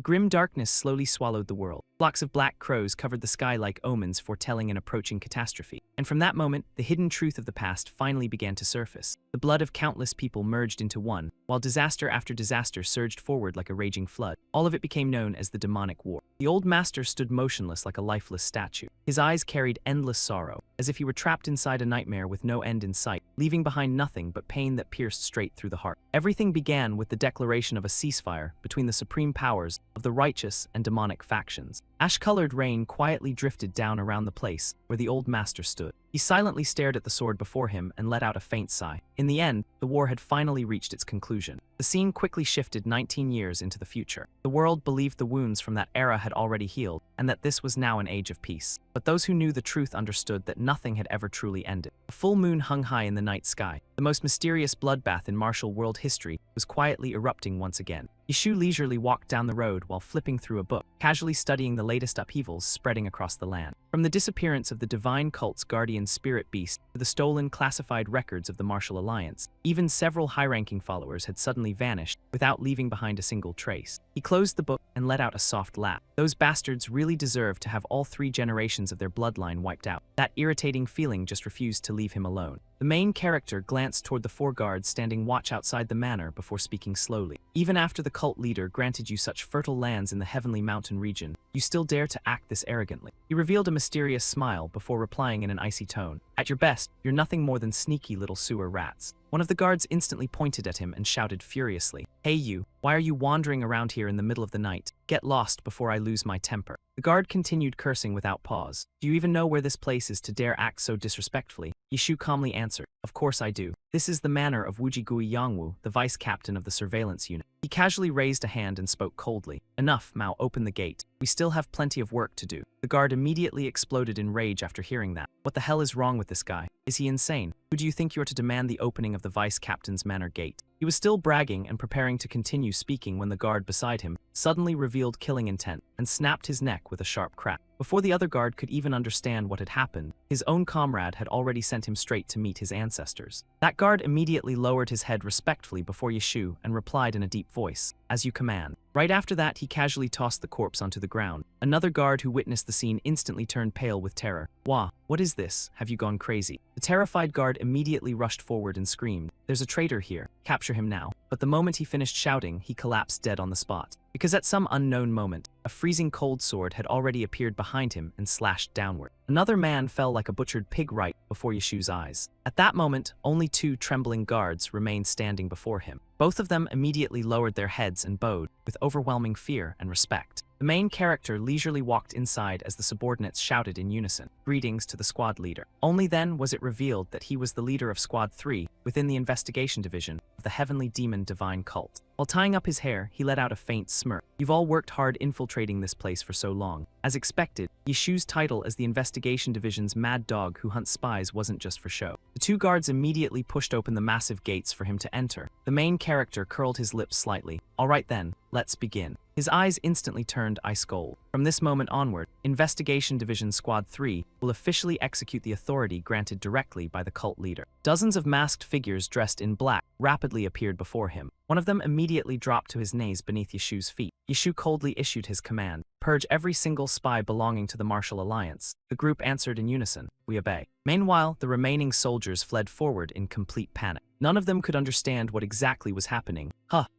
Grim darkness slowly swallowed the world. Flocks of black crows covered the sky like omens foretelling an approaching catastrophe. And from that moment, the hidden truth of the past finally began to surface. The blood of countless people merged into one, while disaster after disaster surged forward like a raging flood. All of it became known as the demonic war. The old master stood motionless like a lifeless statue. His eyes carried endless sorrow, as if he were trapped inside a nightmare with no end in sight, leaving behind nothing but pain that pierced straight through the heart. Everything began with the declaration of a ceasefire between the supreme powers of the righteous and demonic factions. Ash-colored rain quietly drifted down around the place where the old master stood. He silently stared at the sword before him and let out a faint sigh. In the end, the war had finally reached its conclusion. The scene quickly shifted 19 years into the future. The world believed the wounds from that era had already healed, and that this was now an age of peace. But those who knew the truth understood that nothing had ever truly ended. A full moon hung high in the night sky. The most mysterious bloodbath in martial world history was quietly erupting once again. Yishu leisurely walked down the road while flipping through a book, casually studying the latest upheavals spreading across the land. From the disappearance of the divine cult's guardian spirit beast to the stolen classified records of the Martial Alliance, even several high-ranking followers had suddenly vanished without leaving behind a single trace. He closed the book and let out a soft laugh. Those bastards really deserved to have all 3 generations of their bloodline wiped out. That irritating feeling just refused to leave him alone. The main character glanced toward the 4 guards standing watch outside the manor before speaking slowly. Even after the cult leader granted you such fertile lands in the heavenly mountain region, you still dare to act this arrogantly. He revealed a mysterious smile before replying in an icy tone. At your best, you're nothing more than sneaky little sewer rats. One of the guards instantly pointed at him and shouted furiously, "Hey you, why are you wandering around here in the middle of the night? Get lost before I lose my temper." The guard continued cursing without pause. "Do you even know where this place is to dare act so disrespectfully?" Yishu calmly answered, "Of course I do. This is the manor of Wujigui Yangwu, the vice-captain of the surveillance unit." He casually raised a hand and spoke coldly. "Enough, Mao, open the gate. We still have plenty of work to do." The guard immediately exploded in rage after hearing that. What the hell is wrong with this guy? Is he insane? Who do you think you're to demand the opening of the vice-captain's manor gate? He was still bragging and preparing to continue speaking when the guard beside him suddenly revealed killing intent and snapped his neck with a sharp crack. Before the other guard could even understand what had happened, his own comrade had already sent him straight to meet his ancestors. That guard immediately lowered his head respectfully before Yishu and replied in a deep voice, "As you command." Right after that, he casually tossed the corpse onto the ground. Another guard who witnessed the scene instantly turned pale with terror. "Wah, what is this? Have you gone crazy?" The terrified guard immediately rushed forward and screamed, "There's a traitor here. Capture him now." But the moment he finished shouting, he collapsed dead on the spot. Because at some unknown moment, a freezing cold sword had already appeared behind him and slashed downward. Another man fell like a butchered pig right before Yishu's eyes. At that moment, only 2 trembling guards remained standing before him. Both of them immediately lowered their heads and bowed, with overwhelming fear and respect. The main character leisurely walked inside as the subordinates shouted in unison, "Greetings to the squad leader." Only then was it revealed that he was the leader of Squad 3 within the investigation division of the Heavenly Demon Divine Cult. While tying up his hair, he let out a faint smirk. "You've all worked hard infiltrating this place for so long." As expected, Yishu's title as the investigation division's mad dog who hunts spies wasn't just for show. The 2 guards immediately pushed open the massive gates for him to enter. The main character curled his lips slightly. "All right then, let's begin." His eyes instantly turned ice cold. From this moment onward, Investigation Division Squad 3 will officially execute the authority granted directly by the cult leader. Dozens of masked figures dressed in black rapidly appeared before him. One of them immediately dropped to his knees beneath Yishu's feet. Yishu coldly issued his command, "Purge every single spy belonging to the Martial Alliance." The group answered in unison, "We obey." Meanwhile, the remaining soldiers fled forward in complete panic. None of them could understand what exactly was happening.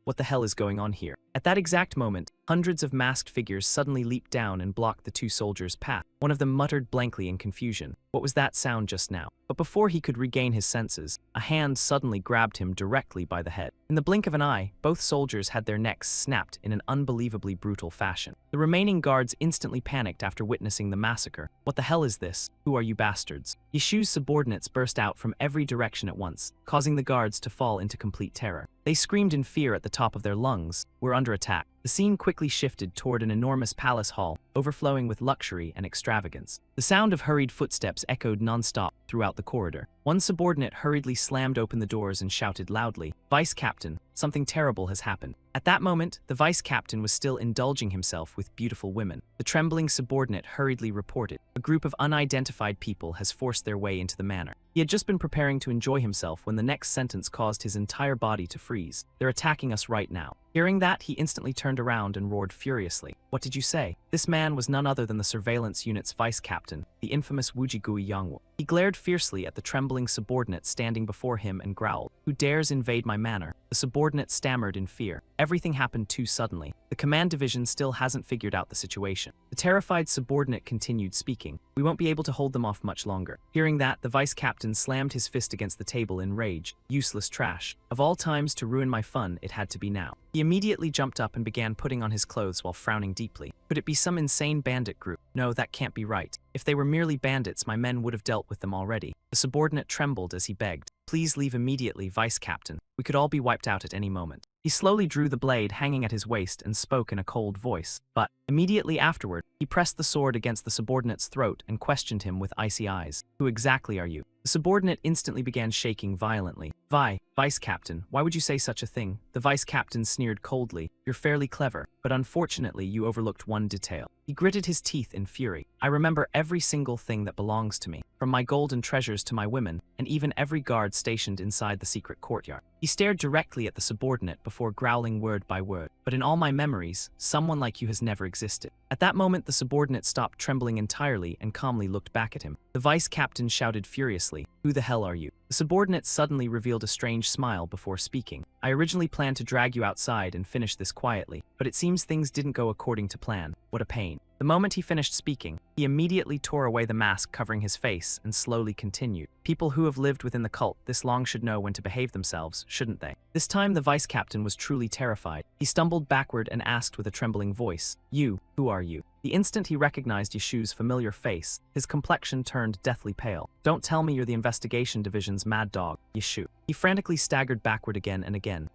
What the hell is going on here? At that exact moment, hundreds of masked figures suddenly leaped down and blocked the 2 soldiers' path. One of them muttered blankly in confusion, "What was that sound just now?" But before he could regain his senses, a hand suddenly grabbed him directly by the head. In the blink of an eye, both soldiers had their necks snapped in an unbelievably brutal fashion. The remaining guards instantly panicked after witnessing the massacre. "What the hell is this? Who are you bastards?" Yishu's subordinates burst out from every direction at once, causing the guards to fall into complete terror. They screamed in fear at the top of their lungs. "We're under attack." The scene quickly shifted toward an enormous palace hall, overflowing with luxury and extravagance. The sound of hurried footsteps echoed non-stop throughout the corridor. One subordinate hurriedly slammed open the doors and shouted loudly, "Vice Captain, something terrible has happened." At that moment, the vice captain was still indulging himself with beautiful women. The trembling subordinate hurriedly reported, "A group of unidentified people has forced their way into the manor." He had just been preparing to enjoy himself when the next sentence caused his entire body to freeze. "They're attacking us right now." Hearing that, he instantly turned around and roared furiously. What did you say? This man was none other than the surveillance unit's vice captain, the infamous Wujigui Yangwu. He glared fiercely at the trembling subordinate standing before him and growled, "Who dares invade my manor?" The subordinate stammered in fear. Everything happened too suddenly. The command division still hasn't figured out the situation. The terrified subordinate continued speaking. "We won't be able to hold them off much longer." Hearing that, the vice captain slammed his fist against the table in rage. Useless trash. Of all times to ruin my fun, it had to be now. He immediately jumped up and began putting on his clothes while frowning deeply. Could it be some insane bandit group? No, that can't be right. If they were merely bandits, my men would have dealt with them already. The subordinate trembled as he begged, "Please leave immediately, Vice Captain. We could all be wiped out at any moment." He slowly drew the blade hanging at his waist and spoke in a cold voice. But, immediately afterward, he pressed the sword against the subordinate's throat and questioned him with icy eyes. "Who exactly are you?" The subordinate instantly began shaking violently. Vice Captain, why would you say such a thing?" The Vice Captain sneered coldly. "You're fairly clever, but unfortunately you overlooked one detail." He gritted his teeth in fury. "I remember every single thing that belongs to me, from my gold and treasures to my women, and even every guard stationed inside the secret courtyard." He stared directly at the subordinate before growling word by word. "But in all my memories, someone like you has never existed." At that moment, the subordinate stopped trembling entirely and calmly looked back at him. The Vice Captain shouted furiously, "Who the hell are you?" The subordinate suddenly revealed a strange smile before speaking. "I originally planned to drag you outside and finish this quietly, but it seems things didn't go according to plan. What a pain." The moment he finished speaking, he immediately tore away the mask covering his face and slowly continued. "People who have lived within the cult this long should know when to behave themselves, shouldn't they?" This time the Vice Captain was truly terrified. He stumbled backward and asked with a trembling voice, Who are you?" The instant he recognized Yeshu's familiar face, his complexion turned deathly pale. "Don't tell me you're the investigation division's mad dog, Yeshu." He frantically staggered backward again and again.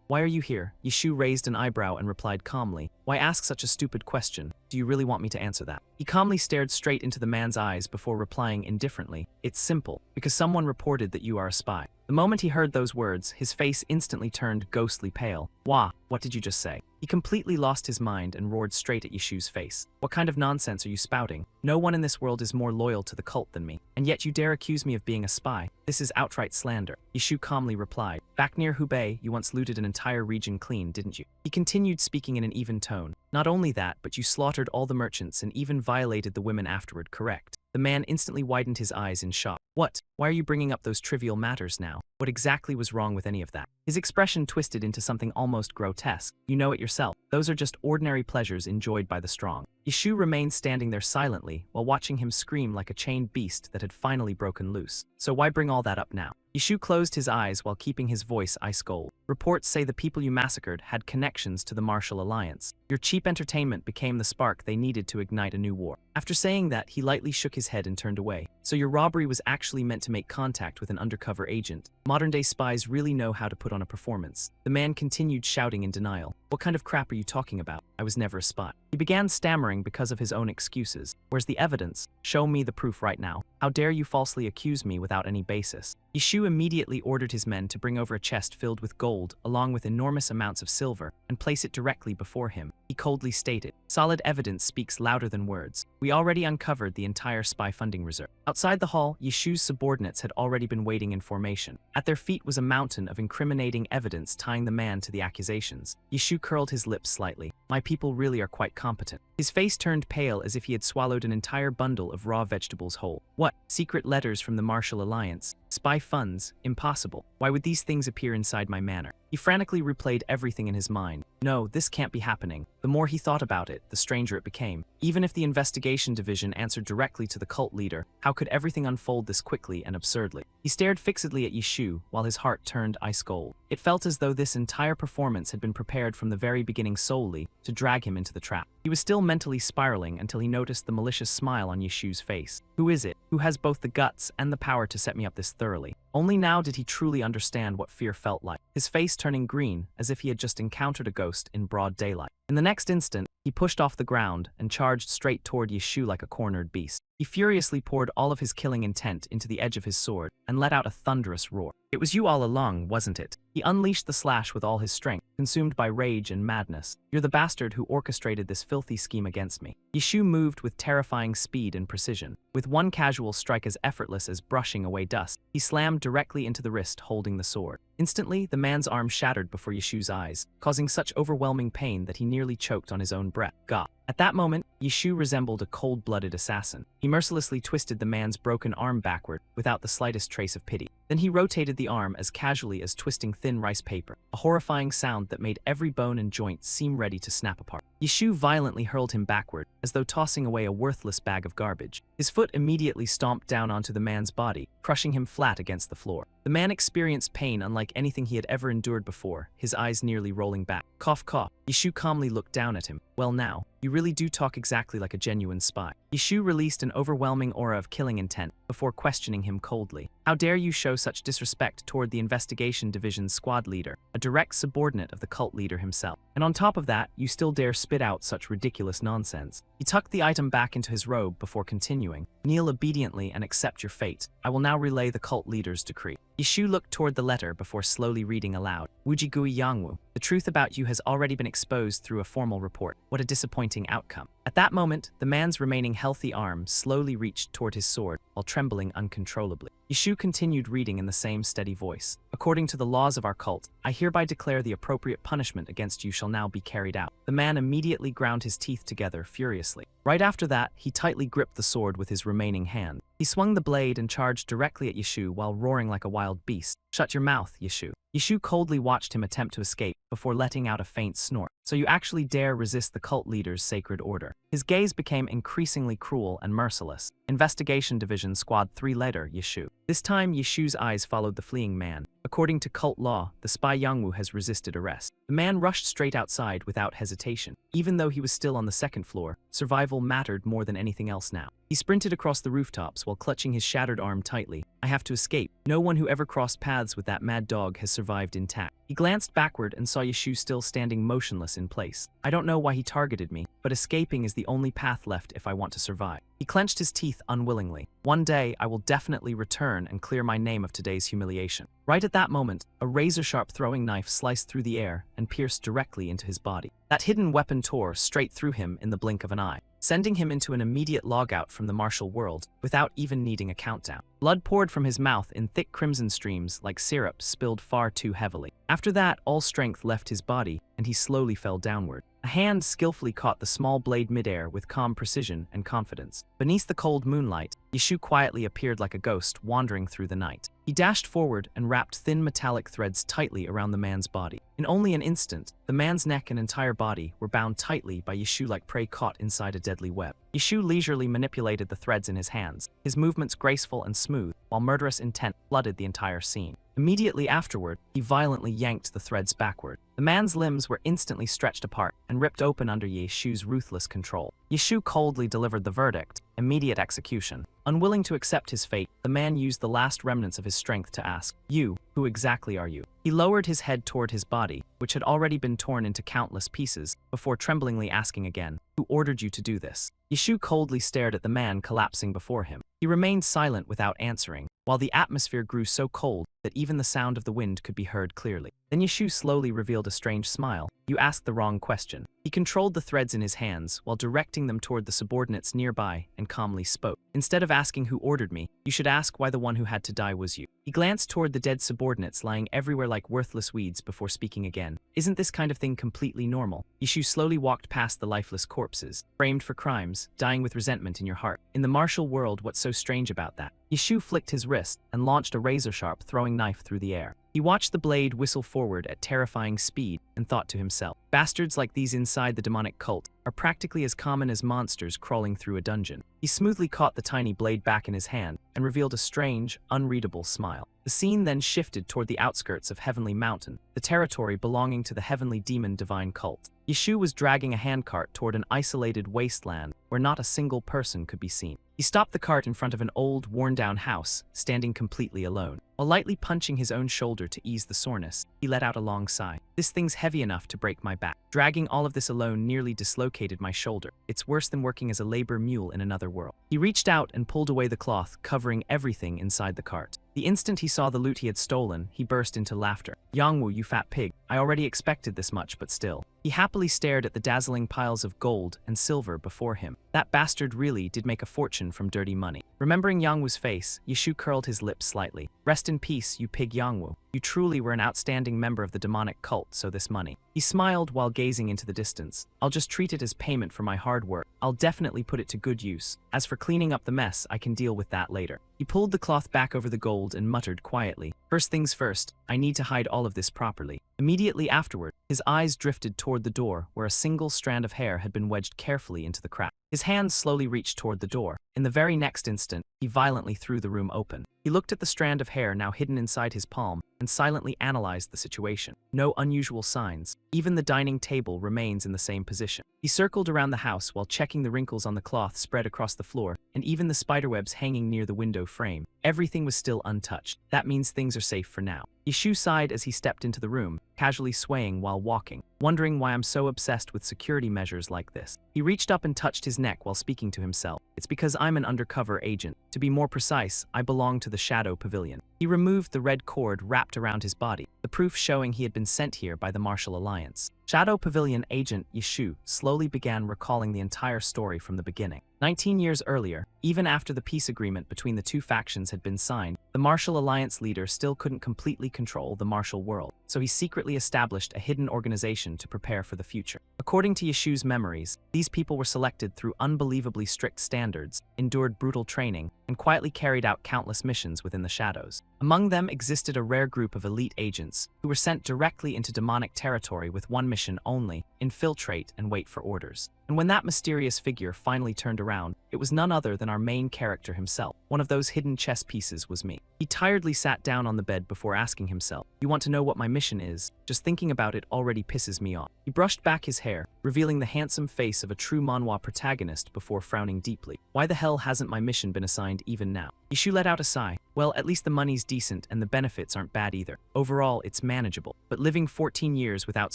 Why are you here?" Yeshu raised an eyebrow and replied calmly, "Why ask such a stupid question? Do you really want me to answer that?" He calmly stared straight into the man's eyes before replying indifferently, "It's simple, because someone reported that you are a spy." The moment he heard those words, his face instantly turned ghostly pale. "Wah, what did you just say?" He completely lost his mind and roared straight at Yeshu's face. "What kind of nonsense are you spouting? No one in this world is more loyal to the cult than me, and yet you dare accuse me of being a spy? This is outright slander." Yeshu calmly replied, "Back near Hubei, you once looted an entire region clean, didn't you?" He continued speaking in an even tone. "Not only that, but you slaughtered all the merchants and even violated the women afterward, correct?" The man instantly widened his eyes in shock. "What? Why are you bringing up those trivial matters now? What exactly was wrong with any of that?" His expression twisted into something almost grotesque. "You know it yourself. Those are just ordinary pleasures enjoyed by the strong." Yeshu remained standing there silently while watching him scream like a chained beast that had finally broken loose. "So why bring all that up now?" Yeshu closed his eyes while keeping his voice ice cold. "Reports say the people you massacred had connections to the Martial Alliance. Your cheap entertainment became the spark they needed to ignite a new war." After saying that, he lightly shook his head and turned away. "So your robbery was actually meant to make contact with an undercover agent. Modern-day spies really know how to put on a performance." The man continued shouting in denial. "What kind of crap are you talking about? I was never a spy." He began stammering because of his own excuses. "Where's the evidence? Show me the proof right now. How dare you falsely accuse me without any basis?" Yeshu immediately ordered his men to bring over a chest filled with gold, along with enormous amounts of silver, and place it directly before him. He coldly stated, "Solid evidence speaks louder than words. We already uncovered the entire spy funding reserve." Outside the hall, Yeshu's subordinates had already been waiting in formation. At their feet was a mountain of incriminating evidence tying the man to the accusations. Yeshu curled his lips slightly. "My people really are quite competent." His face turned pale as if he had swallowed an entire bundle of raw vegetables whole. "What? Secret letters from the Martial Alliance? Spy funds? Impossible. Why would these things appear inside my manor?" He frantically replayed everything in his mind. No, this can't be happening. The more he thought about it, the stranger it became. Even if the investigation division answered directly to the cult leader, how could everything unfold this quickly and absurdly? He stared fixedly at Yeshu while his heart turned ice cold. It felt as though this entire performance had been prepared from the very beginning solely to drag him into the trap. He was still mentally spiraling until he noticed the malicious smile on Yeshu's face. "Who is it? Who has both the guts and the power to set me up this thoroughly?" Only now did he truly understand what fear felt like, his face turning green as if he had just encountered a ghost in broad daylight. In the next instant, he pushed off the ground and charged straight toward Yeshu like a cornered beast. He furiously poured all of his killing intent into the edge of his sword and let out a thunderous roar. "It was you all along, wasn't it?" He unleashed the slash with all his strength, consumed by rage and madness. "You're the bastard who orchestrated this filthy scheme against me." Yeshu moved with terrifying speed and precision. With one casual strike as effortless as brushing away dust, he slammed directly into the wrist holding the sword. Instantly, the man's arm shattered before Yishu's eyes, causing such overwhelming pain that he nearly choked on his own breath. Gah! At that moment, Yishu resembled a cold-blooded assassin. He mercilessly twisted the man's broken arm backward without the slightest trace of pity. Then he rotated the arm as casually as twisting thin rice paper, a horrifying sound that made every bone and joint seem ready to snap apart. Yishu violently hurled him backward, as though tossing away a worthless bag of garbage. His foot immediately stomped down onto the man's body, crushing him flat against the floor. The man experienced pain unlike anything he had ever endured before, his eyes nearly rolling back. Cough, cough. Yishu calmly looked down at him. Well now, you really do talk exactly like a genuine spy. Yishu released an overwhelming aura of killing intent before questioning him coldly. How dare you show such disrespect toward the investigation division's squad leader, a direct subordinate of the cult leader himself. And on top of that, you still dare spit out such ridiculous nonsense. He tucked the item back into his robe before continuing. Kneel obediently and accept your fate. I will now relay the cult leader's decree. Yishu looked toward the letter before slowly reading aloud. Wujigui Yangwu, the truth about you has already been exposed through a formal report. What a disappointing outcome. At that moment, the man's remaining healthy arm slowly reached toward his sword while trembling uncontrollably. Yishu continued reading in the same steady voice. According to the laws of our cult, I hereby declare the appropriate punishment against you shall now be carried out. The man immediately ground his teeth together furiously. Right after that, he tightly gripped the sword with his remaining hand. He swung the blade and charged directly at Yishu while roaring like a wild beast. Shut your mouth, Yishu. Yishu coldly watched him attempt to escape before letting out a faint snort. So you actually dare resist the cult leader's sacred order. His gaze became increasingly cruel and merciless. Investigation Division Squad 3 leader, Yishu. This time, Yishu's eyes followed the fleeing man. According to cult law, the spy Yangwu has resisted arrest. The man rushed straight outside without hesitation. Even though he was still on the second floor, survival mattered more than anything else now. He sprinted across the rooftops while clutching his shattered arm tightly. I have to escape. No one who ever crossed paths with that mad dog has survived intact. He glanced backward and saw Yishu still standing motionless in place. I don't know why he targeted me, but escaping is the only path left if I want to survive. He clenched his teeth unwillingly. One day, I will definitely return and clear my name of today's humiliation. Right at that moment, a razor-sharp throwing knife sliced through the air and pierced directly into his body. That hidden weapon tore straight through him in the blink of an eye, sending him into an immediate logout from the martial world without even needing a countdown. Blood poured from his mouth in thick crimson streams like syrup spilled far too heavily. After that, all strength left his body, and he slowly fell downward. A hand skillfully caught the small blade midair with calm precision and confidence. Beneath the cold moonlight, Yishu quietly appeared like a ghost wandering through the night. He dashed forward and wrapped thin metallic threads tightly around the man's body. In only an instant, the man's neck and entire body were bound tightly by Yishu like prey caught inside a deadly web. Yishu leisurely manipulated the threads in his hands, his movements graceful and smooth, while murderous intent flooded the entire scene. Immediately afterward, he violently yanked the threads backward. The man's limbs were instantly stretched apart and ripped open under Yishu's ruthless control. Yishu coldly delivered the verdict: immediate execution. Unwilling to accept his fate, the man used the last remnants of his strength to ask, "You, who exactly are you?" He lowered his head toward his body, which had already been torn into countless pieces, before tremblingly asking again, "Who ordered you to do this?" Yishu coldly stared at the man collapsing before him. He remained silent without answering, while the atmosphere grew so cold that even the sound of the wind could be heard clearly. Then Yishu slowly revealed a strange smile. You asked the wrong question. He controlled the threads in his hands while directing them toward the subordinates nearby and calmly spoke. Instead of asking who ordered me, you should ask why the one who had to die was you. He glanced toward the dead subordinates lying everywhere like worthless weeds before speaking again. Isn't this kind of thing completely normal? Yishu slowly walked past the lifeless corpses, framed for crimes, dying with resentment in your heart. In the martial world, what's so strange about that? Yishu flicked his wrist and launched a razor-sharp throwing knife through the air. He watched the blade whistle forward at terrifying speed and thought to himself, bastards like these inside the demonic cult are practically as common as monsters crawling through a dungeon. He smoothly caught the tiny blade back in his hand and revealed a strange, unreadable smile. The scene then shifted toward the outskirts of Heavenly Mountain, the territory belonging to the Heavenly Demon Divine Cult. Yishu was dragging a handcart toward an isolated wasteland where not a single person could be seen. He stopped the cart in front of an old, worn-down house, standing completely alone. While lightly punching his own shoulder to ease the soreness, he let out a long sigh. This thing's heavy enough to break my back. Dragging all of this alone nearly dislocated my shoulder. It's worse than working as a labor mule in another world. He reached out and pulled away the cloth, covering everything inside the cart. The instant he saw the loot he had stolen, he burst into laughter. "Yangwu, you fat pig. I already expected this much, but still." He happily stared at the dazzling piles of gold and silver before him. That bastard really did make a fortune from dirty money. Remembering Yangwu's face, Yishu curled his lips slightly. "Rest in peace, you pig Yangwu. You truly were an outstanding member of the demonic cult, so this money." He smiled while gazing into the distance. "I'll just treat it as payment for my hard work. I'll definitely put it to good use. As for cleaning up the mess, I can deal with that later." He pulled the cloth back over the gold and muttered quietly, "First things first, I need to hide all of this properly." Immediately afterward, his eyes drifted toward the door where a single strand of hair had been wedged carefully into the crack. His hands slowly reached toward the door. In the very next instant, he violently threw the room open. He looked at the strand of hair now hidden inside his palm and silently analyzed the situation. No unusual signs. Even the dining table remains in the same position. He circled around the house while checking the wrinkles on the cloth spread across the floor and even the spiderwebs hanging near the window frame. Everything was still untouched. That means things are safe for now. Yishu sighed as he stepped into the room, casually swaying while walking, wondering why I'm so obsessed with security measures like this. He reached up and touched his neck while speaking to himself. "It's because I'm an undercover agent. To be more precise, I belong to the Shadow Pavilion." He removed the red cord wrapped around his body, the proof showing he had been sent here by the Martial Alliance. Shadow Pavilion agent Yishu slowly began recalling the entire story from the beginning. 19 years earlier, even after the peace agreement between the two factions had been signed, the Martial Alliance leader still couldn't completely control the martial world, so he secretly established a hidden organization to prepare for the future. According to Yishu's memories, these people were selected through unbelievably strict standards, endured brutal training, and quietly carried out countless missions within the shadows. Among them existed a rare group of elite agents who were sent directly into demonic territory with one mission only: infiltrate and wait for orders. And when that mysterious figure finally turned around, it was none other than our main character himself. One of those hidden chess pieces was me. He tiredly sat down on the bed before asking himself, "You want to know what my mission is? Just thinking about it already pisses me off." He brushed back his hair, revealing the handsome face of a true manhwa protagonist before frowning deeply. "Why the hell hasn't my mission been assigned even now?" Yishu let out a sigh. "Well, at least the money's decent and the benefits aren't bad either. Overall, it's manageable. But living 14 years without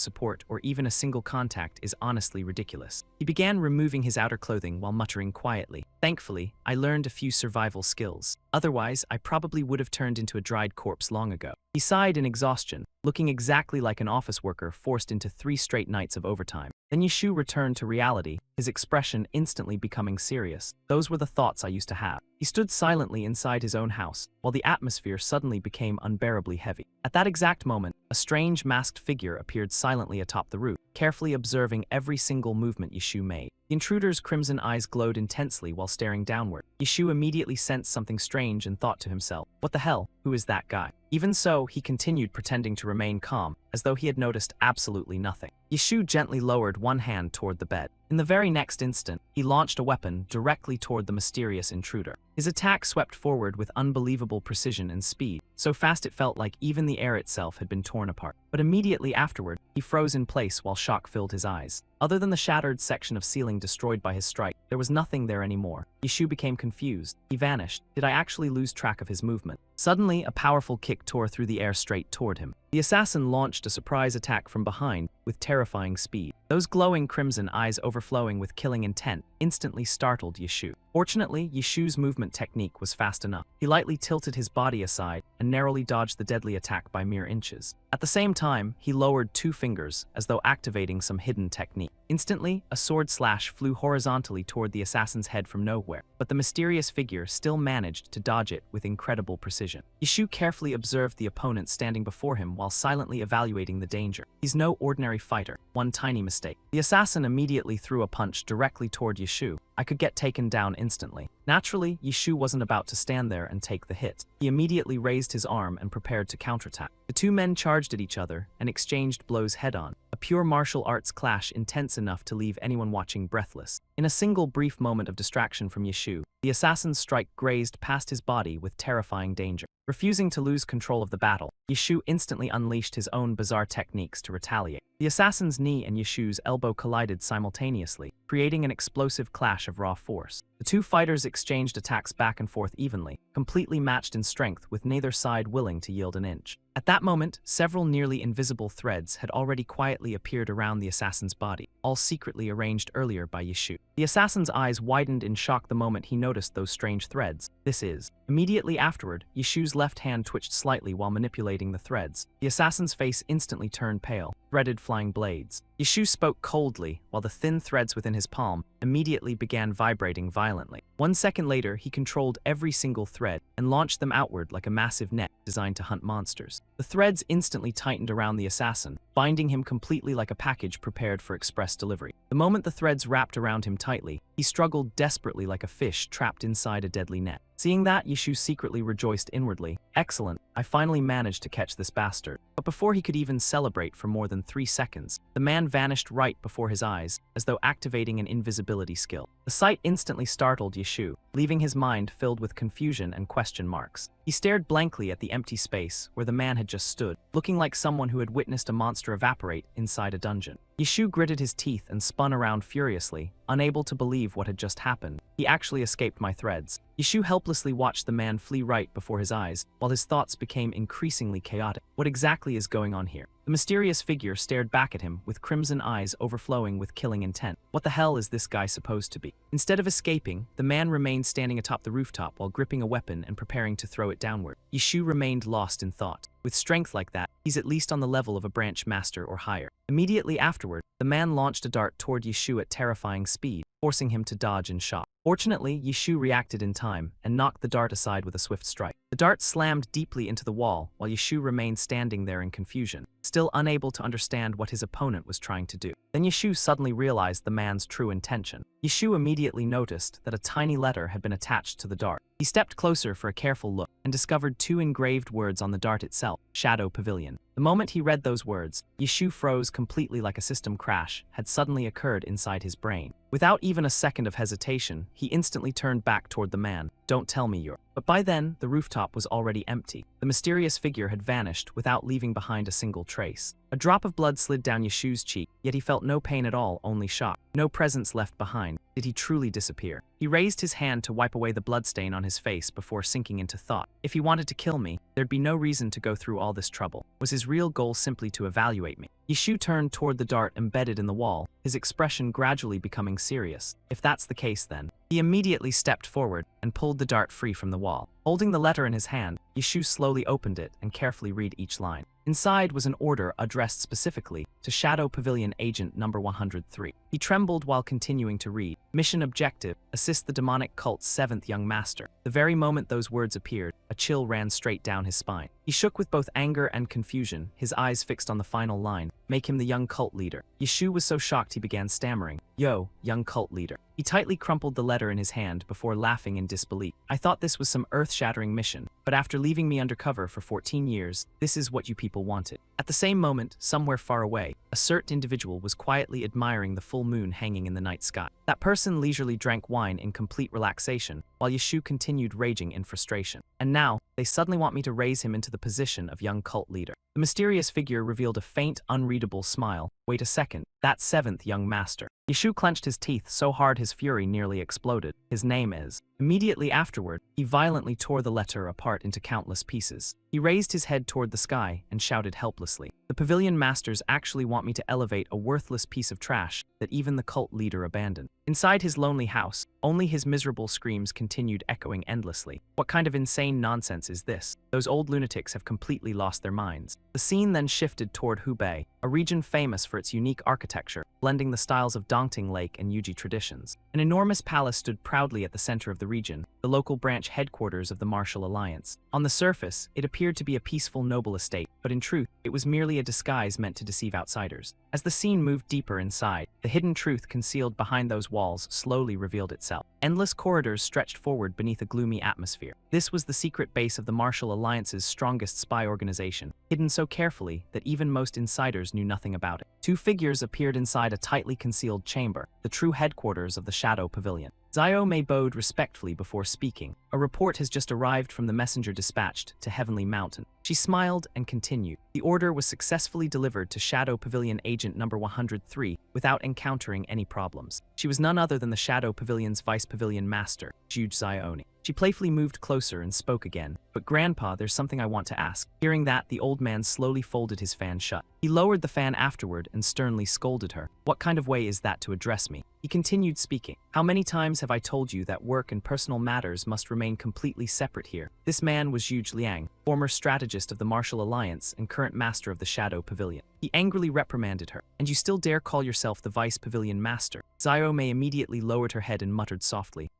support or even a single contact is honestly ridiculous." He began removing his outer clothing while muttering quietly. "Thankfully, I learned a few survival skills. Otherwise, I probably would have turned into a dried corpse long ago." He sighed in exhaustion, looking exactly like an office worker forced into 3 straight nights of overtime. Then Yishu returned to reality, his expression instantly becoming serious. "Those were the thoughts I used to have." He stood silently inside his own house, while the atmosphere suddenly became unbearably heavy. At that exact moment, a strange masked figure appeared silently atop the roof, carefully observing every single movement Yishu made. The intruder's crimson eyes glowed intensely while staring downward. Yishu immediately sensed something strange and thought to himself, "What the hell? Who is that guy?" Even so, he continued pretending to remain calm, as though he had noticed absolutely nothing. Yishu gently lowered one hand toward the bed. In the very next instant, he launched a weapon directly toward the mysterious intruder. His attack swept forward with unbelievable precision and speed, so fast it felt like even the air itself had been torn apart. But immediately afterward, he froze in place while shock filled his eyes. Other than the shattered section of ceiling destroyed by his strike, there was nothing there anymore. Yishu became confused. He vanished. Did I actually lose track of his movement? Suddenly, a powerful kick tore through the air straight toward him. The assassin launched a surprise attack from behind with terrifying speed. Those glowing crimson eyes overflowing with killing intent instantly startled Yishu. Fortunately, Yishu's movement technique was fast enough. He lightly tilted his body aside and narrowly dodged the deadly attack by mere inches. At the same time, he lowered 2 fingers as though activating some hidden technique. Instantly, a sword slash flew horizontally toward the assassin's head from nowhere, but the mysterious figure still managed to dodge it with incredible precision. Yishu carefully observed the opponent standing before him while silently evaluating the danger. He's no ordinary fighter. One tiny mistake. The assassin immediately threw a punch directly toward Yishu. I could get taken down instantly. Naturally, Yishu wasn't about to stand there and take the hit. He immediately raised his arm and prepared to counterattack. The 2 men charged at each other and exchanged blows head-on. A pure martial arts clash intense enough to leave anyone watching breathless. In a single brief moment of distraction from Yishu, the assassin's strike grazed past his body with terrifying danger. Refusing to lose control of the battle, Yishu instantly unleashed his own bizarre techniques to retaliate. The assassin's knee and Yishu's elbow collided simultaneously, creating an explosive clash of raw force. The 2 fighters exchanged attacks back and forth evenly, completely matched in strength with neither side willing to yield an inch. At that moment, several nearly invisible threads had already quietly appeared around the assassin's body, all secretly arranged earlier by Yishu. The assassin's eyes widened in shock the moment he noticed those strange threads. This is. Immediately afterward, Yishu's left hand twitched slightly while manipulating the threads. The assassin's face instantly turned pale, threaded flying blades. Yishu spoke coldly, while the thin threads within his palm immediately began vibrating violently. 1 second later, he controlled every single thread and launched them outward like a massive net designed to hunt monsters. The threads instantly tightened around the assassin, binding him completely like a package prepared for express delivery. The moment the threads wrapped around him tightly, he struggled desperately like a fish trapped inside a deadly net. Seeing that, Yishu secretly rejoiced inwardly. Excellent, I finally managed to catch this bastard. But before he could even celebrate for more than 3 seconds, the man vanished right before his eyes, as though activating an invisibility skill. The sight instantly startled Yishu, leaving his mind filled with confusion and question marks. He stared blankly at the empty space where the man had just stood, looking like someone who had witnessed a monster evaporate inside a dungeon. Yishu gritted his teeth and spun around furiously, unable to believe what had just happened. He actually escaped my threads. Yishu helplessly watched the man flee right before his eyes, while his thoughts became increasingly chaotic. What exactly is going on here? The mysterious figure stared back at him with crimson eyes overflowing with killing intent. What the hell is this guy supposed to be? Instead of escaping, the man remained standing atop the rooftop while gripping a weapon and preparing to throw it downward. Yishu remained lost in thought. With strength like that, he's at least on the level of a branch master or higher. Immediately afterward, the man launched a dart toward Yishu at terrifying speed, forcing him to dodge in shock. Fortunately, Yishu reacted in time and knocked the dart aside with a swift strike. The dart slammed deeply into the wall while Yishu remained standing there in confusion, still unable to understand what his opponent was trying to do. Then Yishu suddenly realized the man's true intention. Yishu immediately noticed that a tiny letter had been attached to the dart. He stepped closer for a careful look and discovered 2 engraved words on the dart itself, Shadow Pavilion. The moment he read those words, Yishu froze completely like a system crash had suddenly occurred inside his brain. Without even a second of hesitation, he instantly turned back toward the man. Don't tell me you're... But by then, the rooftop was already empty. The mysterious figure had vanished without leaving behind a single trace. A drop of blood slid down Yishu's cheek, yet he felt no pain at all, only shock. No presence left behind. Did he truly disappear? He raised his hand to wipe away the bloodstain on his face before sinking into thought. If he wanted to kill me, there'd be no reason to go through all this trouble. Was his real goal simply to evaluate me? Yishu turned toward the dart embedded in the wall, his expression gradually becoming serious. If that's the case then. He immediately stepped forward and pulled the dart free from the wall. Holding the letter in his hand, Yishu slowly opened it and carefully read each line. Inside was an order addressed specifically to Shadow Pavilion Agent number 103. He trembled while continuing to read. Mission objective, assist the demonic cult's 7th young master. The very moment those words appeared, a chill ran straight down his spine. He shook with both anger and confusion, his eyes fixed on the final line. Make him the young cult leader. Yishu was so shocked he began stammering. Yo, young cult leader. He tightly crumpled the letter in his hand before laughing in disbelief. I thought this was some earth-shattering mission, but after leaving me undercover for 14 years, this is what you people wanted. At the same moment, somewhere far away, a certain individual was quietly admiring the full moon hanging in the night sky. That person leisurely drank wine in complete relaxation, while Yishu continued raging in frustration. And now, they suddenly want me to raise him into the position of young cult leader. The mysterious figure revealed a faint, unreadable smile. Wait a second, that 7th young master. Yishu clenched his teeth so hard his fury nearly exploded. His name is. Immediately afterward, he violently tore the letter apart into countless pieces. He raised his head toward the sky and shouted helplessly. The pavilion masters actually want me to elevate a worthless piece of trash that even the cult leader abandoned. Inside his lonely house, only his miserable screams continued echoing endlessly. What kind of insane nonsense is this? Those old lunatics have completely lost their minds. The scene then shifted toward Hubei, a region famous for its unique architecture, blending the styles of Dongting Lake and Yuji traditions. An enormous palace stood proudly at the center of the region, the local branch headquarters of the Martial Alliance. On the surface, it appeared to be a peaceful, noble estate, but in truth, it was merely a disguise meant to deceive outsiders. As the scene moved deeper inside, the hidden truth concealed behind those walls slowly revealed itself. Endless corridors stretched forward beneath a gloomy atmosphere. This was the secret base of the Martial Alliance's strongest spy organization, hidden so carefully that even most insiders knew nothing about it. 2 figures appeared inside a tightly concealed chamber, the true headquarters of the Shadow Pavilion. Zio Mei bowed respectfully before speaking. A report has just arrived from the messenger dispatched to Heavenly Mountain. She smiled and continued. The order was successfully delivered to Shadow Pavilion Agent number 103 without encountering any problems. She was none other than the Shadow Pavilion's Vice Pavilion Master, Juge Zioni. She playfully moved closer and spoke again. But Grandpa, there's something I want to ask. Hearing that, the old man slowly folded his fan shut. He lowered the fan afterward and sternly scolded her. What kind of way is that to address me? He continued speaking. How many times have I told you that work and personal matters must remain completely separate here? This man was Zhuge Liang, former strategist of the Martial Alliance and current master of the Shadow Pavilion. He angrily reprimanded her. And you still dare call yourself the Vice Pavilion Master? Xiao Mei immediately lowered her head and muttered softly,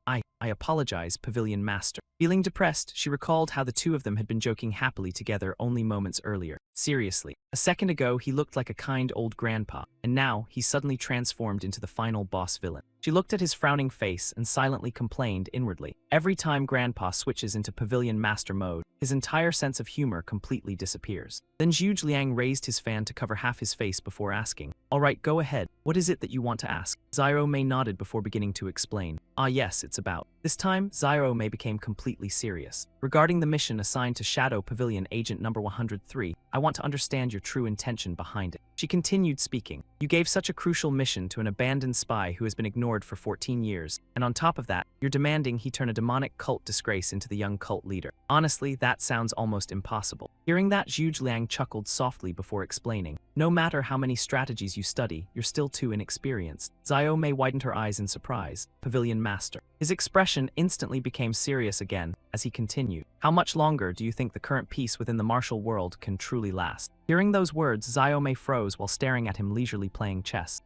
I apologize, Pavilion Master. Feeling depressed, she recalled how the two of them had been joking happily together only moments earlier. Seriously, a second ago he looked like a kind old grandpa, and now he suddenly transformed into the final boss villain. She looked at his frowning face and silently complained inwardly. Every time Grandpa switches into Pavilion Master mode, his entire sense of humor completely disappears. Then Zhuge Liang raised his fan to cover half his face before asking, All right, go ahead. What is it that you want to ask? Xiao Mei nodded before beginning to explain. Yes, it's about. This time, Xiao Mei became completely serious. Regarding the mission assigned to Shadow Pavilion Agent Number 103, I want to understand your true intention behind it. She continued speaking. You gave such a crucial mission to an abandoned spy who has been ignored for 14 years, and on top of that, you're demanding he turn a demonic cult disgrace into the young cult leader. Honestly, that sounds almost impossible. Hearing that, Zhuge Liang chuckled softly before explaining. No matter how many strategies you study, you're still too inexperienced. Xiao Mei widened her eyes in surprise. Pavilion Master. His expression instantly became serious again as he continued. How much longer do you think the current peace within the martial world can truly last? Hearing those words, Xiao Mei froze while staring at him leisurely playing chess.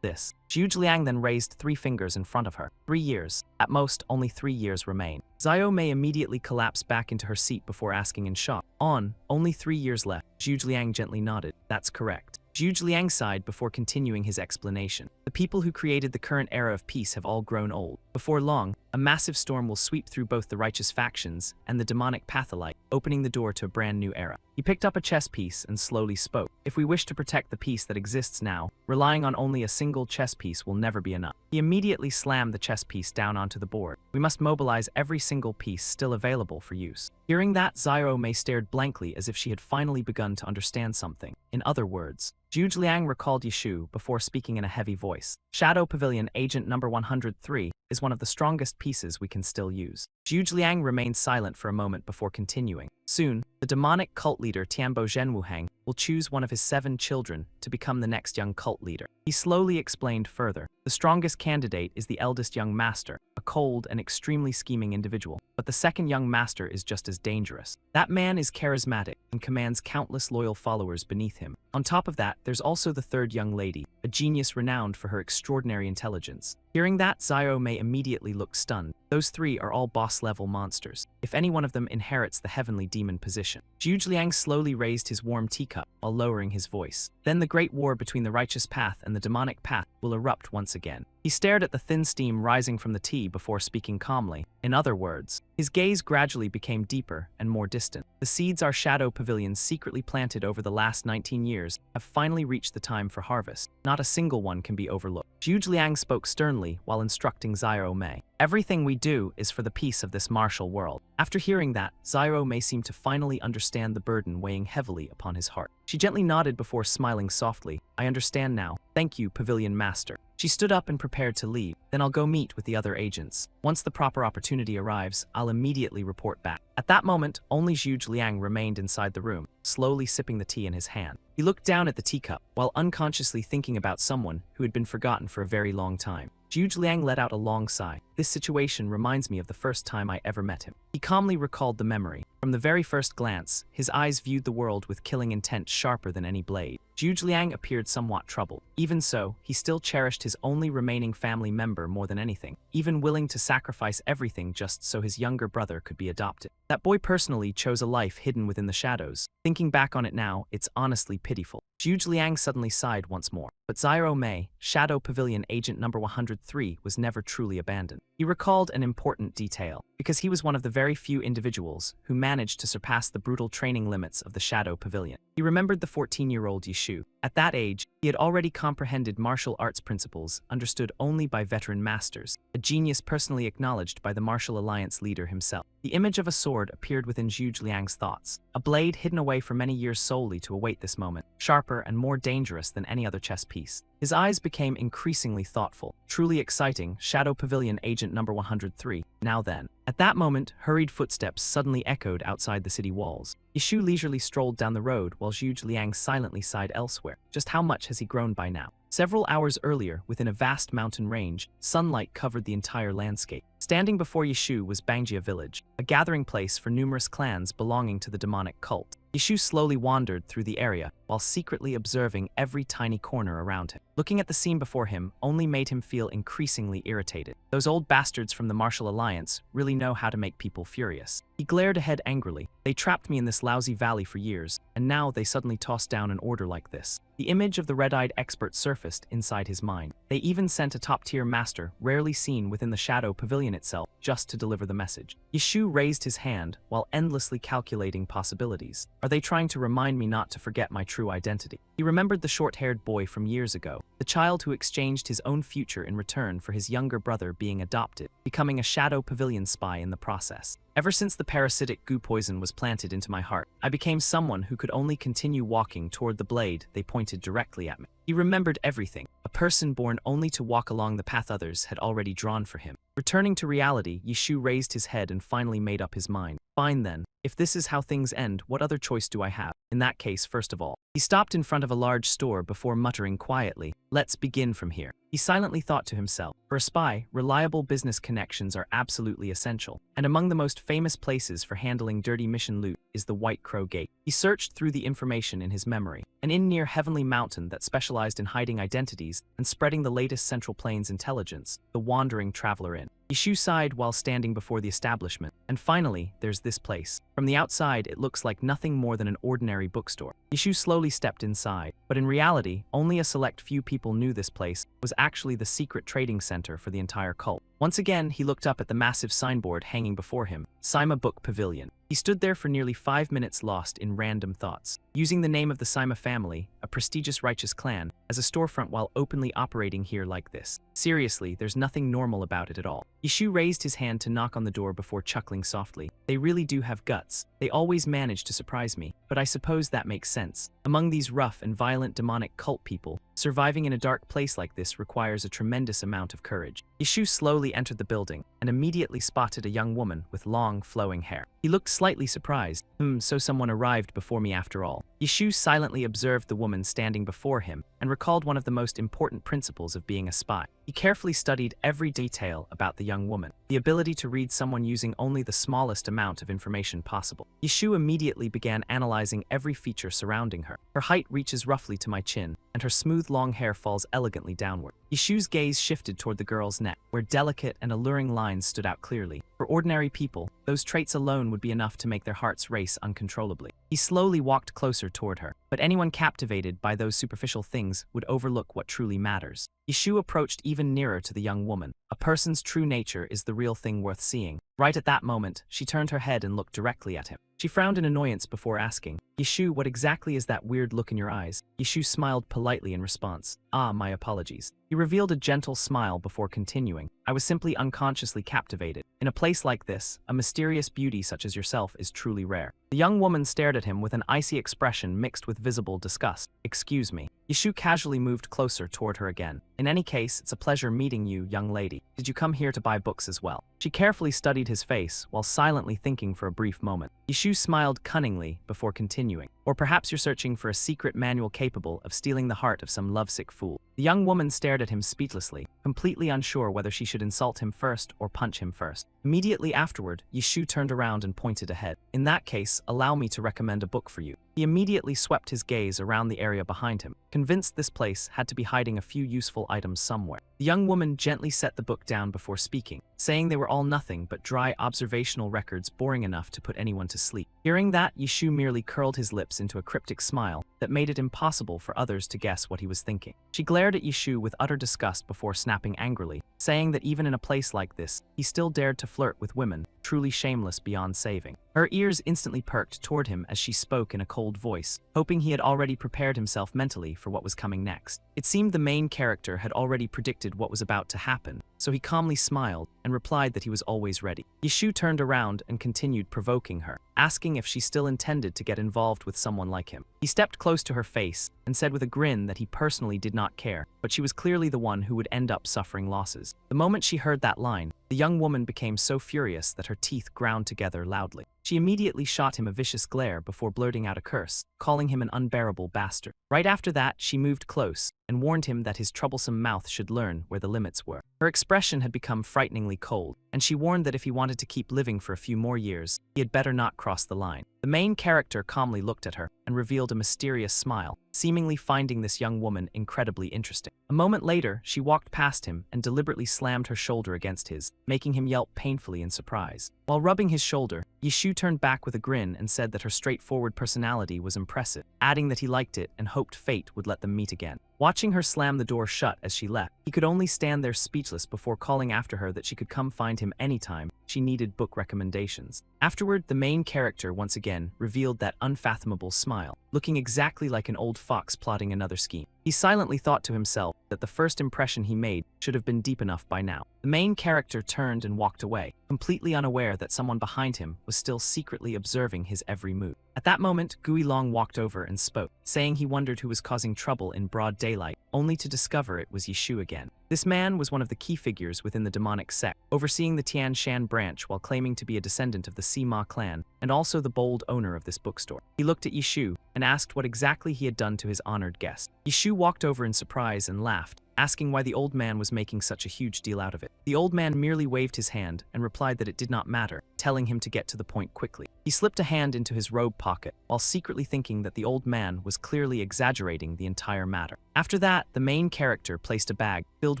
This. Zhuge Liang then raised 3 fingers in front of her. 3 years. At most, only 3 years remain. Xiao Mei immediately collapsed back into her seat before asking in shock. Only 3 years left. Zhuge Liang gently nodded. That's correct. Zhuge Liang sighed before continuing his explanation. The people who created the current era of peace have all grown old. Before long, a massive storm will sweep through both the righteous factions and the demonic patholite, opening the door to a brand new era. He picked up a chess piece and slowly spoke. If we wish to protect the peace that exists now, relying on only a single chess piece will never be enough. He immediately slammed the chess piece down onto the board. We must mobilize every single piece still available for use. Hearing that, Xiao Mei stared blankly as if she had finally begun to understand something. In other words, Zhuge Liang recalled Yishu before speaking in a heavy voice. Shadow Pavilion Agent Number 103 is one of the strongest pieces we can still use. Zhuge Liang remained silent for a moment before continuing. Soon, the demonic cult leader Tianbo Zhenwuhang will choose one of his 7 children to become the next young cult leader. He slowly explained further. The strongest candidate is the eldest young master, a cold and extremely scheming individual. But the second young master is just as dangerous. That man is charismatic and commands countless loyal followers beneath him. On top of that, there's also the third young lady, a genius renowned for her extraordinary intelligence. Hearing that, Xiao Mei immediately looked stunned. Those 3 are all boss-level monsters, if any one of them inherits the heavenly demon position. Zhuge Liang slowly raised his warm teacup while lowering his voice. Then the great war between the righteous path and the demonic path will erupt once again. He stared at the thin steam rising from the tea before speaking calmly. In other words, his gaze gradually became deeper and more distant. The seeds our Shadow Pavilions secretly planted over the last 19 years have finally reached the time for harvest. Not a single one can be overlooked. Zhuge Liang spoke sternly while instructing Xiao Mei. Everything we do is for the peace of this martial world. After hearing that, Xiao Mei seemed to finally understand the burden weighing heavily upon his heart. She gently nodded before smiling softly. I understand now. Thank you, Pavilion Master. She stood up and prepared to leave. Then I'll go meet with the other agents. Once the proper opportunity arrives, I'll immediately report back. At that moment, only Zhuge Liang remained inside the room, slowly sipping the tea in his hand. He looked down at the teacup, while unconsciously thinking about someone who had been forgotten for a very long time. Zhuge Liang let out a long sigh. This situation reminds me of the first time I ever met him. He calmly recalled the memory. From the very first glance, his eyes viewed the world with killing intent sharper than any blade. Zhuge Liang appeared somewhat troubled. Even so, he still cherished his only remaining family member more than anything, even willing to sacrifice everything just so his younger brother could be adopted. That boy personally chose a life hidden within the shadows. Thinking back on it now, it's honestly pitiful. Zhuge Liang suddenly sighed once more. But Xiao Mei, Shadow Pavilion Agent Number 103, was never truly abandoned. He recalled an important detail, because he was one of the very few individuals who managed to surpass the brutal training limits of the Shadow Pavilion. He remembered the 14-year-old Yishu. At that age, he had already comprehended martial arts principles understood only by veteran masters, a genius personally acknowledged by the Martial Alliance leader himself. The image of a sword appeared within Zhuge Liang's thoughts, a blade hidden away for many years solely to await this moment, sharper and more dangerous than any other chess piece. His eyes became increasingly thoughtful. Truly exciting, Shadow Pavilion Agent Number 103. Now then, At that moment, hurried footsteps suddenly echoed outside the city walls. Yishu leisurely strolled down the road while Zhuge Liang silently sighed elsewhere. Just how much has he grown by now? Several hours earlier, within a vast mountain range, sunlight covered the entire landscape. Standing before Yishu was Bangjia village, a gathering place for numerous clans belonging to the demonic cult. Yishu slowly wandered through the area, while secretly observing every tiny corner around him. Looking at the scene before him only made him feel increasingly irritated. Those old bastards from the Martial Alliance really know how to make people furious. He glared ahead angrily. They trapped me in this lousy valley for years, and now they suddenly toss down an order like this. The image of the red-eyed expert surfaced inside his mind. They even sent a top-tier master, rarely seen within the Shadow Pavilion itself, just to deliver the message. Yishu raised his hand while endlessly calculating possibilities. Are they trying to remind me not to forget my true identity? He remembered the short-haired boy from years ago, the child who exchanged his own future in return for his younger brother being adopted, becoming a Shadow Pavilion spy in the process. Ever since the parasitic goo poison was planted into my heart, I became someone who could only continue walking toward the blade they pointed directly at me. He remembered everything, a person born only to walk along the path others had already drawn for him. Returning to reality, Yishu raised his head and finally made up his mind. Fine then, if this is how things end, what other choice do I have? In that case, first of all. He stopped in front of a large store before muttering quietly, "Let's begin from here." He silently thought to himself, for a spy, reliable business connections are absolutely essential, and among the most famous places for handling dirty mission loot is the White Crow Gate. He searched through the information in his memory. An inn near Heavenly Mountain that specialized in hiding identities and spreading the latest Central Plains intelligence, the Wandering Traveler Inn. Yishu sighed while standing before the establishment. And finally, there's this place. From the outside, it looks like nothing more than an ordinary bookstore. Yishu slowly stepped inside, but in reality, only a select few people knew this place was actually the secret trading center for the entire cult. Once again, he looked up at the massive signboard hanging before him, Sima Book Pavilion. He stood there for nearly 5 minutes lost in random thoughts, using the name of the Sima family, a prestigious righteous clan, as a storefront while openly operating here like this. Seriously, there's nothing normal about it at all. Yishu raised his hand to knock on the door before chuckling softly. They really do have guts. They always manage to surprise me, but I suppose that makes sense. Among these rough and violent demonic cult people, surviving in a dark place like this requires a tremendous amount of courage. Yishu slowly entered the building and immediately spotted a young woman with long, flowing hair. He looked slightly surprised. So someone arrived before me after all. Yishu silently observed the woman standing before him and recalled one of the most important principles of being a spy. He carefully studied every detail about the young woman, the ability to read someone using only the smallest amount of information possible. Yishu immediately began analyzing every feature surrounding her. Her height reaches roughly to my chin, and her smooth long hair falls elegantly downward. Yishu's gaze shifted toward the girl's neck, where delicate and alluring lines stood out clearly. For ordinary people, those traits alone would be enough to make their hearts race uncontrollably. He slowly walked closer toward her, but anyone captivated by those superficial things would overlook what truly matters. Yishu approached even nearer to the young woman. A person's true nature is the real thing worth seeing. Right at that moment, she turned her head and looked directly at him. She frowned in annoyance before asking, "Yishu, what exactly is that weird look in your eyes?" Yishu smiled politely in response. "Ah, my apologies." He revealed a gentle smile before continuing. "I was simply unconsciously captivated. In a place like this, a mysterious beauty such as yourself is truly rare." The young woman stared at him with an icy expression mixed with visible disgust. "Excuse me." Yishu casually moved closer toward her again. "In any case, it's a pleasure meeting you, young lady. Did you come here to buy books as well?" She carefully studied his face while silently thinking for a brief moment. Yishu smiled cunningly before continuing. "Or perhaps you're searching for a secret manual capable of stealing the heart of some lovesick fool." The young woman stared at him speechlessly, completely unsure whether she should insult him first or punch him first. Immediately afterward, Yishu turned around and pointed ahead. "In that case, allow me to recommend a book for you." He immediately swept his gaze around the area behind him, convinced this place had to be hiding a few useful items somewhere. The young woman gently set the book down before speaking, saying they were all nothing but dry observational records boring enough to put anyone to sleep. Hearing that, Yishu merely curled his lips into a cryptic smile that made it impossible for others to guess what he was thinking. She glared at Yishu with utter disgust before snapping angrily, saying that even in a place like this, he still dared to flirt with women, truly shameless beyond saving. Her ears instantly perked toward him as she spoke in a cold voice, hoping he had already prepared himself mentally for what was coming next. It seemed the main character had already predicted what was about to happen, so he calmly smiled and replied that he was always ready. Yishu turned around and continued provoking her. asking if she still intended to get involved with someone like him. He stepped close to her face and said with a grin that he personally did not care, but she was clearly the one who would end up suffering losses. The moment she heard that line, the young woman became so furious that her teeth ground together loudly. She immediately shot him a vicious glare before blurting out a curse, calling him an unbearable bastard. Right after that, she moved close and warned him that his troublesome mouth should learn where the limits were. Her expression had become frighteningly cold, and she warned that if he wanted to keep living for a few more years, he had better not cross the line. The main character calmly looked at her and revealed a mysterious smile, seemingly finding this young woman incredibly interesting. A moment later, she walked past him and deliberately slammed her shoulder against his, making him yelp painfully in surprise. While rubbing his shoulder, Yishu turned back with a grin and said that her straightforward personality was impressive, adding that he liked it and hoped fate would let them meet again. Watching her slam the door shut as she left, he could only stand there speechless before calling after her that she could come find him anytime she needed book recommendations. Afterward, the main character once again revealed that unfathomable smile, looking exactly like an old fox plotting another scheme. He silently thought to himself that the first impression he made should have been deep enough by now. The main character turned and walked away, completely unaware that someone behind him was still secretly observing his every move. At that moment, Guilong walked over and spoke, saying he wondered who was causing trouble in broad daylight, only to discover it was Yishu again. This man was one of the key figures within the demonic sect, overseeing the Tian Shan branch while claiming to be a descendant of the Sima clan, and also the bold owner of this bookstore. He looked at Yishu and asked what exactly he had done to his honored guest. Yishu walked over in surprise and laughed, asking why the old man was making such a huge deal out of it. The old man merely waved his hand and replied that it did not matter, telling him to get to the point quickly. He slipped a hand into his robe pocket, while secretly thinking that the old man was clearly exaggerating the entire matter. After that, the main character placed a bag filled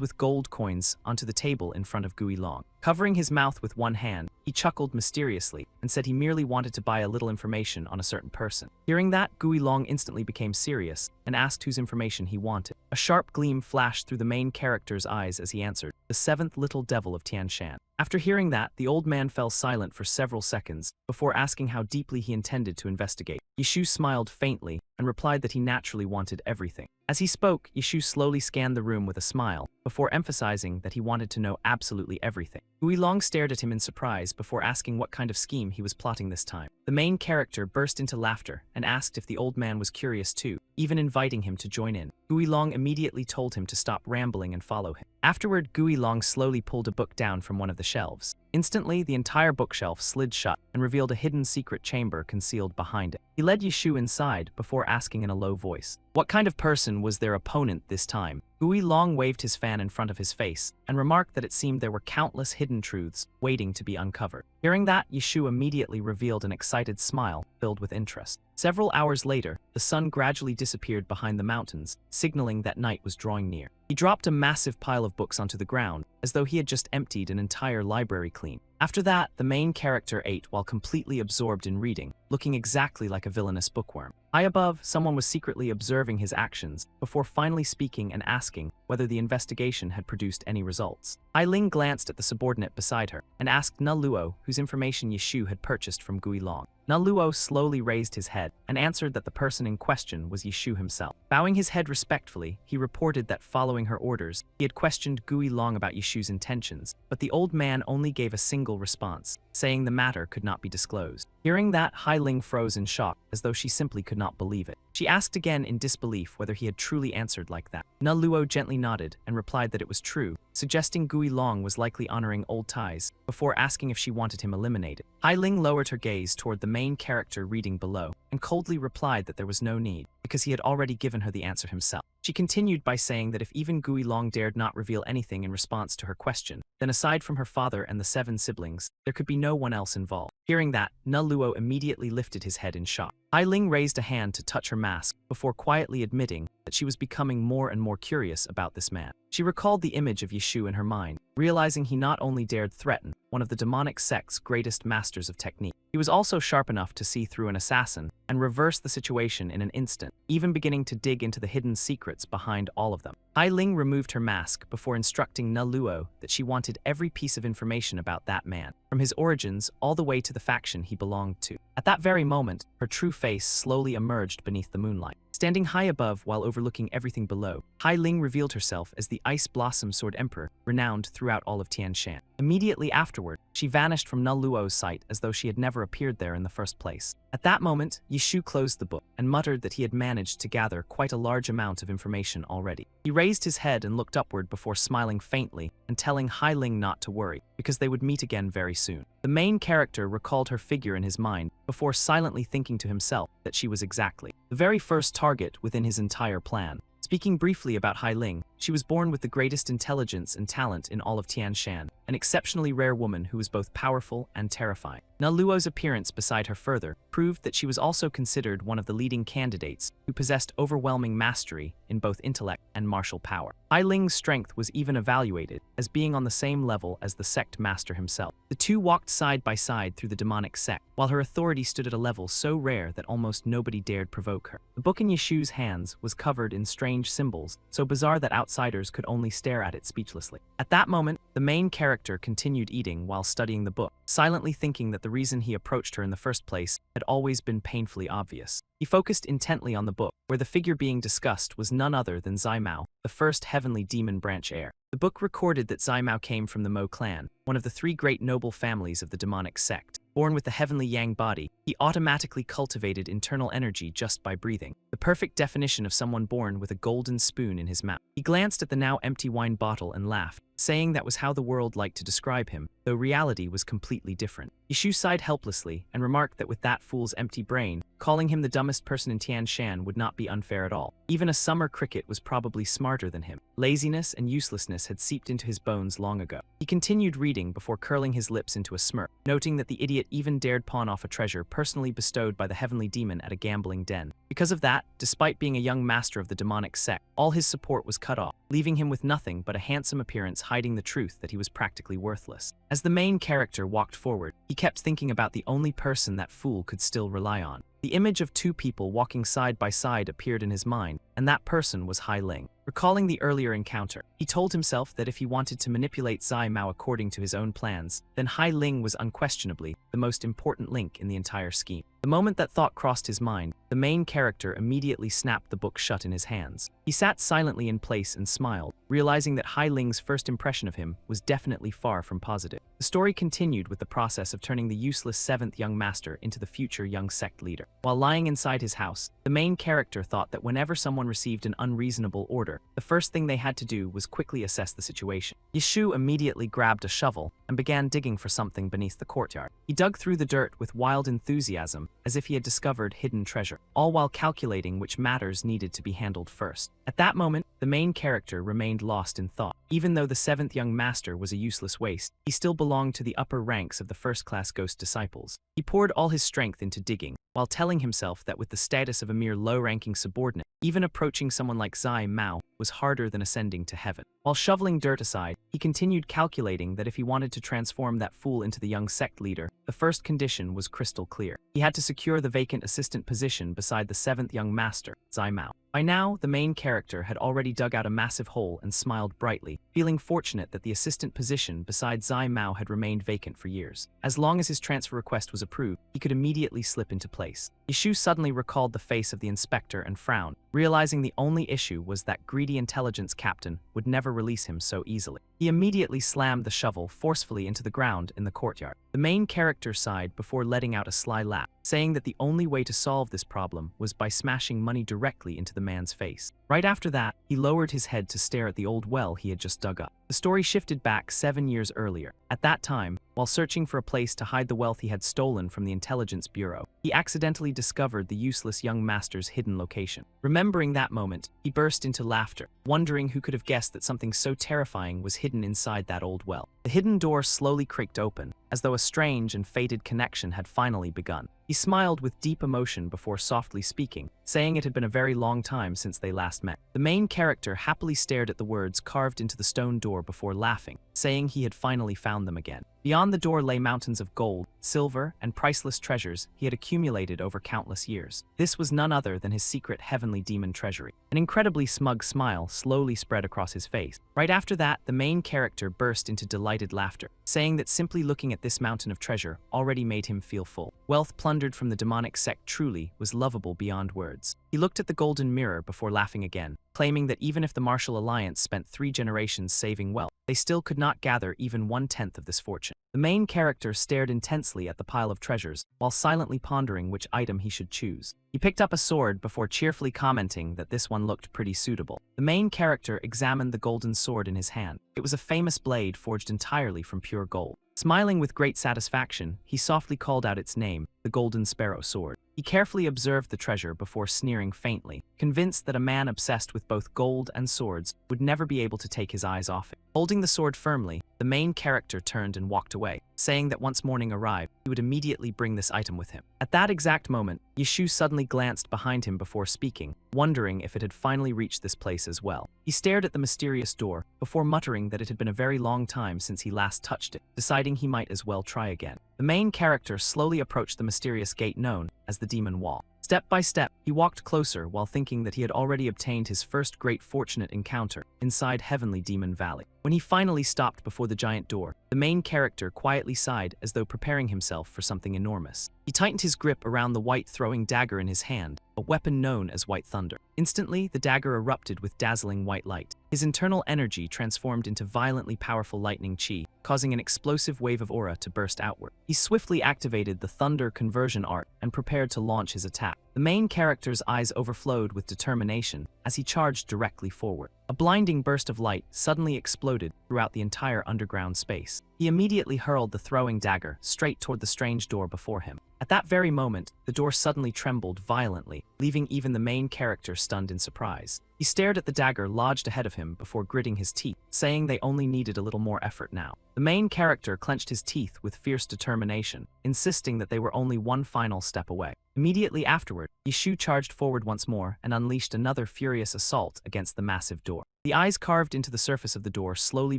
with gold coins onto the table in front of Guilong. Covering his mouth with one hand, he chuckled mysteriously and said he merely wanted to buy a little information on a certain person. Hearing that, Guilong instantly became serious and asked whose information he wanted. A sharp gleam flashed through the main character's eyes as he answered, "The seventh little devil of Tian Shan." After hearing that, the old man fell silent for several seconds before asking how deeply he intended to investigate. Yishu smiled faintly and replied that he naturally wanted everything. As he spoke, Yishu slowly scanned the room with a smile, before emphasizing that he wanted to know absolutely everything. Guilong stared at him in surprise before asking what kind of scheme he was plotting this time. The main character burst into laughter and asked if the old man was curious too, even inviting him to join in. Guilong immediately told him to stop rambling and follow him. Afterward, Guilong slowly pulled a book down from one of the shelves. Instantly, the entire bookshelf slid shut and revealed a hidden secret chamber concealed behind it. He led Yishu inside before asking in a low voice, what kind of person was their opponent this time? Guilong waved his fan in front of his face and remarked that it seemed there were countless hidden truths waiting to be uncovered. Hearing that, Yishu immediately revealed an excited smile filled with interest. Several hours later, the sun gradually disappeared behind the mountains, signaling that night was drawing near. He dropped a massive pile of books onto the ground, as though he had just emptied an entire library clean. After that, the main character ate while completely absorbed in reading, looking exactly like a villainous bookworm. High above, someone was secretly observing his actions before finally speaking and asking whether the investigation had produced any results. Ailing glanced at the subordinate beside her and asked Na Luo whose information Yishu had purchased from Guilong. Na Luo slowly raised his head and answered that the person in question was Yishu himself. Bowing his head respectfully, he reported that following her orders, he had questioned Guilong about Yishu's intentions, but the old man only gave a single response, saying the matter could not be disclosed. Hearing that, Hailing froze in shock, as though she simply could not believe it. She asked again in disbelief whether he had truly answered like that. Na Luo gently nodded and replied that it was true, suggesting Guilong was likely honoring old ties, before asking if she wanted him eliminated. Hailing lowered her gaze toward the main character reading below, and coldly replied that there was no need, because he had already given her the answer himself. She continued by saying that if even Guilong dared not reveal anything in response to her question, then aside from her father and the 7 siblings, there could be no one else involved. Hearing that, Na Luo immediately lifted his head in shock. Ailing raised a hand to touch her mask, before quietly admitting that she was becoming more and more curious about this man. She recalled the image of Yishu in her mind, realizing he not only dared threaten one of the demonic sect's greatest masters of technique, he was also sharp enough to see through an assassin and reverse the situation in an instant, even beginning to dig into the hidden secrets behind all of them. Ailing removed her mask before instructing Na Luo that she wanted every piece of information about that man, from his origins all the way to the faction he belonged to. At that very moment, her true face slowly emerged beneath the moonlight. Standing high above while overlooking everything below, Hailing revealed herself as the Ice Blossom Sword Emperor, renowned throughout all of Tian Shan. Immediately afterward, she vanished from Na Luo's sight as though she had never appeared there in the first place. At that moment, Yishu closed the book and muttered that he had managed to gather quite a large amount of information already. He raised his head and looked upward before smiling faintly and telling Hai Ling not to worry, because they would meet again very soon. The main character recalled her figure in his mind before silently thinking to himself that she was exactly the very first target within his entire plan. Speaking briefly about Hai Ling, she was born with the greatest intelligence and talent in all of Tianshan, an exceptionally rare woman who was both powerful and terrifying. Na Luo's appearance beside her further proved that she was also considered one of the leading candidates who possessed overwhelming mastery in both intellect and martial power. Hai Ling's strength was even evaluated as being on the same level as the Sect master himself. The two walked side by side through the demonic Sect, while her authority stood at a level so rare that almost nobody dared provoke her. The book in Yishu's hands was covered in strange symbols, so bizarre that outsiders could only stare at it speechlessly. At that moment, the main character continued eating while studying the book, silently thinking that the reason he approached her in the first place had always been painfully obvious. He focused intently on the book, where the figure being discussed was none other than Zai Mao, the first heavenly demon branch heir. The book recorded that Zai Mao came from the Mo clan, one of the three great noble families of the demonic Sect. Born with the heavenly yang body, he automatically cultivated internal energy just by breathing, the perfect definition of someone born with a golden spoon in his mouth. He glanced at the now empty wine bottle and laughed, saying that was how the world liked to describe him, though reality was completely different. Yishu sighed helplessly and remarked that with that fool's empty brain, calling him the dumbest person in Tianshan would not be unfair at all. Even a summer cricket was probably smarter than him. Laziness and uselessness had seeped into his bones long ago. He continued reading before curling his lips into a smirk, noting that the idiot even dared pawn off a treasure personally bestowed by the heavenly demon at a gambling den. Because of that, despite being a young master of the demonic Sect, all his support was cut off, leaving him with nothing but a handsome appearance hiding the truth that he was practically worthless. As the main character walked forward, he kept thinking about the only person that fool could still rely on. The image of two people walking side by side appeared in his mind, and that person was Hai Ling. Recalling the earlier encounter, he told himself that if he wanted to manipulate Zai Mao according to his own plans, then Hai Ling was unquestionably the most important link in the entire scheme. The moment that thought crossed his mind, the main character immediately snapped the book shut in his hands. He sat silently in place and smiled, realizing that Hai Ling's first impression of him was definitely far from positive. The story continued with the process of turning the useless 7th young master into the future young Sect leader. While lying inside his house, the main character thought that whenever someone received an unreasonable order, the first thing they had to do was quickly assess the situation. Yishu immediately grabbed a shovel and began digging for something beneath the courtyard. He dug through the dirt with wild enthusiasm, as if he had discovered hidden treasure, all while calculating which matters needed to be handled first. At that moment, the main character remained lost in thought. Even though the 7th young master was a useless waste, he still belonged to the upper ranks of the first-class ghost disciples. He poured all his strength into digging, while telling himself that with the status of a mere low-ranking subordinate, even approaching someone like Zai Mao was harder than ascending to heaven. While shoveling dirt aside, he continued calculating that if he wanted to transform that fool into the young Sect leader, the first condition was crystal clear. He had to secure the vacant assistant position beside the 7th young master, Zai Mao. By now, the main character had already dug out a massive hole and smiled brightly, feeling fortunate that the assistant position beside Zai Mao had remained vacant for years. As long as his transfer request was approved, he could immediately slip into place. Yishu suddenly recalled the face of the inspector and frowned, realizing the only issue was that greedy intelligence captain would never release him so easily. He immediately slammed the shovel forcefully into the ground in the courtyard. The main character sighed before letting out a sly laugh, saying that the only way to solve this problem was by smashing money directly into the man's face. Right after that, he lowered his head to stare at the old well he had just dug up. The story shifted back 7 years earlier. At that time, while searching for a place to hide the wealth he had stolen from the Intelligence Bureau, he accidentally discovered the useless young master's hidden location. Remembering that moment, he burst into laughter, wondering who could have guessed that something so terrifying was hidden inside that old well. The hidden door slowly creaked open, as though a strange and fated connection had finally begun. He smiled with deep emotion before softly speaking, saying it had been a very long time since they last met. The main character happily stared at the words carved into the stone door before laughing, saying he had finally found them again. Beyond the door lay mountains of gold, silver, and priceless treasures he had accumulated over countless years. This was none other than his secret heavenly demon treasury. An incredibly smug smile slowly spread across his face. Right after that, the main character burst into delighted laughter, saying that simply looking at this mountain of treasure already made him feel full. Wealth plundered from the demonic Sect truly was lovable beyond words. He looked at the golden mirror before laughing again, claiming that even if the Martial Alliance spent 3 generations saving wealth, they still could not gather even 1/10 of this fortune. The main character stared intensely at the pile of treasures, while silently pondering which item he should choose. He picked up a sword before cheerfully commenting that this one looked pretty suitable. The main character examined the golden sword in his hand. It was a famous blade forged entirely from pure gold. Smiling with great satisfaction, he softly called out its name, the Golden Sparrow Sword. He carefully observed the treasure before sneering faintly, convinced that a man obsessed with both gold and swords would never be able to take his eyes off it. Holding the sword firmly, the main character turned and walked away, saying that once morning arrived, he would immediately bring this item with him. At that exact moment, Yeshu suddenly glanced behind him before speaking, wondering if it had finally reached this place as well. He stared at the mysterious door, before muttering that it had been a very long time since he last touched it, deciding he might as well try again. The main character slowly approached the mysterious gate known as the Demon Wall. Step by step, he walked closer while thinking that he had already obtained his first great fortunate encounter inside Heavenly Demon Valley. When he finally stopped before the giant door, the main character quietly sighed as though preparing himself for something enormous. He tightened his grip around the white throwing dagger in his hand, a weapon known as White Thunder. Instantly, the dagger erupted with dazzling white light. His internal energy transformed into violently powerful lightning chi, causing an explosive wave of aura to burst outward. He swiftly activated the Thunder Conversion art and prepared to launch his attack. The main character's eyes overflowed with determination as he charged directly forward. A blinding burst of light suddenly exploded throughout the entire underground space. He immediately hurled the throwing dagger straight toward the strange door before him. At that very moment, the door suddenly trembled violently, leaving even the main character stunned in surprise. He stared at the dagger lodged ahead of him before gritting his teeth, saying they only needed a little more effort now. The main character clenched his teeth with fierce determination, insisting that they were only one final step away. Immediately afterward, Yeshu charged forward once more and unleashed another furious assault against the massive door. The eyes carved into the surface of the door slowly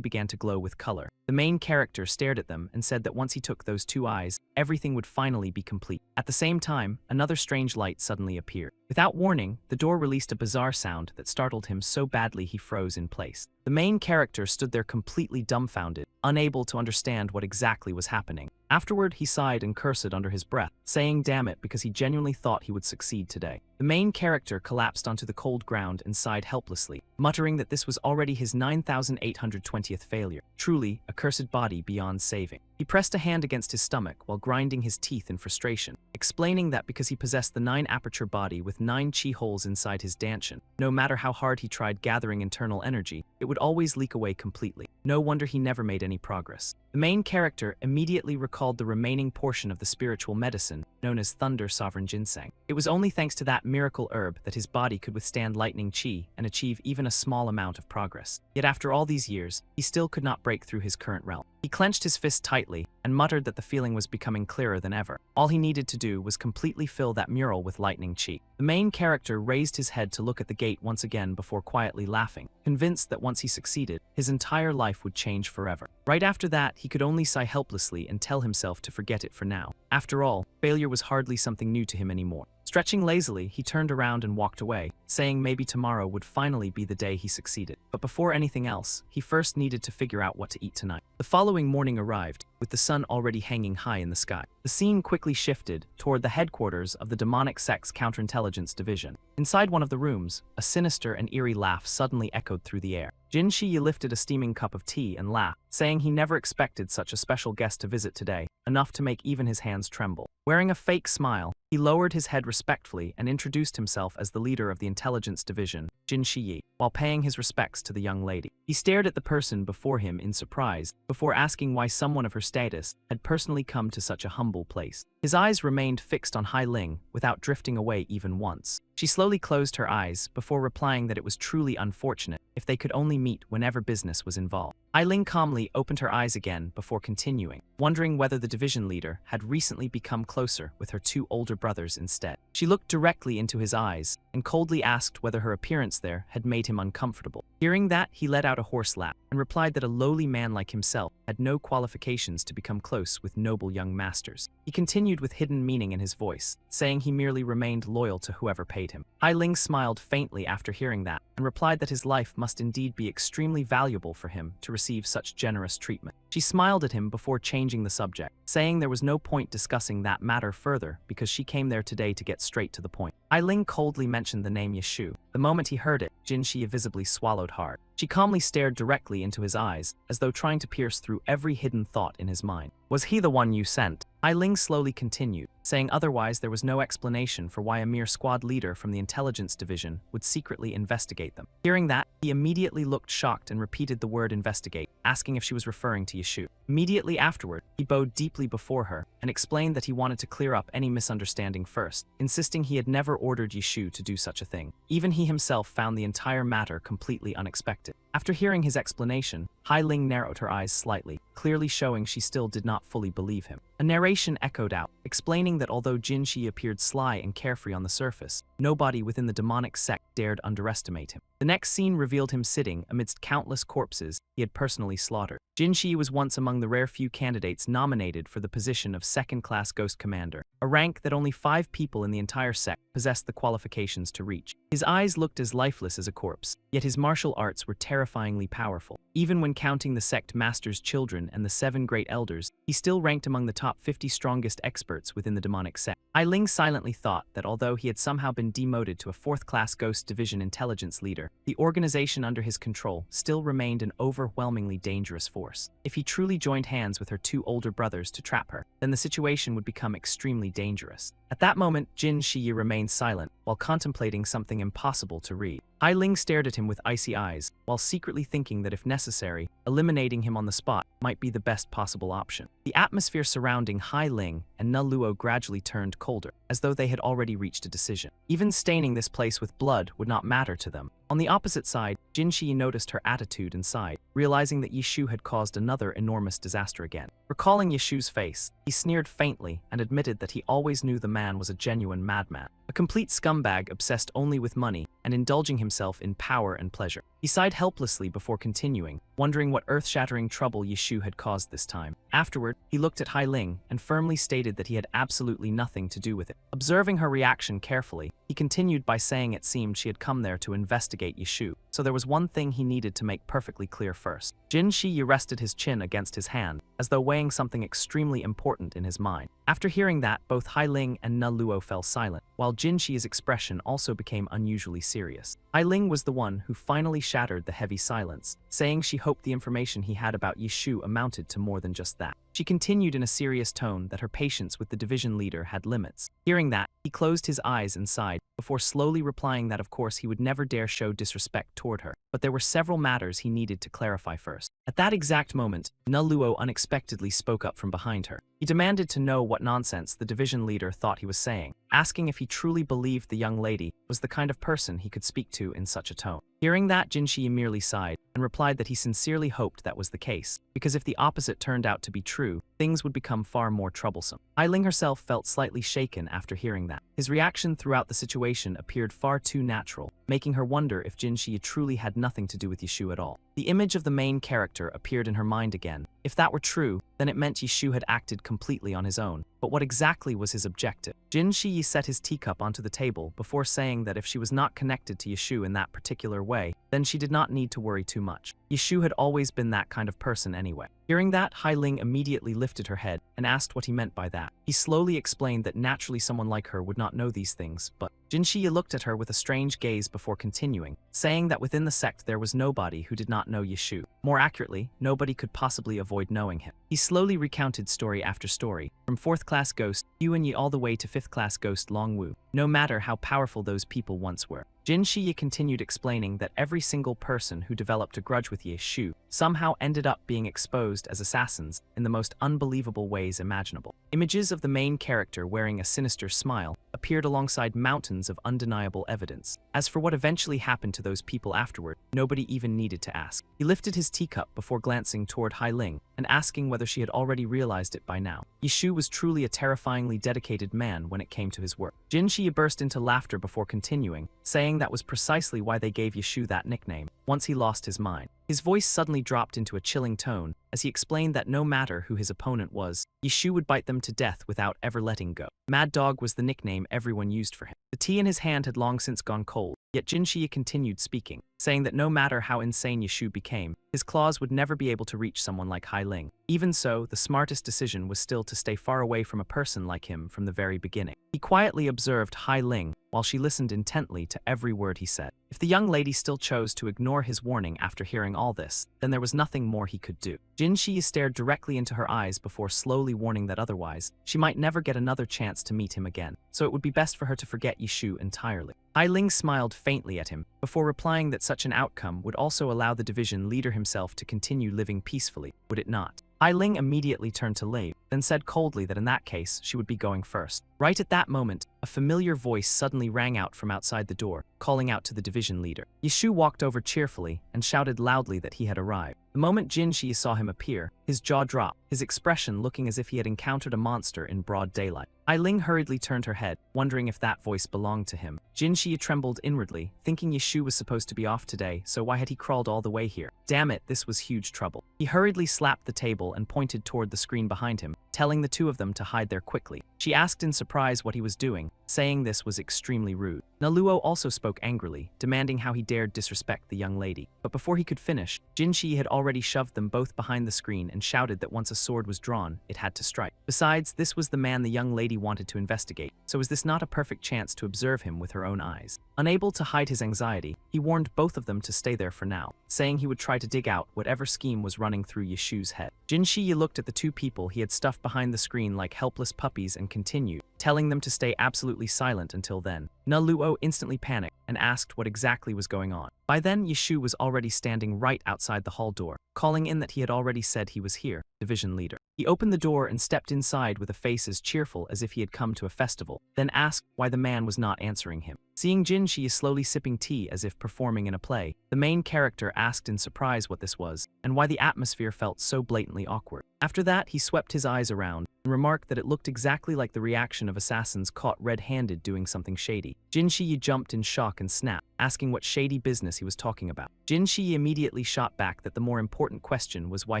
began to glow with color. The main character stared at them and said that once he took those two eyes, everything would finally be complete. At the same time, another strange light suddenly appeared. Without warning, the door released a bizarre sound that startled him so badly he froze in place. The main character stood there completely dumbfounded, unable to understand what exactly was happening. Afterward, he sighed and cursed under his breath, saying damn it because he genuinely thought he would succeed today. The main character collapsed onto the cold ground and sighed helplessly, muttering that this was already his 9,820th failure. Truly, a cursed body beyond saving. He pressed a hand against his stomach while grinding his teeth in frustration, explaining that because he possessed the 9-aperture body with 9 chi holes inside his dantian, no matter how hard he tried gathering internal energy, it would always leak away completely. No wonder he never made any progress. The main character immediately recalled the remaining portion of the spiritual medicine, known as Thunder Sovereign Ginseng. It was only thanks to that miracle herb that his body could withstand lightning chi and achieve even a small amount of progress. Yet after all these years, he still could not break through his current realm. He clenched his fist tightly and muttered that the feeling was becoming clearer than ever. All he needed to do was completely fill that mural with lightning chi. The main character raised his head to look at the gate once again before quietly laughing, convinced that once he succeeded, his entire life would change forever. Right after that, he could only sigh helplessly and tell himself to forget it for now. After all, failure was hardly something new to him anymore. Stretching lazily, he turned around and walked away, saying maybe tomorrow would finally be the day he succeeded. But before anything else, he first needed to figure out what to eat tonight. The following morning arrived, with the sun already hanging high in the sky. The scene quickly shifted toward the headquarters of the demonic sect's counterintelligence division. Inside one of the rooms, a sinister and eerie laugh suddenly echoed through the air. Jin Shi lifted a steaming cup of tea and laughed, saying he never expected such a special guest to visit today, enough to make even his hands tremble. Wearing a fake smile, he lowered his head respectfully and introduced himself as the leader of the intelligence division, Jin Shi, while paying his respects to the young lady. He stared at the person before him in surprise, before asking why someone of her status had personally come to such a humble place. His eyes remained fixed on Hai Ling without drifting away even once. She slowly closed her eyes before replying that it was truly unfortunate if they could only meet whenever business was involved. Hai Ling calmly opened her eyes again before continuing, wondering whether the division leader had recently become closer with her 2 older brothers instead. She looked directly into his eyes and coldly asked whether her appearance there had made him uncomfortable. Hearing that, he let out a hoarse laugh and replied that a lowly man like himself had no qualifications to become close with noble young masters. He continued with hidden meaning in his voice, saying he merely remained loyal to whoever paid him. Hai Ling smiled faintly after hearing that and replied that his life must indeed be extremely valuable for him to receive such generous treatment. She smiled at him before changing the subject, saying there was no point discussing that matter further because she came there today to get straight to the point. Hai Ling coldly mentioned the name Yeshu. The moment he heard it, Jin Shi visibly swallowed hard. She calmly stared directly into his eyes, as though trying to pierce through every hidden thought in his mind. Was he the one you sent? Hai Ling slowly continued, saying otherwise there was no explanation for why a mere squad leader from the intelligence division would secretly investigate them. Hearing that, he immediately looked shocked and repeated the word investigate, asking if she was referring to Yishu. Immediately afterward, he bowed deeply before her and explained that he wanted to clear up any misunderstanding first, insisting he had never ordered Yishu to do such a thing. Even he himself found the entire matter completely unexpected. After hearing his explanation, Hai Ling narrowed her eyes slightly, clearly showing she still did not fully believe him. A narration echoed out, explaining that although Jin Shi appeared sly and carefree on the surface, nobody within the demonic sect dared underestimate him. The next scene revealed him sitting amidst countless corpses he had personally slaughtered. Jin Shi was once among the rare few candidates nominated for the position of second-class Ghost Commander, a rank that only 5 people in the entire sect possessed the qualifications to reach. His eyes looked as lifeless as a corpse, yet his martial arts were terrifyingly powerful. Even when counting the sect master's children and the 7 great elders, he still ranked among the top 50 strongest experts within the demonic sect. Hai Ling silently thought that although he had somehow been demoted to a 4th-class Ghost Division intelligence leader, the organization under his control still remained an overwhelmingly dangerous force. If he truly joined hands with her 2 older brothers to trap her, then the situation would become extremely dangerous. At that moment, Jin Shi remained silent while contemplating something impossible to read. Hai Ling stared at him with icy eyes, while secretly thinking that if necessary, eliminating him on the spot might be the best possible option. The atmosphere surrounding Hai Ling and Na Luo gradually turned colder, as though they had already reached a decision. Even staining this place with blood would not matter to them. On the opposite side, Jin Shi noticed her attitude and sighed, realizing that Yishu had caused another enormous disaster again. Recalling Yishu's face, he sneered faintly and admitted that he always knew the man was a genuine madman, a complete scumbag obsessed only with money and indulging himself in power and pleasure. He sighed helplessly before continuing, wondering what earth-shattering trouble Yishu had caused this time. Afterward, he looked at Hai Ling and firmly stated that he had absolutely nothing to do with it. Observing her reaction carefully, he continued by saying it seemed she had come there to investigate Yishu, so there was one thing he needed to make perfectly clear first. Jin Shi rested his chin against his hand, as though weighing something extremely important in his mind. After hearing that, both Hai Ling and Na Luo fell silent, while Jin Shi's expression also became unusually serious. Hai Ling was the one who finally shattered the heavy silence, saying she hoped the information he had about Yishu amounted to more than just that. She continued in a serious tone that her patience with the division leader had limits. Hearing that, he closed his eyes and sighed, before slowly replying that of course he would never dare show disrespect toward her, but there were several matters he needed to clarify first. At that exact moment, Na Luo unexpectedly spoke up from behind her. He demanded to know what nonsense the division leader thought he was saying, asking if he truly believed the young lady was the kind of person he could speak to in such a tone. Hearing that, Jin Shi merely sighed and replied that he sincerely hoped that was the case, because if the opposite turned out to be true, things would become far more troublesome. Hai Ling herself felt slightly shaken after hearing that. His reaction throughout the situation appeared far too natural, making her wonder if Jin Shi truly had nothing to do with Yishu at all. The image of the main character appeared in her mind again. If that were true, then it meant Yishu had acted completely on his own. But what exactly was his objective? Jin Shi set his teacup onto the table before saying that if she was not connected to Yishu in that particular way, then she did not need to worry too much. Yishu had always been that kind of person anyway. Hearing that, Hai Ling immediately lifted her head and asked what he meant by that. He slowly explained that naturally someone like her would not know these things, but Jin Shi looked at her with a strange gaze before continuing, saying that within the sect there was nobody who did not know Yishu. More accurately, nobody could possibly avoid knowing him. He slowly recounted story after story, from 4th-class Ghost Yuan Yi all the way to 5th-class Ghost Long Wu, no matter how powerful those people once were. Jin Shi continued explaining that every single person who developed a grudge with Yishu somehow ended up being exposed as assassins in the most unbelievable ways imaginable. Images of the main character wearing a sinister smile appeared alongside mountains of undeniable evidence. As for what eventually happened to those people afterward, nobody even needed to ask. He lifted his teacup before glancing toward Hai Ling and asking whether she had already realized it by now. Yishu was truly a terrifyingly dedicated man when it came to his work. Jin Shi burst into laughter before continuing, saying that was precisely why they gave Yishu that nickname, once he lost his mind. His voice suddenly dropped into a chilling tone as he explained that no matter who his opponent was, Yishu would bite them to death without ever letting go. Mad Dog was the nickname everyone used for him. The tea in his hand had long since gone cold, yet Jin Shi continued speaking, saying that no matter how insane Yishu became, his claws would never be able to reach someone like Hai Ling. Even so, the smartest decision was still to stay far away from a person like him from the very beginning. He quietly observed Hai Ling while she listened intently to every word he said. If the young lady still chose to ignore his warning after hearing all this, then there was nothing more he could do. Jin Shi stared directly into her eyes before slowly warning that otherwise, she might never get another chance to meet him again, so it would be best for her to forget Yishu entirely. Hai Ling smiled faintly at him, before replying that such an outcome would also allow the division leader himself to continue living peacefully, would it not? Hai Ling immediately turned to Lei, then said coldly that in that case, she would be going first. Right at that moment, a familiar voice suddenly rang out from outside the door, calling out to the division leader. Yishu walked over cheerfully and shouted loudly that he had arrived. The moment Jin Shi saw him appear, his jaw dropped, his expression looking as if he had encountered a monster in broad daylight. Hai Ling hurriedly turned her head, wondering if that voice belonged to him. Jin Shi trembled inwardly, thinking Yishu was supposed to be off today, so why had he crawled all the way here? Damn it, this was huge trouble. He hurriedly slapped the table and pointed toward the screen behind him, telling the two of them to hide there quickly. She asked in surprise what he was doing, saying this was extremely rude. Naluo also spoke angrily, demanding how he dared disrespect the young lady. But before he could finish, Jin Shi had already shoved them both behind the screen and shouted that once a sword was drawn, it had to strike. Besides, this was the man the young lady wanted to investigate, so was this not a perfect chance to observe him with her own eyes? Unable to hide his anxiety, he warned both of them to stay there for now, saying he would try to dig out whatever scheme was running through Yishu's head. Jin Shi looked at the two people he had stuffed behind the screen like helpless puppies and continued, telling them to stay absolutely silent until then. Na Luo instantly panicked and asked what exactly was going on. By then, Yishu was already standing right outside the hall door, calling in that he had already said he was here, division leader. He opened the door and stepped inside with a face as cheerful as if he had come to a festival, then asked why the man was not answering him. Seeing Jin Shi slowly sipping tea as if performing in a play, the main character asked in surprise what this was, and why the atmosphere felt so blatantly awkward. After that, he swept his eyes around and remarked that it looked exactly like the reaction of assassins caught red-handed doing something shady. Jin Shi jumped in shock and snapped, asking what shady business he was talking about. Jin Shi immediately shot back that the more important question was why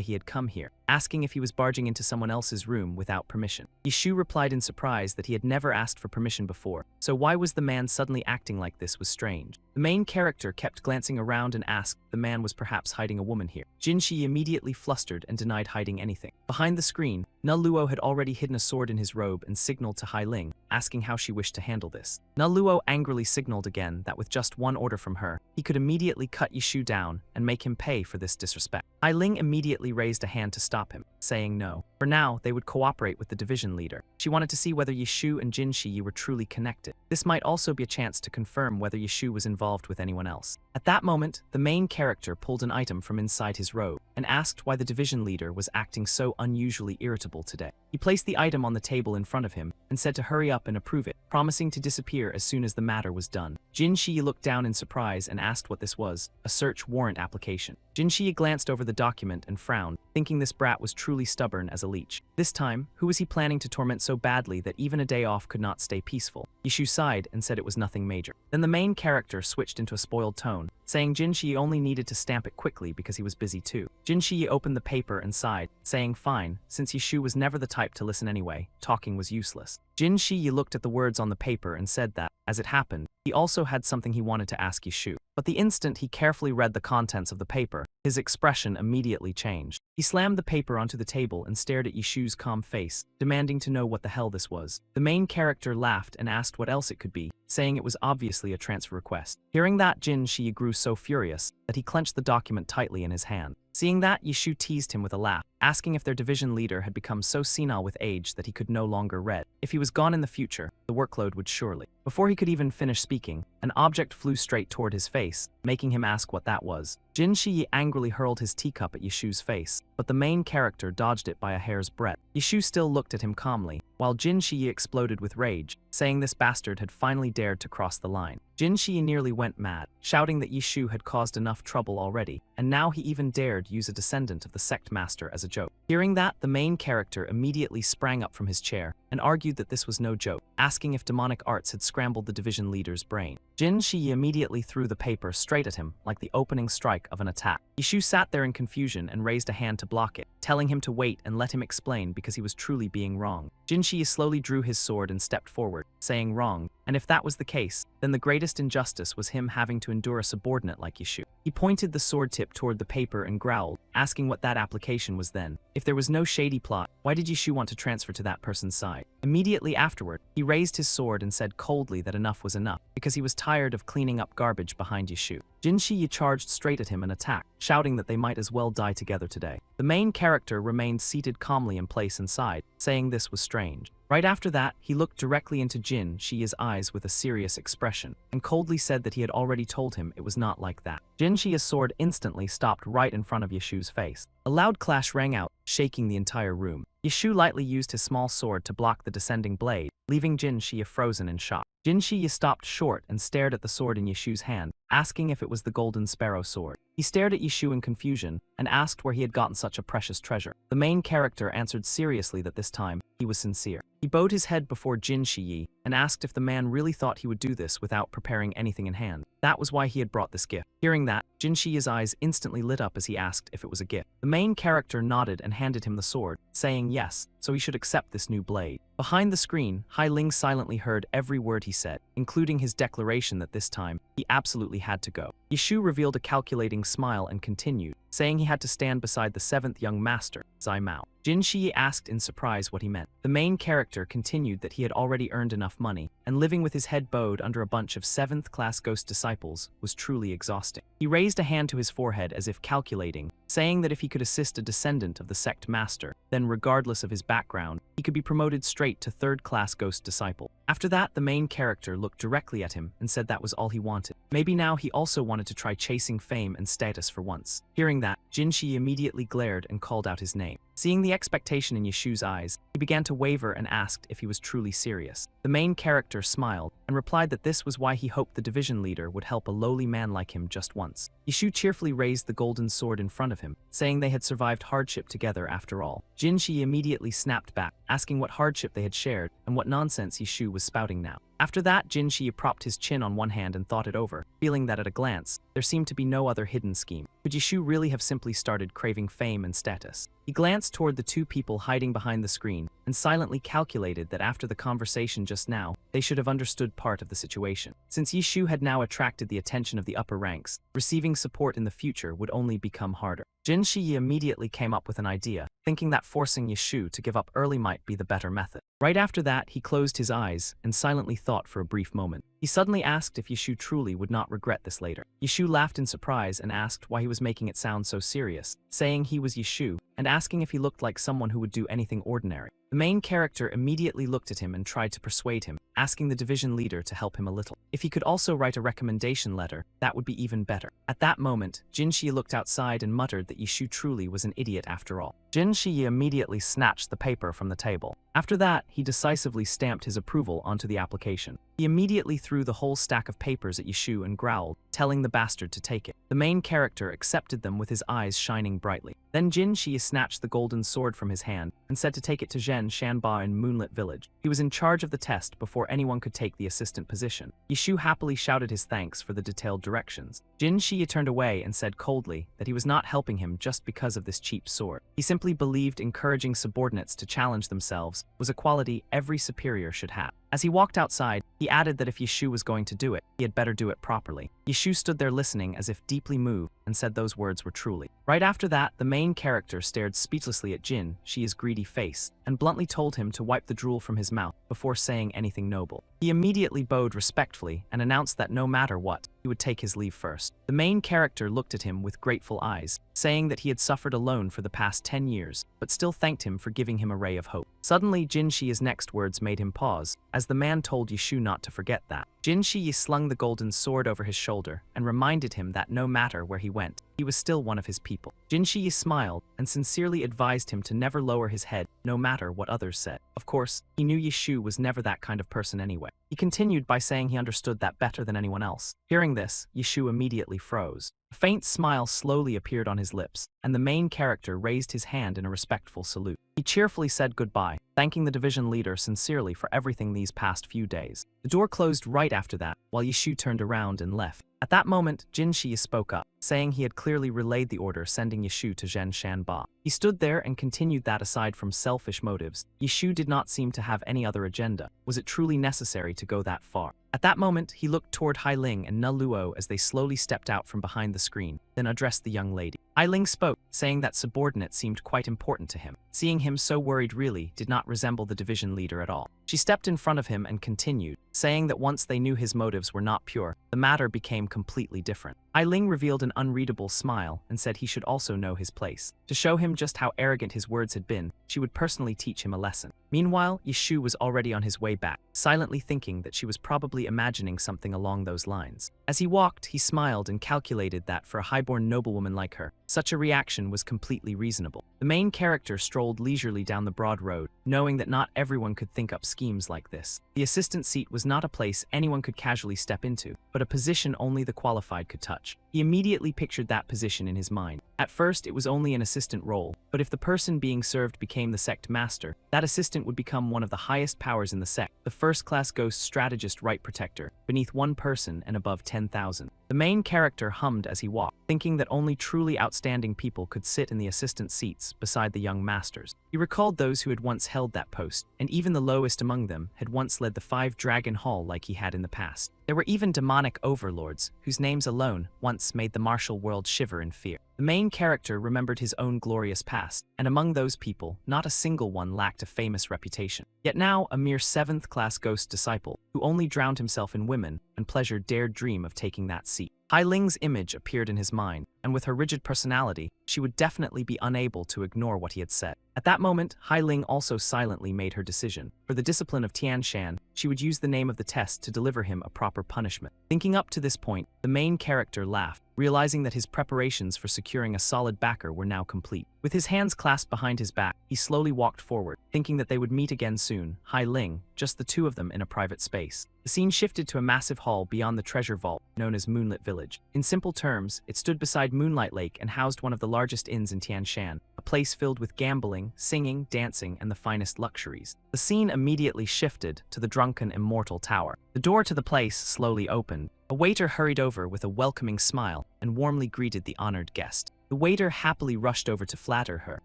he had come here, asking if he was barging into someone else's room without permission. Yishu replied in surprise that he had never asked for permission before, so why was the man suddenly acting like this was strange. The main character kept glancing around and asked if the man was perhaps hiding a woman here. Jin Shi immediately flustered and denied hiding anything. Behind the screen, Na Luo had already hidden a sword in his robe and signaled to Hai Ling, asking how she wished to handle this. Na Luo angrily signaled again that with just one order from her, he could immediately cut Yishu down and make him pay for this disrespect. Hai Ling immediately raised a hand to stop him, saying no. For now, they would cooperate with the division leader. She wanted to see whether Yishu and Jin Shi were truly connected. This might also be a chance to confirm whether Yishu was involved with anyone else. At that moment, the main character pulled an item from inside his robe and asked why the division leader was acting so unusually irritable today. He placed the item on the table in front of him and said to hurry up and approve it, promising to disappear as soon as the matter was done. Jin Shi looked down in surprise and asked what this was, a search warrant application. Jin Shi glanced over the document and frowned, thinking this brat was truly stubborn as a leech. This time, who was he planning to torment so badly that even a day off could not stay peaceful? Yishu sighed and said it was nothing major. Then the main character switched into a spoiled tone, saying Jin Shi only needed to stamp it quickly because he was busy too. Jin Shi opened the paper and sighed, saying fine, since Yishu was never the type to listen anyway, talking was useless. Jin Shi looked at the words on the paper and said that, as it happened, he also had something he wanted to ask Yishu. But the instant he carefully read the contents of the paper, his expression immediately changed. He slammed the paper onto the table and stared at Yishu's calm face, demanding to know what the hell this was. The main character laughed and asked what else it could be, saying it was obviously a transfer request. Hearing that, Jin Shi grew so furious that he clenched the document tightly in his hand. Seeing that, Yishu teased him with a laugh, asking if their division leader had become so senile with age that he could no longer read. If he was gone in the future, the workload would surely. Before he could even finish speaking, an object flew straight toward his face, making him ask what that was. Jin Shi angrily hurled his teacup at Yishu's face, but the main character dodged it by a hair's breadth. Yishu still looked at him calmly, while Jin Shi exploded with rage, saying this bastard had finally dared to cross the line. Jin Shi nearly went mad, shouting that Yishu had caused enough trouble already, and now he even dared use a descendant of the Sect master as a joke. Hearing that, the main character immediately sprang up from his chair and argued that this was no joke, asking if demonic arts had scrambled the division leader's brain. Jin Shi immediately threw the paper straight at him like the opening strike of an attack. Yishu sat there in confusion and raised a hand to block it, telling him to wait and let him explain because he was truly being wrong. Jin Shi slowly drew his sword and stepped forward, saying wrong, and if that was the case, then the greatest injustice was him having to endure a subordinate like Yishu. He pointed the sword tip toward the paper and growled, asking what that application was then. If there was no shady plot, why did Yishu want to transfer to that person's side? Immediately afterward, he raised his sword and said coldly that enough was enough, because he was tired of cleaning up garbage behind Yishu. Jin Shi charged straight at him and attacked, shouting that they might as well die together today. The main character remained seated calmly in place and sighed, saying this was strange. Right after that, he looked directly into Jin Shi's eyes with a serious expression, and coldly said that he had already told him it was not like that. Jin Shi's sword instantly stopped right in front of Yishu's face. A loud clash rang out, shaking the entire room. Yishu lightly used his small sword to block the descending blade, leaving Jin Shi frozen in shock. Jin Shi stopped short and stared at the sword in Yishu's hand, asking if it was the Golden Sparrow sword. He stared at Yishu in confusion and asked where he had gotten such a precious treasure. The main character answered seriously that this time, he was sincere. He bowed his head before Jin Shi and asked if the man really thought he would do this without preparing anything in hand. That was why he had brought this gift. Hearing that, Jin Shi's eyes instantly lit up as he asked if it was a gift. The main character nodded and handed him the sword, saying yes, so he should accept this new blade. Behind the screen, Hai Ling silently heard every word he said, including his declaration that this time, he absolutely had to go. Yishu revealed a calculating smile and continued, saying he had to stand beside the seventh young master, Zai Mao. Jin Shi asked in surprise what he meant. The main character continued that he had already earned enough money, and living with his head bowed under a bunch of 7th class ghost disciples was truly exhausting. He raised a hand to his forehead as if calculating, saying that if he could assist a descendant of the sect master, then regardless of his background, he could be promoted straight to 3rd class ghost disciple. After that, the main character looked directly at him and said that was all he wanted. Maybe now he also wanted to try chasing fame and status for once. Hearing that, Jin Shi immediately glared and called out his name. Seeing the expectation in Yishu's eyes, he began to waver and asked if he was truly serious. The main character smiled and replied that this was why he hoped the division leader would help a lowly man like him just once. Yishu cheerfully raised the golden sword in front of him, saying they had survived hardship together after all. Jin Shi immediately snapped back, asking what hardship they had shared and what nonsense Yishu was spouting now. After that, Jin Shi propped his chin on one hand and thought it over, feeling that at a glance, there seemed to be no other hidden scheme. Could Yishu really have simply started craving fame and status? He glanced toward the two people hiding behind the screen and silently calculated that after the conversation just now, they should have understood part of the situation. Since Yishu had now attracted the attention of the upper ranks, receiving support in the future would only become harder. Jin Shi immediately came up with an idea, thinking that forcing Yishu to give up early might be the better method. Right after that, he closed his eyes and silently thought for a brief moment. He suddenly asked if Yishu truly would not regret this later. Yishu laughed in surprise and asked why he was making it sound so serious, saying he was Yishu, and asking if he looked like someone who would do anything ordinary. The main character immediately looked at him and tried to persuade him, asking the division leader to help him a little. If he could also write a recommendation letter, that would be even better. At that moment, Jin Shi looked outside and muttered that Yishu truly was an idiot after all. Jin Shi immediately snatched the paper from the table. After that, he decisively stamped his approval onto the application. He immediately threw the whole stack of papers at Yishu and growled, telling the bastard to take it. The main character accepted them with his eyes shining brightly. Then Jin Shi snatched the golden sword from his hand and said to take it to Zhen Shanba in Moonlit Village. He was in charge of the test before anyone could take the assistant position. Yishu happily shouted his thanks for the detailed directions. Jin Shi turned away and said coldly that he was not helping him just because of this cheap sword. He simply believed encouraging subordinates to challenge themselves was a quality every superior should have. As he walked outside, he added that if Yishu was going to do it, he had better do it properly. Yishu stood there listening as if deeply moved and said those words were truly. Right after that, the main character stared speechlessly at Jin Shi's greedy face and bluntly told him to wipe the drool from his mouth before saying anything noble. He immediately bowed respectfully and announced that no matter what, he would take his leave first. The main character looked at him with grateful eyes, saying that he had suffered alone for the past 10 years, but still thanked him for giving him a ray of hope. Suddenly, Jin Shi's next words made him pause, as the man told Yishu not to forget that. Jin Shi slung the golden sword over his shoulder and reminded him that no matter where he went, he was still one of his people. Jin Shi smiled and sincerely advised him to never lower his head, no matter what others said. Of course, he knew Yishu was never that kind of person anyway. He continued by saying he understood that better than anyone else. Hearing this, Yishu immediately froze. A faint smile slowly appeared on his lips, and the main character raised his hand in a respectful salute. He cheerfully said goodbye, thanking the division leader sincerely for everything these past few days. The door closed right after that, while Yishu turned around and left. At that moment, Jin Shi spoke up, saying he had clearly relayed the order sending Yishu to Zhen Shanba. He stood there and continued that aside from selfish motives, Yishu did not seem to have any other agenda. Was it truly necessary to go that far? At that moment, he looked toward Hai Ling and Na Luo as they slowly stepped out from behind the screen, then addressed the young lady. Hai Ling spoke, saying that subordinate seemed quite important to him. Seeing him so worried really did not resemble the division leader at all. She stepped in front of him and continued, saying that once they knew his motives were not pure, the matter became completely different. Hai Ling revealed an unreadable smile and said he should also know his place. To show him just how arrogant his words had been, she would personally teach him a lesson. Meanwhile, Yishu was already on his way back, silently thinking that she was probably imagining something along those lines. As he walked, he smiled and calculated that for a highborn noblewoman like her, such a reaction was completely reasonable. The main character strolled leisurely down the broad road, knowing that not everyone could think up schemes like this. The assistant seat was not a place anyone could casually step into, but a position only the qualified could touch. He immediately pictured that position in his mind. At first, it was only an assistant role, but if the person being served became the sect master, that assistant would become one of the highest powers in the sect, the first-class ghost strategist right protector, beneath one person and above 10,000. The main character hummed as he walked, thinking that only truly outstanding people could sit in the assistant seats beside the young masters. He recalled those who had once held that post, and even the lowest among them had once led the 5-dragon hall like he had in the past. There were even demonic overlords, whose names alone once made the martial world shiver in fear. The main character remembered his own glorious past, and among those people, not a single one lacked a famous reputation. Yet now, a mere 7th-class ghost disciple, who only drowned himself in women and pleasure dared dream of taking that seat. Hai Ling's image appeared in his mind, and with her rigid personality, she would definitely be unable to ignore what he had said. At that moment, Hai Ling also silently made her decision. For the discipline of Tian Shan, she would use the name of the test to deliver him a proper punishment. Thinking up to this point, the main character laughed, realizing that his preparations for securing a solid backer were now complete. With his hands clasped behind his back, he slowly walked forward, thinking that they would meet again soon, Hai Ling, just the two of them in a private space. The scene shifted to a massive hall beyond the treasure vault, known as Moonlit Village. In simple terms, it stood beside Moonlight Lake and housed one of the largest inns in Tian Shan, a place filled with gambling, singing, dancing, and the finest luxuries. The scene immediately shifted to the drunken immortal tower. The door to the place slowly opened. A waiter hurried over with a welcoming smile and warmly greeted the honored guest. The waiter happily rushed over to flatter her,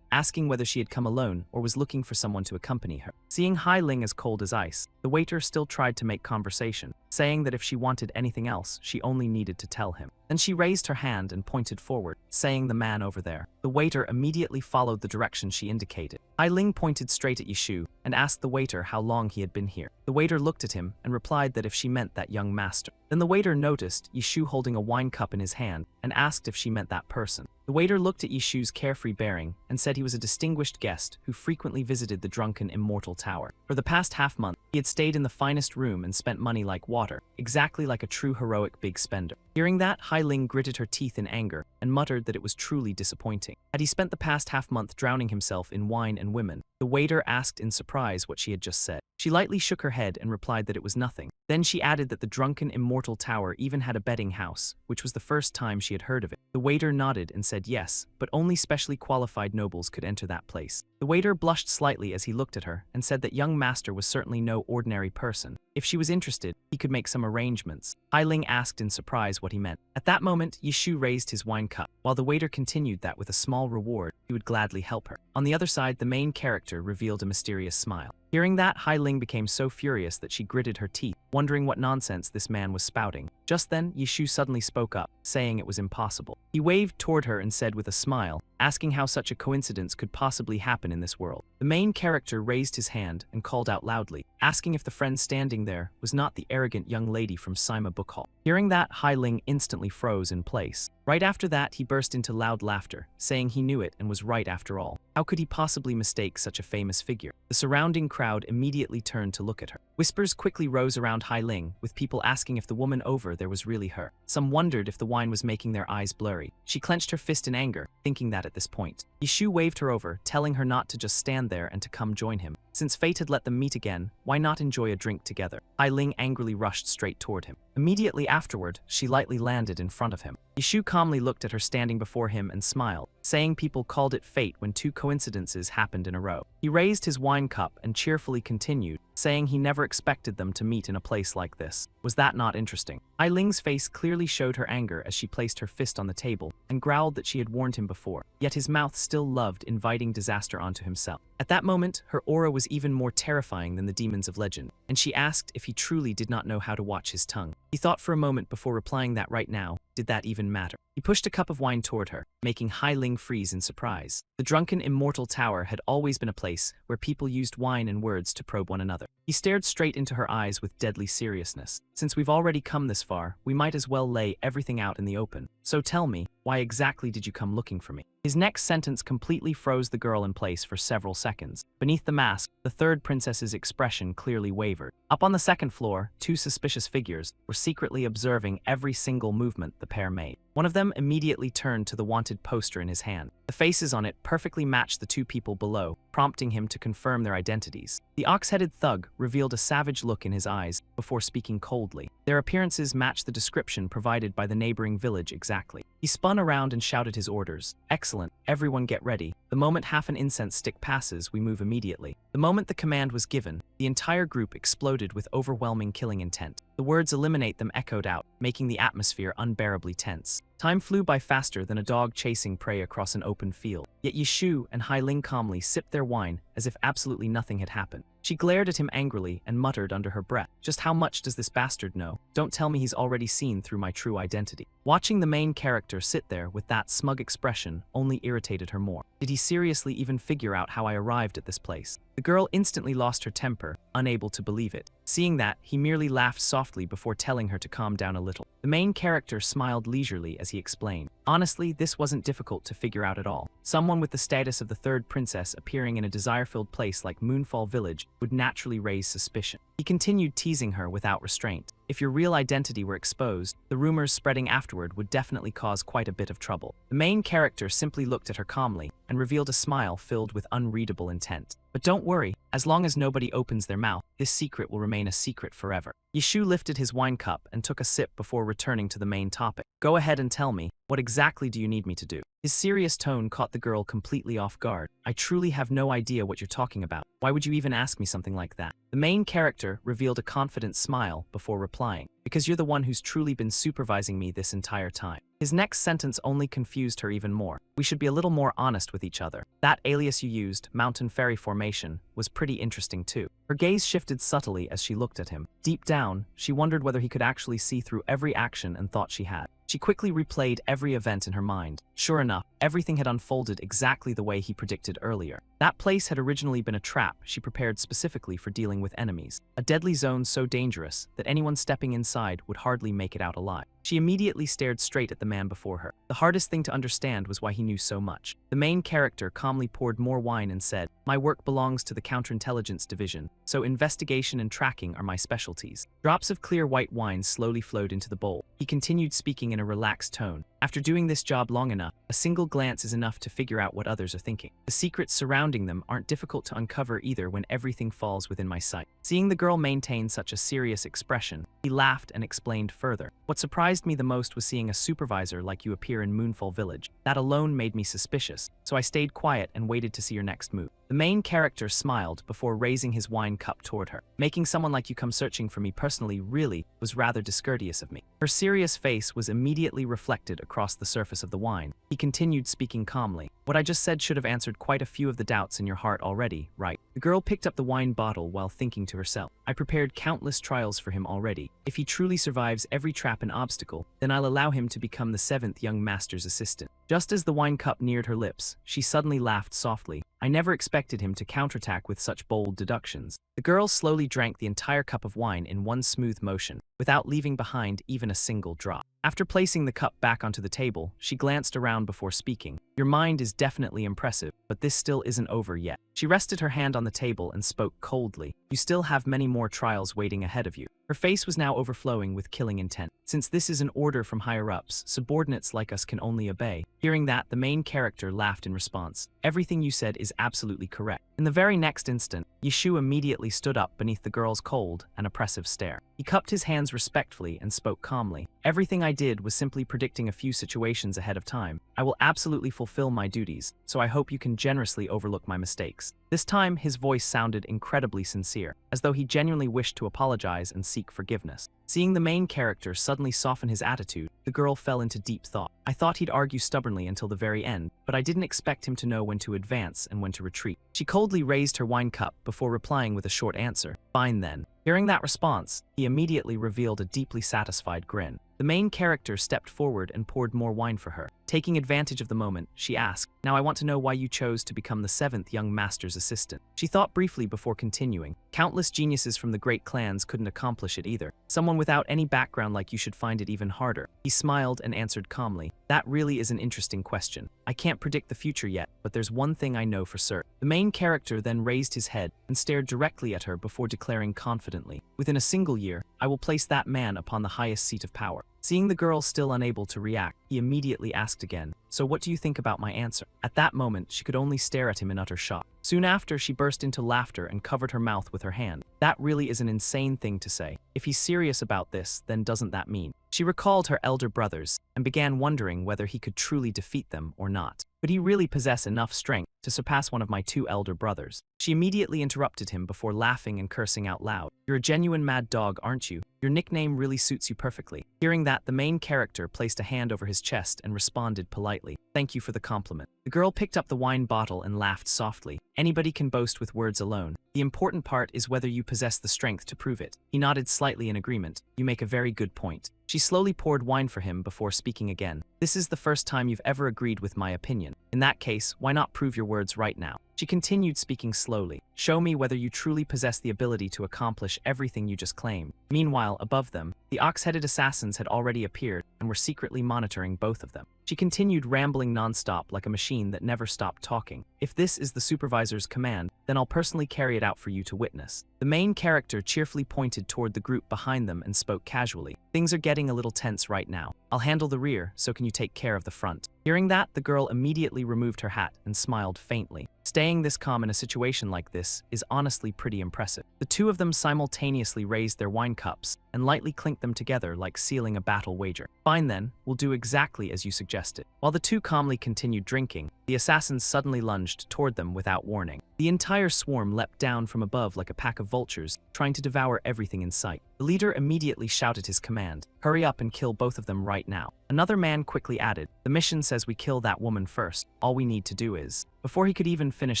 asking whether she had come alone or was looking for someone to accompany her. Seeing Hai Ling as cold as ice, the waiter still tried to make conversation, saying that if she wanted anything else, she only needed to tell him. Then she raised her hand and pointed forward, saying the man over there. The waiter immediately followed the direction she indicated. Hai Ling pointed straight at Yishu and asked the waiter how long he had been here. The waiter looked at him and replied that if she meant that young master. Then the waiter noticed Yishu holding a wine cup in his hand and asked if she meant that person. The waiter looked at Yishu's carefree bearing and said he was a distinguished guest who frequently visited the drunken immortal tower. For the past half-month, he had stayed in the finest room and spent money like water, exactly like a true heroic big spender. Hearing that, Hai Ling gritted her teeth in anger and muttered that it was truly disappointing. Had he spent the past half-month drowning himself in wine and women? The waiter asked in surprise what she had just said. She lightly shook her head and replied that it was nothing. Then she added that the drunken immortal tower even had a betting house, which was the first time she had heard of it. The waiter nodded and said yes, but only specially qualified nobles could enter that place. The waiter blushed slightly as he looked at her and said that young master was certainly no ordinary person. If she was interested, he could make some arrangements. Hai Ling asked in surprise what he meant. At that moment, Yishu raised his wine cup, while the waiter continued that with a small reward, he would gladly help her. On the other side, the main character revealed a mysterious smile. Hearing that, Hai Ling became so furious that she gritted her teeth, wondering what nonsense this man was spouting. Just then, Yishu suddenly spoke up, saying it was impossible. He waved toward her and said with a smile, asking how such a coincidence could possibly happen in this world. The main character raised his hand and called out loudly, asking if the friend standing there was not the arrogant young lady from Sima Book Hall. Hearing that, Hai Ling instantly froze in place. Right after that, he burst into loud laughter, saying he knew it and was right after all. How could he possibly mistake such a famous figure? The surrounding crowd immediately turned to look at her. Whispers quickly rose around Hai Ling, with people asking if the woman over there was really her. Some wondered if the wine was making their eyes blurry. She clenched her fist in anger, thinking that at this point. Yishu waved her over, telling her not to just stand there and to come join him. Since fate had let them meet again, why not enjoy a drink together? Hai Ling angrily rushed straight toward him. Immediately afterward, she lightly landed in front of him. Yishu calmly looked at her standing before him and smiled, saying people called it fate when two coincidences happened in a row. He raised his wine cup and cheerfully continued, saying he never expected them to meet in a place like this. Was that not interesting? Hai Ling's face clearly showed her anger as she placed her fist on the table and growled that she had warned him before, yet his mouth still loved inviting disaster onto himself. At that moment, her aura was even more terrifying than the demons of legend, and she asked if he truly did not know how to watch his tongue. He thought for a moment before replying that right now, did that even matter? He pushed a cup of wine toward her, making Hai Ling freeze in surprise. The drunken immortal tower had always been a place where people used wine and words to probe one another. He stared straight into her eyes with deadly seriousness. Since we've already come this far, we might as well lay everything out in the open. So tell me, why exactly did you come looking for me? His next sentence completely froze the girl in place for several seconds. Beneath the mask, the third princess's expression clearly wavered. Up on the second floor, two suspicious figures were secretly observing every single movement the pair made. One of them immediately turned to the wanted poster in his hand. The faces on it perfectly matched the two people below, prompting him to confirm their identities. The ox-headed thug revealed a savage look in his eyes before speaking coldly. Their appearances matched the description provided by the neighboring village exactly. He spun around and shouted his orders. Excellent, everyone get ready. The moment half an incense stick passes, we move immediately. The moment the command was given, the entire group exploded with overwhelming killing intent. The words eliminate them echoed out, making the atmosphere unbearably tense. Time flew by faster than a dog chasing prey across an open field. Yet Yishu and Hai Ling calmly sipped their wine as if absolutely nothing had happened. She glared at him angrily and muttered under her breath, "Just how much does this bastard know? Don't tell me he's already seen through my true identity." Watching the main character sit there with that smug expression only irritated her more. Did he seriously even figure out how I arrived at this place? The girl instantly lost her temper, unable to believe it. Seeing that, he merely laughed softly before telling her to calm down a little. The main character smiled leisurely as he explained. Honestly, this wasn't difficult to figure out at all. Someone with the status of the third princess appearing in a desire-filled place like Moonfall Village would naturally raise suspicion. He continued teasing her without restraint. If your real identity were exposed, the rumors spreading afterward would definitely cause quite a bit of trouble. The main character simply looked at her calmly and revealed a smile filled with unreadable intent. But don't worry, as long as nobody opens their mouth, this secret will remain a secret forever. Yishu lifted his wine cup and took a sip before returning to the main topic. Go ahead and tell me, what exactly do you need me to do? His serious tone caught the girl completely off guard. I truly have no idea what you're talking about. Why would you even ask me something like that? The main character revealed a confident smile before replying. Because you're the one who's truly been supervising me this entire time. His next sentence only confused her even more. We should be a little more honest with each other. That alias you used, Mountain Fairy Formation, was pretty interesting too. Her gaze shifted subtly as she looked at him. Deep down, she wondered whether he could actually see through every action and thought she had. She quickly replayed every event in her mind. Sure enough, everything had unfolded exactly the way he predicted earlier. That place had originally been a trap she prepared specifically for dealing with enemies. A deadly zone so dangerous that anyone stepping inside would hardly make it out alive. She immediately stared straight at the man before her. The hardest thing to understand was why he knew so much. The main character calmly poured more wine and said, "My work belongs to the counterintelligence division, so investigation and tracking are my specialties." Drops of clear white wine slowly flowed into the bowl. He continued speaking in a relaxed tone. After doing this job long enough, a single glance is enough to figure out what others are thinking. The secrets surrounding them aren't difficult to uncover either when everything falls within my sight. Seeing the girl maintain such a serious expression, he laughed and explained further. What surprised me the most was seeing a supervisor like you appear in Moonfall Village. That alone made me suspicious, so I stayed quiet and waited to see your next move. The main character smiled before raising his wine cup toward her. Making someone like you come searching for me personally really was rather discourteous of me. Her serious face was immediately reflected across the surface of the wine. He continued speaking calmly. What I just said should have answered quite a few of the doubts in your heart already, right? The girl picked up the wine bottle while thinking to herself. I prepared countless trials for him already. If he truly survives every trap and obstacle, then I'll allow him to become the 7th young master's assistant. Just as the wine cup neared her lips, she suddenly laughed softly. I never expected him to counterattack with such bold deductions. The girl slowly drank the entire cup of wine in one smooth motion, without leaving behind even a single drop. After placing the cup back onto the table, she glanced around before speaking. Your mind is definitely impressive, but this still isn't over yet. She rested her hand on the table and spoke coldly. You still have many more trials waiting ahead of you. Her face was now overflowing with killing intent. Since this is an order from higher-ups, subordinates like us can only obey. Hearing that, the main character laughed in response. Everything you said is absolutely correct. In the very next instant, Yishu immediately stood up beneath the girl's cold and oppressive stare. He cupped his hands respectfully and spoke calmly. Everything I did was simply predicting a few situations ahead of time. I will absolutely fulfill my duties, so I hope you can generously overlook my mistakes. This time, his voice sounded incredibly sincere, as though he genuinely wished to apologize and seek forgiveness. Seeing the main character suddenly soften his attitude, the girl fell into deep thought. I thought he'd argue stubbornly until the very end, but I didn't expect him to know when to advance and when to retreat. She coldly raised her wine cup before replying with a short answer. Fine then. Hearing that response, he immediately revealed a deeply satisfied grin. The main character stepped forward and poured more wine for her. Taking advantage of the moment, she asked, "Now I want to know why you chose to become the 7th young master's assistant." She thought briefly before continuing. Countless geniuses from the great clans couldn't accomplish it either. Someone without any background like you should find it even harder. He smiled and answered calmly, "That really is an interesting question. I can't predict the future yet, but there's one thing I know for certain." The main character then raised his head and stared directly at her before declaring confidently, "Within a single year, I will place that man upon the highest seat of power." Seeing the girl still unable to react, he immediately asked again, "So what do you think about my answer?" At that moment, she could only stare at him in utter shock. Soon after, she burst into laughter and covered her mouth with her hand. That really is an insane thing to say. If he's serious about this, then doesn't that mean? She recalled her elder brothers and began wondering whether he could truly defeat them or not. Could he really possess enough strength to surpass one of my 2 elder brothers? She immediately interrupted him before laughing and cursing out loud. "You're a genuine mad dog, aren't you? Your nickname really suits you perfectly." Hearing that, the main character placed a hand over his chest and responded politely, "Thank you for the compliment." The girl picked up the wine bottle and laughed softly. Anybody can boast with words alone. The important part is whether you possess the strength to prove it. He nodded slightly in agreement. "You make a very good point." She slowly poured wine for him before speaking again. "This is the first time you've ever agreed with my opinion. In that case, why not prove your words right now?" She continued speaking slowly. "Show me whether you truly possess the ability to accomplish everything you just claimed." Meanwhile, above them, the ox-headed assassins had already appeared and were secretly monitoring both of them. She continued rambling non-stop like a machine that never stopped talking. "If this is the supervisor's command, then I'll personally carry it out for you to witness." The main character cheerfully pointed toward the group behind them and spoke casually. "Things are getting a little tense right now. I'll handle the rear, so can you take care of the front?" Hearing that, the girl immediately removed her hat and smiled faintly. Staying this calm in a situation like this is honestly pretty impressive. The 2 of them simultaneously raised their wine cups and lightly clinked them together like sealing a battle wager. "Fine then, we'll do exactly as you suggested." While the 2 calmly continued drinking, the assassins suddenly lunged toward them without warning. The entire swarm leapt down from above like a pack of vultures, trying to devour everything in sight. The leader immediately shouted his command, "Hurry up and kill both of them right now." Another man quickly added, "The mission says we kill that woman first. All we need to do is..." Before he could even finish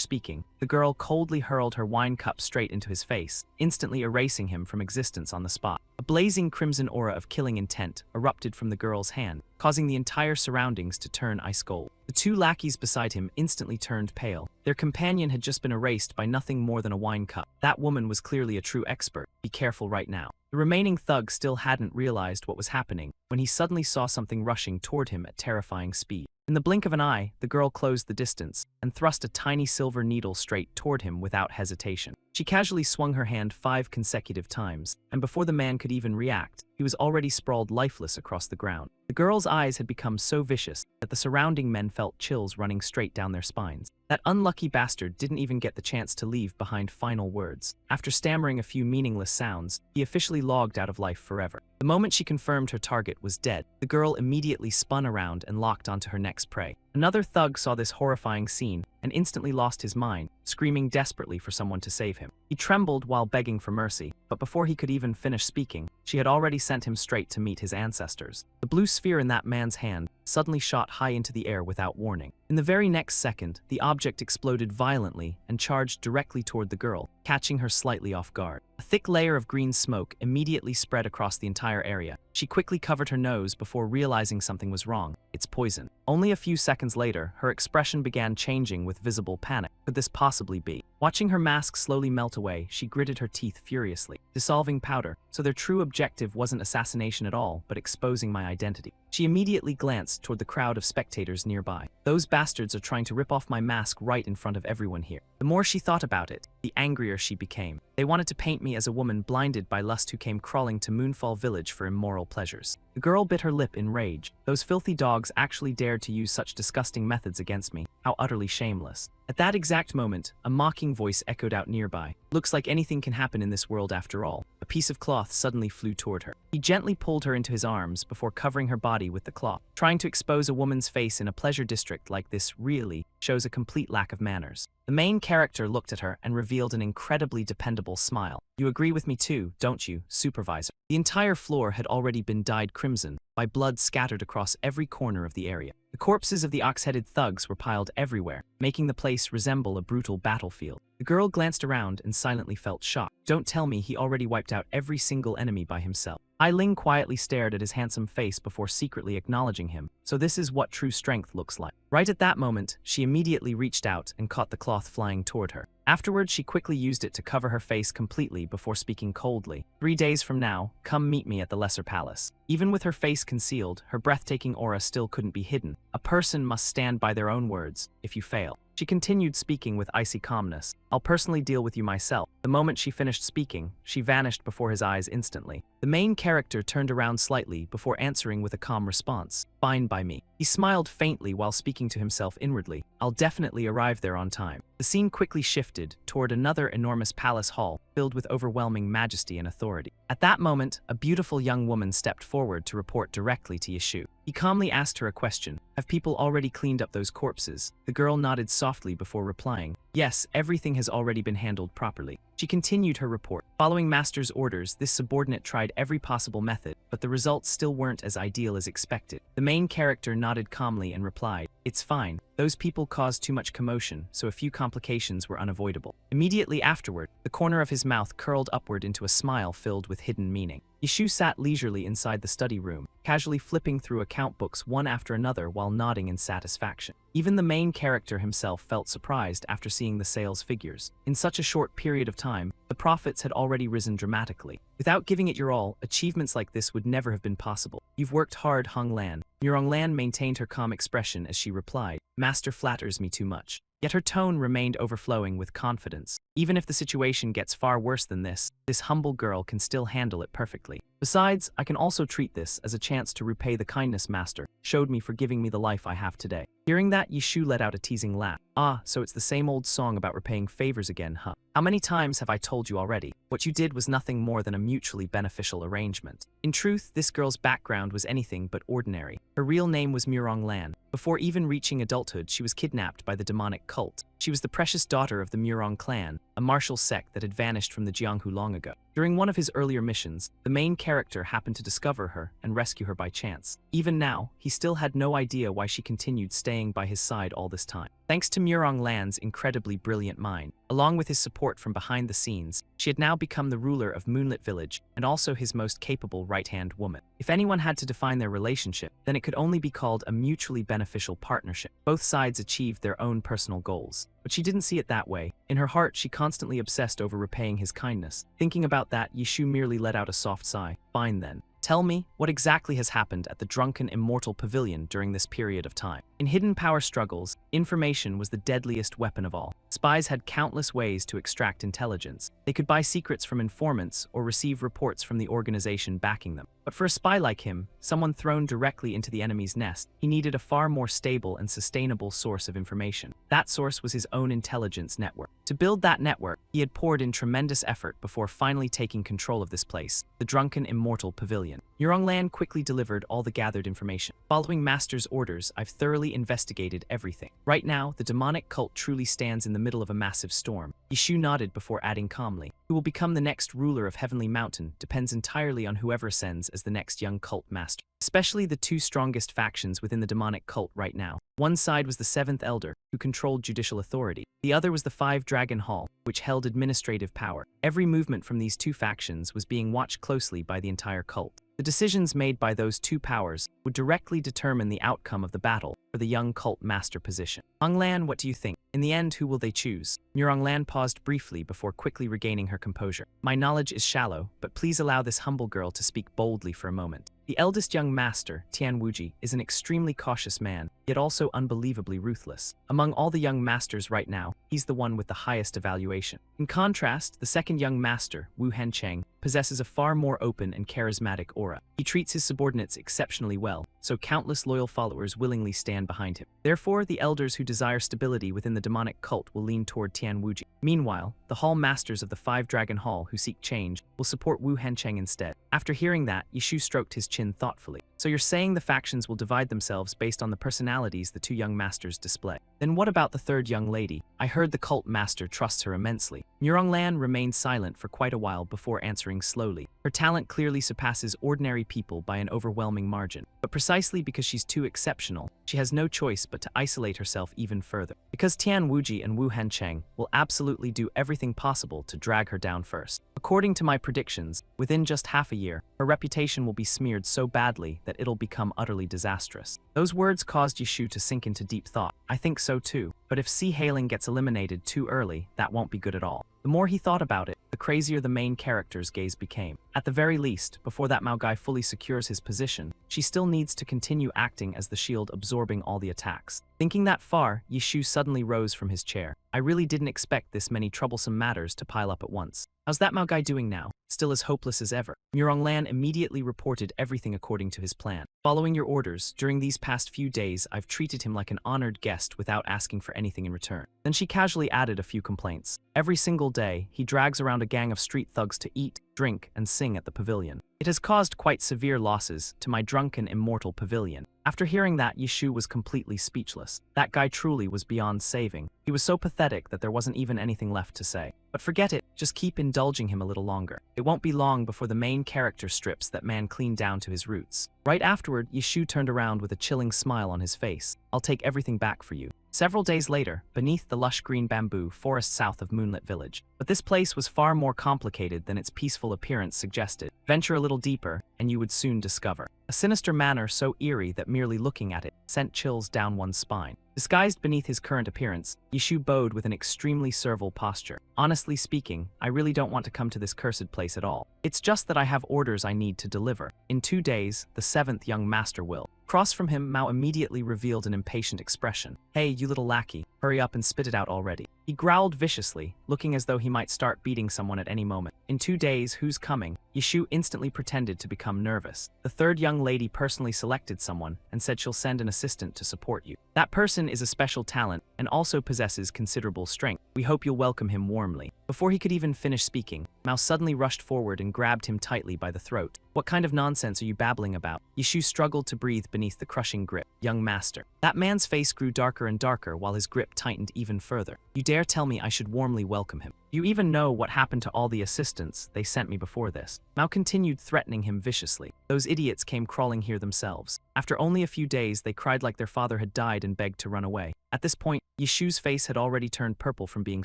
speaking, the girl coldly hurled her wine cup straight into his face, instantly erasing him from existence on the spot. A blazing crimson aura of killing intent erupted from the girl's hand, causing the entire surroundings to turn ice cold. The 2 lackeys beside him instantly turned pale. Their companion had just been erased by nothing more than a wine cup. That woman was clearly a true expert. Be careful right now. The remaining thug still hadn't realized what was happening when he suddenly saw something rushing toward him at terrifying speed. In the blink of an eye, the girl closed the distance and thrust a tiny silver needle straight toward him without hesitation. She casually swung her hand 5 consecutive times, and before the man could even react, he was already sprawled lifeless across the ground. The girl's eyes had become so vicious that the surrounding men felt chills running straight down their spines. That unlucky bastard didn't even get the chance to leave behind final words. After stammering a few meaningless sounds, he officially logged out of life forever. The moment she confirmed her target was dead, the girl immediately spun around and locked onto her next prey. Another thug saw this horrifying scene and instantly lost his mind, screaming desperately for someone to save him. He trembled while begging for mercy, but before he could even finish speaking, she had already sent him straight to meet his ancestors. The blue sphere in that man's hand suddenly shot high into the air without warning. In the very next second, the object exploded violently and charged directly toward the girl, catching her slightly off guard. A thick layer of green smoke immediately spread across the entire area. She quickly covered her nose before realizing something was wrong. It's poison. Only a few seconds later, her expression began changing with visible panic. Could this possibly be? Watching her mask slowly melt away, she gritted her teeth furiously. Dissolving powder, so their true objective wasn't assassination at all, but exposing my identity. She immediately glanced toward the crowd of spectators nearby. Those bastards are trying to rip off my mask right in front of everyone here. The more she thought about it, the angrier she became. They wanted to paint me as a woman blinded by lust who came crawling to Moonfall Village for immoral pleasures. The girl bit her lip in rage. Those filthy dogs actually dared to use such disgusting methods against me. How utterly shameless. At that exact moment, a mocking voice echoed out nearby. Looks like anything can happen in this world after all. A piece of cloth suddenly flew toward her. He gently pulled her into his arms before covering her body with the cloth. Trying to expose a woman's face in a pleasure district like this really shows a complete lack of manners. The main character looked at her and revealed an incredibly dependable smile. You agree with me too, don't you, supervisor? The entire floor had already been dyed crimson by blood scattered across every corner of the area. The corpses of the ox-headed thugs were piled everywhere, making the place resemble a brutal battlefield. The girl glanced around and silently felt shocked. Don't tell me he already wiped out every single enemy by himself. Ai Ling quietly stared at his handsome face before secretly acknowledging him. So this is what true strength looks like. Right at that moment, she immediately reached out and caught the cloth flying toward her. Afterwards, she quickly used it to cover her face completely before speaking coldly. 3 days from now, come meet me at the Lesser Palace. Even with her face concealed, her breathtaking aura still couldn't be hidden. A person must stand by their own words. If you fail. She continued speaking with icy calmness. I'll personally deal with you myself. The moment she finished speaking, she vanished before his eyes instantly. The main character turned around slightly before answering with a calm response. Fine by me. He smiled faintly while speaking to himself inwardly. I'll definitely arrive there on time. The scene quickly shifted toward another enormous palace hall filled with overwhelming majesty and authority. At that moment, a beautiful young woman stepped forward to report directly to Yeshu. He calmly asked her a question. Have people already cleaned up those corpses? The girl nodded softly before replying. Yes, everything has already been handled properly. She continued her report. Following Master's orders, this subordinate tried every possible method, but the results still weren't as ideal as expected. The main character nodded calmly and replied, It's fine. Those people caused too much commotion, so a few complications were unavoidable. Immediately afterward, the corner of his mouth curled upward into a smile filled with hidden meaning. Yeshu sat leisurely inside the study room, casually flipping through account books one after another while nodding in satisfaction. Even the main character himself felt surprised after seeing the sales figures. In such a short period of time, the profits had already risen dramatically. Without giving it your all, achievements like this would never have been possible. You've worked hard, Hong Lan. Murong Lan maintained her calm expression as she replied, Master flatters me too much. Yet her tone remained overflowing with confidence. Even if the situation gets far worse than this humble girl can still handle it perfectly. Besides, I can also treat this as a chance to repay the kindness Master showed me for giving me the life I have today. Hearing that, Yeshu let out a teasing laugh. Ah, so it's the same old song about repaying favors again, huh? How many times have I told you already? What you did was nothing more than a mutually beneficial arrangement. In truth, this girl's background was anything but ordinary. Her real name was Murong Lan. Before even reaching adulthood, she was kidnapped by the demonic cult. She was the precious daughter of the Murong clan, a martial sect that had vanished from the Jianghu long ago. During one of his earlier missions, the main character happened to discover her and rescue her by chance. Even now, he still had no idea why she continued staying by his side all this time. Thanks to Murong Lan's incredibly brilliant mind, along with his support from behind the scenes, she had now become the ruler of Moonlit Village and also his most capable right-hand woman. If anyone had to define their relationship, then it could only be called a mutually beneficial partnership. Both sides achieved their own personal goals. But she didn't see it that way. In her heart, she constantly obsessed over repaying his kindness. Thinking about that, Yeshu merely let out a soft sigh. Fine then. Tell me, what exactly has happened at the Drunken Immortal Pavilion during this period of time? In hidden power struggles, information was the deadliest weapon of all. Spies had countless ways to extract intelligence. They could buy secrets from informants or receive reports from the organization backing them. But for a spy like him, someone thrown directly into the enemy's nest, he needed a far more stable and sustainable source of information. That source was his own intelligence network. To build that network, he had poured in tremendous effort before finally taking control of this place, the Drunken Immortal Pavilion. Murong Lan quickly delivered all the gathered information. Following Master's orders, I've thoroughly investigated everything. Right now, the demonic cult truly stands in the middle of a massive storm. Yeshu nodded before adding calmly, Who will become the next ruler of Heavenly Mountain depends entirely on whoever ascends as the next young cult master. Especially the two strongest factions within the demonic cult right now. One side was the Seventh Elder, who controlled judicial authority. The other was the Five Dragon Hall, which held administrative power. Every movement from these two factions was being watched closely by the entire cult. The decisions made by those two powers would directly determine the outcome of the battle for the young cult master position. Hong Lan, what do you think? In the end, who will they choose? Murong Lan paused briefly before quickly regaining her composure. My knowledge is shallow, but please allow this humble girl to speak boldly for a moment. The eldest young master, Tian Wuji, is an extremely cautious man, yet also unbelievably ruthless. Among all the young masters right now, he's the one with the highest evaluation. In contrast, the second young master, Wu Hencheng, possesses a far more open and charismatic aura. He treats his subordinates exceptionally well, so countless loyal followers willingly stand behind him. Therefore, the elders who desire stability within the demonic cult will lean toward Tian Wuji. Meanwhile, the hall masters of the Five Dragon Hall who seek change will support Wu Hencheng instead. After hearing that, Yishu stroked his chin thoughtfully. So you're saying the factions will divide themselves based on the personalities the two young masters display. Then what about the third young lady? I heard the cult master trusts her immensely. Lan remained silent for quite a while before answering slowly. Her talent clearly surpasses ordinary people by an overwhelming margin. But precisely because she's too exceptional, she has no choice but to isolate herself even further. Because Tian Wuji and Wu Hancheng will absolutely do everything possible to drag her down first. According to my predictions, within just half a year, her reputation will be smeared so badly that it'll become utterly disastrous. Those words caused Yishu to sink into deep thought. I think so too. But if Si Hailing gets eliminated too early, that won't be good at all. The more he thought about it, the crazier the main character's gaze became. At the very least, before that Mao guy fully secures his position, she still needs to continue acting as the shield absorbing all the attacks. Thinking that far, Yishu suddenly rose from his chair. I really didn't expect this many troublesome matters to pile up at once. How's that Mao guy doing now? Still as hopeless as ever. Lan immediately reported everything according to his plan. Following your orders, during these past few days, I've treated him like an honored guest without asking for anything in return. Then she casually added a few complaints. Every single day, he drags around a gang of street thugs to eat, drink, and sing at the pavilion. It has caused quite severe losses to my drunken immortal pavilion. After hearing that, Yishu was completely speechless. That guy truly was beyond saving. He was so pathetic that there wasn't even anything left to say. But forget it, just keep indulging him a little longer. It won't be long before the main character strips that man clean down to his roots. Right afterward, Yishu turned around with a chilling smile on his face. I'll take everything back for you. Several days later, beneath the lush green bamboo forest south of Moonlit Village. But this place was far more complicated than its peaceful appearance suggested. Venture a little deeper, and you would soon discover. A sinister manner so eerie that merely looking at it sent chills down one's spine. Disguised beneath his current appearance, Yishu bowed with an extremely servile posture. Honestly speaking, I really don't want to come to this cursed place at all. It's just that I have orders I need to deliver. In 2 days, the 7th young master will. Across from him, Mao immediately revealed an impatient expression. Hey, you little lackey, hurry up and spit it out already. He growled viciously, looking as though he might start beating someone at any moment. In 2 days, who's coming? Yishu instantly pretended to become nervous. The third young lady personally selected someone and said she'll send an assistant to support you. That person is a special talent and also possesses considerable strength. We hope you'll welcome him warmly. Before he could even finish speaking, Mao suddenly rushed forward and grabbed him tightly by the throat. What kind of nonsense are you babbling about? Yishu struggled to breathe beneath the crushing grip. Young master. That man's face grew darker and darker while his grip tightened even further. You dare tell me I should warmly welcome him? You even know what happened to all the assistants they sent me before this. Mao continued threatening him viciously. Those idiots came crawling here themselves. After only a few days, they cried like their father had died and begged to run away. At this point, Yishu's face had already turned purple from being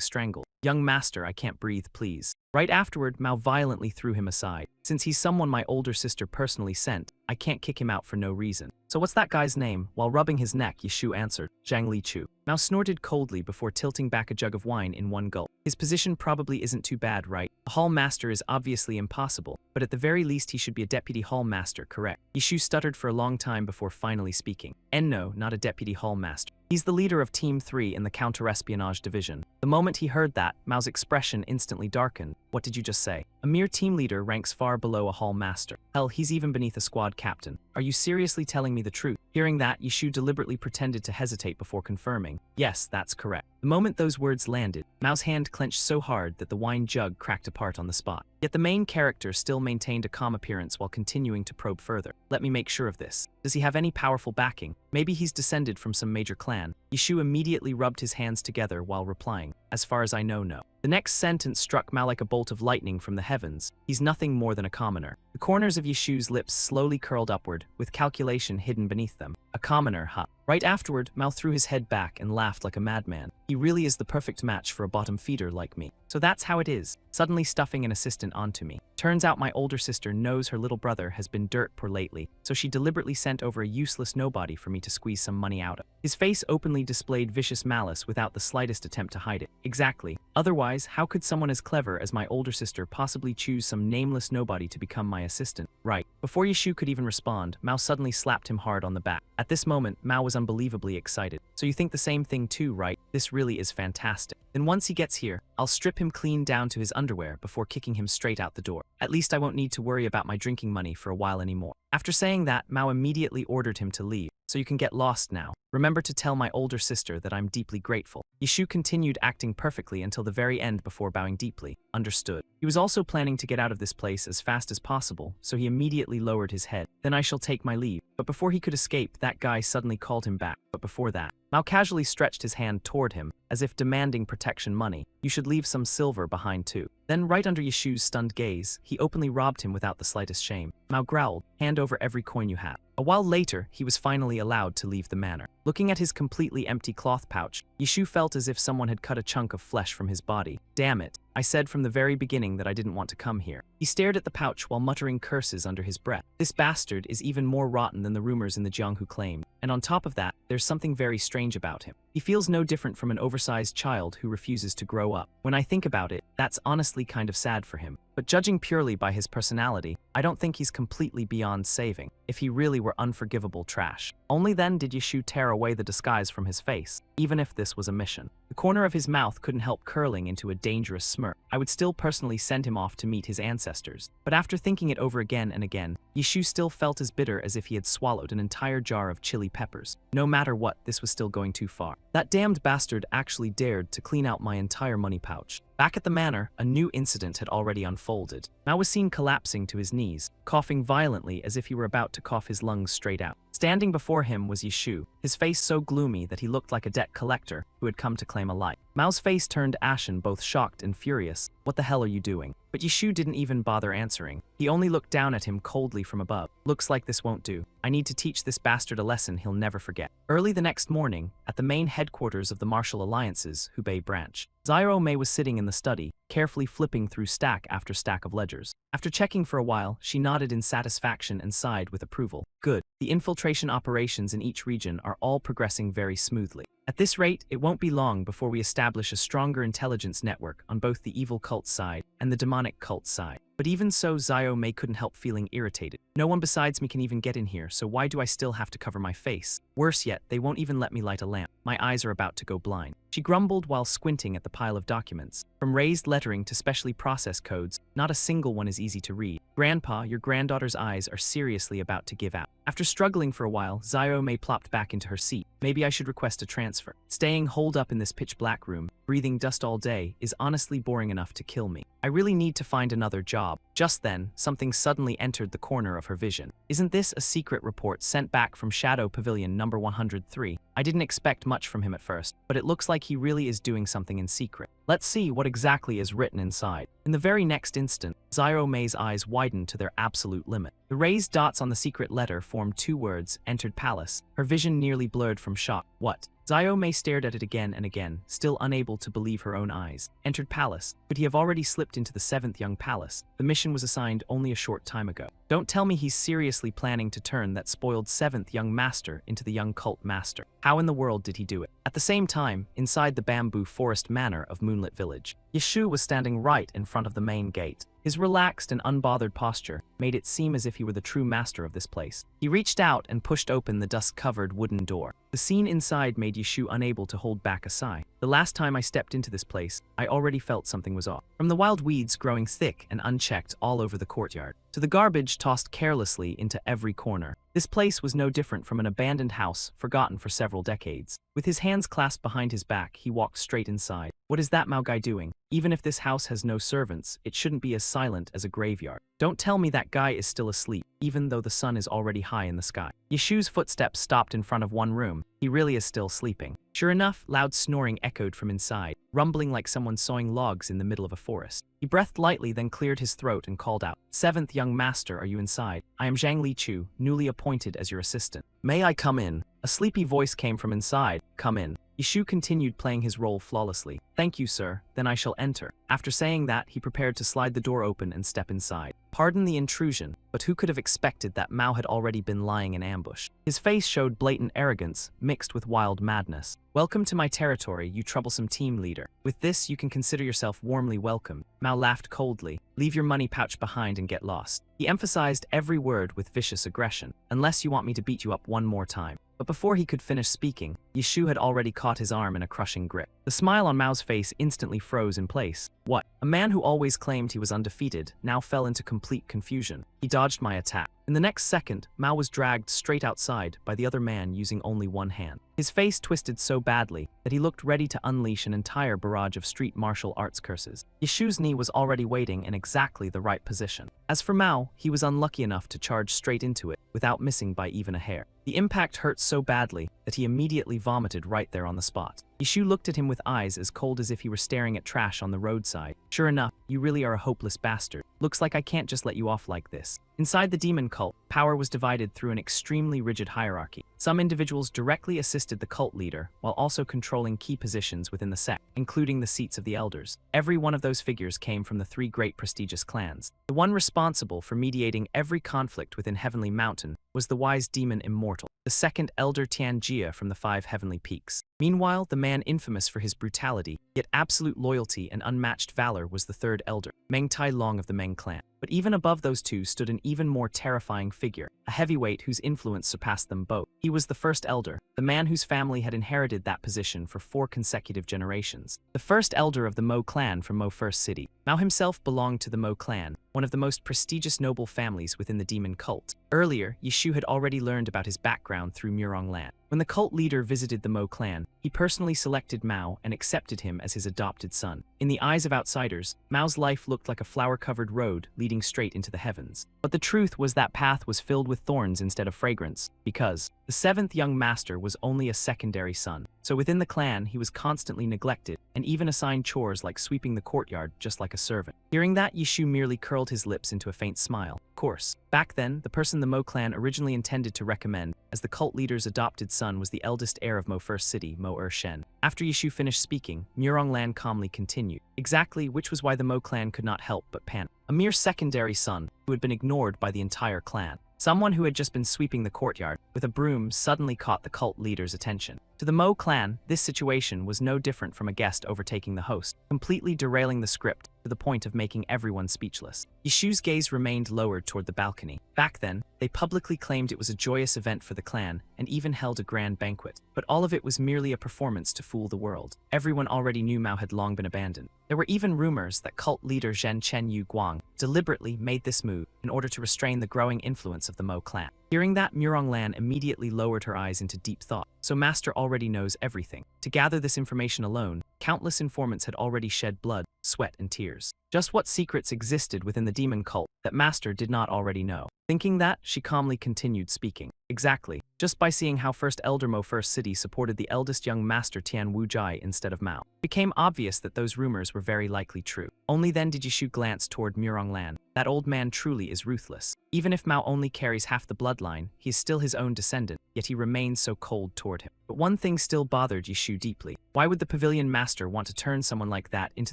strangled. Young master, I can't breathe, please. Right afterward, Mao violently threw him aside. Since he's someone my older sister personally sent, I can't kick him out for no reason. So what's that guy's name? While rubbing his neck, Yishu answered, Zhang Lichu. Mao snorted coldly before tilting back a jug of wine in one gulp. His position probably isn't too bad, right? A hall master is obviously impossible, but at the very least he should be a deputy hall master, correct? Yishu stuttered for a long time before finally speaking. Enno, not a deputy hall master. He's the leader of Team 3 in the counter-espionage division. The moment he heard that, Mao's expression instantly darkened. What did you just say? A mere team leader ranks far below a hall master. Hell, he's even beneath a squad captain. Are you seriously telling me the truth? Hearing that, Yishu deliberately pretended to hesitate before confirming. Yes, that's correct. The moment those words landed, Mao's hand clenched so hard that the wine jug cracked apart on the spot. Yet the main character still maintained a calm appearance while continuing to probe further. Let me make sure of this. Does he have any powerful backing? Maybe he's descended from some major clan. Yishu immediately rubbed his hands together while replying. As far as I know, no. The next sentence struck Mao like a bolt of lightning from the heavens. He's nothing more than a commoner. The corners of Yishu's lips slowly curled upward, with calculation hidden beneath them. A commoner, huh? Right afterward, Mao threw his head back and laughed like a madman. He really is the perfect match for a bottom feeder like me. So that's how it is, suddenly stuffing an assistant onto me. Turns out my older sister knows her little brother has been dirt poor lately, so she deliberately sent over a useless nobody for me to squeeze some money out of. His face openly displayed vicious malice without the slightest attempt to hide it. Exactly. Otherwise, how could someone as clever as my older sister possibly choose some nameless nobody to become my assistant? Right. Before Yishu could even respond, Mao suddenly slapped him hard on the back. At this moment, Mao was unbelievably excited. So you think the same thing too, right? This really is fantastic. Then once he gets here, I'll strip him clean down to his underwear before kicking him straight out the door. At least I won't need to worry about my drinking money for a while anymore. After saying that, Mao immediately ordered him to leave. So you can get lost now. Remember to tell my older sister that I'm deeply grateful. Yishu continued acting perfectly until the very end before bowing deeply. Understood. He was also planning to get out of this place as fast as possible, so he immediately lowered his head. Then I shall take my leave. But before he could escape, that guy suddenly called him back. But before that, Mao casually stretched his hand toward him, as if demanding protection money. You should leave some silver behind too. Then right under Yishu's stunned gaze, he openly robbed him without the slightest shame. Mao growled, hand over every coin you have. A while later, he was finally allowed to leave the manor. Looking at his completely empty cloth pouch, Yishu felt as if someone had cut a chunk of flesh from his body. Damn it. I said from the very beginning that I didn't want to come here. He stared at the pouch while muttering curses under his breath. This bastard is even more rotten than the rumors in the Jianghu claimed. And on top of that, there's something very strange about him. He feels no different from an oversized child who refuses to grow up. When I think about it, that's honestly kind of sad for him. But judging purely by his personality, I don't think he's completely beyond saving, if he really were unforgivable trash. Only then did Yishu tear away the disguise from his face, even if this was a mission. The corner of his mouth couldn't help curling into a dangerous smirk. I would still personally send him off to meet his ancestors. But after thinking it over again and again, Yishu still felt as bitter as if he had swallowed an entire jar of chili peppers. No matter what, this was still going too far. That damned bastard actually dared to clean out my entire money pouch. Back at the manor, a new incident had already unfolded. Mao was seen collapsing to his knees, coughing violently as if he were about to cough his lungs straight out. Standing before him was Yishu, his face so gloomy that he looked like a debt collector who had come to claim a life. Mao's face turned ashen, both shocked and furious. What the hell are you doing? But Yishu didn't even bother answering. He only looked down at him coldly from above. Looks like this won't do. I need to teach this bastard a lesson he'll never forget. Early the next morning, at the main headquarters of the Martial Alliance's Hubei branch, Zairo Mei was sitting in the study, carefully flipping through stack after stack of ledgers. After checking for a while, she nodded in satisfaction and sighed with approval. Good. The infiltration operations in each region are all progressing very smoothly. At this rate, it won't be long before we establish a stronger intelligence network on both the evil cult side and the demonic cult side. But even so, Zairo Mei couldn't help feeling irritated. No one besides me can even get in here, so why do I still have to cover my face? Worse yet, they won't even let me light a lamp. My eyes are about to go blind. She grumbled while squinting at the pile of documents. From raised lettering to specially processed codes, not a single one is easy to read. Grandpa, your granddaughter's eyes are seriously about to give out. After struggling for a while, Zairo Mei plopped back into her seat. Maybe I should request a transfer. Staying holed up in this pitch-black room, breathing dust all day, is honestly boring enough to kill me. I really need to find another job. Just then, something suddenly entered the corner of her vision. Isn't this a secret report sent back from Shadow Pavilion number 103? I didn't expect much from him at first, but it looks like he really is doing something in secret. Let's see what exactly is written inside. In the very next instant, Zairo Mei's eyes widened to their absolute limit. The raised dots on the secret letter formed two words, entered palace. Her vision nearly blurred from shock. What? Zairo Mei stared at it again and again, still unable to believe her own eyes. Entered palace. Could he have already slipped into the 7th young palace? The mission was assigned only a short time ago. Don't tell me he's seriously planning to turn that spoiled 7th young master into the young cult master. How in the world did he do it? At the same time, inside the bamboo forest manor of Moonlit Village, Yishu was standing right in front of the main gate. His relaxed and unbothered posture made it seem as if he were the true master of this place. He reached out and pushed open the dust-covered wooden door. The scene inside made Yishu unable to hold back a sigh. The last time I stepped into this place, I already felt something was off. From the wild weeds growing thick and unchecked all over the courtyard, to the garbage tossed carelessly into every corner, this place was no different from an abandoned house forgotten for several decades. With his hands clasped behind his back, he walked straight inside. What is that Mao guy doing? Even if this house has no servants, it shouldn't be as silent as a graveyard. Don't tell me that guy is still asleep, even though the sun is already high in the sky. Yishu's footsteps stopped in front of one room. He really is still sleeping. Sure enough, loud snoring echoed from inside, rumbling like someone sawing logs in the middle of a forest. He breathed lightly, then cleared his throat and called out, 7th young master, are you inside? I am Zhang Li Chu, newly appointed as your assistant. May I come in? A sleepy voice came from inside. Come in. Yishu continued playing his role flawlessly. Thank you, sir. Then I shall enter. After saying that, he prepared to slide the door open and step inside. Pardon the intrusion, but who could have expected that Mao had already been lying in ambush? His face showed blatant arrogance, mixed with wild madness. Welcome to my territory, you troublesome team leader. With this, you can consider yourself warmly welcomed. Mao laughed coldly. Leave your money pouch behind and get lost. He emphasized every word with vicious aggression. Unless you want me to beat you up one more time. But before he could finish speaking, Yishu had already caught his arm in a crushing grip. The smile on Mao's face instantly froze in place. What? A man who always claimed he was undefeated now fell into complete confusion. He dodged my attack. In the next second, Mao was dragged straight outside by the other man using only one hand. His face twisted so badly that he looked ready to unleash an entire barrage of street martial arts curses. Yishu's knee was already waiting in exactly the right position. As for Mao, he was unlucky enough to charge straight into it without missing by even a hair. The impact hurt so badly that he immediately vomited right there on the spot. Yishu looked at him with eyes as cold as if he were staring at trash on the roadside. Sure enough, you really are a hopeless bastard. Looks like I can't just let you off like this. Inside the demon cult, power was divided through an extremely rigid hierarchy. Some individuals directly assisted the cult leader, while also controlling key positions within the sect, including the seats of the elders. Every one of those figures came from the three great prestigious clans. The one responsible for mediating every conflict within Heavenly Mountain was the wise demon Immortal, the second elder Tianjia from the five heavenly peaks. Meanwhile, the man infamous for his brutality, yet absolute loyalty and unmatched valor was the third elder, Meng Tai Long of the Meng clan. But even above those two stood an even more terrifying figure, a heavyweight whose influence surpassed them both. He was the first elder, the man whose family had inherited that position for 4 consecutive generations. The first elder of the Mo clan from Mo First City. Mao himself belonged to the Mo clan, one of the most prestigious noble families within the demon cult. Earlier, Yishu had already learned about his background through Murong Lan. When the cult leader visited the Mo clan, he personally selected Mao and accepted him as his adopted son. In the eyes of outsiders, Mao's life looked like a flower-covered road leading straight into the heavens. But the truth was that path was filled with thorns instead of fragrance, because the 7th young master was only a secondary son. So within the clan, he was constantly neglected and even assigned chores like sweeping the courtyard just like a servant. Hearing that, Yishu merely curled his lips into a faint smile. Of course, back then, the person the Mo clan originally intended to recommend as the cult leader's adopted son was the eldest heir of Mo First City, Mo Shen. After Yishu finished speaking, Murong Lan calmly continued. Exactly, which was why the Mo clan could not help but panic. A mere secondary son who had been ignored by the entire clan. Someone who had just been sweeping the courtyard with a broom suddenly caught the cult leader's attention. To the Mo clan, this situation was no different from a guest overtaking the host, completely derailing the script to the point of making everyone speechless. Yishu's gaze remained lowered toward the balcony. Back then, they publicly claimed it was a joyous event for the clan and even held a grand banquet. But all of it was merely a performance to fool the world. Everyone already knew Mao had long been abandoned. There were even rumors that cult leader Zhen Chen Yu Guang deliberately made this move in order to restrain the growing influence of the Mo clan. Hearing that, Murong Lan immediately lowered her eyes into deep thought. So Master already knows everything. To gather this information alone, countless informants had already shed blood, sweat, and tears. Just what secrets existed within the demon cult that Master did not already know. Thinking that, she calmly continued speaking. Exactly. Just by seeing how First Elder Mo First City supported the eldest young master Tian Wujai instead of Mao, it became obvious that those rumors were very likely true. Only then did Yishu glance toward Murong Lan. That old man truly is ruthless. Even if Mao only carries half the bloodline, he is still his own descendant, yet he remains so cold toward him. But one thing still bothered Yishu deeply. Why would the pavilion master want to turn someone like that into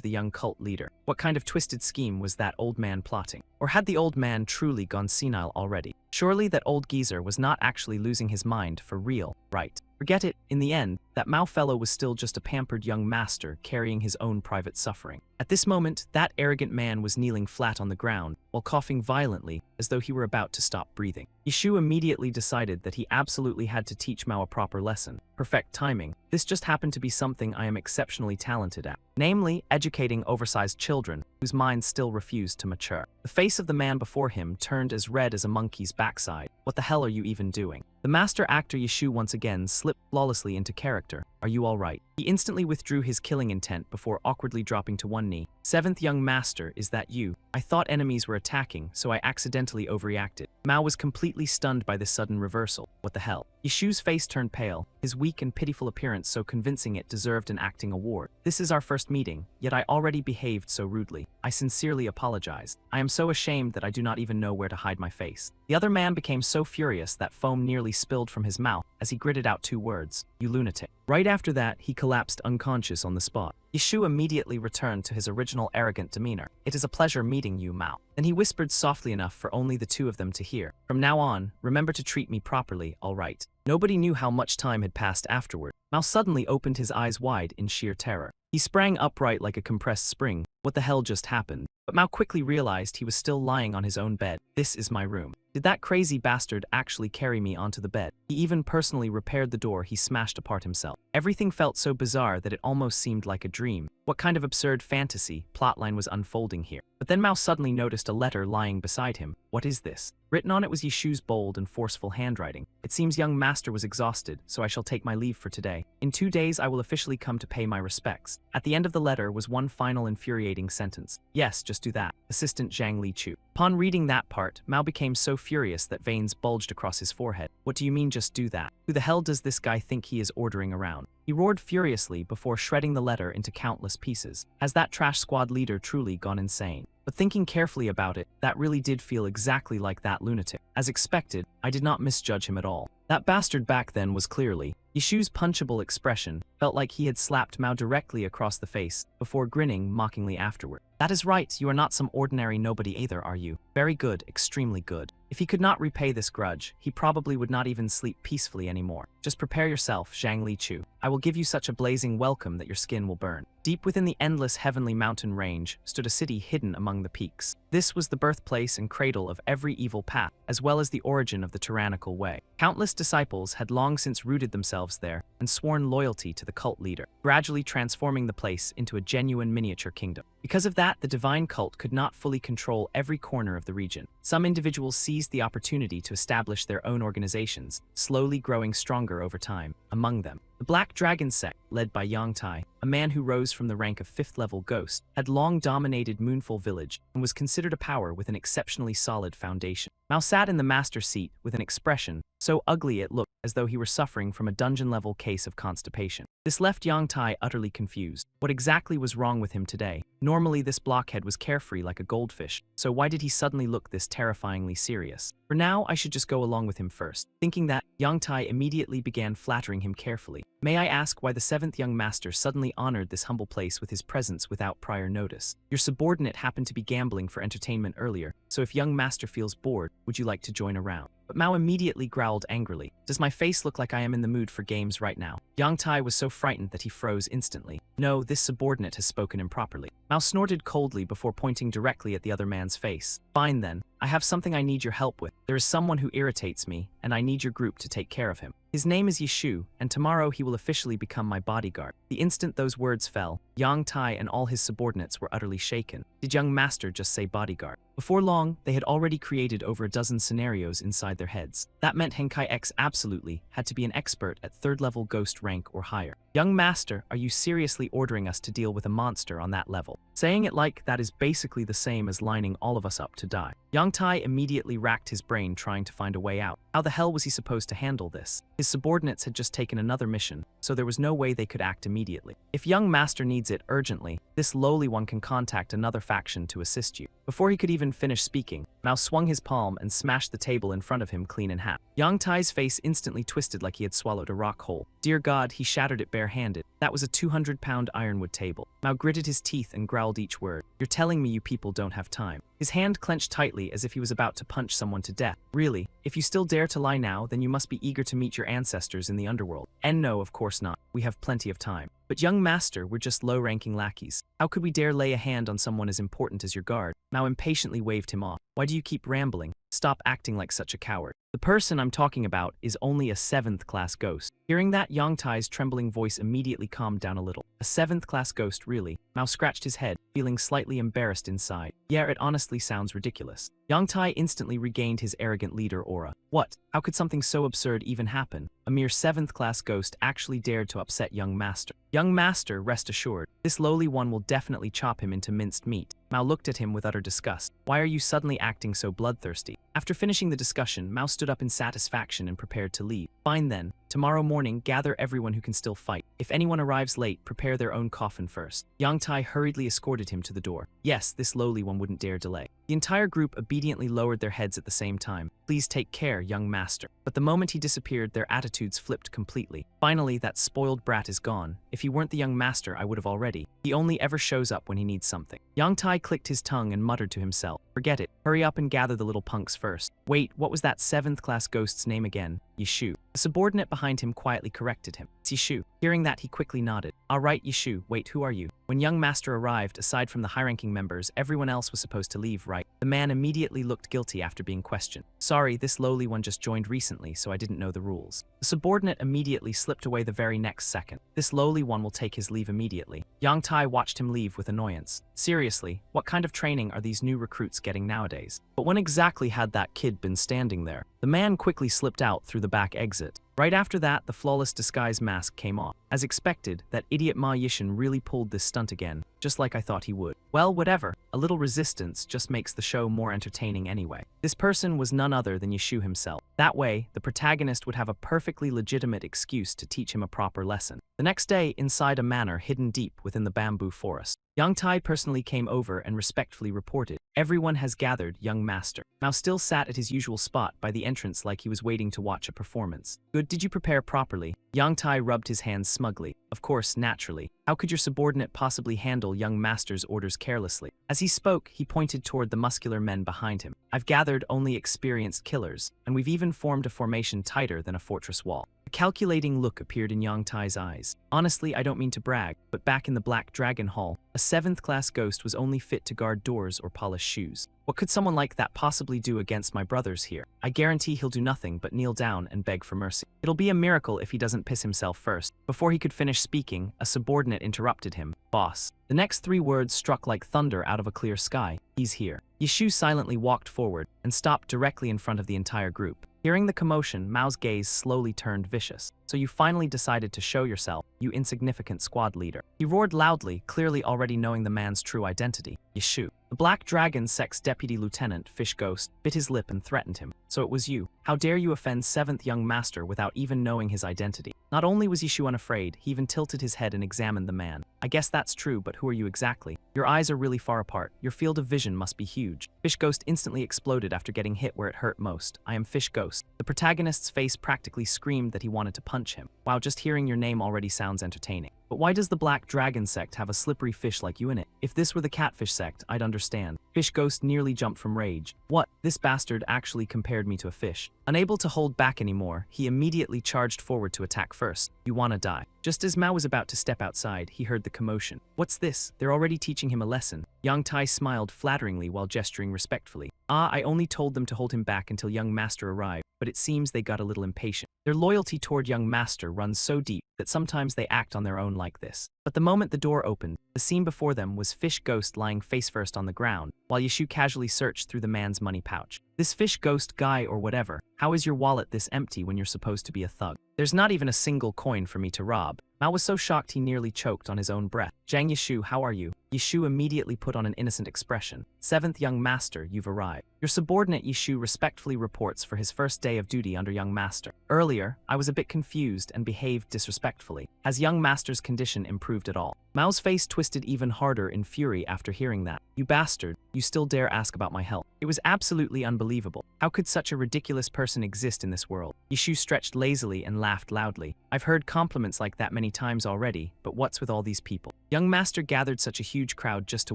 the young cult leader? What kind of twisted scheme was that old man plotting? Or had the old man truly gone senile already? Surely that old geezer was not actually losing his mind for real, right? Forget it, in the end, that Mao fellow was still just a pampered young master carrying his own private suffering. At this moment, that arrogant man was kneeling flat on the ground, while coughing violently as though he were about to stop breathing. Yishu immediately decided that he absolutely had to teach Mao a proper lesson. Perfect timing. This just happened to be something I am exceptionally talented at. Namely, educating oversized children, whose minds still refused to mature. The face of the man before him turned as red as a monkey's backside. What the hell are you even doing? The master actor Yishu once again slipped flawlessly into character. Are you alright? He instantly withdrew his killing intent before awkwardly dropping to one knee. 7th young master, is that you? I thought enemies were attacking, so I accidentally overreacted. Mao was completely stunned by this sudden reversal. What the hell? Yishu's face turned pale, his weak and pitiful appearance so convincing it deserved an acting award. This is our first meeting, yet I already behaved so rudely. I sincerely apologize. I am so ashamed that I do not even know where to hide my face. The other man became so furious that foam nearly spilled from his mouth as he gritted out 2 words, "You lunatic." Right after that, he collapsed unconscious on the spot. Yishu immediately returned to his original arrogant demeanor. "It is a pleasure meeting you, Mao." Then he whispered softly enough for only the 2 of them to hear. "From now on, remember to treat me properly, all right?" Nobody knew how much time had passed afterward. Mao suddenly opened his eyes wide in sheer terror. He sprang upright like a compressed spring. What the hell just happened? But Mao quickly realized he was still lying on his own bed. "This is my room." Did that crazy bastard actually carry me onto the bed? He even personally repaired the door he smashed apart himself. Everything felt so bizarre that it almost seemed like a dream. What kind of absurd fantasy plotline was unfolding here? But then Mao suddenly noticed a letter lying beside him. What is this? Written on it was Yishu's bold and forceful handwriting. It seems young master was exhausted, so I shall take my leave for today. In 2 days I will officially come to pay my respects. At the end of the letter was one final infuriating sentence. Yes, just do that. Assistant Zhang Li Chu. Upon reading that part, Mao became so furious that veins bulged across his forehead. What do you mean just do that? Who the hell does this guy think he is ordering around? He roared furiously before shredding the letter into countless pieces. Has that trash squad leader truly gone insane? But thinking carefully about it, that really did feel exactly like that lunatic. As expected, I did not misjudge him at all. That bastard back then was clearly. Yishu's punchable expression felt like he had slapped Mao directly across the face, before grinning mockingly afterward. That is right, you are not some ordinary nobody either, are you? Very good, extremely good. If he could not repay this grudge, he probably would not even sleep peacefully anymore. Just prepare yourself, Zhang Li Chu. I will give you such a blazing welcome that your skin will burn. Deep within the endless heavenly mountain range stood a city hidden among the peaks. This was the birthplace and cradle of every evil path, as well as the origin of the tyrannical way. Countless disciples had long since rooted themselves there and sworn loyalty to the cult leader, gradually transforming the place into a genuine miniature kingdom. Because of that, the divine cult could not fully control every corner of the region. Some individuals seized the opportunity to establish their own organizations, slowly growing stronger over time. Among them, the Black Dragon Sect, led by Yang Tai, a man who rose from the rank of 5th-level ghost, had long dominated Moonful Village and was considered a power with an exceptionally solid foundation. Mao sat in the master seat with an expression so ugly it looked as though he were suffering from a dungeon-level case of constipation. This left Yang Tai utterly confused. What exactly was wrong with him today? Normally this blockhead was carefree like a goldfish, so why did he suddenly look this terrifyingly serious? For now, I should just go along with him first. Thinking that, Yang Tai immediately began flattering him carefully. May I ask why the 7th young master suddenly honored this humble place with his presence without prior notice? Your subordinate happened to be gambling for entertainment earlier, so if young master feels bored, would you like to join a round? But Mao immediately growled angrily. Does my face look like I am in the mood for games right now? Yang Tai was so frightened that he froze instantly. No, this subordinate has spoken improperly. Mao snorted coldly before pointing directly at the other man's face. Fine then, I have something I need your help with. There is someone who irritates me, and I need your group to take care of him. His name is Yishu, and tomorrow he will officially become my bodyguard. The instant those words fell, Yang Tai and all his subordinates were utterly shaken. Did young master just say bodyguard? Before long, they had already created over a dozen scenarios inside their heads. That meant Henkai X absolutely had to be an expert at 3rd-level ghost rank or higher. Young master, are you seriously ordering us to deal with a monster on that level? Saying it like that is basically the same as lining all of us up to die. Yang Tai immediately racked his brain trying to find a way out. How the hell was he supposed to handle this? His subordinates had just taken another mission, so there was no way they could act immediately. If young master needs it urgently, this lowly one can contact another faction to assist you. Before he could even finish speaking, Mao swung his palm and smashed the table in front of him clean in half. Yang Tai's face instantly twisted like he had swallowed a rock whole. Dear God, he shattered it barehanded. That was a 200-pound ironwood table. Mao gritted his teeth and growled each word. You're telling me you people don't have time. His hand clenched tightly as if he was about to punch someone to death. Really, if you still dare to lie now, then you must be eager to meet your ancestors in the underworld. And no, of course not. We have plenty of time. But young master, we're just low-ranking lackeys. How could we dare lay a hand on someone as important as your guard? Mao impatiently waved him off. Why do you keep rambling? Stop acting like such a coward. The person I'm talking about is only a 7th-class ghost. Hearing that, Yang Tai's trembling voice immediately calmed down a little. A 7th-class ghost, really? Mao scratched his head, feeling slightly embarrassed inside. Yeah, it honestly sounds ridiculous. Yang Tai instantly regained his arrogant leader aura. What? How could something so absurd even happen? A mere 7th-class ghost actually dared to upset young master. Young master, rest assured, this lowly one will definitely chop him into minced meat. Mao looked at him with utter disgust. Why are you suddenly acting so bloodthirsty? After finishing the discussion, Mao stood up in satisfaction and prepared to leave. Fine then. Tomorrow morning, gather everyone who can still fight. If anyone arrives late, prepare their own coffin first. Yang Tai hurriedly escorted him to the door. Yes, this lowly one wouldn't dare delay. The entire group obediently lowered their heads at the same time. Please take care, young master. But the moment he disappeared, their attitudes flipped completely. Finally, that spoiled brat is gone. If he weren't the young master, I would have already. He only ever shows up when he needs something. Yang Tai clicked his tongue and muttered to himself. Forget it. Hurry up and gather the little punks first. Wait, what was that 7th-class ghost's name again? Yishu. A subordinate behind him quietly corrected him. It's Yishu. Hearing that, he quickly nodded. All right, Yishu. Wait, who are you? When young master arrived, aside from the high-ranking members, everyone else was supposed to leave, right? The man immediately looked guilty after being questioned. Sorry, this lowly one just joined recently, so I didn't know the rules. The subordinate immediately slipped away the very next second. This lowly one will take his leave immediately. Yang Tai watched him leave with annoyance. Seriously, what kind of training are these new recruits getting nowadays? But when exactly had that kid been standing there? The man quickly slipped out through the back exit. Right after that, the flawless disguise mask came off. As expected, that idiot Ma Yishin really pulled this stunt again, just like I thought he would. Well, whatever. A little resistance just makes the show more entertaining anyway. This person was none other than Yishu himself. That way, the protagonist would have a perfectly legitimate excuse to teach him a proper lesson. The next day, inside a manor hidden deep within the bamboo forest, Yang Tai personally came over and respectfully reported, "Everyone has gathered, young master." Mao still sat at his usual spot by the entrance like he was waiting to watch a performance. Good, did you prepare properly? Yang Tai rubbed his hands smugly. Of course, naturally. How could your subordinate possibly handle young master's orders carelessly? As he spoke, he pointed toward the muscular men behind him. I've gathered only experienced killers, and we've even formed a formation tighter than a fortress wall. A calculating look appeared in Yang Tai's eyes. Honestly, I don't mean to brag, but back in the Black Dragon Hall, a 7th-class ghost was only fit to guard doors or polish shoes. What could someone like that possibly do against my brothers here? I guarantee he'll do nothing but kneel down and beg for mercy. It'll be a miracle if he doesn't piss himself first. Before he could finish speaking, a subordinate interrupted him. Boss. The next 3 words struck like thunder out of a clear sky. He's here. Yishu silently walked forward and stopped directly in front of the entire group. Hearing the commotion, Mao's gaze slowly turned vicious. So you finally decided to show yourself, you insignificant squad leader. He roared loudly, clearly already knowing the man's true identity. Yishu. The Black Dragon Sect's deputy lieutenant, Fish Ghost, bit his lip and threatened him. So it was you. How dare you offend 7th young master without even knowing his identity? Not only was Yishu unafraid, he even tilted his head and examined the man. I guess that's true, but who are you exactly? Your eyes are really far apart. Your field of vision must be huge. Fish Ghost instantly exploded after getting hit where it hurt most. I am Fish Ghost. The protagonist's face practically screamed that he wanted to punch him. Wow, just hearing your name already sounds entertaining. But why does the Black Dragon Sect have a slippery fish like you in it? If this were the Catfish Sect, I'd understand. Fish Ghost nearly jumped from rage. What? This bastard actually compared me to a fish. Unable to hold back anymore, he immediately charged forward to attack first. You wanna die. Just as Mao was about to step outside, he heard the commotion. What's this? They're already teaching him a lesson. Yang Tai smiled flatteringly while gesturing respectfully. I only told them to hold him back until young master arrived, but it seems they got a little impatient. Their loyalty toward young master runs so deep that sometimes they act on their own like this. But the moment the door opened, the scene before them was Fish Ghost lying face first on the ground, while Yishu casually searched through the man's money pouch. This Fish Ghost guy or whatever, how is your wallet this empty when you're supposed to be a thug? There's not even a single coin for me to rob. Mao was so shocked he nearly choked on his own breath. Zhang Yishu, how are you? Yishu immediately put on an innocent expression. 7th young master, you've arrived. Your subordinate Yishu respectfully reports for his first day of duty under young master. Earlier, I was a bit confused and behaved disrespectfully. Has young master's condition improved at all? Mao's face twisted even harder in fury after hearing that. You bastard, you still dare ask about my health. It was absolutely unbelievable. How could such a ridiculous person exist in this world? Yishu stretched lazily and laughed loudly. I've heard compliments like that many times already, but what's with all these people? Young master gathered such a huge crowd just to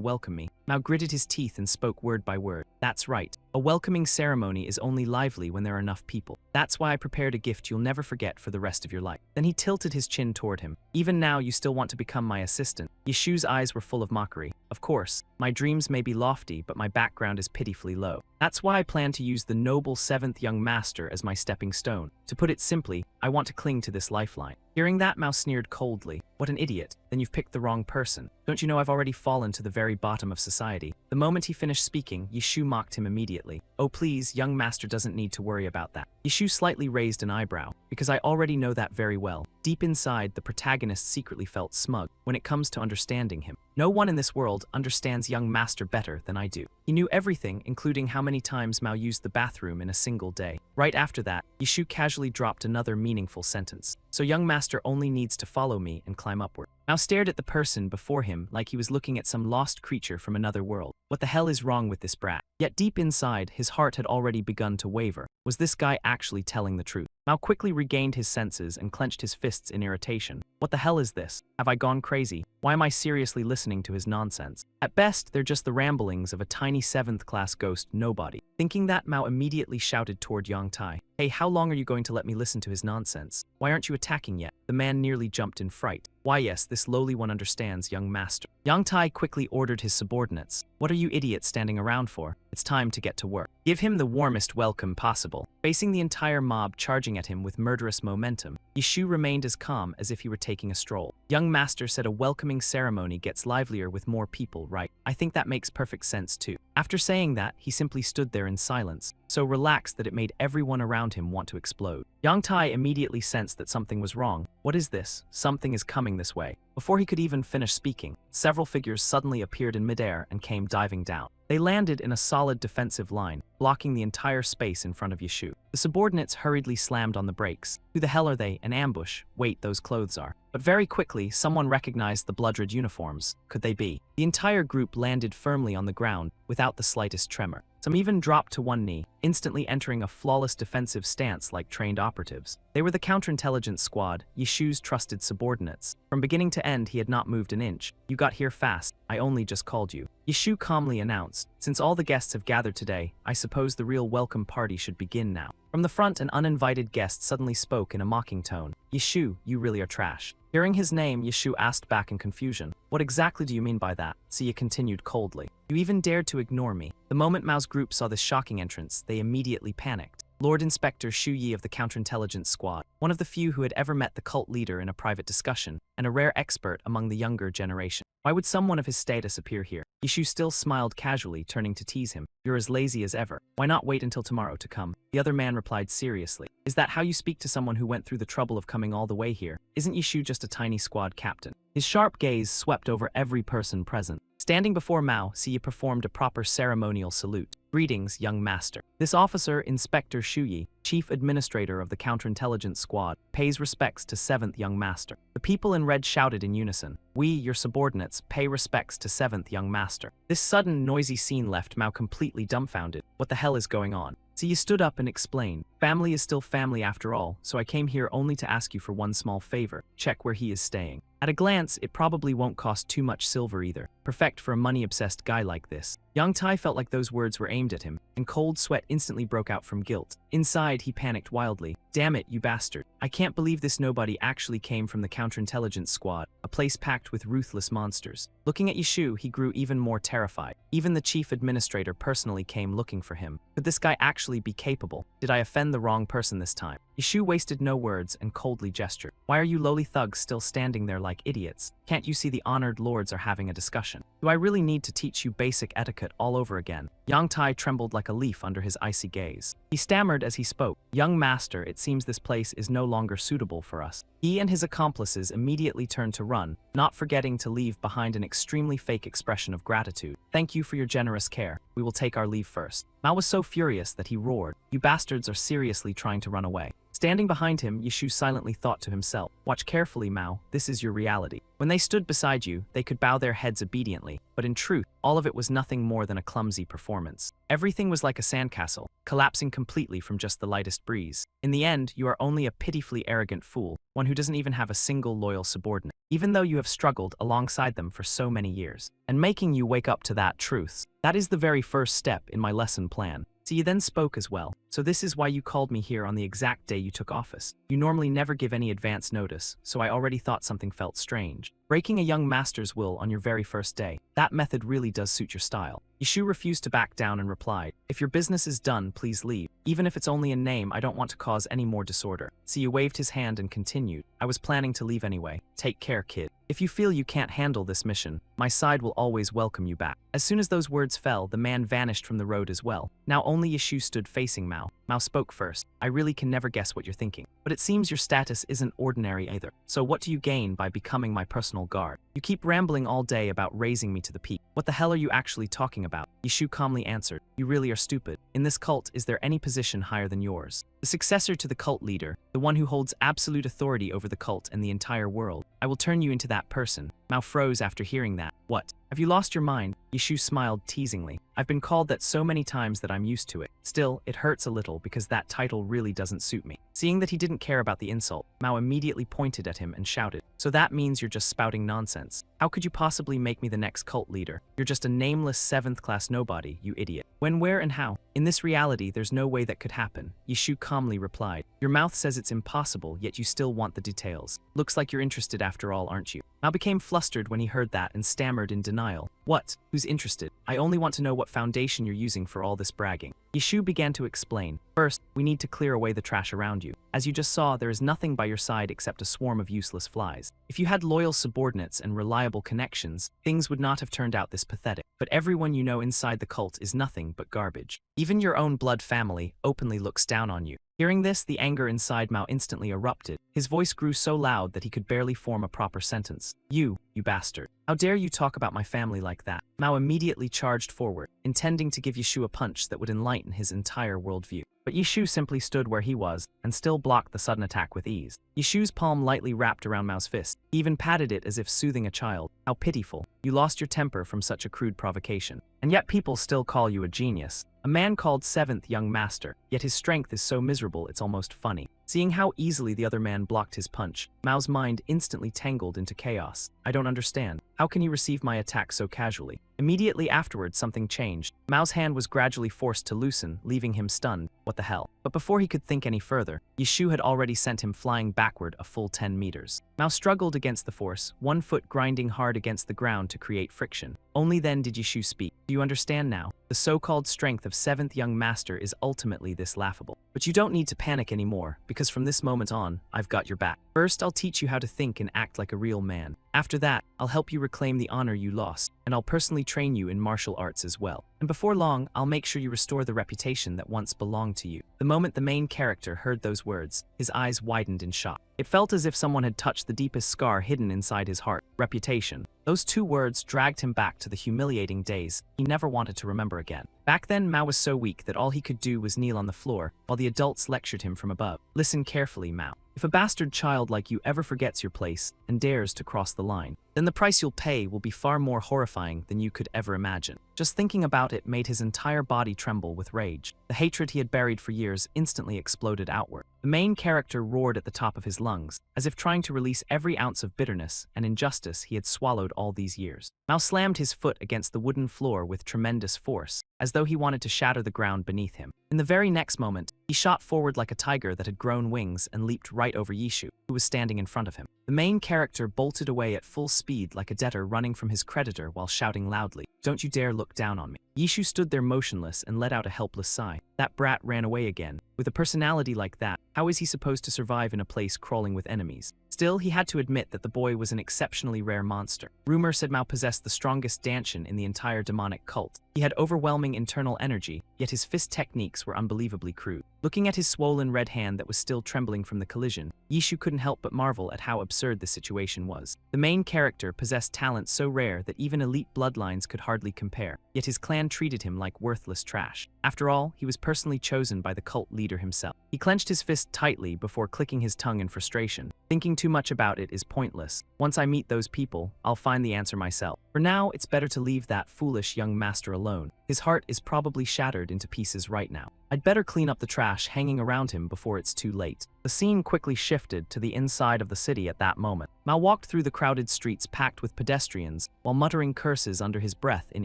welcome me. Mao gritted his teeth and spoke word by word. That's right. A welcoming ceremony is only lively when there are enough people. That's why I prepared a gift you'll never forget for the rest of your life. Then he tilted his chin toward him. Even now you still want to become my assistant. Yishu's eyes were full of mockery. Of course, my dreams may be lofty, but my background is pitifully low. That's why I plan to use the noble 7th young master as my stepping stone. To put it simply, I want to cling to this lifeline. Hearing that, Mao sneered coldly. What an idiot. Then you've picked the wrong person. Don't you know I've already fallen to the very bottom of society? The moment he finished speaking, Yishu mocked him immediately. Oh please, young master doesn't need to worry about that. Yishu slightly raised an eyebrow. Because I already know that very well. Deep inside, the protagonist secretly felt smug when it comes to understanding him. No one in this world understands young master better than I do. He knew everything, including how many times Mao used the bathroom in a single day. Right after that, Yishu casually dropped another meaningful sentence. So young master only needs to follow me and climb upward. Mao Mao stared at the person before him like he was looking at some lost creature from another world. What the hell is wrong with this brat? Yet deep inside, his heart had already begun to waver. Was this guy actually telling the truth? Mao quickly regained his senses and clenched his fists in irritation. What the hell is this? Have I gone crazy? Why am I seriously listening to his nonsense? At best, they're just the ramblings of a tiny 7th class ghost nobody. Thinking that, Mao immediately shouted toward Yang Tai. Hey, how long are you going to let me listen to his nonsense? Why aren't you attacking yet? The man nearly jumped in fright. Why yes, this lowly one understands, young master. Yang Tai quickly ordered his subordinates. What are you idiots standing around for? It's time to get to work. Give him the warmest welcome possible. Facing the entire mob charging at him with murderous momentum, Yishu remained as calm as if he were taking a stroll. Young master said a welcoming ceremony gets livelier with more people, right? I think that makes perfect sense too. After saying that, he simply stood there in silence, so relaxed that it made everyone around him want to explode. Yang Tai immediately sensed that something was wrong. What is this? Something is coming this way. Before he could even finish speaking, several figures suddenly appeared in midair and came diving down. They landed in a solid defensive line, blocking the entire space in front of Yishu. The subordinates hurriedly slammed on the brakes. Who the hell are they? An ambush? Wait, those clothes are. But very quickly, someone recognized the blood-red uniforms. Could they be? The entire group landed firmly on the ground, without the slightest tremor. Some even dropped to one knee, instantly entering a flawless defensive stance like trained operatives. They were the counterintelligence squad, Yishu's trusted subordinates. From beginning to end, he had not moved an inch. You got here fast. I only just called you. Yishu calmly announced, since all the guests have gathered today, I suppose the real welcome party should begin now. From the front, an uninvited guest suddenly spoke in a mocking tone. Yishu, you really are trash. Hearing his name, Yishu asked back in confusion. What exactly do you mean by that? Siya continued coldly. You even dared to ignore me. The moment Mao's group saw this shocking entrance, they immediately panicked. Lord Inspector Shu Yi of the Counterintelligence Squad, one of the few who had ever met the cult leader in a private discussion, and a rare expert among the younger generation. Why would someone of his status appear here? Yishu still smiled casually, turning to tease him. You're as lazy as ever. Why not wait until tomorrow to come? The other man replied seriously. Is that how you speak to someone who went through the trouble of coming all the way here? Isn't Yishu just a tiny squad captain? His sharp gaze swept over every person present. Standing before Mao, Siya performed a proper ceremonial salute. Greetings, young master. This officer, Inspector Shu Yi, Chief Administrator of the Counterintelligence Squad, pays respects to 7th young master. The people in red shouted in unison. We, your subordinates, pay respects to 7th young master. This sudden, noisy scene left Mao completely dumbfounded. What the hell is going on? Siya stood up and explained. Family is still family after all, so I came here only to ask you for one small favor. Check where he is staying. At a glance, it probably won't cost too much silver either. Perfect for a money-obsessed guy like this. Yang Tai felt like those words were aimed at him, and cold sweat instantly broke out from guilt. Inside, he panicked wildly. Damn it, you bastard. I can't believe this nobody actually came from the Counterintelligence Squad, a place packed with ruthless monsters. Looking at Yishu, he grew even more terrified. Even the chief administrator personally came looking for him. Could this guy actually be capable? Did I offend the wrong person this time? Yishu wasted no words and coldly gestured. Why are you lowly thugs still standing there like idiots? Can't you see the honored lords are having a discussion? Do I really need to teach you basic etiquette all over again? Yang Tai trembled like a leaf under his icy gaze. He stammered as he spoke. Young master, it seems this place is no longer suitable for us. He and his accomplices immediately turned to run, not forgetting to leave behind an extremely fake expression of gratitude. Thank you for your generous care. We will take our leave first. Mao was so furious that he roared. You bastards are seriously trying to run away. Standing behind him, Yishu silently thought to himself, watch carefully, Mao, this is your reality. When they stood beside you, they could bow their heads obediently, but in truth, all of it was nothing more than a clumsy performance. Everything was like a sandcastle, collapsing completely from just the lightest breeze. In the end, you are only a pitifully arrogant fool, one who doesn't even have a single loyal subordinate, even though you have struggled alongside them for so many years. And making you wake up to that truth, that is the very first step in my lesson plan. Siya then spoke as well. So this is why you called me here on the exact day you took office. You normally never give any advance notice, so I already thought something felt strange. Breaking a young master's will on your very first day, that method really does suit your style. Yishu refused to back down and replied, if your business is done, please leave. Even if it's only in name, I don't want to cause any more disorder. Siya waved his hand and continued, I was planning to leave anyway. Take care, kid. If you feel you can't handle this mission, my side will always welcome you back. As soon as those words fell, the man vanished from the road as well. Now only Yishu stood facing Mao. Mao spoke first. I really can never guess what you're thinking. But it seems your status isn't ordinary either. So what do you gain by becoming my personal guard? You keep rambling all day about raising me to the peak. What the hell are you actually talking about? Yishu calmly answered. You really are stupid. In this cult, is there any position higher than yours? the successor to the cult leader, the one who holds absolute authority over the cult and the entire world. I will turn you into that person. Mao froze after hearing that. What? Have you lost your mind? Yishu smiled teasingly. I've been called that so many times that I'm used to it. Still, it hurts a little because that title really doesn't suit me. Seeing that he didn't care about the insult, Mao immediately pointed at him and shouted, so that means you're just spouting nonsense. How could you possibly make me the next cult leader? You're just a nameless 7th class nobody, you idiot. When, where, and how? In this reality, there's no way that could happen. Yishu calmly replied. Your mouth says it's impossible, yet you still want the details. Looks like you're interested after all, aren't you? Mao became flustered when he heard that and stammered in denial. What? Who's interested? I only want to know what foundation you're using for all this bragging. Yishu began to explain. First, we need to clear away the trash around you. As you just saw, there is nothing by your side except a swarm of useless flies. If you had loyal subordinates and reliable connections, things would not have turned out this pathetic. But everyone you know inside the cult is nothing but garbage. Even your own blood family openly looks down on you. Hearing this, the anger inside Mao instantly erupted. His voice grew so loud that he could barely form a proper sentence. You bastard. How dare you talk about my family like that? Mao immediately charged forward, intending to give Yishu a punch that would enlighten his entire worldview. But Yishu simply stood where he was and still blocked the sudden attack with ease. Yishu's palm lightly wrapped around Mao's fist. He even patted it as if soothing a child. How pitiful. You lost your temper from such a crude provocation. And yet people still call you a genius. A man called 7th young master, yet his strength is so miserable it's almost funny. Seeing how easily the other man blocked his punch, Mao's mind instantly tangled into chaos. I don't understand. How can you receive my attack so casually? Immediately afterwards, something changed. Mao's hand was gradually forced to loosen, leaving him stunned. What the hell? But before he could think any further, Yishu had already sent him flying backward a full 10 meters. Mao struggled against the force, one foot grinding hard against the ground to create friction. Only then did Yishu speak. Do you understand now? The so-called strength of 7th young master is ultimately this laughable. But you don't need to panic anymore, because from this moment on, I've got your back. First, I'll teach you how to think and act like a real man. After that, I'll help you reclaim the honor you lost, and I'll personally train you in martial arts as well. And before long, I'll make sure you restore the reputation that once belonged to you. The moment the main character heard those words, his eyes widened in shock. It felt as if someone had touched the deepest scar hidden inside his heart. Reputation. Those 2 words dragged him back to the humiliating days he never wanted to remember again. Back then, Mao was so weak that all he could do was kneel on the floor, while the adults lectured him from above. Listen carefully, Mao. If a bastard child like you ever forgets your place and dares to cross the line, then the price you'll pay will be far more horrifying than you could ever imagine. Just thinking about it made his entire body tremble with rage. The hatred he had buried for years instantly exploded outward. The main character roared at the top of his lungs, as if trying to release every ounce of bitterness and injustice he had swallowed all these years. Mao slammed his foot against the wooden floor with tremendous force, as though he wanted to shatter the ground beneath him. In the very next moment, he shot forward like a tiger that had grown wings and leaped right over Yishu, who was standing in front of him. The main character bolted away at full speed like a debtor running from his creditor while shouting loudly, "Don't you dare look down on me." Yishu stood there motionless and let out a helpless sigh. That brat ran away again. With a personality like that, how is he supposed to survive in a place crawling with enemies? Still, he had to admit that the boy was an exceptionally rare monster. Rumor said Mao possessed the strongest danshin in the entire demonic cult. He had overwhelming internal energy, yet his fist techniques were unbelievably crude. Looking at his swollen red hand that was still trembling from the collision, Yishu couldn't help but marvel at how absurd the situation was. The main character possessed talent so rare that even elite bloodlines could hardly compare, yet his clan treated him like worthless trash. After all, he was personally chosen by the cult leader himself. He clenched his fist tightly before clicking his tongue in frustration. Thinking too much about it is pointless. Once I meet those people, I'll find the answer myself. For now, it's better to leave that foolish young master alone. His heart is probably shattered into pieces right now. I'd better clean up the trash hanging around him before it's too late. The scene quickly shifted to the inside of the city at that moment. Mao walked through the crowded streets packed with pedestrians while muttering curses under his breath in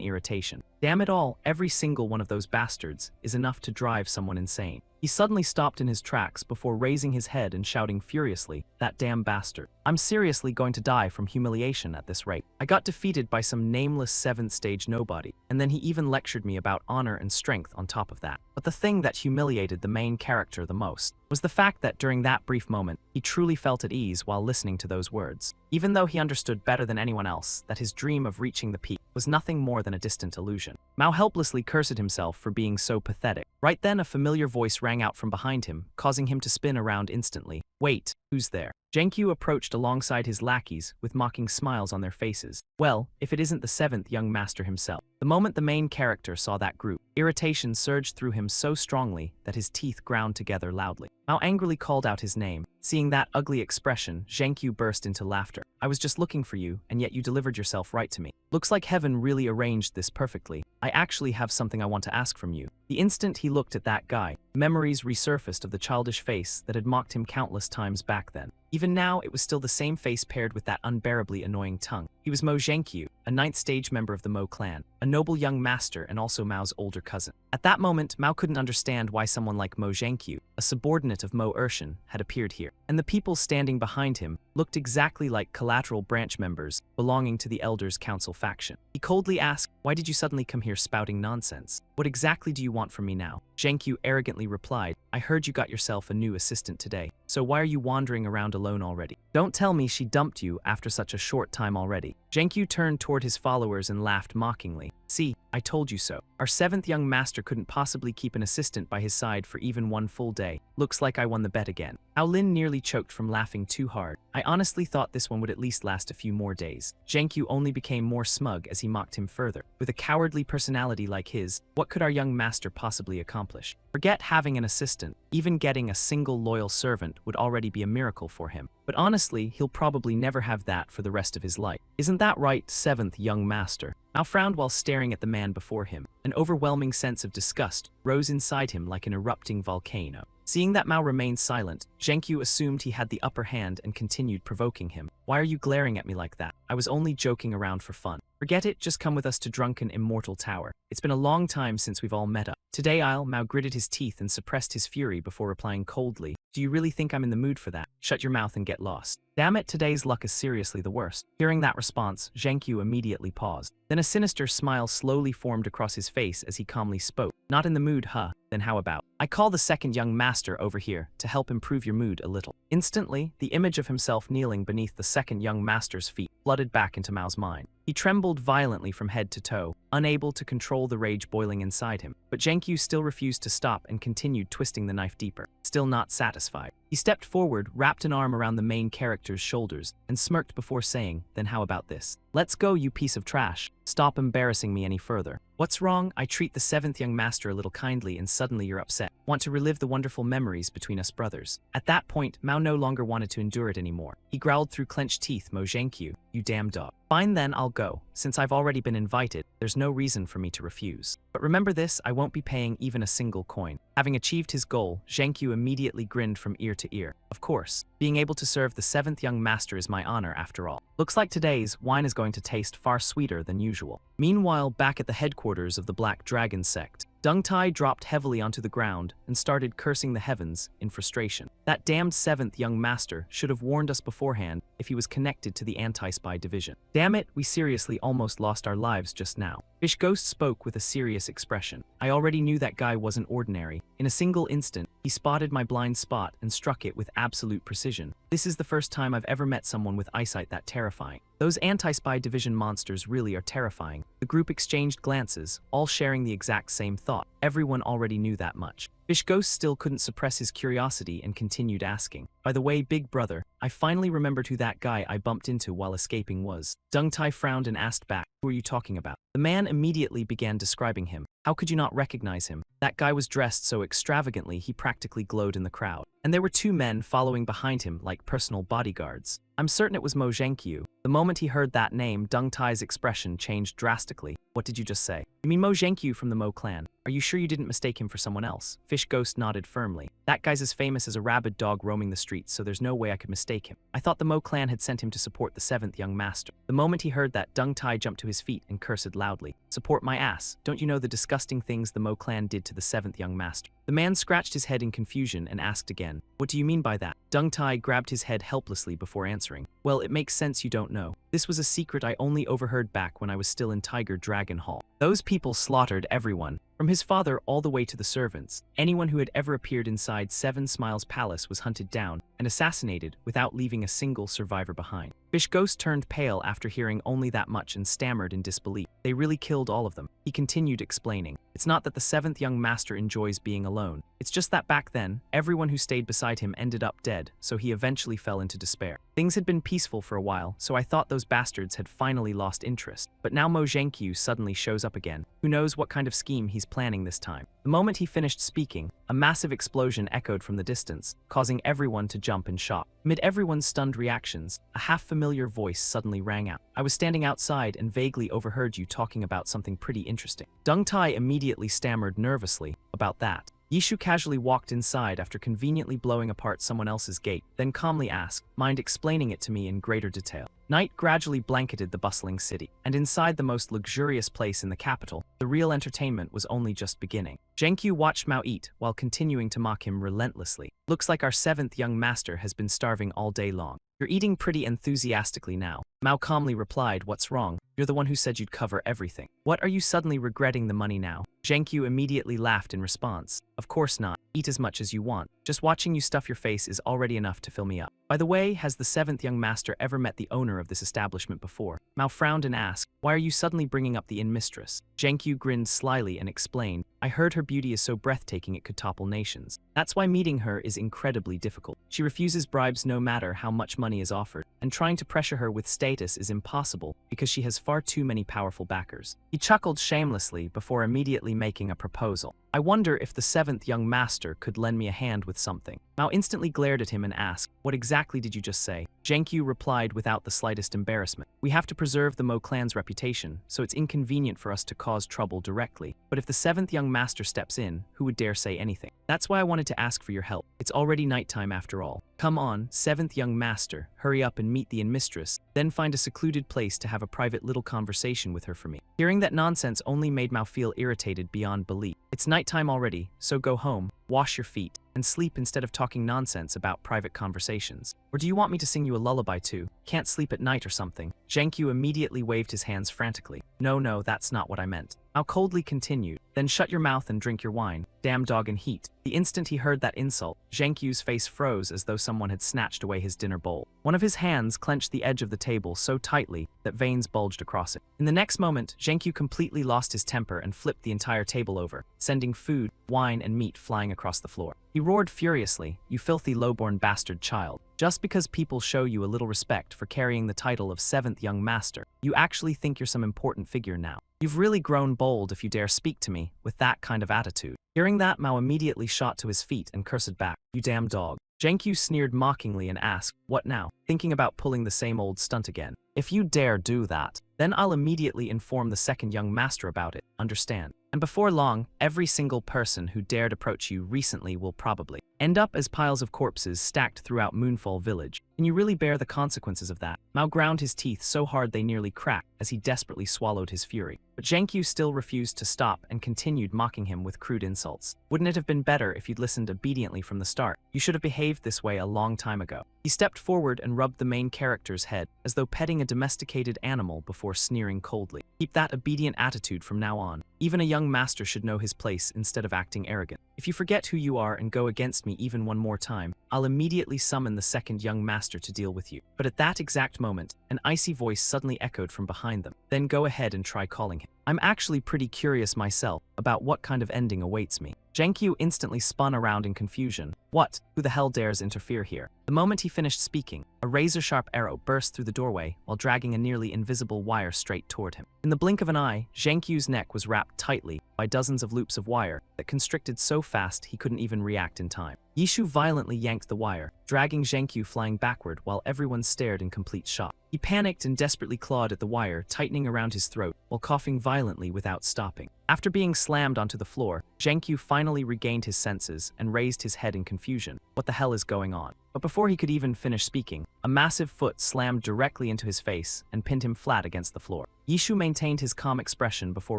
irritation. Damn it all, every single one of those bastards is enough to drive someone insane. He suddenly stopped in his tracks before raising his head and shouting furiously, "That damn bastard. I'm seriously going to die from humiliation at this rate. I got defeated by some nameless 7th stage nobody, and then he even lectured me about honor and strength on top of that." But the thing that humiliated the main character the most was the fact that during that brief moment, he truly felt at ease while listening to those words. Even though he understood better than anyone else that his dream of reaching the peak was nothing more than a distant illusion. Mao helplessly cursed himself for being so pathetic. Right then, a familiar voice rang out from behind him, causing him to spin around instantly. "Wait, who's there?" Jenkyu approached alongside his lackeys with mocking smiles on their faces. Well, if it isn't the seventh young master himself. The moment the main character saw that group, irritation surged through him so strongly that his teeth ground together loudly. Mao angrily called out his name. Seeing that ugly expression, Jenkyu burst into laughter. I was just looking for you, and yet you delivered yourself right to me. Looks like heaven really arranged this perfectly. I actually have something I want to ask from you. The instant he looked at that guy, memories resurfaced of the childish face that had mocked him countless times back then. Even now, it was still the same face paired with that unbearably annoying tongue. He was Mo Zhenkyu, a 9th stage member of the Mo clan, a noble young master and also Mao's older cousin. At that moment, Mao couldn't understand why someone like Mo Zhenkyu, a subordinate of Mo Urshan, had appeared here. And the people standing behind him looked exactly like collateral branch members belonging to the Elders' Council faction. He coldly asked, "Why did you suddenly come here spouting nonsense? What exactly do you want from me now?" Zhenkyu arrogantly replied, "I heard you got yourself a new assistant today, so why are you wandering around alone already? Don't tell me she dumped you after such a short time already." Zhenkyu turned toward his followers and laughed mockingly. "See, I told you so. Our 7th young master couldn't possibly keep an assistant by his side for even one full day. Looks like I won the bet again." Ao Lin nearly choked from laughing too hard. "I honestly thought this one would at least last a few more days." Zhenkyu only became more smug as he mocked him further. With a cowardly personality like his, what could our young master possibly accomplish? Forget having an assistant. Even getting a single loyal servant would already be a miracle for him. But honestly, he'll probably never have that for the rest of his life. Isn't that right, 7th young master? Mao frowned while staring at the man before him. An overwhelming sense of disgust rose inside him like an erupting volcano. Seeing that Mao remained silent, Zhenkyu assumed he had the upper hand and continued provoking him. "Why are you glaring at me like that? I was only joking around for fun. Forget it, just come with us to Drunken Immortal Tower. It's been a long time since we've all met up." "Today Mao gritted his teeth and suppressed his fury before replying coldly, "Do you really think I'm in the mood for that? Shut your mouth and get lost." "Damn it, today's luck is seriously the worst." Hearing that response, Zhenkyu immediately paused. Then a sinister smile slowly formed across his face as he calmly spoke. "Not in the mood, huh? Then how about I call the 2nd young master over here to help improve your mood a little." Instantly, the image of himself kneeling beneath the 2nd young master's feet flooded back into Mao's mind. He trembled violently from head to toe, unable to control the rage boiling inside him. But Zhenkyu still refused to stop and continued twisting the knife deeper. Still not satisfied, he stepped forward, wrapped an arm around the main character's shoulders, and smirked before saying, "Then how about this? Let's go, you piece of trash. Stop embarrassing me any further." "What's wrong? I treat the 7th young master a little kindly and suddenly you're upset. Want to relive the wonderful memories between us brothers." At that point, Mao no longer wanted to endure it anymore. He growled through clenched teeth, "Mo Zhenkyu, you damn dog. Fine then, I'll go. Since I've already been invited, there's no reason for me to refuse. But remember this, I won't be paying even a single coin." Having achieved his goal, Zhenkyu immediately grinned from ear to ear. "Of course, being able to serve the 7th young master is my honor after all. Looks like today's wine is going to taste far sweeter than usual." Meanwhile, back at the headquarters of the Black Dragon Sect, Deng Tai dropped heavily onto the ground and started cursing the heavens in frustration. That damned 7th young master should have warned us beforehand if he was connected to the anti-spy division. Damn it, we seriously almost lost our lives just now. Fish Ghost spoke with a serious expression. "I already knew that guy wasn't ordinary. In a single instant, he spotted my blind spot and struck it with absolute precision. This is the first time I've ever met someone with eyesight that terrifying. Those anti-spy division monsters really are terrifying." The group exchanged glances, all sharing the exact same thought. Everyone already knew that much. Fish Ghost still couldn't suppress his curiosity and continued asking, "By the way, big brother, I finally remembered who that guy I bumped into while escaping was." Deng Tai frowned and asked back, "Who are you talking about?" The man immediately began describing him. "How could you not recognize him? That guy was dressed so extravagantly he practically glowed in the crowd. And there were 2 men following behind him like personal bodyguards. I'm certain it was Mo Zhenkyu." The moment he heard that name, Deng Tai's expression changed drastically. "What did you just say? You mean Mo Zhenkyu from the Mo clan? Are you sure you didn't mistake him for someone else?" Fish Ghost nodded firmly. "That guy's as famous as a rabid dog roaming the streets, so there's no way I could mistake him. I thought the Mo clan had sent him to support the 7th young master." The moment he heard that, Deng Tai jumped to his feet and cursed loudly. "Support my ass. Don't you know the disgusting things the Mo clan did to the 7th young master?" The man scratched his head in confusion and asked again, "What do you mean by that?" Deng Tai grabbed his head helplessly before answering, "Well, it makes sense you don't know. This was a secret I only overheard back when I was still in Tiger Dragon Hall. Those people slaughtered everyone, from his father all the way to the servants. Anyone who had ever appeared inside 7 Smiles Palace was hunted down and assassinated without leaving a single survivor behind. Fish Ghost turned pale after hearing only that much and stammered in disbelief. They really killed all of them. He continued explaining. It's not that the seventh young master enjoys being alone. It's just that back then, everyone who stayed beside him ended up dead, so he eventually fell into despair. Things had been peaceful for a while, so I thought those bastards had finally lost interest. But now Mo Zhenkyu suddenly shows up again. Who knows what kind of scheme he's planning this time? The moment he finished speaking, a massive explosion echoed from the distance, causing everyone to jump in shock. Amid everyone's stunned reactions, a half-familiar voice suddenly rang out. I was standing outside and vaguely overheard you talking about something pretty interesting. Deng Tai immediately stammered nervously about that. Yishu casually walked inside after conveniently blowing apart someone else's gate, then calmly asked, "Mind explaining it to me in greater detail?" Night gradually blanketed the bustling city, and inside the most luxurious place in the capital, the real entertainment was only just beginning. Zhenkyu watched Mao eat while continuing to mock him relentlessly. "Looks like our seventh young master has been starving all day long. You're eating pretty enthusiastically now." Mao calmly replied, "What's wrong? You're the one who said you'd cover everything. What, are you suddenly regretting the money now?" Zhenkyu immediately laughed in response. "Of course not. Eat as much as you want. Just watching you stuff your face is already enough to fill me up. By the way, has the seventh young master ever met the owner of this establishment before?" Mao frowned and asked, "Why are you suddenly bringing up the inn mistress?" Zhenkyu grinned slyly and explained, "I heard her beauty is so breathtaking it could topple nations. That's why meeting her is incredibly difficult. She refuses bribes no matter how much money is offered, and trying to pressure her with status is impossible because she has far too many powerful backers." He chuckled shamelessly before immediately making a proposal. "I wonder if the seventh young master could lend me a hand with something." Mao instantly glared at him and asked, "What exactly did you just say?" Zhenkyu replied without the slightest embarrassment, "We have to preserve the Mo clan's reputation, so it's inconvenient for us to cause trouble directly. But if the seventh young master steps in, who would dare say anything? That's why I wanted to ask for your help. It's already nighttime after all. Come on, seventh young master, hurry up and meet the inn mistress, then find a secluded place to have a private little conversation with her for me." Hearing that nonsense only made Mao feel irritated beyond belief. "It's nighttime already, so go home, wash your feet, and sleep instead of talking nonsense about private conversations. Or do you want me to sing you a lullaby too? Can't sleep at night or something?" Zhenkyu immediately waved his hands frantically. No, that's not what I meant." Mao coldly continued, "Then shut your mouth and drink your wine. Damn dog and heat." The instant he heard that insult, Zhenkyu's face froze as though someone had snatched away his dinner bowl. One of his hands clenched the edge of the table so tightly that veins bulged across it. In the next moment, Zhenkyu completely lost his temper and flipped the entire table over, sending food, wine, and meat flying across the floor. He roared furiously, "You filthy lowborn bastard child. Just because people show you a little respect for carrying the title of seventh young master, you actually think you're some important figure now. You've really grown bold if you dare speak to me with that kind of attitude." Hearing that, Mao immediately shot to his feet and cursed back, "You damn dog." Zhenkyu sneered mockingly and asked, "What now? Thinking about pulling the same old stunt again? If you dare do that, then I'll immediately inform the second young master about it, understand? And before long, every single person who dared approach you recently will probably end up as piles of corpses stacked throughout Moonfall Village. Can you really bear the consequences of that?" Mao ground his teeth so hard they nearly cracked as he desperately swallowed his fury. But Zhenkyu still refused to stop and continued mocking him with crude insults. "Wouldn't it have been better if you'd listened obediently from the start? You should have behaved this way a long time ago." He stepped forward and rubbed the main character's head, as though petting a domesticated animal before sneering coldly. "Keep that obedient attitude from now on. Even a young master should know his place instead of acting arrogant. If you forget who you are and go against me even one more time, I'll immediately summon the second young master to deal with you." But at that exact moment, an icy voice suddenly echoed from behind them. "Then go ahead and try calling him. I'm actually pretty curious myself about what kind of ending awaits me." Zhenkyu instantly spun around in confusion. "What? Who the hell dares interfere here?" The moment he finished speaking, a razor-sharp arrow burst through the doorway while dragging a nearly invisible wire straight toward him. In the blink of an eye, Zhenkyu's neck was wrapped tightly by dozens of loops of wire that constricted so fast he couldn't even react in time. Yishu violently yanked the wire, dragging Zhenkyu flying backward while everyone stared in complete shock. He panicked and desperately clawed at the wire, tightening around his throat while coughing violently without stopping. After being slammed onto the floor, Zhenkyu finally regained his senses and raised his head in confusion. What the hell is going on? But before he could even finish speaking, a massive foot slammed directly into his face and pinned him flat against the floor. Yishu maintained his calm expression before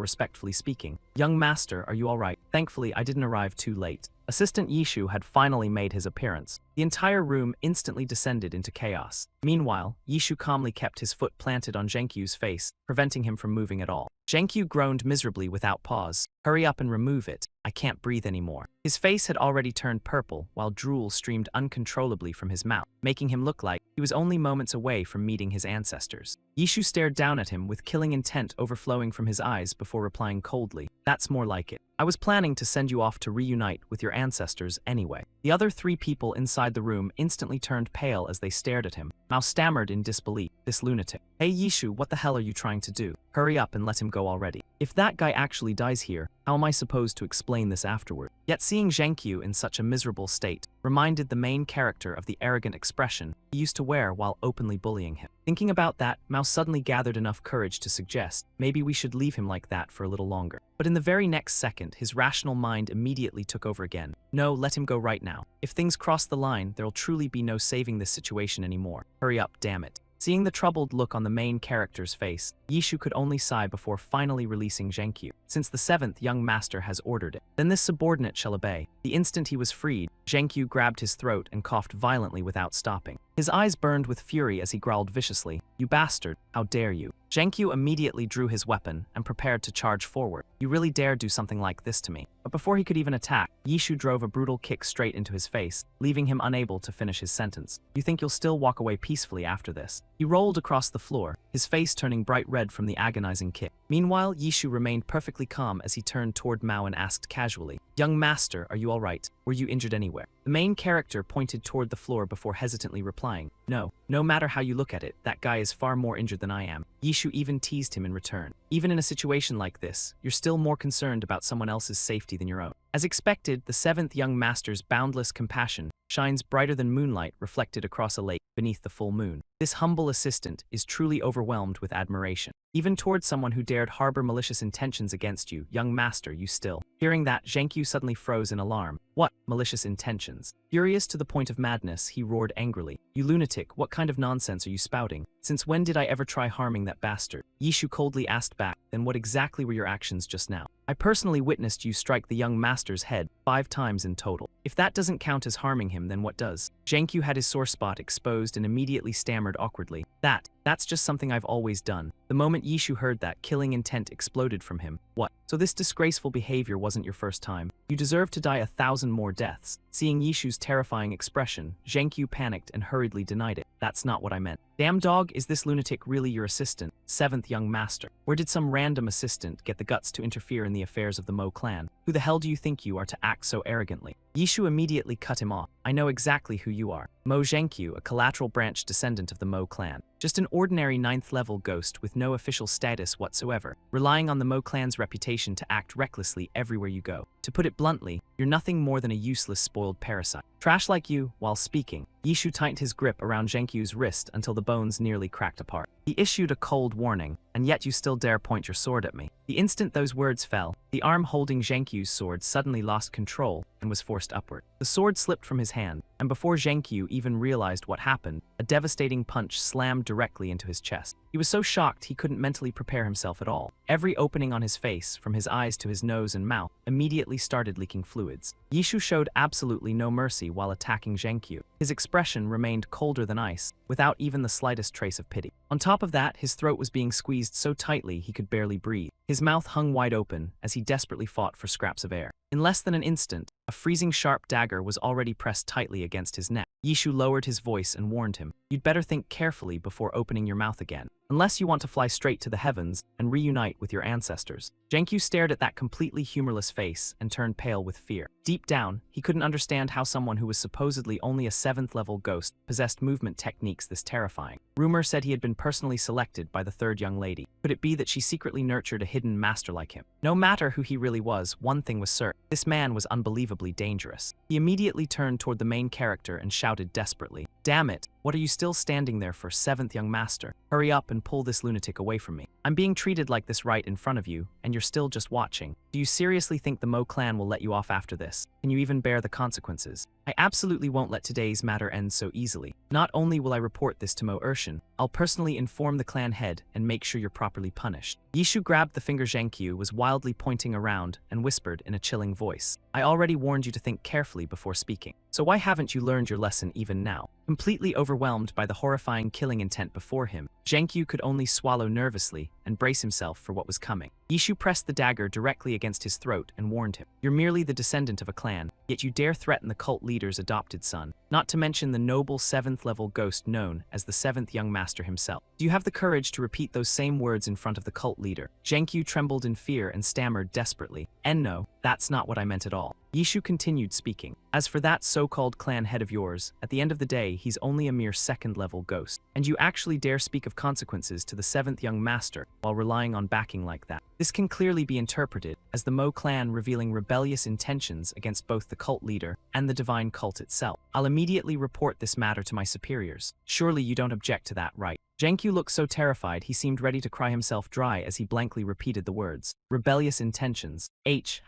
respectfully speaking. "Young master, are you all right? Thankfully, I didn't arrive too late." Assistant Yishu had finally made his appearance. The entire room instantly descended into chaos. Meanwhile, Yishu calmly kept his foot planted on Zhenkyu's face, preventing him from moving at all. Zhenkyu groaned miserably without pause. Hurry up and remove it. I can't breathe anymore. His face had already turned purple, while drool streamed uncontrollably from his mouth, making him look like he was only moments away from meeting his ancestors. Yishu stared down at him with killing intent overflowing from his eyes before replying coldly, "That's more like it. I was planning to send you off to reunite with your ancestors anyway." The other 3 people inside the room instantly turned pale as they stared at him. Mao stammered in disbelief, "This lunatic. Hey Yishu, what the hell are you trying to do? Hurry up and let him go already. If that guy actually dies here, how am I supposed to explain this afterward?" Yet seeing Zhenkyu in such a miserable state reminded the main character of the arrogant expression he used to wear while openly bullying him. Thinking about that, Mao suddenly gathered enough courage to suggest maybe we should leave him like that for a little longer. But in the very next second, his rational mind immediately took over again. No, let him go right now. If things cross the line, there'll truly be no saving this situation anymore. Hurry up, damn it. Seeing the troubled look on the main character's face, Yishu could only sigh before finally releasing Zhenkyu, since the 7th young master has ordered it. Then this subordinate shall obey. The instant he was freed, Zhenkyu grabbed his throat and coughed violently without stopping. His eyes burned with fury as he growled viciously, "You bastard, how dare you?" Zhenkyu immediately drew his weapon and prepared to charge forward. "You really dare do something like this to me?" But before he could even attack, Yishu drove a brutal kick straight into his face, leaving him unable to finish his sentence. "You think you'll still walk away peacefully after this?" He rolled across the floor, his face turning bright red from the agonizing kick. Meanwhile, Yishu remained perfectly calm as he turned toward Mao and asked casually, "Young master, are you all right? Were you injured anywhere?" The main character pointed toward the floor before hesitantly replying, "No. No matter how you look at it, that guy is far more injured than I am." Yishu even teased him in return. "Even in a situation like this, you're still more concerned about someone else's safety than your own." As expected, the 7th young master's boundless compassion shines brighter than moonlight reflected across a lake beneath the full moon. This humble assistant is truly overwhelmed with admiration. Even towards someone who dared harbor malicious intentions against you, young master, you still. Hearing that, Zhenkyu suddenly froze in alarm. What? Malicious intentions? Furious to the point of madness, he roared angrily. "You lunatic, what kind of nonsense are you spouting? Since when did I ever try harming that bastard?" Yishu coldly asked back, "Then what exactly were your actions just now?" "I personally witnessed you strike the young master's head 5 times in total. If that doesn't count as harming him, then what does?" Zhenkyu had his sore spot exposed and immediately stammered awkwardly. That's just something I've always done." The moment Yishu heard that, killing intent exploded from him. "What? So this disgraceful behavior wasn't your first time? You deserve to die 1,000 more deaths." Seeing Yishu's terrifying expression, Zhenkyu panicked and hurriedly denied it. "That's not what I meant." "Damn dog, is this lunatic really your assistant, 7th young master? Or did some random assistant get the guts to interfere in the affairs of the Mo clan? Who the hell do you think you are to act so arrogantly?" Yishu immediately cut him off. "I know exactly who you are. Mo Zhenkyu, a collateral branch descendant of the Mo clan. Just an ordinary 9th level ghost with no official status whatsoever, relying on the Mo clan's reputation to act recklessly everywhere you go. To put it bluntly, you're nothing more than a useless spoiled parasite. Trash like you." While speaking, Yishu tightened his grip around Zhenkyu's wrist until the bones nearly cracked apart. He issued a cold warning, "And yet you still dare point your sword at me." The instant those words fell, the arm holding Zhenkyu's sword suddenly lost control and was forced upward. The sword slipped from his hand, and before Zhenkyu even realized what happened, a devastating punch slammed directly into his chest. He was so shocked he couldn't mentally prepare himself at all. Every opening on his face, from his eyes to his nose and mouth, immediately started leaking fluids. Yishu showed absolutely no mercy while attacking Zhenkyu. His expression remained colder than ice, without even the slightest trace of pity. On top of that, his throat was being squeezed so tightly he could barely breathe. His mouth hung wide open as he desperately fought for scraps of air. In less than an instant, a freezing sharp dagger was already pressed tightly against his neck. Yishu lowered his voice and warned him, "You'd better think carefully before opening your mouth again, unless you want to fly straight to the heavens and reunite with your ancestors." Zhenkyu stared at that completely humorless face and turned pale with fear. Deep down, he couldn't understand how someone who was supposedly only a 7th level ghost possessed movement techniques this terrifying. Rumor said he had been personally selected by the 3rd young lady. Could it be that she secretly nurtured a hidden master like him? No matter who he really was, one thing was certain. This man was unbelievably dangerous. He immediately turned toward the main character and shouted desperately, "Damn it, what are you still standing there for, 7th young master? Hurry up and pull this lunatic away from me. I'm being treated like this right in front of you, and you're still just watching. Do you seriously think the Mo clan will let you off after this? Can you even bear the consequences? I absolutely won't let today's matter end so easily. Not only will I report this to Mo Urshan, I'll personally inform the clan head and make sure you're properly punished." Yishu grabbed the finger Zhenkyu was wildly pointing around and whispered in a chilling voice, "I already warned you to think carefully before speaking. So why haven't you learned your lesson even now?" Completely Overwhelmed by the horrifying killing intent before him, Zhengqiu could only swallow nervously and brace himself for what was coming. Yishu pressed the dagger directly against his throat and warned him, "You're merely the descendant of a clan, yet you dare threaten the cult leader's adopted son, not to mention the noble 7th-level ghost known as the 7th young master himself. Do you have the courage to repeat those same words in front of the cult leader?" Zhengqiu trembled in fear and stammered desperately, "No, that's not what I meant at all." Yishu continued speaking. "As for that so-called clan head of yours, at the end of the day, he's only a mere 2nd-level ghost. And you actually dare speak of consequences to the 7th young master while relying on backing like that. This can clearly be interpreted as the Mo clan revealing rebellious intentions against both the cult leader and the divine cult itself. I'll immediately report this matter to my superiors. Surely you don't object to that, right?" Zhengqiu looked so terrified he seemed ready to cry himself dry as he blankly repeated the words. "Rebellious intentions.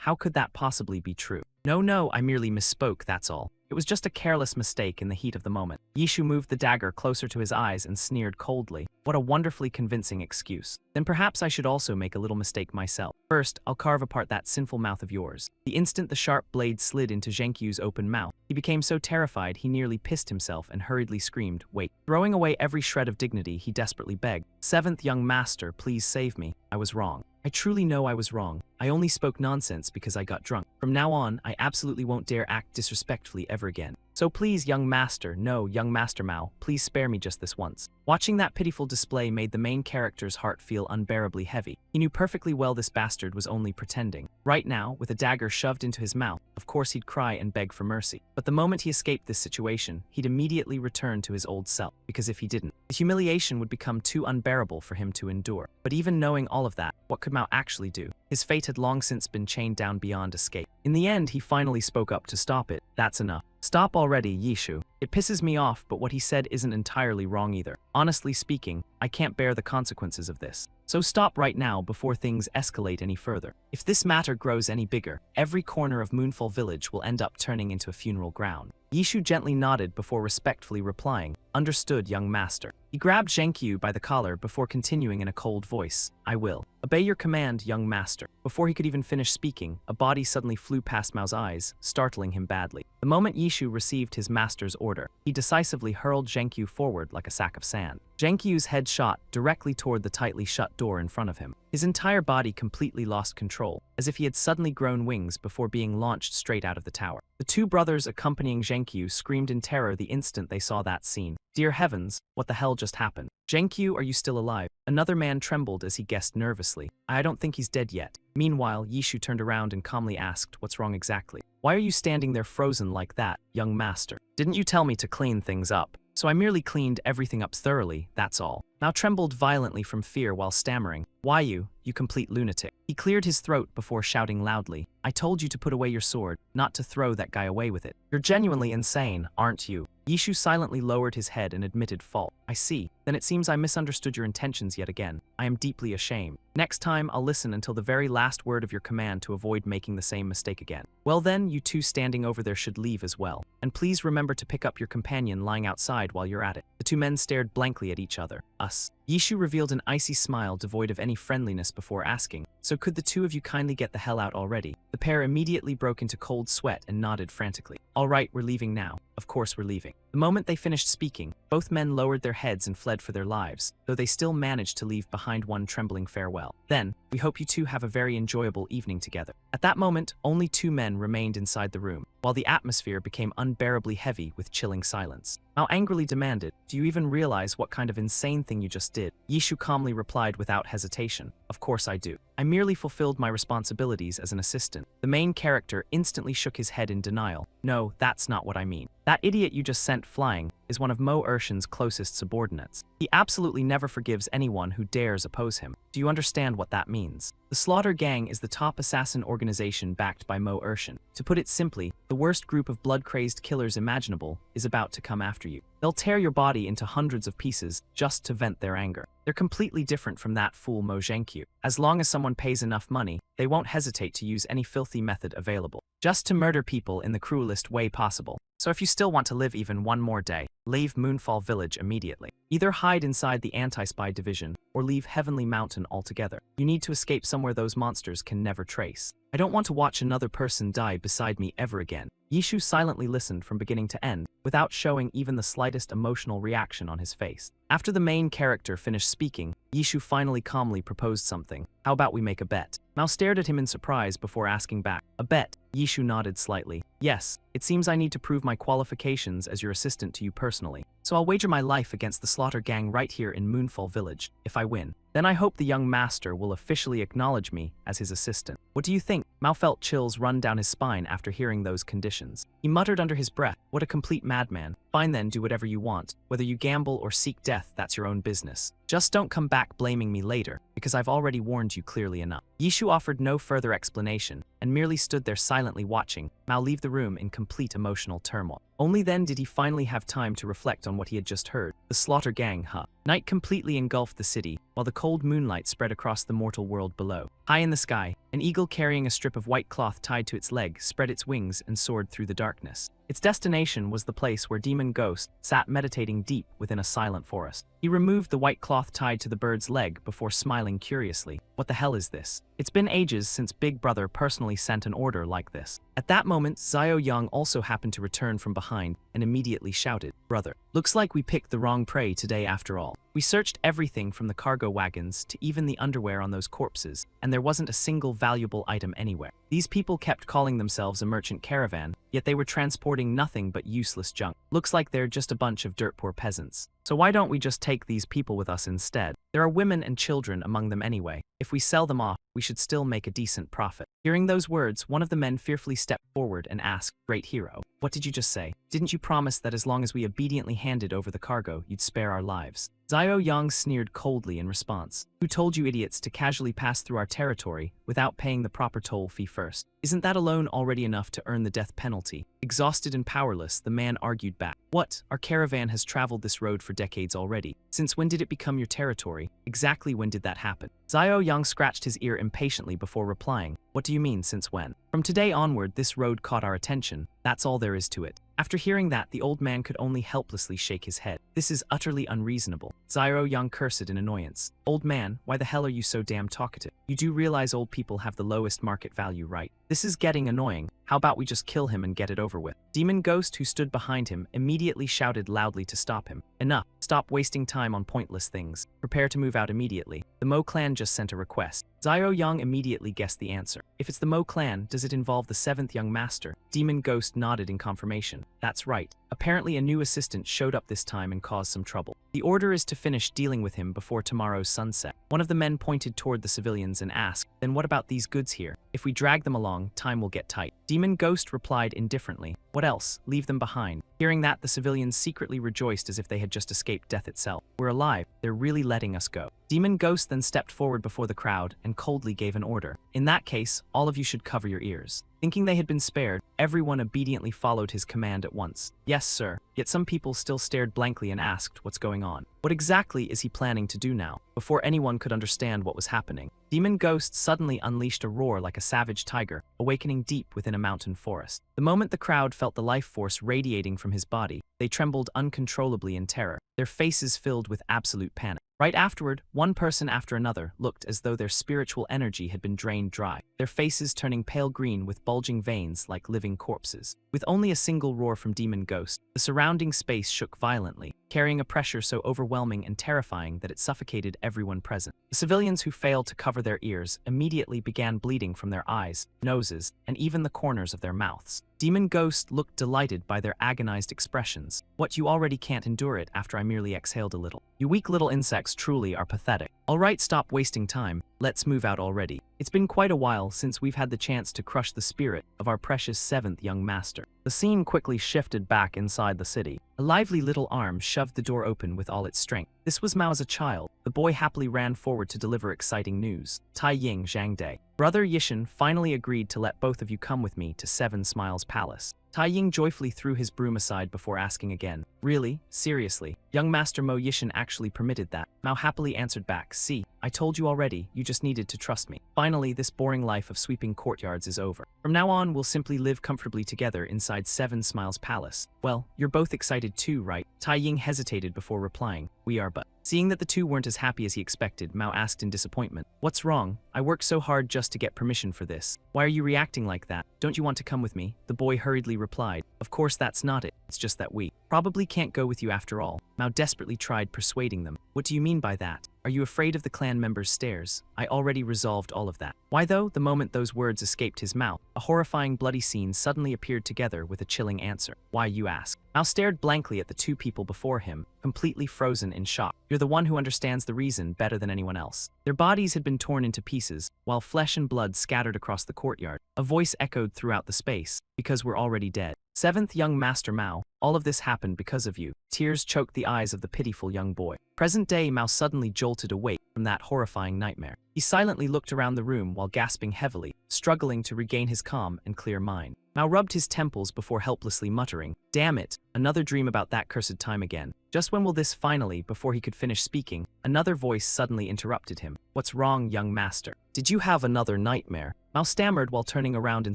How could that possibly be true?" No, I merely misspoke, that's all. It was just a careless mistake in the heat of the moment." Yishu moved the dagger closer to his eyes and sneered coldly. "What a wonderfully convincing excuse. Then perhaps I should also make a little mistake myself. First, I'll carve apart that sinful mouth of yours." The instant the sharp blade slid into Zhengqiu's open mouth, he became so terrified he nearly pissed himself and hurriedly screamed, "Wait." Throwing away every shred of dignity, he desperately begged, "7th young master, please save me. I was wrong. I truly know I was wrong. I only spoke nonsense because I got drunk. From now on, I absolutely won't dare act disrespectfully ever again. So please, young master, no, young master Mao, please spare me just this once." Watching that pitiful display made the main character's heart feel unbearably heavy. He knew perfectly well this bastard was only pretending. Right now, with a dagger shoved into his mouth, of course he'd cry and beg for mercy. But the moment he escaped this situation, he'd immediately return to his old self, because if he didn't, the humiliation would become too unbearable for him to endure. But even knowing all of that, what could Mao actually do? His fate had long since been chained down beyond escape. In the end, he finally spoke up to stop it. "That's enough. Stop already, Yishu. It pisses me off, but what he said isn't entirely wrong either. Honestly speaking, I can't bear the consequences of this. So stop right now before things escalate any further. If this matter grows any bigger, every corner of Moonfall Village will end up turning into a funeral ground." Yishu gently nodded before respectfully replying, "Understood, young master." He grabbed Zhengqiu by the collar before continuing in a cold voice, "I will obey your command, young master." Before he could even finish speaking, a body suddenly flew past Mao's eyes, startling him badly. The moment Yishu received his master's order, he decisively hurled Zhengqiu forward like a sack of sand. Zhengqiu's head shot directly toward the tightly shut door in front of him. His entire body completely lost control, as if he had suddenly grown wings before being launched straight out of the tower. The two brothers accompanying Zhengqiu screamed in terror the instant they saw that scene. Dear heavens, what the hell just happened? Zhengqiu, are you still alive? Another man trembled as he guessed nervously. I don't think he's dead yet. Meanwhile, Yishu turned around and calmly asked, what's wrong exactly? Why are you standing there frozen like that, young master? Didn't you tell me to clean things up? So I merely cleaned everything up thoroughly, that's all. Mao trembled violently from fear while stammering, Why you complete lunatic? He cleared his throat before shouting loudly, I told you to put away your sword, not to throw that guy away with it. You're genuinely insane, aren't you? Yishu silently lowered his head and admitted fault. I see. Then it seems I misunderstood your intentions yet again. I am deeply ashamed. Next time, I'll listen until the very last word of your command to avoid making the same mistake again. Well then, you two standing over there should leave as well. And please remember to pick up your companion lying outside while you're at it. The two men stared blankly at each other. Us. Yishu revealed an icy smile devoid of any friendliness before asking, so could the two of you kindly get the hell out already? The pair immediately broke into cold sweat and nodded frantically. All right, we're leaving now. Of course we're leaving. The moment they finished speaking, both men lowered their heads and fled for their lives, though they still managed to leave behind one trembling farewell. Then, we hope you two have a very enjoyable evening together. At that moment, only two men remained inside the room, while the atmosphere became unbearably heavy with chilling silence. Mao angrily demanded, do you even realize what kind of insane thing you just did? Yishu calmly replied without hesitation, of course I do. I merely fulfilled my responsibilities as an assistant. The main character instantly shook his head in denial. No, that's not what I mean. That idiot you just sent flying is one of Mo Urshan's closest subordinates. He absolutely never forgives anyone who dares oppose him. Do you understand what that means? The Slaughter Gang is the top assassin organization backed by Mo Urshan. To put it simply, the worst group of blood-crazed killers imaginable is about to come after you. They'll tear your body into hundreds of pieces just to vent their anger. They're completely different from that fool Mo Zhengqiu. As long as someone pays enough money, they won't hesitate to use any filthy method available, just to murder people in the cruelest way possible. So if you still want to live even one more day, leave Moonfall Village immediately. Either hide inside the anti-spy division, or leave Heavenly Mountain altogether. You need to escape somewhere those monsters can never trace. I don't want to watch another person die beside me ever again. Yishu silently listened from beginning to end, without showing even the slightest emotional reaction on his face. After the main character finished speaking, Yishu finally calmly proposed something. How about we make a bet? Mao stared at him in surprise before asking back. A bet? Yishu nodded slightly. Yes, it seems I need to prove my qualifications as your assistant to you personally. So I'll wager my life against the Slaughter Gang right here in Moonfall Village. If I win, then I hope the young master will officially acknowledge me as his assistant. What do you think? Mao felt chills run down his spine after hearing those conditions. He muttered under his breath, what a complete madman. Fine then, do whatever you want. Whether you gamble or seek death, that's your own business. Just don't come back blaming me later, because I've already warned you clearly enough. Yishu offered no further explanation, and merely stood there silently watching Mao leave the room in complete emotional turmoil. Only then did he finally have time to reflect on what he had just heard. The Slaughter Gang, huh? Night completely engulfed the city, while the cold moonlight spread across the mortal world below. High in the sky, an eagle carrying a strip of white cloth tied to its leg spread its wings and soared through the darkness. Its destination was the place where Demon Ghost sat meditating deep within a silent forest. He removed the white cloth tied to the bird's leg before smiling curiously. What the hell is this? It's been ages since Big Brother personally sent an order like this. At that moment, Xiao Yang also happened to return from behind and immediately shouted, Brother, looks like we picked the wrong prey today after all. We searched everything from the cargo wagons to even the underwear on those corpses, and there wasn't a single valuable item anywhere. These people kept calling themselves a merchant caravan, yet they were transporting nothing but useless junk. Looks like they're just a bunch of dirt-poor peasants. So why don't we just take these people with us instead? There are women and children among them anyway. If we sell them off, we should still make a decent profit. Hearing those words, one of the men fearfully stepped forward and asked, Great hero, what did you just say? Didn't you promise that as long as we obediently handed over the cargo, you'd spare our lives? Xiao Yang sneered coldly in response. Who told you idiots to casually pass through our territory without paying the proper toll fee first? Isn't that alone already enough to earn the death penalty? Exhausted and powerless, the man argued back. What? Our caravan has traveled this road for decades already. Since when did it become your territory? Exactly when did that happen? Xiao Yang scratched his ear impatiently before replying. What do you mean, since when? From today onward, this road caught our attention. That's all there is to it. After hearing that, the old man could only helplessly shake his head. This is utterly unreasonable. Xiao Yang cursed in annoyance. Old man, why the hell are you so damn talkative? You do realize old people have the lowest market value, right? This is getting annoying. How about we just kill him and get it over with? Demon Ghost, who stood behind him, immediately shouted loudly to stop him. Enough. Stop wasting time on pointless things. Prepare to move out immediately. The Mo clan just sent a request. Xiao Yang immediately guessed the answer. If it's the Mo clan, does it involve the 7th young master? Demon Ghost nodded in confirmation. That's right. Apparently a new assistant showed up this time and caused some trouble. The order is to finish dealing with him before tomorrow's sunset. One of the men pointed toward the civilians and asked, then what about these goods here? If we drag them along, time will get tight. Demon Ghost replied indifferently. What else? Leave them behind. Hearing that, the civilians secretly rejoiced as if they had just escaped death itself. We're alive. They're really letting us go. Demon Ghost then stepped forward before the crowd and coldly gave an order. In that case, all of you should cover your ears. Thinking they had been spared, everyone obediently followed his command at once. Yes, sir. Yet some people still stared blankly and asked what's going on. What exactly is he planning to do now? Before anyone could understand what was happening, Demon Ghost suddenly unleashed a roar like a savage tiger, awakening deep within a mountain forest. The moment the crowd felt the life force radiating from his body, they trembled uncontrollably in terror, their faces filled with absolute panic. Right afterward, one person after another looked as though their spiritual energy had been drained dry, their faces turning pale green with bulging veins like living corpses. With only a single roar from Demon Ghost, the surrounding space shook violently, carrying a pressure so overwhelming and terrifying that it suffocated everyone present. The civilians who failed to cover their ears immediately began bleeding from their eyes, noses, and even the corners of their mouths. Demon Ghost looked delighted by their agonized expressions. What, you already can't endure it after I merely exhaled a little? You weak little insects truly are pathetic. Alright, stop wasting time. Let's move out already. It's been quite a while since we've had the chance to crush the spirit of our precious 7th young master. The scene quickly shifted back inside the city. A lively little arm shoved the door open with all its strength. This was Mao as a child. The boy happily ran forward to deliver exciting news. Tai Ying Zhangde. Brother Yishin finally agreed to let both of you come with me to 7 Smiles Palace. Tai Ying joyfully threw his broom aside before asking again. Really? Seriously? Young Master Mo Yishan actually permitted that? Mao happily answered back, see, I told you already, you just needed to trust me. Finally, this boring life of sweeping courtyards is over. From now on, we'll simply live comfortably together inside Seven Smiles Palace. Well, you're both excited too, right? Tai Ying hesitated before replying, we are, but... Seeing that the two weren't as happy as he expected, Mao asked in disappointment, what's wrong? I worked so hard just to get permission for this. Why are you reacting like that? Don't you want to come with me? The boy hurriedly replied, of course that's not it, it's just that we probably can't go with you after all. Mao desperately tried persuading them. What do you mean by that? Are you afraid of the clan members' stares? I already resolved all of that. Why though? The moment those words escaped his mouth, a horrifying bloody scene suddenly appeared together with a chilling answer. Why, you ask? Mao stared blankly at the two people before him, completely frozen in shock. You're the one who understands the reason better than anyone else. Their bodies had been torn into pieces, while flesh and blood scattered across the courtyard. A voice echoed throughout the space, because we're already dead. Seventh young Master Mao, all of this happened because of you. Tears choked the eyes of the pitiful young boy. Present-day Mao suddenly jolted awake from that horrifying nightmare. He silently looked around the room while gasping heavily, struggling to regain his calm and clear mind. Mao rubbed his temples before helplessly muttering, damn it, another dream about that cursed time again. Just when will this finally, before he could finish speaking, another voice suddenly interrupted him. What's wrong, young master? Did you have another nightmare? Mao stammered while turning around in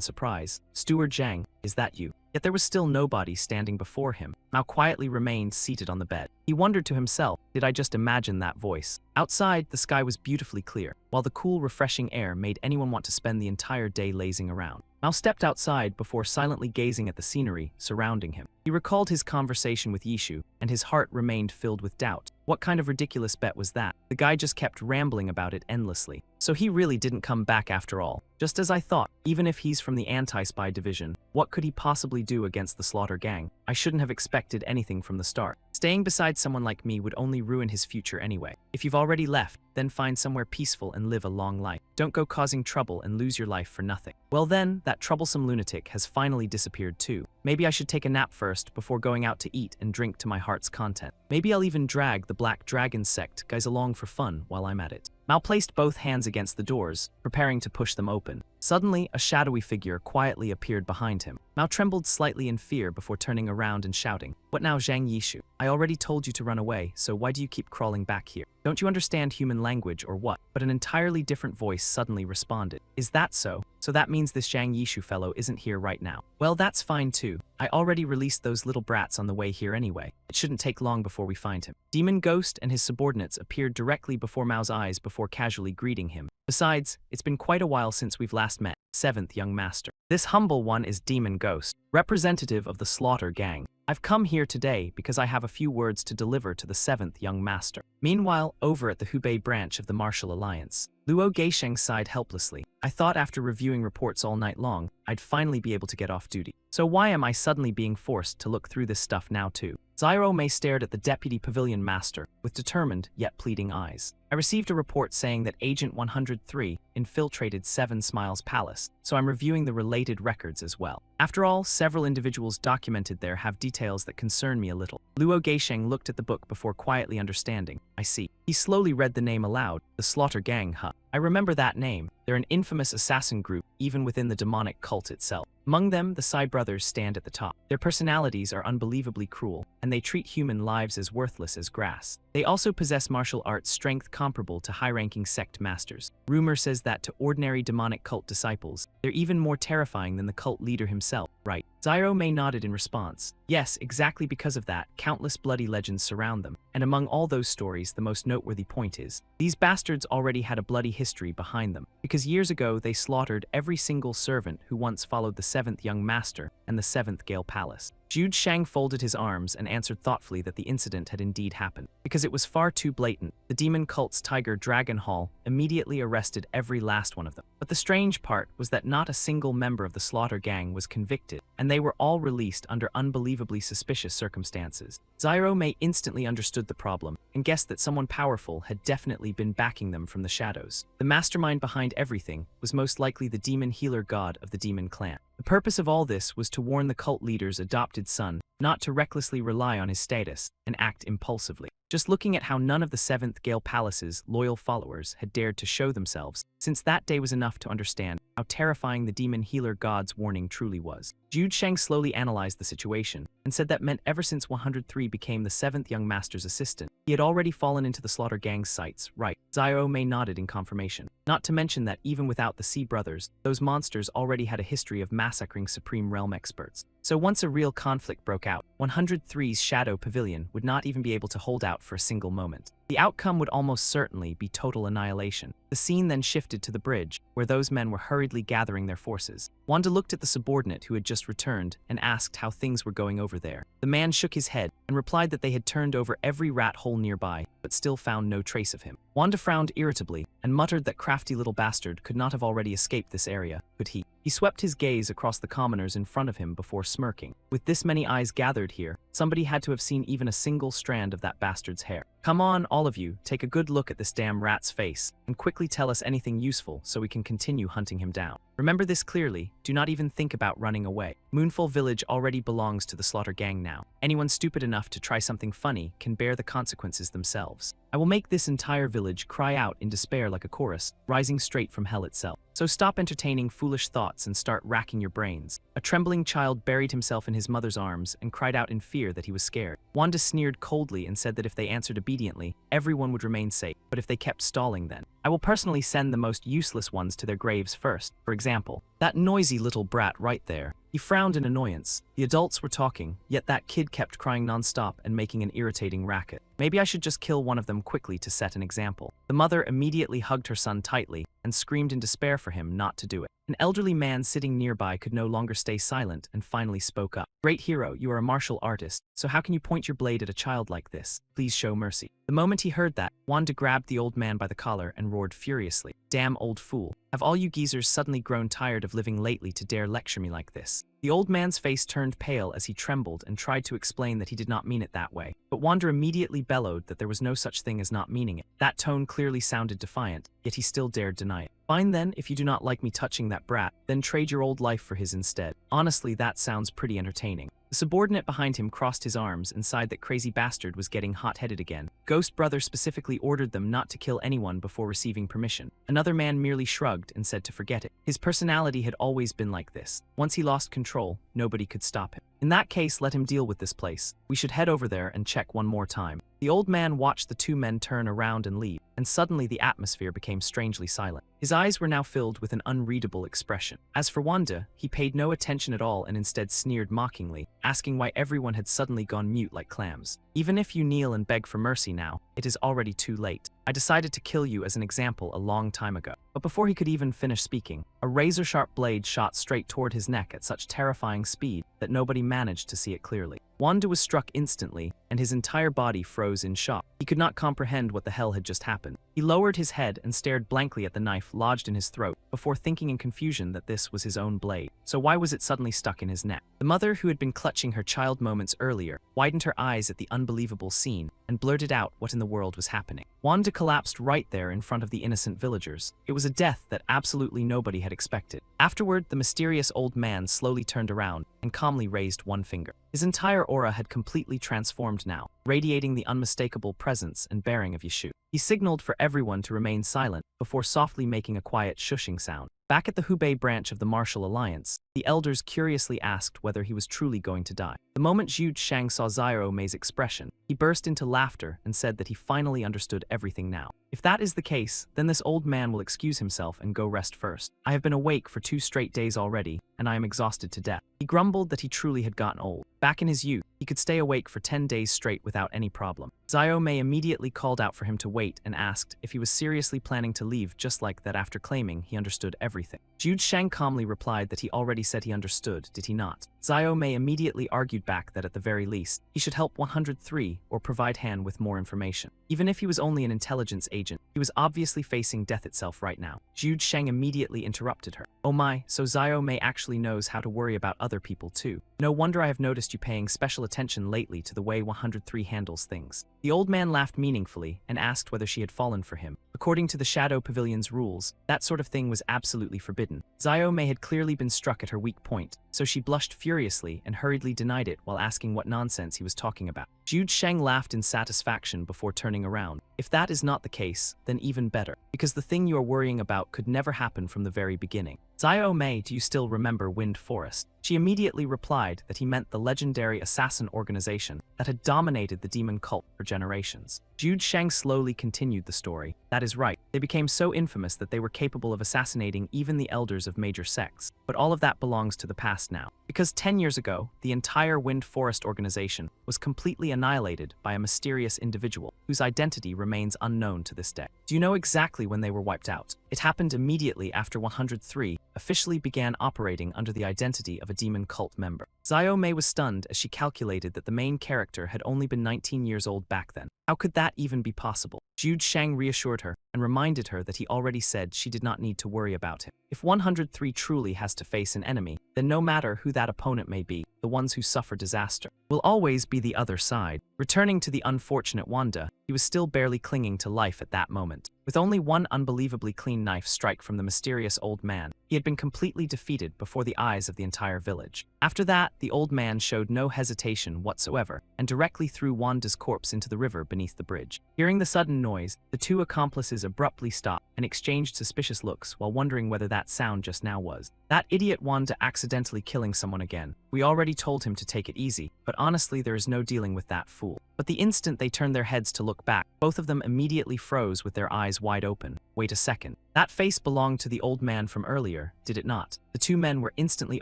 surprise. Steward Zhang, is that you? Yet there was still nobody standing before him. Mao quietly remained seated on the bed. He wondered to himself, did I just imagine that voice? Outside, the sky was beautifully clear, while the cool, refreshing air made anyone want to spend the entire day lazing around. Mao stepped outside before silently gazing at the scenery surrounding him. He recalled his conversation with Yishu, and his heart remained filled with doubt. What kind of ridiculous bet was that? The guy just kept rambling about it endlessly. So he really didn't come back after all. Just as I thought, even if he's from the anti-spy division, what could he possibly do against the Slaughter Gang? I shouldn't have expected anything from the start. Staying beside someone like me would only ruin his future anyway. If you've already left, then find somewhere peaceful and live a long life. Don't go causing trouble and lose your life for nothing. Well then, that troublesome lunatic has finally disappeared too. Maybe I should take a nap first before going out to eat and drink to my heart's content. Maybe I'll even drag the Black Dragon Sect guys along for fun while I'm at it. Mao placed both hands against the doors, preparing to push them open. Suddenly, a shadowy figure quietly appeared behind him. Mao trembled slightly in fear before turning around and shouting, what now, Zhang Yishu? I already told you to run away, so why do you keep crawling back here? Don't you understand human language or what? But an entirely different voice suddenly responded. Is that so? So that means this Zhang Yishu fellow isn't here right now. Well, that's fine too. I already released those little brats on the way here anyway. It shouldn't take long before we find him. Demon Ghost and his subordinates appeared directly before Mao's eyes before casually greeting him. Besides, it's been quite a while since we've last met. Seventh young master. This humble one is Demon Ghost, representative of the Slaughter Gang. I've come here today because I have a few words to deliver to the seventh young master. Meanwhile, over at the Hubei branch of the Martial Alliance, Luo Geisheng sighed helplessly. I thought after reviewing reports all night long, I'd finally be able to get off duty. So why am I suddenly being forced to look through this stuff now too? Zyro Mei stared at the deputy pavilion master with determined yet pleading eyes. I received a report saying that Agent 103 infiltrated Seven Smiles Palace, so I'm reviewing the related records as well. After all, several individuals documented there have details that concern me a little. Luo Geisheng looked at the book before quietly understanding. I see. He slowly read the name aloud. The Slaughter Gang, huh? I remember that name. They're an infamous assassin group, even within the demonic cult itself. Among them, the Sai brothers stand at the top. Their personalities are unbelievably cruel, and they treat human lives as worthless as grass. They also possess martial arts strength comparable to high-ranking sect masters. Rumor says that to ordinary demonic cult disciples, they're even more terrifying than the cult leader himself, right? Zyro Mei nodded in response. Yes, exactly because of that, countless bloody legends surround them. And among all those stories, the most noteworthy point is, these bastards already had a bloody history behind them, because years ago they slaughtered every single servant who once followed the seventh young master and the seventh Gale Palace. Jude Shang folded his arms and answered thoughtfully that the incident had indeed happened. Because it was far too blatant, the demon cult's Tiger Dragon Hall immediately arrested every last one of them. But the strange part was that not a single member of the Slaughter Gang was convicted, and they were all released under unbelievably suspicious circumstances. Zyro Mei instantly understood the problem and guessed that someone powerful had definitely been backing them from the shadows. The mastermind behind everything was most likely the demon healer god of the demon clan. The purpose of all this was to warn the cult leader's adopted son not to recklessly rely on his status and act impulsively. just looking at how none of the 7th Gale Palace's loyal followers had dared to show themselves, since that day was enough to understand how terrifying the demon healer god's warning truly was. Jude Sheng slowly analyzed the situation and said that meant ever since 103 became the 7th young master's assistant, he had already fallen into the Slaughter Gang's sights, right? Xiao Mei nodded in confirmation. Not to mention that even without the Sea Brothers, those monsters already had a history of massacring Supreme Realm experts. So once a real conflict broke out, 103's Shadow Pavilion would not even be able to hold out for a single moment. The outcome would almost certainly be total annihilation. The scene then shifted to the bridge, where those men were hurriedly gathering their forces. Wanda looked at the subordinate who had just returned and asked how things were going over there. The man shook his head and replied that they had turned over every rat hole nearby, but still found no trace of him. Wanda frowned irritably and muttered that crafty little bastard could not have already escaped this area, could he? He swept his gaze across the commoners in front of him before smirking. With this many eyes gathered here, somebody had to have seen even a single strand of that bastard's hair. Come on, all of you, take a good look at this damn rat's face, and quickly tell us anything useful so we can continue hunting him down. Remember this clearly, do not even think about running away. Moonfall Village already belongs to the Slaughter Gang now. Anyone stupid enough to try something funny can bear the consequences themselves. I will make this entire village cry out in despair like a chorus, rising straight from hell itself. So stop entertaining foolish thoughts and start racking your brains. A trembling child buried himself in his mother's arms and cried out in fear that he was scared. Wanda sneered coldly and said that if they answered obediently, everyone would remain safe, but if they kept stalling then, I will personally send the most useless ones to their graves first. For example, that noisy little brat right there. He frowned in annoyance. The adults were talking, yet that kid kept crying nonstop and making an irritating racket. Maybe I should just kill one of them quickly to set an example. The mother immediately hugged her son tightly and screamed in despair for him not to do it. An elderly man sitting nearby could no longer stay silent and finally spoke up. Great hero, you are a martial artist, so how can you point your blade at a child like this? Please show mercy. The moment he heard that, Wanda grabbed the old man by the collar and roared furiously. Damn old fool. Have all you geezers suddenly grown tired of living lately to dare lecture me like this? The old man's face turned pale as he trembled and tried to explain that he did not mean it that way. But Wanda immediately bellowed that there was no such thing as not meaning it. That tone clearly sounded defiant, yet he still dared deny it. Fine then, if you do not like me touching that brat, then trade your old life for his instead. Honestly, that sounds pretty entertaining. The subordinate behind him crossed his arms and sighed that crazy bastard was getting hot-headed again. Ghost Brother specifically ordered them not to kill anyone before receiving permission. Another man merely shrugged and said to forget it. His personality had always been like this. Once he lost control, nobody could stop him. In that case, let him deal with this place. We should head over there and check one more time. The old man watched the two men turn around and leave, and suddenly the atmosphere became strangely silent. His eyes were now filled with an unreadable expression. As for Wanda, he paid no attention at all and instead sneered mockingly, asking why everyone had suddenly gone mute like clams. Even if you kneel and beg for mercy now, it is already too late. I decided to kill you as an example a long time ago. But before he could even finish speaking, a razor-sharp blade shot straight toward his neck at such terrifying speed that nobody managed to see it clearly. Wanda was struck instantly, and his entire body froze in shock. He could not comprehend what the hell had just happened. He lowered his head and stared blankly at the knife lodged in his throat, before thinking in confusion that this was his own blade. So why was it suddenly stuck in his neck? The mother, who had been clutching her child moments earlier, widened her eyes at the unbelievable scene and blurted out what in the world was happening. Wanda collapsed right there in front of the innocent villagers. It was a death that absolutely nobody had expected. Afterward, the mysterious old man slowly turned around and calmly raised one finger. His entire aura had completely transformed now, radiating the unmistakable presence and bearing of Yeshu. He signaled for everyone to remain silent before softly making a quiet shushing sound. Back at the Hubei branch of the Martial Alliance, the elders curiously asked whether he was truly going to die. The moment Zhu Shang saw Xiao Mei's expression, he burst into laughter and said that he finally understood everything now. If that is the case, then this old man will excuse himself and go rest first. I have been awake for 2 straight days already, and I am exhausted to death. He grumbled that he truly had gotten old. Back in his youth, he could stay awake for 10 days straight without any problem. Xiao Mei immediately called out for him to wait and asked if he was seriously planning to leave just like that after claiming he understood everything. Zhu Shang calmly replied that he already said he understood, did he not? Xiao Mei immediately argued back that at the very least, he should help 103 or provide Han with more information. Even if he was only an intelligence agent, he was obviously facing death itself right now. Zhu Shang immediately interrupted her. Oh my, so Xiao Mei actually knows how to worry about other other people too. No wonder I have noticed you paying special attention lately to the way 103 handles things. The old man laughed meaningfully and asked whether she had fallen for him. According to the Shadow Pavilion's rules, that sort of thing was absolutely forbidden. Xiao Mei had clearly been struck at her weak point, so she blushed furiously and hurriedly denied it while asking what nonsense he was talking about. Jude Sheng laughed in satisfaction before turning around. If that is not the case, then even better, because the thing you are worrying about could never happen from the very beginning. Xiao Mei, do you still remember Wind Forest? She immediately replied that he meant the legendary assassin organization that had dominated the demon cult for generations. Jude Sheng slowly continued the story. That is right, they became so infamous that they were capable of assassinating even the elders of major sects. But all of that belongs to the past now. Because 10 years ago, the entire Wind Forest organization was completely annihilated by a mysterious individual whose identity remains unknown to this day. Do you know exactly when they were wiped out? It happened immediately after 103 officially began operating under the identity of a demon cult member. Xiao Mei was stunned as she calculated that the main character had only been 19 years old back then. How could that even be possible? Jude Sheng reassured her and reminded her that he already said she did not need to worry about him. If 103 truly has to face an enemy, then no matter who that opponent may be, the ones who suffer disaster will always be the other side. Returning to the unfortunate Wanda, he was still barely clinging to life at that moment. With only one unbelievably clean knife strike from the mysterious old man, he had been completely defeated before the eyes of the entire village. After that, the old man showed no hesitation whatsoever and directly threw Wanda's corpse into the river beneath the bridge. Hearing the sudden noise, the two accomplices abruptly stopped and exchanged suspicious looks while wondering whether that sound just now was that idiot Wanda accidentally killing someone again. We already told him to take it easy, but honestly there is no dealing with that fool. But the instant they turned their heads to look back, both of them immediately froze with their eyes wide open. Wait a second. That face belonged to the old man from earlier, did it not? The two men were instantly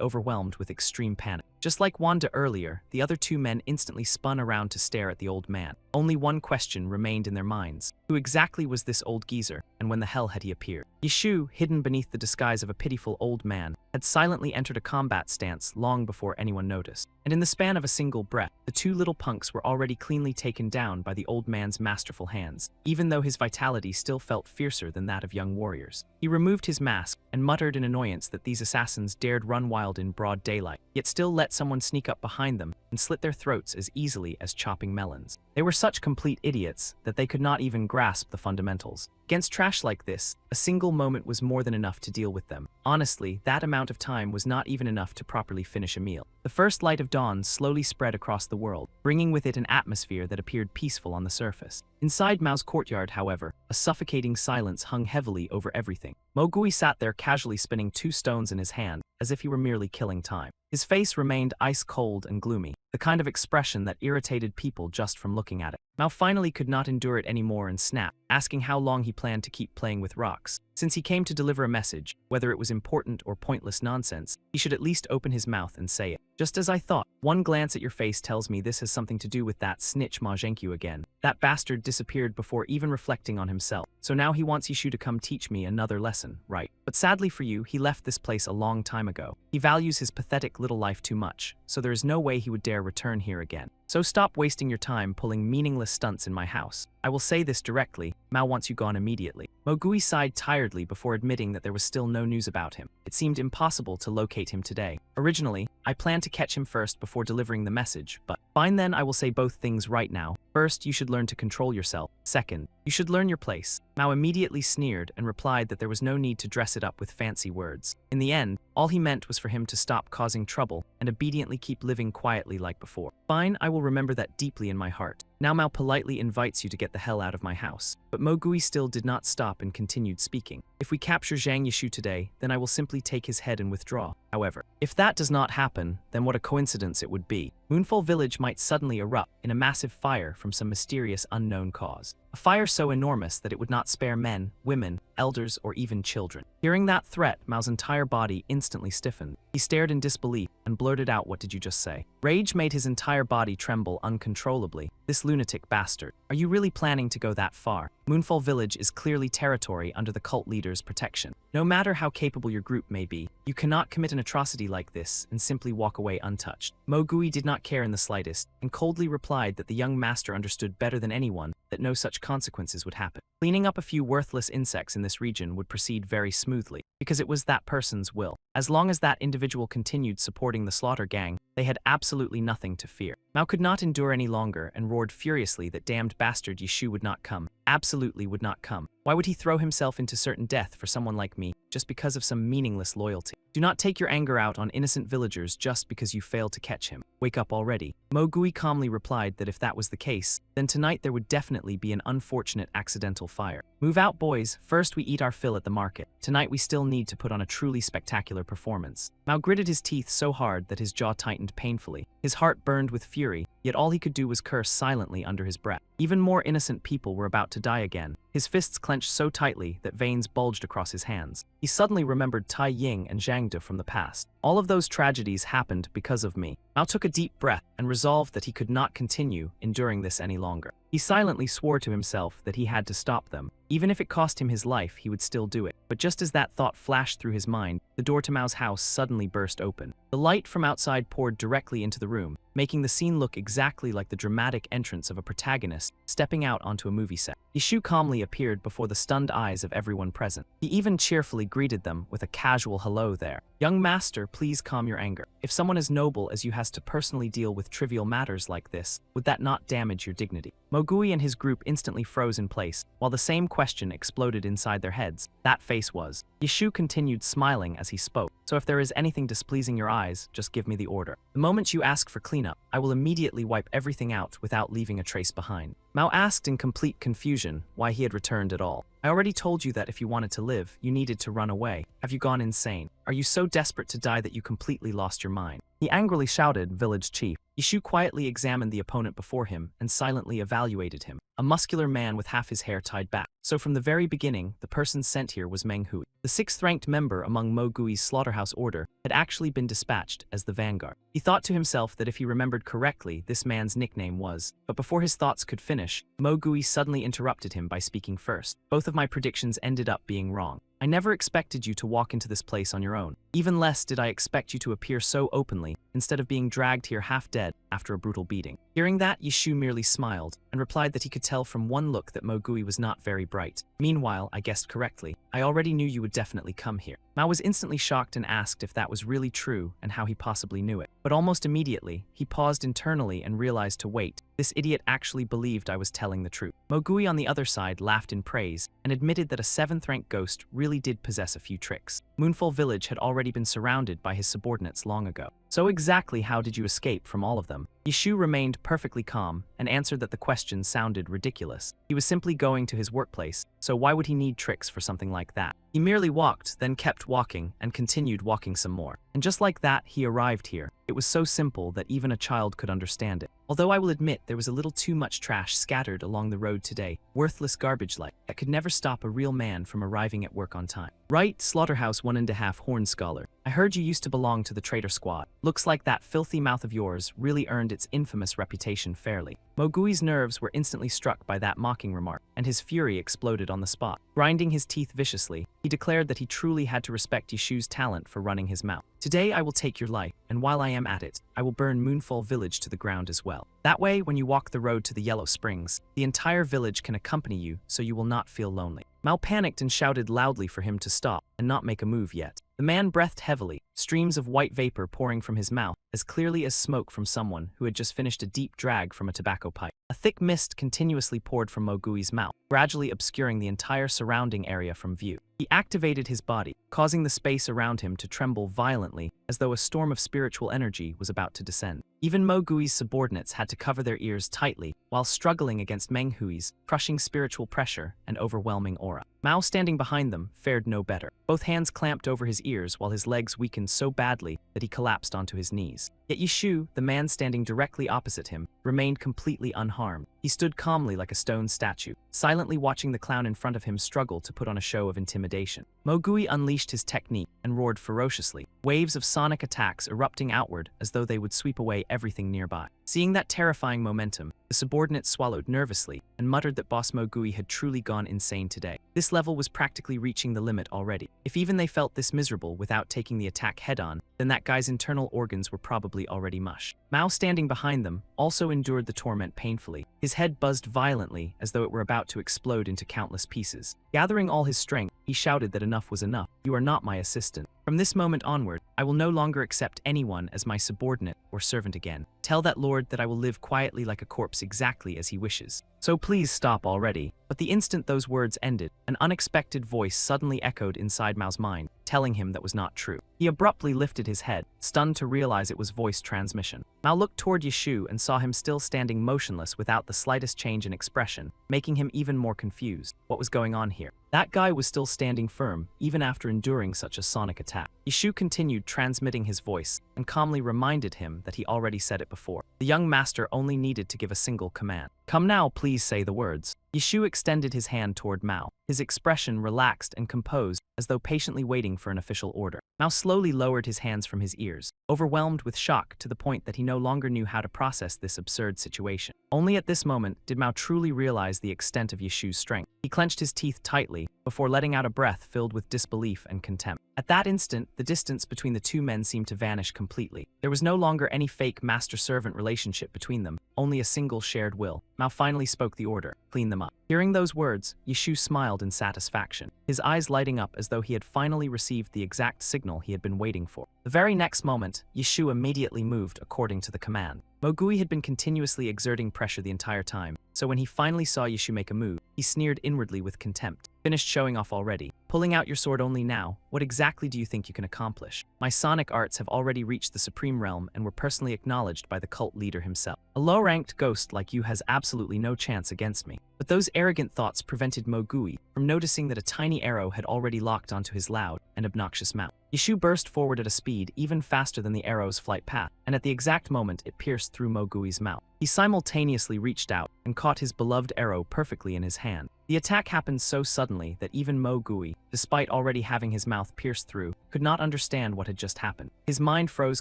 overwhelmed with extreme panic. Just like Wanda earlier, the other two men instantly spun around to stare at the old man. Only one question remained in their minds. Who exactly was this old geezer, and when the hell had he appeared? Yishu, hidden beneath the disguise of a pitiful old man, had silently entered a combat stance long before anyone noticed. And in the span of a single breath, the two little punks were already cleanly taken down by the old man's masterful hands, even though his vitality still felt fiercer than that of young warriors. He removed his mask and muttered in annoyance that these assassins dared run wild in broad daylight, yet still let someone sneak up behind them and slit their throats as easily as chopping melons. They were such complete idiots that they could not even grasp the fundamentals. Against trash like this, a single moment was more than enough to deal with them. Honestly, that amount of time was not even enough to properly finish a meal. The first light of dawn slowly spread across the world, bringing with it an atmosphere that appeared peaceful on the surface. Inside Mao's courtyard, however, a suffocating silence hung heavily over everything. Mogui sat there casually spinning 2 stones in his hand, as if he were merely killing time. His face remained ice-cold and gloomy, the kind of expression that irritated people just from looking at it. Mao finally could not endure it anymore and snapped, asking how long he planned to keep playing with rocks. Since he came to deliver a message, whether it was important or pointless nonsense, he should at least open his mouth and say it. Just as I thought, one glance at your face tells me this has something to do with that snitch Ma Zhenkyu again. That bastard disappeared before even reflecting on himself, so now he wants Yishu to come teach me another lesson, right? But sadly for you, he left this place a long time ago. He values his pathetic little life too much, so there is no way he would dare return here again. So stop wasting your time pulling meaningless stunts in my house. I will say this directly, Mao wants you gone immediately. Mogui sighed tiredly before admitting that there was still no news about him. It seemed impossible to locate him today. Originally, I planned to catch him first before delivering the message, but fine then, I will say both things right now. First, you should learn to control yourself. Second, you should learn your place. Mao immediately sneered and replied that there was no need to dress it up with fancy words. In the end, all he meant was for him to stop causing trouble and obediently keep living quietly like before. Fine, I will remember that deeply in my heart. Now Mao politely invites you to get the hell out of my house. But Mogui still did not stop and continued speaking. If we capture Zhang Yishu today, then I will simply take his head and withdraw. However, if that does not happen, then what a coincidence it would be. Moonfall Village might suddenly erupt in a massive fire from some mysterious unknown cause. A fire so enormous that it would not spare men, women, elders, or even children. Hearing that threat, Mao's entire body instantly stiffened. He stared in disbelief and blurted out, "What did you just say?" Rage made his entire body tremble uncontrollably. This lunatic bastard. Are you really planning to go that far? Moonfall Village is clearly territory under the cult leader's protection. No matter how capable your group may be, you cannot commit an atrocity like this and simply walk away untouched. Mogui did not care in the slightest, and coldly replied that the young master understood better than anyone that no such consequences would happen. Cleaning up a few worthless insects in this region would proceed very smoothly. smoothly, because it was that person's will. As long as that individual continued supporting the slaughter gang, they had absolutely nothing to fear. Mao could not endure any longer and roared furiously that damned bastard Yishu would not come. Absolutely would not come. Why would he throw himself into certain death for someone like me, just because of some meaningless loyalty? Do not take your anger out on innocent villagers just because you failed to catch him. Wake up already. Mo Gui calmly replied that if that was the case, then tonight there would definitely be an unfortunate accidental fire. Move out, boys. First we eat our fill at the market. Tonight we still need to put on a truly spectacular performance. Mao gritted his teeth so hard that his jaw tightened painfully. His heart burned with fury, yet all he could do was curse silently under his breath. Even more innocent people were about to die again. His fists clenched so tightly that veins bulged across his hands. He suddenly remembered Tai Ying and Zhang De from the past. All of those tragedies happened because of me. Mao took a deep breath and resolved that he could not continue enduring this any longer. He silently swore to himself that he had to stop them. Even if it cost him his life, he would still do it. But just as that thought flashed through his mind, the door to Mao's house suddenly burst open. The light from outside poured directly into the room, making the scene look exactly like the dramatic entrance of a protagonist stepping out onto a movie set. Yishu calmly appeared before the stunned eyes of everyone present. He even cheerfully greeted them with a casual hello there. Young master, please calm your anger. If someone as noble as you has to personally deal with trivial matters like this, would that not damage your dignity? Mo Gui and his group instantly froze in place, while the same question exploded inside their heads. That face was. Yishu continued smiling as he spoke. So if there is anything displeasing your eyes, just give me the order. The moment you ask for cleanup, I will immediately wipe everything out without leaving a trace behind. Mao asked in complete confusion why he had returned at all. I already told you that if you wanted to live, you needed to run away. Have you gone insane? Are you so desperate to die that you completely lost your mind? He angrily shouted, village chief. Yishu quietly examined the opponent before him and silently evaluated him. A muscular man with half his hair tied back. So from the very beginning, the person sent here was Meng Hui. The sixth-ranked member among Mo Gui's slaughterhouse order had actually been dispatched as the vanguard. He thought to himself that if he remembered correctly, this man's nickname was. But before his thoughts could finish, Mo Gui suddenly interrupted him by speaking first. Both of my predictions ended up being wrong. I never expected you to walk into this place on your own. Even less did I expect you to appear so openly, instead of being dragged here half dead after a brutal beating. Hearing that, Yishu merely smiled, and replied that he could tell from one look that Mo Gui was not very bright. Meanwhile, I guessed correctly. I already knew you would definitely come here. Mao was instantly shocked and asked if that was really true and how he possibly knew it. But almost immediately, he paused internally and realized to wait. This idiot actually believed I was telling the truth. Mo Gui on the other side laughed in praise and admitted that a 7th-ranked ghost really did possess a few tricks. Moonfall Village had already been surrounded by his subordinates long ago. So exactly how did you escape from all of them? Yishu remained perfectly calm and answered that the question sounded ridiculous. He was simply going to his workplace, so why would he need tricks for something like that? He merely walked, then kept walking, and continued walking some more. And just like that, he arrived here. It was so simple that even a child could understand it. Although I will admit there was a little too much trash scattered along the road today, worthless garbage like that could never stop a real man from arriving at work on time. Right, Slaughterhouse 1.5 Horn Scholar. I heard you used to belong to the traitor squad. Looks like that filthy mouth of yours really earned its infamous reputation fairly. Mo Gui's nerves were instantly struck by that mocking remark, and his fury exploded on the spot. Grinding his teeth viciously, he declared that he truly had to respect Yishu's talent for running his mouth. Today I will take your life, and while I am at it, I will burn Moonfall Village to the ground as well. That way, when you walk the road to the Yellow Springs, the entire village can accompany you so you will not feel lonely. Mao panicked and shouted loudly for him to stop and not make a move yet. The man breathed heavily, streams of white vapor pouring from his mouth, as clearly as smoke from someone who had just finished a deep drag from a tobacco pipe. A thick mist continuously poured from Mo Gui's mouth, gradually obscuring the entire surrounding area from view. He activated his body, causing the space around him to tremble violently as though a storm of spiritual energy was about to descend. Even Mo Gui's subordinates had to cover their ears tightly while struggling against Meng Hui's crushing spiritual pressure and overwhelming aura. Mao, standing behind them, fared no better. Both hands clamped over his ears while his legs weakened so badly that he collapsed onto his knees. Yet Yishu, the man standing directly opposite him, remained completely unharmed. He stood calmly like a stone statue, silently watching the clown in front of him struggle to put on a show of intimidation. Mo Gui unleashed his technique and roared ferociously, waves of sonic attacks erupting outward as though they would sweep away everything nearby. Seeing that terrifying momentum, the subordinate swallowed nervously and muttered that Boss Mo Gui had truly gone insane today. This level was practically reaching the limit already. If even they felt this miserable without taking the attack head-on, then that guy's internal organs were probably already mush. Mao, standing behind them, also endured the torment painfully. His head buzzed violently as though it were about to explode into countless pieces. Gathering all his strength, he shouted that enough was enough. "You are not my assistant. From this moment onward, I will no longer accept anyone as my subordinate or servant again. Tell that lord that I will live quietly like a corpse exactly as he wishes. So please stop already." But the instant those words ended, an unexpected voice suddenly echoed inside Mao's mind, telling him that was not true. He abruptly lifted his head, stunned to realize it was voice transmission. Mao looked toward Yishu and saw him still standing motionless without the slightest change in expression, making him even more confused. What was going on here? That guy was still standing firm, even after enduring such a sonic attack. Yishu continued transmitting his voice, and calmly reminded him that he already said it before. The young master only needed to give a single command. "Come now, please say the words." Yishu extended his hand toward Mao, his expression relaxed and composed, as though patiently waiting for an official order. Mao slowly lowered his hands from his ears, overwhelmed with shock to the point that he no longer knew how to process this absurd situation. Only at this moment did Mao truly realize the extent of Yishu's strength. He clenched his teeth tightly, before letting out a breath filled with disbelief and contempt. At that instant, the distance between the two men seemed to vanish completely. There was no longer any fake master-servant relationship between them, only a single shared will. Mao finally spoke the order: "Clean them up." Hearing those words, Yishu smiled in satisfaction, his eyes lighting up as though he had finally received the exact signal he had been waiting for. The very next moment, Yishu immediately moved according to the command. Mogui had been continuously exerting pressure the entire time, so when he finally saw Yishu make a move, he sneered inwardly with contempt. "Finished showing off already? Pulling out your sword only now? What exactly do you think you can accomplish? My sonic arts have already reached the supreme realm and were personally acknowledged by the cult leader himself. A low-ranked ghost like you has absolutely no chance against me." But those arrogant thoughts prevented Mogui from noticing that a tiny arrow had already locked onto his loud and obnoxious mouth. Yishu burst forward at a speed even faster than the arrow's flight path, and at the exact moment it pierced through Mogui's mouth. He simultaneously reached out and caught his beloved arrow perfectly in his hand. The attack happened so suddenly that even Mogui, despite already having his mouth pierced through, could not understand what had just happened. His mind froze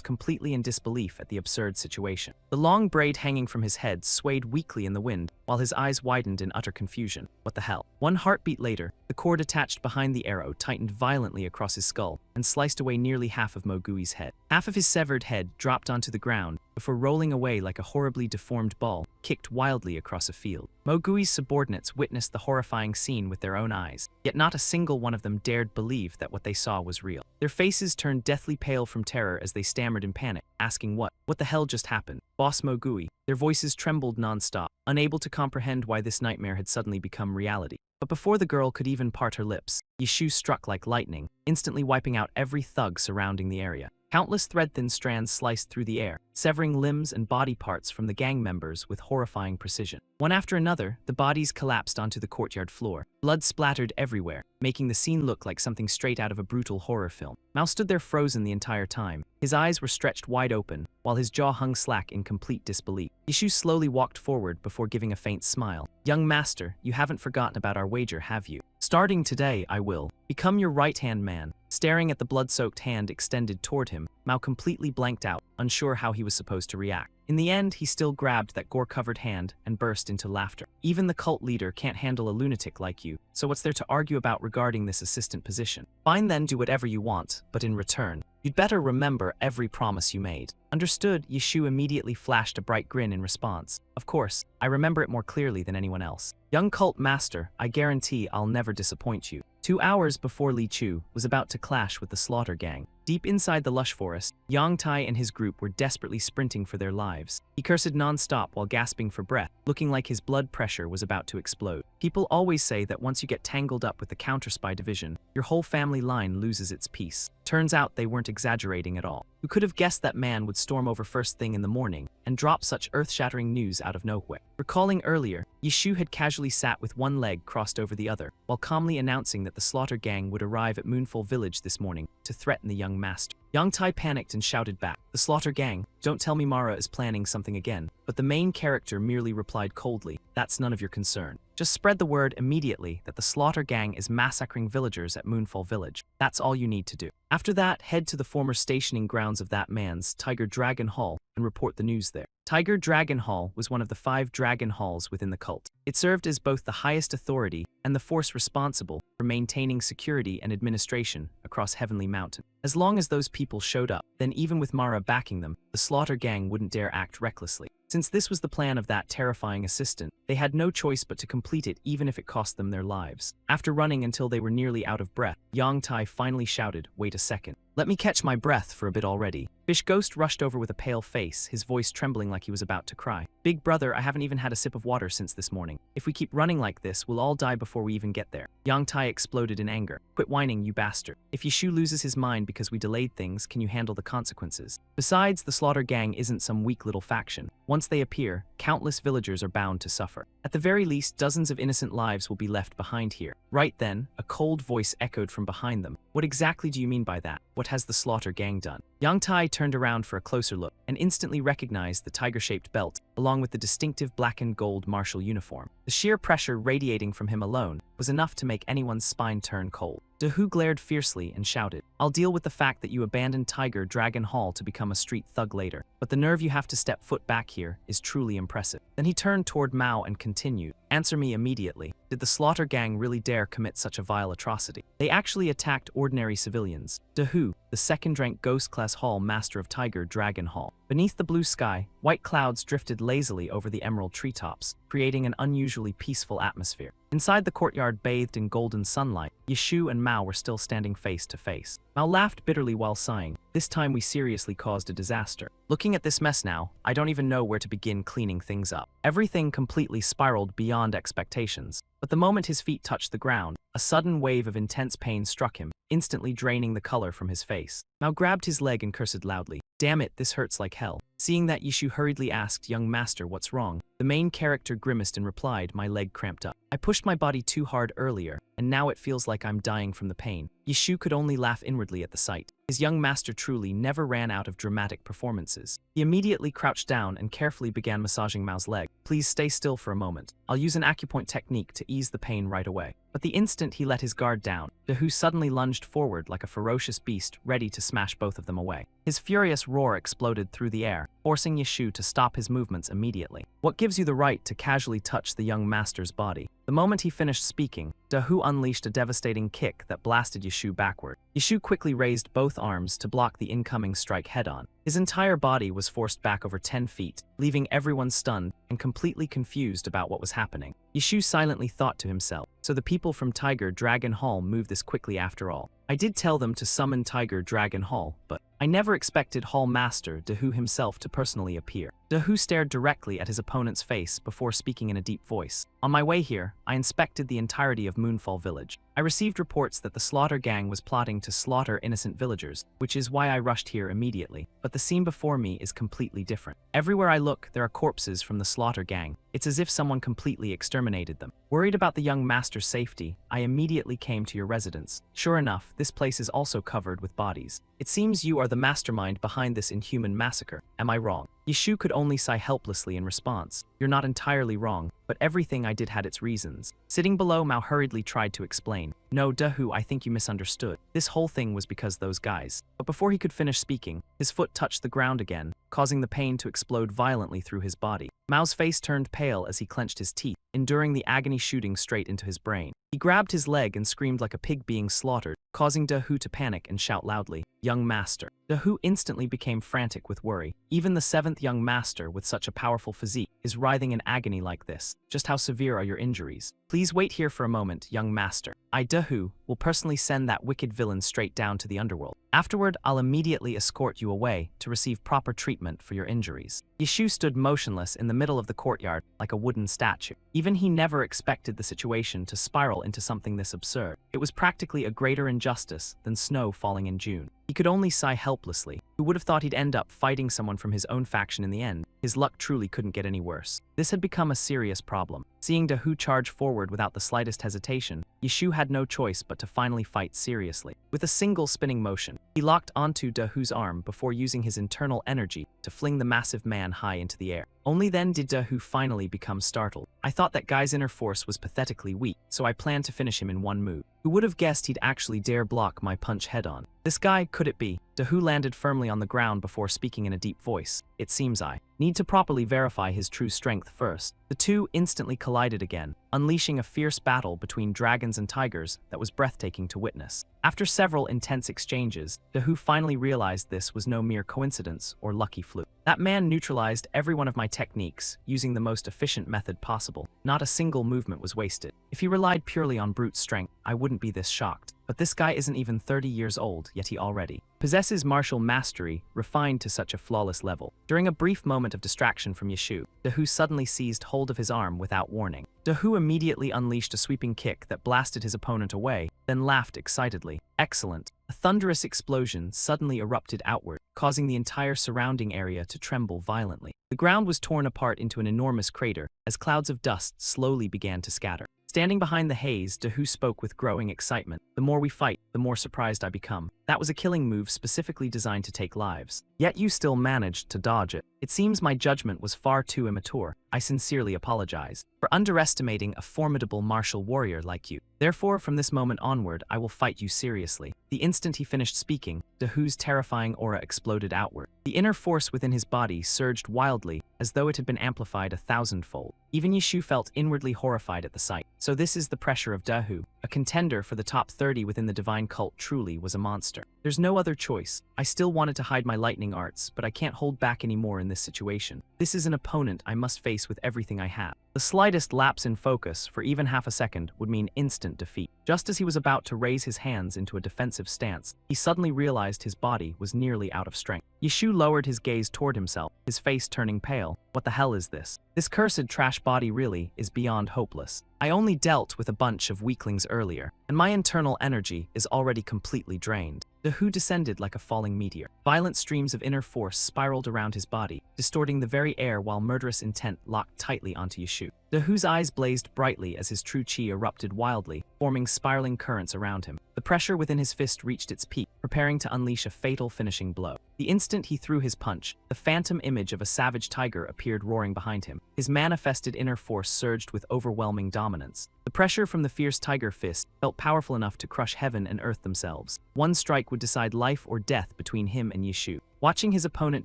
completely in disbelief at the absurd situation. The long braid hanging from his head swayed weakly in the wind, while his eyes widened in utter confusion. What the hell? One heartbeat later, the cord attached behind the arrow tightened violently across his skull and sliced away nearly half of Mogui's head. Half of his severed head dropped onto the ground before rolling away like a horribly deformed ball, kicked wildly across a field. Mogui's subordinates witnessed the horrifying scene with their own eyes, yet not a single one of them dared believe that what they saw was real. Their faces turned deathly pale from terror as they stammered in panic, asking what the hell just happened? Boss Mogui. Their voices trembled non-stop, unable to comprehend why this nightmare had suddenly become reality. But before the girl could even part her lips, Yishu struck like lightning, instantly wiping out every thug surrounding the area. Countless thread-thin strands sliced through the air, severing limbs and body parts from the gang members with horrifying precision. One after another, the bodies collapsed onto the courtyard floor. Blood splattered everywhere, making the scene look like something straight out of a brutal horror film. Mao stood there frozen the entire time. His eyes were stretched wide open, while his jaw hung slack in complete disbelief. Yishu slowly walked forward before giving a faint smile. "Young master, you haven't forgotten about our wager, have you? Starting today, I will become your right-hand man." Staring at the blood-soaked hand extended toward him, Mao completely blanked out, unsure how he was supposed to react. In the end, he still grabbed that gore-covered hand and burst into laughter. "Even the cult leader can't handle a lunatic like you, so what's there to argue about regarding this assistant position? Fine then, do whatever you want, but in return, you'd better remember every promise you made." Understood, Yishu immediately flashed a bright grin in response. "Of course, I remember it more clearly than anyone else. Young cult master, I guarantee I'll never disappoint you." 2 hours before Li Chu was about to clash with the Slaughter Gang, deep inside the lush forest, Yang Tai and his group were desperately sprinting for their lives. He cursed non-stop while gasping for breath, looking like his blood pressure was about to explode. People always say that once you get tangled up with the counter-spy division, your whole family line loses its peace. Turns out they weren't exaggerating at all. Who could have guessed that man would storm over first thing in the morning and drop such earth-shattering news out of nowhere? Recalling earlier, Yishu had casually sat with one leg crossed over the other, while calmly announcing that the Slaughter Gang would arrive at Moonfall Village this morning to threaten the young master. Yang Tai panicked and shouted back, "The Slaughter Gang, don't tell me Mara is planning something again." But the main character merely replied coldly, "That's none of your concern. Just spread the word immediately that the Slaughter Gang is massacring villagers at Moonfall Village. That's all you need to do. After that, head to the former stationing grounds of that man's Tiger Dragon Hall and report the news there." Tiger Dragon Hall was one of the 5 dragon halls within the cult. It served as both the highest authority and the force responsible for maintaining security and administration across Heavenly Mountain. As long as those people showed up, then even with Mara backing them, the Slaughter Gang wouldn't dare act recklessly. Since this was the plan of that terrifying assistant, they had no choice but to complete it even if it cost them their lives. After running until they were nearly out of breath, Yang Tai finally shouted, "Wait a second. Let me catch my breath for a bit already." Fish Ghost rushed over with a pale face, his voice trembling like he was about to cry. "Big brother, I haven't even had a sip of water since this morning. If we keep running like this, we'll all die before we even get there." Yang Tai exploded in anger. "Quit whining, you bastard. If Yishu loses his mind because we delayed things, can you handle the consequences? Besides, the Slaughter Gang isn't some weak little faction. Once they appear, countless villagers are bound to suffer. At the very least, dozens of innocent lives will be left behind here." Right then, a cold voice echoed from behind them. "What exactly do you mean by that? What has the Slaughter Gang done?" Yang Tai turned around for a closer look and instantly recognized the tiger-shaped belt, along with the distinctive black and gold martial uniform. The sheer pressure radiating from him alone was enough to make anyone's spine turn cold. Dahu glared fiercely and shouted, "I'll deal with the fact that you abandoned Tiger Dragon Hall to become a street thug later, but the nerve you have to step foot back here is truly impressive." Then he turned toward Mao and continued, "Answer me immediately. Did the Slaughter Gang really dare commit such a vile atrocity? They actually attacked ordinary civilians." Dahu, the second-rank Ghost-class Hall Master of Tiger Dragon Hall. Beneath the blue sky, white clouds drifted lazily over the emerald treetops, creating an unusually peaceful atmosphere. Inside the courtyard bathed in golden sunlight, Yishu and Mao were still standing face to face. Mao laughed bitterly while sighing, "This time we seriously caused a disaster. Looking at this mess now, I don't even know where to begin cleaning things up." Everything completely spiraled beyond expectations. But the moment his feet touched the ground, a sudden wave of intense pain struck him, instantly draining the color from his face. Mao grabbed his leg and cursed loudly, "Damn it, this hurts like hell." Seeing that, Yishu hurriedly asked, "Young master, what's wrong?" The main character grimaced and replied, "My leg cramped up. I pushed my body too hard earlier, and now it feels like I'm dying from the pain." Yishu could only laugh inwardly at the sight. His young master truly never ran out of dramatic performances. He immediately crouched down and carefully began massaging Mao's leg. "Please stay still for a moment. I'll use an acupoint technique to ease the pain right away." But the instant he let his guard down, Dahu suddenly lunged forward like a ferocious beast ready to smash both of them away. His furious roar exploded through the air, forcing Yishu to stop his movements immediately. "What gives you the right to casually touch the young master's body?" The moment he finished speaking, Dahu unleashed a devastating kick that blasted Yishu backward. Yishu quickly raised both arms to block the incoming strike head-on. His entire body was forced back over 10 feet, leaving everyone stunned and completely confused about what was happening. Yishu silently thought to himself, "So the people from Tiger Dragon Hall moved this quickly after all. I did tell them to summon Tiger Dragon Hall, but I never expected Hall Master Dahu himself to personally appear." Dahu stared directly at his opponent's face before speaking in a deep voice. "On my way here, I inspected the entirety of Moonfall Village. I received reports that the Slaughter Gang was plotting to slaughter innocent villagers, which is why I rushed here immediately. But the scene before me is completely different. Everywhere I look, there are corpses from the Slaughter Gang. It's as if someone completely exterminated them. Worried about the young master's safety, I immediately came to your residence. Sure enough, this place is also covered with bodies. It seems you are the mastermind behind this inhuman massacre. Am I wrong?" Yishu could only sigh helplessly in response. "You're not entirely wrong, but everything I did had its reasons." Sitting below, Mao hurriedly tried to explain. "No, Dahu, I think you misunderstood. This whole thing was because those guys." But before he could finish speaking, his foot touched the ground again, causing the pain to explode violently through his body. Mao's face turned pale as he clenched his teeth, enduring the agony shooting straight into his brain. He grabbed his leg and screamed like a pig being slaughtered, causing Dahu to panic and shout loudly, "Young master." Dahu instantly became frantic with worry. Even the 7th young master with such a powerful physique is writhing in agony like this. Just how severe are your injuries? Please wait here for a moment, young master. I, Dahu, will personally send that wicked villain straight down to the underworld. Afterward, I'll immediately escort you away to receive proper treatment for your injuries. Yishu stood motionless in the middle of the courtyard like a wooden statue. Even he never expected the situation to spiral into something this absurd. It was practically a greater injustice than snow falling in June. He could only sigh helplessly. Who would have thought he'd end up fighting someone from his own faction in the end? His luck truly couldn't get any worse. This had become a serious problem. Seeing Dahu charge forward without the slightest hesitation, Yishu had no choice but to finally fight seriously. With a single spinning motion, he locked onto Dahu's arm before using his internal energy to fling the massive man high into the air. Only then did Dahu finally become startled. I thought that guy's inner force was pathetically weak, so I planned to finish him in one move. Who would have guessed he'd actually dare block my punch head-on? This guy, could it be? Dahu landed firmly on the ground before speaking in a deep voice. It seems I need to properly verify his true strength first. The two instantly collided again, unleashing a fierce battle between dragons and tigers that was breathtaking to witness. After several intense exchanges, Dahu finally realized this was no mere coincidence or lucky fluke. That man neutralized every one of my techniques using the most efficient method possible. Not a single movement was wasted. If he relied purely on brute strength, I wouldn't be this shocked. But this guy isn't even 30 years old, yet he already possesses martial mastery refined to such a flawless level. During a brief moment of distraction from Yishu, Dahu suddenly seized hold of his arm without warning. Dahu immediately unleashed a sweeping kick that blasted his opponent away, then laughed excitedly. Excellent. A thunderous explosion suddenly erupted outward, causing the entire surrounding area to tremble violently. The ground was torn apart into an enormous crater as clouds of dust slowly began to scatter. Standing behind the haze, Dahu spoke with growing excitement. The more we fight, the more surprised I become. That was a killing move specifically designed to take lives. Yet you still managed to dodge it. It seems my judgment was far too immature. I sincerely apologize for underestimating a formidable martial warrior like you. Therefore, from this moment onward, I will fight you seriously. The instant he finished speaking, Dahu's terrifying aura exploded outward. The inner force within his body surged wildly, as though it had been amplified 1,000-fold. Even Yishu felt inwardly horrified at the sight. So this is the pressure of Dahu. A contender for the top 30 within the divine cult truly was a monster. There's no other choice. I still wanted to hide my lightning arts, but I can't hold back anymore in this situation. This is an opponent I must face with everything I have. The slightest lapse in focus for even half a second would mean instant defeat. Just as he was about to raise his hands into a defensive stance, he suddenly realized his body was nearly out of strength. Yishu lowered his gaze toward himself, his face turning pale. What the hell is this? This cursed trash body really is beyond hopeless. I only dealt with a bunch of weaklings earlier, and my internal energy is already completely drained. Dahu descended like a falling meteor. Violent streams of inner force spiraled around his body, distorting the very air while murderous intent locked tightly onto Yishu. Dahu's eyes blazed brightly as his true chi erupted wildly, forming spiraling currents around him. The pressure within his fist reached its peak, preparing to unleash a fatal finishing blow. The instant he threw his punch, the phantom image of a savage tiger appeared roaring behind him. His manifested inner force surged with overwhelming dominance. The pressure from the fierce tiger fist felt powerful enough to crush heaven and earth themselves. One strike would decide life or death between him and Yishu. Watching his opponent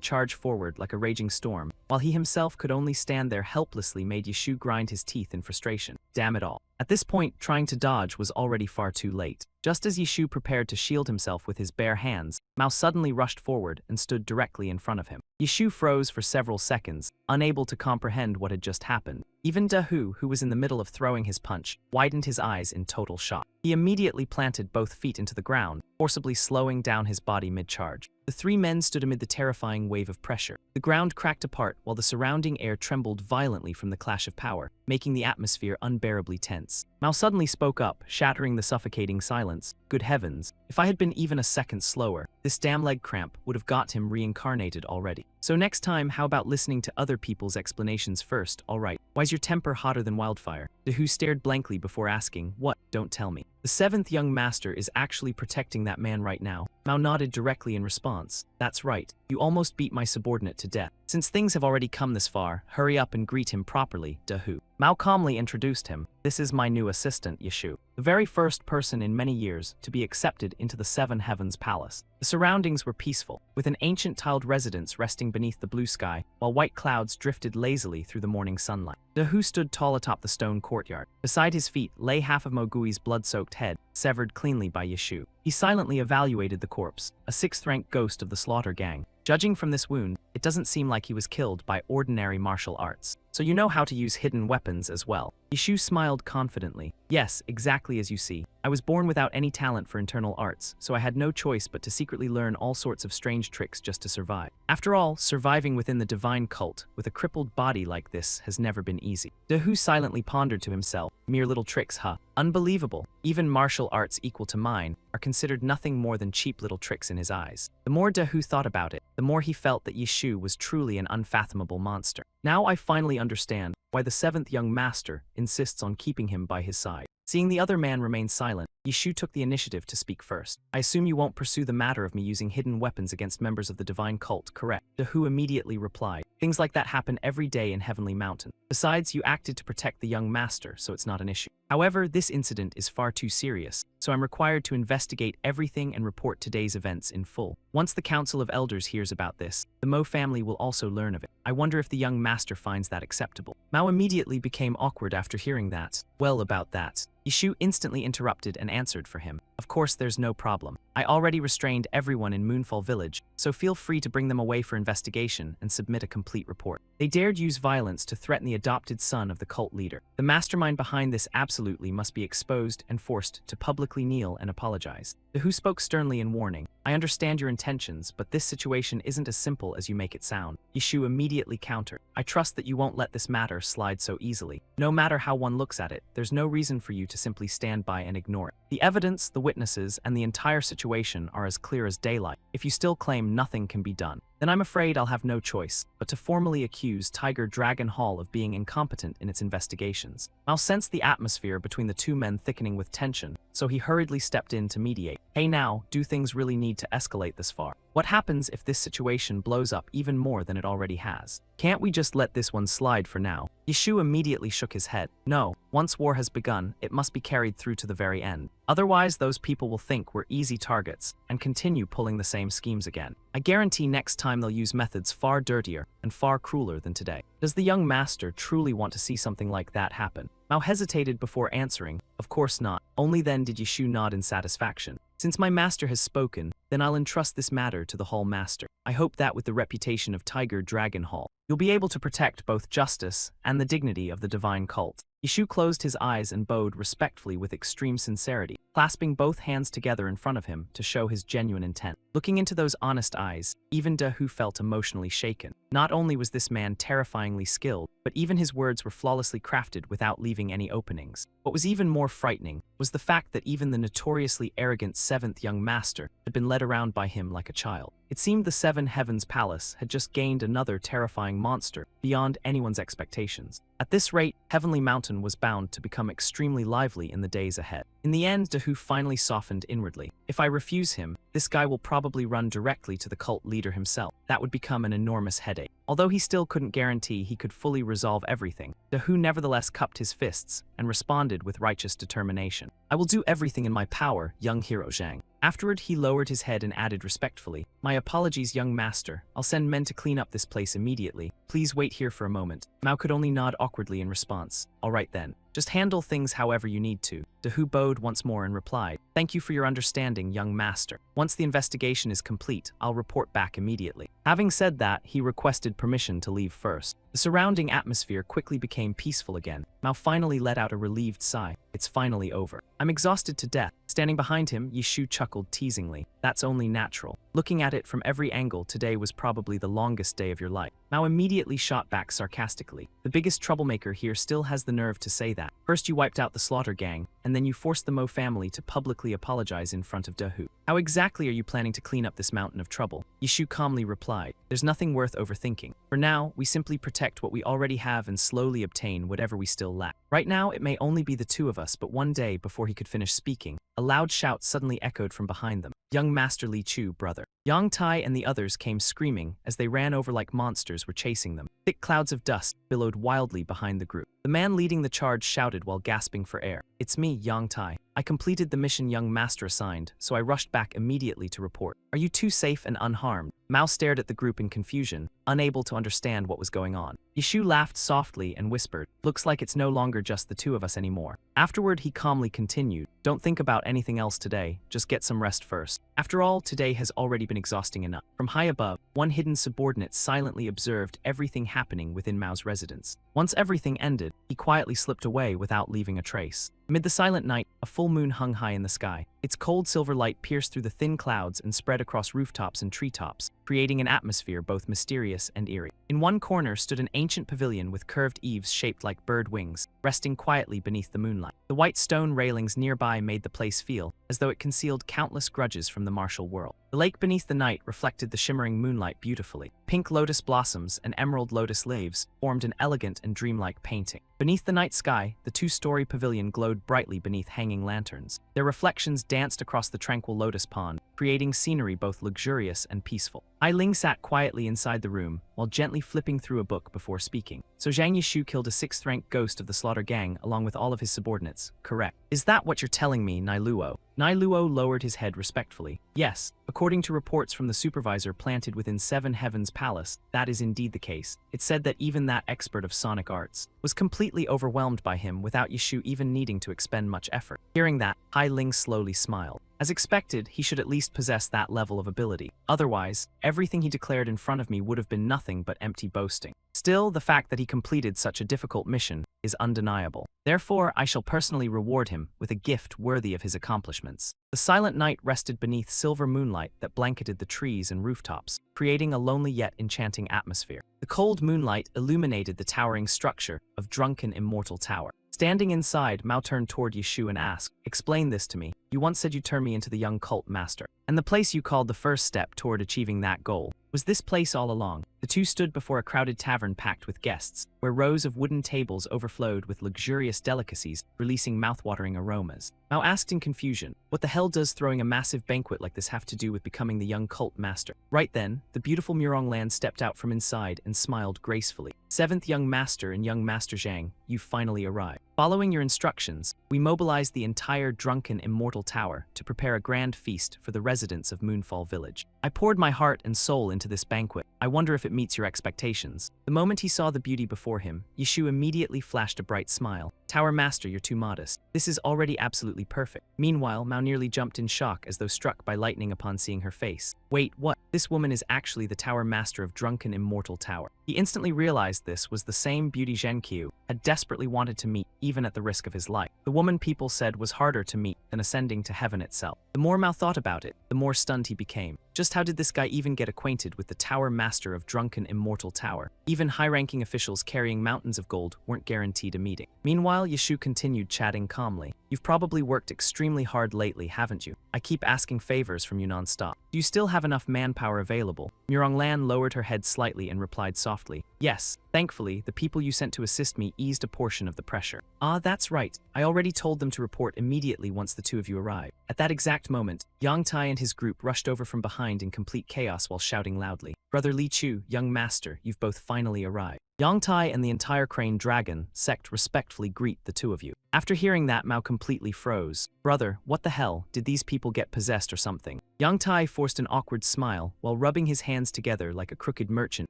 charge forward like a raging storm, while he himself could only stand there helplessly, made Yishu grind his teeth in frustration. Damn it all. At this point, trying to dodge was already far too late. Just as Yishu prepared to shield himself with his bare hands, Mao suddenly rushed forward and stood directly in front of him. Yishu froze for several seconds, unable to comprehend what had just happened. Even Dahu, who was in the middle of throwing his punch, widened his eyes in total shock. He immediately planted both feet into the ground, forcibly slowing down his body mid-charge. The three men stood amid the terrifying wave of pressure. The ground cracked apart while the surrounding air trembled violently from the clash of power, making the atmosphere unbearably tense. Mao suddenly spoke up, shattering the suffocating silence. Good heavens, if I had been even a second slower, this damn leg cramp would have got him reincarnated already. So next time, how about listening to other people's explanations first, alright? Why's your temper hotter than wildfire? Dahu stared blankly before asking, what? Don't tell me. The seventh young master is actually protecting that man right now. Mao nodded directly in response. That's right. You almost beat my subordinate to death. Since things have already come this far, hurry up and greet him properly, Dahu. Mao calmly introduced him. This is my new assistant, Yishu, the very first person in many years to be accepted into the Seven Heavens Palace. The surroundings were peaceful, with an ancient tiled residence resting beneath the blue sky, while white clouds drifted lazily through the morning sunlight. Dahu stood tall atop the stone courtyard. Beside his feet lay half of Mogui's blood-soaked head, severed cleanly by Yishu. He silently evaluated the corpse, a sixth-rank ghost of the slaughter gang. Judging from this wound, it doesn't seem like he was killed by ordinary martial arts. So you know how to use hidden weapons as well. Yishu smiled confidently. Yes, exactly as you see. I was born without any talent for internal arts, so I had no choice but to secretly learn all sorts of strange tricks just to survive. After all, surviving within the divine cult with a crippled body like this has never been easy. Dahu silently pondered to himself. Mere little tricks, huh? Unbelievable. Even martial arts equal to mine are considered nothing more than cheap little tricks in his eyes. The more Dahu thought about it, the more he felt that Yishu Shu was truly an unfathomable monster. Now I finally understand why the seventh young master insists on keeping him by his side. Seeing the other man remain silent, Yishu took the initiative to speak first. I assume you won't pursue the matter of me using hidden weapons against members of the divine cult, correct? Dahu immediately replied, things like that happen every day in Heavenly Mountain. Besides, you acted to protect the young master, so it's not an issue. However, this incident is far too serious, so I'm required to investigate everything and report today's events in full. Once the Council of Elders hears about this, the Mo family will also learn of it. I wonder if the young master finds that acceptable. Mao immediately became awkward after hearing that. Well, about that. Yishu instantly interrupted and answered for him. Of course, there's no problem. I already restrained everyone in Moonfall Village, so feel free to bring them away for investigation and submit a complete report. They dared use violence to threaten the adopted son of the cult leader. The mastermind behind this absolutely must be exposed and forced to publicly kneel and apologize. Dahu spoke sternly in warning. I understand your intentions, but this situation isn't as simple as you make it sound. Yishu immediately countered. I trust that you won't let this matter slide so easily. No matter how one looks at it, there's no reason for you to simply stand by and ignore it. The evidence, the witnesses, and the entire situation are as clear as daylight. If you still claim nothing can be done, then I'm afraid I'll have no choice but to formally accuse Tiger Dragon Hall of being incompetent in its investigations. Mao sensed the atmosphere between the two men thickening with tension, so he hurriedly stepped in to mediate. Hey now, do things really need to escalate this far? What happens if this situation blows up even more than it already has? Can't we just let this one slide for now? Yishu immediately shook his head. No, once war has begun, it must be carried through to the very end. Otherwise, those people will think we're easy targets and continue pulling the same schemes again. I guarantee next time they'll use methods far dirtier and far crueler than today. Does the young master truly want to see something like that happen? Mao hesitated before answering. Of course not. Only then did Yishu nod in satisfaction. Since my master has spoken, then I'll entrust this matter to the Hall Master. I hope that with the reputation of Tiger Dragon Hall, you'll be able to protect both justice and the dignity of the divine cult. Yishu closed his eyes and bowed respectfully with extreme sincerity, clasping both hands together in front of him to show his genuine intent. Looking into those honest eyes, even Dahu felt emotionally shaken. Not only was this man terrifyingly skilled, but even his words were flawlessly crafted without leaving any openings. What was even more frightening was the fact that even the notoriously arrogant seventh young master had been led around by him like a child. It seemed the Seven Heavens Palace had just gained another terrifying monster beyond anyone's expectations. At this rate, Heavenly Mountain was bound to become extremely lively in the days ahead. In the end, Dahu finally softened inwardly. If I refuse him, this guy will probably run directly to the cult leader himself. That would become an enormous headache. Although he still couldn't guarantee he could fully resolve everything, Dahu nevertheless cupped his fists and responded with righteous determination. I will do everything in my power, young hero Zhang. Afterward, he lowered his head and added respectfully, my apologies, young master. I'll send men to clean up this place immediately. Please wait here for a moment. Mao could only nod awkwardly in response. All right then. Just handle things however you need to. Dahu bowed once more and replied, thank you for your understanding, young master. Once the investigation is complete, I'll report back immediately. Having said that, he requested permission to leave first. The surrounding atmosphere quickly became peaceful again. Mao finally let out a relieved sigh. It's finally over. I'm exhausted to death. Standing behind him, Yishu chuckled teasingly. That's only natural. Looking at it from every angle, today was probably the longest day of your life. Mao immediately shot back sarcastically. The biggest troublemaker here still has the nerve to say that. First you wiped out the Slaughter Gang, and then you forced the Mo family to publicly apologize in front of Dahu. How exactly are you planning to clean up this mountain of trouble? Yishu calmly replied, there's nothing worth overthinking. For now, we simply protect what we already have and slowly obtain whatever we still lack. Right now, it may only be the two of us, but one day, before he could finish speaking, a loud shout suddenly echoed from behind them. Young Master Li Chu, brother. Yang Tai and the others came screaming as they ran over like monsters were chasing them. Thick clouds of dust billowed wildly behind the group. The man leading the charge shouted while gasping for air. It's me, Yang Tai. I completed the mission young master assigned, so I rushed back immediately to report. Are you two safe and unharmed? Mao stared at the group in confusion, unable to understand what was going on. Yishu laughed softly and whispered, looks like it's no longer just the two of us anymore. Afterward, he calmly continued, don't think about anything else today, just get some rest first. After all, today has already been exhausting enough. From high above, one hidden subordinate silently observed everything happening within Mao's residence. Once everything ended, he quietly slipped away without leaving a trace. Amid the silent night, a full moon hung high in the sky. Its cold silver light pierced through the thin clouds and spread across rooftops and treetops, creating an atmosphere both mysterious and eerie. In one corner stood an ancient pavilion with curved eaves shaped like bird wings, resting quietly beneath the moonlight. The white stone railings nearby made the place feel as though it concealed countless grudges from the martial world. The lake beneath the night reflected the shimmering moonlight beautifully. Pink lotus blossoms and emerald lotus leaves formed an elegant and dreamlike painting. Beneath the night sky, the two-story pavilion glowed brightly beneath hanging lanterns. Their reflections danced across the tranquil lotus pond, creating scenery both luxurious and peaceful. Ai Ling sat quietly inside the room, while gently flipping through a book before speaking. So Zhang Yishu killed a 6th-rank ghost of the Slaughter Gang along with all of his subordinates, correct? Is that what you're telling me, Nai Luo? Nai Luo lowered his head respectfully. Yes, according to reports from the supervisor planted within Seven Heavens Palace, that is indeed the case. It said that even that expert of sonic arts was completely overwhelmed by him without Yishu even needing to expend much effort. Hearing that, Ai Ling slowly smiled. As expected, he should at least possess that level of ability. Otherwise, everything he declared in front of me would have been nothing but empty boasting. Still, the fact that he completed such a difficult mission is undeniable. Therefore, I shall personally reward him with a gift worthy of his accomplishments. The silent night rested beneath silver moonlight that blanketed the trees and rooftops, creating a lonely yet enchanting atmosphere. The cold moonlight illuminated the towering structure of Drunken Immortal Tower. Standing inside, Mao turned toward Yishu and asked, "Explain this to me. You once said you'd turn me into the young cult master. And the place you called the first step toward achieving that goal. Was this place all along?" The two stood before a crowded tavern packed with guests, where rows of wooden tables overflowed with luxurious delicacies, releasing mouth-watering aromas. Mao asked in confusion, "What the hell does throwing a massive banquet like this have to do with becoming the young cult master?" Right then, the beautiful Murong Lan stepped out from inside and smiled gracefully. "Seventh young master and young master Zhang, you've finally arrived. Following your instructions, we mobilized the entire Drunken Immortal Tower to prepare a grand feast for the residents of Moonfall Village. I poured my heart and soul into this banquet. I wonder if it meets your expectations." The moment he saw the beauty before him, Yishu immediately flashed a bright smile. "Tower Master, you're too modest. This is already absolutely perfect." Meanwhile, Mao nearly jumped in shock as though struck by lightning upon seeing her face. "Wait, what? This woman is actually the Tower Master of Drunken Immortal Tower." He instantly realized this was the same beauty Zhenqiu had desperately wanted to meet, even at the risk of his life. The woman people said was harder to meet than ascending to heaven itself. The more Mao thought about it, the more stunned he became. Just how did this guy even get acquainted with the Tower Master of Drunken Immortal Tower? Even high-ranking officials carrying mountains of gold weren't guaranteed a meeting. Meanwhile, Yishu continued chatting calmly. "You've probably worked extremely hard lately, haven't you? I keep asking favors from you non-stop. Do you still have enough manpower available?" Murong Lan lowered her head slightly and replied softly, "Yes. Thankfully, the people you sent to assist me eased a portion of the pressure." "Ah, that's right. I already told them to report immediately once the two of you arrived." At that exact moment, Yang Tai and his group rushed over from behind in complete chaos while shouting loudly, "Brother Li Chu, young master, you've both finally arrived." Yang Tai and the entire Crane Dragon Sect respectfully greet the two of you. After hearing that, Mao completely froze. "Brother, what the hell? Did these people get possessed or something?" Yang Tai forced an awkward smile while rubbing his hands together like a crooked merchant,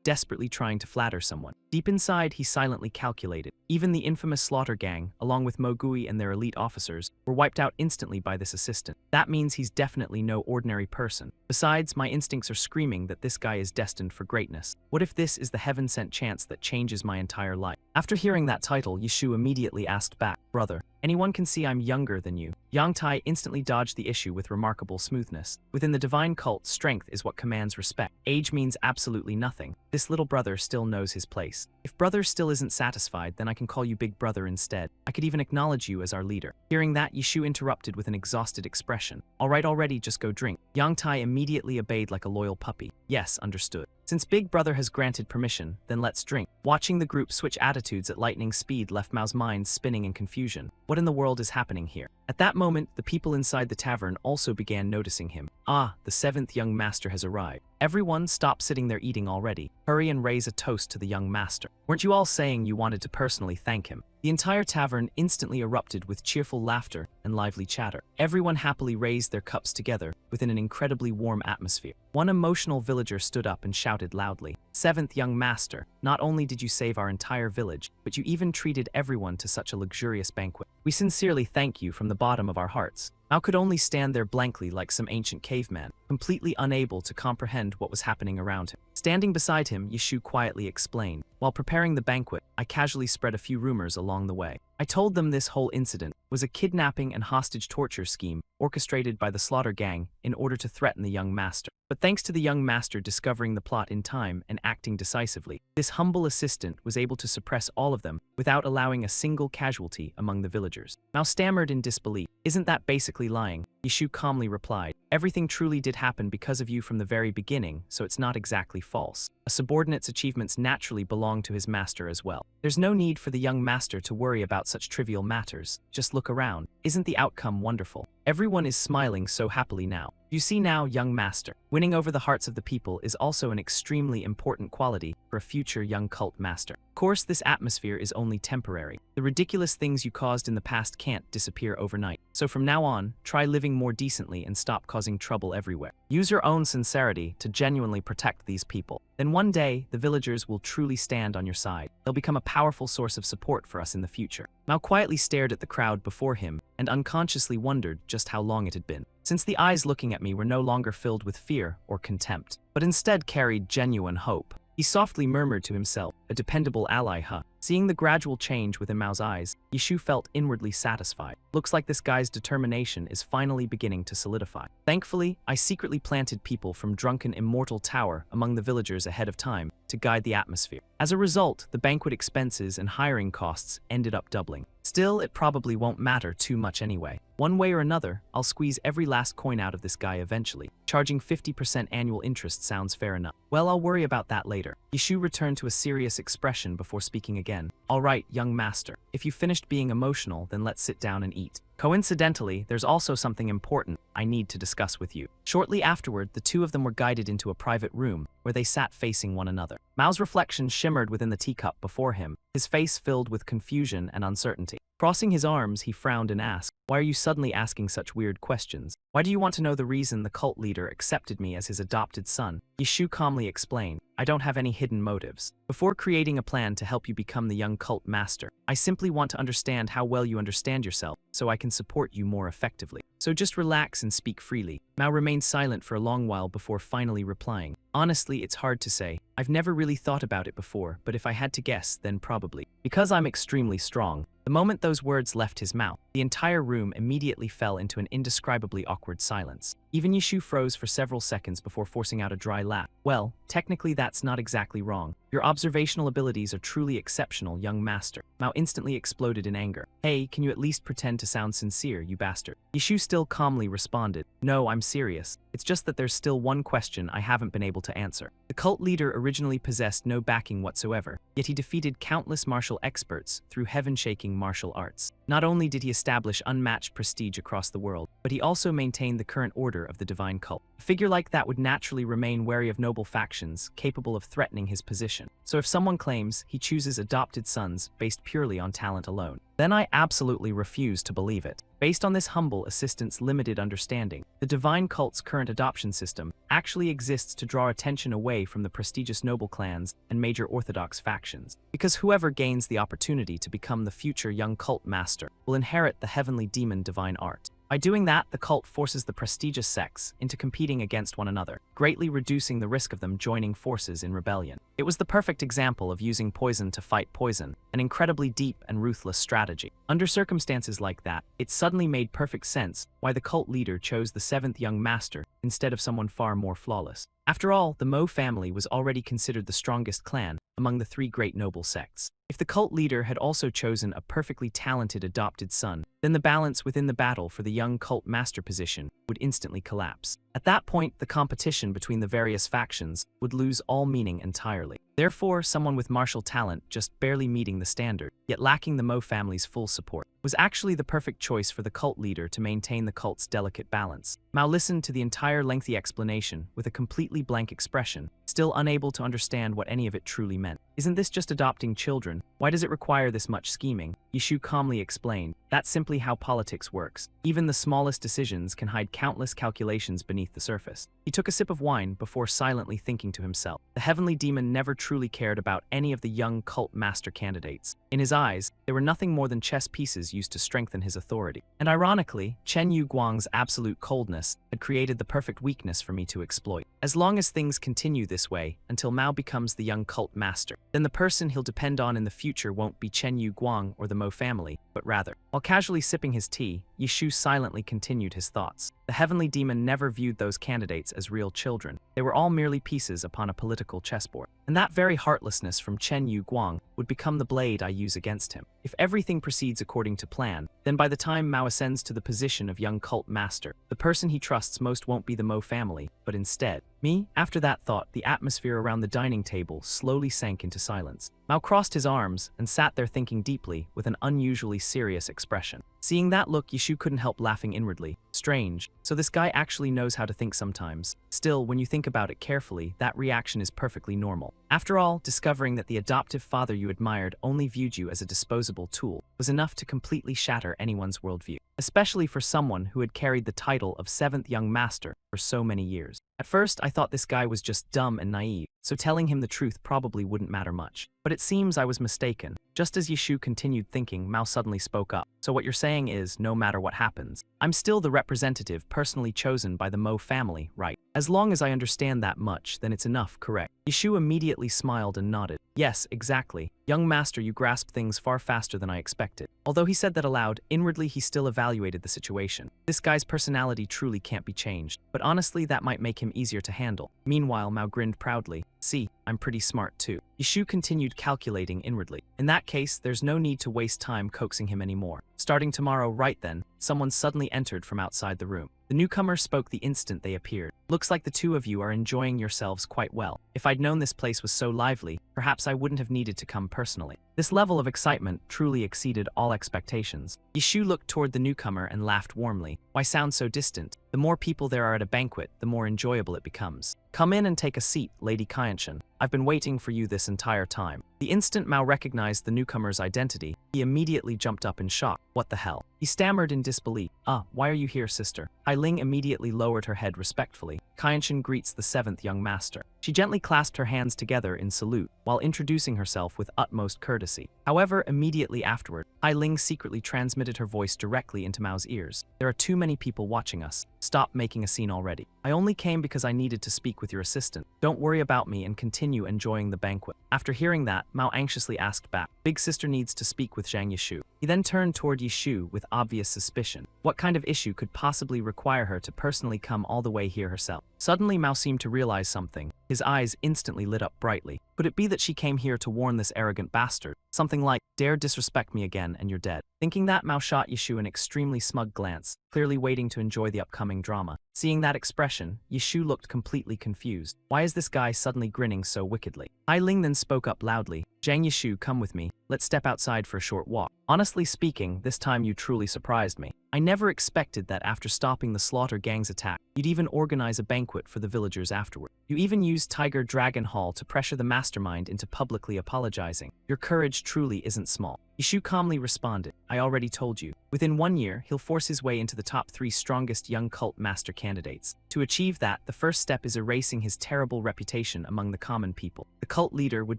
desperately trying to flatter someone. Deep inside, he silently calculated. Even the infamous Slaughter Gang, along with Mo Gui and their elite officers, were wiped out instantly by this assistant. That means he's definitely no ordinary person. Besides, my instincts are screaming that this guy is destined for greatness. What if this is the heaven-sent chance that changes my entire life? After hearing that title, Yishu immediately asked back, "Brother, anyone can see I'm younger than you." Yang Tai instantly dodged the issue with remarkable smoothness. Within the divine cult, strength is what commands respect. Age means absolutely nothing. This little brother still knows his place. If brother still isn't satisfied, then I can call you big brother instead. I could even acknowledge you as our leader. Hearing that, Yishu interrupted with an exhausted expression. "Alright, already, just go drink." Yang Tai immediately obeyed like a loyal puppy. "Yes, understood. Since Big Brother has granted permission, then let's drink." Watching the group switch attitudes at lightning speed left Mao's mind spinning in confusion. What in the world is happening here? At that moment, the people inside the tavern also began noticing him. "Ah, the seventh young master has arrived. Everyone stop sitting there eating already. Hurry and raise a toast to the young master. Weren't you all saying you wanted to personally thank him?" The entire tavern instantly erupted with cheerful laughter and lively chatter. Everyone happily raised their cups together within an incredibly warm atmosphere. One emotional villager stood up and shouted loudly, "Seventh young master, not only did you save our entire village, but you even treated everyone to such a luxurious banquet. We sincerely thank you from the bottom of our hearts." Mao could only stand there blankly like some ancient caveman, completely unable to comprehend what was happening around him. Standing beside him, Yishu quietly explained, "While preparing the banquet, I casually spread a few rumors along the way. I I told them this whole incident was a kidnapping and hostage torture scheme orchestrated by the Slaughter Gang in order to threaten the young master. But thanks to the young master discovering the plot in time and acting decisively, this humble assistant was able to suppress all of them without allowing a single casualty among the villagers. Mao stammered in disbelief. Isn't that basically lying? Yishu calmly replied, everything truly did happen because of you from the very beginning, so it's not exactly false. A subordinate's achievements naturally belong to his master as well. There's no need for the young master to worry about such trivial matters. Just look around. Isn't the outcome wonderful? Everyone is smiling so happily now. You see now, young master, winning over the hearts of the people is also an extremely important quality for a future young cult master. Of course, this atmosphere is only temporary. The ridiculous things you caused in the past can't disappear overnight. So from now on, try living more decently and stop causing trouble everywhere. Use your own sincerity to genuinely protect these people. Then one day, the villagers will truly stand on your side. They'll become a powerful source of support for us in the future. Mao quietly stared at the crowd before him and unconsciously wondered just how long it had been since the eyes looking at me were no longer filled with fear or contempt, but instead carried genuine hope. He softly murmured to himself, a dependable ally, huh? Seeing the gradual change within Mao's eyes, Yishu felt inwardly satisfied. Looks like this guy's determination is finally beginning to solidify. Thankfully, I secretly planted people from Drunken Immortal Tower among the villagers ahead of time to guide the atmosphere. As a result, the banquet expenses and hiring costs ended up doubling. Still, it probably won't matter too much anyway. One way or another, I'll squeeze every last coin out of this guy eventually. Charging 50% annual interest sounds fair enough. Well, I'll worry about that later. Yishu returned to a serious expression before speaking again. All right, young master. If you finished being emotional, then let's sit down and eat. Coincidentally, there's also something important I need to discuss with you. Shortly afterward, the two of them were guided into a private room where they sat facing one another. Mao's reflection shimmered within the teacup before him, his face filled with confusion and uncertainty. Crossing his arms, he frowned and asked, why are you suddenly asking such weird questions? Why do you want to know the reason the cult leader accepted me as his adopted son? Yishu calmly explained, I don't have any hidden motives. Before creating a plan to help you become the young cult master, I simply want to understand how well you understand yourself so I can support you more effectively. So just relax and speak freely. Mao remained silent for a long while before finally replying. Honestly, it's hard to say. I've never really thought about it before, but if I had to guess, then probably. Because I'm extremely strong. The moment those words left his mouth, the entire room immediately fell into an indescribably awkward silence. Even Yishu froze for several seconds before forcing out a dry laugh. Well, technically that's not exactly wrong. Your observational abilities are truly exceptional, young master. Mao instantly exploded in anger. Hey, can you at least pretend to sound sincere, you bastard? Yishu still calmly responded, no, I'm serious. It's just that there's still one question I haven't been able to answer. The cult leader originally possessed no backing whatsoever, yet he defeated countless martial experts through heaven-shaking martial arts. Not only did he establish unmatched prestige across the world, but he also maintained the current order of the divine cult. A figure like that would naturally remain wary of noble factions capable of threatening his position. So if someone claims he chooses adopted sons based purely on talent alone, then I absolutely refuse to believe it. Based on this humble assistant's limited understanding, the divine cult's current adoption system actually exists to draw attention away from the prestigious noble clans and major orthodox factions. Because whoever gains the opportunity to become the future young cult master will inherit the heavenly demon divine art. By doing that, the cult forces the prestigious sects into competing against one another, greatly reducing the risk of them joining forces in rebellion. It was the perfect example of using poison to fight poison, an incredibly deep and ruthless strategy. Under circumstances like that, it suddenly made perfect sense why the cult leader chose the seventh young master instead of someone far more flawless. After all, the Mo family was already considered the strongest clan among the three great noble sects. If the cult leader had also chosen a perfectly talented adopted son, then the balance within the battle for the young cult master position would instantly collapse. At that point, the competition between the various factions would lose all meaning entirely. Therefore, someone with martial talent just barely meeting the standard, yet lacking the Mo family's full support, was actually the perfect choice for the cult leader to maintain the cult's delicate balance. Mao listened to the entire lengthy explanation with a completely blank expression, still unable to understand what any of it truly meant. Isn't this just adopting children? Why does it require this much scheming? Yishu calmly explained, that's simply how politics works. Even the smallest decisions can hide countless calculations beneath the surface. He took a sip of wine before silently thinking to himself. The heavenly demon never truly cared about any of the young cult master candidates. In his eyes, they were nothing more than chess pieces used to strengthen his authority. And ironically, Chen Yu Guang's absolute coldness had created the perfect weakness for me to exploit. As long as things continue this this way until Mao becomes the young cult master. Then the person he'll depend on in the future won't be Chen Yu Guang or the Mo family, but rather. While casually sipping his tea, Yishu silently continued his thoughts. The heavenly demon never viewed those candidates as real children. They were all merely pieces upon a political chessboard. And that very heartlessness from Chen Yu Guang would become the blade I use against him. If everything proceeds according to plan, then by the time Mao ascends to the position of young cult master, the person he trusts most won't be the Mo family, but instead, me? After that thought, the atmosphere around the dining table slowly sank into silence. Mao crossed his arms and sat there thinking deeply with an unusually serious expression. Seeing that look, Yishu couldn't help laughing inwardly. Strange. So this guy actually knows how to think sometimes. Still, when you think about it carefully, that reaction is perfectly normal. After all, discovering that the adoptive father you admired only viewed you as a disposable tool was enough to completely shatter anyone's worldview, especially for someone who had carried the title of seventh young master for so many years. At first, I thought this guy was just dumb and naive, so telling him the truth probably wouldn't matter much. But it seems I was mistaken. Just as Yishu continued thinking, Mao suddenly spoke up. So what you're saying is, no matter what happens, I'm still the representative personally chosen by the Mo family, right? As long as I understand that much, then it's enough, correct? Yishu immediately smiled and nodded. Yes, exactly. Young master, you grasp things far faster than I expected. Although he said that aloud, inwardly he still evaluated the situation. This guy's personality truly can't be changed, but honestly that might make him easier to handle. Meanwhile, Mao grinned proudly. See, I'm pretty smart too. Yishu continued calculating inwardly. In that case, there's no need to waste time coaxing him anymore. Starting tomorrow, right then, someone suddenly entered from outside the room. The newcomer spoke the instant they appeared. Looks like the two of you are enjoying yourselves quite well. If I'd known this place was so lively, perhaps I wouldn't have needed to come personally. This level of excitement truly exceeded all expectations. Yishu looked toward the newcomer and laughed warmly. Why sound so distant? The more people there are at a banquet, the more enjoyable it becomes. Come in and take a seat, Lady Kyanshin. I've been waiting for you this entire time. The instant Mao recognized the newcomer's identity, he immediately jumped up in shock. What the hell? He stammered in disbelief. Why are you here, sister? Hai Ling immediately lowered her head respectfully. Kyanshin greets the seventh young master. She gently clasped her hands together in salute, while introducing herself with utmost courtesy. However, immediately afterward, Hai Ling secretly transmitted her voice directly into Mao's ears. There are too many people watching us. Stop making a scene already. I only came because I needed to speak with your assistant. Don't worry about me and continue enjoying the banquet. After hearing that, Mao anxiously asked back. Big sister needs to speak with Zhang Yishu. He then turned toward Yishu with obvious suspicion. What kind of issue could possibly require her to personally come all the way here herself? Suddenly, Mao seemed to realize something. His eyes instantly lit up brightly. Could it be that she came here to warn this arrogant bastard? Something like, dare disrespect me again and you're dead. Thinking that, Mao shot Yishu an extremely smug glance, clearly waiting to enjoy the upcoming drama. Seeing that expression, Yishu looked completely confused. Why is this guy suddenly grinning so wickedly? Hai Ling then spoke up loudly. Zhang Yishu, come with me. Let's step outside for a short walk. Honestly speaking, this time you truly surprised me. I never expected that after stopping the Slaughter Gang's attack, you'd even organize a banquet for the villagers afterward. You even used Tiger Dragon Hall to pressure the mastermind into publicly apologizing. Your courage truly isn't small. Yishu calmly responded, I already told you. Within 1 year, he'll force his way into the top 3 strongest young cult master candidates. To achieve that, the first step is erasing his terrible reputation among the common people. The cult leader would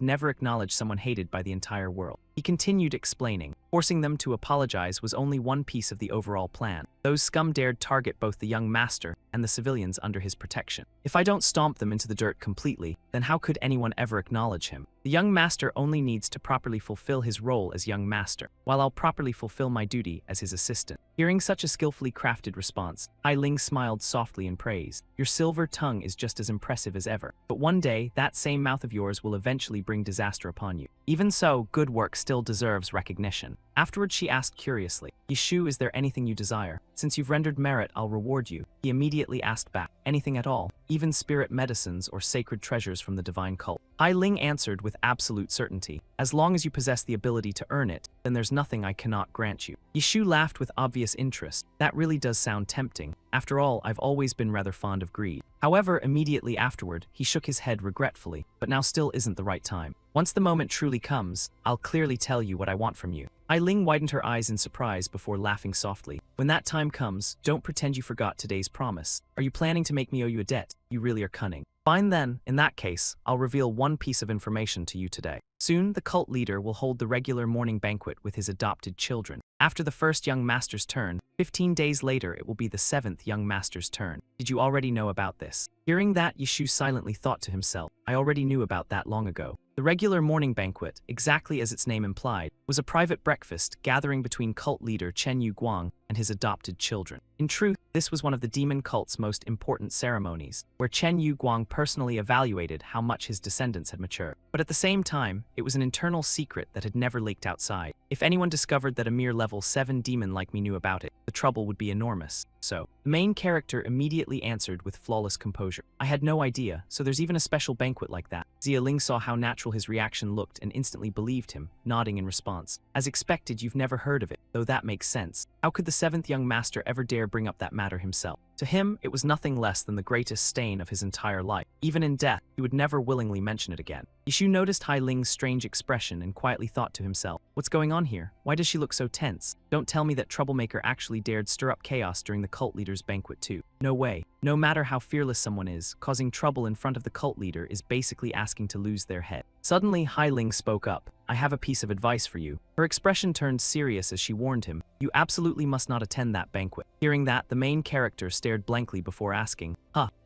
never acknowledge someone hated by the entire world. He continued explaining. Forcing them to apologize was only one piece of the overall plan. Those scum dared target both the young master and the civilians under his protection. If I don't stomp them into the dirt completely, then how could anyone ever acknowledge him? The young master only needs to properly fulfill his role as young master, while I'll properly fulfill my duty as his assistant. Hearing such a skillfully crafted response, Hai Ling smiled softly in praise. Your silver tongue is just as impressive as ever, but one day, that same mouth of yours will eventually bring disaster upon you. Even so, good work still deserves recognition. Afterwards, she asked curiously, Yishu, is there anything you desire? Since you've rendered merit, I'll reward you. He immediately asked back, anything at all, even spirit medicines or sacred treasures from the divine cult. Hai Ling answered with absolute certainty, as long as you possess the ability to earn it, then there's nothing I cannot grant you. Yishu laughed with obvious interest. That really does sound tempting. After all, I've always been rather fond of greed. However, immediately afterward, he shook his head regretfully, but now still isn't the right time. Once the moment truly comes, I'll clearly tell you what I want from you. Hai Ling widened her eyes in surprise before laughing softly. When that time comes, don't pretend you forgot today's promise. Are you planning to make me owe you a debt? You really are cunning. Fine then, in that case, I'll reveal one piece of information to you today. Soon, the cult leader will hold the regular morning banquet with his adopted children. After the first young master's turn, 15 days later it will be the 7th young master's turn. Did you already know about this? Hearing that, Yishu silently thought to himself, I already knew about that long ago. The regular morning banquet, exactly as its name implied, was a private breakfast gathering between cult leader Chen Yu Guang and his adopted children. In truth, this was one of the demon cult's most important ceremonies, where Chen Yu Guang personally evaluated how much his descendants had matured. But at the same time, it was an internal secret that had never leaked outside. If anyone discovered that a mere level 7 demon like me knew about it, the trouble would be enormous. So, the main character immediately answered with flawless composure. I had no idea, so there's even a special banquet like that. Xia Ling saw how natural his reaction looked and instantly believed him, nodding in response. As expected, you've never heard of it, though that makes sense. How could the 7th young master ever dare bring up that matter himself? To him, it was nothing less than the greatest stain of his entire life. Even in death, he would never willingly mention it again. Yishu noticed Hai Ling's strange expression and quietly thought to himself, what's going on here? Why does she look so tense? Don't tell me that Troublemaker actually dared stir up chaos during the cult leader's banquet too. No way. No matter how fearless someone is, causing trouble in front of the cult leader is basically asking to lose their head. Suddenly, Hai Ling spoke up. I have a piece of advice for you. Her expression turned serious as she warned him, you absolutely must not attend that banquet. Hearing that, the main character stared blankly before asking,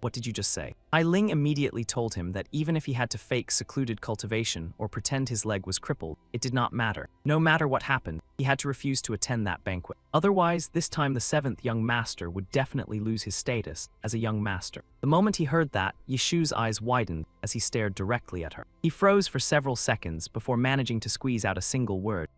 what did you just say? Hai Ling immediately told him that even if he had to fake secluded cultivation or pretend his leg was crippled, it did not matter. No matter what happened, he had to refuse to attend that banquet. Otherwise, this time the 7th young master would definitely lose his status as a young master. The moment he heard that, Yishu's eyes widened as he stared directly at her. He froze for several seconds before managing to squeeze out a single word.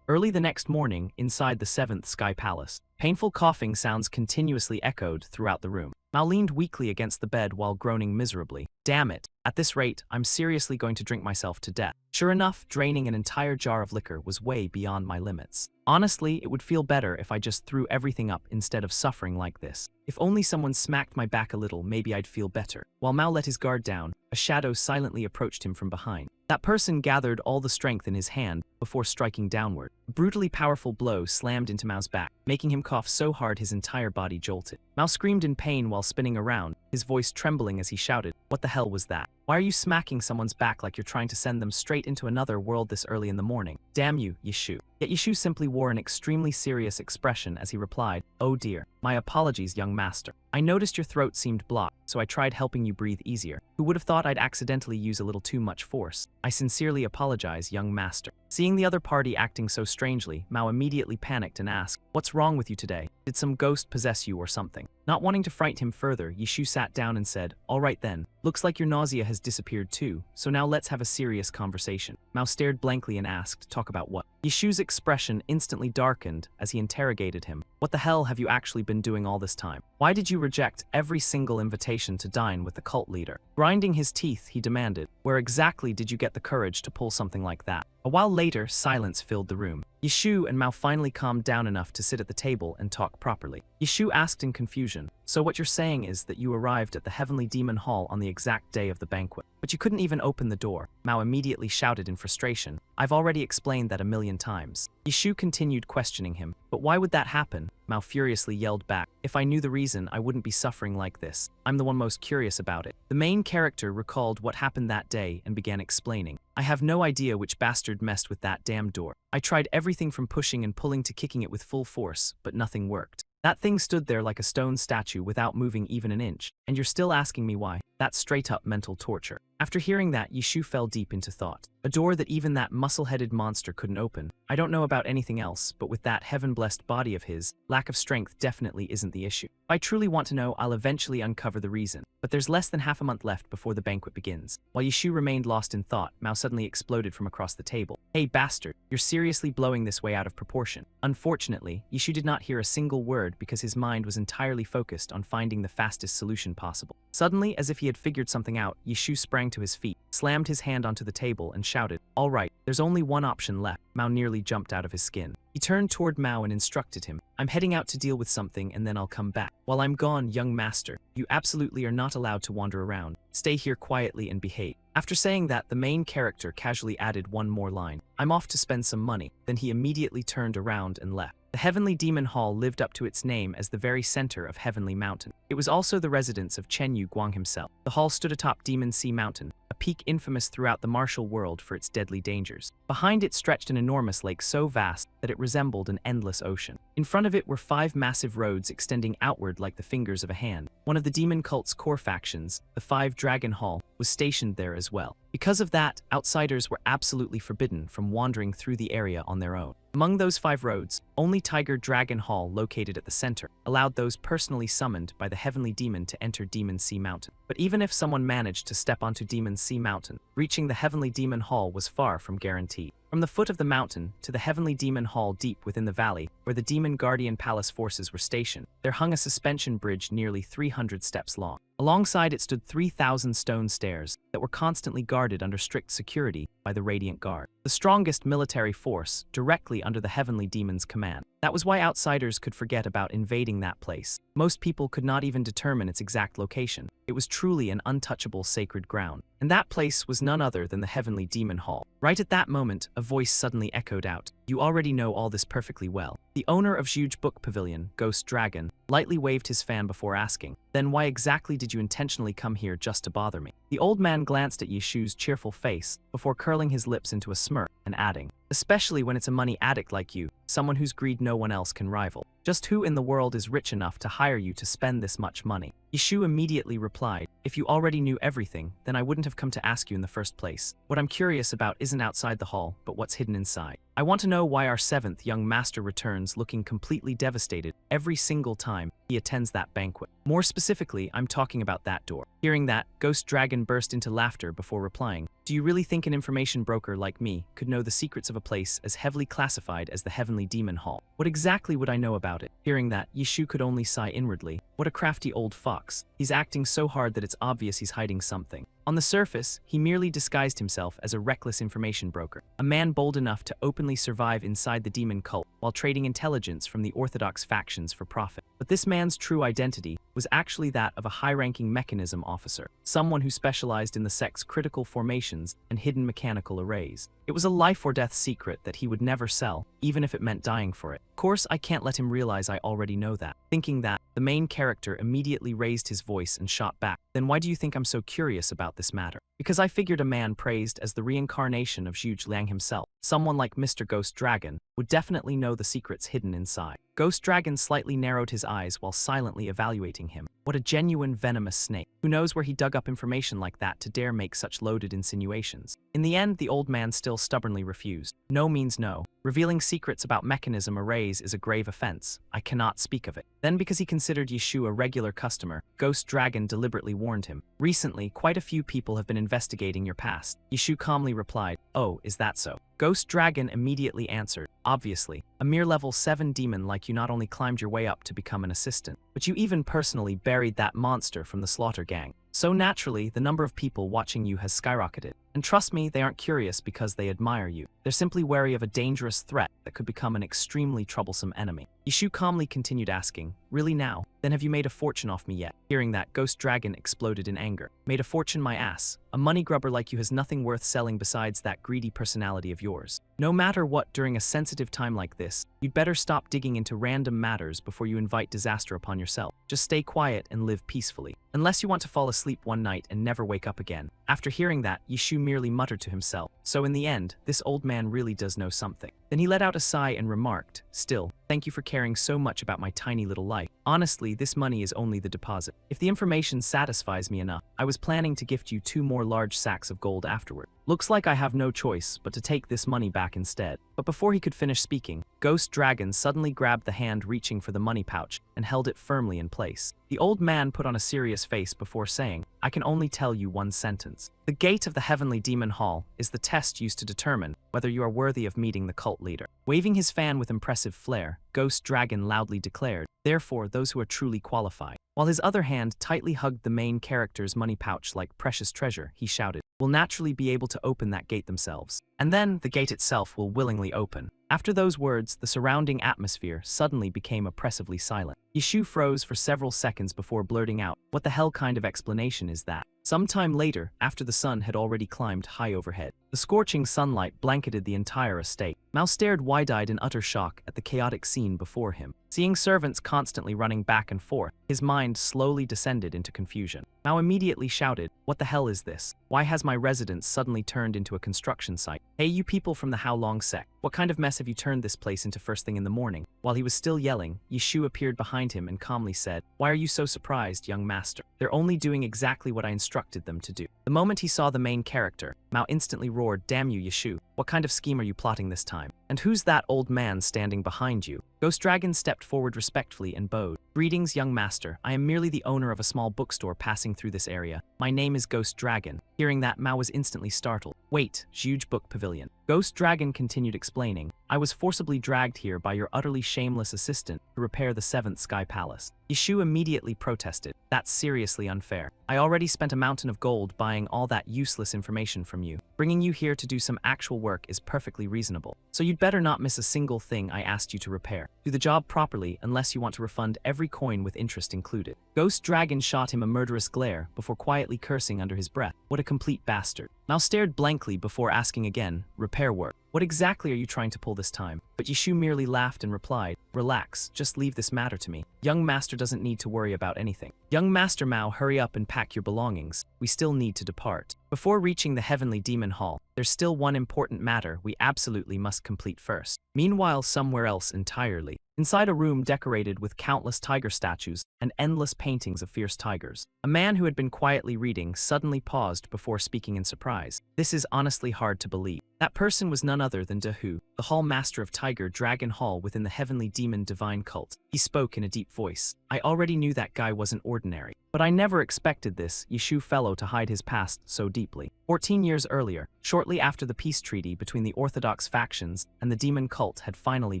Early the next morning, inside the 7th Sky Palace, painful coughing sounds continuously echoed throughout the room. Mao leaned weakly against the bed while groaning miserably. Damn it. At this rate, I'm seriously going to drink myself to death. Sure enough, draining an entire jar of liquor was way beyond my limits. Honestly, it would feel better if I just threw everything up instead of suffering like this. If only someone smacked my back a little, maybe I'd feel better. While Mao let his guard down, a shadow silently approached him from behind. That person gathered all the strength in his hand before striking downward. A brutally powerful blow slammed into Mao's back, making him cough so hard his entire body jolted. Mao screamed in pain while spinning around, his voice trembling as he shouted, what the hell was that? Why are you smacking someone's back like you're trying to send them straight into another world this early in the morning? Damn you, Yishu. Yet Yishu simply wore an extremely serious expression as he replied, oh dear. My apologies, young master. I noticed your throat seemed blocked, so I tried helping you breathe easier. Who would have thought I'd accidentally use a little too much force? I sincerely apologize, young master. Seeing the other party acting so strangely, Mao immediately panicked and asked, what's wrong with you today? Did some ghost possess you or something? Not wanting to frighten him further, Yishu sat down and said, all right then. Looks like your nausea has disappeared too, so now let's have a serious conversation. Mao stared blankly and asked, talk about what? Yishu's expression instantly darkened as he interrogated him. What the hell have you actually been doing all this time? Why did you reject every single invitation to dine with the cult leader? Grinding his teeth, he demanded, where exactly did you get the courage to pull something like that? A while later, silence filled the room. Yishu and Mao finally calmed down enough to sit at the table and talk properly. Yishu asked in confusion, so what you're saying is that you arrived at the Heavenly Demon Hall on the exact day of the banquet, but you couldn't even open the door. Mao immediately shouted in frustration, I've already explained that a million times. Yishu continued questioning him, but why would that happen? Mao furiously yelled back, if I knew the reason, I wouldn't be suffering like this. I'm the one most curious about it. The main character recalled what happened that day and began explaining. I have no idea which bastard messed with that damn door. I tried everything from pushing and pulling to kicking it with full force, but nothing worked. That thing stood there like a stone statue without moving even an inch, and you're still asking me why? That's straight up mental torture. After hearing that, Yishu fell deep into thought. A door that even that muscle-headed monster couldn't open. I don't know about anything else, but with that heaven-blessed body of his, lack of strength definitely isn't the issue. If I truly want to know, I'll eventually uncover the reason. But there's less than half a month left before the banquet begins. While Yishu remained lost in thought, Mao suddenly exploded from across the table. Hey bastard, you're seriously blowing this way out of proportion. Unfortunately, Yishu did not hear a single word because his mind was entirely focused on finding the fastest solution possible. Suddenly, as if he had figured something out, Yishu sprang to his feet, slammed his hand onto the table and shouted, all right, There's only one option left. Mao nearly jumped out of his skin. He turned toward Mao and instructed him, I'm heading out to deal with something and then I'll come back. While I'm gone, young master, you absolutely are not allowed to wander around. Stay here quietly and behave. After saying that, the main character casually added one more line. I'm off to spend some money. Then he immediately turned around and left. The Heavenly Demon Hall lived up to its name as the very center of Heavenly Mountain. It was also the residence of Chen Yu Guang himself. The hall stood atop Demon Sea Mountain, a peak infamous throughout the martial world for its deadly dangers. Behind it stretched an enormous lake so vast that it resembled an endless ocean. In front of it were 5 massive roads extending outward like the fingers of a hand. One of the demon cult's core factions, the 5 Dragon Hall, was stationed there as well. Because of that, outsiders were absolutely forbidden from wandering through the area on their own. Among those 5 roads, only Tiger Dragon Hall, located at the center, allowed those personally summoned by the Heavenly Demon to enter Demon Sea Mountain. But even if someone managed to step onto Demon Sea Mountain, reaching the Heavenly Demon Hall was far from guaranteed. From the foot of the mountain to the Heavenly Demon Hall deep within the valley, where the Demon Guardian Palace forces were stationed, there hung a suspension bridge nearly 300 steps long. Alongside it stood 3,000 stone stairs that were constantly guarded under strict security by the Radiant Guard, the strongest military force directly under the Heavenly Demon's command. That was why outsiders could forget about invading that place. Most people could not even determine its exact location. It was truly an untouchable sacred ground. And that place was none other than the Heavenly Demon Hall. Right at that moment, a voice suddenly echoed out. You already know all this perfectly well. The owner of Huge Book Pavilion, Ghost Dragon, lightly waved his fan before asking, then why exactly did you intentionally come here just to bother me? The old man glanced at Yishu's cheerful face before curling his lips into a smirk and adding, especially when it's a money addict like you, someone whose greed no one else can rival. Just who in the world is rich enough to hire you to spend this much money? Yishu immediately replied, if you already knew everything, then I wouldn't have come to ask you in the first place. What I'm curious about isn't outside the hall, but what's hidden inside. I want to know why our 7th young master returns looking completely devastated every single time he attends that banquet. More specifically, I'm talking about that door. Hearing that, Ghost Dragon burst into laughter before replying, do you really think an information broker like me could know the secrets of a place as heavily classified as the Heavenly Demon Hall? What exactly would I know about it? Hearing that, Yishu could only sigh inwardly. What a crafty old fox. He's acting so hard that it's obvious he's hiding something. On the surface, he merely disguised himself as a reckless information broker, a man bold enough to openly survive inside the demon cult while trading intelligence from the orthodox factions for profit. But this man's true identity was actually that of a high-ranking mechanism officer, someone who specialized in the Sect's critical formations and hidden mechanical arrays. It was a life-or-death secret that he would never sell, even if it meant dying for it. Of course, I can't let him realize I already know that. Thinking that, the main character immediately raised his voice and shot back. Then why do you think I'm so curious about this matter? Because I figured a man praised as the reincarnation of Zhuge Liang himself, someone like Mr. Ghost Dragon, would definitely know the secrets hidden inside. Ghost Dragon slightly narrowed his eyes while silently evaluating him. What a genuine venomous snake. Who knows where he dug up information like that to dare make such loaded insinuations? In the end, the old man still stubbornly refused. No means no. Revealing secrets about mechanism arrays is a grave offense. I cannot speak of it. Then, because he considered Yishu a regular customer, Ghost Dragon deliberately warned him. Recently, quite a few people have been investigating your past. Yishu calmly replied, oh, is that so? Ghost Dragon immediately answered, obviously, a mere level 7 demon like you not only climbed your way up to become an assistant, but you even personally buried that monster from the slaughter gang. So naturally, the number of people watching you has skyrocketed. And trust me, they aren't curious because they admire you. They're simply wary of a dangerous threat that could become an extremely troublesome enemy. Yishu calmly continued asking, really now? Then have you made a fortune off me yet? Hearing that, Ghost Dragon exploded in anger. Made a fortune, my ass. A money grubber like you has nothing worth selling besides that greedy personality of yours. No matter what, during a sensitive time like this, you'd better stop digging into random matters before you invite disaster upon yourself. Just stay quiet and live peacefully. Unless you want to fall asleep one night and never wake up again. After hearing that, Yishu merely muttered to himself. So in the end, this old man really does know something. Then he let out a sigh and remarked, still, thank you for caring so much about my tiny little life. Honestly, this money is only the deposit. If the information satisfies me enough, I was planning to gift you 2 more large sacks of gold afterward. Looks like I have no choice but to take this money back instead. But before he could finish speaking, Ghost Dragon suddenly grabbed the hand reaching for the money pouch and held it firmly in place. The old man put on a serious face before saying, I can only tell you one sentence. The gate of the Heavenly Demon Hall is the test used to determine whether you are worthy of meeting the cult leader. Waving his fan with impressive flair, Ghost Dragon loudly declared, therefore those who are truly qualified. While his other hand tightly hugged the main character's money pouch like precious treasure, he shouted, will naturally be able to open that gate themselves. And then the gate itself will willingly open. After those words, the surrounding atmosphere suddenly became oppressively silent. Yishu froze for several seconds before blurting out, "What the hell kind of explanation is that?" Sometime later, after the sun had already climbed high overhead, the scorching sunlight blanketed the entire estate. Mao stared wide-eyed in utter shock at the chaotic scene before him. Seeing servants constantly running back and forth, his mind slowly descended into confusion. Mao immediately shouted, "What the hell is this? Why has my residence suddenly turned into a construction site? Hey, you people from the How Long Sect, what kind of mess have you turned this place into first thing in the morning?" While he was still yelling, Yishu appeared behind him and calmly said, "Why are you so surprised, young master? They're only doing exactly what I instructed them to do." The moment he saw the main character, Mao instantly roared, "Damn you, Yishu. What kind of scheme are you plotting this time? And who's that old man standing behind you?" Ghost Dragon stepped forward respectfully and bowed. "Greetings, young master. I am merely the owner of a small bookstore passing through this area. My name is Ghost Dragon." Hearing that, Mao was instantly startled. "Wait, huge book pavilion." Ghost Dragon continued explaining, "I was forcibly dragged here by your utterly shameless assistant to repair the 7th Sky Palace." Yishu immediately protested, "That's seriously unfair. I already spent a mountain of gold buying all that useless information from you. Bringing you here to do some actual work is perfectly reasonable. So you'd better not miss a single thing I asked you to repair. Do the job properly unless you want to refund every coin with interest included." Ghost Dragon shot him a murderous glare before quietly cursing under his breath. What a complete bastard. Mao stared blankly before asking again, "Repair work? What exactly are you trying to pull this time?" But Yishu merely laughed and replied, "Relax, just leave this matter to me. Young master doesn't need to worry about anything. Young master Mao, hurry up and pack your belongings. We still need to depart. Before reaching the Heavenly Demon Hall, there's still one important matter we absolutely must complete first." Meanwhile, somewhere else entirely, inside a room decorated with countless tiger statues and endless paintings of fierce tigers, a man who had been quietly reading suddenly paused before speaking in surprise. "This is honestly hard to believe." That person was none other than Dahu, the Hall Master of Tiger Dragon Hall within the Heavenly Demon Divine Cult. He spoke in a deep voice. "I already knew that guy wasn't ordinary. But I never expected this Yishu fellow to hide his past so deeply." 14 years earlier, shortly after the peace treaty between the Orthodox factions and the demon cult had finally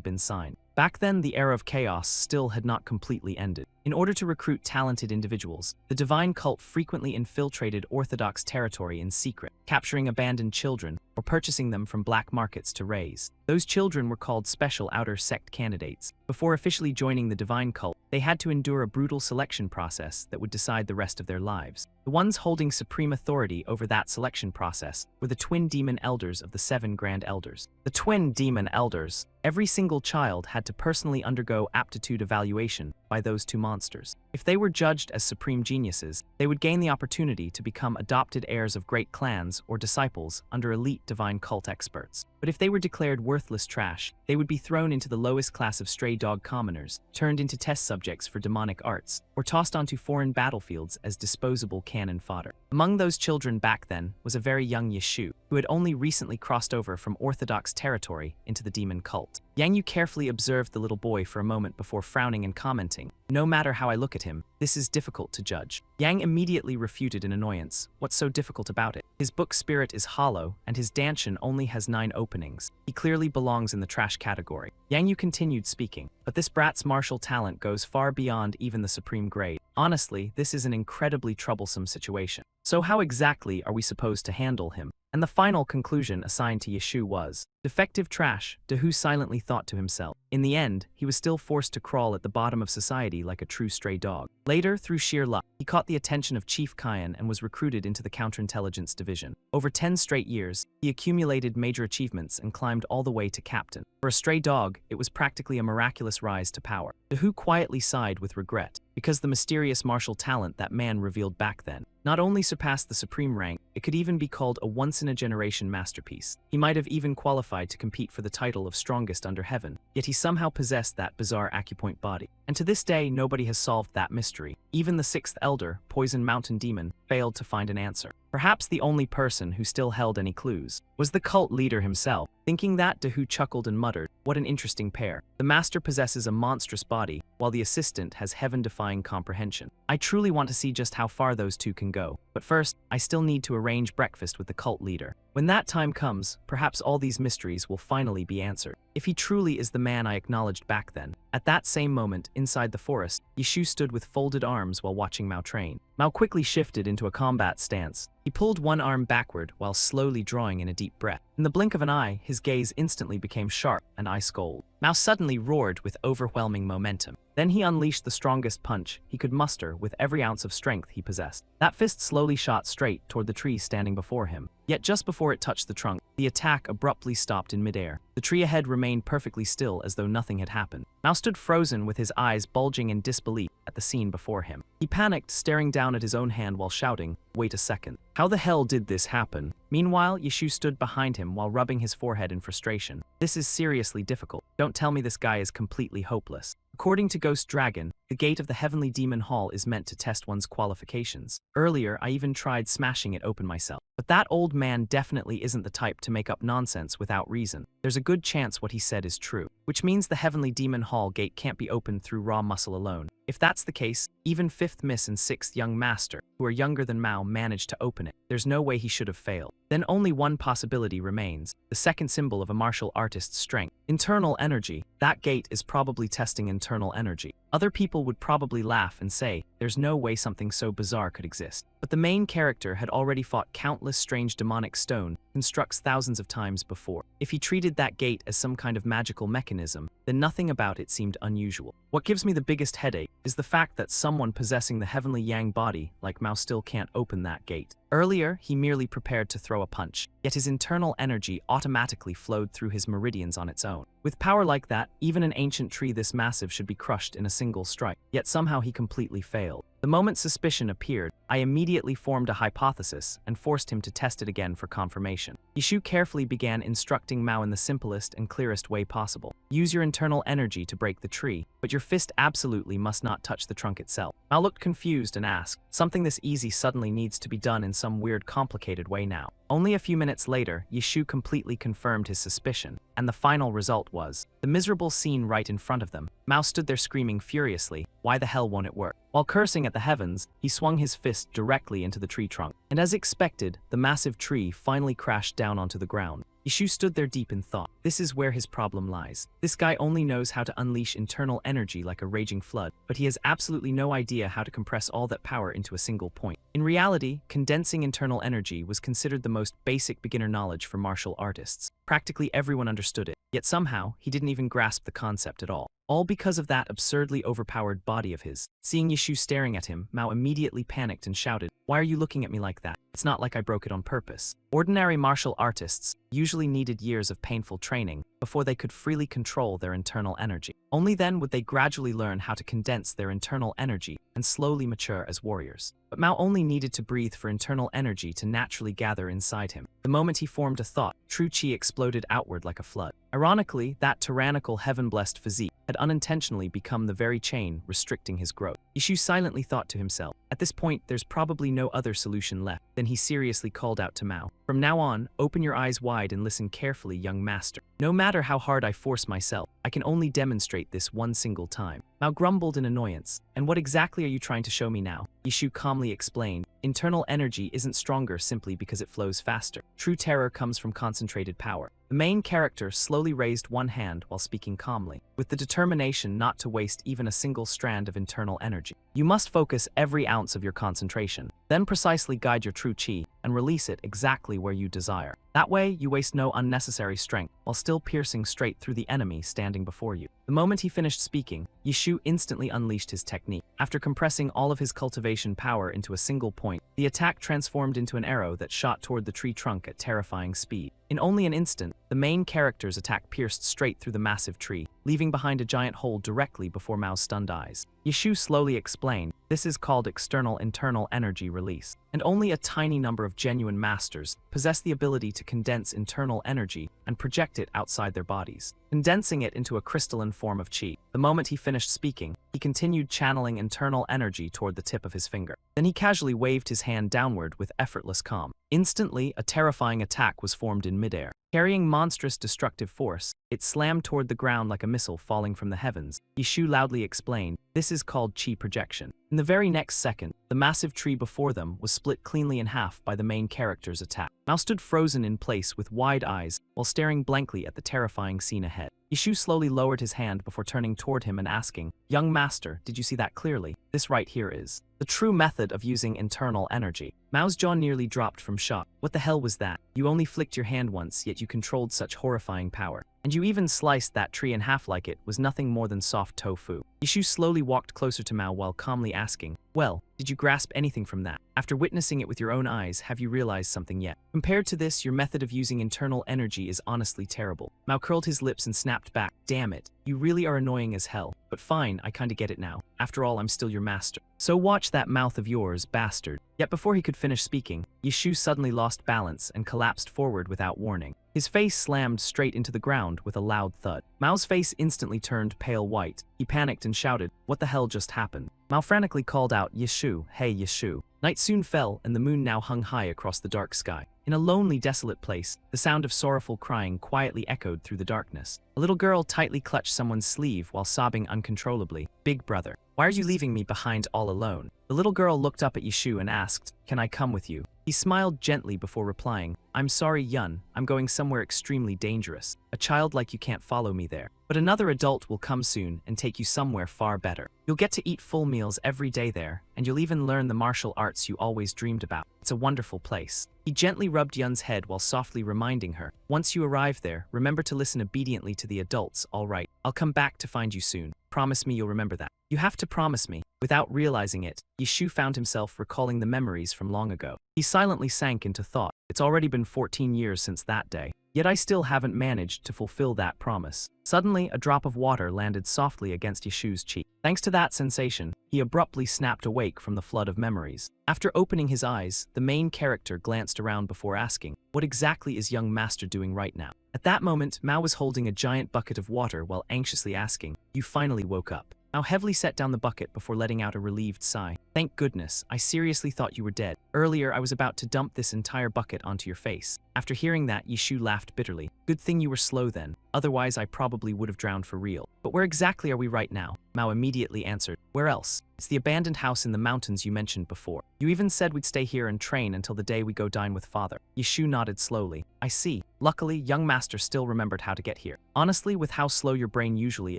been signed. Back then, the era of chaos still had not completely ended. In order to recruit talented individuals, the divine cult frequently infiltrated Orthodox territory in secret, capturing abandoned children or purchasing them from black markets to raise. Those children were called special outer sect candidates. Before officially joining the divine cult, they had to endure a brutal selection process that would decide the rest of their lives. The ones holding supreme authority over that selection process were the twin demon elders of the 7 Grand Elders. The twin demon elders. Every single child had to personally undergo aptitude evaluation by those 2 monsters. If they were judged as supreme geniuses, they would gain the opportunity to become adopted heirs of great clans or disciples under elite divine cult experts. But if they were declared worthless trash, they would be thrown into the lowest class of stray dog commoners, turned into test subjects for demonic arts, or tossed onto foreign battlefields as disposable cannon fodder. Among those children back then was a very young Yishu, who had only recently crossed over from Orthodox territory into the demon cult. Yang Yu carefully observed the little boy for a moment before frowning and commenting, "No matter how I look at him, this is difficult to judge." Yang immediately refuted in annoyance. "What's so difficult about it? His book spirit is hollow, and his danshin only has 9 openings. He clearly belongs in the trash category." Yang Yu continued speaking, "But this brat's martial talent goes far beyond even the supreme grade. Honestly, this is an incredibly troublesome situation. So how exactly are we supposed to handle him?" And the final conclusion assigned to Yishu was, "Defective trash," Dahu silently thought to himself. In the end, he was still forced to crawl at the bottom of society like a true stray dog. Later, through sheer luck, he caught the attention of Chief Kyan and was recruited into the counterintelligence division. Over 10 straight years, he accumulated major achievements and climbed all the way to captain. For a stray dog, it was practically a miraculous rise to power. Dahu quietly sighed with regret, because the mysterious martial talent that man revealed back then not only surpassed the supreme rank, it could even be called a once-in-a-generation masterpiece. He might have even qualified to compete for the title of strongest under heaven, yet he somehow possessed that bizarre acupoint body. And to this day, nobody has solved that mystery. Even the 6th Elder, Poison Mountain Demon, failed to find an answer. Perhaps the only person who still held any clues was the cult leader himself. Thinking that, Dahu chuckled and muttered, "What an interesting pair. The master possesses a monstrous body, while the assistant has heaven-defying comprehension. I truly want to see just how far those two can go." But But first, I still need to arrange breakfast with the cult leader. When that time comes, perhaps all these mysteries will finally be answered. If he truly is the man I acknowledged back then. At that same moment, inside the forest, Yishu stood with folded arms while watching Mao train. Mao quickly shifted into a combat stance. He pulled one arm backward while slowly drawing in a deep breath. In the blink of an eye, his gaze instantly became sharp and ice-cold. Mao suddenly roared with overwhelming momentum. Then he unleashed the strongest punch he could muster with every ounce of strength he possessed. That fist slowly shot straight toward the tree standing before him. Yet just before it touched the trunk, the attack abruptly stopped in midair. The tree ahead remained perfectly still as though nothing had happened. Mao stood frozen with his eyes bulging in disbelief at the scene before him. He panicked, staring down at his own hand while shouting, "Wait a second. How the hell did this happen?" Meanwhile, Yishu stood behind him while rubbing his forehead in frustration. "This is seriously difficult. Don't tell me this guy is completely hopeless." According to Ghost Dragon, the gate of the Heavenly Demon Hall is meant to test one's qualifications. Earlier, I even tried smashing it open myself. But that old man definitely isn't the type to make up nonsense without reason. There's a good chance what he said is true, which means the Heavenly Demon Hall gate can't be opened through raw muscle alone. If that's the case, even 5th Miss and 6th Young Master, who are younger than Mao, managed to open it. There's no way he should have failed. Then only one possibility remains, the second symbol of a martial artist's strength. Internal energy. That gate is probably testing internal energy. Other people would probably laugh and say, there's no way something so bizarre could exist. But the main character had already fought countless strange demonic stone constructs thousands of times before. If he treated that gate as some kind of magical mechanism, then nothing about it seemed unusual. What gives me the biggest headache is the fact that someone possessing the heavenly yang body like Mao still can't open that gate. Earlier, he merely prepared to throw a punch, yet his internal energy automatically flowed through his meridians on its own. With power like that, even an ancient tree this massive should be crushed in a single strike, yet somehow he completely failed. The moment suspicion appeared, I immediately formed a hypothesis and forced him to test it again for confirmation. Yishu carefully began instructing Mao in the simplest and clearest way possible. Use your internal energy to break the tree, but your fist absolutely must not touch the trunk itself. Mao looked confused and asked, something this easy suddenly needs to be done in some weird complicated way now. Only a few minutes later, Yishu completely confirmed his suspicion, and the final result was the miserable scene right in front of them. Mao stood there screaming furiously, why the hell won't it work? While cursing at the heavens, he swung his fist directly into the tree trunk. And as expected, the massive tree finally crashed down onto the ground. Yishu stood there deep in thought. This is where his problem lies. This guy only knows how to unleash internal energy like a raging flood, but he has absolutely no idea how to compress all that power into a single point. In reality, condensing internal energy was considered the most basic beginner knowledge for martial artists. Practically everyone understood it, yet somehow he didn't even grasp the concept at all. All because of that absurdly overpowered body of his. Seeing Yishu staring at him, Mao immediately panicked and shouted, "Why are you looking at me like that? It's not like I broke it on purpose." Ordinary martial artists usually needed years of painful training before they could freely control their internal energy. Only then would they gradually learn how to condense their internal energy and slowly mature as warriors. But Mao only needed to breathe for internal energy to naturally gather inside him. The moment he formed a thought, true chi exploded outward like a flood. Ironically, that tyrannical heaven-blessed physique had unintentionally become the very chain restricting his growth. Yishu silently thought to himself, at this point there's probably no other solution left. Then he seriously called out to Mao, "From now on, open your eyes wide and listen carefully, young master. No matter how hard I force myself, I can only demonstrate this one single time." Mao grumbled in annoyance. "And what exactly are you trying to show me now?" Yishu calmly explained, "Internal energy isn't stronger simply because it flows faster. True terror comes from concentrated power." The main character slowly raised one hand while speaking calmly, with the determination not to waste even a single strand of internal energy. "You must focus every ounce of your concentration, then precisely guide your true chi and release it exactly where you desire. That way, you waste no unnecessary strength while still piercing straight through the enemy standing before you." The moment he finished speaking, Yishu instantly unleashed his technique. After compressing all of his cultivation power into a single point, the attack transformed into an arrow that shot toward the tree trunk at terrifying speed. In only an instant, the main character's attack pierced straight through the massive tree, leaving behind a giant hole directly before Mao's stunned eyes. Yishu slowly explained, "This is called external internal energy release, and only a tiny number of genuine masters possess the ability to condense internal energy and project it outside their bodies, condensing it into a crystalline form of chi." The moment he finished speaking, he continued channeling internal energy toward the tip of his finger. Then he casually waved his hand downward with effortless calm. Instantly, a terrifying attack was formed in midair. Carrying monstrous destructive force, it slammed toward the ground like a missile falling from the heavens. Yishu loudly explained, This is called chi projection. In the very next second, the massive tree before them was split cleanly in half by the main character's attack. Mao stood frozen in place with wide eyes while staring blankly at the terrifying scene ahead. Yishu slowly lowered his hand before turning toward him and asking, "Young master, did you see that clearly? This right here is the true method of using internal energy." Mao's jaw nearly dropped from shock. What the hell was that? You only flicked your hand once, yet you controlled such horrifying power. And you even sliced that tree in half like it was nothing more than soft tofu. Yishu slowly walked closer to Mao while calmly asking, "Well, did you grasp anything from that? After witnessing it with your own eyes, have you realized something yet? Compared to this, your method of using internal energy is honestly terrible." Mao curled his lips and snapped back, "Damn it, you really are annoying as hell. But fine, I kinda get it now. After all, I'm still your master. So watch that mouth of yours, bastard." Yet before he could finish speaking, Yishu suddenly lost balance and collapsed forward without warning. His face slammed straight into the ground with a loud thud. Mao's face instantly turned pale white. He panicked and shouted, "What the hell just happened?" Mao frantically called out, "Yishu, hey Yishu." Night soon fell, and the moon now hung high across the dark sky. In a lonely, desolate place, the sound of sorrowful crying quietly echoed through the darkness. A little girl tightly clutched someone's sleeve while sobbing uncontrollably. "Big brother, why are you leaving me behind all alone?" The little girl looked up at Yishu and asked, "Can I come with you?" He smiled gently before replying, "I'm sorry, Yun, I'm going somewhere extremely dangerous. A child like you can't follow me there. But another adult will come soon and take you somewhere far better. You'll get to eat full meals every day there, and you'll even learn the martial arts you always dreamed about. It's a wonderful place." He gently rubbed Yun's head while softly reminding her, "Once you arrive there, remember to listen obediently to the adults, all right? I'll come back to find you soon. Promise me you'll remember that. You have to promise me." Without realizing it, Yishu found himself recalling the memories from long ago. He silently sank into thought. It's already been 14 years since that day. Yet I still haven't managed to fulfill that promise. Suddenly, a drop of water landed softly against Yishu's cheek. Thanks to that sensation, he abruptly snapped awake from the flood of memories. After opening his eyes, the main character glanced around before asking, "What exactly is young master doing right now?" At that moment, Mao was holding a giant bucket of water while anxiously asking, "You finally woke up." Mao heavily set down the bucket before letting out a relieved sigh. "Thank goodness, I seriously thought you were dead. Earlier, I was about to dump this entire bucket onto your face." After hearing that, Yishu laughed bitterly. "Good thing you were slow then. Otherwise, I probably would have drowned for real." "But where exactly are we right now?" Mao immediately answered. "Where else? It's the abandoned house in the mountains you mentioned before. You even said we'd stay here and train until the day we go dine with father." Yishu nodded slowly. "I see. Luckily, young master still remembered how to get here. Honestly, with how slow your brain usually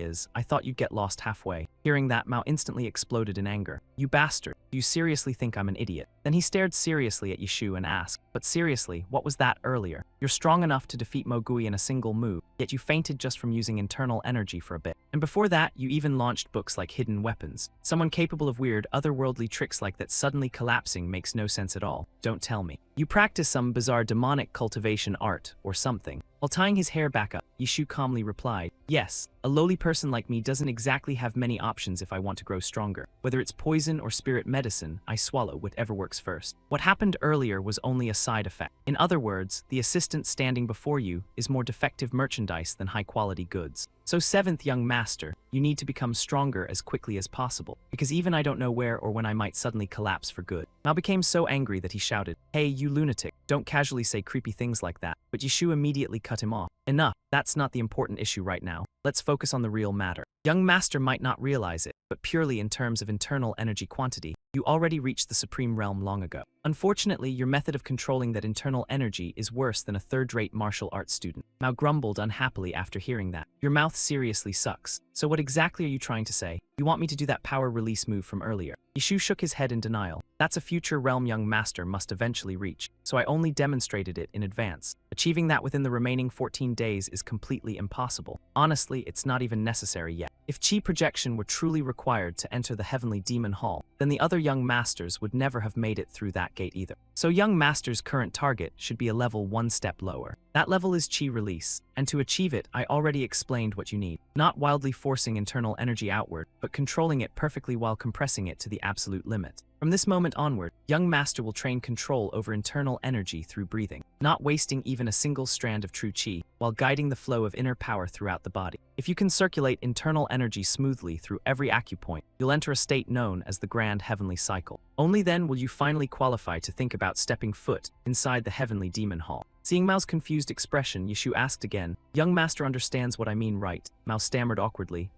is, I thought you'd get lost halfway." Hearing that, Mao instantly exploded in anger. "You bastard. Do you seriously think I'm an idiot?" Then he stared seriously at Yishu and asked, "But seriously, what was that earlier? You're strong enough to defeat Mogui in a single move, yet you fainted just from using internal energy for a bit. And before that, you even launched books like Hidden Weapons. Someone capable of weird, otherworldly tricks like that suddenly collapsing makes no sense at all. Don't tell me. You practice some bizarre demonic cultivation art or something." While tying his hair back up, Yishu calmly replied, "Yes, a lowly person like me doesn't exactly have many options if I want to grow stronger. Whether it's poison or spirit medicine, I swallow whatever works first. What happened earlier was only a side effect. In other words, the assistant standing before you is more defective merchandise than high-quality goods. So seventh young master, you need to become stronger as quickly as possible, because even I don't know where or when I might suddenly collapse for good." Mao became so angry that he shouted, "Hey, you lunatic, don't casually say creepy things like that." But Yishu immediately cut him off. "Enough, that's not the important issue right now. Let's focus on the real matter. Young master might not realize it, but purely in terms of internal energy quantity, you already reached the supreme realm long ago. Unfortunately, your method of controlling that internal energy is worse than a third-rate martial arts student." Mao grumbled unhappily after hearing that. "Your mouth seriously sucks. So what exactly are you trying to say? You want me to do that power release move from earlier?" Yishu shook his head in denial. "That's a future realm young master must eventually reach, so I only demonstrated it in advance. Achieving that within the remaining 14 days is completely impossible. Honestly, it's not even necessary yet. If chi projection were truly required to enter the heavenly demon hall, then the other young masters would never have made it through that gate either. So young master's current target should be a level one step lower. That level is chi release, and to achieve it, I already explained what you need. Not wildly forcing internal energy outward, but controlling it perfectly while compressing it to the absolute limit. From this moment onward, young master will train control over internal energy through breathing, not wasting even a single strand of true chi, while guiding the flow of inner power throughout the body. If you can circulate internal energy smoothly through every acupoint, you'll enter a state known as the Grand Heavenly Cycle. Only then will you finally qualify to think about stepping foot inside the Heavenly Demon Hall." Seeing Mao's confused expression, Yishu asked again, "Young master understands what I mean, right?" Mao stammered awkwardly,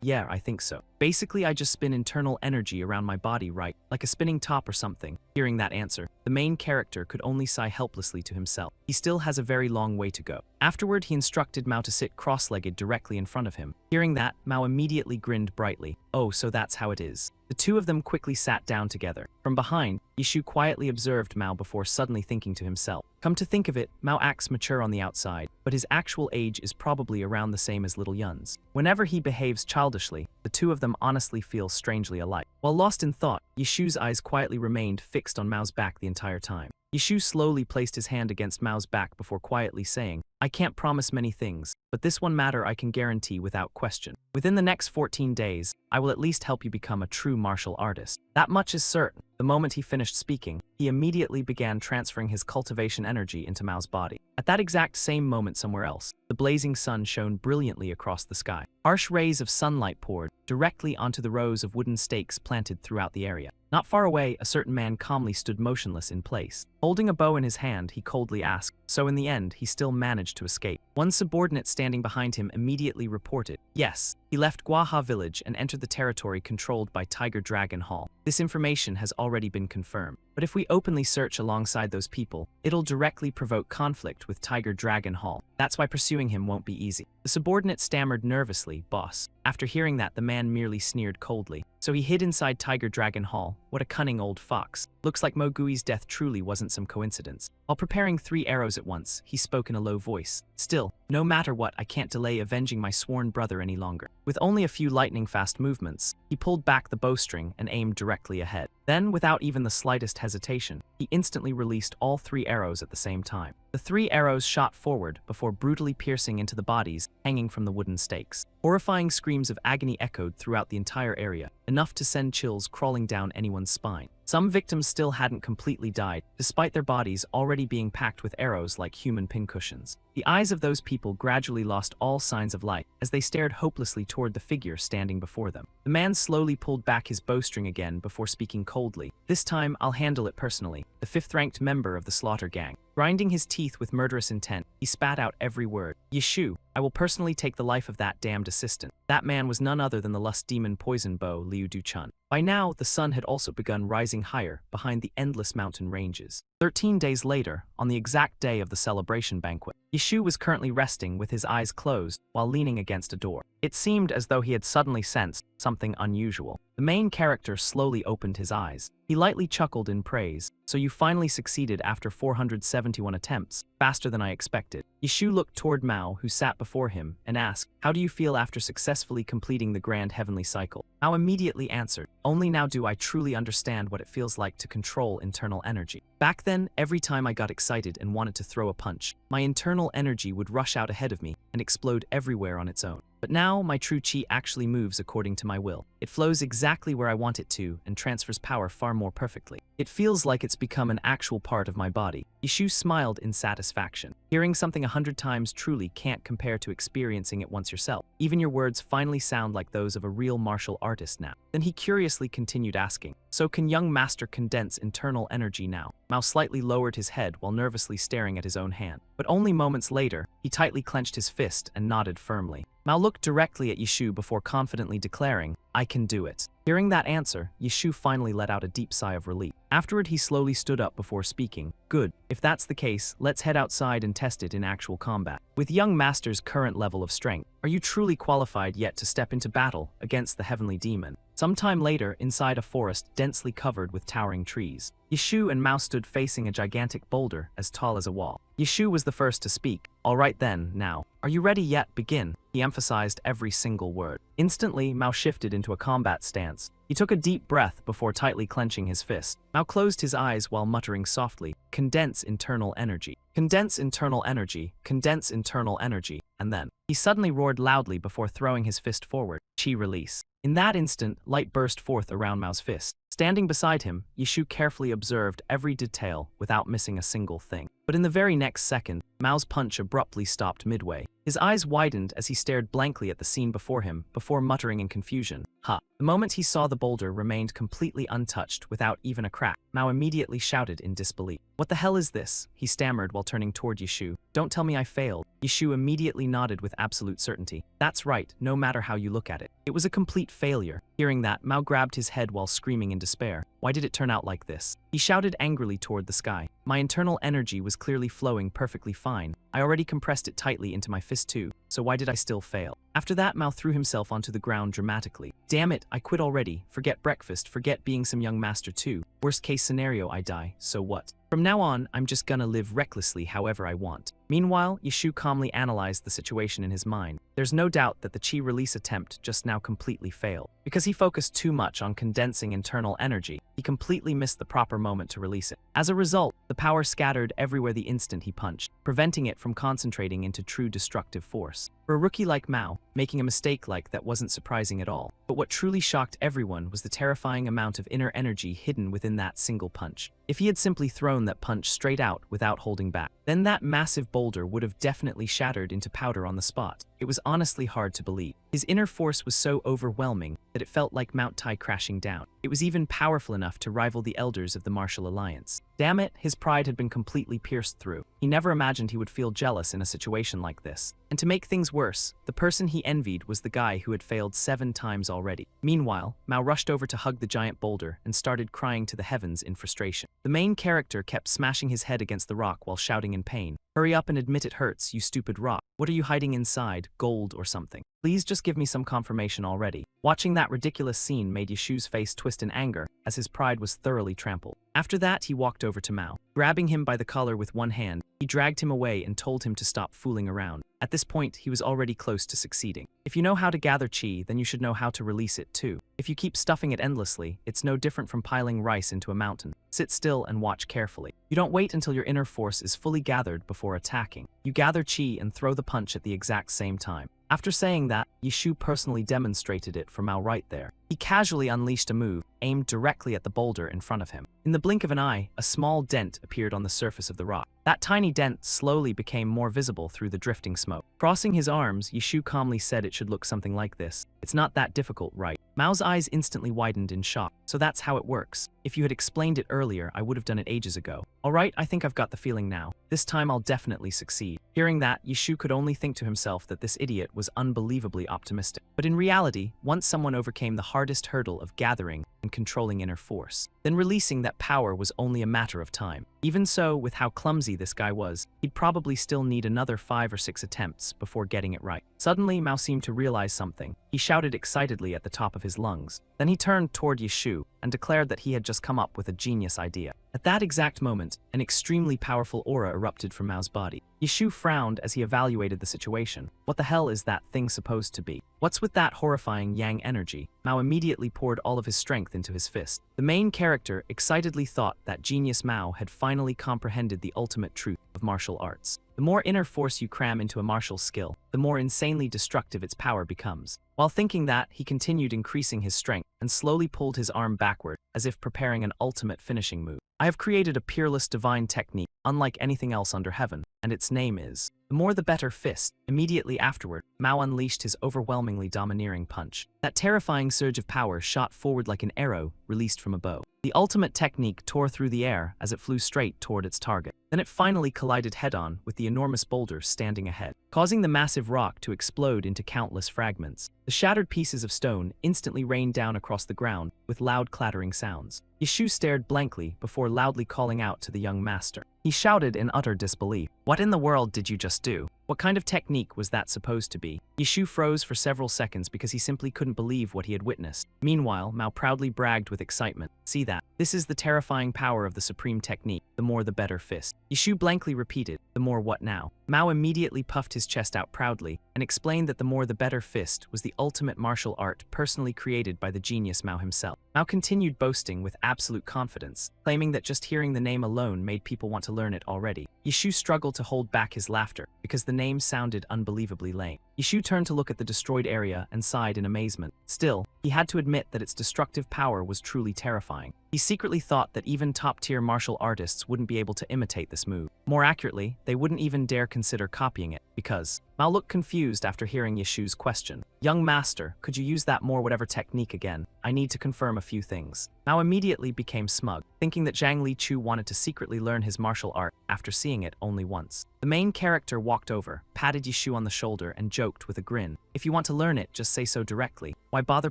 Yeah, I think so. Basically, I just spin internal energy around my body, right? Like a spinning top or something. Hearing that answer, the main character could only sigh helplessly to himself. He still has a very long way to go. Afterward, he instructed Mao to sit cross-legged directly in front of him. Hearing that, Mao immediately grinned brightly. Oh, so that's how it is. The two of them quickly sat down together. From behind, Yishu quietly observed Mao before suddenly thinking to himself. Come to think of it, Mao acts mature on the outside, but his actual age is probably around the same as little Yun's. Whenever he behaves childishly, the two of them honestly feel strangely alike. While lost in thought, Yishu's eyes quietly remained fixed on Mao's back the entire time. Yishu slowly placed his hand against Mao's back before quietly saying, I can't promise many things, but this one matter I can guarantee without question. Within the next 14 days, I will at least help you become a true martial artist. That much is certain. The moment he finished speaking, he immediately began transferring his cultivation energy into Mao's body. At that exact same moment somewhere else, the blazing sun shone brilliantly across the sky. Harsh rays of sunlight poured directly onto the rows of wooden stakes planted throughout the area. Not far away, a certain man calmly stood motionless in place. Holding a bow in his hand, he coldly asked, so in the end, he still managed to escape. One subordinate standing behind him immediately reported, yes, he left Guaha village and entered the territory controlled by Tiger Dragon Hall. This information has already been confirmed. But if we openly search alongside those people, it'll directly provoke conflict with Tiger Dragon Hall. That's why pursuing him won't be easy. The subordinate stammered nervously, boss. After hearing that, the man merely sneered coldly. So he hid inside Tiger Dragon Hall. What a cunning old fox. Looks like Mogui's death truly wasn't some coincidence. While preparing 3 arrows at once, he spoke in a low voice. Still, no matter what, I can't delay avenging my sworn brother any longer. With only a few lightning-fast movements, he pulled back the bowstring and aimed directly ahead. Then, without even the slightest hesitation, he instantly released all 3 arrows at the same time. The 3 arrows shot forward before brutally piercing into the bodies hanging from the wooden stakes. Horrifying screams of agony echoed throughout the entire area, enough to send chills crawling down anyone's spine. Some victims still hadn't completely died, despite their bodies already being packed with arrows like human pincushions. The eyes of those people gradually lost all signs of light as they stared hopelessly toward the figure standing before them. The man slowly pulled back his bowstring again before speaking coldly. This time, I'll handle it personally, the 5th-ranked member of the slaughter gang. Grinding his teeth with murderous intent, he spat out every word. Yishu, I will personally take the life of that damned assistant. That man was none other than the lust demon poison bow Liu Duchun. By now, the sun had also begun rising higher behind the endless mountain ranges. 13 days later, on the exact day of the celebration banquet, Yishu was currently resting with his eyes closed while leaning against a door. It seemed as though he had suddenly sensed something unusual. The main character slowly opened his eyes. He lightly chuckled in praise. So you finally succeeded after 471 attempts, faster than I expected. Yishu looked toward Mao, who sat before him, and asked, how do you feel after successfully completing the grand heavenly cycle? Mao immediately answered, only now do I truly understand what it feels like to control internal energy. Back then, every time I got excited and wanted to throw a punch, my internal energy would rush out ahead of me and explode everywhere on its own. But now, my true chi actually moves according to my will. It flows exactly where I want it to and transfers power far more perfectly. It feels like it's become an actual part of my body. Yishu smiled in satisfaction. Hearing something 100 times truly can't compare to experiencing it once yourself. Even your words finally sound like those of a real martial artist now. Then he curiously continued asking, so can young master condense internal energy now? Mao slightly lowered his head while nervously staring at his own hand. But only moments later, he tightly clenched his fist and nodded firmly. Mao looked directly at Yishu before confidently declaring, I can do it. Hearing that answer, Yishu finally let out a deep sigh of relief. Afterward, he slowly stood up before speaking. Good. If that's the case, let's head outside and test it in actual combat. With young master's current level of strength, are you truly qualified yet to step into battle against the heavenly demon? Sometime later, inside a forest densely covered with towering trees, Yishu and Mao stood facing a gigantic boulder as tall as a wall. Yishu was the first to speak. All right then, now. Are you ready yet? Begin. He emphasized every single word. Instantly, Mao shifted into a combat stance. He took a deep breath before tightly clenching his fist. Mao closed his eyes while muttering softly, condense internal energy. Condense internal energy. Condense internal energy. And then, he suddenly roared loudly before throwing his fist forward. Chi release. In that instant, light burst forth around Mao's fist, Standing beside him, Yishu carefully observed every detail without missing a single thing. But in the very next second, Mao's punch abruptly stopped midway. His eyes widened as he stared blankly at the scene before him, before muttering in confusion, "Ha!" The moment he saw the boulder remained completely untouched without even a crack. Mao immediately shouted in disbelief. "What the hell is this?" he stammered while turning toward Yishu. "Don't tell me I failed." Yishu immediately nodded with absolute certainty. "That's right, no matter how you look at it. It was a complete failure." Hearing that, Mao grabbed his head while screaming in despair. "Why did it turn out like this?" He shouted angrily toward the sky. "My internal energy was clearly flowing perfectly fine. I already compressed it tightly into my fist too, so why did I still fail?" After that, Mao threw himself onto the ground dramatically. "Damn it, I quit already. Forget breakfast, forget being some young master too. Worst case scenario, I die, so what? From now on, I'm just gonna live recklessly however I want." Meanwhile, Yishu calmly analyzed the situation in his mind. There's no doubt that the chi release attempt just now completely failed. Because he focused too much on condensing internal energy, he completely missed the proper moment to release it. As a result, the power scattered everywhere the instant he punched, preventing it from concentrating into true destructive force. For a rookie like Mao, making a mistake like that wasn't surprising at all. But what truly shocked everyone was the terrifying amount of inner energy hidden within that single punch. If he had simply thrown that punch straight out without holding back, then that massive boulder would have definitely shattered into powder on the spot. It was honestly hard to believe. His inner force was so overwhelming that it felt like Mount Tai crashing down. It was even powerful enough to rival the elders of the Martial Alliance. Damn it, his pride had been completely pierced through. He never imagined he would feel jealous in a situation like this. And to make things worse, the person he envied was the guy who had failed 7 times already. Meanwhile, Mao rushed over to hug the giant boulder and started crying to the heavens in frustration. The main character kept smashing his head against the rock while shouting in pain. "Hurry up and admit it hurts, you stupid rock. What are you hiding inside, gold or something? Please just give me some confirmation already." Watching that ridiculous scene made Yishu's face twist in anger, as his pride was thoroughly trampled. After that, he walked over to Mao. Grabbing him by the collar with one hand, he dragged him away and told him to stop fooling around. At this point, he was already close to succeeding. If you know how to gather chi, then you should know how to release it too. If you keep stuffing it endlessly, it's no different from piling rice into a mountain. Sit still and watch carefully. You don't wait until your inner force is fully gathered before attacking. You gather chi and throw the punch at the exact same time. After saying that, Yishu personally demonstrated it for Mao right there. He casually unleashed a move, aimed directly at the boulder in front of him. In the blink of an eye, a small dent appeared on the surface of the rock. That tiny dent slowly became more visible through the drifting smoke. Crossing his arms, Yishu calmly said it should look something like this. "It's not that difficult, right?" Mao's eyes instantly widened in shock. "So that's how it works. If you had explained it earlier, I would have done it ages ago." "Alright, I think I've got the feeling now. This time I'll definitely succeed." Hearing that, Yishu could only think to himself that this idiot was unbelievably optimistic. But in reality, once someone overcame the hardest hurdle of gathering and controlling inner force, then releasing that power was only a matter of time. Even so, with how clumsy this guy was, he'd probably still need another 5 or 6 attempts before getting it right. Suddenly, Mao seemed to realize something. He shouted excitedly at the top of his lungs. Then he turned toward Yishu and declared that he had just come up with a genius idea. At that exact moment, an extremely powerful aura erupted from Mao's body. Yishu frowned as he evaluated the situation. What the hell is that thing supposed to be? What's with that horrifying yang energy? Mao immediately poured all of his strength into his fist. The main character excitedly thought that genius Mao had finally comprehended the ultimate truth of martial arts. The more inner force you cram into a martial skill, the more insanely destructive its power becomes. While thinking that, he continued increasing his strength and slowly pulled his arm backward, as if preparing an ultimate finishing move. "I have created a peerless divine technique, unlike anything else under heaven, and its name is the more the better fist." Immediately afterward, Mao unleashed his overwhelmingly domineering punch. That terrifying surge of power shot forward like an arrow released from a bow. The ultimate technique tore through the air as it flew straight toward its target. Then it finally collided head-on with the enormous boulder standing ahead, causing the massive rock to explode into countless fragments. The shattered pieces of stone instantly rained down across the ground with loud clattering sounds. Yishu stared blankly before loudly calling out to the young master. He shouted in utter disbelief. "What in the world did you just do? What kind of technique was that supposed to be?" Yishu froze for several seconds because he simply couldn't believe what he had witnessed. Meanwhile, Mao proudly bragged with excitement. "See that? This is the terrifying power of the supreme technique, the more the better fist." Yishu blankly repeated, "The more what now?" Mao immediately puffed his chest out proudly and explained that the more the better fist was the ultimate martial art personally created by the genius Mao himself. Mao continued boasting with absolute confidence, claiming that just hearing the name alone made people want to learn it already. Yishu struggled to hold back his laughter because the name sounded unbelievably lame. Yishu turned to look at the destroyed area and sighed in amazement. Still, he had to admit that its destructive power was truly terrifying. He secretly thought that even top-tier martial artists wouldn't be able to imitate this move. More accurately, they wouldn't even dare consider copying it, because Mao looked confused after hearing Yishu's question. "Young master, could you use that more whatever technique again? I need to confirm a few things." Mao immediately became smug, thinking that Zhang Lichu wanted to secretly learn his martial art after seeing it only once. The main character walked over, patted Yishu on the shoulder, and joked with a grin. "If you want to learn it, just say so directly. Why bother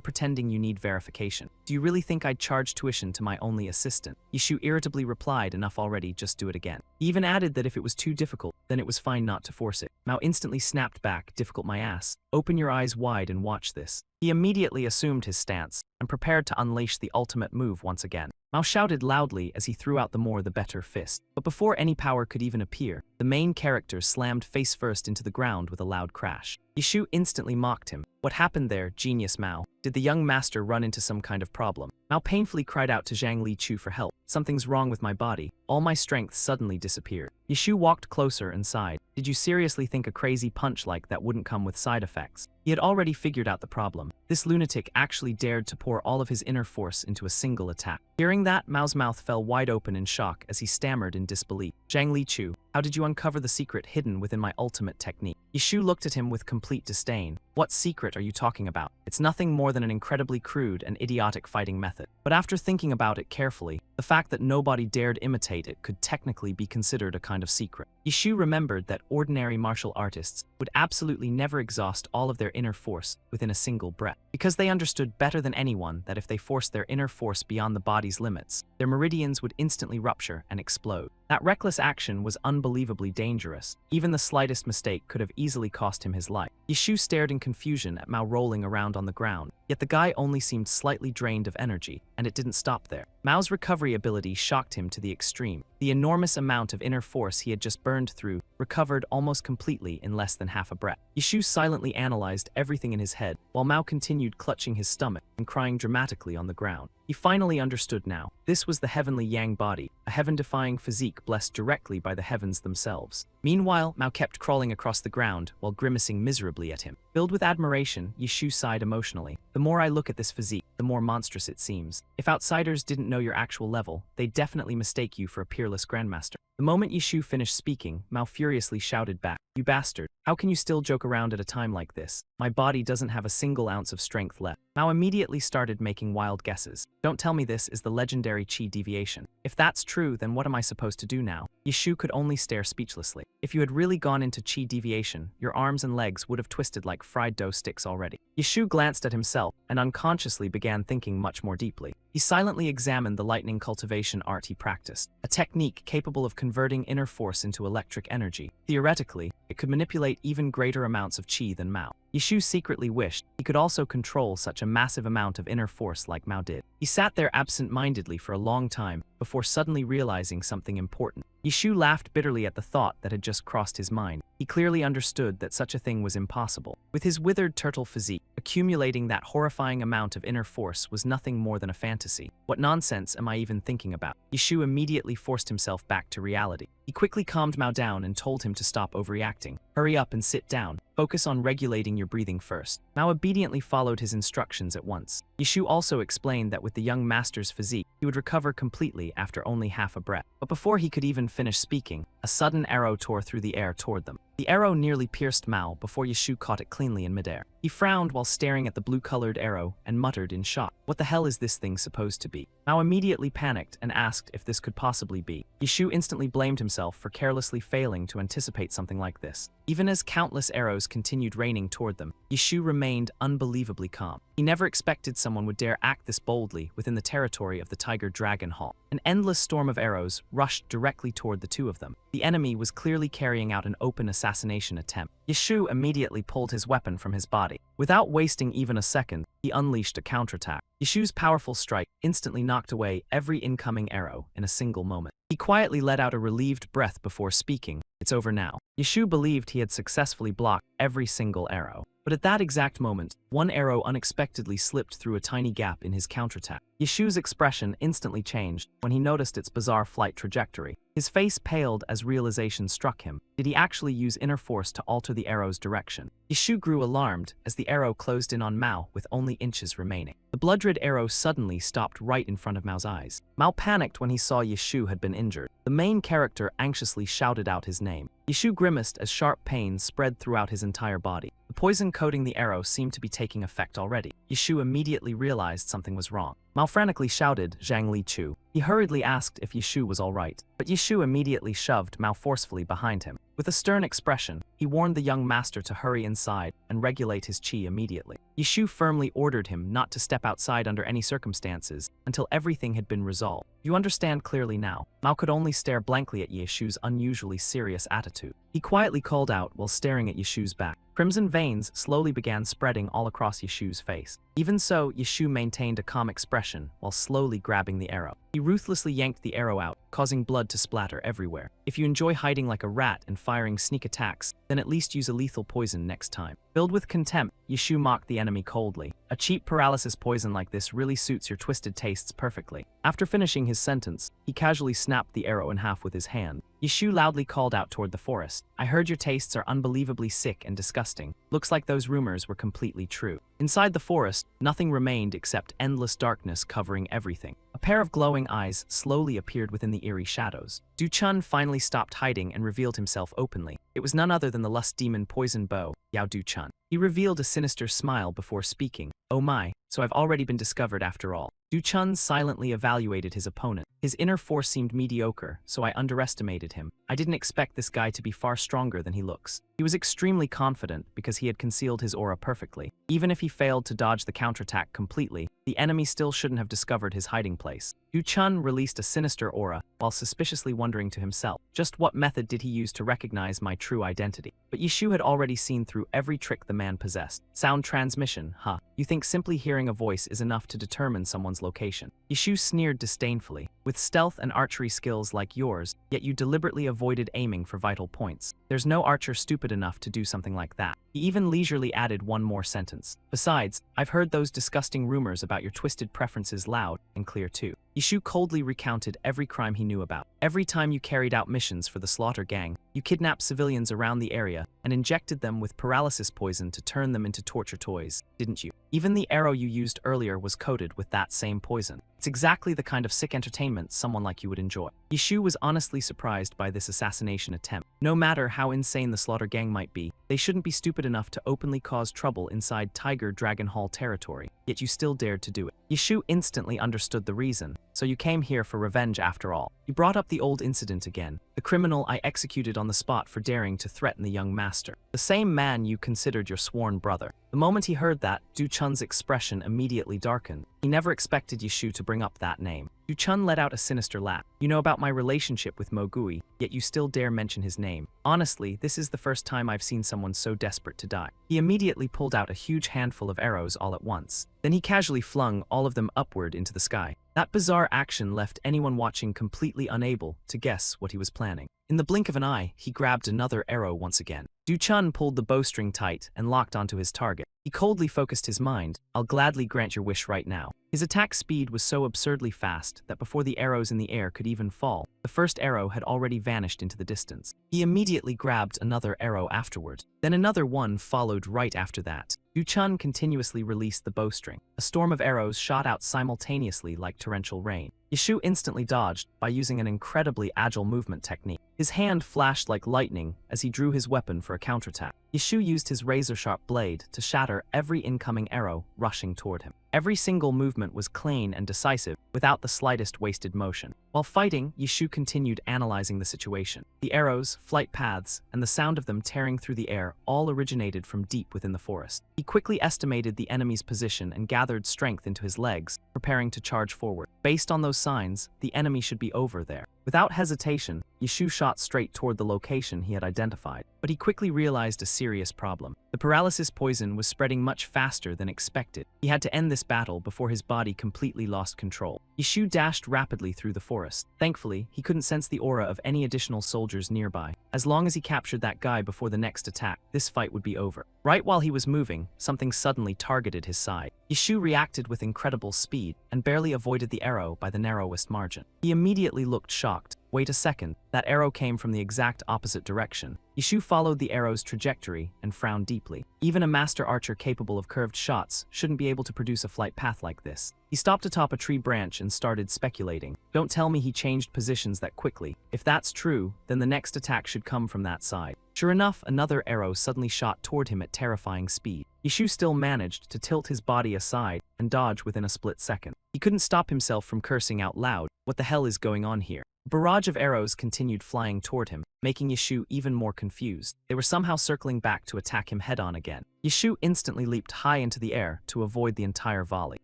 pretending you need verification? Do you really think I'd charge tuition to my only assistant?" Yishu irritably replied, "Enough already, just do it again." He even added that if it was too difficult, then it was fine not to force it. Mao instantly snapped back, "Difficult my ass. Open your eyes wide and watch this." He immediately assumed his stance and prepared to unleash the ultimate move once again. Mao shouted loudly as he threw out the more the better fist. But before any power could even appear, the main character slammed face first into the ground with a loud crash. Yishu instantly mocked him. "What happened there, genius Mao? Did the young master run into some kind of problem?" Mao painfully cried out to Zhang Lichu for help. "Something's wrong with my body. All my strength suddenly disappeared." Yishu walked closer and sighed. "Did you seriously think a crazy punch like that wouldn't come with side effects?" He had already figured out the problem. This lunatic actually dared to pour all of his inner force into a single attack. Hearing that, Mao's mouth fell wide open in shock as he stammered in disbelief. "Zhang Lichu, how did you uncover the secret hidden within my ultimate technique?" Yishu looked at him with complete disdain. "What secret are you talking about? It's nothing more than an incredibly crude and idiotic fighting method." But after thinking about it carefully, the fact that nobody dared imitate it could technically be considered a kind of secret. Yishu remembered that ordinary martial artists would absolutely never exhaust all of their inner force within a single breath, because they understood better than anyone that if they forced their inner force beyond the body's limits, their meridians would instantly rupture and explode. That reckless action was unbelievably dangerous. Even the slightest mistake could have easily cost him his life. Yishu stared in confusion at Mao rolling around on the ground, yet the guy only seemed slightly drained of energy, and it didn't stop there. Mao's recovery ability shocked him to the extreme. The enormous amount of inner force he had just burned through recovered almost completely in less than half a breath. Yishu silently analyzed everything in his head, while Mao continued clutching his stomach and crying dramatically on the ground. He finally understood now. This was the heavenly yang body, a heaven-defying physique blessed directly by the heavens themselves. Meanwhile, Mao kept crawling across the ground while grimacing miserably at him. Filled with admiration, Yishu sighed emotionally. "The more I look at this physique, the more monstrous it seems. If outsiders didn't know your actual level, they'd definitely mistake you for a peerless grandmaster." The moment Yishu finished speaking, Mao furiously shouted back, "You bastard! How can you still joke around at a time like this? My body doesn't have a single ounce of strength left." Mao immediately started making wild guesses. "Don't tell me this is the legendary Qi deviation. If that's true, then what am I supposed to do now?" Yishu could only stare speechlessly. If you had really gone into Qi deviation, your arms and legs would have twisted like fried dough sticks already. Yishu glanced at himself and unconsciously began thinking much more deeply. He silently examined the lightning cultivation art he practiced, a technique capable of converting inner force into electric energy. Theoretically, it could manipulate even greater amounts of Qi than Mao. Yishu secretly wished he could also control such a massive amount of inner force like Mao did. He sat there absent-mindedly for a long time before suddenly realizing something important. Yishu laughed bitterly at the thought that had just crossed his mind. He clearly understood that such a thing was impossible. With his withered turtle physique, accumulating that horrifying amount of inner force was nothing more than a fantasy. What nonsense am I even thinking about? Yishu immediately forced himself back to reality. He quickly calmed Mao down and told him to stop overreacting. "Hurry up and sit down. Focus on regulating your breathing first." Mao obediently followed his instructions at once. Yishu also explained that with the young master's physique, he would recover completely after only half a breath. But before he could even finish speaking, a sudden arrow tore through the air toward them. The arrow nearly pierced Mao before Yishu caught it cleanly in midair. He frowned while staring at the blue-colored arrow and muttered in shock, "What the hell is this thing supposed to be?" Mao immediately panicked and asked if this could possibly be. Yishu instantly blamed himself for carelessly failing to anticipate something like this. Even as countless arrows continued raining toward them, Yishu remained unbelievably calm. He never expected someone would dare act this boldly within the territory of the Tiger Dragon Hall. An endless storm of arrows rushed directly toward the two of them. The enemy was clearly carrying out an open assassination attempt. Yishu immediately pulled his weapon from his body. Without wasting even a second, he unleashed a counterattack. Yishu's powerful strike instantly knocked away every incoming arrow in a single moment. He quietly let out a relieved breath before speaking, "It's over now." Yishu believed he had successfully blocked every single arrow. But at that exact moment, one arrow unexpectedly slipped through a tiny gap in his counterattack. Yishu's expression instantly changed when he noticed its bizarre flight trajectory. His face paled as realization struck him. Did he actually use inner force to alter the arrow's direction? Yishu grew alarmed as the arrow closed in on Mao with only inches remaining. The blood-red arrow suddenly stopped right in front of Mao's eyes. Mao panicked when he saw Yishu had been injured. The main character anxiously shouted out his name. Yishu grimaced as sharp pain spread throughout his entire body. The poison coating the arrow seemed to be taking effect already. Yishu immediately realized something was wrong. Mao frantically shouted, "Zhang Li Chu." He hurriedly asked if Yishu was all right, but Yishu immediately shoved Mao forcefully behind him. With a stern expression, he warned the young master to hurry inside and regulate his chi immediately. Yishu firmly ordered him not to step outside under any circumstances until everything had been resolved. You understand clearly now. Mao could only stare blankly at Yishu's unusually serious attitude. He quietly called out while staring at Yishu's back. Crimson veins slowly began spreading all across Yishu's face. Even so, Yishu maintained a calm expression while slowly grabbing the arrow. He ruthlessly yanked the arrow out, causing blood to splatter everywhere. If you enjoy hiding like a rat and firing sneak attacks, then at least use a lethal poison next time. Filled with contempt, Yishu mocked the enemy coldly. A cheap paralysis poison like this really suits your twisted tastes perfectly. After finishing his sentence, he casually snapped the arrow in half with his hand. Yishu loudly called out toward the forest. "I heard your tastes are unbelievably sick and disgusting. Looks like those rumors were completely true." Inside the forest, nothing remained except endless darkness covering everything. A pair of glowing eyes slowly appeared within the eerie shadows. Du Chun finally stopped hiding and revealed himself openly. It was none other than the lust demon Poison Bow, Yao Du Chun. He revealed a sinister smile before speaking. "Oh my, so I've already been discovered after all." Du Chun silently evaluated his opponent. His inner force seemed mediocre, so I underestimated him. I didn't expect this guy to be far stronger than he looks. He was extremely confident because he had concealed his aura perfectly. Even if he failed to dodge the counterattack completely, the enemy still shouldn't have discovered his hiding place. Du Chun released a sinister aura while suspiciously wondering to himself, just what method did he use to recognize my true identity? But Yishu had already seen through every trick the man possessed. Sound transmission, huh? You think simply hearing a voice is enough to determine someone's location? Yishu sneered disdainfully. With stealth and archery skills like yours, yet you deliberately avoided aiming for vital points. There's no archer stupid enough to do something like that. He even leisurely added one more sentence. Besides, I've heard those disgusting rumors about your twisted preferences loud and clear too. Yishu coldly recounted every crime he knew about. Every time you carried out missions for the Slaughter Gang, you kidnapped civilians around the area and injected them with paralysis poison to turn them into torture toys, didn't you? Even the arrow you used earlier was coated with that same poison. It's exactly the kind of sick entertainment someone like you would enjoy. Yishu was honestly surprised by this assassination attempt. No matter how insane the Slaughter Gang might be, they shouldn't be stupid enough to openly cause trouble inside Tiger Dragon Hall territory, yet you still dared to do it. Yishu instantly understood the reason. So you came here for revenge after all. You brought up the old incident again. The criminal I executed on the spot for daring to threaten the young master. The same man you considered your sworn brother. The moment he heard that, Du Chun's expression immediately darkened. He never expected Yishu to bring up that name. Du Chun let out a sinister laugh. You know about my relationship with Mo Gui, yet you still dare mention his name. Honestly, this is the first time I've seen someone so desperate to die. He immediately pulled out a huge handful of arrows all at once. Then he casually flung all of them upward into the sky. That bizarre action left anyone watching completely unable to guess what he was planning. In the blink of an eye, he grabbed another arrow once again. Du Chun pulled the bowstring tight and locked onto his target. He coldly focused his mind. "I'll gladly grant your wish right now." His attack speed was so absurdly fast that before the arrows in the air could even fall, the first arrow had already vanished into the distance. He immediately grabbed another arrow afterward. Then another one followed right after that. Du Chun continuously released the bowstring. A storm of arrows shot out simultaneously like torrential rain. Yishu instantly dodged by using an incredibly agile movement technique. His hand flashed like lightning as he drew his weapon for a counterattack. Yishu used his razor-sharp blade to shatter every incoming arrow rushing toward him. Every single movement was clean and decisive, without the slightest wasted motion. While fighting, Yishu continued analyzing the situation. The arrows, flight paths, and the sound of them tearing through the air all originated from deep within the forest. He quickly estimated the enemy's position and gathered strength into his legs, preparing to charge forward. Based on those signs, the enemy should be over there. Without hesitation, Yishu shot straight toward the location he had identified, but he quickly realized a serious problem. The paralysis poison was spreading much faster than expected. He had to end this battle before his body completely lost control. Yishu dashed rapidly through the forest. Thankfully, he couldn't sense the aura of any additional soldiers nearby. As long as he captured that guy before the next attack, this fight would be over. Right while he was moving, something suddenly targeted his side. Yishu reacted with incredible speed and barely avoided the arrow by the narrowest margin. He immediately looked shocked. Wait a second, that arrow came from the exact opposite direction. Yishu followed the arrow's trajectory and frowned deeply. Even a master archer capable of curved shots shouldn't be able to produce a flight path like this. He stopped atop a tree branch and started speculating. Don't tell me he changed positions that quickly. If that's true, then the next attack should come from that side. Sure enough, another arrow suddenly shot toward him at terrifying speed. Yishu still managed to tilt his body aside and dodge within a split second. He couldn't stop himself from cursing out loud. What the hell is going on here? A barrage of arrows continued flying toward him, making Yishu even more confused. They were somehow circling back to attack him head-on again. Yishu instantly leaped high into the air to avoid the entire volley.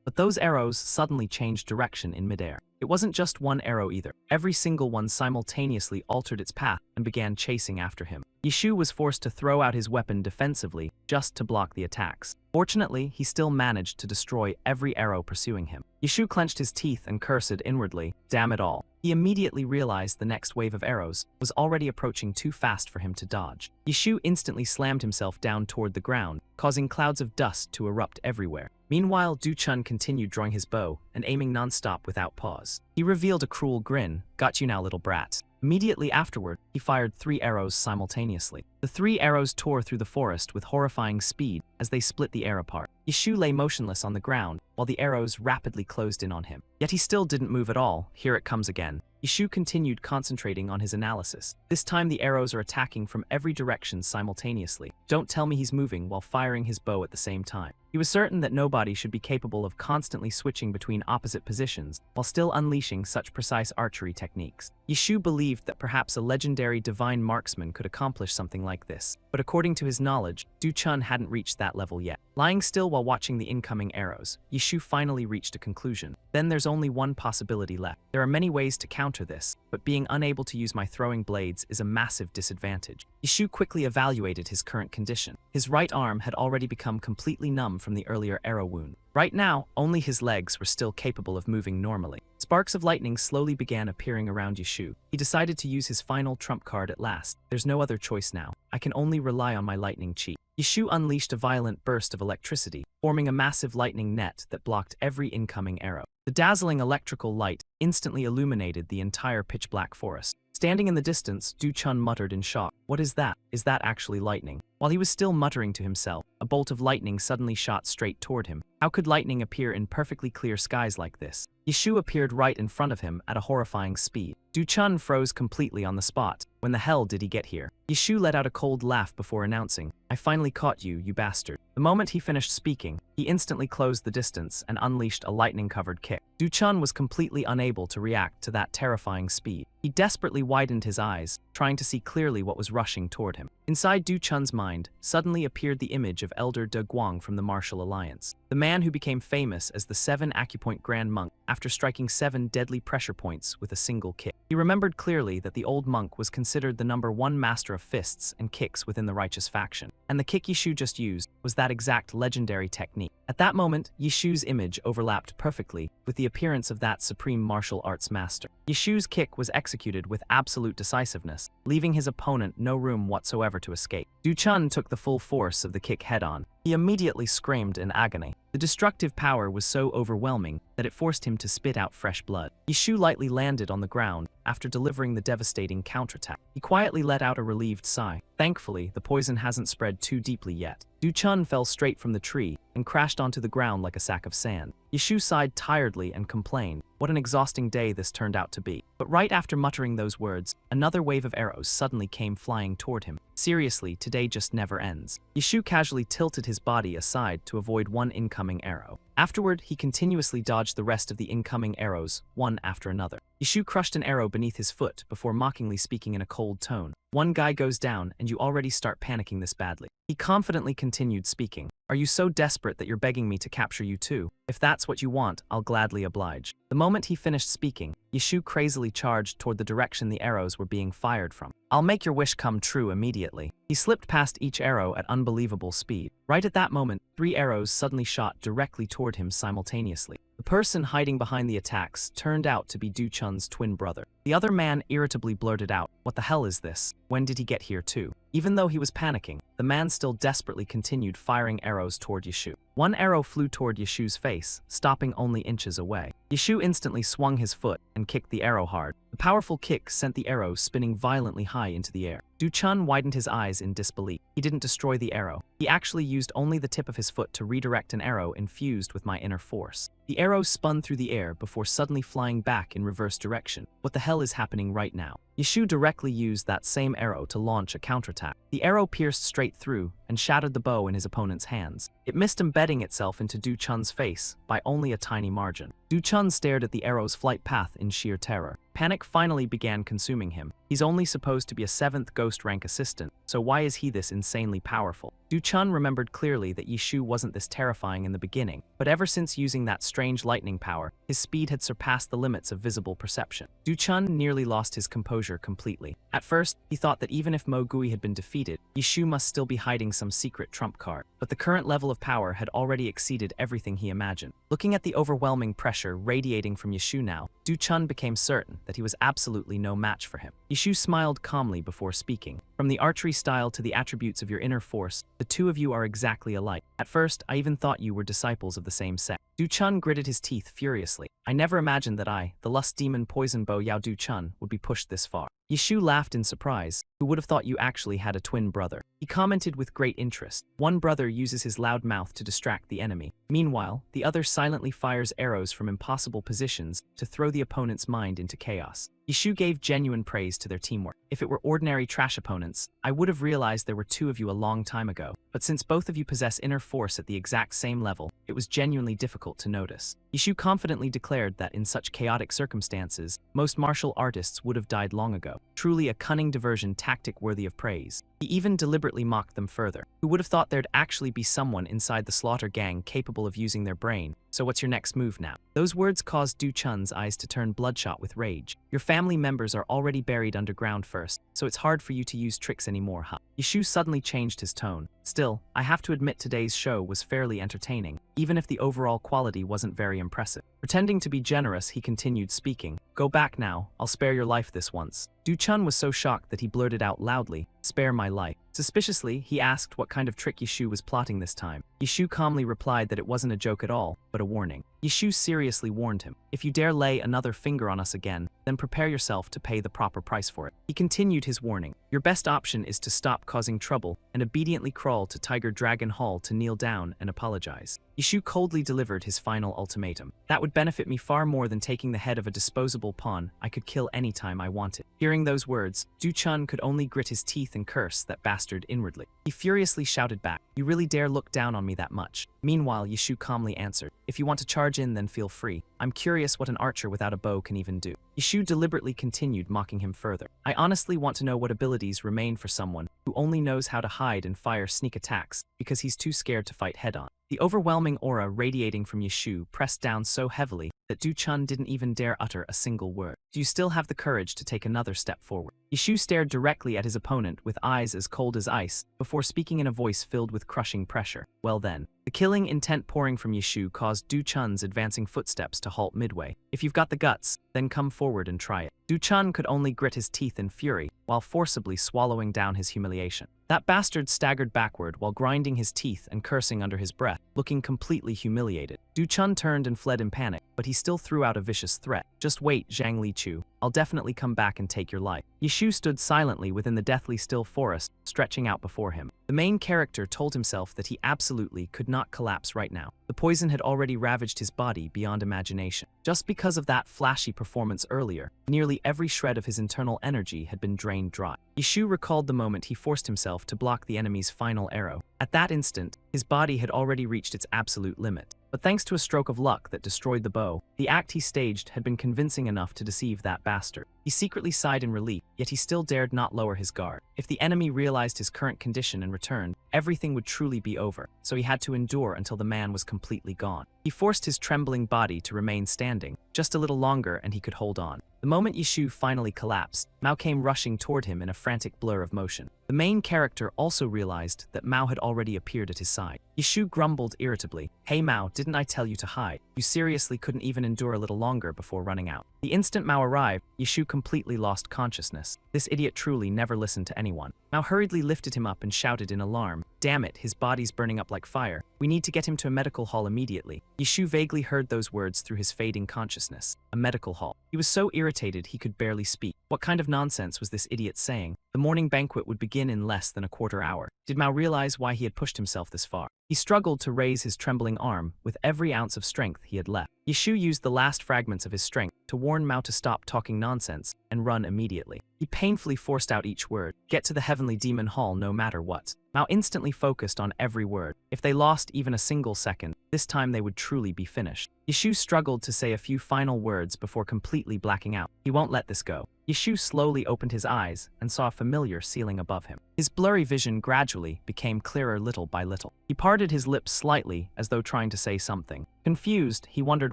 But those arrows suddenly changed direction in midair. It wasn't just one arrow either. Every single one simultaneously altered its path and began chasing after him. Yishu was forced to throw out his weapon defensively just to block the attacks. Fortunately, he still managed to destroy every arrow pursuing him. Yishu clenched his teeth and cursed inwardly, damn it all. He immediately realized the next wave of arrows was already approaching too fast for him to dodge. Yishu instantly slammed himself down toward the ground, causing clouds of dust to erupt everywhere. Meanwhile, Du-chun continued drawing his bow and aiming non-stop without pause. He revealed a cruel grin. Got you now, little brat. Immediately afterward, he fired 3 arrows simultaneously. The 3 arrows tore through the forest with horrifying speed as they split the air apart. Yishu lay motionless on the ground while the arrows rapidly closed in on him. Yet he still didn't move at all. Here it comes again. Yishu continued concentrating on his analysis. This time the arrows are attacking from every direction simultaneously. Don't tell me he's moving while firing his bow at the same time. He was certain that nobody should be capable of constantly switching between opposite positions while still unleashing such precise archery techniques. Yishu believed that perhaps a legendary divine marksman could accomplish something like this, but according to his knowledge, Du-chun hadn't reached that level yet. Lying still while watching the incoming arrows, Yishu finally reached a conclusion. Then there's only one possibility left. There are many ways to counter this, but being unable to use my throwing blades is a massive disadvantage. Yishu quickly evaluated his current condition. His right arm had already become completely numb from the earlier arrow wound. Right now, only his legs were still capable of moving normally. Sparks of lightning slowly began appearing around Yishu. He decided to use his final trump card at last. There's no other choice now. I can only rely on my lightning chi. Yishu unleashed a violent burst of electricity, forming a massive lightning net that blocked every incoming arrow. The dazzling electrical light instantly illuminated the entire pitch-black forest. Standing in the distance, Du-chun muttered in shock. What is that? Is that actually lightning? While he was still muttering to himself, a bolt of lightning suddenly shot straight toward him. How could lightning appear in perfectly clear skies like this? Yishu appeared right in front of him at a horrifying speed. Du-chun froze completely on the spot. When the hell did he get here? Yishu let out a cold laugh before announcing, I finally caught you, you bastard. The moment he finished speaking, he instantly closed the distance and unleashed a lightning-covered kick. Du-chun was completely unable to react to that terrifying speed. He desperately widened his eyes, trying to see clearly what was rushing toward him. Inside Du-chun's mind suddenly appeared the image of Elder De Guang from the Martial Alliance, the man who became famous as the 7 acupoint Grand Monk after striking 7 deadly pressure points with a single kick. He remembered clearly that the old monk was considered the #1 master of fists and kicks within the righteous faction, and the kick Yishu just used was that exact legendary technique. At that moment, Yishu's image overlapped perfectly with the appearance of that supreme martial arts master. Yishu's kick was executed with absolute decisiveness, leaving his opponent no room whatsoever to escape. Du-chun took the full force of the kick head-on. He immediately screamed in agony. The destructive power was so overwhelming that it forced him to spit out fresh blood. Yishu lightly landed on the ground after delivering the devastating counterattack. He quietly let out a relieved sigh. Thankfully, the poison hasn't spread too deeply yet. Du-chun fell straight from the tree and crashed onto the ground like a sack of sand. Yishu sighed tiredly and complained. What an exhausting day this turned out to be. But right after muttering those words, another wave of arrows suddenly came flying toward him. Seriously, today just never ends. Yishu casually tilted his body aside to avoid one incoming arrow. Afterward, he continuously dodged the rest of the incoming arrows, one after another. Yishu crushed an arrow beneath his foot before mockingly speaking in a cold tone. One guy goes down and you already start panicking this badly. He confidently continued speaking. Are you so desperate that you're begging me to capture you too? If that's what you want, I'll gladly oblige. The moment he finished speaking, Yishu crazily charged toward the direction the arrows were being fired from. I'll make your wish come true immediately. He slipped past each arrow at unbelievable speed. Right at that moment, 3 arrows suddenly shot directly toward him simultaneously. The person hiding behind the attacks turned out to be Du-chun's twin brother. The other man irritably blurted out, what the hell is this? When did he get here too? Even though he was panicking, the man still desperately continued firing arrows toward Yishu. One arrow flew toward Yishu's face, stopping only inches away. Yishu instantly swung his foot and kicked the arrow hard. The A powerful kick sent the arrow spinning violently high into the air. Du Chun widened his eyes in disbelief. He didn't destroy the arrow. He actually used only the tip of his foot to redirect an arrow infused with my inner force. The arrow spun through the air before suddenly flying back in reverse direction. What the hell is happening right now? Yishu directly used that same arrow to launch a counterattack. The arrow pierced straight through and shattered the bow in his opponent's hands. It missed embedding itself into Du Chun's face by only a tiny margin. Du Chun stared at the arrow's flight path in sheer terror. Panic finally began consuming him. He's only supposed to be a 7th Ghost rank assistant, so why is he this insanely powerful? Du Chun remembered clearly that Yishu wasn't this terrifying in the beginning, but ever since using that strange lightning power, his speed had surpassed the limits of visible perception. Du Chun nearly lost his composure completely. At first, he thought that even if Mo Gui had been defeated, Yishu must still be hiding some secret trump card, but the current level of power had already exceeded everything he imagined. Looking at the overwhelming pressure radiating from Yishu now, Du Chun became certain that he was absolutely no match for him. Yishu smiled calmly before speaking. From the archery style to the attributes of your inner force, the two of you are exactly alike. At first, I even thought you were disciples of the same sect. Du Chun gritted his teeth furiously. I never imagined that I, the lust demon poison bow Yao Du Chun, would be pushed this far. Yishu laughed in surprise. Who would have thought you actually had a twin brother? He commented with great interest. One brother uses his loud mouth to distract the enemy. Meanwhile, the other silently fires arrows from impossible positions to throw the opponent's mind into chaos. Yishu gave genuine praise to their teamwork. If it were ordinary trash opponents, I would have realized there were two of you a long time ago. But since both of you possess inner force at the exact same level, it was genuinely difficult to notice. Yishu confidently declared that in such chaotic circumstances, most martial artists would have died long ago. Truly a cunning diversion tactic worthy of praise. He even deliberately mocked them further. Who would have thought there'd actually be someone inside the Slaughter gang capable of using their brain? So what's your next move now? Those words caused Du Chun's eyes to turn bloodshot with rage. Your family members are already buried underground first, so it's hard for you to use tricks anymore, huh? Yishu suddenly changed his tone. Still, I have to admit today's show was fairly entertaining, even if the overall quality wasn't very impressive. Pretending to be generous, he continued speaking. Go back now, I'll spare your life this once. Du Chun was so shocked that he blurted out loudly, spare my life. Suspiciously, he asked what kind of trick Yishu was plotting this time. Yishu calmly replied that it wasn't a joke at all, but a warning. Yishu seriously warned him, if you dare lay another finger on us again, then prepare yourself to pay the proper price for it. He continued his warning. Your best option is to stop causing trouble and obediently crawl to Tiger Dragon Hall to kneel down and apologize. Yishu coldly delivered his final ultimatum. That would benefit me far more than taking the head of a disposable pawn I could kill anytime I wanted. Hearing those words, Du Chun could only grit his teeth and curse that bastard inwardly. He furiously shouted back, you really dare look down on me that much? Meanwhile, Yishu calmly answered, if you want to charge in, then feel free. I'm curious what an archer without a bow can even do. Yishu deliberately continued mocking him further. I honestly want to know what abilities remain for someone who only knows how to hide and fire sneak attacks because he's too scared to fight head-on. The overwhelming aura radiating from Yishu pressed down so heavily that Du Chun didn't even dare utter a single word. Do you still have the courage to take another step forward? Yishu stared directly at his opponent with eyes as cold as ice before speaking in a voice filled with crushing pressure. Well then. The killing intent pouring from Yishu caused Du Chun's advancing footsteps to halt midway. If you've got the guts, then come forward and try it. Du Chun could only grit his teeth in fury while forcibly swallowing down his humiliation. That bastard staggered backward while grinding his teeth and cursing under his breath, looking completely humiliated. Du Chun turned and fled in panic, but he still threw out a vicious threat. Just wait, Zhang Lichu. I'll definitely come back and take your life. Yishu stood silently within the deathly still forest, stretching out before him. The main character told himself that he absolutely could not collapse right now. The poison had already ravaged his body beyond imagination. Just because of that flashy performance earlier, nearly every shred of his internal energy had been drained dry. Yishu recalled the moment he forced himself to block the enemy's final arrow. At that instant, his body had already reached its absolute limit. But thanks to a stroke of luck that destroyed the bow, the act he staged had been convincing enough to deceive that bastard. He secretly sighed in relief, yet he still dared not lower his guard. If the enemy realized his current condition and returned, everything would truly be over, so he had to endure until the man was completely gone. He forced his trembling body to remain standing. Just a little longer and he could hold on. The moment Yishu finally collapsed, Mao came rushing toward him in a frantic blur of motion. The main character also realized that Mao had already appeared at his side. Yishu grumbled irritably, "Hey Mao, didn't I tell you to hide? You seriously couldn't even endure a little longer before running out." The instant Mao arrived, Yishu completely lost consciousness. This idiot truly never listened to anyone. Mao hurriedly lifted him up and shouted in alarm, "Damn it, his body's burning up like fire. We need to get him to a medical hall immediately." Yishu vaguely heard those words through his fading consciousness. A medical hall. He He was so irritated he could barely speak. What kind of nonsense was this idiot saying? The morning banquet would begin in less than a quarter hour. Did Mao realize why he had pushed himself this far? He struggled to raise his trembling arm with every ounce of strength he had left. Yishu used the last fragments of his strength to warn Mao to stop talking nonsense and run immediately. He painfully forced out each word, "Get to the heavenly demon hall no matter what." Mao instantly focused on every word. If they lost even a single second, this time they would truly be finished. Yishu struggled to say a few final words before completely blacking out. He won't let this go. Yishu slowly opened his eyes and saw a familiar ceiling above him. His blurry vision gradually became clearer little by little. He parted his lips slightly as though trying to say something. Confused, he wondered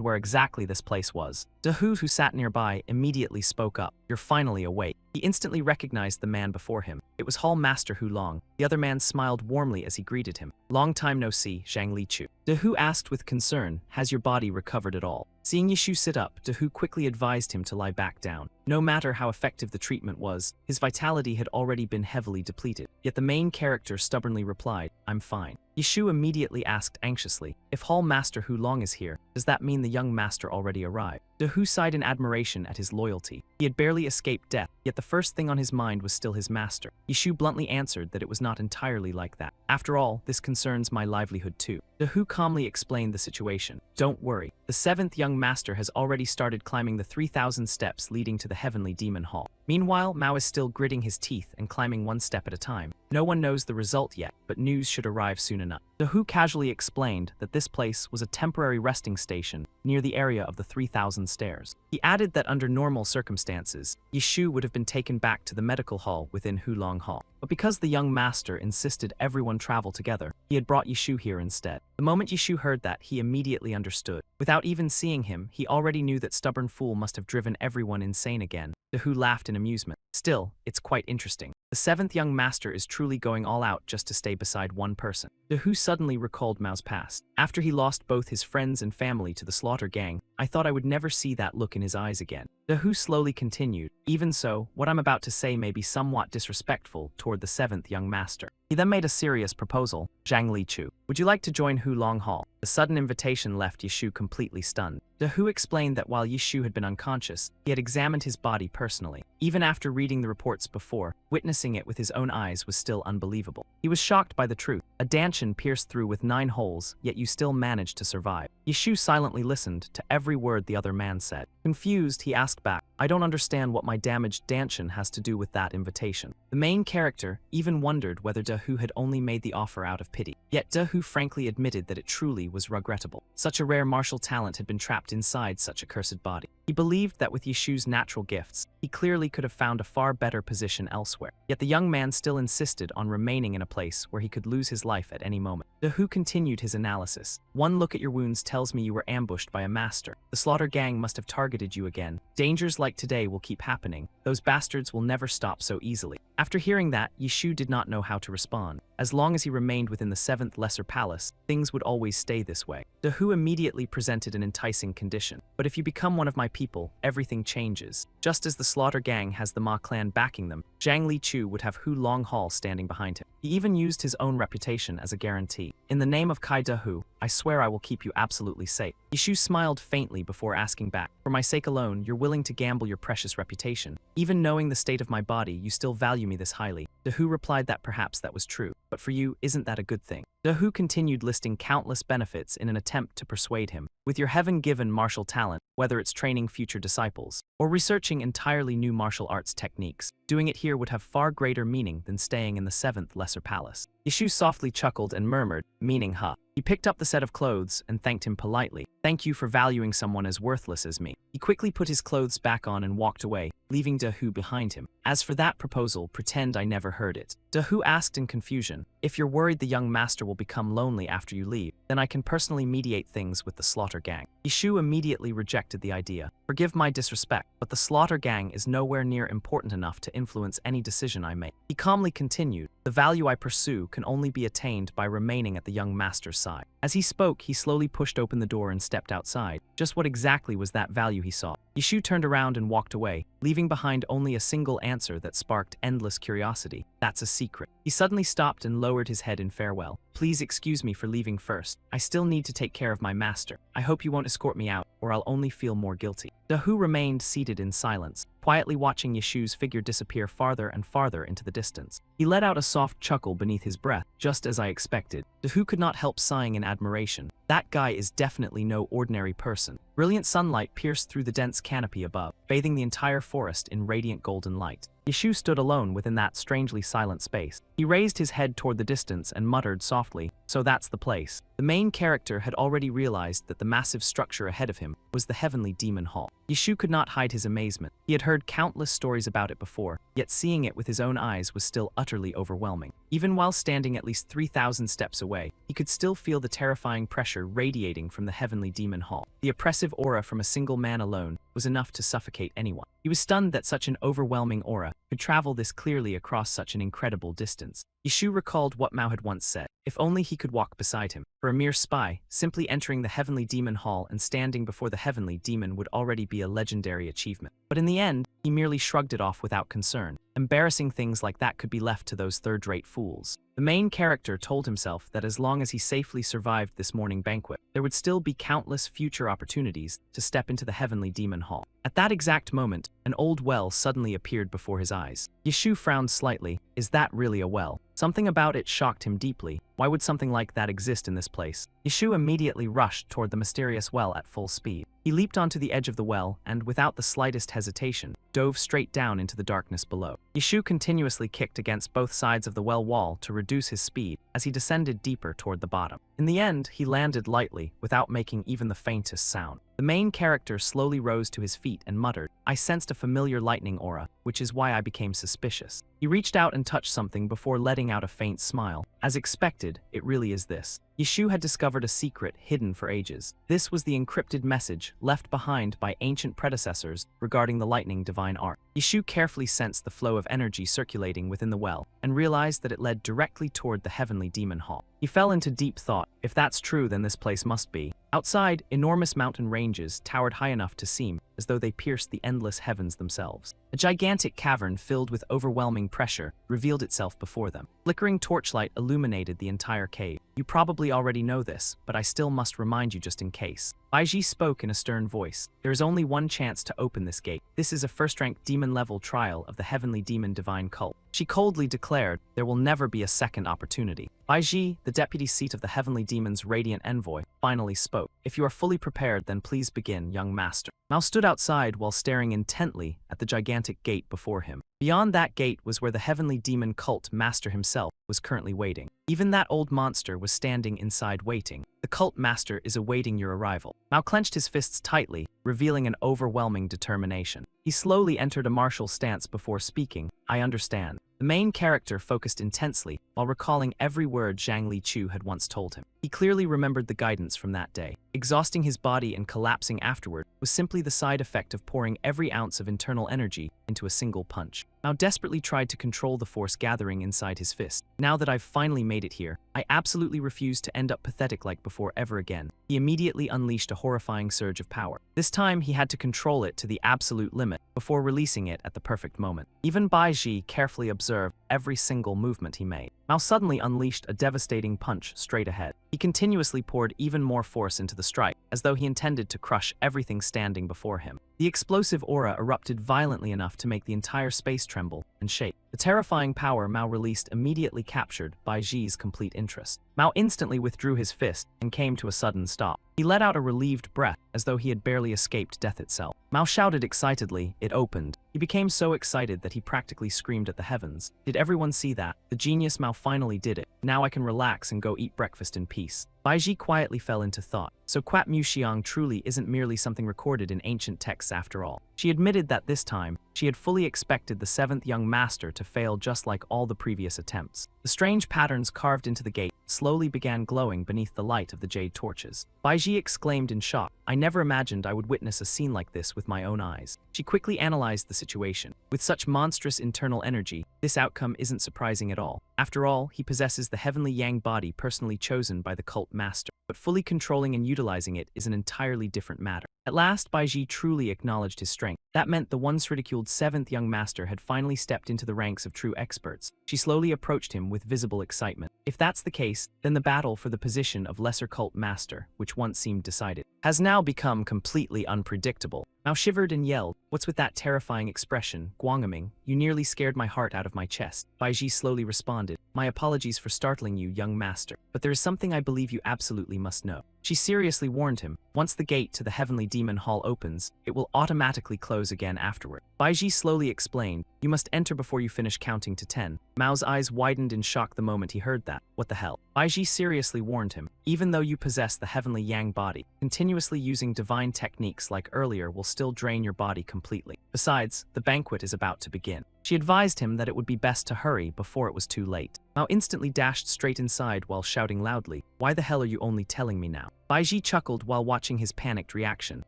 where exactly this place was. Dehu, who sat nearby, immediately spoke up. "You're finally awake." He instantly recognized the man before him. It was Hall Master Hulong. The other man smiled warmly as he greeted him. "Long time no see, Zhang Lichu." Dehu asked with concern, "Has your body recovered at all?" Seeing Yishu sit up, Dehu quickly advised him to lie back down. No matter how effective the treatment was, his vitality had already been heavily depleted. Yet the main character stubbornly replied, "I'm fine." Yishu immediately asked anxiously, "If Hall Master Hulong is here, does that mean the young master already arrived?" Dehu sighed in admiration at his loyalty. He had barely escaped death, yet the first thing on his mind was still his master. Yishu bluntly answered that it was not entirely like that. "After all, this concerns my livelihood too." Dehu calmly explained the situation. "Don't worry, the seventh young master has already started climbing the 3,000 steps leading to the heavenly demon hall. Meanwhile, Mao is still gritting his teeth and climbing one step at a time. No one knows the result yet, but news should arrive soon enough." Dehu casually explained that this place was a temporary resting station near the area of the 3,000 stairs. He added that under normal circumstances, Yishu would have been taken back to the medical hall within Hulong Hall. But because the young master insisted everyone travel together, he had brought Yishu here instead. The moment Yishu heard that, he immediately understood. Without even seeing him, he already knew that stubborn fool must have driven everyone insane again. Dehu laughed in amusement. "Still, it's quite interesting. The seventh young master is truly going all out just to stay beside one person." Dehu suddenly recalled Mao's past. After he lost both his friends and family to the Slaughter Gang, I thought I would never see that look in his eyes again. Dehu slowly continued, "Even so, what I'm about to say may be somewhat disrespectful toward the seventh young master." He then made a serious proposal. "Zhang Lichu, would you like to join Hulong Hall?" The sudden invitation left Yishu completely stunned. Dehu explained that while Yishu had been unconscious, he had examined his body personally. Even after reading the reports before, witnessing it with his own eyes was still unbelievable. He was shocked by the truth. A dantian pierced through with 9 holes, yet you still managed to survive. Yishu silently listened to every word the other man said. Confused, he asked back, "I don't understand what my damaged dantian has to do with that invitation." The main character even wondered whether Dehu had only made the offer out of pity. Yet Dehu frankly admitted that it truly was regrettable. Such a rare martial talent had been trapped inside such a cursed body. He believed that with Yishu's natural gifts, he clearly could have found a far better position elsewhere. Yet the young man still insisted on remaining in a place where he could lose his life at any moment. Dehu continued his analysis. "One look at your wounds tells me you were ambushed by a master. The Slaughter Gang must have targeted you again. Dangers like today will keep happening. Those bastards will never stop so easily." After hearing that, Yishu did not know how to respond. As long as he remained within the 7th Lesser Palace, things would always stay this way. Dehu immediately presented an enticing condition. "But if you become one of my people, everything changes. Just as the Slaughter Gang has the Ma clan backing them, Zhang Lichu would have Hulong Hall standing behind him. He even used his own reputation as a guarantee. In the name of Kai Dehu, I swear I will keep you absolutely safe." Yishu smiled faintly before asking back, "For my sake alone, you're willing to gamble your precious reputation. Even knowing the state of my body, you still value me this highly." Dehu replied that perhaps that was true. "But for you, isn't that a good thing?" Dehu continued listing countless benefits in an attempt to persuade him. "With your heaven-given martial talent, whether it's training future disciples or researching entirely new martial arts techniques, doing it here would have far greater meaning than staying in the 7th Lesser Palace." Yishu softly chuckled and murmured, meaning huh. He picked up the set of clothes and thanked him politely. "Thank you for valuing someone as worthless as me." He quickly put his clothes back on and walked away, leaving Dehu behind him. "As for that proposal, pretend I never heard it." Dehu asked in confusion, "If you're worried the young master will become lonely after you leave, then I can personally mediate things with the Slaughter Gang." Yishu immediately rejected the idea. "Forgive my disrespect, but the Slaughter Gang is nowhere near important enough to influence any decision I make." He calmly continued, "The value I pursue can only be attained by remaining at the young master's side." As he spoke, he slowly pushed open the door and stepped outside. Just what exactly was that value he sought? Yishu turned around and walked away, leaving behind only a single answer that sparked endless curiosity. "That's a secret." He suddenly stopped and lowered his head in farewell. Please excuse me for leaving first. I still need to take care of my master. I hope you won't escort me out, or I'll only feel more guilty. Dahu remained seated in silence, quietly watching Yeshu's figure disappear farther and farther into the distance. He let out a soft chuckle beneath his breath, just as I expected. Dahu could not help sighing in admiration. That guy is definitely no ordinary person. Brilliant sunlight pierced through the dense canopy above, bathing the entire forest in radiant golden light. Yeshu stood alone within that strangely silent space. He raised his head toward the distance and muttered softly, "So that's the place." The main character had already realized that the massive structure ahead of him was the Heavenly Demon Hall. Yeshu could not hide his amazement. He had heard countless stories about it before, yet seeing it with his own eyes was still utterly overwhelming. Even while standing at least 3,000 steps away, he could still feel the terrifying pressure radiating from the Heavenly Demon Hall. The oppressive aura from a single man alone was enough to suffocate anyone. He was stunned that such an overwhelming aura could travel this clearly across such an incredible distance. Yeshu recalled what Mao had once said. If only he could walk beside him. For a mere spy, simply entering the Heavenly Demon Hall and standing before the Heavenly Demon would already be a legendary achievement. But in the end, he merely shrugged it off without concern. Embarrassing things like that could be left to those third-rate fools. The main character told himself that as long as he safely survived this morning banquet, there would still be countless future opportunities to step into the Heavenly Demon Hall. At that exact moment, an old well suddenly appeared before his eyes. Yeshu frowned slightly. Is that really a well? Something about it shocked him deeply. Why would something like that exist in this place? Yeshu immediately rushed toward the mysterious well at full speed. He leaped onto the edge of the well and, without the slightest hesitation, dove straight down into the darkness below. Yeshu continuously kicked against both sides of the well wall to reduce his speed as he descended deeper toward the bottom. In the end, he landed lightly, without making even the faintest sound. The main character slowly rose to his feet and muttered, "I sensed a familiar lightning aura, which is why I became suspicious." He reached out and touched something before letting out a faint smile. As expected, it really is this. Yeshu had discovered a secret hidden for ages. This was the encrypted message left behind by ancient predecessors regarding the lightning divine art. Yeshu carefully sensed the flow of energy circulating within the well and realized that it led directly toward the Heavenly Demon Hall. He fell into deep thought. If that's true, then this place must be. Outside, enormous mountain ranges towered high enough to seem as though they pierced the endless heavens themselves. A gigantic cavern filled with overwhelming pressure revealed itself before them. Flickering torchlight illuminated the entire cave. You probably already know this, but I still must remind you just in case. Baiji spoke in a stern voice. There is only one chance to open this gate. This is a first-rank demon-level trial of the Heavenly Demon Divine Cult. She coldly declared there will never be a second opportunity. Baiji, the deputy seat of the Heavenly Demon's radiant envoy, finally spoke. If you are fully prepared, then please begin, young master. Mao stood outside while staring intently at the gigantic gate before him. Beyond that gate was where the Heavenly Demon Cult master himself was currently waiting. Even that old monster was standing inside waiting. The cult master is awaiting your arrival. Mao clenched his fists tightly, revealing an overwhelming determination. He slowly entered a martial stance before speaking. I understand. The main character focused intensely while recalling every word Zhang Liqiu had once told him. He clearly remembered the guidance from that day. Exhausting his body and collapsing afterward was simply the side effect of pouring every ounce of internal energy into a single punch. Mao desperately tried to control the force gathering inside his fist. Now that I've finally made it here, I absolutely refuse to end up pathetic like before ever again. He immediately unleashed a horrifying surge of power. This time, he had to control it to the absolute limit before releasing it at the perfect moment. Even Baiji carefully observed every single movement he made. Mao suddenly unleashed a devastating punch straight ahead. He continuously poured even more force into the strike, as though he intended to crush everything standing before him. The explosive aura erupted violently enough to make the entire space tremble and shake. The terrifying power Mao released immediately captured Baiji's complete interest. Mao instantly withdrew his fist and came to a sudden stop. He let out a relieved breath, as though he had barely escaped death itself. Mao shouted excitedly. It opened. He became so excited that he practically screamed at the heavens. Did everyone see that? The genius Mao finally did it. Now I can relax and go eat breakfast in peace. Baiji quietly fell into thought. So Quat Mu Xiang truly isn't merely something recorded in ancient texts after all. She admitted that this time, she had fully expected the seventh young master to fail just like all the previous attempts. The strange patterns carved into the gate slowly began glowing beneath the light of the jade torches. Baiji exclaimed in shock. I never imagined I would witness a scene like this with my own eyes. She quickly analyzed the situation. With such monstrous internal energy, this outcome isn't surprising at all. After all, he possesses the heavenly yang body personally chosen by the cult master. But fully controlling and utilizing it is an entirely different matter. At last, Baiji truly acknowledged his strength. That meant the once ridiculed seventh young master had finally stepped into the ranks of true experts. She slowly approached him with visible excitement. If that's the case, then the battle for the position of lesser cult master, which once seemed decided, has now become completely unpredictable. Mao shivered and yelled, "What's with that terrifying expression, Guangaming? You nearly scared my heart out of my chest." Baiji slowly responded, "My apologies for startling you, young master, but there is something I believe you absolutely must know." She seriously warned him, once the gate to the Heavenly Demon Hall opens, it will automatically close again afterward. Baiji slowly explained, "You must enter before you finish counting to 10. Mao's eyes widened in shock the moment he heard that. What the hell? Baiji seriously warned him, even though you possess the Heavenly Yang body, continuously using divine techniques like earlier will still drain your body completely. Besides, the banquet is about to begin. She advised him that it would be best to hurry before it was too late. Mao instantly dashed straight inside while shouting loudly, "Why the hell are you only telling me now?" Baiji chuckled while watching his panicked reaction.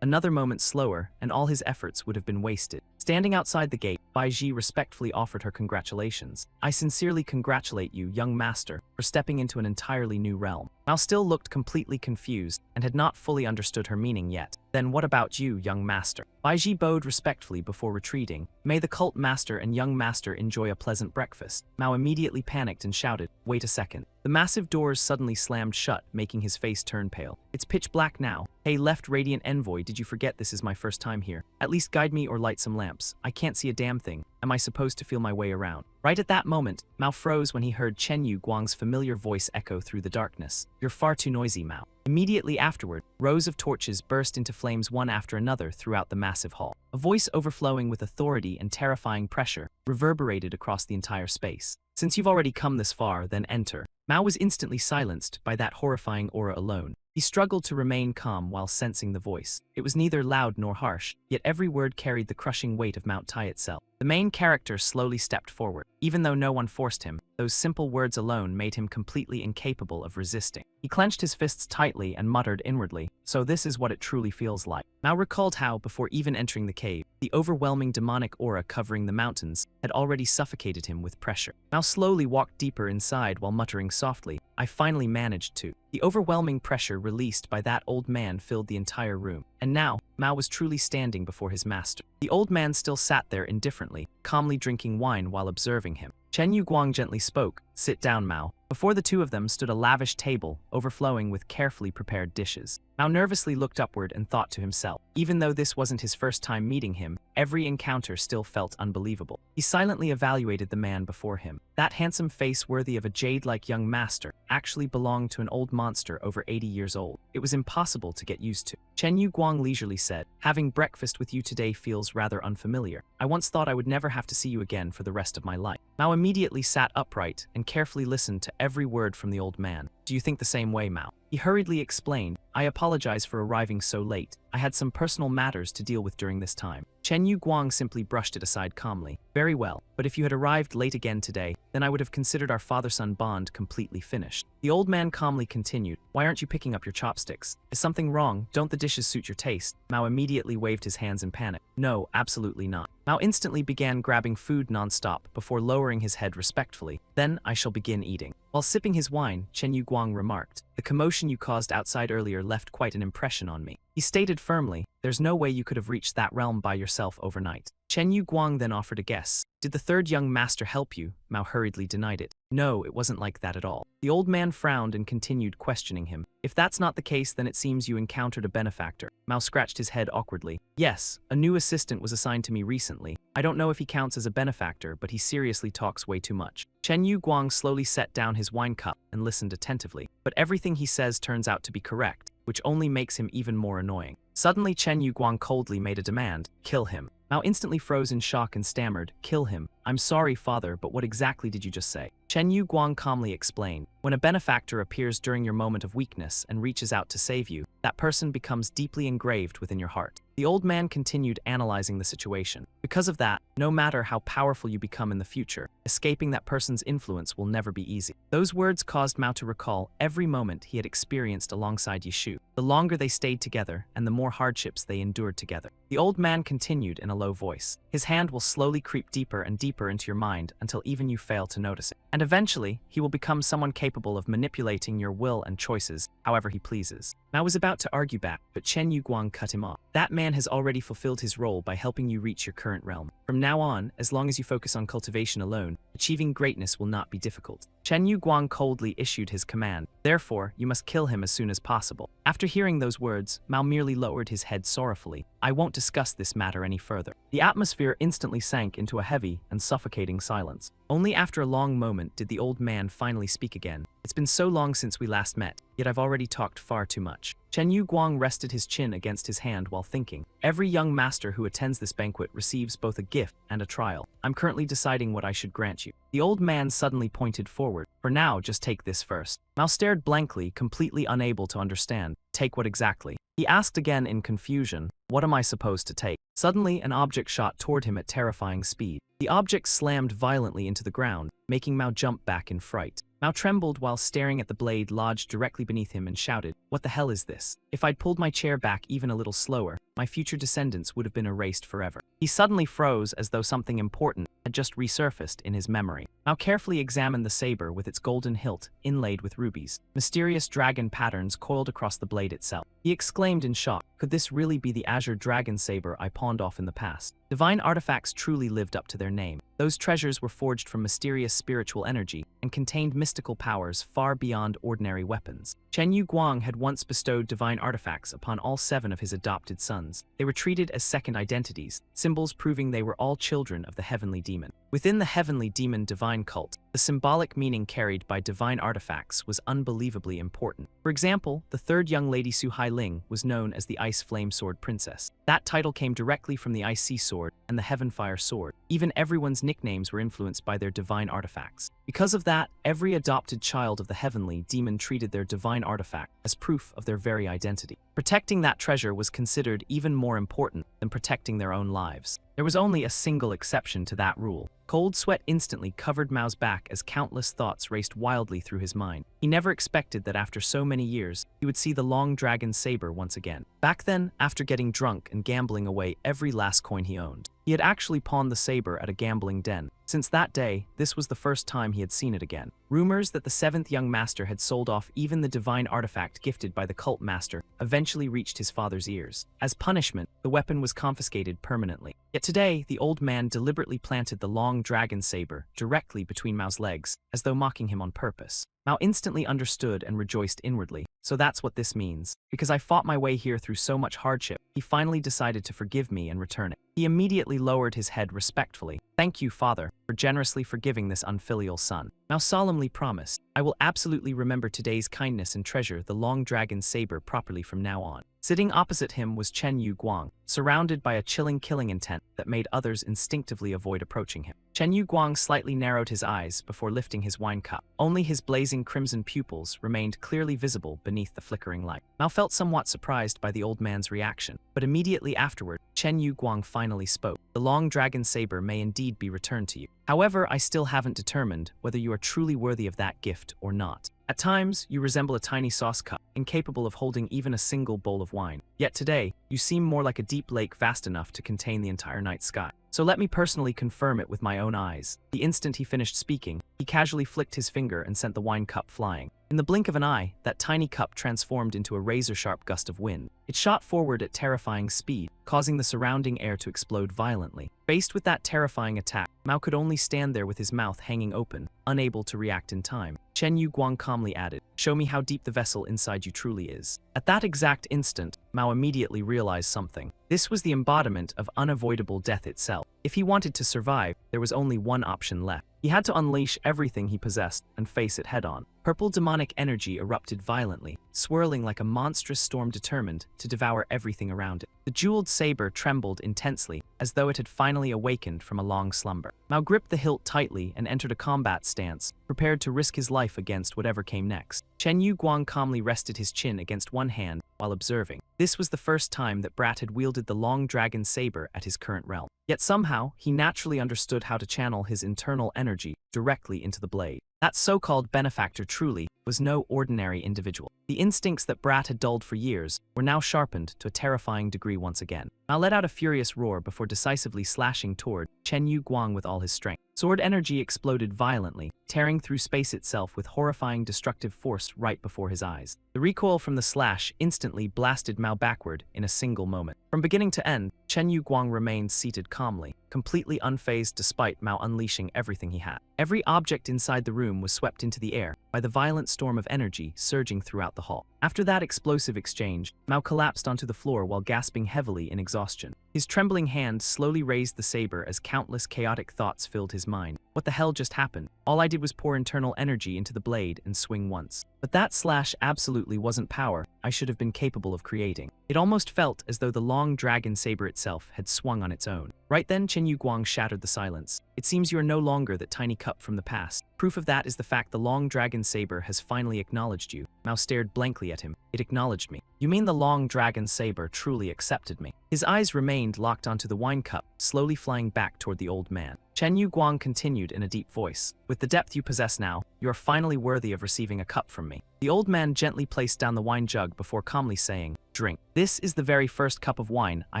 Another moment slower, and all his efforts would have been wasted. Standing outside the gate, Baiji respectfully offered her congratulations. "I sincerely congratulate you, young master, for stepping into an entirely new realm." Mao still looked completely confused and had not fully understood her meaning yet. "Then what about you, young master?" Baiji bowed respectfully before retreating. "May the cult master and young master enjoy a pleasant breakfast." Mao immediately panicked and shouted, "Wait a second." The massive doors suddenly slammed shut, making his face turn pale. "It's pitch black now. Hey, left radiant envoy, did you forget this is my first time here? At least guide me or light some lamps. I can't see a damn thing. Am I supposed to feel my way around?" Right at that moment, Mao froze when he heard Chen Yu Guang's familiar voice echo through the darkness. "You're far too noisy, Mao." Immediately afterward, rows of torches burst into flames one after another throughout the massive hall. A voice overflowing with authority and terrifying pressure reverberated across the entire space. "Since you've already come this far, then enter." Mao was instantly silenced by that horrifying aura alone. He struggled to remain calm while sensing the voice. It was neither loud nor harsh, yet every word carried the crushing weight of Mount Tai itself. The main character slowly stepped forward. Even though no one forced him, those simple words alone made him completely incapable of resisting. He clenched his fists tightly and muttered inwardly, "So this is what it truly feels like." Mao recalled how, before even entering the cave, the overwhelming demonic aura covering the mountains had already suffocated him with pressure. Mao slowly walked deeper inside while muttering softly, "I finally managed to." The overwhelming pressure released by that old man filled the entire room. And now, Mao was truly standing before his master. The old man still sat there indifferently, calmly drinking wine while observing him. Chen Yu Guang gently spoke, "Sit down, Mao." Before the two of them stood a lavish table, overflowing with carefully prepared dishes. Mao nervously looked upward and thought to himself. Even though this wasn't his first time meeting him, every encounter still felt unbelievable. He silently evaluated the man before him. That handsome face worthy of a jade-like young master actually belonged to an old monster over 80 years old. It was impossible to get used to. Chen Yu Guang leisurely said, "Having breakfast with you today feels rather unfamiliar. I once thought I would never have to see you again for the rest of my life." Mao immediately sat upright and carefully listened to every word from the old man. "Do you think the same way, Mao?" He hurriedly explained, "I apologize for arriving so late. I had some personal matters to deal with during this time." Chen Yu Guang simply brushed it aside calmly. "Very well, but if you had arrived late again today, then I would have considered our father-son bond completely finished." The old man calmly continued, "Why aren't you picking up your chopsticks? Is something wrong? Don't the dishes suit your taste?" Mao immediately waved his hands in panic. "No, absolutely not." Mao instantly began grabbing food non-stop before lowering his head respectfully. "Then I shall begin eating." While sipping his wine, Chen Yu Guang remarked, "The commotion you caused outside earlier left quite an impression on me." He stated firmly, "There's no way you could have reached that realm by yourself overnight." Chen Yu Guang then offered a guess. "Did the third young master help you?" Mao hurriedly denied it. "No, it wasn't like that at all." The old man frowned and continued questioning him. "If that's not the case, then it seems you encountered a benefactor." Mao scratched his head awkwardly. "Yes, a new assistant was assigned to me recently. I don't know if he counts as a benefactor, but he seriously talks way too much." Chen Yu Guang slowly set down his wine cup and listened attentively. But everything he says turns out to be correct, which only makes him even more annoying. Suddenly, Chen Yu Guang coldly made a demand, "Kill him." Mao instantly froze in shock and stammered, "Kill him? I'm sorry, father, but what exactly did you just say?" Chen Yu Guang calmly explained, "When a benefactor appears during your moment of weakness and reaches out to save you, that person becomes deeply engraved within your heart." The old man continued analyzing the situation. "Because of that, no matter how powerful you become in the future, escaping that person's influence will never be easy." Those words caused Mao to recall every moment he had experienced alongside Yishu. The longer they stayed together and the more hardships they endured together. The old man continued in a low voice, "His hand will slowly creep deeper and deeper into your mind until even you fail to notice it. And eventually, he will become someone capable of manipulating your will and choices however he pleases. Mao was about to argue back, but Chen Yuguang cut him off. That man has already fulfilled his role by helping you reach your current realm. From now on, as long as you focus on cultivation alone, achieving greatness will not be difficult. Chen Yuguang coldly issued his command. Therefore, you must kill him as soon as possible. After hearing those words, Mao merely lowered his head sorrowfully. I won't discuss this matter any further. The atmosphere instantly sank into a heavy and suffocating silence. Only after a long moment did the old man finally speak again. It's been so long since we last met, yet I've already talked far too much. Chen Yuguang rested his chin against his hand while thinking. Every young master who attends this banquet receives both a gift and a trial. I'm currently deciding what I should grant you. The old man suddenly pointed forward. For now, just take this first. Mao stared blankly, completely unable to understand. Take what exactly? He asked again in confusion. What am I supposed to take? Suddenly, an object shot toward him at terrifying speed. The object slammed violently into the ground, making Mao jump back in fright. Mao trembled while staring at the blade lodged directly beneath him and shouted, "What the hell is this? If I'd pulled my chair back even a little slower, my future descendants would have been erased forever." He suddenly froze as though something important had just resurfaced in his memory. Mao carefully examined the saber with its golden hilt inlaid with rubies. Mysterious dragon patterns coiled across the blade itself. He exclaimed in shock, could this really be the azure dragon saber I pawned off in the past? Divine artifacts truly lived up to their name. Those treasures were forged from mysterious spiritual energy and contained mystical powers far beyond ordinary weapons. Chen Yuguang had once bestowed divine artifacts upon all 7 of his adopted sons. They were treated as second identities, symbols proving they were all children of the heavenly demon. Within the heavenly demon divine cult, the symbolic meaning carried by divine artifacts was unbelievably important. For example, the 3rd young lady Su Hailing was known as the Ice Flame Sword Princess. That title came directly from the Ice Sea Sword and the Heaven Fire Sword. Even everyone's nicknames were influenced by their divine artifacts. Because of that, every adopted child of the heavenly demon treated their divine artifact as proof of their very identity. Protecting that treasure was considered even more important than protecting their own lives. There was only a single exception to that rule. Cold sweat instantly covered Mao's back as countless thoughts raced wildly through his mind. He never expected that after so many years, he would see the long dragon saber once again. Back then, after getting drunk and gambling away every last coin he owned, he had actually pawned the saber at a gambling den. Since that day, this was the first time he had seen it again. Rumors that the 7th young master had sold off even the divine artifact gifted by the cult master eventually reached his father's ears. As punishment, the weapon was confiscated permanently. Yet today, the old man deliberately planted the long dragon saber directly between Mao's legs, as though mocking him on purpose. Mao instantly understood and rejoiced inwardly. So that's what this means. Because I fought my way here through so much hardship, he finally decided to forgive me and return it. He immediately lowered his head respectfully. Thank you, father, for generously forgiving this unfilial son. Mao solemnly promised, I will absolutely remember today's kindness and treasure the long dragon saber properly from now on. Sitting opposite him was Chen Yuguang, surrounded by a chilling killing intent that made others instinctively avoid approaching him. Chen Yuguang slightly narrowed his eyes before lifting his wine cup. Only his blazing crimson pupils remained clearly visible beneath the flickering light. Mao felt somewhat surprised by the old man's reaction, but immediately afterward, Chen Yuguang finally spoke. The long dragon saber may indeed be returned to you. However, I still haven't determined whether you are truly worthy of that gift or not. At times, you resemble a tiny sauce cup, incapable of holding even a single bowl of wine. Yet today, you seem more like a deep lake vast enough to contain the entire night sky. So let me personally confirm it with my own eyes. The instant he finished speaking, he casually flicked his finger and sent the wine cup flying. In the blink of an eye, that tiny cup transformed into a razor-sharp gust of wind. It shot forward at terrifying speed, causing the surrounding air to explode violently. Faced with that terrifying attack, Mao could only stand there with his mouth hanging open, unable to react in time. Chen Yuguang calmly added, "Show me how deep the vessel inside you truly is." At that exact instant, Mao immediately realized something. This was the embodiment of unavoidable death itself. If he wanted to survive, there was only one option left. He had to unleash everything he possessed and face it head-on. Purple demonic energy erupted violently, swirling like a monstrous storm determined to devour everything around it. The jeweled saber trembled intensely, as though it had finally awakened from a long slumber. Mao gripped the hilt tightly and entered a combat stance, prepared to risk his life against whatever came next. Chen Yuguang calmly rested his chin against one hand while observing. This was the first time that Brat had wielded the long dragon saber at his current realm. Yet somehow, he naturally understood how to channel his internal energy directly into the blade. That so-called benefactor truly was no ordinary individual. The instincts that Brat had dulled for years were now sharpened to a terrifying degree once again. Mao let out a furious roar before decisively slashing toward Chen Yu Guang with all his strength. Sword energy exploded violently, tearing through space itself with horrifying destructive force right before his eyes. The recoil from the slash instantly blasted Mao backward in a single moment. From beginning to end, Chen Yu Guang remained seated calmly, completely unfazed despite Mao unleashing everything he had. Every object inside the room was swept into the air by the violent storm of energy surging throughout the hall. After that explosive exchange, Mao collapsed onto the floor while gasping heavily in exhaustion. His trembling hand slowly raised the saber as countless chaotic thoughts filled his mind. What the hell just happened? All I did was pour internal energy into the blade and swing once. But that slash absolutely wasn't power I should have been capable of creating. It almost felt as though the long dragon saber itself had swung on its own. Right then, Chen Yu Guang shattered the silence. It seems you are no longer that tiny cup from the past. Proof of that is the fact the long dragon saber has finally acknowledged you. Mao stared blankly at him. It acknowledged me. You mean the long dragon saber truly accepted me? His eyes remained locked onto the wine cup, slowly flying back toward the old man. Chen Yu Guang continued in a deep voice. With the depth you possess now, you are finally worthy of receiving a cup from me. The old man gently placed down the wine jug before calmly saying, "Drink. This is the very first cup of wine I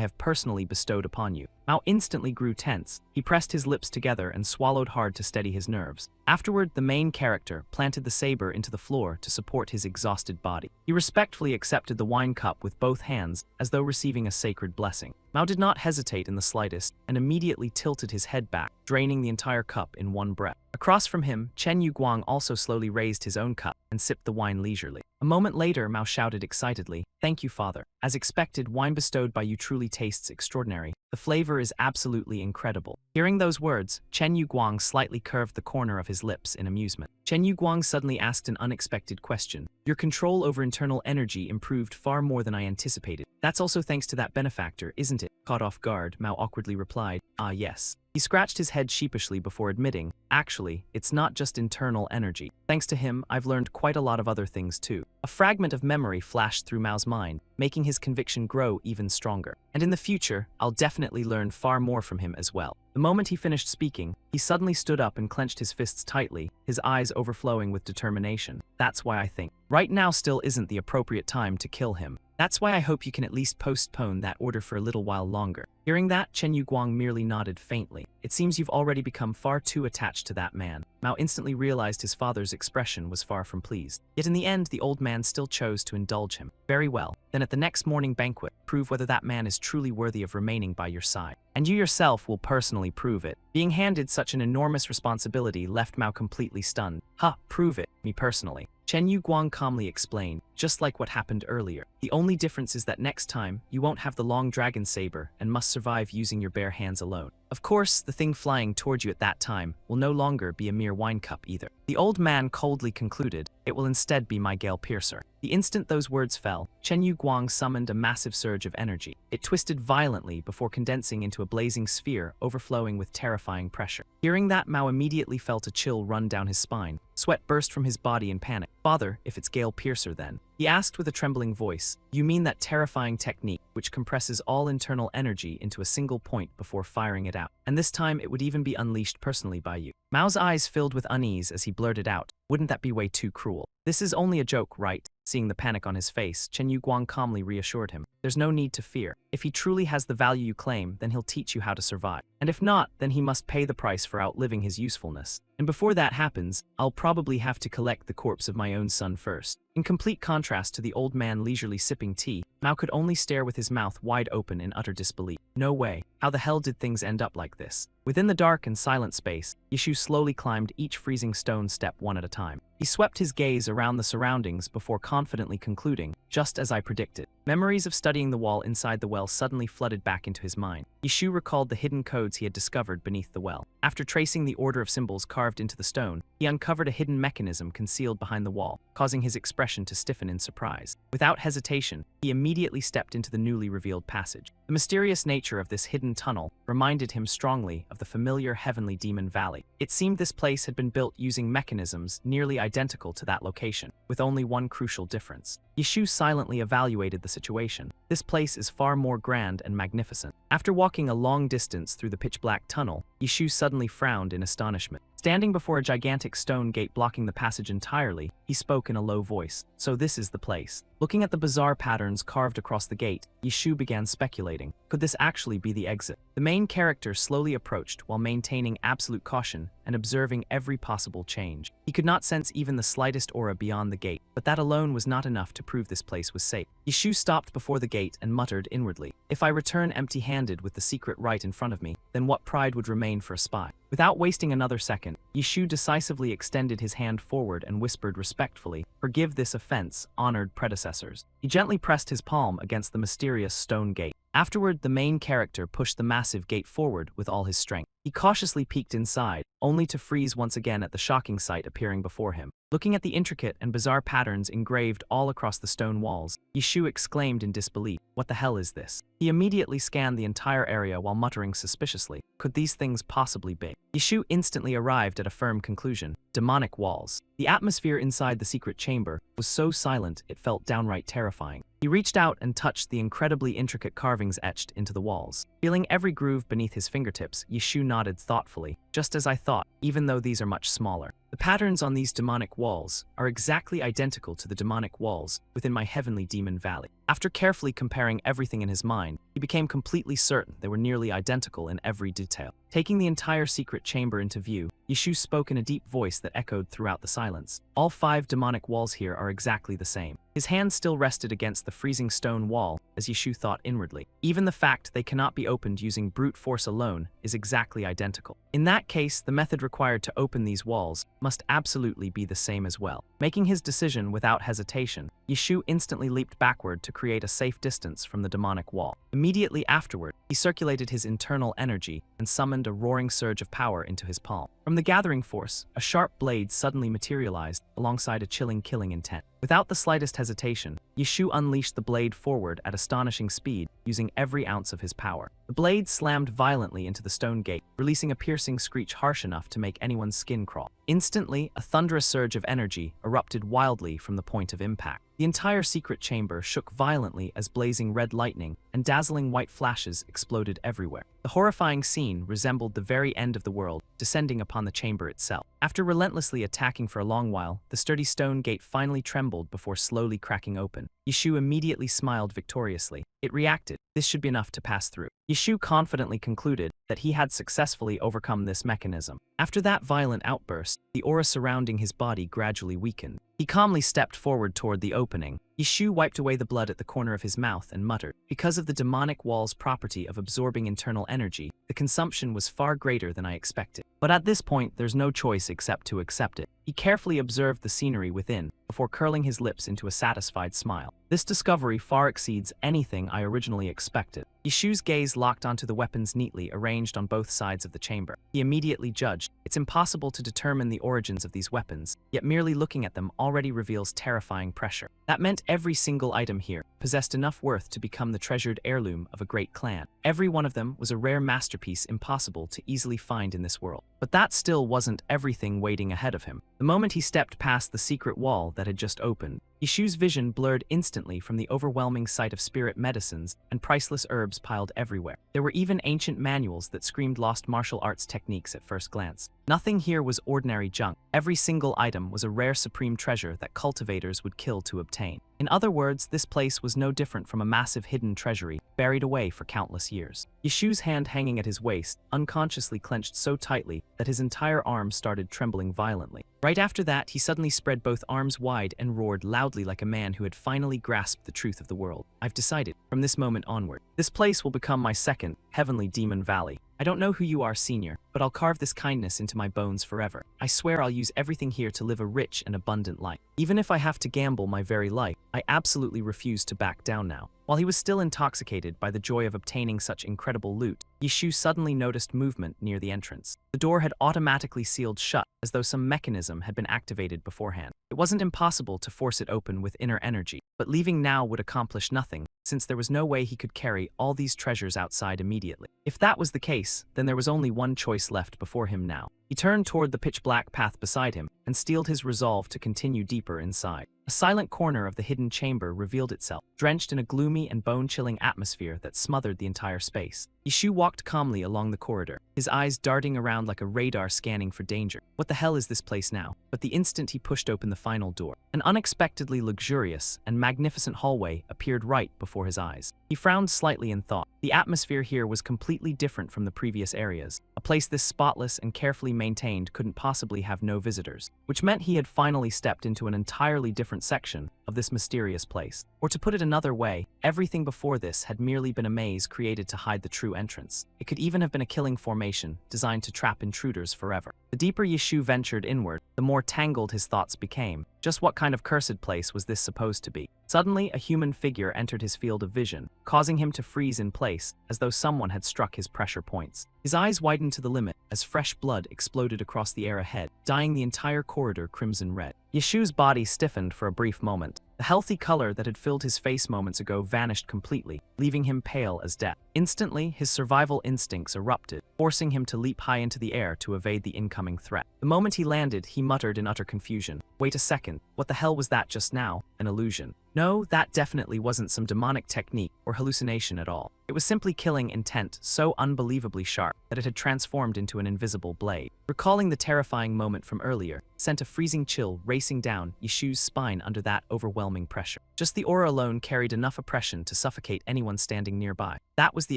have personally bestowed upon you." Mao instantly grew tense. He pressed his lips together and swallowed hard to steady his nerves. Afterward, the main character planted the saber into the floor to support his exhausted body. He respectfully accepted the wine cup with both hands as though receiving a sacred blessing. Mao did not hesitate in the slightest and immediately tilted his head back, draining the entire cup in one breath. Across from him, Chen Yu Guang also slowly raised his own cup and sipped the wine leisurely. A moment later, Mao shouted excitedly, "Thank you, father. As expected, wine bestowed by you truly tastes extraordinary. The flavor is absolutely incredible." Hearing those words, Chen Yu Guang slightly curved the corner of his lips in amusement. Chen Yu Guang suddenly asked an unexpected question. "Your control over internal energy improved far more than I anticipated. That's also thanks to that benefactor, isn't it?" Caught off guard, Mao awkwardly replied, "Ah, yes." He scratched his head sheepishly before admitting, "Actually, it's not just internal energy. Thanks to him, I've learned quite a lot of other things too." A fragment of memory flashed through Mao's mind, making his conviction grow even stronger. "And in the future, I'll definitely learn far more from him as well." The moment he finished speaking, he suddenly stood up and clenched his fists tightly, his eyes overflowing with determination. "That's why I think right now still isn't the appropriate time to kill him. That's why I hope you can at least postpone that order for a little while longer." Hearing that, Chen Yu Guang merely nodded faintly. "It seems you've already become far too attached to that man." Mao instantly realized his father's expression was far from pleased. Yet in the end, the old man still chose to indulge him. "Very well. Then at the next morning banquet, prove whether that man is truly worthy of remaining by your side. And you yourself will personally prove it." Being handed such an enormous responsibility left Mao completely stunned. "Huh, prove it, me personally." Chen Yu Guang calmly explained, "Just like what happened earlier. The only difference is that next time, you won't have the long dragon saber and must survive using your bare hands alone. Of course, the thing flying towards you at that time will no longer be a mere wine cup either." The old man coldly concluded, "It will instead be my gale piercer." The instant those words fell, Chen Yu Guang summoned a massive surge of energy. It twisted violently before condensing into a blazing sphere overflowing with terrifying pressure. Hearing that, Mao immediately felt a chill run down his spine. Sweat burst from his body in panic. "Father, if it's gale piercer then?" He asked with a trembling voice. "You mean that terrifying technique which compresses all internal energy into a single point before firing it out? And this time it would even be unleashed personally by you?" Mao's eyes filled with unease as he blurted out, "Wouldn't that be way too cruel? This is only a joke, right?" Seeing the panic on his face, Chen Yu Guang calmly reassured him. "There's no need to fear. If he truly has the value you claim, then he'll teach you how to survive. And if not, then he must pay the price for outliving his usefulness. And before that happens, I'll probably have to collect the corpse of my own son first." In complete contrast to the old man leisurely sipping tea, Mao could only stare with his mouth wide open in utter disbelief. No way. How the hell did things end up like this? Within the dark and silent space, Yishu slowly climbed each freezing stone step one at a time. He swept his gaze around the surroundings before confidently concluding, "Just as I predicted." Memories of studying the wall inside the well suddenly flooded back into his mind. Yishu recalled the hidden codes he had discovered beneath the well. After tracing the order of symbols carved into the stone, he uncovered a hidden mechanism concealed behind the wall, causing his expression to stiffen in surprise. Without hesitation, he immediately stepped into the newly revealed passage. The mysterious nature of this hidden tunnel reminded him strongly of the familiar heavenly demon valley. It seemed this place had been built using mechanisms nearly identical to that location, with only one crucial difference. Yishu silently evaluated the situation. This place is far more grand and magnificent. After walking a long distance through the pitch-black tunnel, Yishu suddenly frowned in astonishment. Standing before a gigantic stone gate blocking the passage entirely, he spoke in a low voice. So this is the place. Looking at the bizarre patterns carved across the gate, Yishu began speculating. Could this actually be the exit? The main character slowly approached while maintaining absolute caution and observing every possible change. He could not sense even the slightest aura beyond the gate, but that alone was not enough to prove this place was safe. Yishu stopped before the gate and muttered inwardly, "If I return empty-handed with the secret right in front of me, then what pride would remain for a spy?" Without wasting another second, Yishu decisively extended his hand forward and whispered respectfully, "Forgive this offense, honored predecessors." He gently pressed his palm against the mysterious stone gate. Afterward, the main character pushed the massive gate forward with all his strength. He cautiously peeked inside, only to freeze once again at the shocking sight appearing before him. Looking at the intricate and bizarre patterns engraved all across the stone walls, Yishu exclaimed in disbelief, "What the hell is this?" He immediately scanned the entire area while muttering suspiciously, "Could these things possibly be?" Yishu instantly arrived at a firm conclusion: demonic walls. The atmosphere inside the secret chamber was so silent it felt downright terrifying. He reached out and touched the incredibly intricate carvings etched into the walls. Feeling every groove beneath his fingertips, Yishu nodded thoughtfully. "Just as I thought, even though these are much smaller. The patterns on these demonic walls are exactly identical to the demonic walls within my heavenly demon valley." After carefully comparing everything in his mind, he became completely certain they were nearly identical in every detail. Taking the entire secret chamber into view, Yishu spoke in a deep voice that echoed throughout the silence. "All 5 demonic walls here are exactly the same." His hand still rested against the freezing stone wall as Yishu thought inwardly. Even the fact they cannot be opened using brute force alone is exactly identical. In that case, the method required to open these walls must absolutely be the same as well. Making his decision without hesitation, Yishu instantly leaped backward to create a safe distance from the demonic wall. Immediately afterward, he circulated his internal energy and summoned a roaring surge of power into his palm. From the gathering force, a sharp blade suddenly materialized alongside a chilling killing intent. Without the slightest hesitation, Yishu unleashed the blade forward at astonishing speed, using every ounce of his power. The blade slammed violently into the stone gate, releasing a piercing screech harsh enough to make anyone's skin crawl. Instantly, a thunderous surge of energy erupted wildly from the point of impact. The entire secret chamber shook violently as blazing red lightning and dazzling white flashes exploded everywhere. The horrifying scene resembled the very end of the world, descending upon the chamber itself. After relentlessly attacking for a long while, the sturdy stone gate finally trembled before slowly cracking open. Yishu immediately smiled victoriously. It reacted. This should be enough to pass through. Yishu confidently concluded that he had successfully overcome this mechanism. After that violent outburst, the aura surrounding his body gradually weakened. He calmly stepped forward toward the opening. Yishu wiped away the blood at the corner of his mouth and muttered, "Because of the demonic wall's property of absorbing internal energy, the consumption was far greater than I expected. But at this point, there's no choice except to accept it." He carefully observed the scenery within, before curling his lips into a satisfied smile. This discovery far exceeds anything I originally expected. Yishu's gaze locked onto the weapons neatly arranged on both sides of the chamber. He immediately judged, it's impossible to determine the origins of these weapons, yet merely looking at them already reveals terrifying pressure. That meant every single item here possessed enough worth to become the treasured heirloom of a great clan. Every one of them was a rare masterpiece impossible to easily find in this world. But that still wasn't everything waiting ahead of him. The moment he stepped past the secret wall that had just opened, Yishu's vision blurred instantly from the overwhelming sight of spirit medicines and priceless herbs piled everywhere. There were even ancient manuals that screamed lost martial arts techniques at first glance. Nothing here was ordinary junk. Every single item was a rare supreme treasure that cultivators would kill to obtain. In other words, this place was no different from a massive hidden treasury, buried away for countless years. Yishu's hand hanging at his waist unconsciously clenched so tightly that his entire arm started trembling violently. Right after that, he suddenly spread both arms wide and roared loudly like a man who had finally grasped the truth of the world. "I've decided, from this moment onward, this place will become my second, heavenly demon valley. I don't know who you are, senior, but I'll carve this kindness into my bones forever. I swear I'll use everything here to live a rich and abundant life. Even if I have to gamble my very life, I absolutely refuse to back down now." While he was still intoxicated by the joy of obtaining such incredible loot, Yishu suddenly noticed movement near the entrance. The door had automatically sealed shut, as though some mechanism had been activated beforehand. It wasn't impossible to force it open with inner energy, but leaving now would accomplish nothing, since there was no way he could carry all these treasures outside immediately. If that was the case, then there was only one choice left before him now. He turned toward the pitch-black path beside him and steeled his resolve to continue deeper inside. A silent corner of the hidden chamber revealed itself, drenched in a gloomy and bone-chilling atmosphere that smothered the entire space. Yishu walked calmly along the corridor, his eyes darting around like a radar scanning for danger. What the hell is this place now? But the instant he pushed open the final door, an unexpectedly luxurious and magnificent hallway appeared right before his eyes. He frowned slightly in thought. The atmosphere here was completely different from the previous areas. A place this spotless and carefully maintained couldn't possibly have no visitors, which meant he had finally stepped into an entirely different section of this mysterious place. Or to put it another way, everything before this had merely been a maze created to hide the true entrance. It could even have been a killing formation designed to trap intruders forever. The deeper Yishu ventured inward, the more tangled his thoughts became. Just what kind of cursed place was this supposed to be? Suddenly, a human figure entered his field of vision, causing him to freeze in place, as though someone had struck his pressure points. His eyes widened to the limit as fresh blood exploded across the air ahead, dyeing the entire corridor crimson red. Yishu's body stiffened for a brief moment. The healthy color that had filled his face moments ago vanished completely, leaving him pale as death. Instantly, his survival instincts erupted, forcing him to leap high into the air to evade the incoming threat. The moment he landed, he muttered in utter confusion, "Wait a second, what the hell was that just now? An illusion." No, that definitely wasn't some demonic technique or hallucination at all. It was simply killing intent so unbelievably sharp that it had transformed into an invisible blade. Recalling the terrifying moment from earlier sent a freezing chill racing down Yishu's spine under that overwhelming pressure. Just the aura alone carried enough oppression to suffocate anyone standing nearby. That was the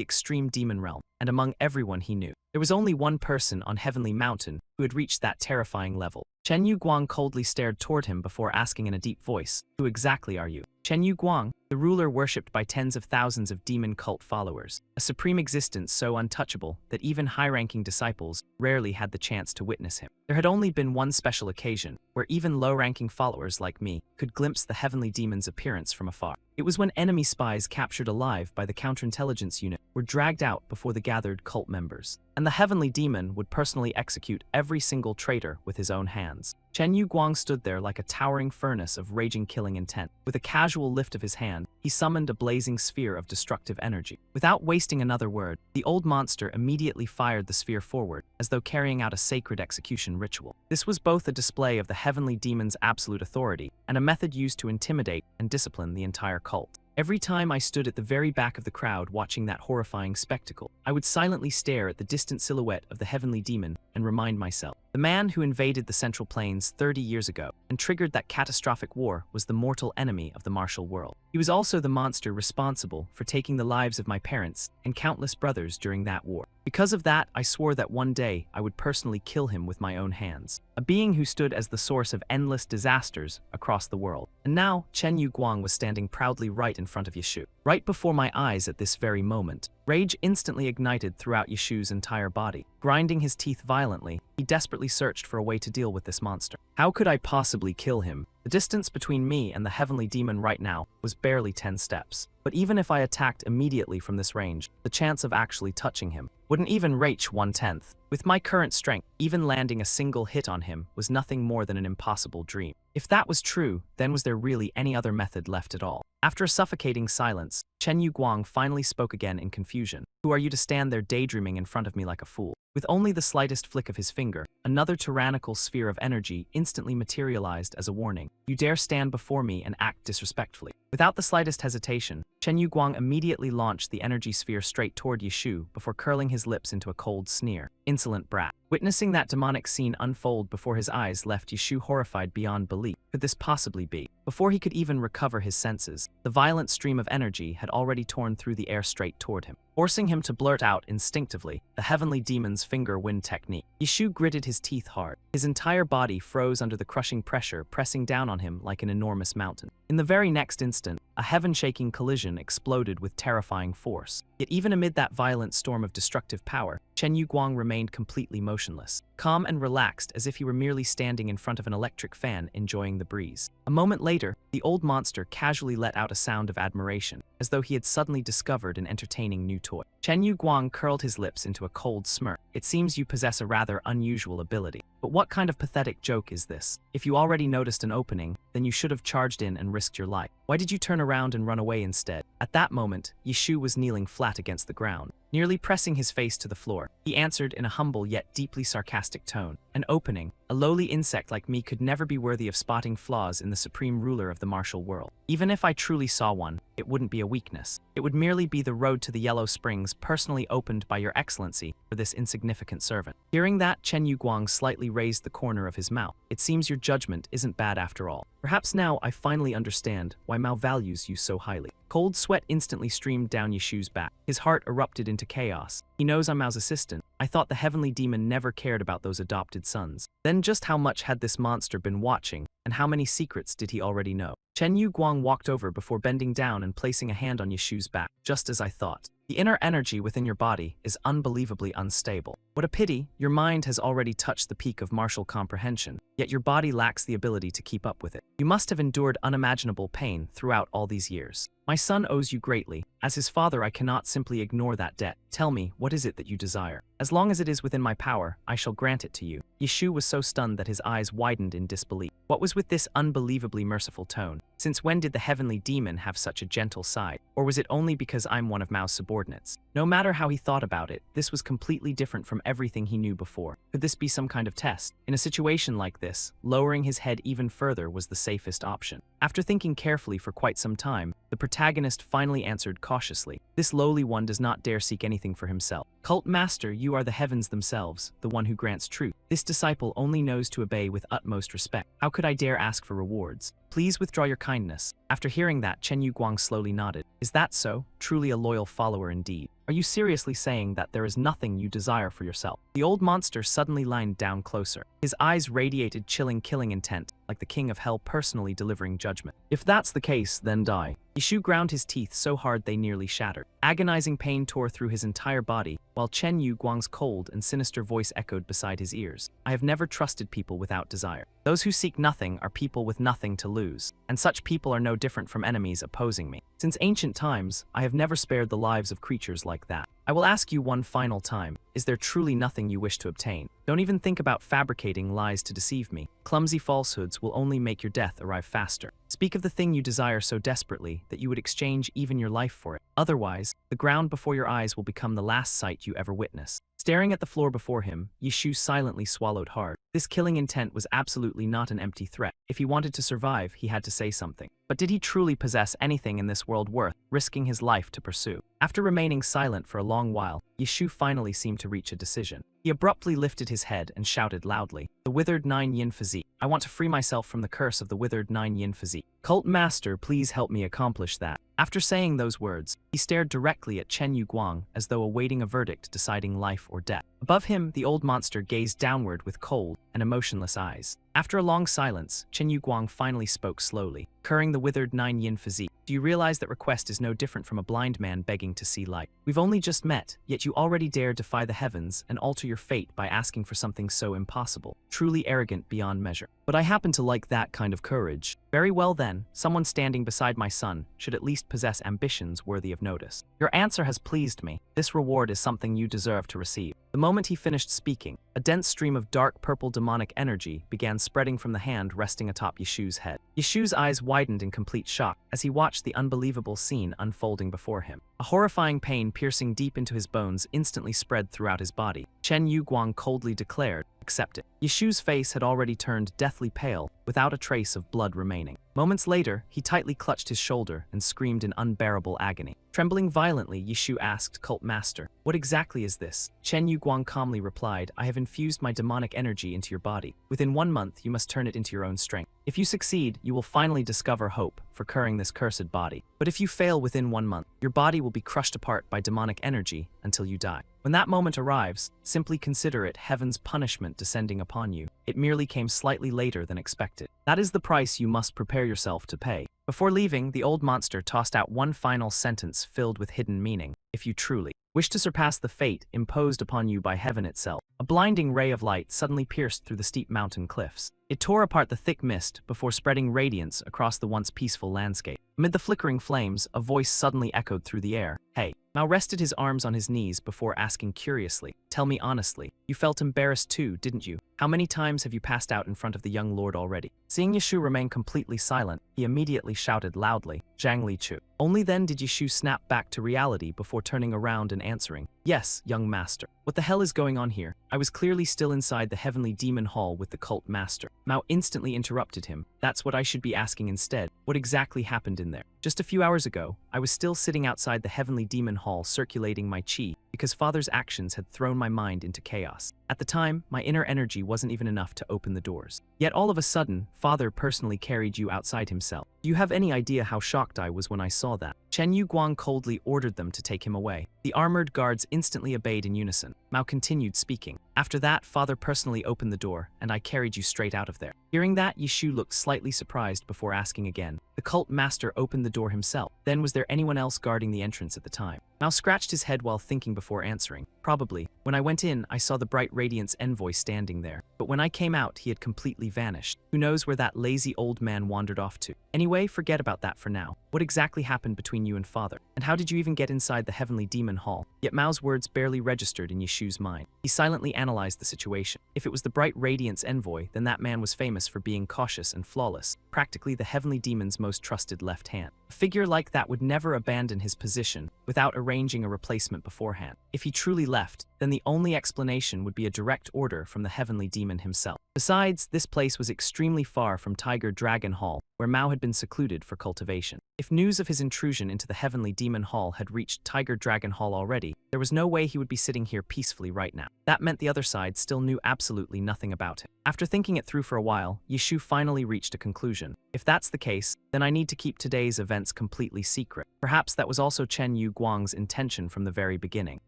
extreme demon realm, and among everyone he knew, there was only one person on Heavenly Mountain who had reached that terrifying level. Chen Yu Guang coldly stared toward him before asking in a deep voice, "Who exactly are you?" Chen Yu Guang, the ruler worshipped by tens of thousands of demon cult followers, a supreme existence so untouchable that even high-ranking disciples rarely had the chance to witness him. There had only been one special occasion where even low-ranking followers like me could glimpse the heavenly demon's appearance from afar. It was when enemy spies captured alive by the counterintelligence unit were dragged out before the gathered cult members, and the heavenly demon would personally execute every single traitor with his own hands. Chen Yu Guang stood there like a towering furnace of raging killing intent. With a casual lift of his hand, he summoned a blazing sphere of destructive energy. Without wasting another word, the old monster immediately fired the sphere forward, as though carrying out a sacred execution ritual. This was both a display of the heavenly demon's absolute authority and a method used to intimidate and discipline the entire cult. Every time I stood at the very back of the crowd watching that horrifying spectacle, I would silently stare at the distant silhouette of the heavenly demon and remind myself, the man who invaded the Central Plains 30 years ago and triggered that catastrophic war was the mortal enemy of the martial world. He was also the monster responsible for taking the lives of my parents and countless brothers during that war. Because of that, I swore that one day I would personally kill him with my own hands, a being who stood as the source of endless disasters across the world. And now, Chen Yu Guang was standing proudly right in front of Yishu, right before my eyes at this very moment. Rage instantly ignited throughout Yishu's entire body. Grinding his teeth violently, he desperately searched for a way to deal with this monster. How could I possibly kill him? The distance between me and the heavenly demon right now was barely 10 steps. But even if I attacked immediately from this range, the chance of actually touching him wouldn't even reach 1/10. With my current strength, even landing a single hit on him was nothing more than an impossible dream. If that was true, then was there really any other method left at all? After a suffocating silence, Chen Yu Guang finally spoke again in confusion. "Who are you to stand there daydreaming in front of me like a fool?" With only the slightest flick of his finger, another tyrannical sphere of energy instantly materialized as a warning. "You dare stand before me and act disrespectfully." Without the slightest hesitation, Chen Yu Guang immediately launched the energy sphere straight toward Yishu before curling his lips into a cold sneer. "Insolent brat." Witnessing that demonic scene unfold before his eyes left Yishu horrified beyond belief. Could this possibly be? Before he could even recover his senses, the violent stream of energy had already torn through the air straight toward him, forcing him to blurt out instinctively the heavenly demon's finger wind technique. Yishu gritted his teeth hard. His entire body froze under the crushing pressure pressing down on him like an enormous mountain. In the very next instant, a heaven-shaking collision exploded with terrifying force. Yet even amid that violent storm of destructive power, Chen Yu Guang remained completely motionless, calm and relaxed as if he were merely standing in front of an electric fan enjoying the breeze. A moment later, the old monster casually let out a sound of admiration, as though he had suddenly discovered an entertaining new toy. Chen Yu Guang curled his lips into a cold smirk. "It seems you possess a rather unusual ability. But what kind of pathetic joke is this? If you already noticed an opening, then you should have charged in and risked your life. Why did you turn around and run away instead. At that moment, Yishu was kneeling flat against the ground, nearly pressing his face to the floor. He answered in a humble yet deeply sarcastic tone. An opening. A lowly insect like me could never be worthy of spotting flaws in the supreme ruler of the martial world. Even if I truly saw one, it wouldn't be a weakness. It would merely be the road to the Yellow Springs personally opened by your excellency for this insignificant servant. Hearing that, Chen Yuguang slightly raised the corner of his mouth. It seems your judgment isn't bad after all. Perhaps now I finally understand why Mao values you so highly. Cold sweat instantly streamed down Yishu's back. His heart erupted into chaos. He knows I'm Mao's assistant. I thought the heavenly demon never cared about those adopted sons. Then just how much had this monster been watching, and how many secrets did he already know? Chen Yuguang walked over before bending down and placing a hand on Yishu's back, just as I thought. The inner energy within your body is unbelievably unstable. What a pity, your mind has already touched the peak of martial comprehension, yet your body lacks the ability to keep up with it. You must have endured unimaginable pain throughout all these years. My son owes you greatly. As his father, I cannot simply ignore that debt. Tell me, what is it that you desire? As long as it is within my power, I shall grant it to you. Yishu was so stunned that his eyes widened in disbelief. What was with this unbelievably merciful tone? Since when did the heavenly demon have such a gentle side? Or was it only because I'm one of Mao's subordinates? No matter how he thought about it, this was completely different from everything he knew before. Could this be some kind of test? In a situation like this, lowering his head even further was the safest option. After thinking carefully for quite some time, the protagonist finally answered cautiously. This lowly one does not dare seek anything for himself. Cult master, you are the heavens themselves, the one who grants truth. This disciple only knows to obey with utmost respect. How could I dare ask for rewards? Please withdraw your kindness. After hearing that, Chen Yuguang slowly nodded. Is that so? Truly a loyal follower indeed. Are you seriously saying that there is nothing you desire for yourself? The old monster suddenly leaned down closer. His eyes radiated chilling killing intent, like the king of hell personally delivering judgment. If that's the case, then die. Yishu ground his teeth so hard they nearly shattered. Agonizing pain tore through his entire body, while Chen Yuguang's cold and sinister voice echoed beside his ears. I have never trusted people without desire. Those who seek nothing are people with nothing to lose, and such people are no different from enemies opposing me. Since ancient times, I have never spared the lives of creatures like that. I will ask you one final time, is there truly nothing you wish to obtain? Don't even think about fabricating lies to deceive me. Clumsy falsehoods will only make your death arrive faster. Speak of the thing you desire so desperately that you would exchange even your life for it. Otherwise, the ground before your eyes will become the last sight you ever witness. Staring at the floor before him, Yishu silently swallowed hard. This killing intent was absolutely not an empty threat. If he wanted to survive, he had to say something. But did he truly possess anything in this world worth risking his life to pursue? After remaining silent for a long while, Yishu finally seemed to reach a decision. He abruptly lifted his head and shouted loudly, "The withered nine yin physique. I want to free myself from the curse of the withered nine yin physique. Cult master, please help me accomplish that." After saying those words, he stared directly at Chen Yuguang as though awaiting a verdict deciding life or death. Above him, the old monster gazed downward with cold and emotionless eyes. After a long silence, Chen Yuguang finally spoke slowly, curring the withered nine yin physique. Do you realize that request is no different from a blind man begging to see light? We've only just met, yet you already dare defy the heavens and alter your fate by asking for something so impossible. Truly arrogant beyond measure. But I happen to like that kind of courage. Very well then, someone standing beside my son should at least possess ambitions worthy of notice. Your answer has pleased me. This reward is something you deserve to receive. The moment he finished speaking, a dense stream of dark purple demonic energy began spreading from the hand resting atop Yishu's head. Yishu's eyes widened in complete shock as he watched the unbelievable scene unfolding before him. A horrifying pain piercing deep into his bones instantly spread throughout his body. Chen Yuguang coldly declared, "Accept it." Yishu's face had already turned deathly pale, without a trace of blood remaining. Moments later, he tightly clutched his shoulder and screamed in unbearable agony. Trembling violently, Yishu asked, "Cult master, what exactly is this?" Chen Yuguang calmly replied, "I have infused my demonic energy into your body. Within 1 month, you must turn it into your own strength. If you succeed, you will finally discover hope for curing this cursed body. But if you fail within 1 month, your body will be crushed apart by demonic energy until you die. When that moment arrives, simply consider it heaven's punishment descending upon you. It merely came slightly later than expected. That is the price you must prepare yourself to pay." Before leaving, the old monster tossed out one final sentence filled with hidden meaning. if you truly wish to surpass the fate imposed upon you by heaven itself. A blinding ray of light suddenly pierced through the steep mountain cliffs. It tore apart the thick mist before spreading radiance across the once peaceful landscape. Amid the flickering flames, a voice suddenly echoed through the air. Hey. Mao rested his arms on his knees before asking curiously, tell me honestly, you felt embarrassed too, didn't you? How many times have you passed out in front of the young lord already? Seeing Yishu remain completely silent, he immediately shouted loudly, Zhang Li Chu. Only then did Yishu snap back to reality before turning around and answering, yes, young master. What the hell is going on here? I was clearly still inside the heavenly demon hall with the cult master. Mao instantly interrupted him. That's what I should be asking instead. What exactly happened in there? Just a few hours ago, I was still sitting outside the heavenly demon hall circulating my chi because father's actions had thrown my mind into chaos. At the time, my inner energy wasn't even enough to open the doors. Yet all of a sudden, father personally carried you outside himself. Do you have any idea how shocked I was when I saw that? Chen Yuguang coldly ordered them to take him away. The armored guards instantly obeyed in unison. Mao continued speaking. After that, father personally opened the door, and I carried you straight out of there. Hearing that, Yishu looked slightly surprised before asking again. The cult master opened the door himself. Then was there anyone else guarding the entrance at the time? Mao scratched his head while thinking before answering. Probably. When I went in, I saw the bright radiance envoy standing there. But when I came out, he had completely vanished. Who knows where that lazy old man wandered off to? Anyway, forget about that for now. What exactly happened between you and father? And how did you even get inside the heavenly demon hall? Yet Mao's words barely registered in Yishu's mind. He silently analyzed the situation. If it was the bright radiance envoy, then that man was famous for being cautious and flawless, practically the heavenly demon's most trusted left hand. A figure like that would never abandon his position without arranging a replacement beforehand. If he truly left, then the only explanation would be a direct order from the heavenly demon himself. Besides, this place was extremely far from Tiger Dragon Hall, where Mao had been secluded for cultivation. If news of his intrusion into the heavenly demon hall had reached Tiger Dragon Hall already, there was no way he would be sitting here peacefully right now. That meant the other side still knew absolutely nothing about him. After thinking it through for a while, Yishu finally reached a conclusion. If that's the case, then I need to keep today's events completely secret. Perhaps that was also Chen Yu Guang's intention from the very beginning.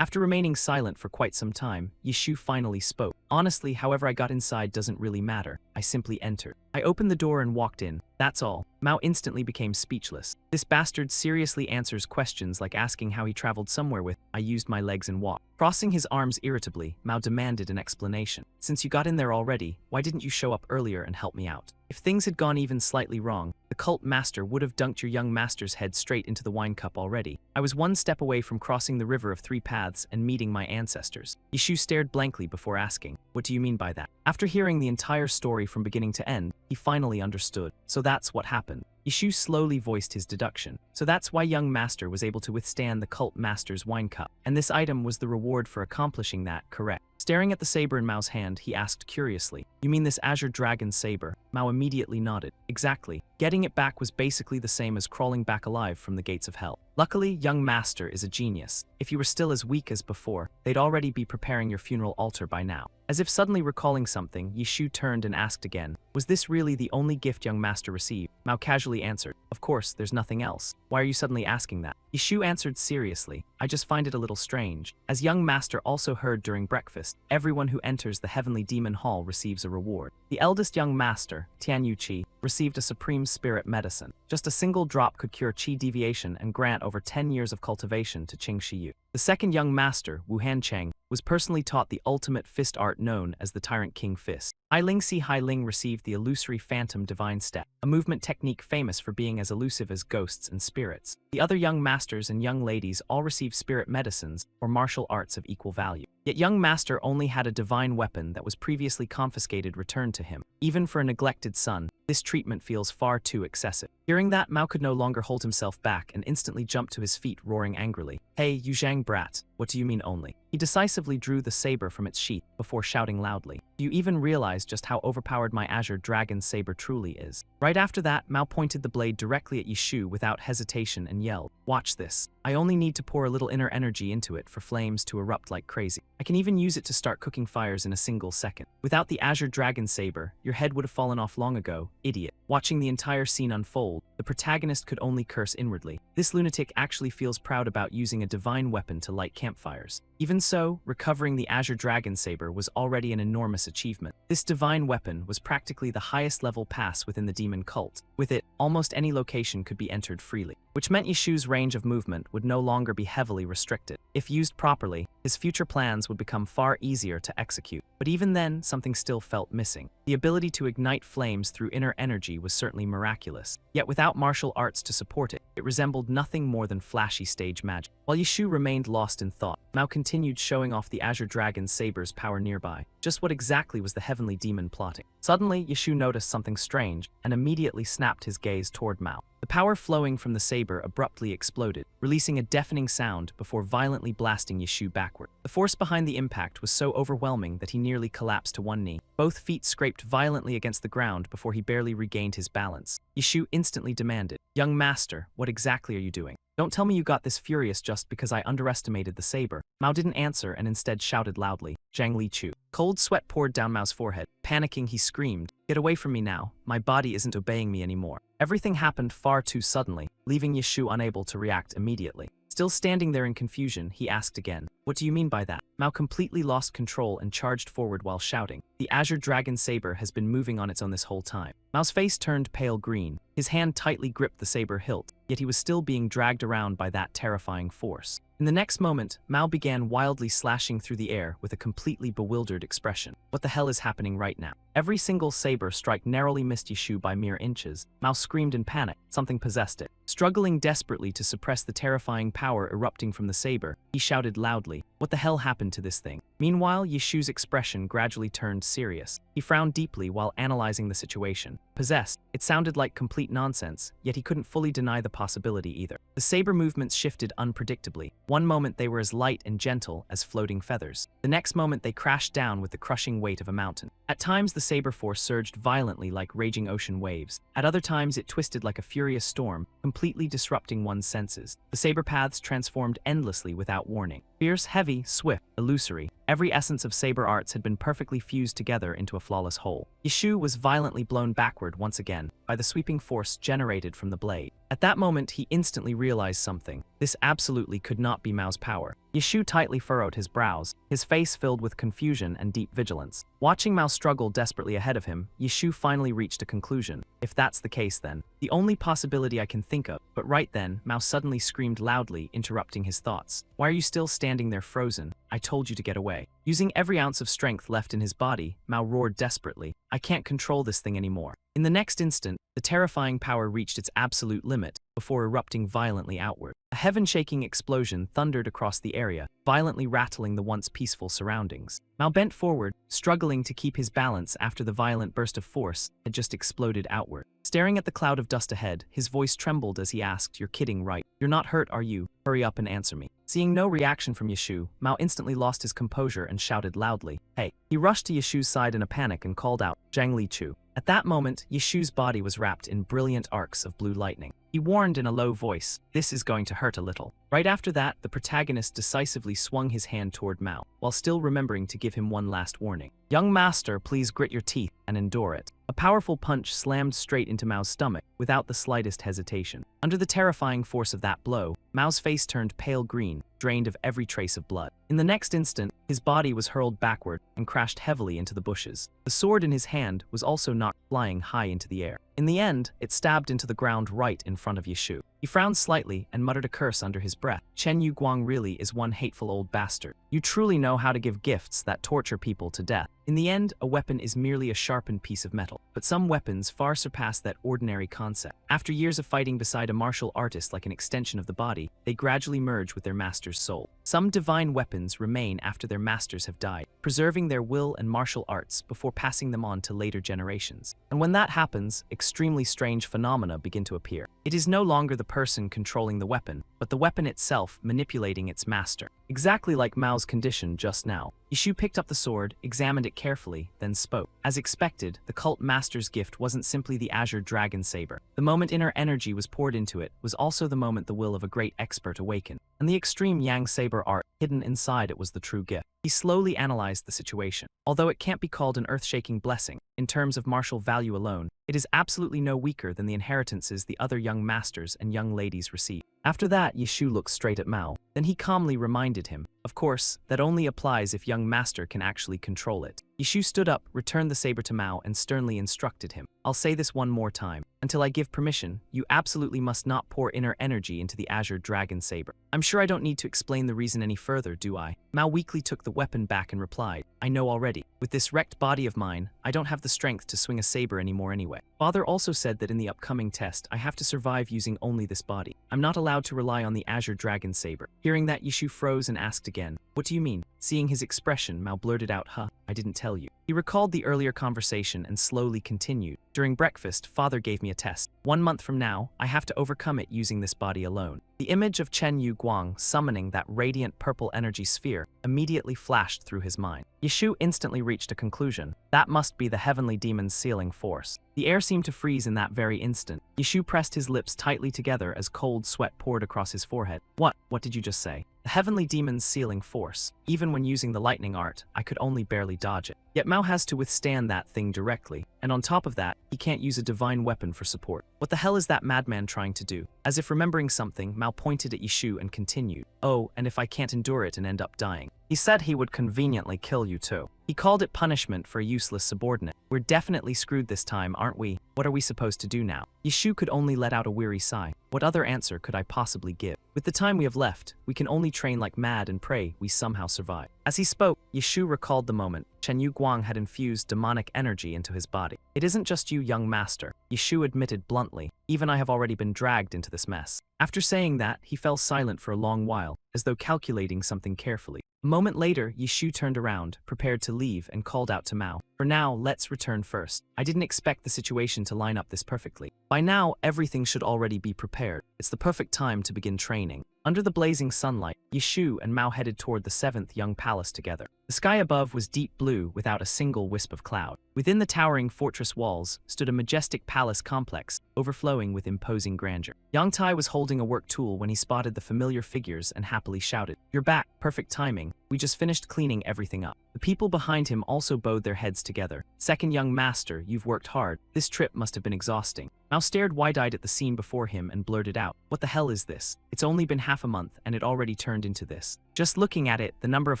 After remaining silent for quite some time, Yishu finally spoke. Honestly, however I got inside doesn't really matter. I simply entered. I opened the door and walked in. That's all. Mao instantly became speechless. This bastard seriously answers questions like asking how he traveled somewhere with, I used my legs and walked. Crossing his arms irritably, Mao demanded an explanation. Since you got in there already, why didn't you show up earlier and help me out? If things had gone even slightly wrong, the cult master would have dunked your young master's head straight into the wine cup already. I was one step away from crossing the river of three paths and meeting my ancestors. Yishu stared blankly before asking, what do you mean by that? After hearing the entire story from beginning to end, he finally understood. So that's what happened. Yishu slowly voiced his deduction. So that's why young master was able to withstand the cult master's wine cup. And this item was the reward for accomplishing that, correct? Staring at the saber in Mao's hand, he asked curiously, you mean this azure dragon saber? Mao immediately nodded. Exactly. Getting it back was basically the same as crawling back alive from the gates of hell. Luckily, young master is a genius. If you were still as weak as before, they'd already be preparing your funeral altar by now. As if suddenly recalling something, Yishu turned and asked again, was this really the only gift young master received? Mao casually answered, of course, there's nothing else. Why are you suddenly asking that? Yishu answered seriously, I just find it a little strange. As young master also heard during breakfast, everyone who enters the heavenly demon hall receives a reward. The eldest young master, Tian Yuqi, received a supreme spirit medicine. Just a single drop could cure chi deviation and grant over 10 years of cultivation to Qing Shiyu. The second young master, Wu Hancheng, was personally taught the ultimate fist art known as the Tyrant King Fist. Ailing Si Hailing received the illusory Phantom Divine Step, a movement technique famous for being as elusive as ghosts and spirits. The other young masters and young ladies all received spirit medicines or martial arts of equal value. Yet young master only had a divine weapon that was previously confiscated returned to him. Even for a neglected son, this treatment feels far too excessive. Hearing that, Mao could no longer hold himself back and instantly jumped to his feet, roaring angrily, Hey, you Zhang brat, what do you mean only? He decisively drew the saber from its sheath before shouting loudly, do you even realize just how overpowered my azure dragon saber truly is? Right after that, Mao pointed the blade directly at Yishu without hesitation and yelled, watch this. I only need to pour a little inner energy into it for flames to erupt like crazy. I can even use it to start cooking fires in a single second. Without the azure dragon saber, your head would have fallen off long ago, idiot. Watching the entire scene unfold, the protagonist could only curse inwardly. This lunatic actually feels proud about using a divine weapon to light campfires. Even so, recovering the Azure Dragon Saber was already an enormous achievement. This divine weapon was practically the highest level pass within the demon cult. With it, almost any location could be entered freely, which meant Yeshu's range of movement would no longer be heavily restricted. If used properly, his future plans would become far easier to execute. But even then, something still felt missing. The ability to ignite flames through inner energy was certainly miraculous. Yet without martial arts to support it, it resembled nothing more than flashy stage magic. While Yeshu remained lost in thought, Mao continued showing off the Azure Dragon Saber's power nearby. Just what exactly was the heavenly demon plotting? Suddenly, Yeshu noticed something strange and immediately snapped his gaze toward Mao. The power flowing from the saber abruptly exploded, releasing a deafening sound before violently blasting Yeshu backward. The force behind the impact was so overwhelming that he nearly collapsed to one knee. Both feet scraped violently against the ground before he barely regained his balance. Yeshu instantly demanded, "Young master, what exactly are you doing? Don't tell me you got this furious just because I underestimated the saber." Mao didn't answer and instead shouted loudly, "Zhang Li Chu." Cold sweat poured down Mao's forehead. Panicking, he screamed, "Get away from me now. My body isn't obeying me anymore." Everything happened far too suddenly, leaving Yeshu unable to react immediately. Still standing there in confusion, he asked again, "What do you mean by that?" Mao completely lost control and charged forward while shouting, "The Azure Dragon Saber has been moving on its own this whole time." Mao's face turned pale green. His hand tightly gripped the saber hilt, yet he was still being dragged around by that terrifying force. In the next moment, Mao began wildly slashing through the air with a completely bewildered expression. What the hell is happening right now? Every single saber strike narrowly missed Yeshu by mere inches. Mao screamed in panic. Something possessed it. Struggling desperately to suppress the terrifying power erupting from the saber, he shouted loudly, "What the hell happened to this thing?" Meanwhile, Yeshu's expression gradually turned serious. He frowned deeply while analyzing the situation. Possessed, it sounded like complete nonsense, yet he couldn't fully deny the possibility either. The saber movements shifted unpredictably. One moment they were as light and gentle as floating feathers. The next moment they crashed down with the crushing weight of a mountain. At times the saber force surged violently like raging ocean waves. At other times it twisted like a furious storm, completely disrupting one's senses. The saber paths transformed endlessly without warning. Fierce, heavy, swift, illusory. Every essence of saber arts had been perfectly fused together into a flawless whole. Yeshu was violently blown backward once again by the sweeping force generated from the blade. At that moment, he instantly realized something. This absolutely could not be Mao's power. Yeshu tightly furrowed his brows, his face filled with confusion and deep vigilance. Watching Mao struggle desperately ahead of him, Yeshu finally reached a conclusion. If that's the case then, the only possibility I can think of. But right then, Mao suddenly screamed loudly, interrupting his thoughts. "Why are you still standing there frozen? I told you to get away." Using every ounce of strength left in his body, Mao roared desperately, "I can't control this thing anymore." In the next instant, the terrifying power reached its absolute limit before erupting violently outward. A heaven-shaking explosion thundered across the area, violently rattling the once peaceful surroundings. Mao bent forward, struggling to keep his balance after the violent burst of force had just exploded outward. Staring at the cloud of dust ahead, his voice trembled as he asked, "You're kidding, right? You're not hurt, are you? Hurry up and answer me." Seeing no reaction from Yeshu, Mao instantly lost his composure and shouted loudly, "Hey!" He rushed to Yeshu's side in a panic and called out, "Zhang Li Chu." At that moment, Yeshu's body was wrapped in brilliant arcs of blue lightning. He warned in a low voice, "This is going to hurt a little." Right after that, the protagonist decisively swung his hand toward Mao, while still remembering to give him one last warning. "Young master, please grit your teeth and endure it." A powerful punch slammed straight into Mao's stomach, without the slightest hesitation. Under the terrifying force of that blow, Mao's face turned pale green, drained of every trace of blood. In the next instant, his body was hurled backward and crashed heavily into the bushes. The sword in his hand was also knocked flying high into the air. In the end, it stabbed into the ground right in front of Yeshu. He frowned slightly and muttered a curse under his breath. "Chen Yu Guang really is one hateful old bastard. You truly know how to give gifts that torture people to death." In the end, a weapon is merely a sharpened piece of metal, but some weapons far surpass that ordinary concept. After years of fighting beside a martial artist like an extension of the body, they gradually merge with their master's soul. Some divine weapons remain after their masters have died, preserving their will and martial arts before passing them on to later generations. And when that happens, extremely strange phenomena begin to appear. It is no longer the person controlling the weapon, but the weapon itself manipulating its master. Exactly like Mao's condition just now. Yeshu picked up the sword, examined it carefully, then spoke. As expected, the cult master's gift wasn't simply the Azure Dragon Saber. The moment inner energy was poured into it was also the moment the will of a great expert awakened. and the extreme Yang saber art hidden inside it was the true gift. He slowly analyzed the situation. Although it can't be called an earth-shaking blessing, in terms of martial value alone, it is absolutely no weaker than the inheritances the other young masters and young ladies receive. After that, Yishu looked straight at Mao. Then he calmly reminded him, of course, that only applies if young master can actually control it. Yishu stood up, returned the saber to Mao, and sternly instructed him. I'll say this one more time. Until I give permission, you absolutely must not pour inner energy into the Azure Dragon Saber. I'm sure I don't need to explain the reason any further, do I? Mao weakly took the weapon back and replied, I know already. With this wrecked body of mine, I don't have the strength to swing a saber anymore anyway. Father also said that in the upcoming test, I have to survive using only this body. I'm not allowed to rely on the Azure Dragon Saber. Hearing that, Yishu froze and asked again, what do you mean? Seeing his expression, Mao blurted out, I didn't tell you. He recalled the earlier conversation and slowly continued. During breakfast, Father gave me a test. 1 month from now, I have to overcome it using this body alone. The image of Chen Yu Guang summoning that radiant purple energy sphere immediately flashed through his mind. Yishu instantly reached a conclusion. That must be the heavenly demon's sealing force. The air seemed to freeze in that very instant. Yishu pressed his lips tightly together as cold sweat poured across his forehead. What did you just say? The heavenly demon's sealing force. Even when using the lightning art, I could only barely dodge it. Yet Mao has to withstand that thing directly, and on top of that, he can't use a divine weapon for support. What the hell is that madman trying to do? As if remembering something, Mao pointed at Yishu and continued. Oh, and if I can't endure it and end up dying. He said he would conveniently kill you too. He called it punishment for a useless subordinate. We're definitely screwed this time, aren't we? What are we supposed to do now? Yishu could only let out a weary sigh. What other answer could I possibly give? With the time we have left, we can only train like mad and pray we somehow survive. As he spoke, Yishu recalled the moment Chen Yu Guang had infused demonic energy into his body. It isn't just you, young master, Yishu admitted bluntly. Even I have already been dragged into this mess. After saying that, he fell silent for a long while, as though calculating something carefully. A moment later, Yishu turned around, prepared to leave, and called out to Mao. For now, let's return first. I didn't expect the situation to line up this perfectly. By now, everything should already be prepared. It's the perfect time to begin training. Under the blazing sunlight, Yishu and Mao headed toward the 7th young palace together. The sky above was deep blue without a single wisp of cloud. Within the towering fortress walls stood a majestic palace complex, overflowing with imposing grandeur. Yang Tai was holding a work tool when he spotted the familiar figures and happily shouted, "You're back, perfect timing. We just finished cleaning everything up." The people behind him also bowed their heads together. "Second young master, you've worked hard. This trip must have been exhausting." Mao stared wide-eyed at the scene before him and blurted out, "What the hell is this? It's only been half a month and it already turned into this. Just looking at it, the number of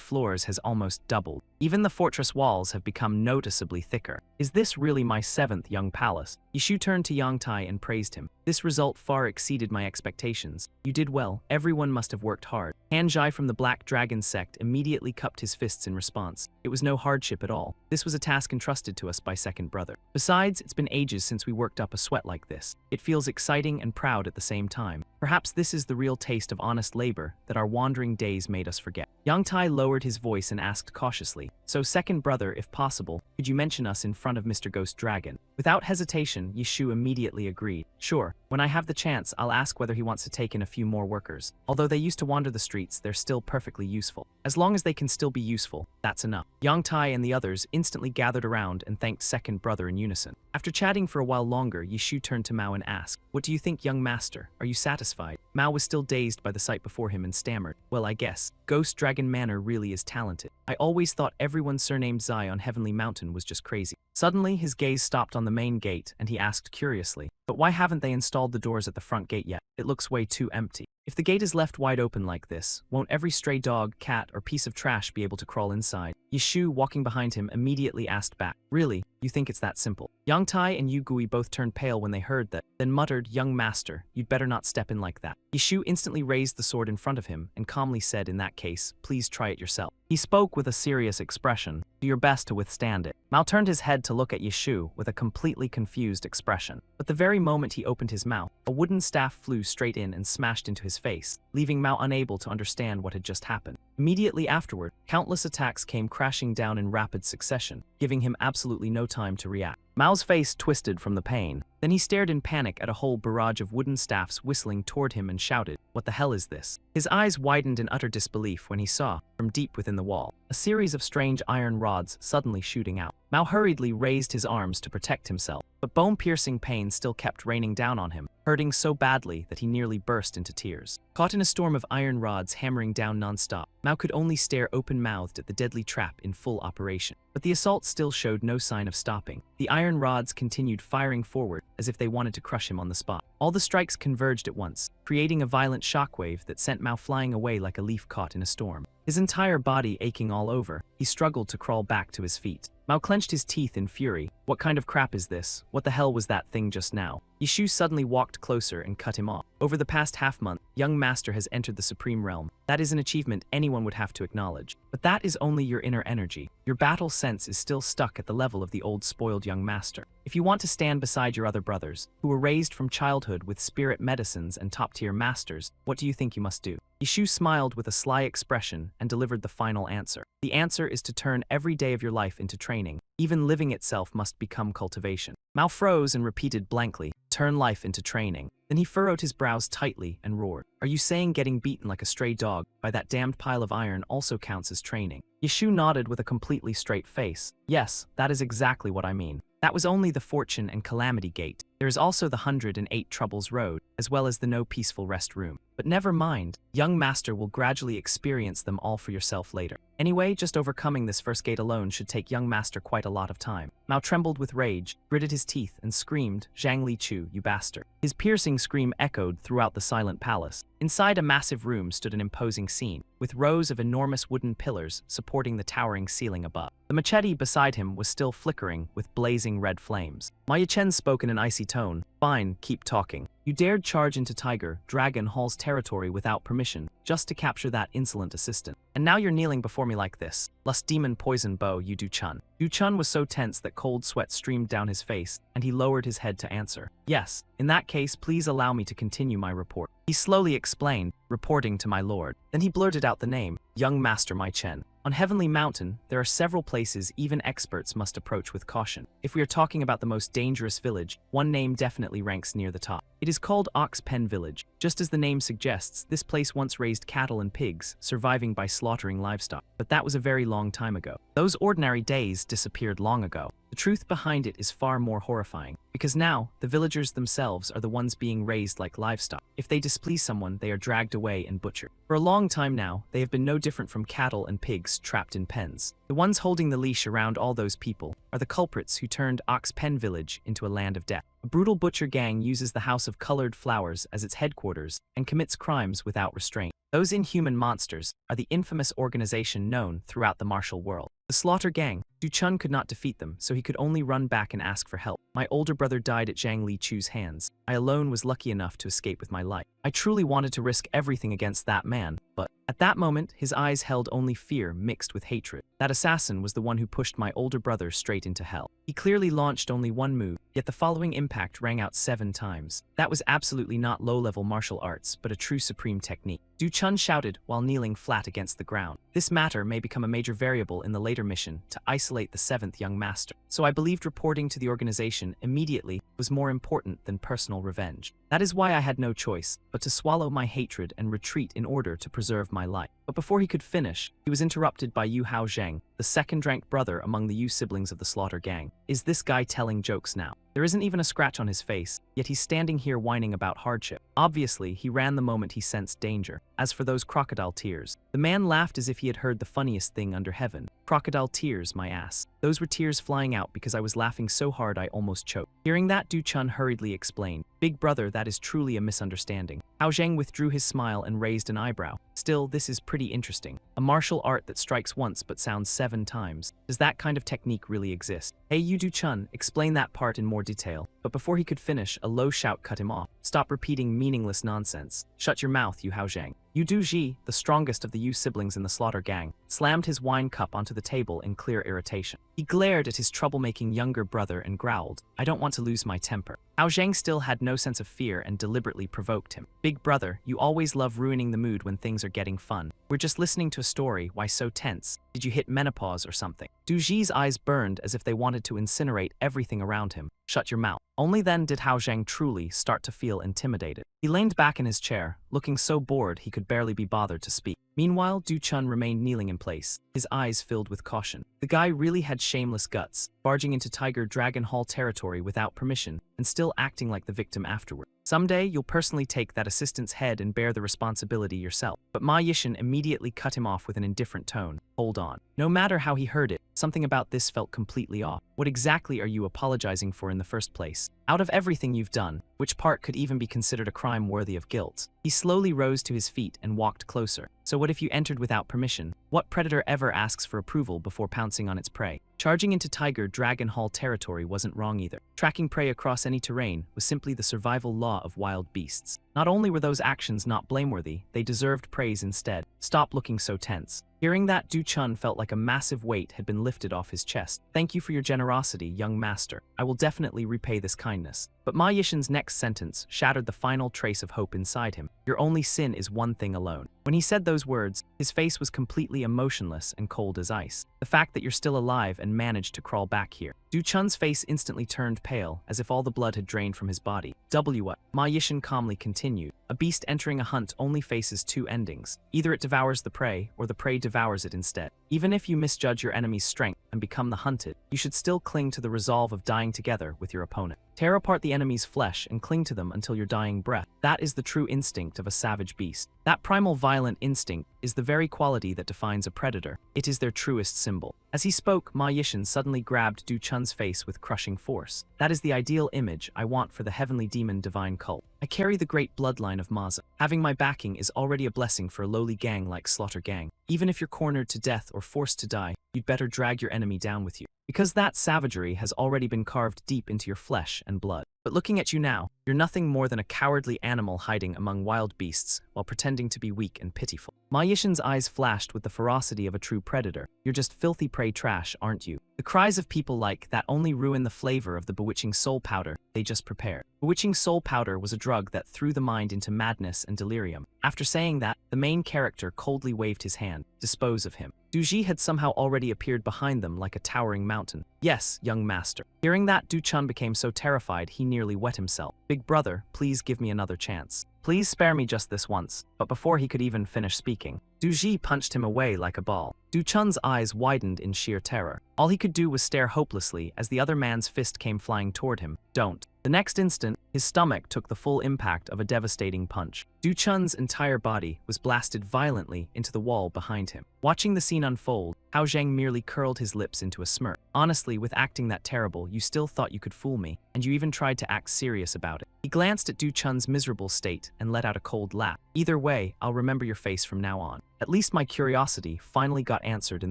floors has almost doubled. Even the fortress walls have become noticeably thicker. Is this really my 7th young palace?" Yishu turned to Yang Tai and praised him. "This result far exceeded my expectations. You did well. Everyone must have worked hard." Han Zhai from the Black Dragon Sect immediately cupped his fists in response. It was no hardship at all. This was a task entrusted to us by second brother. Besides, it's been ages since we worked up a sweat like this. It feels exciting and proud at the same time. Perhaps this is the real taste of honest labor that our wandering days made us forget. Yang Tai lowered his voice and asked cautiously, "So second brother, if possible, could you mention us in front of Mr. Ghost Dragon?" Without hesitation, Yishu immediately agreed. "Sure, when I have the chance, I'll ask whether he wants to take in a few more workers. Although they used to wander the streets, they're still perfectly useful. As long as they can still be useful, that's enough." Yang Tai and the others instantly gathered around and thanked second brother in unison. After chatting for a while longer, Yishu turned to Mao and asked, "What do you think, young master? Are you satisfied?" Mao was still dazed by the sight before him and stammered, "Well, I guess. Ghost Dragon Manor really is talented. I always thought everyone surnamed Zai on Heavenly Mountain was just crazy." Suddenly, his gaze stopped on the main gate, and he asked curiously, "But why haven't they installed the doors at the front gate yet? It looks way too empty. If the gate is left wide open like this, won't every stray dog, cat, or piece of trash be able to crawl inside?" Yishu, walking behind him, immediately asked back, "Really? You think it's that simple?" Yang Tai and Yu Gui both turned pale when they heard that, then muttered, "Young master, you'd better not step in like that." Yishu instantly raised the sword in front of him and calmly said, "In that case, please try it yourself." He spoke with a serious expression. "Do your best to withstand it." Mao turned his head to look at Yishu with a completely confused expression. But the very moment he opened his mouth, a wooden staff flew straight in and smashed into his face, leaving Mao unable to understand what had just happened. Immediately afterward, countless attacks came crashing down in rapid succession, giving him absolutely no time to react. Mao's face twisted from the pain. Then he stared in panic at a whole barrage of wooden staffs whistling toward him and shouted, "What the hell is this?" His eyes widened in utter disbelief when he saw, from deep within the wall, a series of strange iron rods suddenly shooting out. Mao hurriedly raised his arms to protect himself, but bone-piercing pain still kept raining down on him, hurting so badly that he nearly burst into tears. Caught in a storm of iron rods hammering down non-stop, Mao could only stare open-mouthed at the deadly trap in full operation. But the assault still showed no sign of stopping. The iron rods continued firing forward, as if they wanted to crush him on the spot. All the strikes converged at once, creating a violent shockwave that sent Mao flying away like a leaf caught in a storm. His entire body aching all over, he struggled to crawl back to his feet. Mao clenched his teeth in fury. What kind of crap is this? What the hell was that thing just now? Yishu suddenly walked closer and cut him off. Over the past half-month, young master has entered the Supreme Realm. That is an achievement anyone would have to acknowledge. But that is only your inner energy. Your battle sense is still stuck at the level of the old spoiled young master. If you want to stand beside your other brothers, who were raised from childhood with spirit medicines and top-tier masters, what do you think you must do? Yishu smiled with a sly expression and delivered the final answer. The answer is to turn every day of your life into training. Even living itself must become cultivation. Mao froze and repeated blankly, "Turn life into training." Then he furrowed his brows tightly and roared, "Are you saying getting beaten like a stray dog by that damned pile of iron also counts as training?" Yishu nodded with a completely straight face. "Yes, that is exactly what I mean. That was only the Fortune and Calamity Gate. There is also the 108 Troubles Road, as well as the No Peaceful Rest Room. But never mind, young master will gradually experience them all for yourself later. Anyway, just overcoming this first gate alone should take young master quite a lot of time." Mao trembled with rage, gritted his teeth, and screamed, "Zhang Lichu, you bastard." His piercing scream echoed throughout the silent palace. Inside a massive room stood an imposing scene, with rows of enormous wooden pillars supporting the towering ceiling above. The machete beside him was still flickering with blazing red flames. Ma Yichen spoke in an icy tone, "Fine, keep talking. You dared charge into Tiger, Dragon Hall's territory without permission, just to capture that insolent assistant. And now you're kneeling before me like this. Lust demon poison bow, you Du Chun." Du Chun was so tense that cold sweat streamed down his face, and he lowered his head to answer. "Yes, in that case, please allow me to continue my report." He slowly explained, "Reporting to my lord." Then he blurted out the name, "Young Master Mai Chen. On Heavenly Mountain, there are several places even experts must approach with caution. If we are talking about the most dangerous village, one name definitely ranks near the top. It is called Ox Pen Village. Just as the name suggests, this place once raised cattle and pigs, surviving by slaughtering livestock. But that was a very long time ago. Those ordinary days disappeared long ago. The truth behind it is far more horrifying, because now, the villagers themselves are the ones being raised like livestock. If they displease someone, they are dragged away and butchered. For a long time now, they have been no different from cattle and pigs trapped in pens. The ones holding the leash around all those people are the culprits who turned Ox Pen Village into a land of death. A brutal butcher gang uses the House of Colored Flowers as its headquarters and commits crimes without restraint. Those inhuman monsters are the infamous organization known throughout the martial world. The Slaughter Gang. Du Chun could not defeat them, so he could only run back and ask for help. My older brother died at Zhang Lichu's hands. I alone was lucky enough to escape with my life. I truly wanted to risk everything against that man, but at that moment, his eyes held only fear mixed with hatred. That assassin was the one who pushed my older brother straight into hell. He clearly launched only one move, yet the following impact rang out 7 times. That was absolutely not low-level martial arts, but a true supreme technique. Du Chun shouted while kneeling flat against the ground. This matter may become a major variable in the later mission to isolate the 7th young master. So I believed reporting to the organization immediately was more important than personal revenge. That is why I had no choice but to swallow my hatred and retreat in order to preserve my life. But before he could finish, he was interrupted by Yu Hao Zheng, the second-ranked brother among the Yu siblings of the Slaughter Gang. Is this guy telling jokes now? There isn't even a scratch on his face, yet he's standing here whining about hardship. Obviously, he ran the moment he sensed danger. As for those crocodile tears, the man laughed as if he had heard the funniest thing under heaven. Crocodile tears, my ass. Those were tears flying out because I was laughing so hard I almost choked. Hearing that, Du Chun hurriedly explained, "Big brother, that is truly a misunderstanding." Hao Zheng withdrew his smile and raised an eyebrow. "Still, this is pretty interesting. A martial art that strikes once but sounds 7 times. Does that kind of technique really exist? Hey, you Du Chun, explain that part in more detail." But before he could finish, a low shout cut him off. "Stop repeating meaningless nonsense. Shut your mouth, you Hao Zheng." Yu Duji, the strongest of the Yu siblings in the Slaughter Gang, slammed his wine cup onto the table in clear irritation. He glared at his troublemaking younger brother and growled, "I don't want to lose my temper." Hao Zheng still had no sense of fear and deliberately provoked him. Big brother, you always love ruining the mood when things are getting fun. We're just listening to a story, why so tense? Did you hit menopause or something? Duji's eyes burned as if they wanted to incinerate everything around him. Shut your mouth. Only then did Hao Zhang truly start to feel intimidated. He leaned back in his chair, looking so bored he could barely be bothered to speak. Meanwhile, Du Chun remained kneeling in place, his eyes filled with caution. The guy really had shameless guts, barging into Tiger Dragon Hall territory without permission, and still acting like the victim afterward. Someday, you'll personally take that assistant's head and bear the responsibility yourself. But Ma Yishan immediately cut him off with an indifferent tone. Hold on. No matter how he heard it, something about this felt completely off. What exactly are you apologizing for in the first place? Out of everything you've done, which part could even be considered a crime worthy of guilt? He slowly rose to his feet and walked closer. So what if you entered without permission? What predator ever asks for approval before pouncing on its prey? Charging into Tiger Dragon Hall territory wasn't wrong either. Tracking prey across any terrain was simply the survival law of wild beasts. Not only were those actions not blameworthy, they deserved praise instead. Stop looking so tense. Hearing that, Du Chun felt like a massive weight had been lifted off his chest. Thank you for your generosity, young master. I will definitely repay this kindness. But Ma Yishan's next sentence shattered the final trace of hope inside him. Your only sin is one thing alone. When he said those words, his face was completely emotionless and cold as ice. The fact that you're still alive and managed to crawl back here. Du Chun's face instantly turned pale, as if all the blood had drained from his body. What? Ma Yishan calmly continued. A beast entering a hunt only faces two endings. Either it devours the prey, or the prey devours it instead. Even if you misjudge your enemy's strength and become the hunted, you should still cling to the resolve of dying together with your opponent. Tear apart the enemy's flesh and cling to them until your dying breath. That is the true instinct of a savage beast. That primal violent instinct is the very quality that defines a predator. It is their truest symbol. As he spoke, Ma Yishan suddenly grabbed Du Chun's face with crushing force. That is the ideal image I want for the heavenly demon divine cult. I carry the great bloodline of Maza. Having my backing is already a blessing for a lowly gang like Slaughter Gang. Even if you're cornered to death or forced to die, you'd better drag your enemy down with you. Because that savagery has already been carved deep into your flesh and blood. But looking at you now, you're nothing more than a cowardly animal hiding among wild beasts while pretending to be weak and pitiful. Ma Yishan's eyes flashed with the ferocity of a true predator. You're just filthy prey trash, aren't you? The cries of people like that only ruin the flavor of the bewitching soul powder they just prepared. Bewitching soul powder was a drug that threw the mind into madness and delirium. After saying that, the main character coldly waved his hand. Dispose of him. Duji had somehow already appeared behind them like a towering mountain. Yes, young master. Hearing that, Du Chun became so terrified he nearly wet himself. Big brother, please give me another chance. Please spare me just this once. But before he could even finish speaking, Duji punched him away like a ball. Du Chun's eyes widened in sheer terror. All he could do was stare hopelessly as the other man's fist came flying toward him. Don't. The next instant, his stomach took the full impact of a devastating punch. Du Chun's entire body was blasted violently into the wall behind him. Watching the scene unfold, Hao Zhang merely curled his lips into a smirk. Honestly, with acting that terrible, you still thought you could fool me, and you even tried to act serious about it. He glanced at Du Chun's miserable state and let out a cold laugh. Either way, I'll remember your face from now on. At least my curiosity finally got answered in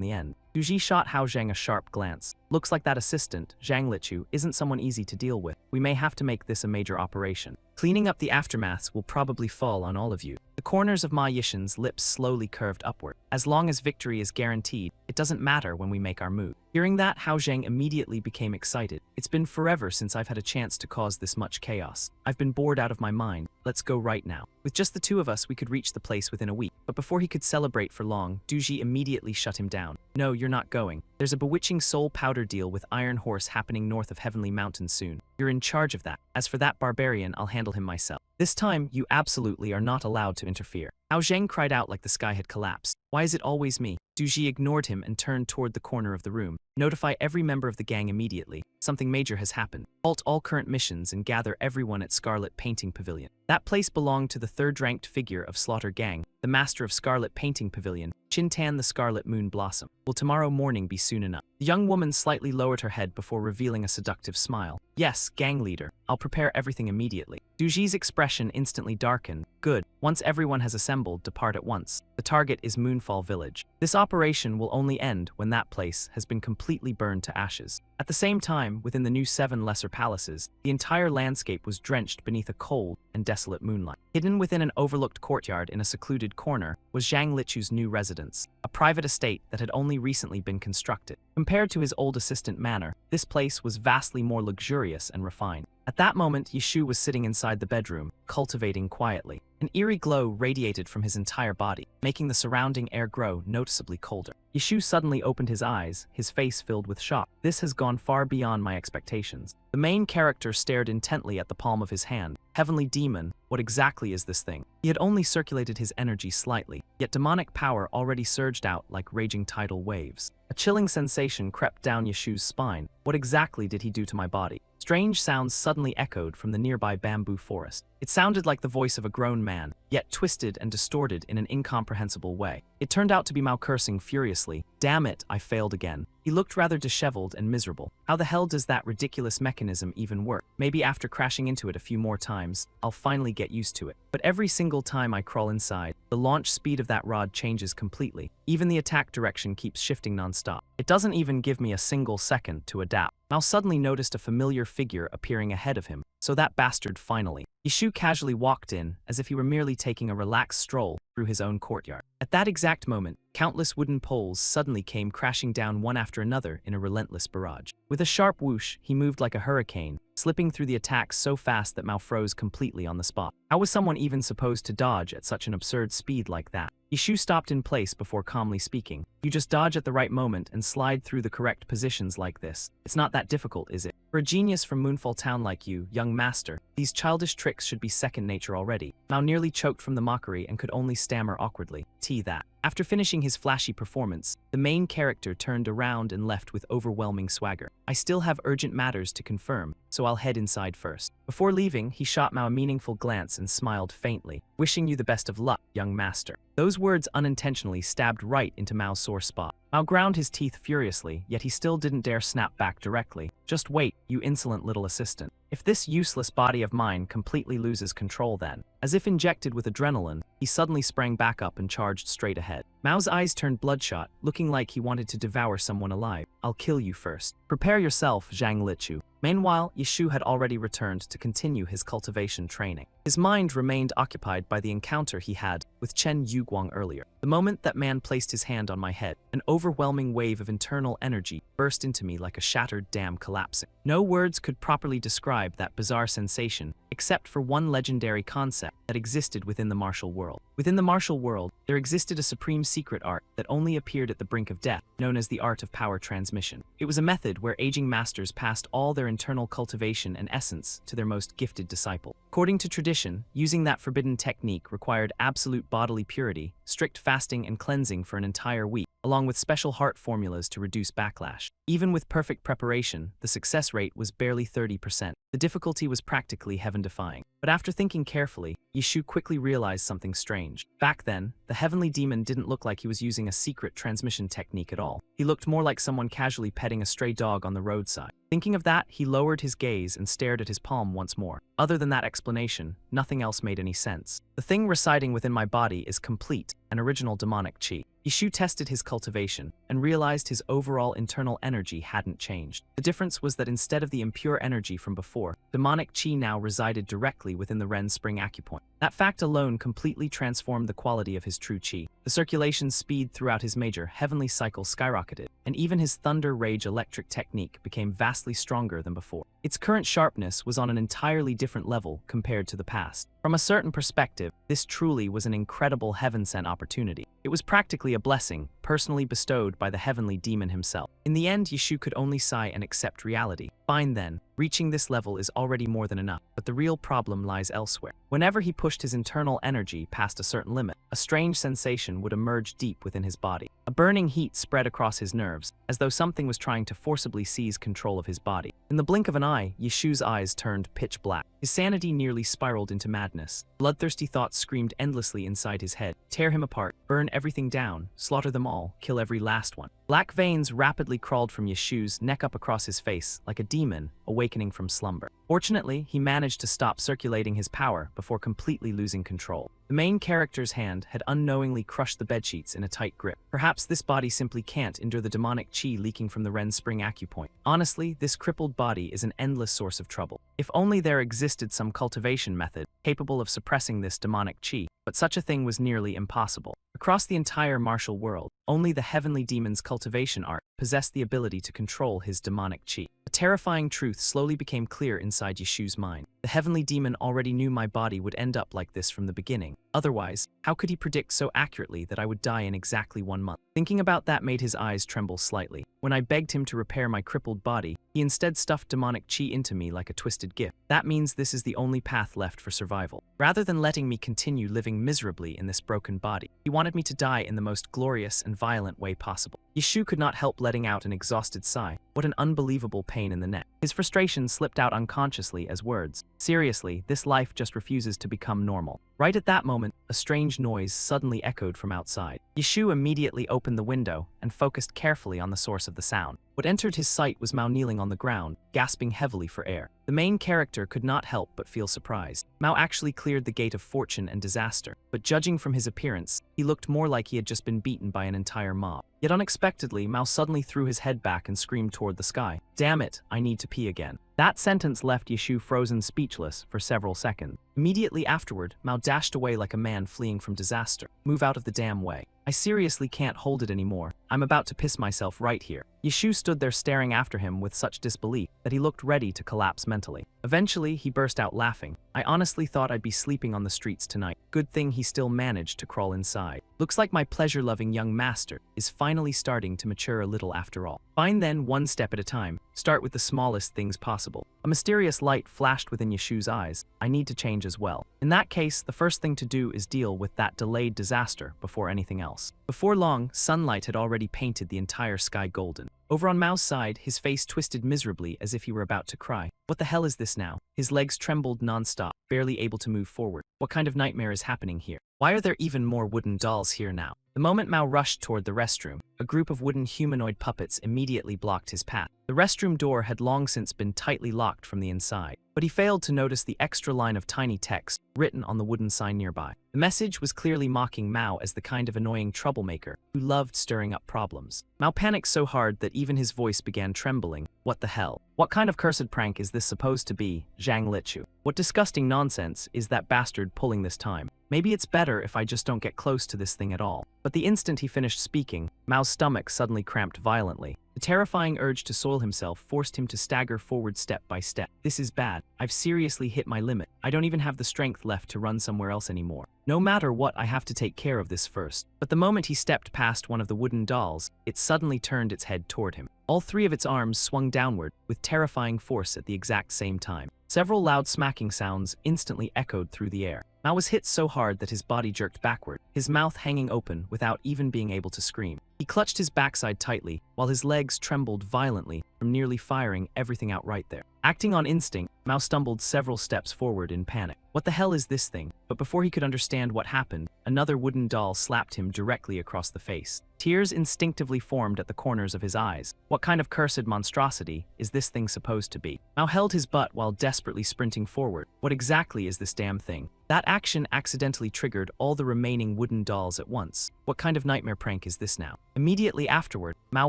the end. Duji shot Hao Zhang a sharp glance. Looks like that assistant, Zhang Lichu, isn't someone easy to deal with. We may have to make this a major operation. Cleaning up the aftermaths will probably fall on all of you. The corners of Ma Yishan's lips slowly curved upward. As long as victory is guaranteed, it doesn't matter when we make our move. Hearing that, Hao Zhang immediately became excited. It's been forever since I've had a chance to cause this much chaos. I've been bored out of my mind. Let's go right now. With just the two of us, we could reach the place within a week. But before he could celebrate for long, Duji immediately shut him down. No, you're not going. There's a bewitching soul powder deal with Iron Horse happening north of Heavenly Mountain soon. You're in charge of that. As for that barbarian, I'll handle him myself. This time, you absolutely are not allowed to interfere. Hao Zhang cried out like the sky had collapsed. Why is it always me? Duji ignored him and turned toward the corner of the room. Notify every member of the gang immediately. Something major has happened. Halt all current missions and gather everyone at Scarlet Painting Pavilion. That place belonged to the third-ranked figure of Slaughter Gang, the master of Scarlet Painting Pavilion, Chintan the Scarlet Moon Blossom. Will tomorrow morning be soon enough? The young woman slightly lowered her head before revealing a seductive smile. Yes, gang leader. I'll prepare everything immediately. Duji's expression instantly darkened. Good. Once everyone has assembled, depart at once. The target is Moonfall Village. This operation will only end when that place has been completely burned to ashes. At the same time, within the new 7 lesser palaces, the entire landscape was drenched beneath a cold and desolate moonlight. Hidden within an overlooked courtyard in a secluded corner was Zhang Lichu's new residence, a private estate that had only recently been constructed. Compared to his old assistant manor, this place was vastly more luxurious and refined. At that moment, Yishu was sitting inside the bedroom, cultivating quietly. An eerie glow radiated from his entire body, making the surrounding air grow noticeably colder. Yeshu suddenly opened his eyes, his face filled with shock. This has gone far beyond my expectations. The main character stared intently at the palm of his hand. Heavenly demon, what exactly is this thing? He had only circulated his energy slightly, yet demonic power already surged out like raging tidal waves. A chilling sensation crept down Yeshu's spine. What exactly did he do to my body? Strange sounds suddenly echoed from the nearby bamboo forest. It sounded like the voice of a grown man, yet twisted and distorted in an incomprehensible way. It turned out to be Mao cursing furiously. Damn it, I failed again. He looked rather disheveled and miserable. How the hell does that ridiculous mechanism even work? Maybe after crashing into it a few more times, I'll finally get used to it. But every single time I crawl inside, the launch speed of that rod changes completely. Even the attack direction keeps shifting nonstop. It doesn't even give me a single second to adapt. Mao suddenly noticed a familiar figure appearing ahead of him. So that bastard finally. Yeshu casually walked in, as if he were merely taking a relaxed stroll through his own courtyard. At that exact moment, countless wooden poles suddenly came crashing down one after another in a relentless barrage. With a sharp whoosh, he moved like a hurricane, slipping through the attacks so fast that Mao froze completely on the spot. How was someone even supposed to dodge at such an absurd speed like that? Yeshu stopped in place before calmly speaking. You just dodge at the right moment and slide through the correct positions like this. It's not that difficult, is it? For a genius from Moonfall Town like you, young master, these childish tricks should be second nature already. Mao nearly choked from the mockery and could only stammer awkwardly. That. After finishing his flashy performance, the main character turned around and left with overwhelming swagger. I still have urgent matters to confirm, so I'll head inside first. Before leaving, he shot Mao a meaningful glance and smiled faintly. Wishing you the best of luck, young master. Those words unintentionally stabbed right into Mao's sore spot. Mao ground his teeth furiously, yet he still didn't dare snap back directly. Just wait, you insolent little assistant. If this useless body of mine completely loses control then, as if injected with adrenaline, he suddenly sprang back up and charged straight ahead. Mao's eyes turned bloodshot, looking like he wanted to devour someone alive. I'll kill you first. Prepare yourself, Zhang Lichu. Meanwhile, Yeshu had already returned to continue his cultivation training. His mind remained occupied by the encounter he had with Chen Yuguang earlier. The moment that man placed his hand on my head, an overwhelming wave of internal energy burst into me like a shattered dam collapsing. No words could properly describe that bizarre sensation, except for one legendary concept that existed within the martial world. Within the martial world, there existed a supreme secret art that only appeared at the brink of death, known as the art of power transmission. It was a method where aging masters passed all their internal cultivation and essence to their most gifted disciple. According to tradition, using that forbidden technique required absolute bodily purity, strict fasting and cleansing for an entire week, along with special heart formulas to reduce backlash. Even with perfect preparation, the success rate was barely 30%. The difficulty was practically heaven-defying. But after thinking carefully, Yeshu quickly realized something strange. Back then, the heavenly demon didn't look like he was using a secret transmission technique at all. He looked more like someone casually petting a stray dog on the roadside. Thinking of that, he lowered his gaze and stared at his palm once more. Other than that explanation, nothing else made any sense. The thing residing within my body is complete, an original demonic chi. Yeshu tested his cultivation and realized his overall internal energy hadn't changed. The difference was that instead of the impure energy from before, demonic chi now resided directly within the Ren Spring acupoint. That fact alone completely transformed the quality of his true chi. The circulation speed throughout his major heavenly cycle skyrocketed, and even his thunder rage electric technique became vastly stronger than before. Its current sharpness was on an entirely different level compared to the past. From a certain perspective, this truly was an incredible heaven-sent opportunity. It was practically a blessing, personally bestowed by the heavenly demon himself. In the end, Yeshu could only sigh and accept reality. Fine then, reaching this level is already more than enough, but the real problem lies elsewhere. Whenever he pushed his internal energy past a certain limit, a strange sensation would emerge deep within his body. A burning heat spread across his nerves, as though something was trying to forcibly seize control of his body. In the blink of an eye, Yeshu's eyes turned pitch black. His sanity nearly spiraled into madness. Bloodthirsty thoughts screamed endlessly inside his head. Tear him apart, burn everything down, slaughter them all, kill every last one. Black veins rapidly crawled from Yeshu's neck up across his face, like a demon awakening from slumber. Fortunately, he managed to stop circulating his power before completely losing control. The main character's hand had unknowingly crushed the bedsheets in a tight grip. Perhaps this body simply can't endure the demonic chi leaking from the Ren Spring acupoint. Honestly, this crippled body is an endless source of trouble. If only there existed some cultivation method capable of suppressing this demonic chi, but such a thing was nearly impossible. Across the entire martial world, only the heavenly demon's cultivation art possessed the ability to control his demonic chi. A terrifying truth slowly became clear inside Yeshu's mind. The heavenly demon already knew my body would end up like this from the beginning. Otherwise, how could he predict so accurately that I would die in exactly 1 month? Thinking about that made his eyes tremble slightly. When I begged him to repair my crippled body, he instead stuffed demonic chi into me like a twisted gift. That means this is the only path left for survival. Rather than letting me continue living miserably in this broken body, he wanted me to die in the most glorious and violent way possible. Yeshu could not help letting out an exhausted sigh. What an unbelievable pain in the neck. His frustration slipped out unconsciously as words. Seriously, this life just refuses to become normal. Right at that moment, a strange noise suddenly echoed from outside. Yeshu immediately opened the window and focused carefully on the source of the sound. What entered his sight was Mao kneeling on the ground, gasping heavily for air. The main character could not help but feel surprised. Mao actually cleared the gate of fortune and disaster, but judging from his appearance, he looked more like he had just been beaten by an entire mob. Yet unexpectedly, Mao suddenly threw his head back and screamed toward the sky. "Damn it, I need to pee again." That sentence left Yeshu frozen speechless for several seconds. Immediately afterward, Mao dashed away like a man fleeing from disaster. "Move out of the damn way. I seriously can't hold it anymore. I'm about to piss myself right here." Yeshu stood there staring after him with such disbelief that he looked ready to collapse mentally. Eventually, he burst out laughing. "I honestly thought I'd be sleeping on the streets tonight. Good thing he still managed to crawl inside. Looks like my pleasure-loving young master is finally starting to mature a little after all." Fine then, one step at a time. Start with the smallest things possible. A mysterious light flashed within Yeshu's eyes. I need to change as well. In that case, the first thing to do is deal with that delayed disaster before anything else. Before long, sunlight had already painted the entire sky golden. Over on Mao's side, his face twisted miserably as if he were about to cry. What the hell is this now? His legs trembled non-stop, barely able to move forward. What kind of nightmare is happening here? Why are there even more wooden dolls here now? The moment Mao rushed toward the restroom, a group of wooden humanoid puppets immediately blocked his path. The restroom door had long since been tightly locked from the inside, but he failed to notice the extra line of tiny text written on the wooden sign nearby. The message was clearly mocking Mao as the kind of annoying troublemaker who loved stirring up problems. Mao panicked so hard that even his voice began trembling. What the hell? What kind of cursed prank is this supposed to be, Zhang Lichu? What disgusting nonsense is that bastard pulling this time? Maybe it's better if I just don't get close to this thing at all. But the instant he finished speaking, Mao's stomach suddenly cramped violently. The terrifying urge to soil himself forced him to stagger forward step by step. This is bad. I've seriously hit my limit. I don't even have the strength left to run somewhere else anymore. No matter what, I have to take care of this first. But the moment he stepped past one of the wooden dolls, it suddenly turned its head toward him. All three of its arms swung downward with terrifying force at the exact same time. Several loud smacking sounds instantly echoed through the air. Mao was hit so hard that his body jerked backward, his mouth hanging open without even being able to scream. He clutched his backside tightly, while his legs trembled violently from nearly firing everything out right there. Acting on instinct, Mao stumbled several steps forward in panic. What the hell is this thing? But before he could understand what happened, another wooden doll slapped him directly across the face. Tears instinctively formed at the corners of his eyes. What kind of cursed monstrosity is this thing supposed to be? Mao held his butt while desperately sprinting forward. What exactly is this damn thing? That action accidentally triggered all the remaining wooden dolls at once. What kind of nightmare prank is this now? Immediately afterward, Mao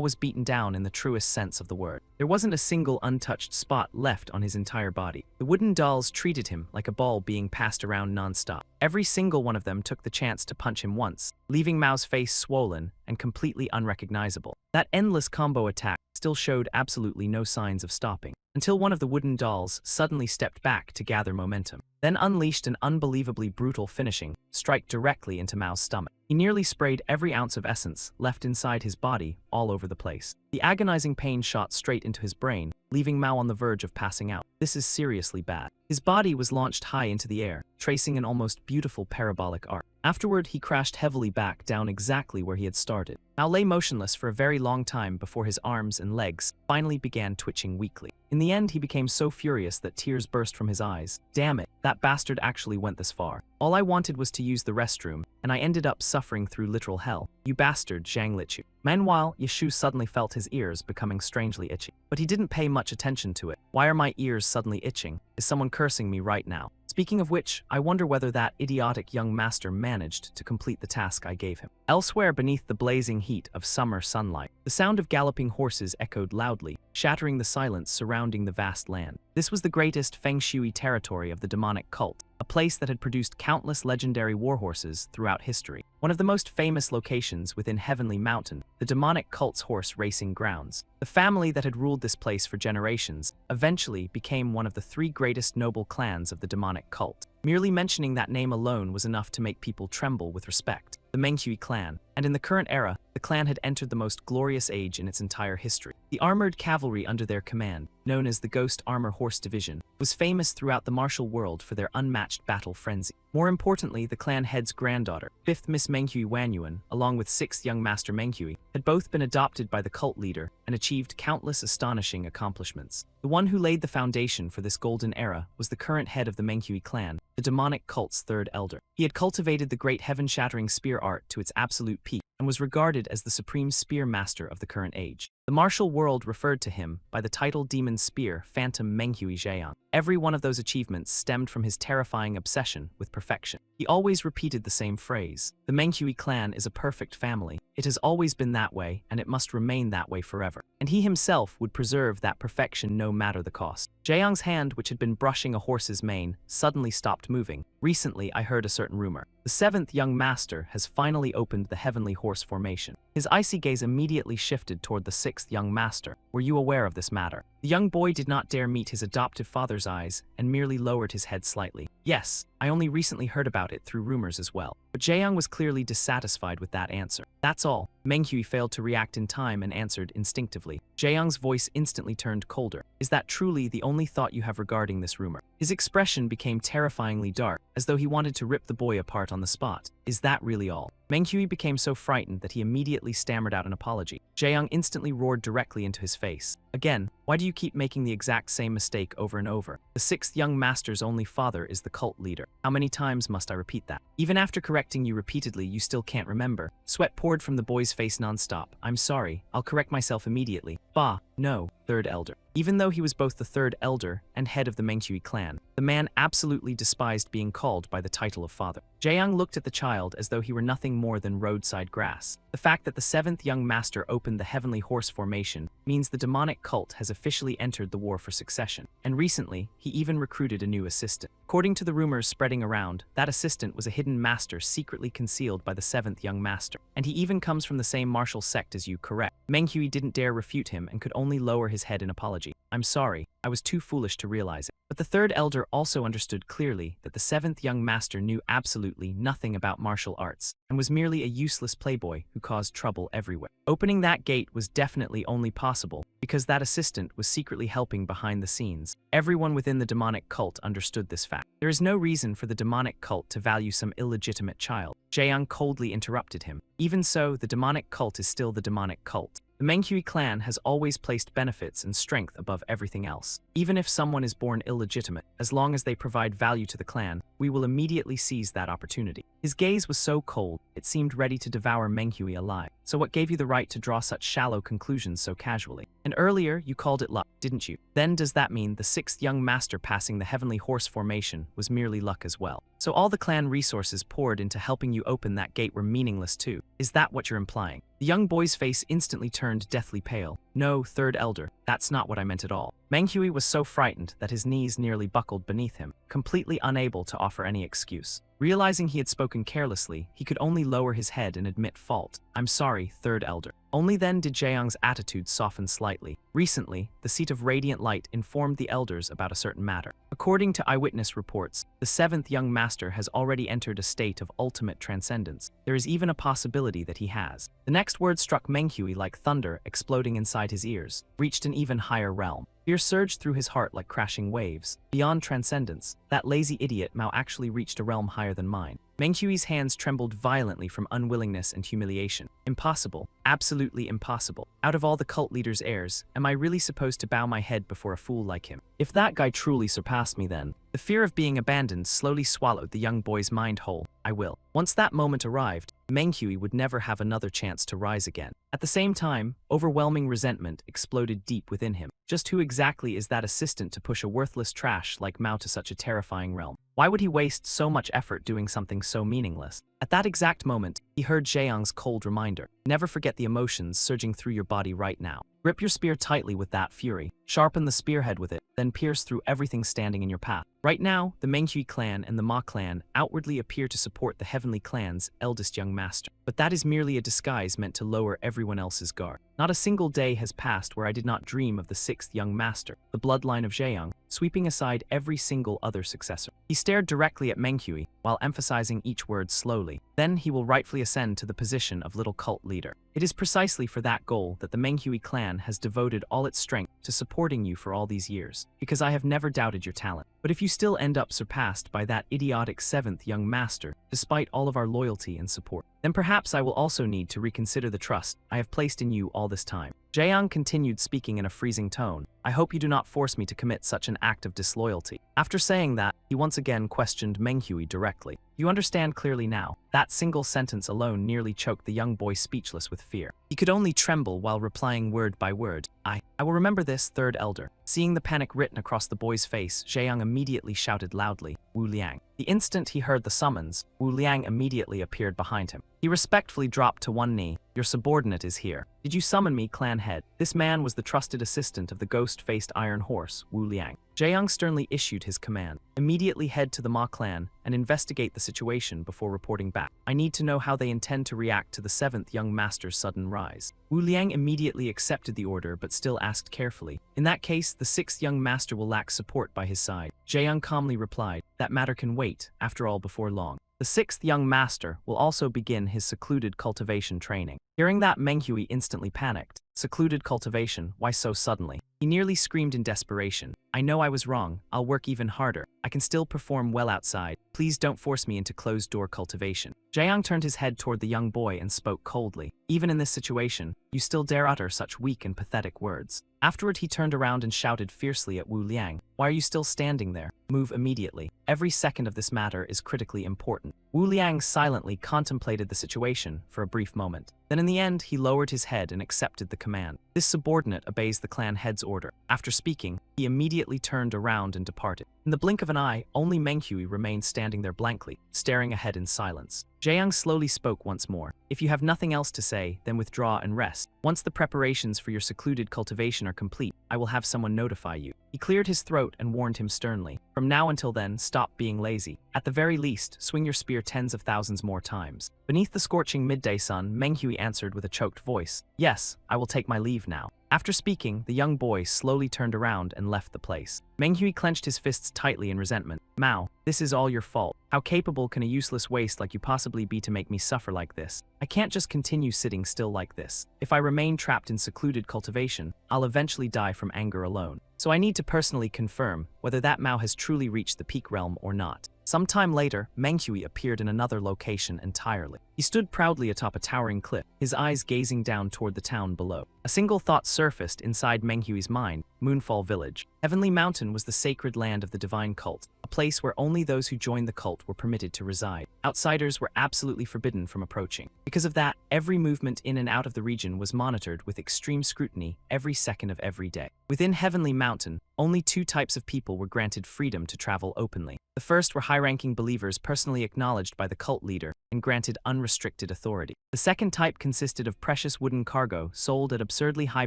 was beaten down in the truest sense of the word. There wasn't a single untouched spot left on his entire body. The wooden dolls treated him like a ball being passed around non-stop. Every single one of them took the chance to punch him once, leaving Mao's face swollen and completely unrecognizable. That endless combo attack still showed absolutely no signs of stopping, until one of the wooden dolls suddenly stepped back to gather momentum, then unleashed an unbelievably brutal finishing strike directly into Mao's stomach. He nearly sprayed every ounce of essence left inside his body all over the place. The agonizing pain shot straight into his brain, leaving Mao on the verge of passing out. This is seriously bad. His body was launched high into the air, tracing an almost beautiful parabolic arc. Afterward, he crashed heavily back down exactly where he had started. Mao lay motionless for a very long time before his arms and legs finally began twitching weakly. In the end, he became so furious that tears burst from his eyes. Damn it, that bastard actually went this far. All I wanted was to use the restroom, and I ended up suffering through literal hell. You bastard, Zhang Lichu. Meanwhile, Yeshu suddenly felt his ears becoming strangely itchy. But he didn't pay much attention to it. Why are my ears suddenly itching? Is someone cursing me right now? Speaking of which, I wonder whether that idiotic young master managed to complete the task I gave him. Elsewhere beneath the blazing heat of summer sunlight, the sound of galloping horses echoed loudly, shattering the silence surrounding the vast land. This was the greatest feng shui territory of the demonic cult, a place that had produced countless legendary warhorses throughout history. One of the most famous locations within Heavenly Mountain, the demonic cult's horse racing grounds. The family that had ruled this place for generations eventually became one of the three greatest noble clans of the demonic cult. Merely mentioning that name alone was enough to make people tremble with respect. The Manhwa clan, and in the current era, the clan had entered the most glorious age in its entire history. The armored cavalry under their command, known as the Ghost Armor Horse Division, was famous throughout the martial world for their unmatched battle frenzy. More importantly, the clan head's granddaughter, 5th Miss Manhwa Wanyuan, along with 6th young Master Manhwa, had both been adopted by the cult leader and achieved countless astonishing accomplishments. The one who laid the foundation for this golden era was the current head of the Manhwa clan, the demonic cult's third elder. He had cultivated the great heaven-shattering spear art to its absolute peak and was regarded as the supreme spear master of the current age. The martial world referred to him by the title Demon Spear Phantom Manhwa Zheang. Every one of those achievements stemmed from his terrifying obsession with perfection. He always repeated the same phrase: the Manhwa clan is a perfect family. It has always been that way, and it must remain that way forever. And he himself would preserve that perfection no matter the cost. Zheang's hand, which had been brushing a horse's mane, suddenly stopped moving. Recently, I heard a certain rumor. The 7th young master has finally opened the heavenly horse formation. His icy gaze immediately shifted toward the 6th young master. Were you aware of this matter? The young boy did not dare meet his adoptive father's eyes and merely lowered his head slightly. Yes, I only recently heard about it through rumors as well. But Zheang was clearly dissatisfied with that answer. That's all. Manhwa failed to react in time and answered instinctively. Zheang's voice instantly turned colder. Is that truly the only thought you have regarding this rumor? His expression became terrifyingly dark, as though he wanted to rip the boy apart on the spot. Is that really all? Manhwa became so frightened that he immediately stammered out an apology. Zheang instantly roared directly into his face. Again, why do you keep making the exact same mistake over and over? The 6th young master's only father is the cult leader. How many times must I repeat that? Even after correcting you repeatedly, you still can't remember. Sweat poured from the boy's face nonstop. I'm sorry, I'll correct myself immediately. Bah, no, 3rd elder. Even though he was both the 3rd elder and head of the Manhwa clan, the man absolutely despised being called by the title of father. Zheang looked at the child as though he were nothing more than roadside grass. The fact that the 7th young master opened the heavenly horse formation means the demonic cult has officially entered the war for succession, and recently, he even recruited a new assistant. According to the rumors spreading around, that assistant was a hidden master secretly concealed by the 7th young master, and he even comes from the same martial sect as you, correct? Manhwa didn't dare refute him and could only lower his head in apology. I'm sorry, I was too foolish to realize it. But the 3rd elder also understood clearly that the 7th young master knew absolutely nothing about martial arts and was merely a useless playboy who caused trouble everywhere. Opening that gate was definitely only possible because that assistant was secretly helping behind the scenes. Everyone within the demonic cult understood this fact. There is no reason for the demonic cult to value some illegitimate child. Zheang coldly interrupted him. Even so, the demonic cult is still the demonic cult. The Manhwa clan has always placed benefits and strength above everything else. Even if someone is born illegitimate, as long as they provide value to the clan, we will immediately seize that opportunity. His gaze was so cold, it seemed ready to devour Manhwa alive. So what gave you the right to draw such shallow conclusions so casually? And earlier, you called it luck, didn't you? Then does that mean the 6th young master passing the heavenly horse formation was merely luck as well? So all the clan resources poured into helping you open that gate were meaningless too? Is that what you're implying? The young boy's face instantly turned deathly pale. No, 3rd elder, that's not what I meant at all. Manhwa was so frightened that his knees nearly buckled beneath him, completely unable to offer any excuse. Realizing he had spoken carelessly, he could only lower his head and admit fault. I'm sorry, 3rd elder. Only then did Zheang's attitude soften slightly. Recently, the Seat of Radiant Light informed the elders about a certain matter. According to eyewitness reports, the 7th young master has already entered a state of ultimate transcendence. There is even a possibility that he has. The next word struck Manhwa like thunder exploding inside his ears, reached an even higher realm. Fear surged through his heart like crashing waves. Beyond transcendence, that lazy idiot Mao actually reached a realm higher than mine. Manhwa's hands trembled violently from unwillingness and humiliation. Impossible. Absolutely impossible. Out of all the cult leader's heirs, am I really supposed to bow my head before a fool like him? If that guy truly surpassed me then, the fear of being abandoned slowly swallowed the young boy's mind whole. I will. Once that moment arrived, Manhwa would never have another chance to rise again. At the same time, overwhelming resentment exploded deep within him. Just who exactly is that assistant to push a worthless trash like Mao to such a terrifying realm? Why would he waste so much effort doing something so meaningless? At that exact moment, he heard Zheang's cold reminder. Never forget the emotions surging through your body right now. Grip your spear tightly with that fury, sharpen the spearhead with it, then pierce through everything standing in your path. Right now, the Manhwa clan and the Ma clan outwardly appear to support the Heavenly clan's eldest young master. But that is merely a disguise meant to lower everyone else's guard. Not a single day has passed where I did not dream of the sixth young master, the bloodline of Jaeyoung, sweeping aside every single other successor. He stared directly at Manhwa, while emphasizing each word slowly. Then he will rightfully ascend to the position of little cult leader. It is precisely for that goal that the Manhwa clan has devoted all its strength to supporting you for all these years, because I have never doubted your talent. But if you still end up surpassed by that idiotic seventh young master, despite all of our loyalty and support, then perhaps I will also need to reconsider the trust I have placed in you all this time. Jaeyoung continued speaking in a freezing tone. I hope you do not force me to commit such an act of disloyalty. After saying that, he once again questioned Manhwa directly. You understand clearly now. That single sentence alone nearly choked the young boy speechless with fear. He could only tremble while replying word by word. I will remember this, third elder. Seeing the panic written across the boy's face, Jaeyoung immediately shouted loudly, Wu Liang. The instant he heard the summons, Wu Liang immediately appeared behind him. He respectfully dropped to one knee. Your subordinate is here. Did you summon me, clan head? This man was the trusted assistant of the ghost-faced iron horse, Wu Liang. Jaeyoung sternly issued his command. Immediately head to the Ma clan and investigate the situation before reporting back. I need to know how they intend to react to the seventh young master's sudden rise. Wu Liang immediately accepted the order but still asked carefully. In that case, the sixth young master will lack support by his side. Jaeyoung calmly replied, that matter can wait, after all before long. The sixth young master will also begin his secluded cultivation training. Hearing that, Manhwa instantly panicked. Secluded cultivation, why so suddenly? He nearly screamed in desperation. I know I was wrong, I'll work even harder. I can still perform well outside. Please don't force me into closed-door cultivation. Jaeyoung turned his head toward the young boy and spoke coldly. Even in this situation, you still dare utter such weak and pathetic words. Afterward, he turned around and shouted fiercely at Wu Liang. Why are you still standing there? Move immediately. Every second of this matter is critically important. Wu Liang silently contemplated the situation for a brief moment. Then in the end, he lowered his head and accepted the command. This subordinate obeys the clan head's order. After speaking, he immediately turned around and departed. In the blink of an eye, only Manhwa remained standing there blankly, staring ahead in silence. Jaeyoung slowly spoke once more. If you have nothing else to say, then withdraw and rest. Once the preparations for your secluded cultivation are complete, I will have someone notify you. He cleared his throat and warned him sternly. From now until then, stop being lazy. At the very least, swing your spear tens of thousands more times. Beneath the scorching midday sun, Manhwa answered with a choked voice. Yes, I will take my leave now. After speaking, the young boy slowly turned around and left the place. Manhwa clenched his fists tightly in resentment. Mao, this is all your fault. How capable can a useless waste like you possibly be to make me suffer like this? I can't just continue sitting still like this. If I remain trapped in secluded cultivation, I'll eventually die from anger alone. So I need to personally confirm whether that Mao has truly reached the peak realm or not. Sometime later, Manhwa appeared in another location entirely. He stood proudly atop a towering cliff, his eyes gazing down toward the town below. A single thought surfaced inside Manhwa's mind: Moonfall Village. Heavenly Mountain was the sacred land of the divine cult, a place where only those who joined the cult were permitted to reside. Outsiders were absolutely forbidden from approaching. Because of that, every movement in and out of the region was monitored with extreme scrutiny every second of every day. Within Heavenly Mountain, only two types of people were granted freedom to travel openly. The first were high-ranking believers personally acknowledged by the cult leader and granted unrestricted authority. The second type consisted of precious wooden cargo sold at absurdly high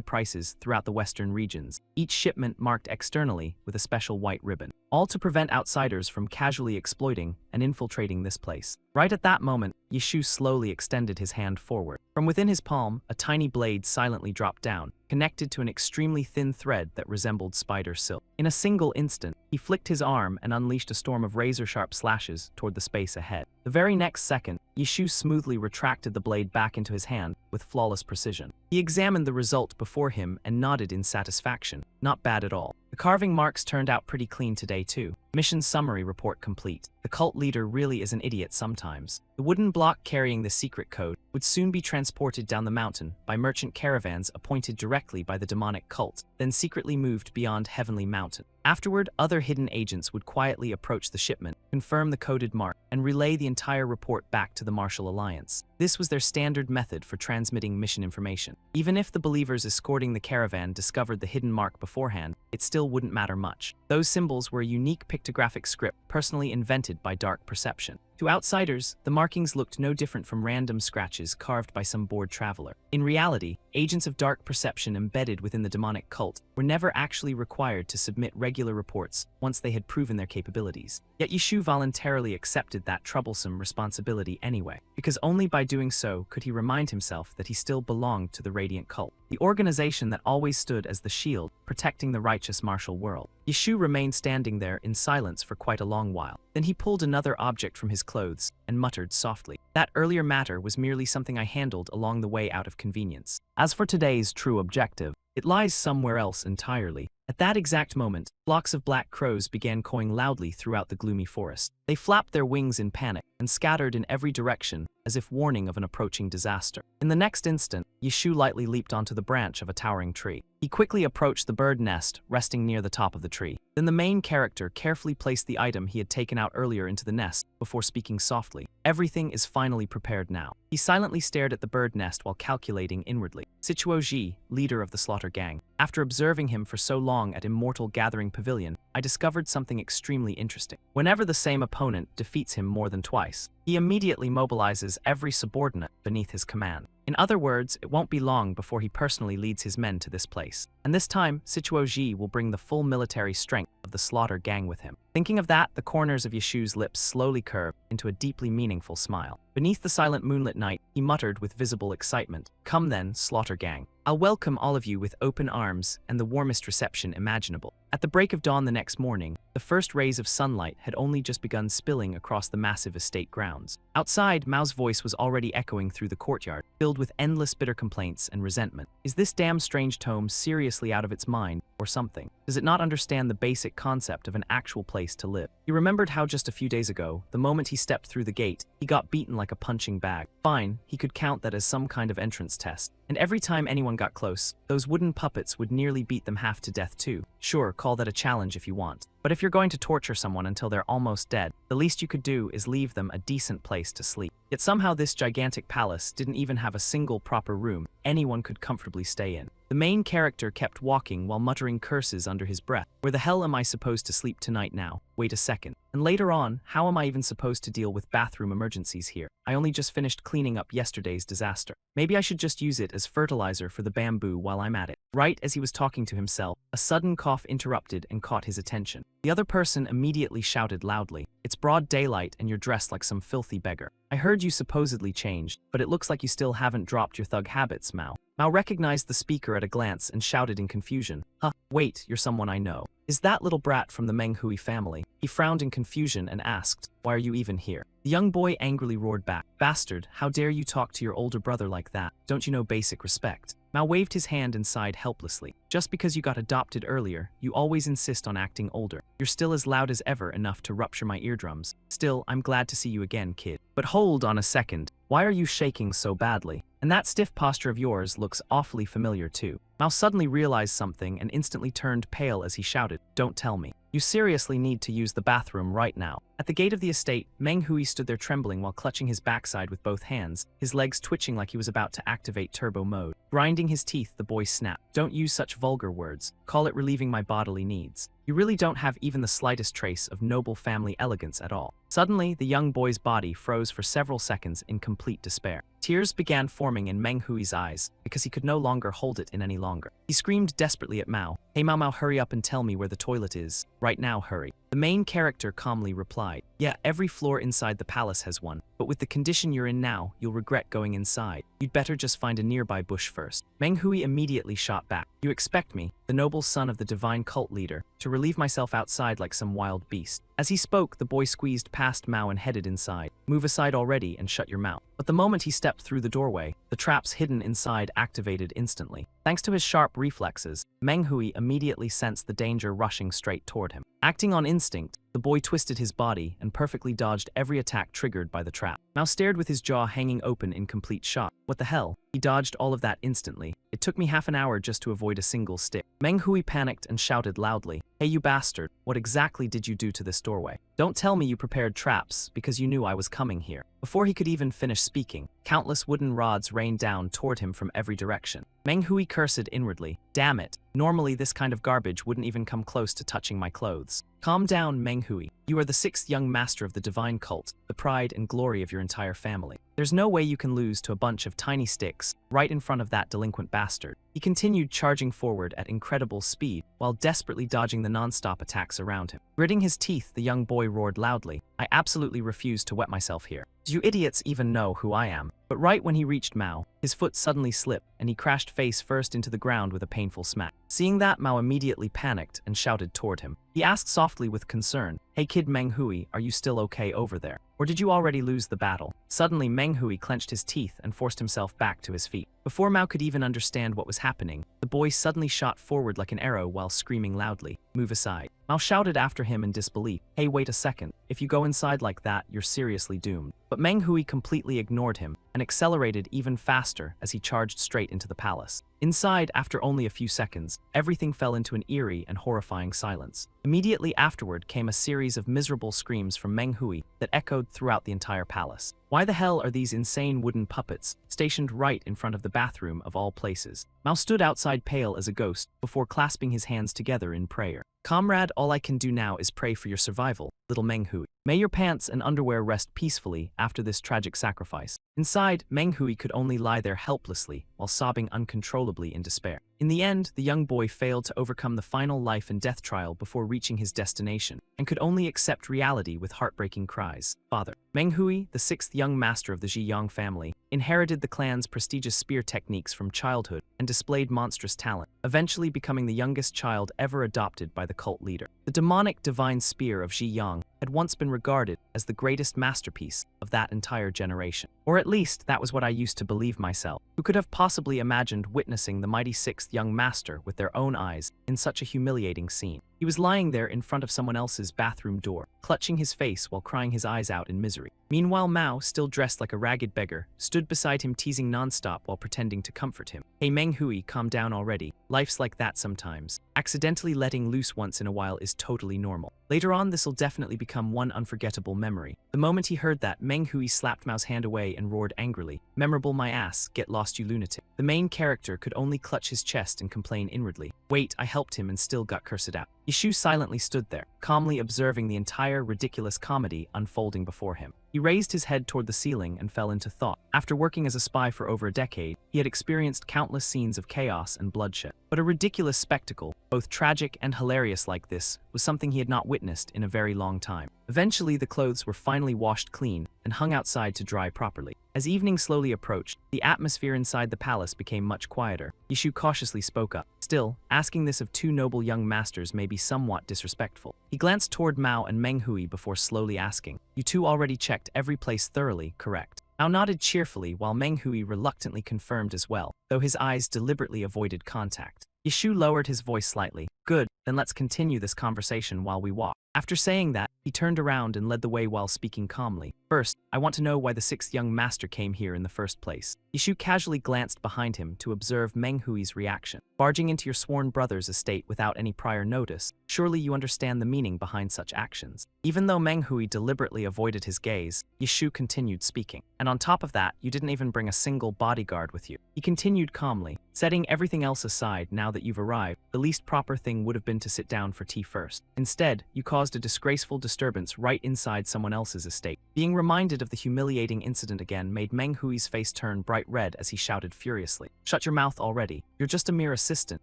prices throughout the western regions, each shipment marked externally with a special white ribbon, all to prevent outsiders from casually exploiting and infiltrating this place. Right at that moment, Yeshu slowly extended his hand forward. From within his palm, a tiny blade silently dropped down, connected to an extremely thin thread that resembled spider silk. In a single instant, he flicked his arm and unleashed a storm of razor-sharp slashes toward the space ahead. The very next second, Yeshu smoothly retracted the blade back into his hand with flawless precision. He examined the result before him and nodded in satisfaction. Not bad at all. The carving marks turned out pretty clean today too. Mission summary report complete. The cult leader really is an idiot sometimes. The wooden block carrying the secret code would soon be transported down the mountain by merchant caravans appointed directly by the demonic cult, then secretly moved beyond Heavenly Mountain. Afterward, other hidden agents would quietly approach the shipment, confirm the coded mark, and relay the entire report back to the Martial Alliance. This was their standard method for transmitting mission information. Even if the believers escorting the caravan discovered the hidden mark beforehand, it still wouldn't matter much. Those symbols were a unique pictographic script personally invented by Dark Perception. To outsiders, the markings looked no different from random scratches carved by some bored traveler. In reality, agents of dark perception embedded within the demonic cult were never actually required to submit regular reports once they had proven their capabilities. Yet Yishu voluntarily accepted that troublesome responsibility anyway, because only by doing so could he remind himself that he still belonged to the Radiant Cult, the organization that always stood as the shield protecting the righteous martial world. Yishu remained standing there in silence for quite a long while. Then he pulled another object from his clothes and muttered softly, "That earlier matter was merely something I handled along the way out of convenience. As for today's true objective, it lies somewhere else entirely." At that exact moment, flocks of black crows began cawing loudly throughout the gloomy forest. They flapped their wings in panic and scattered in every direction as if warning of an approaching disaster. In the next instant, Yishu lightly leaped onto the branch of a towering tree. He quickly approached the bird nest resting near the top of the tree. Then the main character carefully placed the item he had taken out earlier into the nest before speaking softly. "Everything is finally prepared now." He silently stared at the bird nest while calculating inwardly. Situo Ji, leader of the slaughter gang. After observing him for so long at Immortal Gathering Pavilion, I discovered something extremely interesting. Whenever the same opponent defeats him more than twice, he immediately mobilizes every subordinate beneath his command. In other words, it won't be long before he personally leads his men to this place. And this time, Situo Ji will bring the full military strength of the slaughter gang with him. Thinking of that, the corners of Yishu's lips slowly curved into a deeply meaningful smile. Beneath the silent moonlit night, he muttered with visible excitement, "Come then, slaughter gang. I'll welcome all of you with open arms and the warmest reception imaginable." At the break of dawn the next morning, the first rays of sunlight had only just begun spilling across the massive estate grounds. Outside, Mao's voice was already echoing through the courtyard, filled with endless bitter complaints and resentment. Is this damn strange tome seriously out of its mind, or something? Does it not understand the basic concept of an actual place to live? He remembered how just a few days ago, the moment he stepped through the gate, he got beaten like a punching bag. Fine, he could count that as some kind of entrance test. And every time anyone got close, those wooden puppets would nearly beat them half to death too. Sure, call that a challenge if you want. But if you're going to torture someone until they're almost dead, the least you could do is leave them a decent place to sleep. Yet somehow this gigantic palace didn't even have a single proper room anyone could comfortably stay in. The main character kept walking while muttering curses under his breath. Where the hell am I supposed to sleep tonight now? Wait a second. And later on, how am I even supposed to deal with bathroom emergencies here? I only just finished cleaning up yesterday's disaster. Maybe I should just use it as fertilizer for the bamboo while I'm at it. Right as he was talking to himself, a sudden cough interrupted and caught his attention. The other person immediately shouted loudly, "It's broad daylight and you're dressed like some filthy beggar. I heard you supposedly changed, but it looks like you still haven't dropped your thug habits, Mao." Mao recognized the speaker at a glance and shouted in confusion, "Huh, wait, you're someone I know. Is that little brat from the Menghui family?" He frowned in confusion and asked, "Why are you even here?" The young boy angrily roared back, "Bastard, how dare you talk to your older brother like that? Don't you know basic respect?" Mao waved his hand and sighed helplessly. "Just because you got adopted earlier, you always insist on acting older. You're still as loud as ever enough to rupture my eardrums. Still, I'm glad to see you again, kid. But hold on a second. Why are you shaking so badly? And that stiff posture of yours looks awfully familiar too." Mao suddenly realized something and instantly turned pale as he shouted, "Don't tell me. You seriously need to use the bathroom right now." At the gate of the estate, Meng Hui stood there trembling while clutching his backside with both hands, his legs twitching like he was about to activate turbo mode. Grinding his teeth, the boy snapped, "Don't use such vulgar words. Call it relieving my bodily needs. You really don't have even the slightest trace of noble family elegance at all." Suddenly, the young boy's body froze for several seconds in complete despair. Tears began forming in Meng Hui's eyes because he could no longer hold it in any longer. He screamed desperately at Mao, "Hey Mao, hurry up and tell me where the toilet is. Right now, hurry." The main character calmly replied, "Yeah, every floor inside the palace has one, but with the condition you're in now, you'll regret going inside. You'd better just find a nearby bush first." Meng Hui immediately shot back, "You expect me, the noble son of the divine cult leader, to relieve myself outside like some wild beast?" As he spoke, the boy squeezed past Mao and headed inside. "Move aside already and shut your mouth." But the moment he stepped through the doorway, the traps hidden inside activated instantly. Thanks to his sharp reflexes, Meng Hui immediately sensed the danger rushing straight toward him. Acting on instinct, the boy twisted his body and perfectly dodged every attack triggered by the trap. Mao stared with his jaw hanging open in complete shock. What the hell? He dodged all of that instantly. It took me half an hour just to avoid a single stick. Meng Hui panicked and shouted loudly, "Hey you bastard, what exactly did you do to this doorway? Don't tell me you prepared traps because you knew I was coming here." Before he could even finish speaking, countless wooden rods rained down toward him from every direction. Meng Hui cursed inwardly. "Damn it, normally this kind of garbage wouldn't even come close to touching my clothes." "Calm down, Meng Hui. You are the 6th young master of the divine cult, the pride and glory of your entire family. There's no way you can lose to a bunch of tiny sticks right in front of that delinquent bastard." He continued charging forward at incredible speed while desperately dodging the non-stop attacks around him. Gritting his teeth, the young boy roared loudly, "I absolutely refuse to wet myself here. Do you idiots even know who I am?" But right when he reached Mao, his foot suddenly slipped and he crashed face first into the ground with a painful smack. Seeing that, Mao immediately panicked and shouted toward him. He asked softly with concern, "Hey kid Meng Hui, are you still okay over there? Or did you already lose the battle?" Suddenly, Meng Hui clenched his teeth and forced himself back to his feet. Before Mao could even understand what was happening, the boy suddenly shot forward like an arrow while screaming loudly, "Move aside." Mao shouted after him in disbelief, "Hey, wait a second. If you go inside like that, you're seriously doomed." But Meng Hui completely ignored him and accelerated even faster as he charged straight into the palace. Inside, after only a few seconds, everything fell into an eerie and horrifying silence. Immediately afterward came a series of miserable screams from Meng Hui that echoed throughout the entire palace. Why the hell are these insane wooden puppets stationed right in front of the bathroom of all places? Mao stood outside pale as a ghost before clasping his hands together in prayer. "Comrade, all I can do now is pray for your survival, little Meng Hui. May your pants and underwear rest peacefully after this tragic sacrifice." Inside, Meng Hui could only lie there helplessly while sobbing uncontrollably in despair. In the end, the young boy failed to overcome the final life and death trial before reaching his destination, and could only accept reality with heartbreaking cries. Father. Meng Hui, the 6th young master of the Zhiyang family, inherited the clan's prestigious spear techniques from childhood and displayed monstrous talent, eventually becoming the youngest child ever adopted by the cult leader. The demonic divine spear of Zhiyang had once been regarded as the greatest masterpiece of that entire generation. Or at least, that was what I used to believe myself. Who could have possibly imagined witnessing the mighty 6th young master with their own eyes in such a humiliating scene? He was lying there in front of someone else's bathroom door, clutching his face while crying his eyes out in misery. Meanwhile, Mao, still dressed like a ragged beggar, stood beside him teasing nonstop while pretending to comfort him. "Hey Meng Hui, calm down already. Life's like that sometimes. Accidentally letting loose once in a while is totally normal. Later on, this'll definitely become one unforgettable memory." The moment he heard that, Meng Hui slapped Mao's hand away and roared angrily, "Memorable my ass, get lost you lunatic." The main character could only clutch his chest and complain inwardly, "Wait, I helped him and still got cursed out." Yishu silently stood there, calmly observing the entire ridiculous comedy unfolding before him. He raised his head toward the ceiling and fell into thought. After working as a spy for over a decade, he had experienced countless scenes of chaos and bloodshed. But a ridiculous spectacle, both tragic and hilarious like this, was something he had not witnessed in a very long time. Eventually, the clothes were finally washed clean and hung outside to dry properly. As evening slowly approached, the atmosphere inside the palace became much quieter. Yishu cautiously spoke up. Still, asking this of 2 noble young masters may be somewhat disrespectful. He glanced toward Mao and Meng Hui before slowly asking, "You 2 already checked every place thoroughly, correct?" Mao nodded cheerfully while Meng Hui reluctantly confirmed as well, though his eyes deliberately avoided contact. Yishu lowered his voice slightly. "Good, then let's continue this conversation while we walk." After saying that, he turned around and led the way while speaking calmly. "First, I want to know why the 6th young master came here in the first place." Yishu casually glanced behind him to observe Meng Hui's reaction. "Barging into your sworn brother's estate without any prior notice, surely you understand the meaning behind such actions." Even though Meng Hui deliberately avoided his gaze, Yishu continued speaking. "And on top of that, you didn't even bring a single bodyguard with you." He continued calmly, "Setting everything else aside now that you've arrived, the least proper thing would have been to sit down for tea first. Instead, you caused a disgraceful disturbance right inside someone else's estate." Being reminded of the humiliating incident again made Meng Hui's face turn bright red as he shouted furiously, "Shut your mouth already. You're just a mere assistant,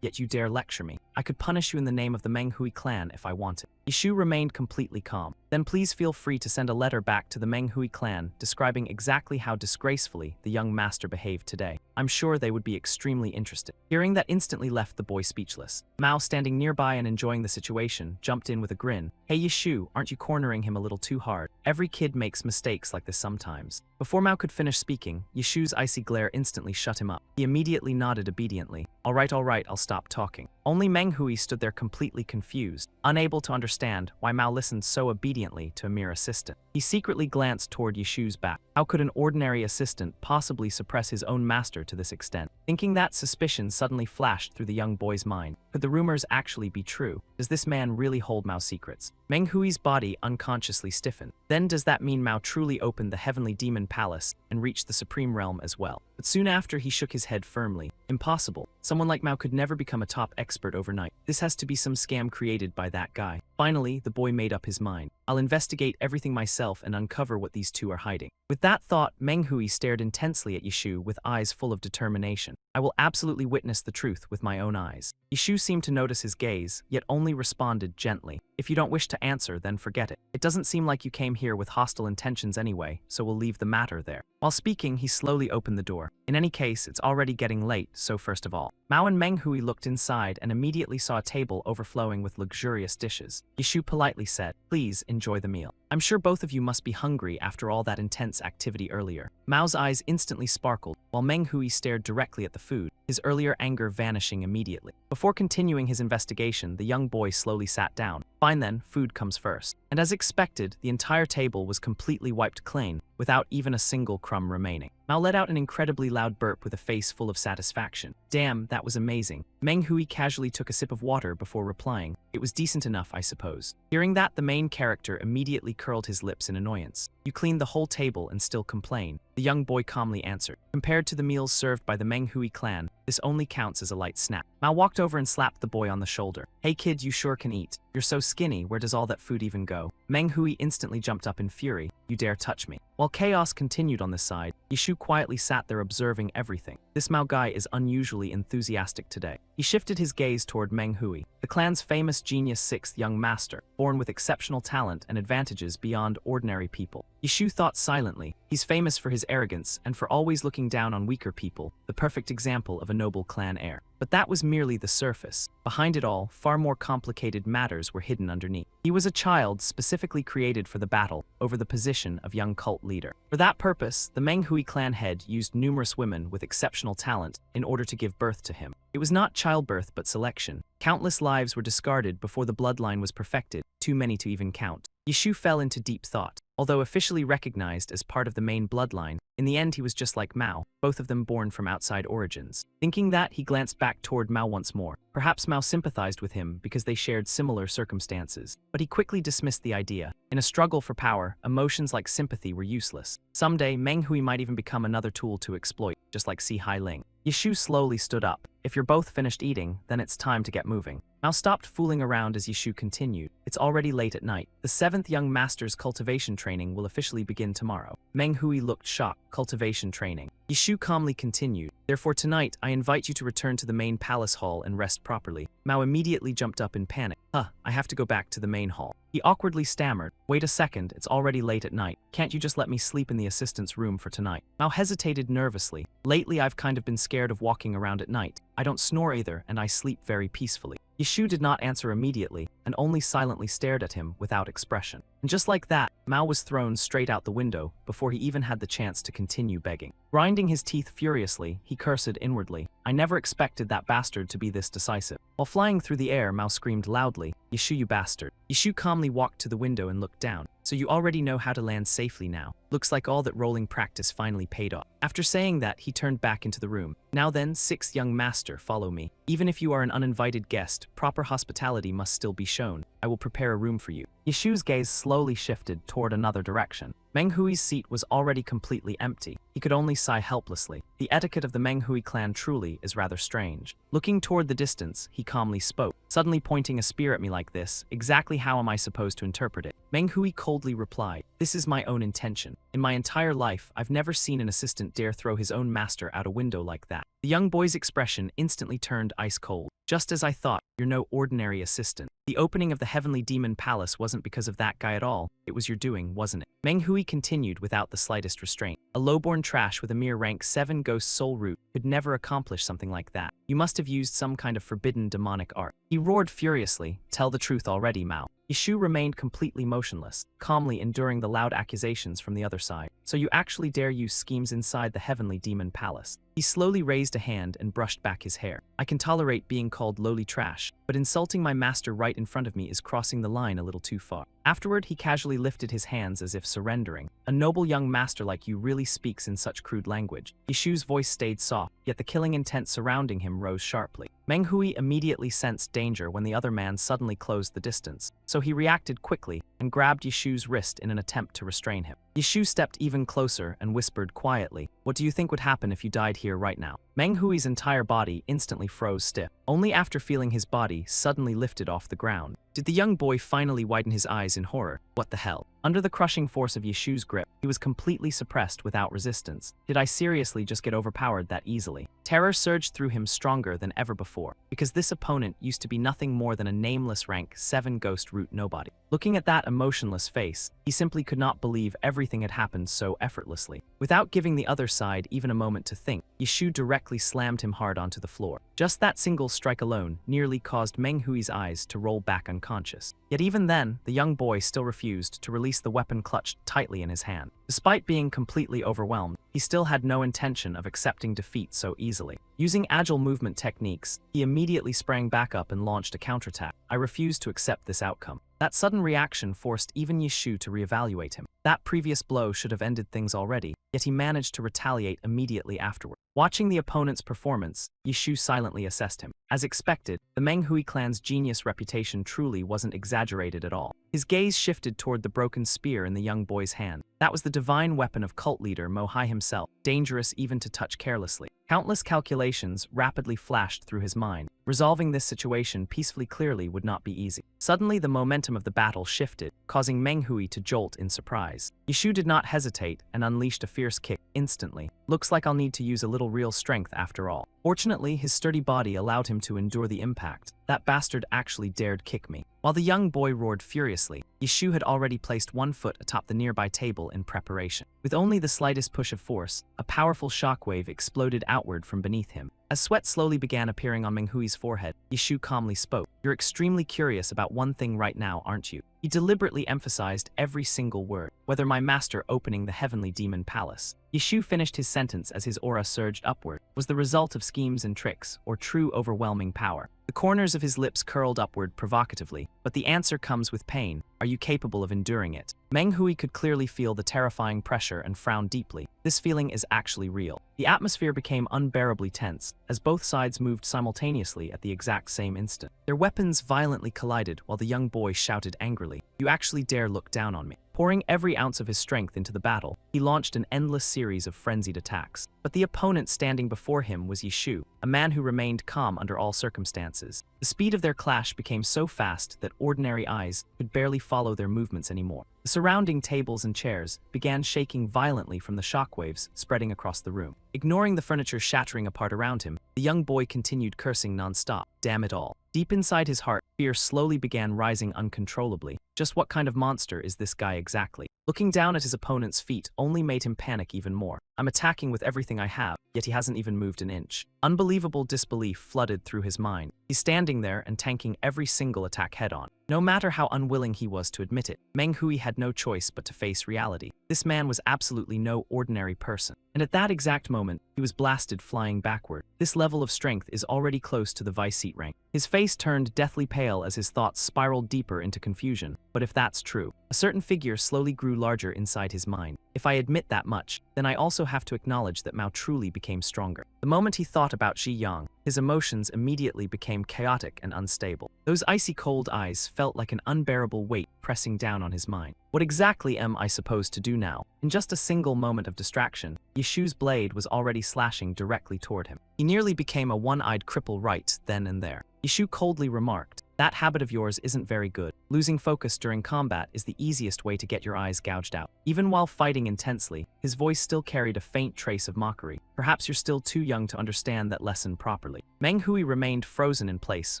yet you dare lecture me. I could punish you in the name of the Meng Hui clan if I wanted." Yishu remained completely calm. "Then please feel free to send a letter back to the Meng Hui clan describing exactly how disgracefully the young master behaved today. I'm sure they would be extremely interested." Hearing that instantly left the boy speechless. Mao, standing nearby and enjoying the situation, jumped in with a grin. "Hey Yishu, aren't you cornering him a little too hard? Every kid makes mistakes like this sometimes." Before Mao could finish speaking, Yishu's icy glare instantly shut him up. He immediately nodded obediently. All right, I'll stop talking." Only Meng Hui stood there completely confused, unable to understand why Mao listened so obediently to a mere assistant. He secretly glanced toward Yishu's back. How could an ordinary assistant possibly suppress his own master to this extent? Thinking that, suspicion suddenly flashed through the young boy's mind. Could the rumors actually be true? Does this man really hold Mao's secrets? Meng Hui's body unconsciously stiffened. Then does that mean Mao truly opened the heavenly demon palace and reached the supreme realm as well? But soon after, he shook his head firmly. Impossible. Someone like Mao could never become a top expert overnight. This has to be some scam created by that guy. Finally, the boy made up his mind. I'll investigate everything myself and uncover what these two are hiding. With that thought, Meng Hui stared intensely at Yishu with eyes full of determination. I will absolutely witness the truth with my own eyes. Yishu seemed to notice his gaze, yet only responded gently. If you don't wish to answer, then forget it. It doesn't seem like you came here with hostile intentions anyway, so we'll leave the matter there. While speaking, he slowly opened the door. In any case, it's already getting late, so first of all. Mao and Meng Hui looked inside and immediately saw a table overflowing with luxurious dishes. Yishu politely said, "Please enjoy the meal. I'm sure both of you must be hungry after all that intense activity earlier." Mao's eyes instantly sparkled, while Meng Hui stared directly at the food, his earlier anger vanishing immediately. Before continuing his investigation, the young boy slowly sat down. Fine then, food comes first. And as expected, the entire table was completely wiped clean, without even a single crumb remaining. Mao let out an incredibly loud burp with a face full of satisfaction. Damn, that was amazing. Meng Hui casually took a sip of water before replying, "It was decent enough, I suppose." Hearing that, the main character immediately curled his lips in annoyance. "You cleaned the whole table and still complain," the young boy calmly answered. Compared to the meals served by the Meng Hui clan, this only counts as a light snack. Mao walked over and slapped the boy on the shoulder. "Hey kid, you sure can eat. You're so skinny, where does all that food even go?" Meng Hui instantly jumped up in fury. "You dare touch me." While chaos continued on this side, Yishu quietly sat there observing everything. This Mao guy is unusually enthusiastic today. He shifted his gaze toward Meng Hui, the clan's famous genius sixth young master, born with exceptional talent and advantages beyond ordinary people. Yishu thought silently. He's famous for his arrogance and for always looking down on weaker people, the perfect example of a noble clan heir. But that was merely the surface. Behind it all, far more complicated matters were hidden underneath. He was a child specifically created for the battle over the position of young cult leader. For that purpose, the Meng Hui clan head used numerous women with exceptional talent in order to give birth to him. It was not childbirth but selection. Countless lives were discarded before the bloodline was perfected, too many to even count. Yishu fell into deep thought. Although officially recognized as part of the main bloodline, in the end he was just like Mao, both of them born from outside origins. Thinking that, he glanced back toward Mao once more. Perhaps Mao sympathized with him because they shared similar circumstances. But he quickly dismissed the idea. In a struggle for power, emotions like sympathy were useless. Someday, Meng Hui might even become another tool to exploit, just like Si Hailing. Yishu slowly stood up. "If you're both finished eating, then it's time to get moving." Mao stopped fooling around as Yishu continued. "It's already late at night. The 7th young master's cultivation training will officially begin tomorrow." Meng Hui looked shocked. Cultivation training. Yishu calmly continued. "Therefore tonight, I invite you to return to the main palace hall and rest properly." Mao immediately jumped up in panic. I have to go back to the main hall." He awkwardly stammered. "Wait a second, it's already late at night. Can't you just let me sleep in the assistant's room for tonight?" Mao hesitated nervously. "Lately I've kind of been scared of walking around at night. I don't snore either, and I sleep very peacefully." Yishu did not answer immediately, and only silently stared at him without expression. And just like that, Mao was thrown straight out the window before he even had the chance to continue begging. Grinding his teeth furiously, he cursed inwardly. "I never expected that bastard to be this decisive." While flying through the air, Mao screamed loudly, "Yishu, you bastard." Yishu calmly walked to the window and looked down. "So you already know how to land safely now. Looks like all that rolling practice finally paid off." After saying that, he turned back into the room. "Now then, 6th young master, follow me. Even if you are an uninvited guest, proper hospitality must still be shown. I will prepare a room for you." Yishu's gaze slowly shifted toward another direction. Meng Hui's seat was already completely empty. He could only sigh helplessly. The etiquette of the Meng Hui clan truly is rather strange. Looking toward the distance, he calmly spoke. "Suddenly pointing a spear at me like this, exactly how am I supposed to interpret it?" Meng Hui coldly replied, "This is my own intention. In my entire life, I've never seen an assistant dare throw his own master out a window like that." The young boy's expression instantly turned ice cold. "Just as I thought, you're no ordinary assistant. The opening of the Heavenly Demon Palace wasn't because of that guy at all. It was your doing, wasn't it?" Meng Hui continued without the slightest restraint. "A lowborn trash with a mere rank 7 ghost soul root could never accomplish something like that. You must have used some kind of forbidden demonic art." He roared furiously. "Tell the truth already, Mao." Yishu remained completely motionless, calmly enduring the loud accusations from the other side. So you actually dare use schemes inside the heavenly demon palace. He slowly raised a hand and brushed back his hair. I can tolerate being called lowly trash, but insulting my master right in front of me is crossing the line a little too far. Afterward, he casually lifted his hands as if surrendering. A noble young master like you really speaks in such crude language. Yishu's voice stayed soft, yet the killing intent surrounding him rose sharply. Menghui immediately sensed danger when the other man suddenly closed the distance, so he reacted quickly and grabbed Yishu's wrist in an attempt to restrain him. Yishu stepped even closer and whispered quietly, "What do you think would happen if you died here right now?" Menghui's entire body instantly froze stiff. Only after feeling his body suddenly lifted off the ground did the young boy finally widen his eyes in horror. What the hell? Under the crushing force of Yishu's grip, he was completely suppressed without resistance. Did I seriously just get overpowered that easily? Terror surged through him stronger than ever before, because this opponent used to be nothing more than a nameless rank 7 ghost root nobody. Looking at that emotionless face, he simply could not believe everything had happened so effortlessly. Without giving the other side even a moment to think, Yishu directly slammed him hard onto the floor. Just that single strike alone nearly caused Menghui's eyes to roll back unconscious. Yet even then, the young boy still refused to release the weapon clutched tightly in his hand. Despite being completely overwhelmed, he still had no intention of accepting defeat so easily. Using agile movement techniques, he immediately sprang back up and launched a counterattack. I refused to accept this outcome. That sudden reaction forced even Yishu to reevaluate him. That previous blow should have ended things already, yet he managed to retaliate immediately afterward. Watching the opponent's performance, Yishu silently assessed him. As expected, the Menghui clan's genius reputation truly wasn't exaggerated at all. His gaze shifted toward the broken spear in the young boy's hand. That was the divine weapon of cult leader Mohai himself, dangerous even to touch carelessly. Countless calculations rapidly flashed through his mind. Resolving this situation peacefully clearly would not be easy. Suddenly, the momentum of the battle shifted, causing Menghui to jolt in surprise. Yishu did not hesitate and unleashed a fierce kick instantly. Looks like I'll need to use a little real strength after all. Fortunately, his sturdy body allowed him to endure the impact. That bastard actually dared kick me. While the young boy roared furiously, Yishu had already placed one foot atop the nearby table in preparation. With only the slightest push of force, a powerful shockwave exploded outward from beneath him. As sweat slowly began appearing on Menghui's forehead, Yishu calmly spoke. "You're extremely curious about one thing right now, aren't you?" He deliberately emphasized every single word, whether my master opening the heavenly demon palace. Yishu finished his sentence as his aura surged upward. Was the result of schemes and tricks, or true overwhelming power? The corners of his lips curled upward provocatively, but the answer comes with pain. Are you capable of enduring it? Menghui could clearly feel the terrifying pressure and frowned deeply. This feeling is actually real. The atmosphere became unbearably tense, as both sides moved simultaneously at the exact same instant. Their weapons violently collided while the young boy shouted angrily, "You actually dare look down on me?" Pouring every ounce of his strength into the battle, he launched an endless series of frenzied attacks. But the opponent standing before him was Yishu, a man who remained calm under all circumstances. The speed of their clash became so fast that ordinary eyes could barely follow their movements anymore. The surrounding tables and chairs began shaking violently from the shockwaves spreading across the room. Ignoring the furniture shattering apart around him, the young boy continued cursing non-stop. Damn it all. Deep inside his heart, fear slowly began rising uncontrollably. Just what kind of monster is this guy exactly? Looking down at his opponent's feet only made him panic even more. I'm attacking with everything I have, yet he hasn't even moved an inch. Unbelievable disbelief flooded through his mind. He's standing there and tanking every single attack head-on. No matter how unwilling he was to admit it, Menghui had no choice but to face reality. This man was absolutely no ordinary person. And at that exact moment, he was blasted flying backward. This level of strength is already close to the vice seat rank. His face turned deathly pale as his thoughts spiraled deeper into confusion. But if that's true, a certain figure slowly grew larger inside his mind. If I admit that much, then I also have to acknowledge that Mao truly became stronger. The moment he thought about Shi Yang, his emotions immediately became chaotic and unstable. Those icy cold eyes felt like an unbearable weight pressing down on his mind. What exactly am I supposed to do now? In just a single moment of distraction, Yishu's blade was already slashing directly toward him. He nearly became a one-eyed cripple right then and there. Yishu coldly remarked, "That habit of yours isn't very good. Losing focus during combat is the easiest way to get your eyes gouged out." Even while fighting intensely, his voice still carried a faint trace of mockery. "Perhaps you're still too young to understand that lesson properly." Menghui remained frozen in place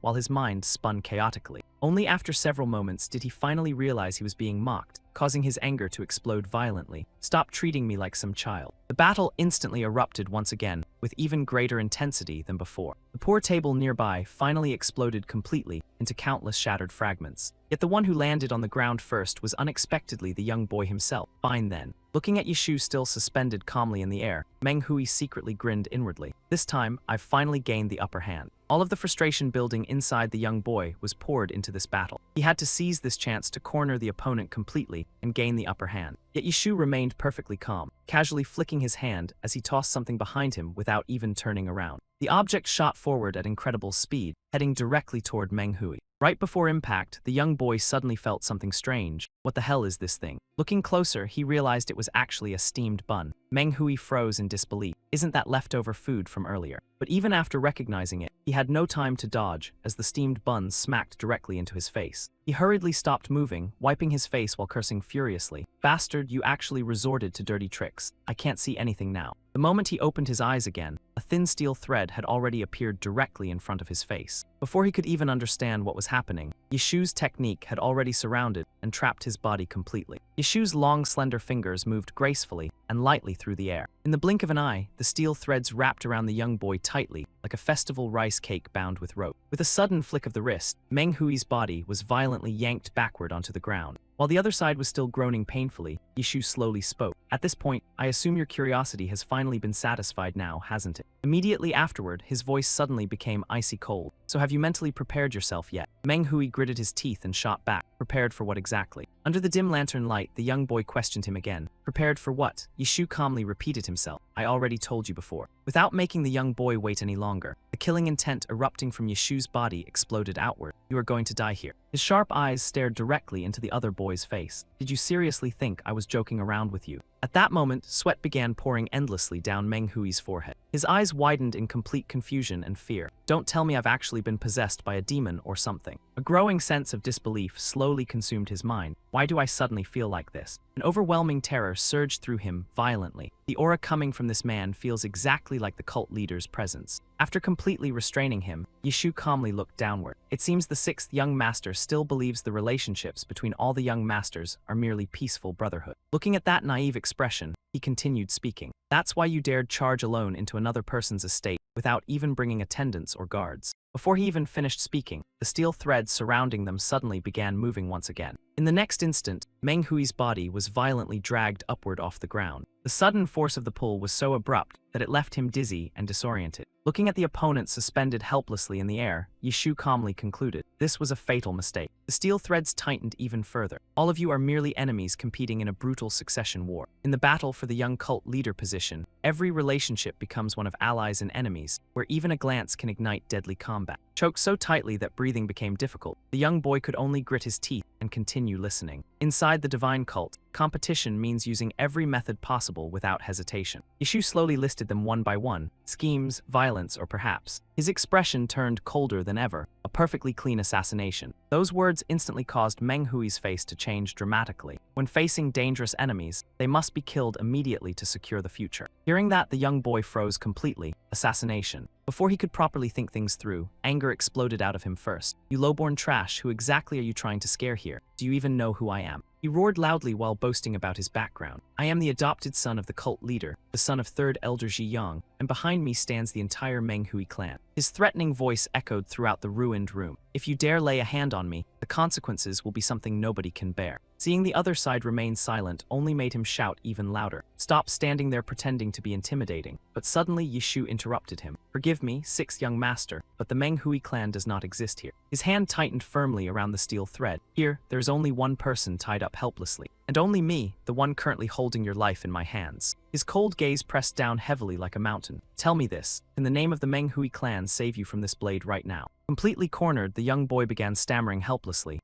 while his mind spun chaotically. Only after several moments did he finally realize he was being mocked. causing his anger to explode violently. "Stop treating me like some child." The battle instantly erupted once again, with even greater intensity than before. The poor table nearby finally exploded completely into countless shattered fragments. Yet the one who landed on the ground first was unexpectedly the young boy himself. "Fine then." Looking at Yishu still suspended calmly in the air, Menghui secretly grinned inwardly. "This time, I've finally gained the upper hand." All of the frustration building inside the young boy was poured into this battle. He had to seize this chance to corner the opponent completely and gain the upper hand. Yet Yishu remained perfectly calm, casually flicking his hand as he tossed something behind him without even turning around. The object shot forward at incredible speed, heading directly toward Menghui. Right before impact, the young boy suddenly felt something strange. "What the hell is this thing?" Looking closer, he realized it was actually a steamed bun. Menghui froze in disbelief. "Isn't that leftover food from earlier?" But even after recognizing it, he had no time to dodge as the steamed bun smacked directly into his face. He hurriedly stopped moving, wiping his face while cursing furiously. "Bastard, you actually resorted to dirty tricks. I can't see anything now." The moment he opened his eyes again, a thin steel thread had already appeared directly in front of his face. Before he could even understand what was happening, Yishu's technique had already surrounded and trapped his body completely. Yishu's long, slender fingers moved gracefully and lightly through the air. In the blink of an eye, the steel threads wrapped around the young boy tightly, like a festival rice cake bound with rope. With a sudden flick of the wrist, Menghui's body was violently yanked backward onto the ground. While the other side was still groaning painfully, Yishu slowly spoke. "At this point, I assume your curiosity has finally been satisfied now, hasn't it?" Immediately afterward, his voice suddenly became icy cold. "So have you mentally prepared yourself yet?" Menghui gritted his teeth and shot back. "Prepared for what exactly?" Under the dim lantern light, the young boy questioned him again. "Prepared for what?" Yishu calmly repeated himself. "I already told you before." Without making the young boy wait any longer, the killing intent erupting from Yishu's body exploded outward. "You are going to die here." His sharp eyes stared directly into the other boy's face. "Did you seriously think I was joking around with you?" At that moment, sweat began pouring endlessly down Menghui's forehead. His eyes widened in complete confusion and fear. "Don't tell me I've actually been possessed by a demon or something." A growing sense of disbelief slowly consumed his mind. "Why do I suddenly feel like this?" An overwhelming terror surged through him violently. The aura coming from this man feels exactly like the cult leader's presence. After completely restraining him, Yishu calmly looked downward. It seems the sixth young master still believes the relationships between all the young masters are merely peaceful brotherhood. Looking at that naive expression, he continued speaking. "That's why you dared charge alone into another person's estate without even bringing attendants or guards." Before he even finished speaking, the steel threads surrounding them suddenly began moving once again. In the next instant, Menghui's body was violently dragged upward off the ground. The sudden force of the pull was so abrupt that it left him dizzy and disoriented. Looking at the opponent suspended helplessly in the air, Yishu calmly concluded, "This was a fatal mistake." The steel threads tightened even further. "All of you are merely enemies competing in a brutal succession war. In the battle for the young cult leader position, every relationship becomes one of allies and enemies, where even a glance can ignite deadly combat." Choked so tightly that breathing became difficult, the young boy could only grit his teeth and continue listening. Inside the divine cult, competition means using every method possible without hesitation. Yishu slowly listed them one by one: schemes, violence, or perhaps. His expression turned colder than ever, a perfectly clean assassination. Those words instantly caused Menghui's face to change dramatically. When facing dangerous enemies, they must be killed immediately to secure the future. Hearing that, the young boy froze completely. Assassination. Before he could properly think things through, anger exploded out of him first. "You lowborn trash, who exactly are you trying to scare here? Do you even know who I am?" He roared loudly while boasting about his background. "I am the adopted son of the cult leader, the son of third elder Ji Yang, and behind me stands the entire Menghui clan." His threatening voice echoed throughout the ruined room. "If you dare lay a hand on me, the consequences will be something nobody can bear." Seeing the other side remain silent only made him shout even louder. "Stop standing there pretending to be intimidating." But suddenly Yishu interrupted him. "Forgive me, sixth young master, but the Menghui clan does not exist here." His hand tightened firmly around the steel thread. "Here, there is only one person tied up helplessly. And only me, the one currently holding your life in my hands." His cold gaze pressed down heavily like a mountain. "Tell me this. Can the name of the Menghui clan save you from this blade right now?" Completely cornered, the young boy began stammering helplessly.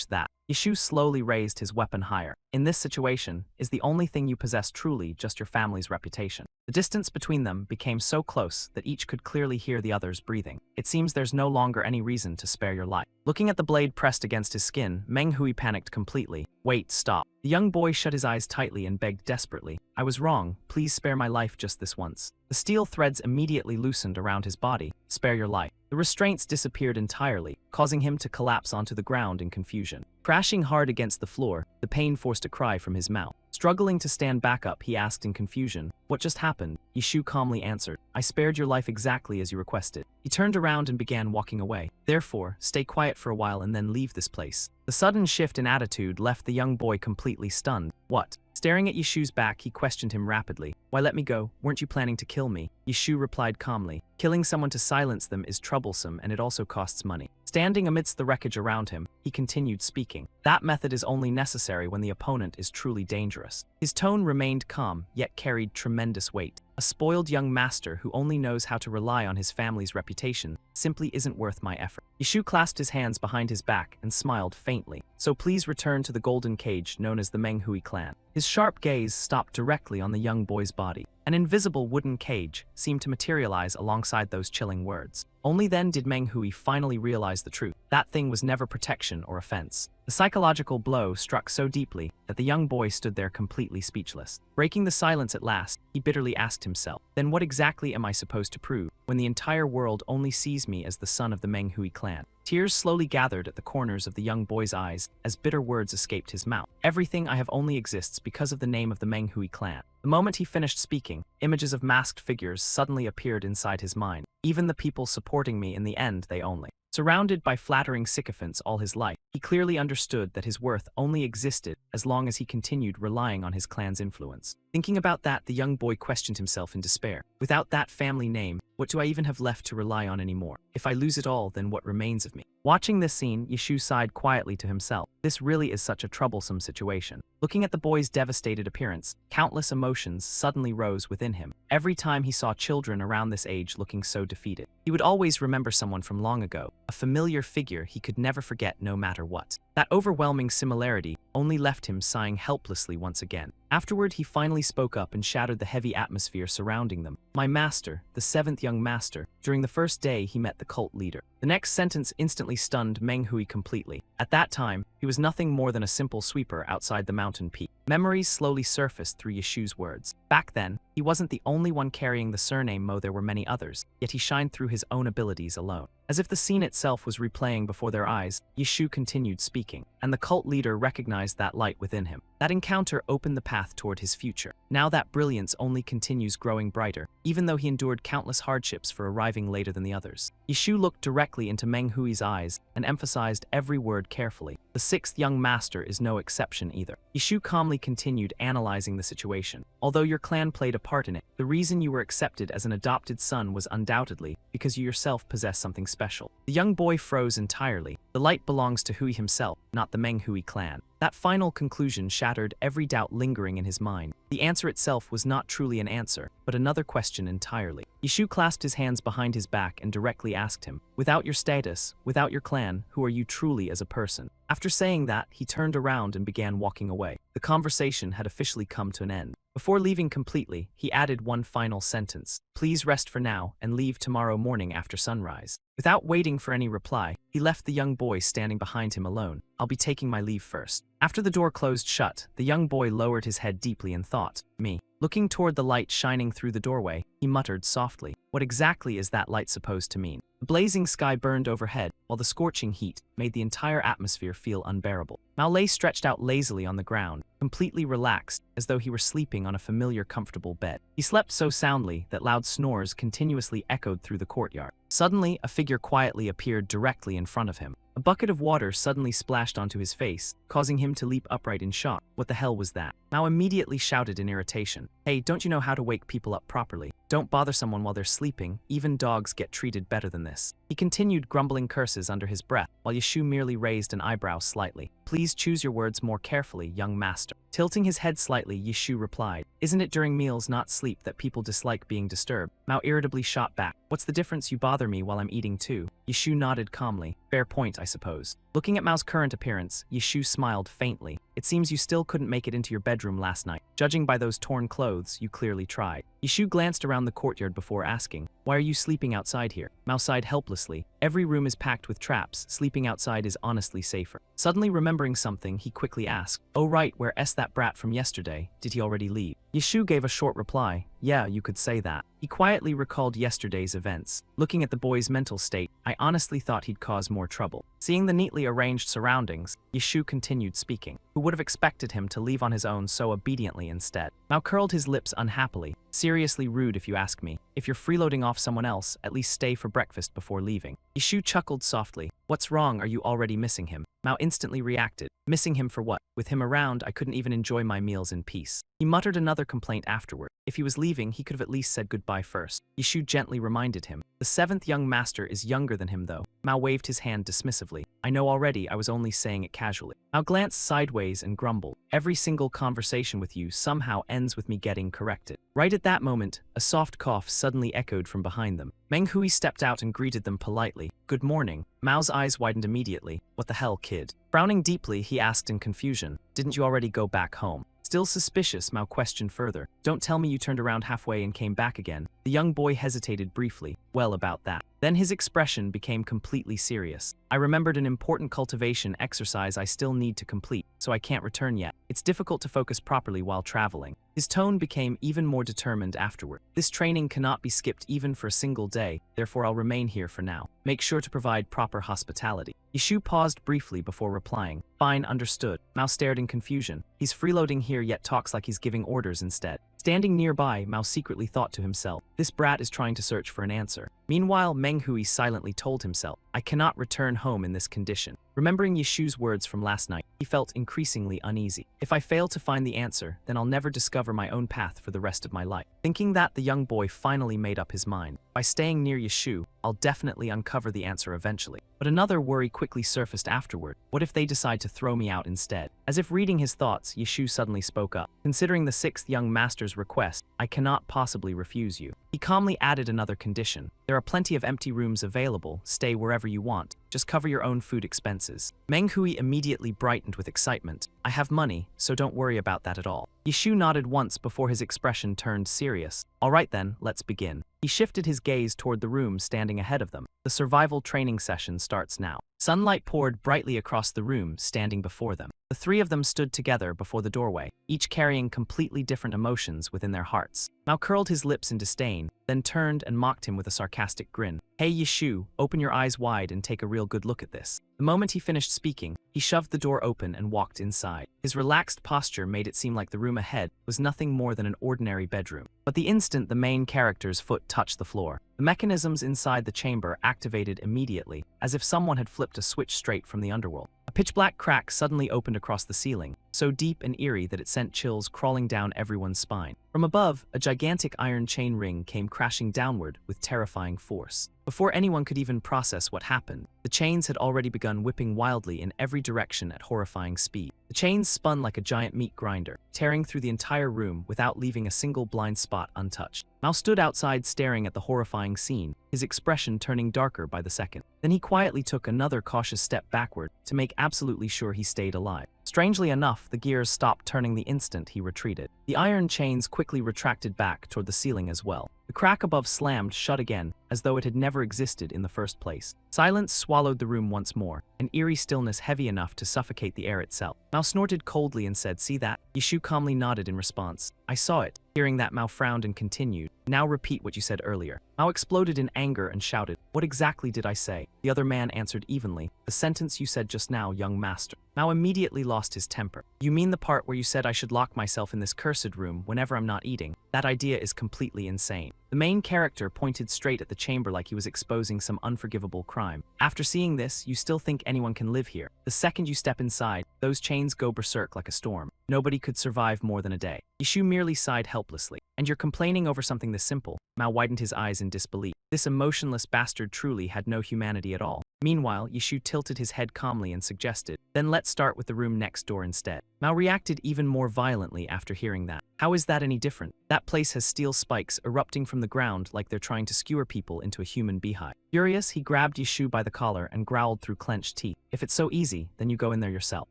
That." Yishu slowly raised his weapon higher. "In this situation, is the only thing you possess truly just your family's reputation?" The distance between them became so close that each could clearly hear the other's breathing. "It seems there's no longer any reason to spare your life." Looking at the blade pressed against his skin, Menghui panicked completely. "Wait, stop." The young boy shut his eyes tightly and begged desperately. "I was wrong. Please spare my life just this once." The steel threads immediately loosened around his body. "Spare your life." The restraints disappeared entirely, causing him to collapse onto the ground in confusion. Crashing hard against the floor, the pain forced a cry from his mouth. Struggling to stand back up, he asked in confusion, "What just happened?" Yishu calmly answered, "I spared your life exactly as you requested." He turned around and began walking away. "Therefore, stay quiet for a while and then leave this place." The sudden shift in attitude left the young boy completely stunned. "What?" Staring at Yishu's back, he questioned him rapidly. "Why let me go? Weren't you planning to kill me?" Yishu replied calmly, "Killing someone to silence them is troublesome and it also costs money." Standing amidst the wreckage around him, he continued speaking. "That method is only necessary when the opponent is truly dangerous." His tone remained calm, yet carried tremendous weight. A spoiled young master who only knows how to rely on his family's reputation simply isn't worth my effort. Yishu clasped his hands behind his back and smiled faintly. "So please return to the golden cage known as the Manhwa clan." His sharp gaze stopped directly on the young boy's body. An invisible wooden cage seemed to materialize alongside those chilling words. Only then did Manhwa finally realize the truth. That thing was never protection or offense. The psychological blow struck so deeply that the young boy stood there completely speechless. Breaking the silence at last, he bitterly asked himself, "Then what exactly am I supposed to prove, when the entire world only sees me as the son of the Manhwa clan?" Tears slowly gathered at the corners of the young boy's eyes as bitter words escaped his mouth. "Everything I have only exists because of the name of the Manhwa clan." The moment he finished speaking, images of masked figures suddenly appeared inside his mind. Even the people supporting me in the end, they only. Surrounded by flattering sycophants all his life, he clearly understood that his worth only existed as long as he continued relying on his clan's influence. Thinking about that, the young boy questioned himself in despair. Without that family name, what do I even have left to rely on anymore? If I lose it all, then what remains of me? Watching this scene, Yishu sighed quietly to himself. This really is such a troublesome situation. Looking at the boy's devastated appearance, countless emotions suddenly rose within him. Every time he saw children around this age looking so defeated, he would always remember someone from long ago, a familiar figure he could never forget no matter what. That overwhelming similarity only left him sighing helplessly once again. Afterward, he finally spoke up and shattered the heavy atmosphere surrounding them. "My master, the seventh young master, during the first day he met the cult leader." The next sentence instantly stunned Manhwa completely. At that time, he was nothing more than a simple sweeper outside the mountain peak. Memories slowly surfaced through Yishu's words. Back then, he wasn't the only one carrying the surname Mo, there were many others, yet he shined through his own abilities alone. As if the scene itself was replaying before their eyes, Yishu continued speaking, and the cult leader recognized that light within him. That encounter opened the path toward his future. Now that brilliance only continues growing brighter, even though he endured countless hardships for arriving later than the others. Yishu looked directly into Manhwa's eyes and emphasized every word carefully. The sixth young master is no exception either. Yishu calmly continued analyzing the situation. Although your clan played a part in it, the reason you were accepted as an adopted son was undoubtedly because you yourself possess something special. The young boy froze entirely. The light belongs to Hui himself, not the Manhwa clan. That final conclusion shattered every doubt lingering in his mind. The answer itself was not truly an answer, but another question entirely. Yishu clasped his hands behind his back and directly asked him, "Without your status, without your clan, who are you truly as a person?" After saying that, he turned around and began walking away. The conversation had officially come to an end. Before leaving completely, he added one final sentence. "Please rest for now and leave tomorrow morning after sunrise." Without waiting for any reply, he left the young boy standing behind him alone. "I'll be taking my leave first." After the door closed shut, the young boy lowered his head deeply and thought, "Me." Looking toward the light shining through the doorway, he muttered softly, "What exactly is that light supposed to mean?" The blazing sky burned overhead, while the scorching heat made the entire atmosphere feel unbearable. Mao lay stretched out lazily on the ground, completely relaxed, as though he were sleeping on a familiar comfortable bed. He slept so soundly that loud snores continuously echoed through the courtyard. Suddenly, a figure quietly appeared directly in front of him. A bucket of water suddenly splashed onto his face, causing him to leap upright in shock. What the hell was that? Mao immediately shouted in irritation, "Hey, don't you know how to wake people up properly? Don't bother someone while they're sleeping. Even dogs get treated better than this." He continued grumbling curses under his breath, while Yishu merely raised an eyebrow slightly. "Please choose your words more carefully, young master." Tilting his head slightly, Yishu replied, "Isn't it during meals, not sleep, that people dislike being disturbed?" Mao irritably shot back, "What's the difference? You bother me while I'm eating too." Yishu nodded calmly. "Fair point, I suppose." Looking at Mao's current appearance, Yishu smiled faintly. "It seems you still couldn't make it into your bedroom last night. Judging by those torn clothes, you clearly tried." Yishu glanced around the courtyard before asking, "Why are you sleeping outside here?" Mao sighed helplessly. "Every room is packed with traps. Sleeping outside is honestly safer." Suddenly remembering something, he quickly asked, "Oh right, where's that brat from yesterday? Did he already leave?" Yishu gave a short reply, "Yeah, you could say that." He quietly recalled yesterday's events. Looking at the boy's mental state, I honestly thought he'd cause more trouble. Seeing the neatly arranged surroundings, Yeshu continued speaking. Who would have expected him to leave on his own so obediently instead? Mao curled his lips unhappily. Seriously rude if you ask me. If you're freeloading off someone else, at least stay for breakfast before leaving. Yeshu chuckled softly. What's wrong? Are you already missing him? Mao instantly reacted. Missing him for what? With him around, I couldn't even enjoy my meals in peace. He muttered another complaint afterward. If he was leaving, he could have at least said goodbye first. Yeshu gently reminded him. The seventh young master is younger than him though. Mao waved his hand dismissively. I know already, I was only saying it casually. Mao glanced sideways and grumbled. Every single conversation with you somehow ends with me getting corrected. Right at that moment, a soft cough suddenly echoed from behind them. Meng Hui stepped out and greeted them politely. Good morning. Mao's eyes widened immediately. What the hell, kid? Frowning deeply, he asked in confusion. Didn't you already go back home? Still suspicious, Mao questioned further. Don't tell me you turned around halfway and came back again. The young boy hesitated briefly. Well, about that. Then his expression became completely serious. I remembered an important cultivation exercise I still need to complete, so I can't return yet. It's difficult to focus properly while traveling. His tone became even more determined afterward. This training cannot be skipped even for a single day, therefore I'll remain here for now. Make sure to provide proper hospitality. Yeshu paused briefly before replying. Fine, understood. Mao stared in confusion. He's freeloading here yet talks like he's giving orders instead. Standing nearby, Mao secretly thought to himself, this brat is trying to search for an answer. Meanwhile, Meng Hui silently told himself, I cannot return home in this condition. Remembering Yeshu's words from last night, he felt increasingly uneasy. If I fail to find the answer, then I'll never discover my own path for the rest of my life. Thinking that, the young boy finally made up his mind. By staying near Yeshu, I'll definitely uncover the answer eventually. But another worry quickly surfaced afterward. What if they decide to throw me out instead? As if reading his thoughts, Yeshu suddenly spoke up. Considering the sixth young master's request, I cannot possibly refuse you. He calmly added another condition. There are plenty of empty rooms available. Stay wherever you want. Just cover your own food expenses. Meng Hui immediately brightened with excitement. I have money, so don't worry about that at all. Yeshu nodded once before his expression turned serious. All right then, let's begin. He shifted his gaze toward the room standing ahead of them. The survival training session starts now. Sunlight poured brightly across the room standing before them. The three of them stood together before the doorway, each carrying completely different emotions within their hearts. Mao curled his lips in disdain, then turned and mocked him with a sarcastic grin. Hey Yeshu, open your eyes wide and take a real good look at this. The moment he finished speaking, he shoved the door open and walked inside. His relaxed posture made it seem like the room ahead was nothing more than an ordinary bedroom. But the instant the main character's foot touched the floor, the mechanisms inside the chamber activated immediately, as if someone had flipped a switch straight from the underworld. A pitch-black crack suddenly opened across the ceiling, so deep and eerie that it sent chills crawling down everyone's spine. From above, a gigantic iron chain ring came crashing downward with terrifying force. Before anyone could even process what happened, the chains had already begun whipping wildly in every direction at horrifying speed. The chains spun like a giant meat grinder, tearing through the entire room without leaving a single blind spot untouched. Mao stood outside staring at the horrifying scene, his expression turning darker by the second. Then he quietly took another cautious step backward to make absolutely sure he stayed alive. Strangely enough, the gears stopped turning the instant he retreated. The iron chains quickly retracted back toward the ceiling as well. The crack above slammed shut again, as though it had never existed in the first place. Silence swallowed the room once more, an eerie stillness heavy enough to suffocate the air itself. Mao snorted coldly and said, "See that?" Yeshu calmly nodded in response. "I saw it." Hearing that, Mao frowned and continued, "Now repeat what you said earlier." Mao exploded in anger and shouted, "What exactly did I say?" The other man answered evenly, "The sentence you said just now, young master." Mao immediately lost his temper. "You mean the part where you said I should lock myself in this cursed room whenever I'm not eating? That idea is completely insane." The main character pointed straight at the chamber like he was exposing some unforgivable crime. "After seeing this, you still think anyone can live here? The second you step inside, those chains go berserk like a storm. Nobody could survive more than a day." Yeshu merely sighed helplessly. "And you're complaining over something this simple?" Mao widened his eyes in disbelief. This emotionless bastard truly had no humanity at all. Meanwhile, Yeshu tilted his head calmly and suggested, "Then let's start with the room next door instead." Mao reacted even more violently after hearing that. "How is that any different? That place has steel spikes erupting from the ground like they're trying to skewer people into a human beehive." Furious, he grabbed Yishu by the collar and growled through clenched teeth. If it's so easy, then you go in there yourself.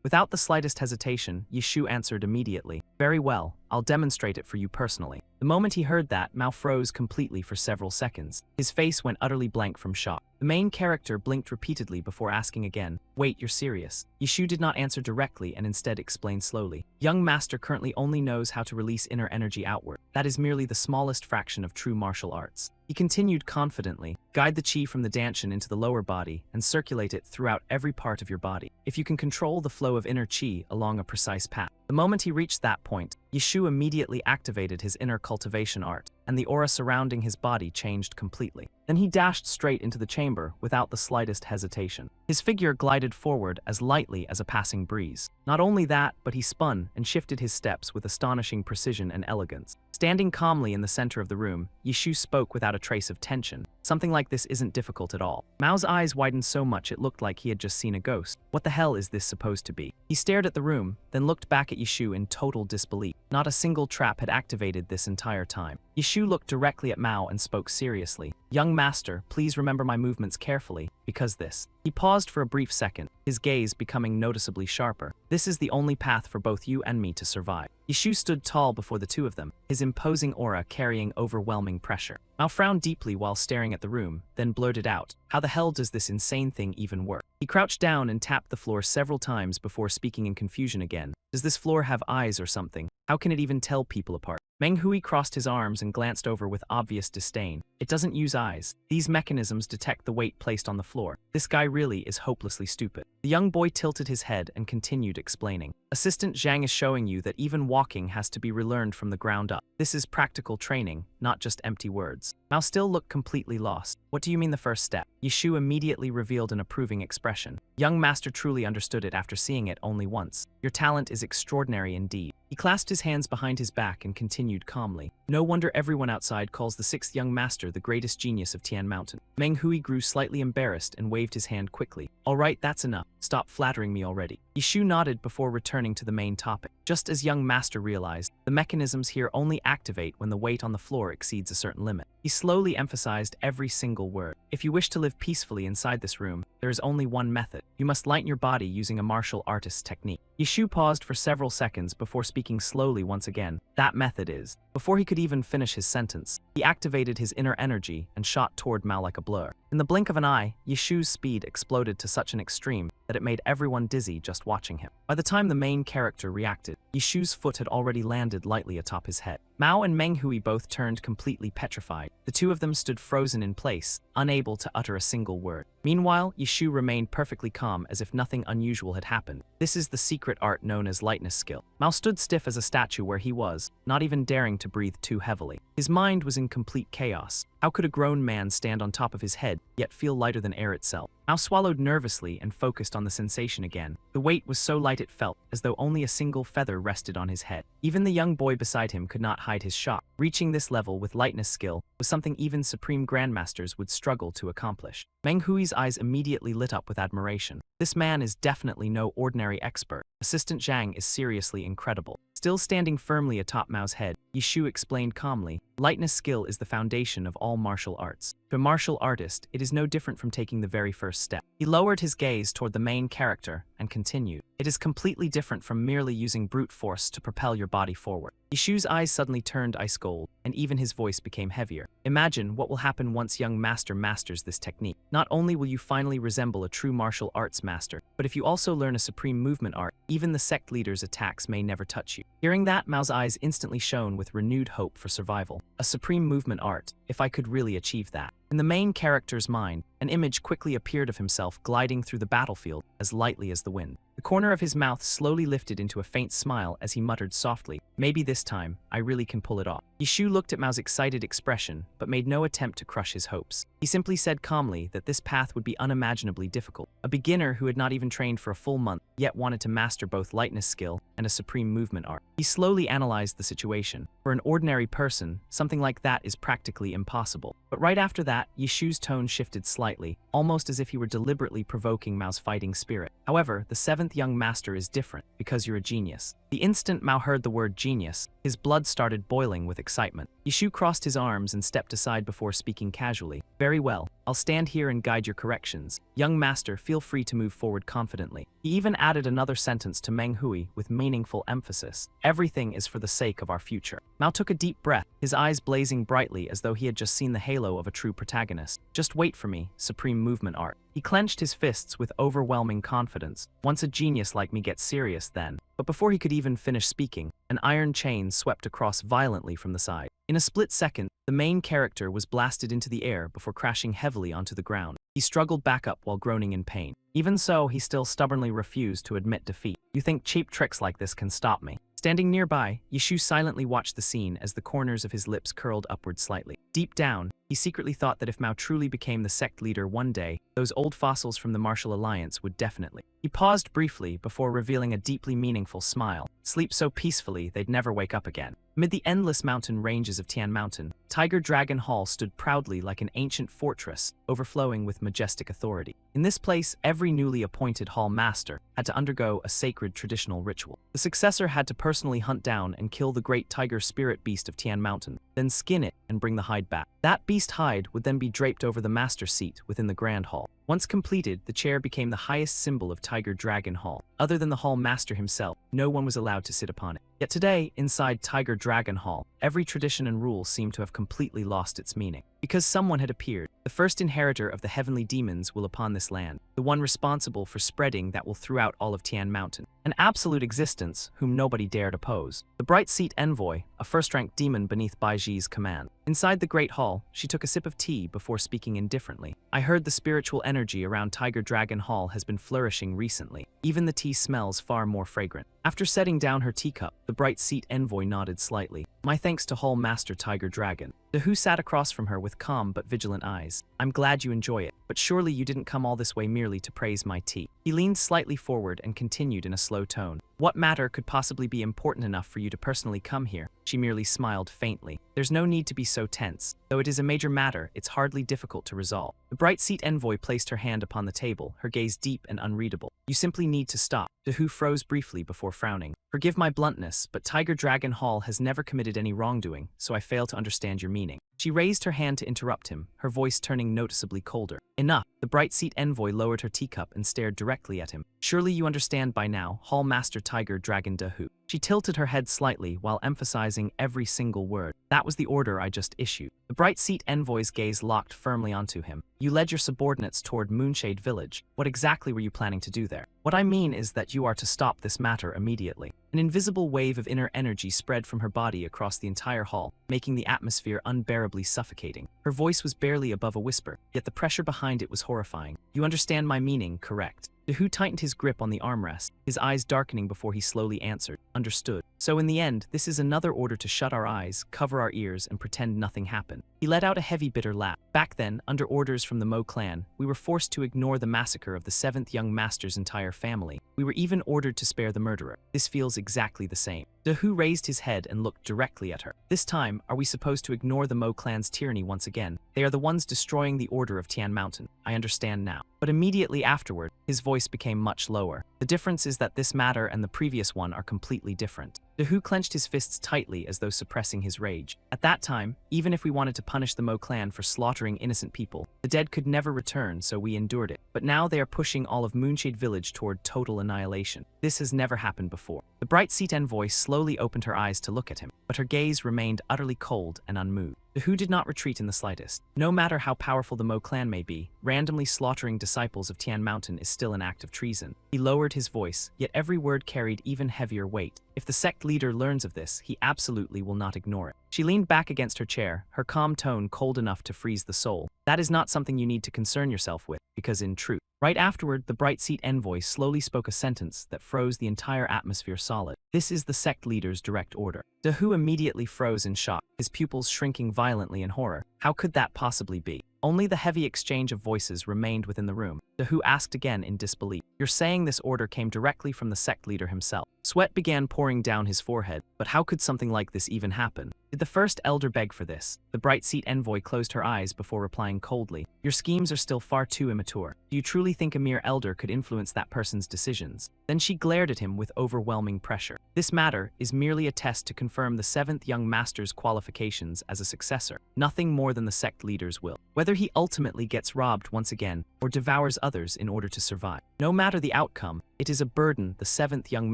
Without the slightest hesitation, Yishu answered immediately. Very well, I'll demonstrate it for you personally. The moment he heard that, Mao froze completely for several seconds. His face went utterly blank from shock. The main character blinked repeatedly before asking again, "Wait, you're serious?" Yishu did not answer directly and instead explained slowly. Young master currently only knows how to release inner energy outward. That is merely the smallest fraction of true martial arts. He continued confidently, guide the chi from the danshin into the lower body and circulate it throughout every part of your body. If you can control the flow of inner chi along a precise path. The moment he reached that point, Yishu immediately activated his inner cultivation art, and the aura surrounding his body changed completely. Then he dashed straight into the chamber without the slightest hesitation. His figure glided forward as lightly as a passing breeze. Not only that, but he spun and shifted his steps with astonishing precision and elegance. Standing calmly in the center of the room, Yishu spoke without a trace of tension. Something like this isn't difficult at all. Mao's eyes widened so much it looked like he had just seen a ghost. What the hell is this supposed to be? He stared at the room, then looked back at Yishu in total disbelief. Not a single trap had activated this entire time. Yishu looked directly at Mao and spoke seriously. "Young master, please remember my movements carefully, because this." He paused for a brief second, his gaze becoming noticeably sharper. "This is the only path for both you and me to survive." Yishu stood tall before the two of them, his imposing aura carrying overwhelming pressure. Mao frowned deeply while staring at the room, then blurted out, "How the hell does this insane thing even work?" He crouched down and tapped the floor several times before speaking in confusion again. "Does this floor have eyes or something? How can it even tell people apart?" Meng Hui crossed his arms and glanced over with obvious disdain. "It doesn't use eyes. These mechanisms detect the weight placed on the floor. This guy really is hopelessly stupid." The young boy tilted his head and continued explaining. "Assistant Zhang is showing you that even walking has to be relearned from the ground up. This is practical training, not just empty words." Mao still looked completely lost. "What do you mean the first step?" Yishu immediately revealed an approving expression. Young master truly understood it after seeing it only once. "Your talent is extraordinary indeed." He clasped his hands behind his back and continued calmly. "No wonder everyone outside calls the sixth young master the greatest genius of Tian Mountain." Meng Hui grew slightly embarrassed and waved his hand quickly. "All right, that's enough. Stop flattering me already." Yishu nodded before returning to the main topic. Just as young master realized, the mechanisms here only activate when the weight on the floor exceeds a certain limit. He slowly emphasized every single word. "If you wish to live peacefully inside this room, there is only one method. You must lighten your body using a martial artist's technique." Yishu paused for several seconds before speaking slowly once again. "That method is..." Before he could even finish his sentence, he activated his inner energy and shot toward Mao like a blur. In the blink of an eye, Yishu's speed exploded to such an extreme that it made everyone dizzy just watching him. By the time the main character reacted, Yishu's foot had already landed lightly atop his head. Mao and Meng Hui both turned completely petrified. The two of them stood frozen in place, unable to utter a single word. Meanwhile, Yishu remained perfectly calm as if nothing unusual had happened. This is the secret art known as lightness skill. Mao stood stiff as a statue where he was, not even daring to breathe too heavily. His mind was in complete chaos. How could a grown man stand on top of his head, yet feel lighter than air itself? Mao swallowed nervously and focused on the sensation again. The weight was so light it felt as though only a single feather rested on his head. Even the young boy beside him could not hide his shock. Reaching this level with lightness skill was something even supreme grandmasters would struggle to accomplish. Meng Hui's eyes immediately lit up with admiration. This man is definitely no ordinary expert. Assistant Zhang is seriously incredible. Still standing firmly atop Mao's head, Yishu explained calmly, "Lightness skill is the foundation of all martial arts. To a martial artist, it is no different from taking the very first step." He lowered his gaze toward the main character and continued, "It is completely different from merely using brute force to propel your body forward." Yishu's eyes suddenly turned ice cold, and even his voice became heavier. "Imagine what will happen once young master masters this technique. Not only will you finally resemble a true martial arts master, but if you also learn a supreme movement art, even the sect leader's attacks may never touch you." Hearing that, Mao's eyes instantly shone with renewed hope for survival. A supreme movement art, if I could really achieve that. In the main character's mind, an image quickly appeared of himself gliding through the battlefield as lightly as the wind. The corner of his mouth slowly lifted into a faint smile as he muttered softly, "Maybe this time, I really can pull it off." Yishu looked at Mao's excited expression, but made no attempt to crush his hopes. He simply said calmly that this path would be unimaginably difficult. A beginner who had not even trained for a full month, yet wanted to master both lightness skill and a supreme movement art. He slowly analyzed the situation. For an ordinary person, something like that is practically impossible. But right after that, Yishu's tone shifted slightly, almost as if he were deliberately provoking Mao's fighting spirit. "However, the seventh young master is different, because you're a genius." The instant Mao heard the word genius, his blood started boiling with excitement. Yishu crossed his arms and stepped aside before speaking casually. "Very well, I'll I'll stand here and guide your corrections. Young master, feel free to move forward confidently. He even added another sentence to Meng Hui with meaningful emphasis. Everything is for the sake of our future. Mao took a deep breath, his eyes blazing brightly as though he had just seen the halo of a true protagonist. Just wait for me, supreme movement art. He clenched his fists with overwhelming confidence. Once a genius like me gets serious then. But before he could even finish speaking, an iron chain swept across violently from the side. In a split second, the main character was blasted into the air before crashing heavily onto the ground. He struggled back up while groaning in pain. Even so, he still stubbornly refused to admit defeat. You think cheap tricks like this can stop me? Standing nearby, Yishu silently watched the scene as the corners of his lips curled upward slightly. Deep down, he secretly thought that if Mao truly became the sect leader one day, those old fossils from the Martial Alliance would definitely. He paused briefly before revealing a deeply meaningful smile. Sleep so peacefully they'd never wake up again. Amid the endless mountain ranges of Tian Mountain, Tiger Dragon Hall stood proudly like an ancient fortress, overflowing with majestic authority. In this place, every newly appointed hall master had to undergo a sacred traditional ritual. The successor had to personally hunt down and kill the great tiger spirit beast of Tian Mountain, then skin it and bring the hide back. That beast hide would then be draped over the master seat within the grand hall. Once completed, the chair became the highest symbol of Tiger Dragon Hall. Other than the hall master himself, no one was allowed to sit upon it. Yet today, inside Tiger Dragon Hall, every tradition and rule seemed to have completely lost its meaning. Because someone had appeared, the first inheritor of the heavenly demons will upon this land, the one responsible for spreading that will throughout all of Tian Mountain. An absolute existence whom nobody dared oppose. The Bright Seat Envoy, a first-ranked demon beneath Baiji's command. Inside the Great Hall, she took a sip of tea before speaking indifferently. I heard the spiritual energy around Tiger Dragon Hall has been flourishing recently. Even the tea smells far more fragrant. After setting down her teacup, the Bright Seat Envoy nodded slightly. My thanks to Hall Master Tiger Dragon. Dehu sat across from her with calm but vigilant eyes. I'm glad you enjoy it, but surely you didn't come all this way merely to praise my tea. He leaned slightly forward and continued in a slow tone. What matter could possibly be important enough for you to personally come here? She merely smiled faintly. There's no need to be so tense. Though it is a major matter, it's hardly difficult to resolve. The Bright Seat Envoy placed her hand upon the table, her gaze deep and unreadable. You simply need to stop. Dehu froze briefly before frowning. Forgive my bluntness, but Tiger Dragon Hall has never committed any wrongdoing, so I fail to understand your meaning. She raised her hand to interrupt him, her voice turning noticeably colder. Enough. The Bright Seat Envoy lowered her teacup and stared directly at him. Surely you understand by now, Hall Master Tiger Dragon Dehu. She tilted her head slightly while emphasizing every single word. That was the order I just issued. The Bright Seat Envoy's gaze locked firmly onto him. You led your subordinates toward Moonshade Village. What exactly were you planning to do there? What I mean is that you are to stop this matter immediately. An invisible wave of inner energy spread from her body across the entire hall, making the atmosphere unbearably suffocating. Her voice was barely above a whisper, yet the pressure behind it was horrifying. You understand my meaning, correct? Dehu tightened his grip on the armrest, his eyes darkening before he slowly answered. Understood. So in the end, this is another order to shut our eyes, cover our ears, and pretend nothing happened. He let out a heavy, bitter laugh. Back then, under orders from the Mo clan, we were forced to ignore the massacre of the 7th young master's entire family. We were even ordered to spare the murderer. This feels exactly the same. Dehu raised his head and looked directly at her. This time, are we supposed to ignore the Mo clan's tyranny once again? They are the ones destroying the order of Tian Mountain. I understand now. But immediately afterward, his voice became much lower. The difference is that this matter and the previous one are completely different. Dehu clenched his fists tightly as though suppressing his rage. At that time, even if we wanted to punish the Mo clan for slaughtering innocent people, the dead could never return, so we endured it. But now they are pushing all of Moonshade Village toward total annihilation. This has never happened before. The Bright Seat Envoy slowly opened her eyes to look at him, but her gaze remained utterly cold and unmoved. Dehu did not retreat in the slightest. No matter how powerful the Mo clan may be, randomly slaughtering disciples of Tian Mountain is still an act of treason. He lowered his voice, yet every word carried even heavier weight. If the sect leader learns of this, he absolutely will not ignore it. She leaned back against her chair, her calm tone cold enough to freeze the soul. That is not something you need to concern yourself with, because in truth. Right afterward, the Bright Seat Envoy slowly spoke a sentence that froze the entire atmosphere solid. This is the sect leader's direct order. Dehu immediately froze in shock, his pupils shrinking violently in horror. How could that possibly be? Only the heavy exchange of voices remained within the room. Dehu asked again in disbelief. You're saying this order came directly from the sect leader himself? Sweat began pouring down his forehead, but how could something like this even happen? Did the first elder beg for this? The bright seat envoy closed her eyes before replying coldly. Your schemes are still far too immature. Do you truly think a mere elder could influence that person's decisions? Then she glared at him with overwhelming pressure. This matter is merely a test to confirm the seventh young master's qualifications as a successor, nothing more than the sect leader's will. Whether he ultimately gets robbed once again or devours others in order to survive. No matter the outcome, it is a burden the seventh young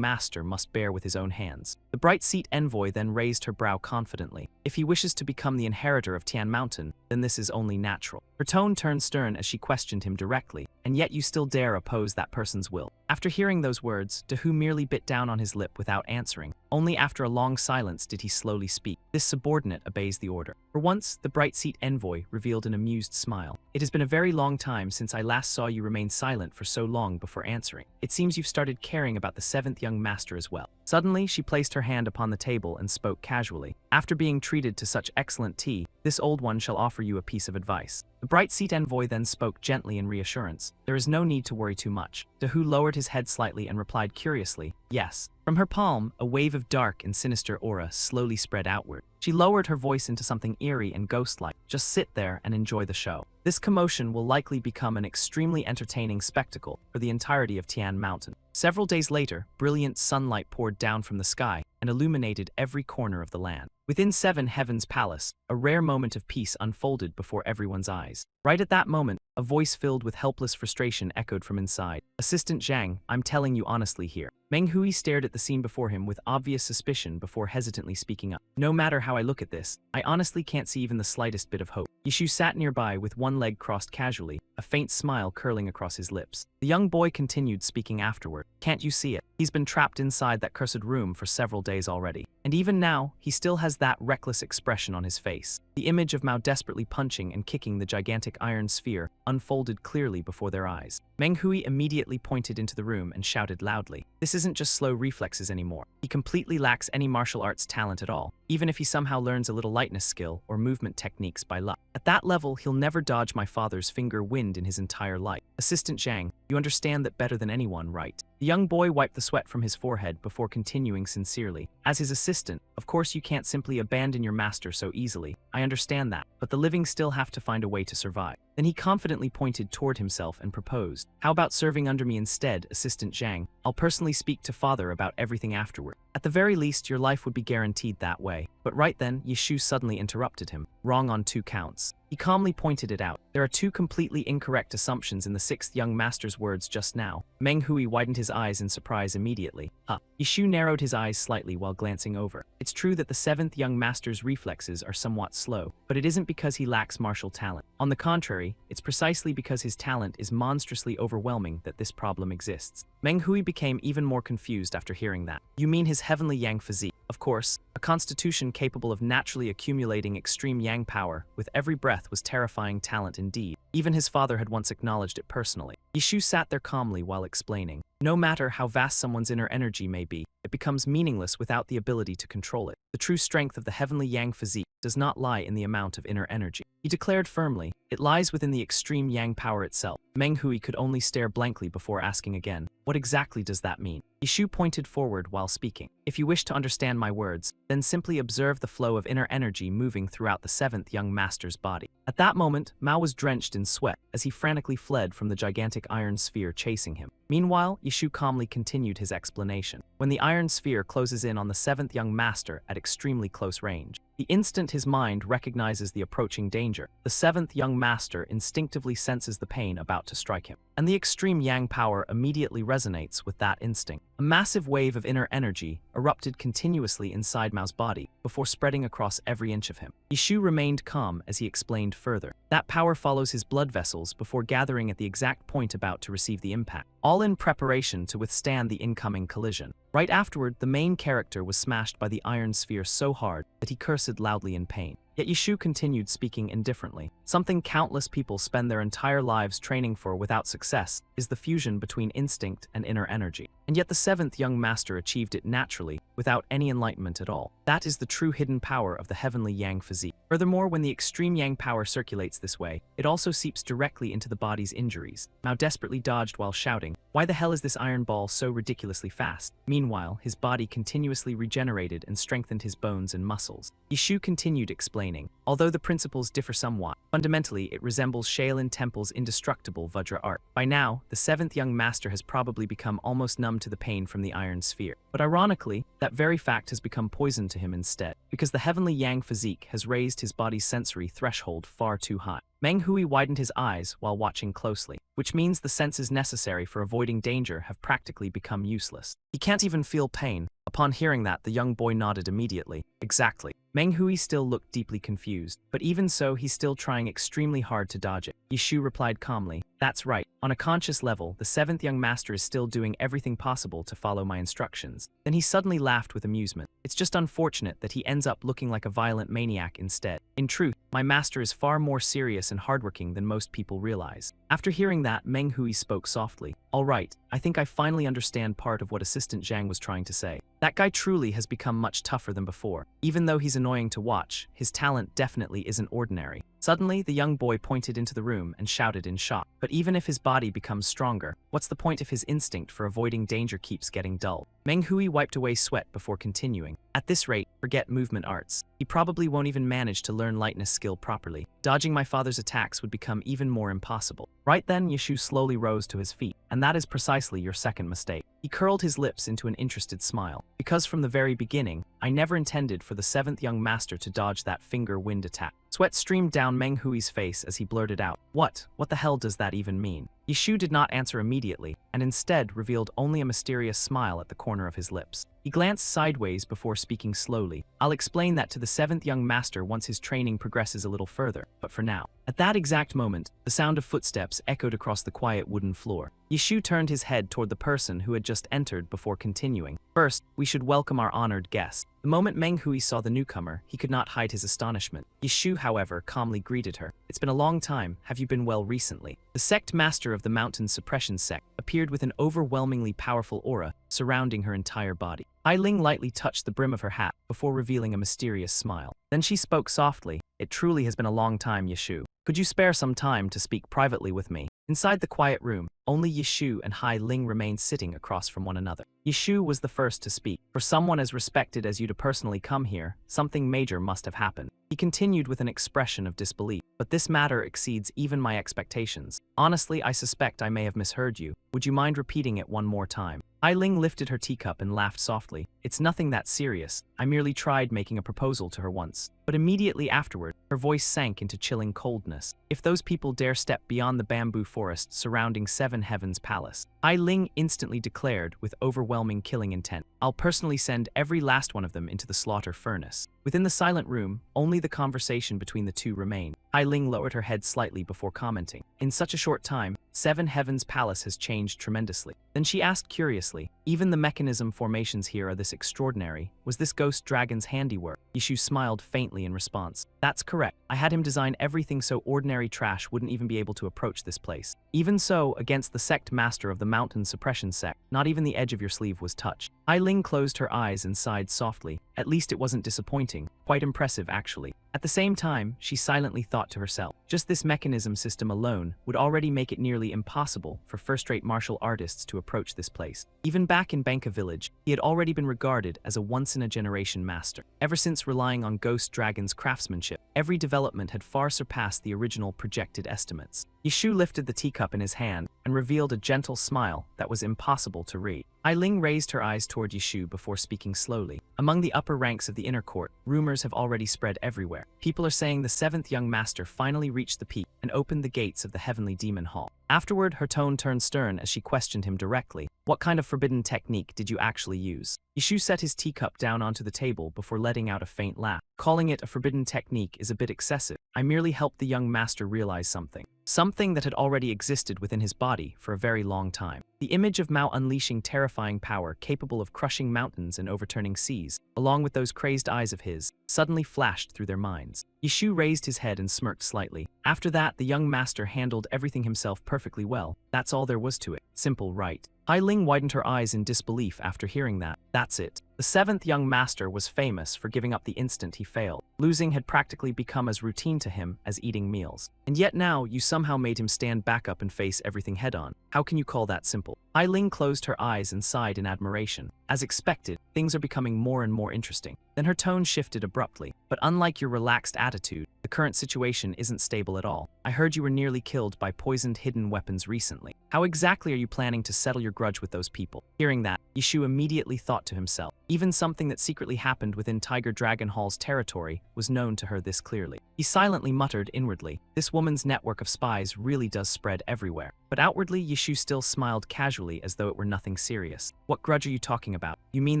master must bear with his own hands. The bright seat envoy then raised her brow confidently. If he wishes to become the inheritor of Tian Mountain, then this is only natural. Her tone turned stern as she questioned him directly. And yet you still dare oppose that person's will. After hearing those words, Dahu merely bit down on his lip without answering. Only after a long silence did he slowly speak. This subordinate obeys the order. For once, the bright seat envoy revealed an amused smile. It has been a very long time since I last saw you remain silent for so long before answering. It seems you've started caring about the seventh young master as well. Suddenly, she placed her hand upon the table and spoke casually. After being treated to such excellent tea, this old one shall offer you a piece of advice. The bright seat envoy then spoke gently in reassurance. There is no need to worry too much. Dahu lowered his head slightly and replied curiously, yes. From her palm, a wave of dark and sinister aura slowly spread outward. She lowered her voice into something eerie and ghost-like. Just sit there and enjoy the show. This commotion will likely become an extremely entertaining spectacle for the entirety of Tian Mountain. Several days later, brilliant sunlight poured down from the sky and illuminated every corner of the land. Within Seven Heavens Palace, a rare moment of peace unfolded before everyone's eyes. Right at that moment, a voice filled with helpless frustration echoed from inside. Assistant Zhang, I'm telling you honestly here. Meng Hui stared at the scene before him with obvious suspicion before hesitantly speaking up. No matter how I look at this, I honestly can't see even the slightest bit of hope. Yishu sat nearby with one leg crossed casually, a faint smile curling across his lips. The young boy continued speaking afterward. Can't you see it? He's been trapped inside that cursed room for several days already. And even now, he still has that reckless expression on his face. The image of Mao desperately punching and kicking the gigantic iron sphere unfolded clearly before their eyes. Meng Hui immediately pointed into the room and shouted loudly. This isn't just slow reflexes anymore. He completely lacks any martial arts talent at all, even if he somehow learns a little lightness skill or movement techniques by luck. At that level, he'll never dodge my father's finger wind in his entire life. Assistant Zhang, you understand that better than anyone, right? The young boy wiped the sweat from his forehead before continuing sincerely. As his assistant, of course you can't simply abandon your master so easily. I understand that, but the living still have to find a way to survive. Then he confidently pointed toward himself and proposed, how about serving under me instead, Assistant Zhang? I'll personally speak to father about everything afterward. At the very least, your life would be guaranteed that way. But right then, Yishu suddenly interrupted him, wrong on 2 counts. He calmly pointed it out. There are 2 completely incorrect assumptions in the 6th young master's words just now. Meng Hui widened his eyes in surprise immediately. Yishu narrowed his eyes slightly while glancing over. It's true that the 7th young master's reflexes are somewhat slow, but it isn't because he lacks martial talent. On the contrary, it's precisely because his talent is monstrously overwhelming that this problem exists. Meng Hui became even more confused after hearing that. You mean his heavenly yang physique? Of course, a constitution capable of naturally accumulating extreme yang power with every breath was terrifying talent indeed. Even his father had once acknowledged it personally. Yishu sat there calmly while explaining. No matter how vast someone's inner energy may be, it becomes meaningless without the ability to control it. The true strength of the heavenly yang physique does not lie in the amount of inner energy. He declared firmly, it lies within the extreme yang power itself. Meng Hui could only stare blankly before asking again, what exactly does that mean? Yishu pointed forward while speaking. If you wish to understand my words, then simply observe the flow of inner energy moving throughout the 7th young master's body. At that moment, Mao was drenched in sweat as he frantically fled from the gigantic iron sphere chasing him. Meanwhile, Yishu calmly continued his explanation. When the iron sphere closes in on the 7th young master at extremely close range, the instant his mind recognizes the approaching danger, the 7th young master instinctively senses the pain about to strike him. And the extreme yang power immediately resonates with that instinct. A massive wave of inner energy erupted continuously inside Mao's body before spreading across every inch of him. Yishu remained calm as he explained further. That power follows his blood vessels before gathering at the exact point about to receive the impact, all in preparation to withstand the incoming collision. Right afterward, the main character was smashed by the iron sphere so hard that he cursed loudly in pain. Yet Yishu continued speaking indifferently. Something countless people spend their entire lives training for without success is the fusion between instinct and inner energy. And yet the 7th young master achieved it naturally, without any enlightenment at all. That is the true hidden power of the heavenly yang physique. Furthermore, when the extreme yang power circulates this way, it also seeps directly into the body's injuries. Mao desperately dodged while shouting, "Why the hell is this iron ball so ridiculously fast?" Meanwhile, his body continuously regenerated and strengthened his bones and muscles. Yishu continued explaining, "Although the principles differ somewhat, fundamentally it resembles Shaolin Temple's indestructible Vajra art. By now, the seventh young master has probably become almost numb to the pain from the iron sphere. But ironically, that very fact has become poison to him instead, because the heavenly yang physique has raised his body's sensory threshold far too high." Meng Hui widened his eyes while watching closely, which means the senses necessary for avoiding danger have practically become useless. He can't even feel pain. Upon hearing that, the young boy nodded immediately. Exactly. Meng Hui still looked deeply confused, but even so, he's still trying extremely hard to dodge it. Yishu replied calmly, "That's right. On a conscious level, the seventh young master is still doing everything possible to follow my instructions." Then he suddenly laughed with amusement. "It's just unfortunate that he ends up looking like a violent maniac instead. In truth, my master is far more serious and hardworking than most people realize." After hearing that, Meng Hui spoke softly. "All right, I think I finally understand part of what Assistant Zhang was trying to say. That guy truly has become much tougher than before. Even though he's annoying to watch, his talent definitely isn't ordinary." Suddenly, the young boy pointed into the room and shouted in shock. "But even if his body becomes stronger, what's the point if his instinct for avoiding danger keeps getting dull?" Meng Hui wiped away sweat before continuing. "At this rate, forget movement arts. He probably won't even manage to learn lightness skill properly. Dodging my father's attacks would become even more impossible." Right then, Yishu slowly rose to his feet, "And that is precisely your second mistake." He curled his lips into an interested smile. "Because from the very beginning, I never intended for the seventh young master to dodge that finger wind attack." Sweat streamed down Meng Hui's face as he blurted out, What the hell does that even mean?" Yishu did not answer immediately, and instead revealed only a mysterious smile at the corner of his lips. He glanced sideways before speaking slowly. "I'll explain that to the seventh young master once his training progresses a little further, but for now." At that exact moment, the sound of footsteps echoed across the quiet wooden floor. Yishu turned his head toward the person who had just entered before continuing. "First, we should welcome our honored guest." The moment Meng Hui saw the newcomer, he could not hide his astonishment. Yishu, however, calmly greeted her. "It's been a long time. Have you been well recently?" The sect master of the Mountain Suppression Sect appeared with an overwhelmingly powerful aura surrounding her entire body. Ai Ling lightly touched the brim of her hat before revealing a mysterious smile. Then she spoke softly. "It truly has been a long time, Yishu. Could you spare some time to speak privately with me?" Inside the quiet room, only Yishu and Hai Ling remained sitting across from one another. Yishu was the first to speak. "For someone as respected as you to personally come here, something major must have happened." He continued with an expression of disbelief. "But this matter exceeds even my expectations. Honestly, I suspect I may have misheard you. Would you mind repeating it one more time?" Ai Ling lifted her teacup and laughed softly. "It's nothing that serious. I merely tried making a proposal to her once." But immediately afterward, her voice sank into chilling coldness. "If those people dare step beyond the bamboo forest surrounding Seven Heavens Palace," Ai Ling instantly declared with overwhelming killing intent, "I'll personally send every last one of them into the slaughter furnace." Within the silent room, only the conversation between the two remained. Ai Ling lowered her head slightly before commenting, "In such a short time, Seven Heavens Palace has changed tremendously." Then she asked curiously, "Even the mechanism formations here are this extraordinary. Was this ghost dragon's handiwork?" Yishu smiled faintly in response. "That's correct. I had him design everything so ordinary trash wouldn't even be able to approach this place. Even so, against the sect master of the Mountain Suppression Sect, not even the edge of your sleeve was touched." Ai Ling closed her eyes and sighed softly. At least it wasn't disappointing. Quite impressive, actually. At the same time, she silently thought to herself, just this mechanism system alone would already make it nearly impossible for first-rate martial artists to approach this place. Even back in Banka village, he had already been regarded as a once-in-a-generation master. Ever since relying on Ghost Dragon's craftsmanship, every development had far surpassed the original projected estimates. Yishu lifted the teacup in his hand and revealed a gentle smile that was impossible to read. Ai Ling raised her eyes toward Yishu before speaking slowly. "Among the upper ranks of the inner court, rumors have already spread everywhere. People are saying the seventh young master finally reached the peak and opened the gates of the heavenly demon hall." Afterward, her tone turned stern as she questioned him directly. "What kind of forbidden technique did you actually use?" Yishu set his teacup down onto the table before letting out a faint laugh. "Calling it a forbidden technique is a bit excessive. I merely helped the young master realize something that had already existed within his body for a very long time. The image of Mao unleashing terrifying power capable of crushing mountains and overturning seas, along with those crazed eyes of his, suddenly flashed through their minds." Yishu raised his head and smirked slightly. "After that, the young master handled everything himself perfectly well. That's all there was to it. Simple, right?" Hai Ling widened her eyes in disbelief after hearing that. "That's it." The seventh young master was famous for giving up the instant he failed. Losing had practically become as routine to him as eating meals. And yet now, you somehow made him stand back up and face everything head-on. How can you call that simple? Hai Ling closed her eyes and sighed in admiration. As expected, things are becoming more and more interesting. Then her tone shifted abruptly. But unlike your relaxed attitude, the current situation isn't stable at all. I heard you were nearly killed by poisoned hidden weapons recently. How exactly are you planning to settle your grudge with those people? Hearing that, Yishu immediately thought to himself. Even something that secretly happened within Tiger Dragon Hall's territory was known to her this clearly. He silently muttered inwardly, this woman's network of spies really does spread everywhere. But outwardly, Yishu still smiled casually as though it were nothing serious. What grudge are you talking about? You mean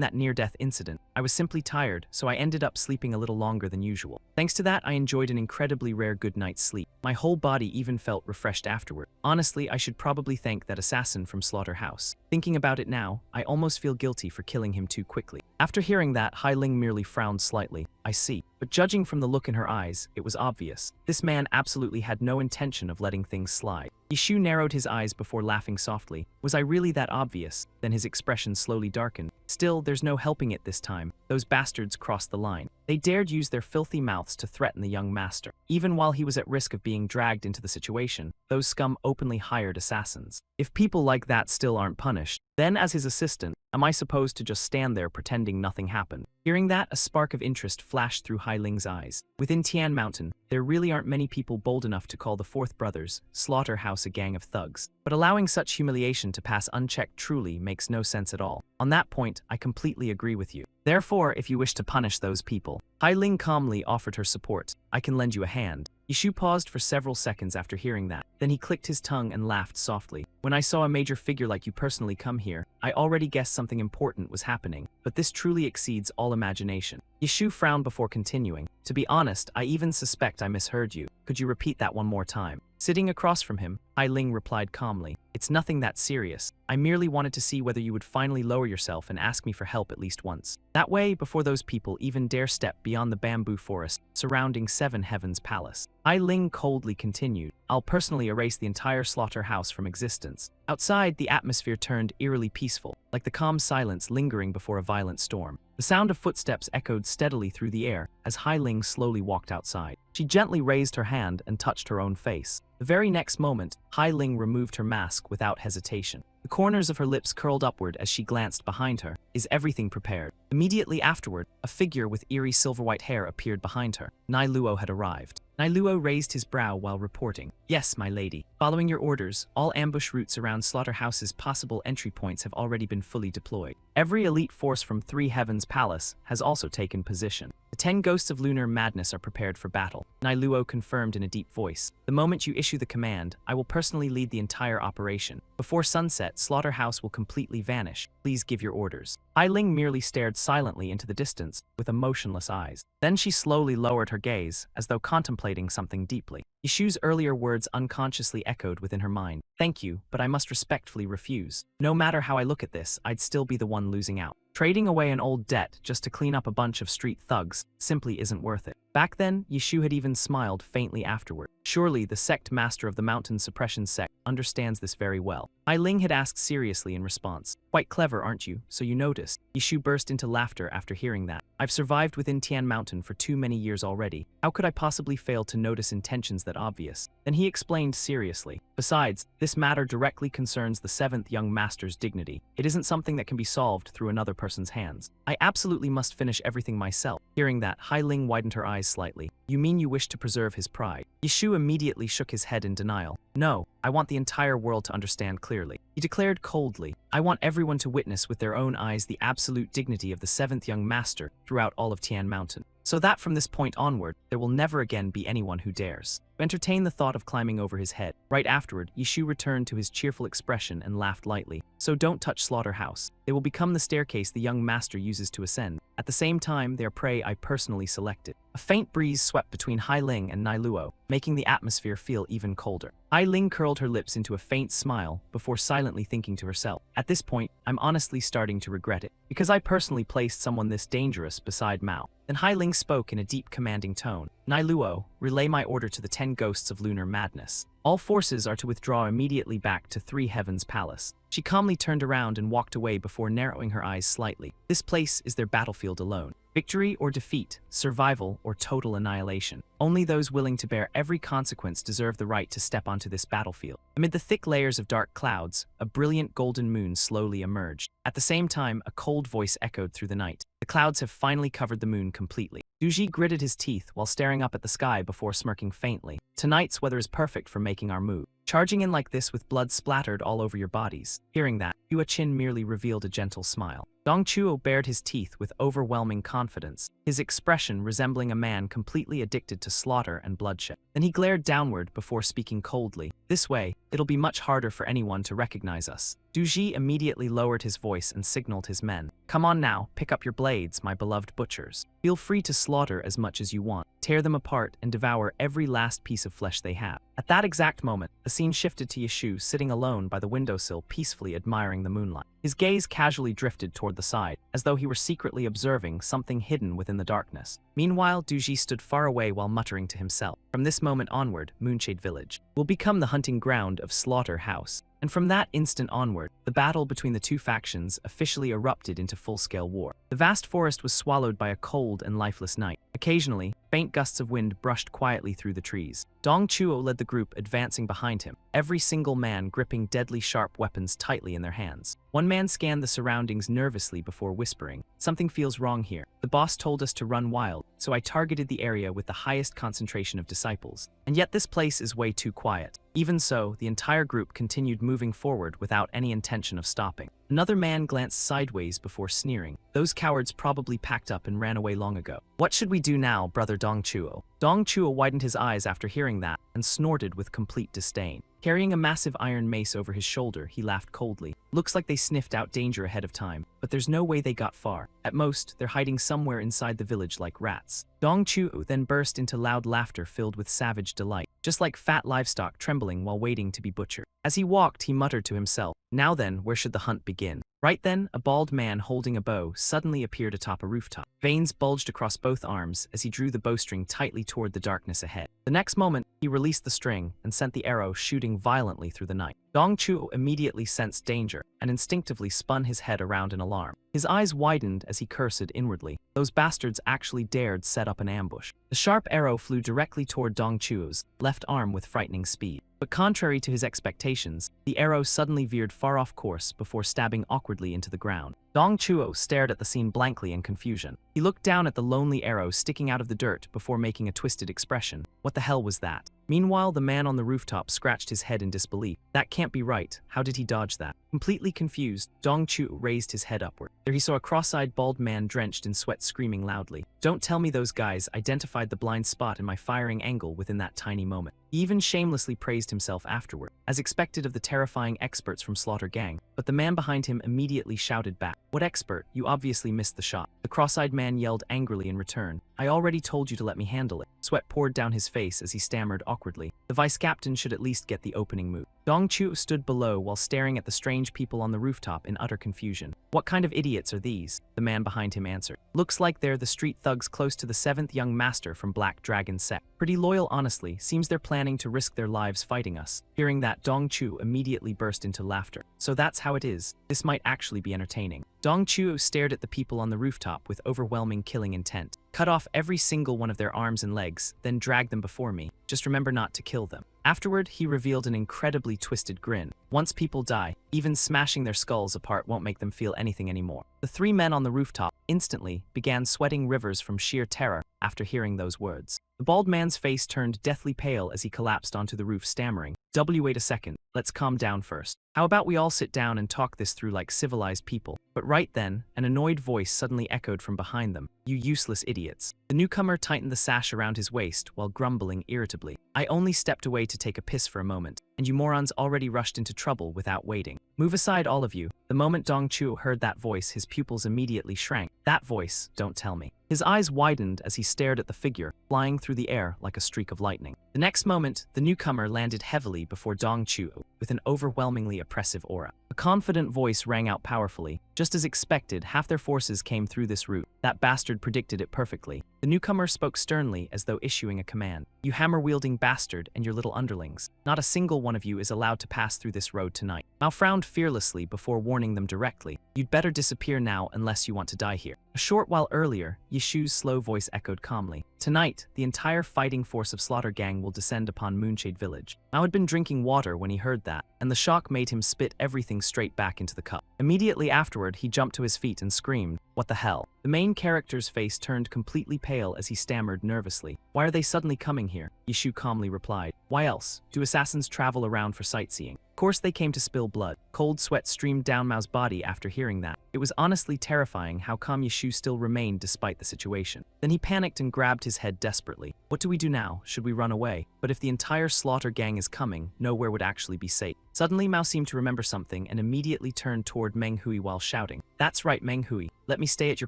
that near-death incident? I was simply tired, so I ended up sleeping a little longer than usual. Thanks to that, I enjoyed an incredibly rare good night's sleep. My whole body even felt refreshed afterward. Honestly, I should probably thank that assassin from Slaughterhouse. Thinking about it now, I almost feel guilty for killing him too quickly. After hearing that, Hai Ling merely frowned slightly. I see. But judging from the look in her eyes, it was obvious. This man absolutely had no intention of letting things slide. Yishu narrowed his eyes before laughing softly. Was I really that obvious? Then his expression slowly darkened. Still, there's no helping it this time. Those bastards crossed the line. They dared use their filthy mouths to threaten the young master. Even while he was at risk of being dragged into the situation, those scum openly hired assassins. If people like that still aren't punished, then as his assistant, am I supposed to just stand there pretending nothing happened? Hearing that, a spark of interest flashed through Hai Ling's eyes. Within Tian Mountain, there really aren't many people bold enough to call the Fourth Brothers Slaughterhouse a gang of thugs. But allowing such humiliation to pass unchecked truly makes no sense at all. On that point, I completely agree with you. Therefore, if you wish to punish those people, Hai Ling calmly offered her support. I can lend you a hand. Yishu paused for several seconds after hearing that. Then he clicked his tongue and laughed softly. When I saw a major figure like you personally come here, I already guessed something important was happening, but this truly exceeds all imagination. Yishu frowned before continuing. To be honest, I even suspect I misheard you. Could you repeat that one more time? Sitting across from him, Hai Ling replied calmly. It's nothing that serious. I merely wanted to see whether you would finally lower yourself and ask me for help at least once. That way, before those people even dare step beyond the bamboo forest surrounding Seven Heavens Palace. Hai Ling coldly continued. I'll personally erase the entire slaughterhouse from existence. Outside, the atmosphere turned eerily peaceful, like the calm silence lingering before a violent storm. The sound of footsteps echoed steadily through the air as Hai Ling slowly walked outside. She gently raised her hand and touched her own face. The very next moment, Hai Ling removed her mask without hesitation. The corners of her lips curled upward as she glanced behind her. Is everything prepared? Immediately afterward, a figure with eerie silver-white hair appeared behind her. Nai Luo had arrived. Nai Luo raised his brow while reporting. Yes, my lady. Following your orders, all ambush routes around Slaughterhouse's possible entry points have already been fully deployed. Every elite force from Three Heavens Palace has also taken position. The 10 ghosts of lunar madness are prepared for battle. Nai Luo confirmed in a deep voice. The moment you issue the command, I will personally lead the entire operation. Before sunset, Slaughterhouse will completely vanish. Please give your orders. Hai Ling merely stared silently into the distance with emotionless eyes. Then she slowly lowered her gaze, as though contemplating something deeply. Yishu's earlier words unconsciously echoed within her mind. Thank you, but I must respectfully refuse. No matter how I look at this, I'd still be the one losing out. Trading away an old debt just to clean up a bunch of street thugs simply isn't worth it. Back then, Yishu had even smiled faintly afterward. Surely the Sect master of the Mountain Suppression Sect understands this very well. Hai Ling had asked seriously in response. Quite clever, aren't you? So you noticed. Yishu burst into laughter after hearing that. I've survived within Tian Mountain for too many years already. How could I possibly fail to notice intentions that obvious? Then he explained seriously. Besides, this matter directly concerns the seventh young master's dignity. It isn't something that can be solved through another person's hands. I absolutely must finish everything myself. Hearing that, Hai Ling widened her eyes slightly. You mean you wish to preserve his pride? Yishu immediately shook his head in denial. No, I want the entire world to understand clearly. He declared coldly. I want everyone to witness with their own eyes the absolute dignity of the seventh young master throughout all of Tian Mountain. So that from this point onward, there will never again be anyone who dares entertain the thought of climbing over his head. Right afterward, Yishu returned to his cheerful expression and laughed lightly. So don't touch Slaughterhouse. They will become the staircase the young master uses to ascend. At the same time, they are prey I personally selected. A faint breeze swept between Hai Ling and Nai Luo, making the atmosphere feel even colder. Hai Ling curled her lips into a faint smile before silently thinking to herself. At this point, I'm honestly starting to regret it, because I personally placed someone this dangerous beside Mao. Then Hai Ling spoke in a deep commanding tone. Nai Luo, relay my order to the 10 ghosts of lunar madness. All forces are to withdraw immediately back to Three Heavens Palace. She calmly turned around and walked away before narrowing her eyes slightly. This place is their battlefield alone. Victory or defeat, survival or total annihilation. Only those willing to bear every consequence deserve the right to step onto this battlefield. Amid the thick layers of dark clouds, a brilliant golden moon slowly emerged. At the same time, a cold voice echoed through the night. The clouds have finally covered the moon completely. Duji gritted his teeth while staring up at the sky before smirking faintly. Tonight's weather is perfect for making our move. Charging in like this with blood splattered all over your bodies. Hearing that, Hua Qin merely revealed a gentle smile. Dong Chuo bared his teeth with overwhelming confidence, his expression resembling a man completely addicted to slaughter and bloodshed. Then he glared downward before speaking coldly. This way, it'll be much harder for anyone to recognize us. Duji immediately lowered his voice and signaled his men. Come on now, pick up your blades, my beloved butchers. Feel free to slaughter as much as you want. Tear them apart and devour every last piece of flesh they have. At that exact moment, the scene shifted to Yeshu sitting alone by the windowsill, peacefully admiring the moonlight. His gaze casually drifted toward the side, as though he were secretly observing something hidden within the darkness. Meanwhile, Duji stood far away while muttering to himself. From this moment onward, Moonshade Village will become the hunting ground of Slaughter House. And from that instant onward, the battle between the two factions officially erupted into full-scale war. The vast forest was swallowed by a cold and lifeless night. Occasionally, faint gusts of wind brushed quietly through the trees. Dong Chuo led the group, advancing behind him, every single man gripping deadly sharp weapons tightly in their hands. One man scanned the surroundings nervously before whispering, "Something feels wrong here. The boss told us to run wild, so I targeted the area with the highest concentration of disciples. And yet this place is way too quiet." Even so, the entire group continued moving forward without any intention of stopping. Another man glanced sideways before sneering. Those cowards probably packed up and ran away long ago. What should we do now, brother Dong Chuo? Dong Chuo widened his eyes after hearing that and snorted with complete disdain. Carrying a massive iron mace over his shoulder, he laughed coldly. Looks like they sniffed out danger ahead of time, but there's no way they got far. At most, they're hiding somewhere inside the village like rats. Dong Chuo then burst into loud laughter filled with savage delight, just like fat livestock trembling while waiting to be butchered. As he walked, he muttered to himself, "Now then, where should the hunt begin?" Right then, a bald man holding a bow suddenly appeared atop a rooftop. Veins bulged across both arms as he drew the bowstring tightly toward the darkness ahead. The next moment, he released the string and sent the arrow shooting violently through the night. Dong Chuo immediately sensed danger and instinctively spun his head around in alarm. His eyes widened as he cursed inwardly. Those bastards actually dared set up an ambush. The sharp arrow flew directly toward Dong Chuo's left arm with frightening speed. But contrary to his expectations, the arrow suddenly veered far off course before stabbing awkwardly into the ground. Dong Chuo stared at the scene blankly in confusion. He looked down at the lonely arrow sticking out of the dirt before making a twisted expression. What the hell was that? Meanwhile, the man on the rooftop scratched his head in disbelief. That can't be right. How did he dodge that? Completely confused, Dong Chuo raised his head upward. There he saw a cross-eyed bald man drenched in sweat screaming loudly. Don't tell me those guys identified the blind spot in my firing angle within that tiny moment. He even shamelessly praised himself afterward, as expected of the terrifying experts from Slaughter Gang, but the man behind him immediately shouted back, "What expert? You obviously missed the shot." The cross-eyed man yelled angrily in return, "I already told you to let me handle it." Sweat poured down his face as he stammered awkwardly. The vice captain should at least get the opening move. Dong Chuo stood below while staring at the strange people on the rooftop in utter confusion. "What kind of idiots are these?" the man behind him answered. "Looks like they're the street thugs close to the 7th young master from Black Dragon Sect. Pretty loyal honestly, seems they're planning to risk their lives fighting us." Hearing that, Dong Chuo immediately burst into laughter. "So that's how it is. This might actually be entertaining." Dong Chuo stared at the people on the rooftop with overwhelming killing intent. "Cut off every single one of their arms and legs, then drag them before me. Just remember not to kill them." Afterward, he revealed an incredibly twisted grin. "Once people die, even smashing their skulls apart won't make them feel anything anymore." The three men on the rooftop instantly began sweating rivers from sheer terror after hearing those words. The bald man's face turned deathly pale as he collapsed onto the roof stammering, "Wait a second, let's calm down first. How about we all sit down and talk this through like civilized people?" But right then, an annoyed voice suddenly echoed from behind them, "You useless idiots." The newcomer tightened the sash around his waist while grumbling irritably, "I only stepped away to take a piss for a moment, and you morons already rushed into trouble without waiting. Move aside all of you." The moment Dong Chuo heard that voice, his pupils immediately shrank. That voice, don't tell me. His eyes widened as he stared at the figure, flying through the air like a streak of lightning. The next moment, the newcomer landed heavily before Dong Chuo with an overwhelmingly oppressive aura. A confident voice rang out powerfully. Just as expected, half their forces came through this route. That bastard predicted it perfectly. The newcomer spoke sternly as though issuing a command. You hammer-wielding bastard and your little underlings. Not a single one of you is allowed to pass through this road tonight. Mao frowned fearlessly before warning them directly. You'd better disappear now unless you want to die here. A short while earlier, Yishu's slow voice echoed calmly. Tonight, the entire fighting force of Slaughter Gang will descend upon Moonshade Village. Mao had been drinking water when he heard that, and the shock made him spit everything straight back into the cup. Immediately afterward, he jumped to his feet and screamed, "What the hell?" The main character's face turned completely pale as he stammered nervously. "Why are they suddenly coming here?" Yishu calmly replied. "Why else? Do assassins travel around for sightseeing? Of course they came to spill blood." Cold sweat streamed down Mao's body after hearing that. It was honestly terrifying how calm Yishu still remained despite the situation. Then he panicked and grabbed his head desperately. What do we do now? Should we run away? But if the entire Slaughter Gang is coming, nowhere would actually be safe. Suddenly Mao seemed to remember something and immediately turned toward Meng Hui while shouting. "That's right, Meng Hui. Let me stay at your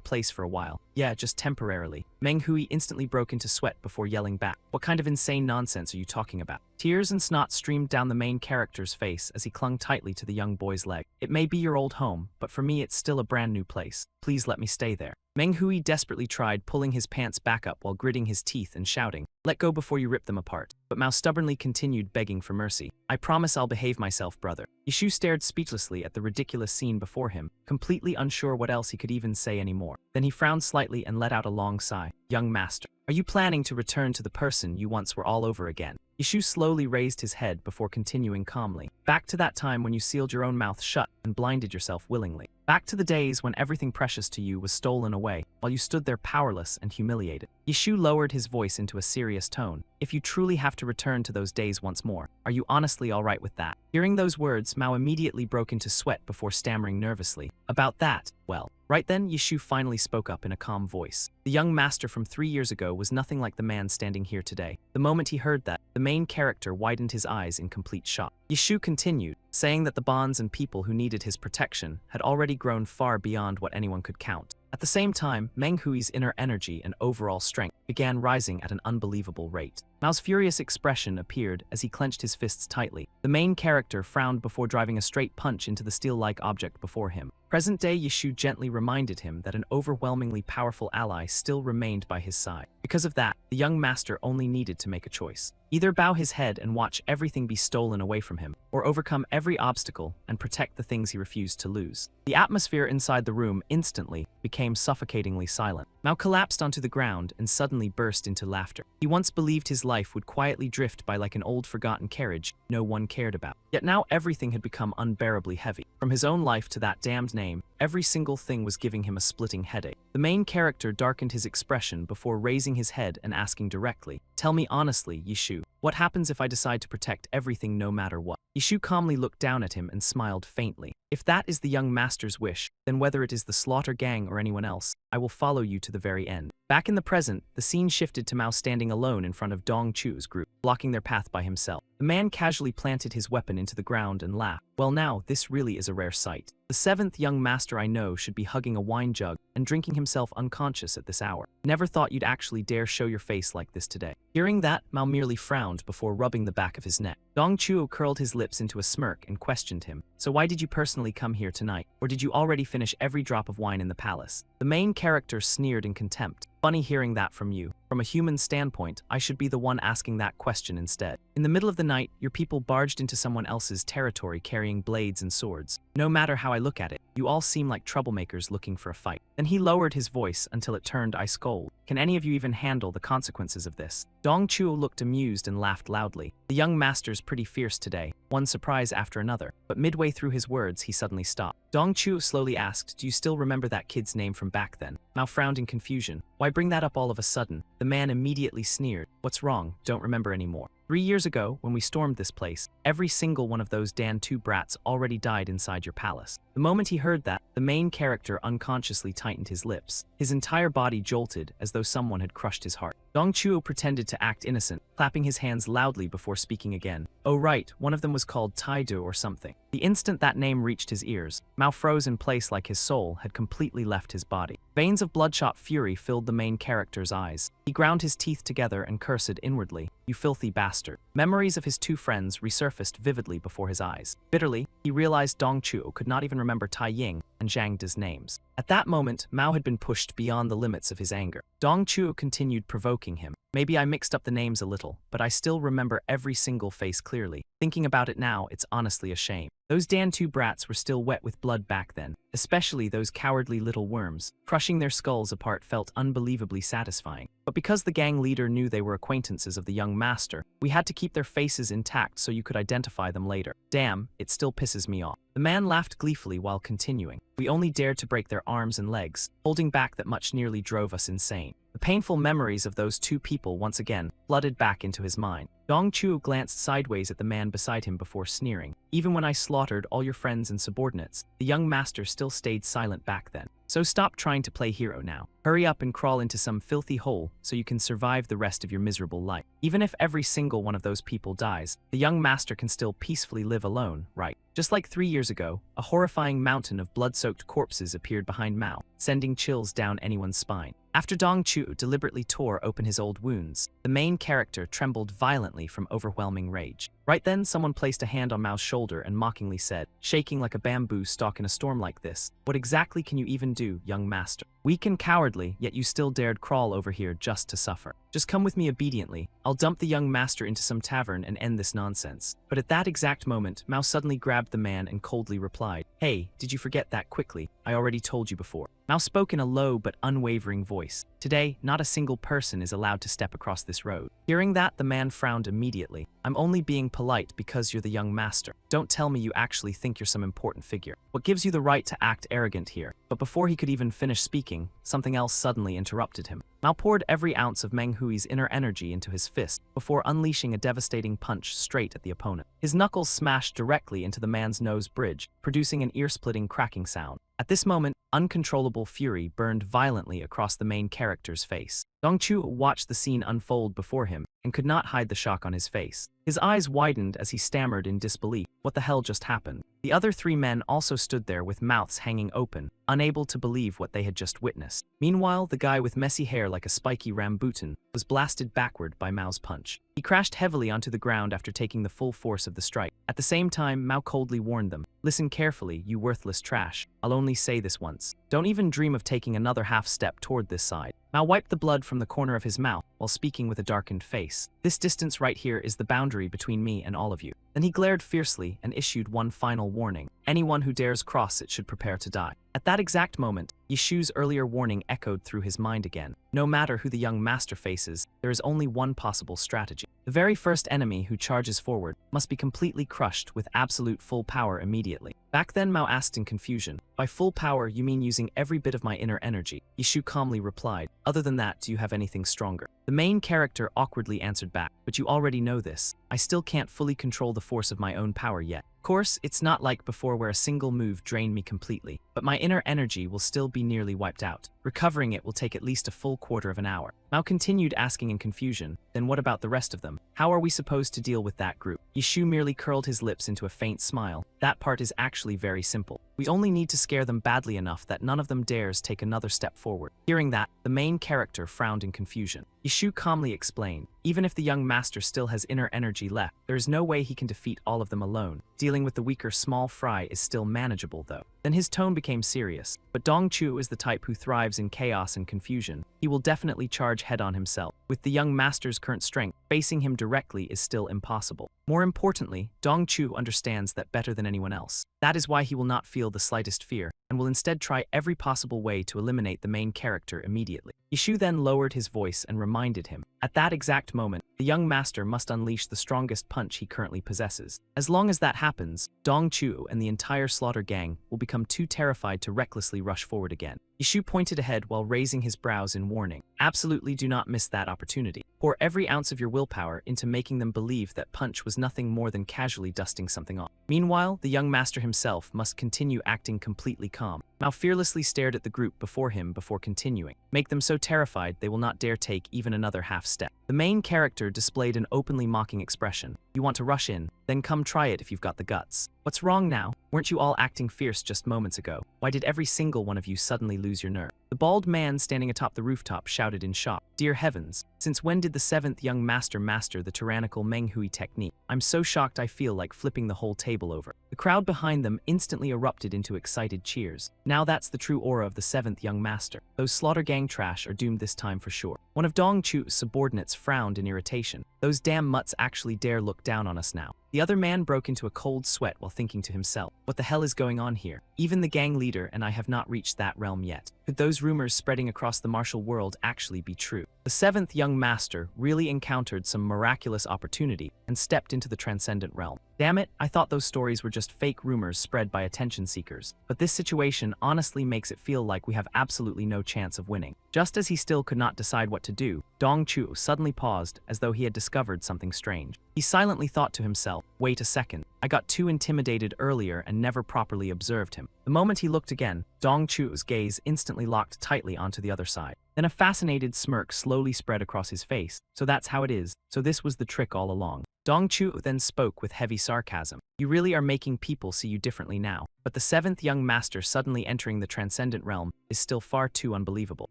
place for a while." "Yeah, just temporarily." Meng Hui instantly broke into sweat before yelling back. "What kind of insane nonsense are you talking about?" Tears and snot streamed down the main character's face as he clung tightly to the young boy's leg. "It may be your old home, but for me it's still a brand new place. Please let me stay there." Meng Hui desperately tried pulling his pants back up while gritting his teeth and shouting, "Let go before you rip them apart." But Mao stubbornly continued begging for mercy. "I promise I'll behave myself, brother." Yishu stared speechlessly at the ridiculous scene before him, completely unsure what else he could even say anymore. Then he frowned slightly and let out a long sigh. "Young master, are you planning to return to the person you once were all over again?" Yishu slowly raised his head before continuing calmly. "Back to that time when you sealed your own mouth shut and blinded yourself willingly. Back to the days when everything precious to you was stolen away, while you stood there powerless and humiliated." Yishu lowered his voice into a serious tone. "If you truly have to return to those days once more, are you honestly all right with that?" Hearing those words, Mao immediately broke into sweat before stammering nervously. "About that, well." Right then, Yishu finally spoke up in a calm voice. The young master from 3 years ago was nothing like the man standing here today. The moment he heard that, the main character widened his eyes in complete shock. Yishu continued, saying that the bonds and people who needed his protection had already grown far beyond what anyone could count. At the same time, Meng Hui's inner energy and overall strength began rising at an unbelievable rate. Mao's furious expression appeared as he clenched his fists tightly. The main character frowned before driving a straight punch into the steel-like object before him. Present-day Yishu gently reminded him that an overwhelmingly powerful ally still remained by his side. Because of that, the young master only needed to make a choice. Either bow his head and watch everything be stolen away from him, or overcome every obstacle and protect the things he refused to lose. The atmosphere inside the room instantly became suffocatingly silent. Mao collapsed onto the ground and suddenly burst into laughter. He once believed his life would quietly drift by like an old forgotten carriage no one cared about. Yet now everything had become unbearably heavy. From his own life to that damned name, every single thing was giving him a splitting headache. The main character darkened his expression before raising his head and asking directly, "Tell me honestly, Yishu, what happens if I decide to protect everything no matter what?" Yishu calmly looked down at him and smiled faintly. "If that is the young master's wish, then whether it is the Slaughter Gang or anyone else, I will follow you to the very end." Back in the present, the scene shifted to Mao standing alone in front of Dong Chu's group, blocking their path by himself. The man casually planted his weapon into the ground and laughed. "Well now, this really is a rare sight. The 7th young master I know should be hugging a wine jug and drinking himself unconscious at this hour. Never thought you'd actually dare show your face like this today." Hearing that, Mao merely frowned before rubbing the back of his neck. Dong Chuo curled his lips into a smirk and questioned him. "So why did you personally come here tonight? Or did you already finish every drop of wine in the palace?" The main character sneered in contempt. "Funny hearing that from you. From a human standpoint, I should be the one asking that question instead. In the middle of the night, your people barged into someone else's territory carrying blades and swords. No matter how I look at it, you all seem like troublemakers looking for a fight." Then he lowered his voice until it turned ice cold. "Can any of you even handle the consequences of this?" Dong Chuo looked amused and laughed loudly. "The young master's pretty fierce today, one surprise after another." But midway through his words, he suddenly stopped. Dong Chuo slowly asked, "Do you still remember that kid's name from back then?" Mao frowned in confusion. "Why bring that up all of a sudden?" The man immediately sneered. "What's wrong? Don't remember anymore. 3 years ago, when we stormed this place, every single one of those Dan 2 brats already died inside your palace." The moment he heard that, the main character unconsciously tightened his lips. His entire body jolted as though someone had crushed his heart. Dong Chuo pretended to act innocent, clapping his hands loudly before speaking again. "Oh right, one of them was called Taidu or something." The instant that name reached his ears, Mao froze in place like his soul had completely left his body. Veins of bloodshot fury filled the main character's eyes. He ground his teeth together and cursed inwardly, "You filthy bastard." Memories of his two friends resurfaced surfaced vividly before his eyes. Bitterly, he realized Dong Chuo could not even remember Tai Ying and Zhang De's names. At that moment, Mao had been pushed beyond the limits of his anger. Dong Chuo continued provoking him. Maybe I mixed up the names a little, but I still remember every single face clearly. Thinking about it now, it's honestly a shame. Those Dan2 brats were still wet with blood back then, especially those cowardly little worms. Crushing their skulls apart felt unbelievably satisfying. But because the gang leader knew they were acquaintances of the young master, we had to keep their faces intact so you could identify them later. Damn, it still pisses me off. The man laughed gleefully while continuing. We only dared to break their arms and legs, holding back that much nearly drove us insane. The painful memories of those two people once again flooded back into his mind. Dong Chuo glanced sideways at the man beside him before sneering. Even when I slaughtered all your friends and subordinates, the young master still stayed silent back then. So stop trying to play hero now. Hurry up and crawl into some filthy hole so you can survive the rest of your miserable life. Even if every single one of those people dies, the young master can still peacefully live alone, right? Just like 3 years ago, a horrifying mountain of blood-soaked corpses appeared behind Mao, sending chills down anyone's spine. After Dong Chuo deliberately tore open his old wounds, the main character trembled violently from overwhelming rage. Right then, someone placed a hand on Mao's shoulder and mockingly said, shaking like a bamboo stalk in a storm like this, "What exactly can you even do, young master? Weak and cowardly, yet you still dared crawl over here just to suffer. Just come with me obediently. I'll dump the young master into some tavern and end this nonsense." But at that exact moment, Mao suddenly grabbed the man and coldly replied, "Hey, did you forget that quickly? I already told you before." Mao spoke in a low but unwavering voice. "Today, not a single person is allowed to step across this road." Hearing that, the man frowned immediately. "I'm only being polite because you're the young master. Don't tell me you actually think you're some important figure. What gives you the right to act arrogant here?" But before he could even finish speaking, something else suddenly interrupted him. Mao poured every ounce of Meng Hui's inner energy into his fist before unleashing a devastating punch straight at the opponent. His knuckles smashed directly into the man's nose bridge, producing an ear-splitting cracking sound. At this moment, uncontrollable fury burned violently across the main character's face. Dong Chuo watched the scene unfold before him and could not hide the shock on his face. His eyes widened as he stammered in disbelief. What the hell just happened? The other three men also stood there with mouths hanging open, unable to believe what they had just witnessed. Meanwhile, the guy with messy hair like a spiky rambutan was blasted backward by Mao's punch. He crashed heavily onto the ground after taking the full force of the strike. At the same time, Mao coldly warned them, "Listen carefully, you worthless trash. I'll only say this once. Don't even dream of taking another half step toward this side." Mao wiped the blood from the corner of his mouth while speaking with a darkened face. "This distance right here is the boundary between me and all of you." Then he glared fiercely and issued one final warning. Anyone who dares cross it should prepare to die. At that exact moment, Yishu's earlier warning echoed through his mind again. No matter who the young master faces, there is only one possible strategy. The very first enemy who charges forward must be completely crushed with absolute full power immediately. Back then, Mao asked in confusion, "By full power, you mean using every bit of my inner energy?" Yishu calmly replied, "Other than that, do you have anything stronger?" The main character awkwardly answered back, "But you already know this. I still can't fully control the force of my own power yet. Of course, it's not like before where a single move drained me completely, but my inner energy will still be nearly wiped out. Recovering it will take at least a full quarter of an hour." Mao continued asking in confusion, "Then what about the rest of them? How are we supposed to deal with that group?" Yishu merely curled his lips into a faint smile. "That part is actually very simple. We only need to scare them badly enough that none of them dares take another step forward." Hearing that, the main character frowned in confusion. Yishu calmly explained, "Even if the young master still has inner energy left, there is no way he can defeat all of them alone. Dealing with the weaker small fry is still manageable though." Then his tone became serious. "But Dong Chuo is the type who thrives in chaos and confusion. He will definitely charge head-on himself. With the young master's current strength, facing him directly is still impossible. More importantly, Dong Chuo understands that better than anyone else. That is why he will not feel the slightest fear, and will instead try every possible way to eliminate the main character immediately." Yishu then lowered his voice and reminded him, "At that exact moment, the young master must unleash the strongest punch he currently possesses. As long as that happens, Dong Chuo and the entire slaughter gang will become too terrified to recklessly rush forward again." Yishu pointed ahead while raising his brows in warning. "Absolutely do not miss that opportunity. Pour every ounce of your willpower into making them believe that punch was nothing more than casually dusting something off." Meanwhile, the young master himself must continue acting completely calm. Mao fearlessly stared at the group before him before continuing. "Make them so terrified they will not dare take even another half step." The main character displayed an openly mocking expression. "You want to rush in? Then come try it if you've got the guts. What's wrong now? Weren't you all acting fierce just moments ago? Why did every single one of you suddenly lose your nerve?" The bald man standing atop the rooftop shouted in shock. "Dear heavens, Since when did the seventh young master master the tyrannical Menghui technique? I'm so shocked I feel like flipping the whole table over. The crowd behind them instantly erupted into excited cheers. Now that's the true aura of the seventh young master. Those slaughter gang trash are doomed this time for sure. One of Dong Chu's subordinates frowned in irritation. Those damn mutts actually dare look down on us now. The other man broke into a cold sweat while thinking to himself, what the hell is going on here? Even the gang leader and I have not reached that realm yet. Could those rumors spreading across the martial world actually be true? The seventh young master really encountered some miraculous opportunity and stepped into the transcendent realm. Damn it, I thought those stories were just fake rumors spread by attention seekers. But this situation honestly makes it feel like we have absolutely no chance of winning. Just as he still could not decide what to do, Dong Chu suddenly paused as though he had discovered something strange. He silently thought to himself, wait a second, I got too intimidated earlier and never properly observed him. The moment he looked again, Dong Chu's gaze instantly locked tightly onto the other side. Then a fascinated smirk slowly spread across his face. So that's how it is. So this was the trick all along. Dong Chu then spoke with heavy sarcasm. You really are making people see you differently now. But the seventh young master suddenly entering the transcendent realm is still far too unbelievable.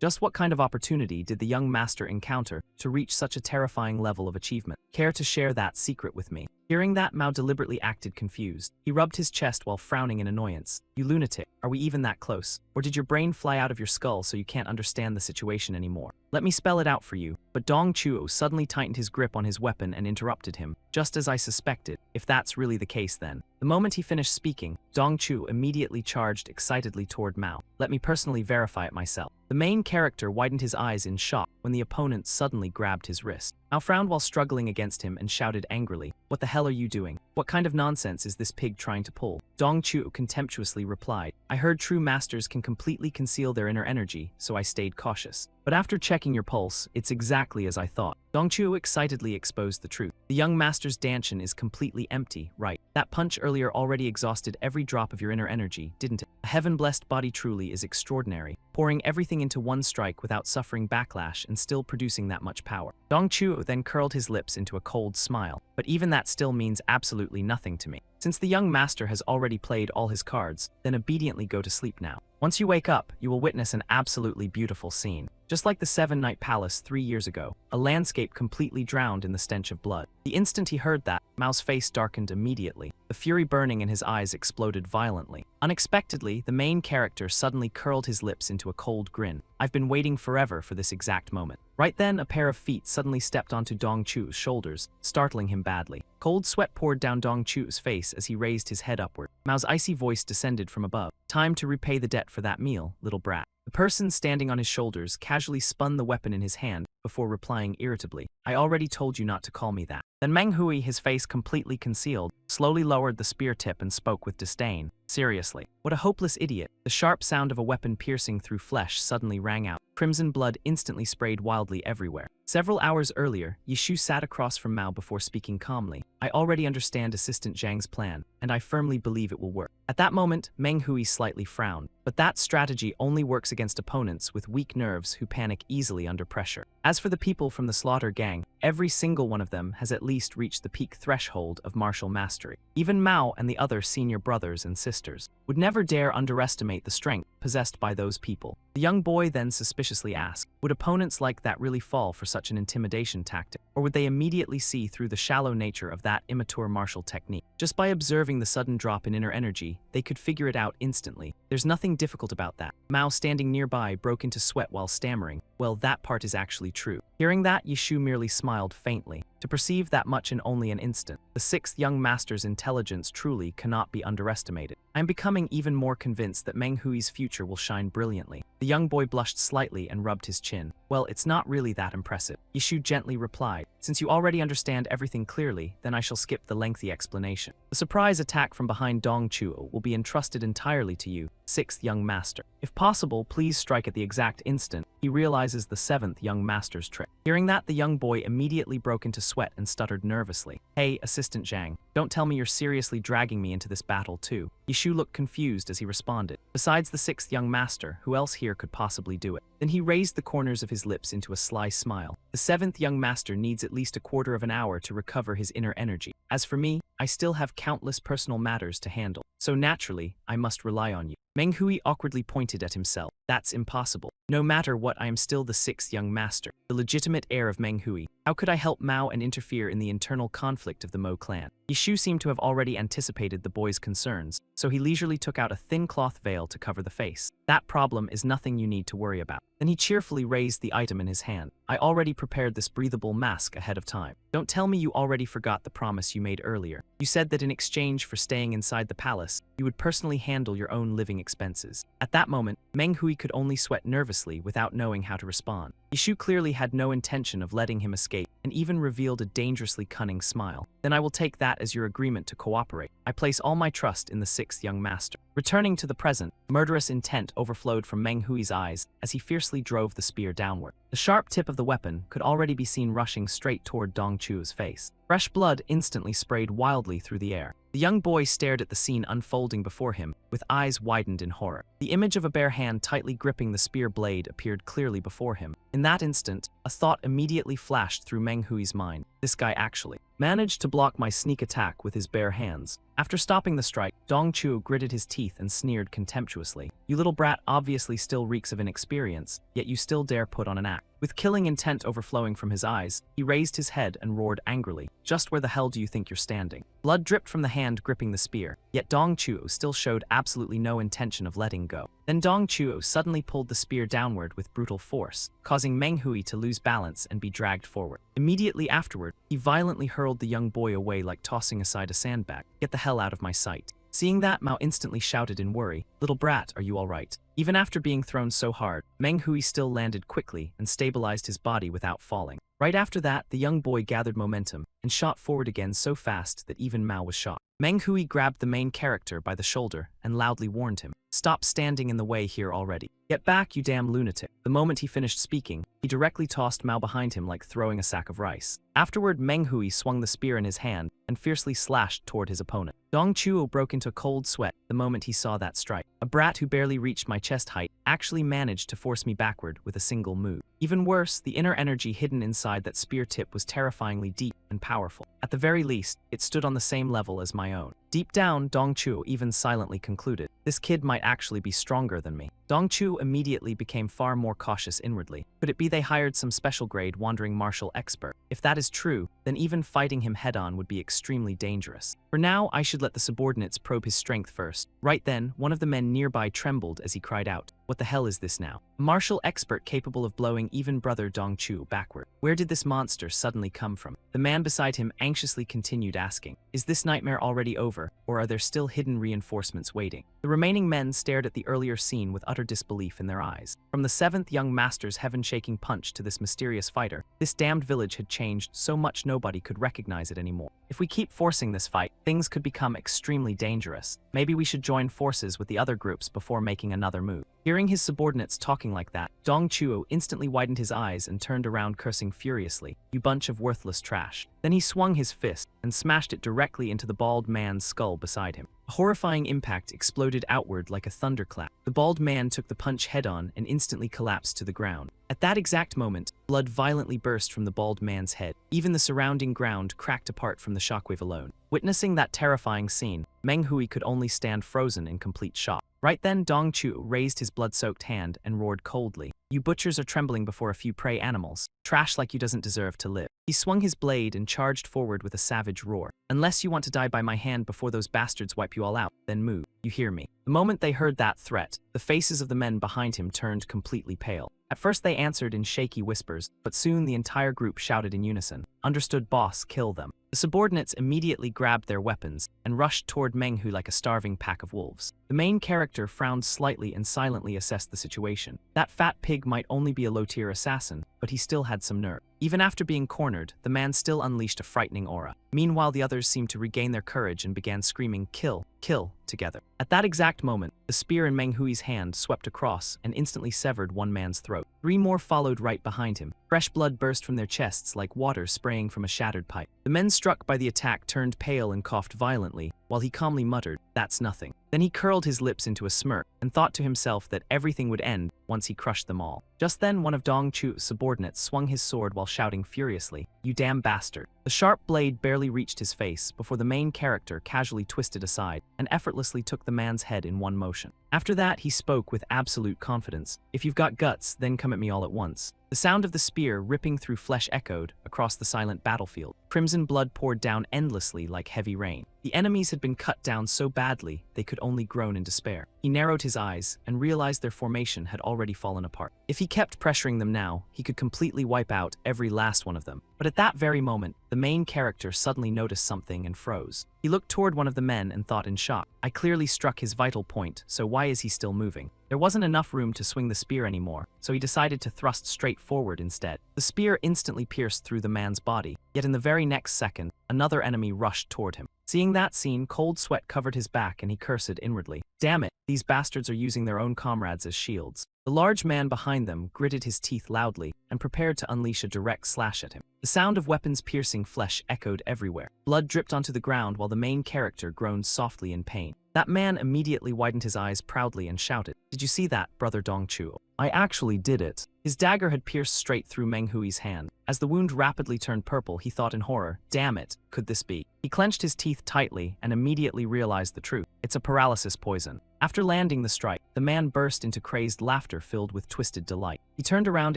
Just what kind of opportunity did the young master encounter to reach such a terrifying level of achievement? Care to share that secret with me? Hearing that, Mao deliberately acted confused. He rubbed his chest while frowning in annoyance. You lunatic, are we even that close? Or did your brain fly out of your skull so you can't understand the situation anymore? Let me spell it out for you. But Dong Chuo suddenly tightened his grip on his weapon and interrupted him. Just as I suspected, if that's really the case then. The moment he finished speaking, Dong Chu immediately charged excitedly toward Mao. Let me personally verify it myself. The main character widened his eyes in shock when the opponent suddenly grabbed his wrist. Mao frowned while struggling against him and shouted angrily, what the hell are you doing? What kind of nonsense is this pig trying to pull? Dong Chu contemptuously replied, I heard true masters can completely conceal their inner energy, so I stayed cautious. But after checking your pulse, it's exactly as I thought. Dong Chu excitedly exposed the truth. The young master's dantian is completely empty, right? That punch earlier already exhausted every drop of your inner energy, didn't it? A heaven-blessed body truly is extraordinary, pouring everything into one strike without suffering backlash and still producing that much power. Dong Chu then curled his lips into a cold smile, but even that still means absolutely nothing to me. Since the young master has already played all his cards, then obediently go to sleep now. Once you wake up, you will witness an absolutely beautiful scene. Just like the Seven-Night Palace 3 years ago, a landscape completely drowned in the stench of blood. The instant he heard that, Mao's face darkened immediately. The fury burning in his eyes exploded violently. Unexpectedly, the main character suddenly curled his lips into a cold grin. I've been waiting forever for this exact moment. Right then, a pair of feet suddenly stepped onto Dong Chu's shoulders, startling him badly. Cold sweat poured down Dong Chu's face as he raised his head upward. Mao's icy voice descended from above. Time to repay the debt for that meal, little brat. The person standing on his shoulders casually spun the weapon in his hand before replying irritably, I already told you not to call me that. Then Menghui, his face completely concealed, slowly lowered the spear tip and spoke with disdain. Seriously, what a hopeless idiot. The sharp sound of a weapon piercing through flesh suddenly rang out. Crimson blood instantly sprayed wildly everywhere. Several hours earlier, Yishu sat across from Mao before speaking calmly. I already understand Assistant Zhang's plan, and I firmly believe it will work. At that moment, Meng Hui slightly frowned, but that strategy only works against opponents with weak nerves who panic easily under pressure. As for the people from the Slaughter Gang, every single one of them has at least reached the peak threshold of martial mastery. Even Mao and the other senior brothers and sisters would never dare underestimate the strength possessed by those people. The young boy then suspiciously asked, would opponents like that really fall for such an intimidation tactic, or would they immediately see through the shallow nature of that immature martial technique? Just by observing the sudden drop in inner energy, they could figure it out instantly. There's nothing difficult about that. Mao, standing nearby, broke into sweat while stammering, well, that part is actually true. Hearing that, Yishu merely smiled faintly. To perceive that much in only an instant, the sixth young master's intelligence truly cannot be underestimated. I am becoming even more convinced that Meng Hui's future will shine brilliantly. The young boy blushed slightly and rubbed his chin. Well, it's not really that impressive. Yishu gently replied, since you already understand everything clearly, then I shall skip the lengthy explanation. The surprise attack from behind Dong Chuo will be entrusted entirely to you, sixth young master. If possible, please strike at the exact instant he realizes the seventh young master's trick. Hearing that, the young boy immediately broke into sweat and stuttered nervously. Hey, Assistant Zhang, don't tell me you're seriously dragging me into this battle too. Yishu looked confused as he responded. Besides the sixth young master, who else here could possibly do it? Then he raised the corners of his lips into a sly smile. The seventh young master needs at least a quarter of an hour to recover his inner energy. As for me, I still have countless personal matters to handle. So naturally, I must rely on you. Meng Hui awkwardly pointed at himself. That's impossible. No matter what, I am still the sixth young master, the legitimate heir of Meng Hui. How could I help Mao and interfere in the internal conflict of the Mo clan? Yishu seemed to have already anticipated the boy's concerns, so he leisurely took out a thin cloth veil to cover the face. That problem is nothing you need to worry about. Then he cheerfully raised the item in his hand. I already prepared this breathable mask ahead of time. Don't tell me you already forgot the promise you made earlier. You said that in exchange for staying inside the palace, you would personally handle your own living expenses. At that moment, Meng Hui could only sweat nervously without knowing how to respond. Yishu clearly had no intention of letting him escape and even revealed a dangerously cunning smile. Then I will take that as your agreement to cooperate. I place all my trust in the sixth young master. Returning to the present, murderous intent overflowed from Meng Hui's eyes as he fiercely drove the spear downward. The sharp tip of the weapon could already be seen rushing straight toward Dong Chuo's face. Fresh blood instantly sprayed wildly through the air. The young boy stared at the scene unfolding before him, with eyes widened in horror. The image of a bare hand tightly gripping the spear blade appeared clearly before him. In that instant, a thought immediately flashed through Meng Hui's mind. This guy actually managed to block my sneak attack with his bare hands. After stopping the strike, Dong Chuo gritted his teeth and sneered contemptuously. You little brat obviously still reeks of inexperience, yet you still dare put on an act. With killing intent overflowing from his eyes, he raised his head and roared angrily. Just where the hell do you think you're standing? Blood dripped from the hand gripping the spear, yet Dong Chuo still showed absolutely no intention of letting go. Then Dong Chuo suddenly pulled the spear downward with brutal force, causing Meng Hui to lose balance and be dragged forward. Immediately afterward, he violently hurled the young boy away like tossing aside a sandbag. Get the hell out of my sight. Seeing that, Mao instantly shouted in worry, Little brat, are you alright? Even after being thrown so hard, Meng Hui still landed quickly and stabilized his body without falling. Right after that, the young boy gathered momentum and shot forward again so fast that even Mao was shocked. Meng Hui grabbed the main character by the shoulder and loudly warned him, Stop standing in the way here already. Get back, you damn lunatic. The moment he finished speaking, he directly tossed Mao behind him like throwing a sack of rice. Afterward, Meng Hui swung the spear in his hand and fiercely slashed toward his opponent. Dong Chuo broke into a cold sweat the moment he saw that strike. A brat who barely reached my chest height actually managed to force me backward with a single move. Even worse, the inner energy hidden inside that spear tip was terrifyingly deep and powerful. At the very least, it stood on the same level as my own. Deep down, Dong Chuo even silently concluded, this kid might actually be stronger than me. Dong Chuo immediately became far more cautious inwardly. Could it be they hired some special grade wandering martial expert? If that is true, then even fighting him head-on would be extremely dangerous. For now, I should let the subordinates probe his strength first. Right then, one of the men nearby trembled as he cried out, What the hell is this now? A martial expert capable of blowing even brother Dong Chuo backward. Where did this monster suddenly come from? The man beside him anxiously continued asking, Is this nightmare already over, or are there still hidden reinforcements waiting? The remaining men stared at the earlier scene with utter disbelief in their eyes. From the seventh young master's heaven-shaking punch to this mysterious fighter, this damned village had changed so much nobody could recognize it anymore. If we keep forcing this fight, things could become extremely dangerous. Maybe we should join forces with the other groups before making another move. Hearing his subordinates talking like that, Dong Chuo instantly widened his eyes and turned around cursing furiously, You bunch of worthless trash. Then he swung his fist and smashed it directly into the bald man's skull beside him. A horrifying impact exploded outward like a thunderclap. The bald man took the punch head-on and instantly collapsed to the ground. At that exact moment, blood violently burst from the bald man's head. Even the surrounding ground cracked apart from the shockwave alone. Witnessing that terrifying scene, Meng Hui could only stand frozen in complete shock. Right then, Dong Chuo raised his blood-soaked hand and roared coldly, You butchers are trembling before a few prey animals. Trash like you doesn't deserve to live. He swung his blade and charged forward with a savage roar. Unless you want to die by my hand before those bastards wipe you all out, then move. You hear me. The moment they heard that threat, the faces of the men behind him turned completely pale. At first they answered in shaky whispers, but soon the entire group shouted in unison, Understood boss, kill them. The subordinates immediately grabbed their weapons and rushed toward Meng Hui like a starving pack of wolves. The main character frowned slightly and silently assessed the situation. That fat pig might only be a low-tier assassin, but he still had some nerve. Even after being cornered, the man still unleashed a frightening aura. Meanwhile, the others seemed to regain their courage and began screaming, Kill, kill, together. At that exact moment, the spear in Meng Hui's hand swept across and instantly severed one man's throat. 3 more followed right behind him. Fresh blood burst from their chests like water spraying from a shattered pipe. The men struck by the attack turned pale and coughed violently, while he calmly muttered, That's nothing. Then he curled his lips into a smirk and thought to himself that everything would end once he crushed them all. Just then, one of Dong Chuo's subordinates swung his sword while shouting furiously, "You damn bastard." The sharp blade barely reached his face before the main character casually twisted aside and effortlessly took the man's head in one motion. After that, he spoke with absolute confidence. "If you've got guts, then come at me all at once." The sound of the spear ripping through flesh echoed across the silent battlefield. Crimson blood poured down endlessly like heavy rain. The enemies had been cut down so badly they could only groan in despair. He narrowed his eyes and realized their formation had already fallen apart. If he kept pressuring them now, he could completely wipe out every last one of them. But at that very moment, the main character suddenly noticed something and froze. He looked toward one of the men and thought in shock. I clearly struck his vital point, so why is he still moving? There wasn't enough room to swing the spear anymore, so he decided to thrust straight forward instead. The spear instantly pierced through the man's body, yet in the very next second, another enemy rushed toward him. Seeing that scene, cold sweat covered his back and he cursed inwardly. Damn it, these bastards are using their own comrades as shields. The large man behind them gritted his teeth loudly and prepared to unleash a direct slash at him. The sound of weapons piercing flesh echoed everywhere. Blood dripped onto the ground while the main character groaned softly in pain. That man immediately widened his eyes proudly and shouted, "Did you see that, Brother Dongchuo? I actually did it." His dagger had pierced straight through Meng Hui's hand. As the wound rapidly turned purple, he thought in horror, damn it, could this be? He clenched his teeth tightly and immediately realized the truth. It's a paralysis poison. After landing the strike, the man burst into crazed laughter filled with twisted delight. He turned around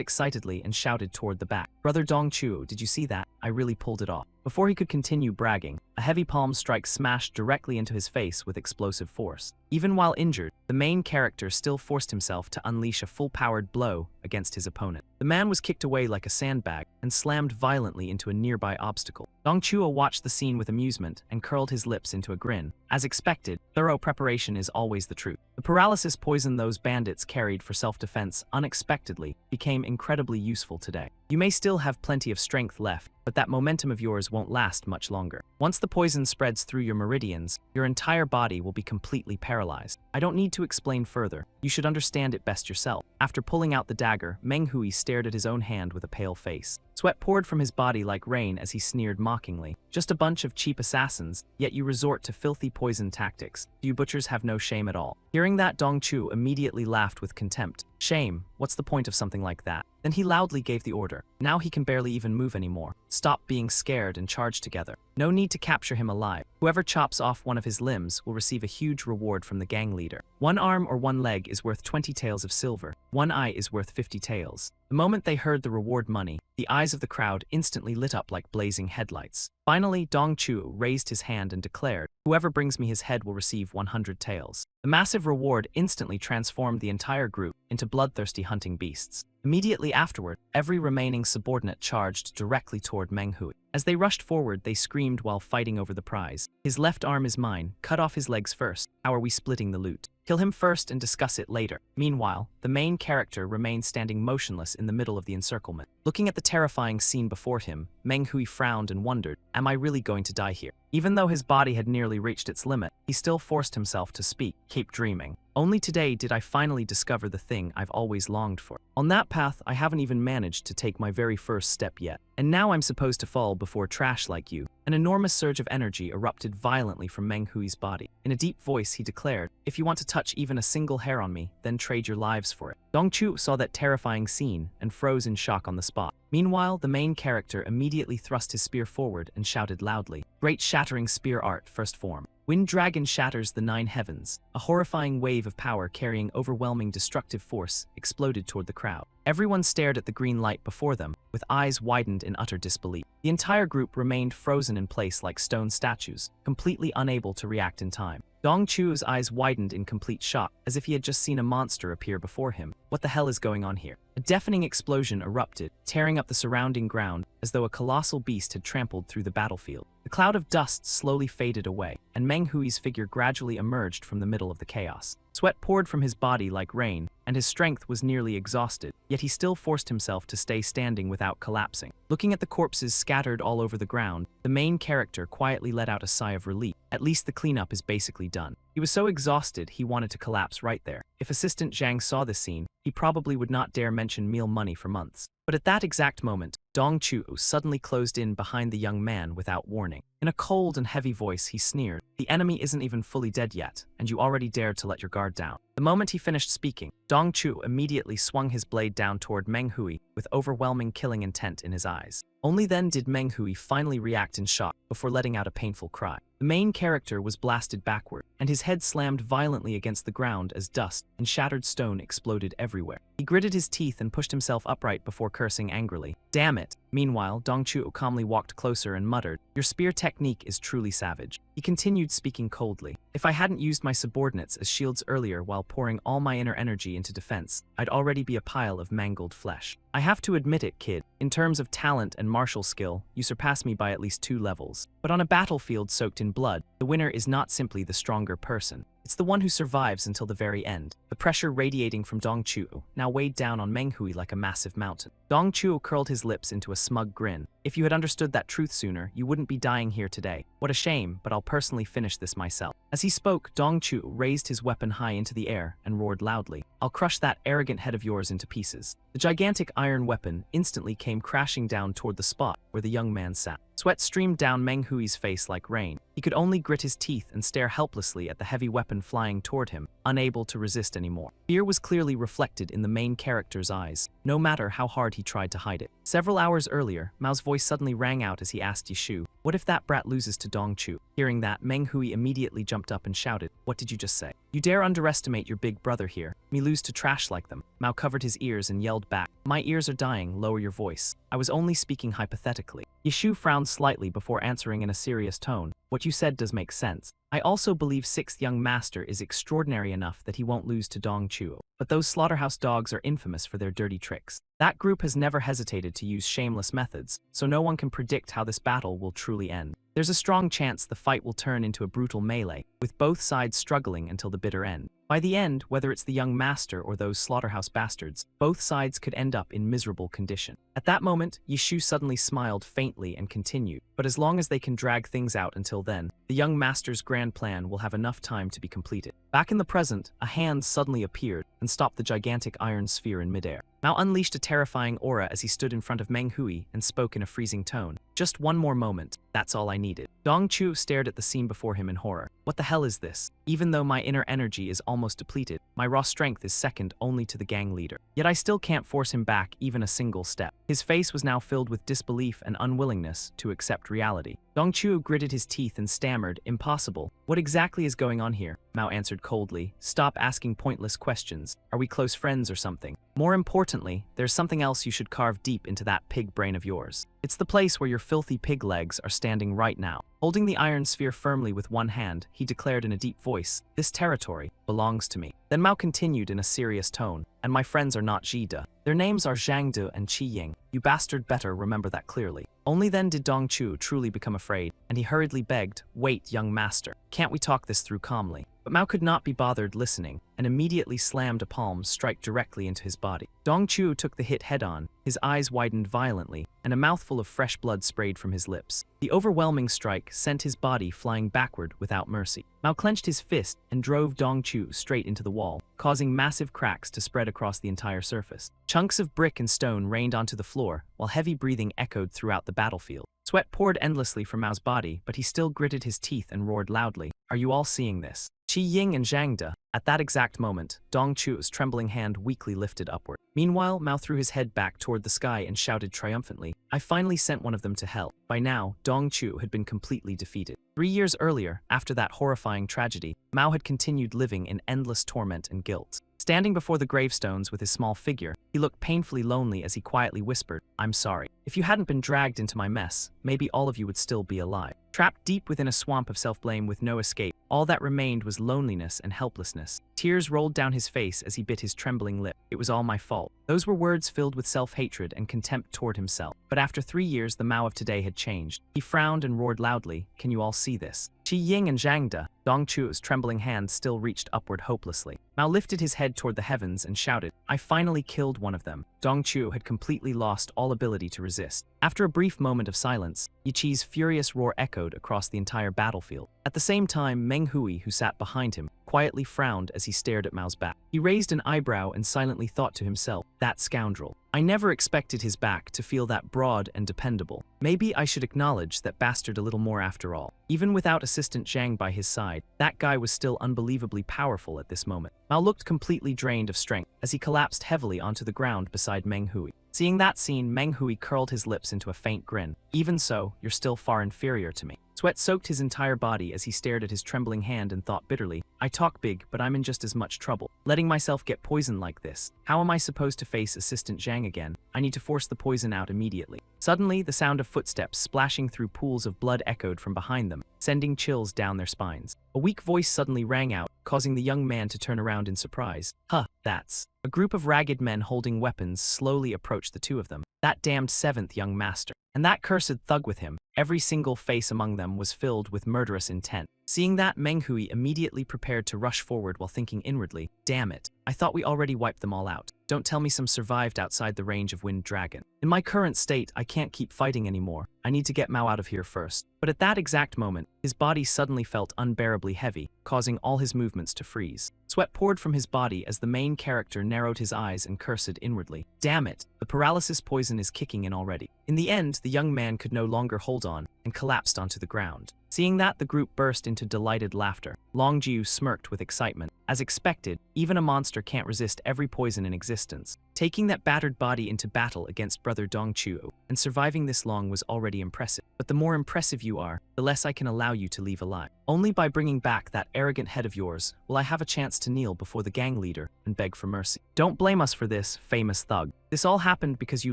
excitedly and shouted toward the back, "Brother Dongchuo, did you see that? I really pulled it off." Before he could continue bragging, a heavy palm strike smashed directly into his face with explosive force. Even while injured, the main character still forced himself to unleash a full-powered blow against his opponent. The man was kicked away like a sandbag and slammed violently into a nearby obstacle. Dongchuo watched the scene with amusement and curled his lips into a grin. As expected, thorough preparation is always the truth. The paralysis poison those bandits carried for self-defense unexpectedly became incredibly useful today. You may still have plenty of strength left, but that momentum of yours won't last much longer. Once the poison spreads through your meridians, your entire body will be completely paralyzed. I don't need to explain further. You should understand it best yourself. After pulling out the dagger, Meng Hui stared at his own hand with a pale face. Sweat poured from his body like rain as he sneered mockingly. Just a bunch of cheap assassins, yet you resort to filthy poison tactics. You butchers have no shame at all. Hearing that, Dongchuo immediately laughed with contempt. Shame? What's the point of something like that? Then he loudly gave the order. Now he can barely even move anymore. Stop being scared and charge together. No need to capture him alive. Whoever chops off one of his limbs will receive a huge reward from the gang leader. One arm or one leg is worth 20 taels of silver. One eye is worth 50 taels. The moment they heard the reward money, the eyes of the crowd instantly lit up like blazing headlights. Finally, Dongchuo raised his hand and declared, "Whoever brings me his head will receive 100 taels." The massive reward instantly transformed the entire group into bloodthirsty hunting beasts. Immediately afterward, every remaining subordinate charged directly toward Meng Hui. As they rushed forward, they screamed while fighting over the prize. "His left arm is mine. Cut off his legs first. How are we splitting the loot? Kill him first and discuss it later." Meanwhile, the main character remained standing motionless in the middle of the encirclement. Looking at the terrifying scene before him, Meng Hui frowned and wondered, am I really going to die here? Even though his body had nearly reached its limit, he still forced himself to speak, keep dreaming. Only today did I finally discover the thing I've always longed for. On that path, I haven't even managed to take my very first step yet. And now I'm supposed to fall before trash like you. An enormous surge of energy erupted violently from Meng Hui's body. In a deep voice, he declared, "If you want to touch even a single hair on me, then trade your lives for it." Dongchuo saw that terrifying scene and froze in shock on the spot. Meanwhile, the main character immediately thrust his spear forward and shouted loudly, "Great shattering spear art, first form. Wind dragon shatters the 9 heavens." A horrifying wave of power carrying overwhelming destructive force exploded toward the crowd. Everyone stared at the green light before them, with eyes widened in utter disbelief. The entire group remained frozen in place like stone statues, completely unable to react in time. Dongchuo's eyes widened in complete shock, as if he had just seen a monster appear before him. What the hell is going on here? A deafening explosion erupted, tearing up the surrounding ground as though a colossal beast had trampled through the battlefield. The cloud of dust slowly faded away, and Meng Hui's figure gradually emerged from the middle of the chaos. Sweat poured from his body like rain, and his strength was nearly exhausted, yet he still forced himself to stay standing without collapsing. Looking at the corpses scattered all over the ground, the main character quietly let out a sigh of relief. At least the cleanup is basically done. He was so exhausted he wanted to collapse right there. If Assistant Zhang saw this scene, he probably would not dare mention meal money for months. But at that exact moment, Dongchuo suddenly closed in behind the young man without warning. In a cold and heavy voice, he sneered, "The enemy isn't even fully dead yet, and you already dared to let your guard down." The moment he finished speaking, Dong Chu immediately swung his blade down toward Meng Hui with overwhelming killing intent in his eyes. Only then did Meng Hui finally react in shock before letting out a painful cry. The main character was blasted backward, and his head slammed violently against the ground as dust and shattered stone exploded everywhere. He gritted his teeth and pushed himself upright before cursing angrily. Damn it! Meanwhile, Dong Chu calmly walked closer and muttered, "Your spear technique is truly savage." He continued speaking coldly. "If I hadn't used my subordinates as shields earlier while pouring all my inner energy into defense, I'd already be a pile of mangled flesh. I have to admit it, kid. In terms of talent and martial skill, you surpass me by at least 2 levels. But on a battlefield soaked in blood, the winner is not simply the stronger person. It's the one who survives until the very end." The pressure radiating from Dong Chu now weighed down on Meng Hui like a massive mountain. Dong Chu curled his lips into a smug grin. "If you had understood that truth sooner, you wouldn't be dying here today. What a shame, but I'll personally finish this myself." As he spoke, Dong Chu raised his weapon high into the air and roared loudly, "I'll crush that arrogant head of yours into pieces." The gigantic iron weapon instantly came crashing down toward the spot where the young man sat. Sweat streamed down Meng Hui's face like rain. He could only grit his teeth and stare helplessly at the heavy weapon flying toward him, unable to resist anymore. Fear was clearly reflected in the main character's eyes, no matter how hard he tried to hide it. Several hours earlier, Mao's voice suddenly rang out as he asked Yishu, "What if that brat loses to Dong Chu?" Hearing that, Meng Hui immediately jumped up and shouted, "What did you just say? You dare underestimate your big brother here? Me lose to trash like them?" Mao covered his ears and yelled back, "My ears are dying, lower your voice. I was only speaking hypothetically." Yishu frowned slightly before answering in a serious tone, "What you said does make sense. I also believe 6th young master is extraordinary enough that he won't lose to Dong Chu. But those slaughterhouse dogs are infamous for their dirty tricks. That group has never hesitated to use shameless methods, so no one can predict how this battle will truly end. There's a strong chance the fight will turn into a brutal melee, with both sides struggling until the bitter end. By the end, whether it's the young master or those slaughterhouse bastards, both sides could end up in miserable condition." At that moment, Yishu suddenly smiled faintly and continued, "But as long as they can drag things out until then, the young master's grand plan will have enough time to be completed." Back in the present, a hand suddenly appeared and stopped the gigantic iron sphere in midair. Mao unleashed a terrifying aura as he stood in front of Meng Hui and spoke in a freezing tone. "Just one more moment. That's all I needed." Dong Chu stared at the scene before him in horror. "What the hell is this? Even though my inner energy is almost depleted, my raw strength is second only to the gang leader. Yet I still can't force him back even a single step." His face was now filled with disbelief and unwillingness to accept reality. Dong Chu gritted his teeth and stammered, "Impossible. What exactly is going on here?" Mao answered coldly, "Stop asking pointless questions. Are we close friends or something? More importantly, there's something else you should carve deep into that pig brain of yours. It's the place where your filthy pig legs are standing right now." Holding the iron sphere firmly with one hand, he declared in a deep voice, "This territory belongs to me." Then Mao continued in a serious tone, "And my friends are not Jida. Their names are Zhang De and Qi Ying. You bastard better remember that clearly." Only then did Dong Chu truly become afraid, and he hurriedly begged, "Wait, young master. Can't we talk this through calmly?" But Mao could not be bothered listening, and immediately slammed a palm strike directly into his body. Dong Chu took the hit head-on, his eyes widened violently, and a mouthful of fresh blood sprayed from his lips. The overwhelming strike sent his body flying backward without mercy. Mao clenched his fist and drove Dong Chu straight into the wall, causing massive cracks to spread across the entire surface. Chunks of brick and stone rained onto the floor, while heavy breathing echoed throughout the battlefield. Sweat poured endlessly from Mao's body, but he still gritted his teeth and roared loudly, "Are you all seeing this? Qi Ying and Zhang De." At that exact moment, Dong Chu's trembling hand weakly lifted upward. Meanwhile, Mao threw his head back toward the sky and shouted triumphantly, "I finally sent one of them to hell." By now, Dong Chu had been completely defeated. 3 years earlier, after that horrifying tragedy, Mao had continued living in endless torment and guilt. Standing before the gravestones with his small figure, he looked painfully lonely as he quietly whispered, "I'm sorry. If you hadn't been dragged into my mess, maybe all of you would still be alive." Trapped deep within a swamp of self-blame with no escape, all that remained was loneliness and helplessness. Tears rolled down his face as he bit his trembling lip. "It was all my fault." Those were words filled with self-hatred and contempt toward himself. But after 3 years, the Mao of today had changed. He frowned and roared loudly, "Can you all see this?" Qi Ying and Zhang De, Dong Chu's trembling hand still reached upward hopelessly. Mao lifted his head toward the heavens and shouted, "I finally killed one of them." Dong Chu had completely lost all ability to resist. After a brief moment of silence, Yi Qi's furious roar echoed across the entire battlefield. At the same time, Meng Hui, who sat behind him, quietly frowned as he stared at Mao's back. He raised an eyebrow and silently thought to himself, that scoundrel. I never expected his back to feel that broad and dependable. Maybe I should acknowledge that bastard a little more after all. Even without Assistant Zhang by his side, that guy was still unbelievably powerful at this moment. Mao looked completely drained of strength as he collapsed heavily onto the ground beside Meng Hui. Seeing that scene, Meng Hui curled his lips into a faint grin. Even so, you're still far inferior to me. Sweat soaked his entire body as he stared at his trembling hand and thought bitterly, I talk big, but I'm in just as much trouble. Letting myself get poisoned like this. How am I supposed to face Assistant Zhang again? I need to force the poison out immediately. Suddenly, the sound of footsteps splashing through pools of blood echoed from behind them, sending chills down their spines. A weak voice suddenly rang out, causing the young man to turn around in surprise. Huh, that's... A group of ragged men holding weapons slowly approached the two of them. That damned seventh young master. And that cursed thug with him. Every single face among them was filled with murderous intent. Seeing that, Meng Hui immediately prepared to rush forward while thinking inwardly, damn it, I thought we already wiped them all out. Don't tell me some survived outside the range of Wind Dragon. In my current state, I can't keep fighting anymore. I need to get Mao out of here first. But at that exact moment, his body suddenly felt unbearably heavy, causing all his movements to freeze. Sweat poured from his body as the main character narrowed his eyes and cursed inwardly. Damn it, the paralysis poison is kicking in already. In the end, the young man could no longer hold on and collapsed onto the ground. Seeing that, the group burst into delighted laughter. Long Jiu smirked with excitement. As expected, even a monster can't resist every poison in existence. Taking that battered body into battle against brother Dong Chuo and surviving this long was already impressive. But the more impressive you are, the less I can allow you to leave alive. Only by bringing back that arrogant head of yours will I have a chance to kneel before the gang leader and beg for mercy. Don't blame us for this, famous thug. This all happened because you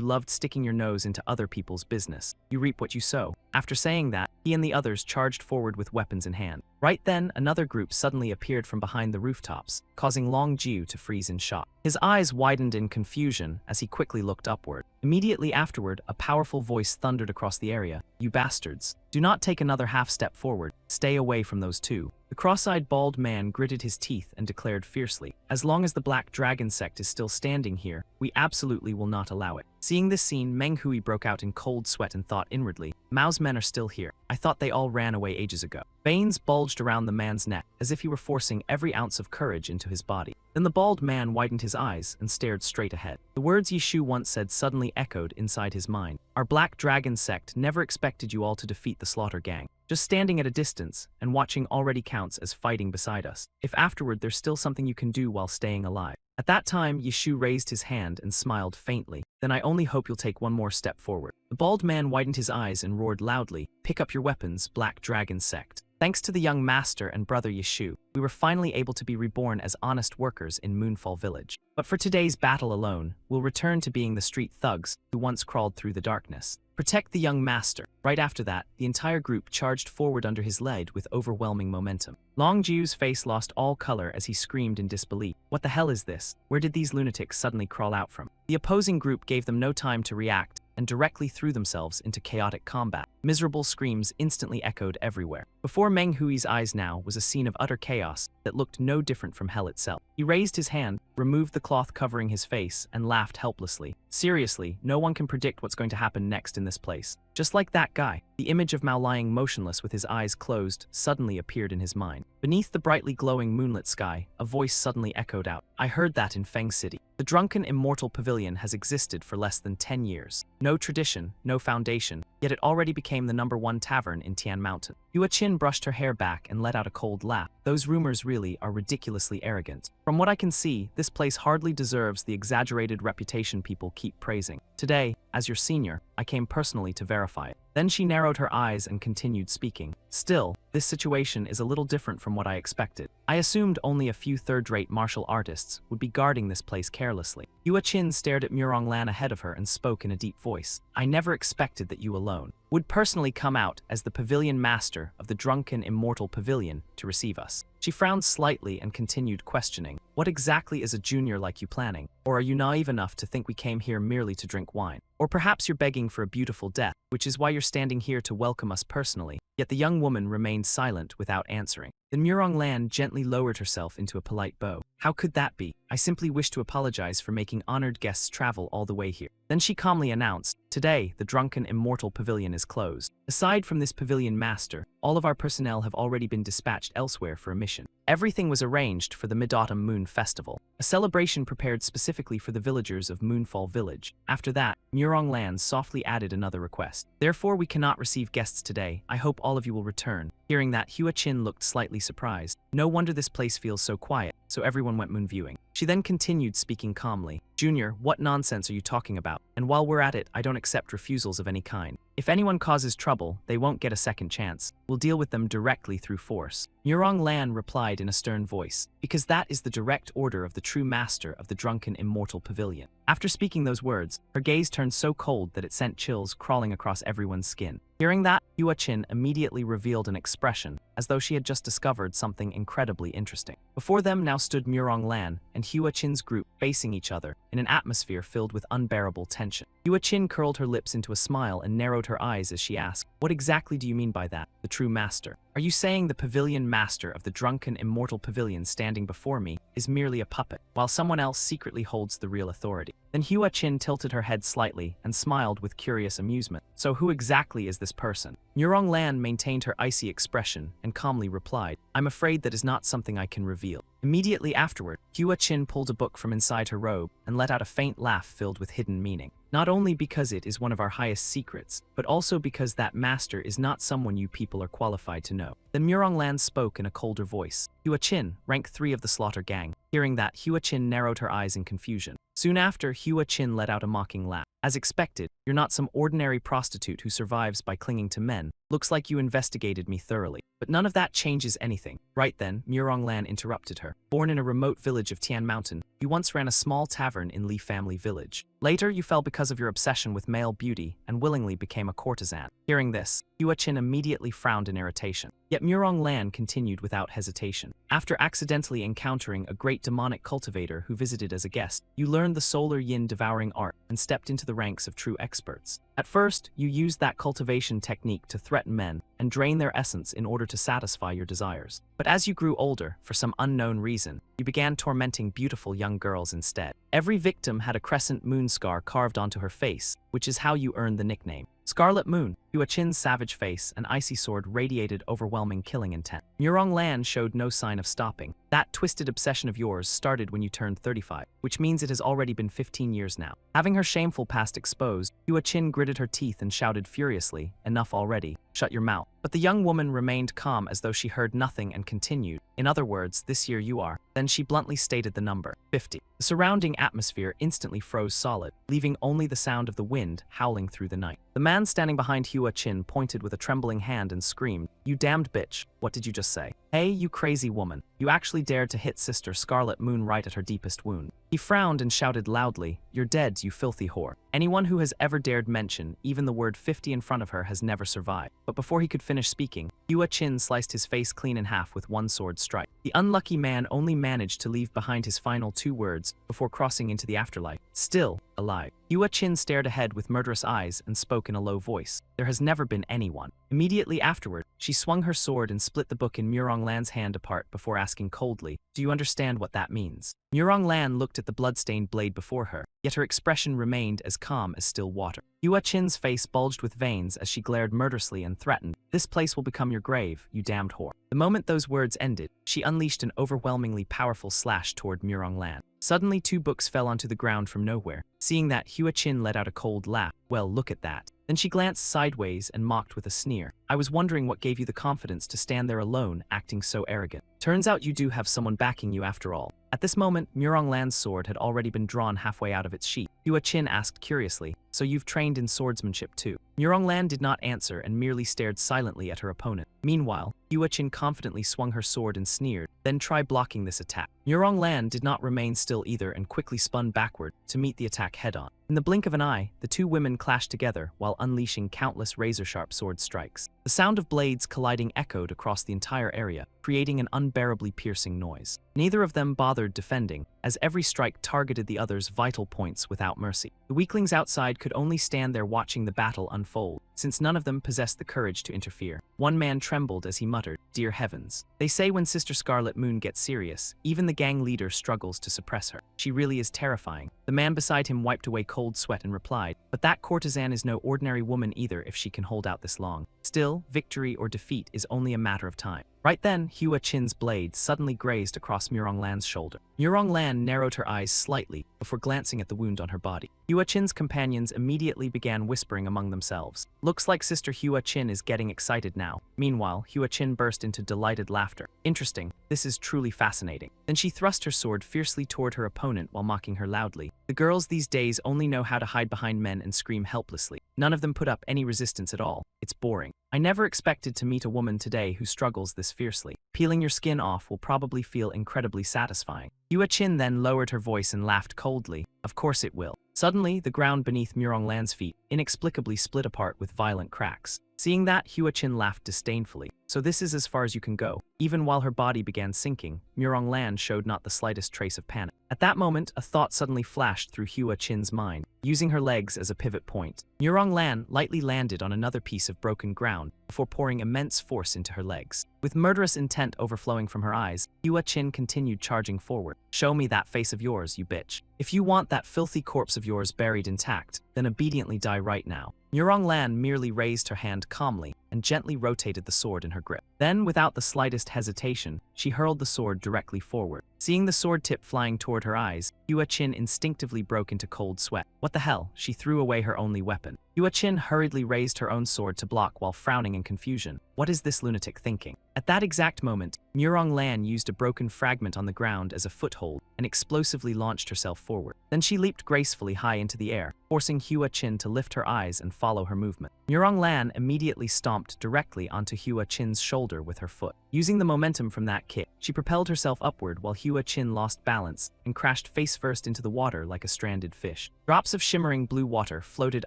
loved sticking your nose into other people's business. You reap what you sow. After saying that, he and the others charged forward with weapons in hand. Right then, another group suddenly appeared from behind the rooftops, causing Long Jiu to freeze in shock. His eyes widened in confusion as he quickly looked upward. Immediately afterward, a powerful voice thundered across the area. You bastards. Do not take another half step forward. Stay away from those two. The cross-eyed bald man gritted his teeth and declared fiercely, as long as the Black Dragon Sect is still standing here, we absolutely will not allow it. Seeing this scene, Meng Hui broke out in cold sweat and thought inwardly, Mao's men are still here. I thought they all ran away ages ago. Veins bulged around the man's neck, as if he were forcing every ounce of courage into his body. Then the bald man widened his eyes and stared straight ahead. The words Yishu once said suddenly echoed inside his mind. Our Black Dragon Sect never expected you all to defeat the Slaughter Gang. Just standing at a distance and watching already counts as fighting beside us. If afterward there's still something you can do while staying alive. At that time, Yishu raised his hand and smiled faintly. Then I only hope you'll take one more step forward. The bald man widened his eyes and roared loudly, pick up your weapons, Black Dragon Sect. Thanks to the young master and brother Yishu, we were finally able to be reborn as honest workers in Moonfall Village. But for today's battle alone, we'll return to being the street thugs who once crawled through the darkness. Protect the young master. Right after that, the entire group charged forward under his lead with overwhelming momentum. Long Jiu's face lost all color as he screamed in disbelief. What the hell is this? Where did these lunatics suddenly crawl out from? The opposing group gave them no time to react and directly threw themselves into chaotic combat. Miserable screams instantly echoed everywhere. Before Meng Hui's eyes now was a scene of utter chaos that looked no different from hell itself. He raised his hand, removed the cloth covering his face, and laughed helplessly. Seriously, no one can predict what's going to happen next in this place. Just like that guy, the image of Mao lying motionless with his eyes closed suddenly appeared in his mind. Beneath the brightly glowing moonlit sky, a voice suddenly echoed out. I heard that in Feng City. The drunken immortal pavilion has existed for less than 10 years. No tradition, no foundation, yet it already became the #1 tavern in Tian Mountain. Yua Qin brushed her hair back and let out a cold laugh. Those rumors really are ridiculously arrogant. From what I can see, this place hardly deserves the exaggerated reputation people keep praising. Today, as your senior, I came personally to verify it. Then she narrowed her eyes and continued speaking. Still, this situation is a little different from what I expected. I assumed only a few third-rate martial artists would be guarding this place carelessly. Yua Qin stared at Murong Lan ahead of her and spoke in a deep voice. I never expected that you alone would personally come out as the pavilion master of the drunken immortal pavilion to receive us. She frowned slightly and continued questioning. What exactly is a junior like you planning? Or are you naive enough to think we came here merely to drink wine? Or perhaps you're begging for a beautiful death, which is why you're standing here to welcome us personally. Yet the young woman remained silent without answering. Then Murong Lan gently lowered herself into a polite bow. How could that be? I simply wish to apologize for making honored guests travel all the way here. Then she calmly announced, today, the Drunken Immortal Pavilion is closed. Aside from this pavilion master, all of our personnel have already been dispatched elsewhere for a mission. Everything was arranged for the Mid-Autumn Moon Festival, a celebration prepared specifically for the villagers of Moonfall Village. After that, Murong Lan softly added another request. Therefore, we cannot receive guests today. I hope all of you will return. Hearing that, Hua Chin looked slightly surprised. No wonder this place feels so quiet, so everyone went moon viewing. She then continued speaking calmly. Junior, what nonsense are you talking about? And while we're at it, I don't accept refusals of any kind. If anyone causes trouble, they won't get a second chance. We'll deal with them directly through force. Murong Lan replied in a stern voice, because that is the direct order of the true master of the Drunken Immortal Pavilion. After speaking those words, her gaze turned so cold that it sent chills crawling across everyone's skin. Hearing that, Hua Chin immediately revealed an expression, as though she had just discovered something incredibly interesting. Before them now stood Murong Lan and Hua Chin's group facing each other in an atmosphere filled with unbearable tension. Hua Chin curled her lips into a smile and narrowed her eyes as she asked, what exactly do you mean by that, the true master? Are you saying the pavilion master of the Drunken Immortal Pavilion standing before me is merely a puppet, while someone else secretly holds the real authority? Then Hua Chin tilted her head slightly and smiled with curious amusement. So who exactly is this person? Murong Lan maintained her icy expression and calmly replied, I'm afraid that is not something I can reveal. Immediately afterward, Hua Chin pulled a book from inside her robe and let out a faint laugh filled with hidden meaning. Not only because it is one of our highest secrets, but also because that master is not someone you people are qualified to know. Then Murong Lan spoke in a colder voice. Hua Chin, rank 3 of the Slaughter Gang. Hearing that, Hua Chin narrowed her eyes in confusion. Soon after, Hua Chin let out a mocking laugh. As expected, you're not some ordinary prostitute who survives by clinging to men. Looks like you investigated me thoroughly. But none of that changes anything. Right then, Murong Lan interrupted her. Born in a remote village of Tian Mountain, you once ran a small tavern in Li Family Village. Later, you fell because of your obsession with male beauty and willingly became a courtesan. Hearing this, Hua Chin immediately frowned in irritation. Yet Murong Lan continued without hesitation. After accidentally encountering a great demonic cultivator who visited as a guest, you learned the solar yin devouring art and stepped into the ranks of true experts. At first, you used that cultivation technique to threaten men and drain their essence in order to satisfy your desires. But as you grew older, for some unknown reason, you began tormenting beautiful young girls instead. Every victim had a crescent moon scar carved onto her face, which is how you earned the nickname. Scarlet Moon. Hua Chin's savage face and icy sword radiated overwhelming killing intent. Murong Lan showed no sign of stopping. That twisted obsession of yours started when you turned 35, which means it has already been 15 years now. Having her shameful past exposed, Hua Chin gritted her teeth and shouted furiously, enough already, shut your mouth. But the young woman remained calm as though she heard nothing and continued, in other words, this year you are. Then she bluntly stated the number, 50. The surrounding atmosphere instantly froze solid, leaving only the sound of the wind howling through the night. The man standing behind Hua Chin pointed with a trembling hand and screamed, you damned bitch, what did you just say? Hey, you crazy woman, you actually dared to hit Sister Scarlet Moon right at her deepest wound. He frowned and shouted loudly, you're dead, you filthy whore. Anyone who has ever dared mention even the word 50 in front of her has never survived. But before he could finish speaking, Hua Chin sliced his face clean in half with one sword strike. The unlucky man only managed to leave behind his final 2 words before crossing into the afterlife, still alive. Hua Chin stared ahead with murderous eyes and spoke in a low voice. There has never been anyone. Immediately afterward, she swung her sword and split the book in Murong Lan's hand apart before asking coldly, do you understand what that means? Murong Lan looked at the blood-stained blade before her, yet her expression remained as calm as still water. Hua Chin's face bulged with veins as she glared murderously and threatened, this place will become your grave, you damned whore. The moment those words ended, she unleashed an overwhelmingly powerful slash toward Murong Lan. Suddenly 2 books fell onto the ground from nowhere. Seeing that, Hua Chin let out a cold laugh. Well, look at that. Then she glanced sideways and mocked with a sneer. I was wondering what gave you the confidence to stand there alone, acting so arrogant. Turns out you do have someone backing you after all. At this moment, Murong Lan's sword had already been drawn halfway out of its sheath. Hua Chin asked curiously, so you've trained in swordsmanship too? Murong Lan did not answer and merely stared silently at her opponent. Meanwhile, Hua Chin confidently swung her sword and sneered, then try blocking this attack. Murong Lan did not remain still either and quickly spun backward to meet the attack head-on. In the blink of an eye, the 2 women clashed together while unleashing countless razor-sharp sword strikes. The sound of blades colliding echoed across the entire area, creating an unbearably piercing noise. Neither of them bothered defending, as every strike targeted the other's vital points without mercy. The weaklings outside could only stand there watching the battle unfold, since none of them possessed the courage to interfere. One man trembled as he muttered, "Dear heavens." They say when Sister Scarlet Moon gets serious, even the gang leader struggles to suppress her. She really is terrifying. The man beside him wiped away cold sweat and replied, "But that courtesan is no ordinary woman either if she can hold out this long. Still, victory or defeat is only a matter of time." Right then, Hua Chin's blade suddenly grazed across Murong Lan's shoulder. Murong Lan narrowed her eyes slightly before glancing at the wound on her body. Hua Chin's companions immediately began whispering among themselves. "Looks like Sister Hua Chin is getting excited now." Meanwhile, Hua Chin burst into delighted laughter. "Interesting. This is truly fascinating." Then she thrust her sword fiercely toward her opponent while mocking her loudly. "The girls these days only know how to hide behind men and scream helplessly. None of them put up any resistance at all. It's boring. I never expected to meet a woman today who struggles this fiercely. Peeling your skin off will probably feel incredibly satisfying." Hua Chin then lowered her voice and laughed coldly. "Of course it will." Suddenly, the ground beneath Murong Lan's feet inexplicably split apart with violent cracks. Seeing that, Hua Chin laughed disdainfully. "So this is as far as you can go." Even while her body began sinking, Murong Lan showed not the slightest trace of panic. At that moment, a thought suddenly flashed through Hua Chin's mind. Using her legs as a pivot point, Murong Lan lightly landed on another piece of broken ground before pouring immense force into her legs. With murderous intent overflowing from her eyes, Hua Chin continued charging forward. "Show me that face of yours, you bitch. If you want that filthy corpse of yours buried intact, then obediently die right now." Murong Lan merely raised her hand calmly and gently rotated the sword in her grip. Then, without the slightest hesitation, she hurled the sword directly forward. Seeing the sword tip flying toward her eyes, Hua Chin instinctively broke into cold sweat. What the hell? She threw away her only weapon. Hua Chin hurriedly raised her own sword to block while frowning in confusion. What is this lunatic thinking? At that exact moment, Murong Lan used a broken fragment on the ground as a foothold and explosively launched herself forward. Then she leaped gracefully high into the air, forcing Hua Chin to lift her eyes and follow her movement. Murong Lan immediately stomped directly onto Hua Chin's shoulder with her foot. Using the momentum from that kick, she propelled herself upward while Hua Chin lost balance and crashed face first into the water like a stranded fish. Drops of shimmering blue water floated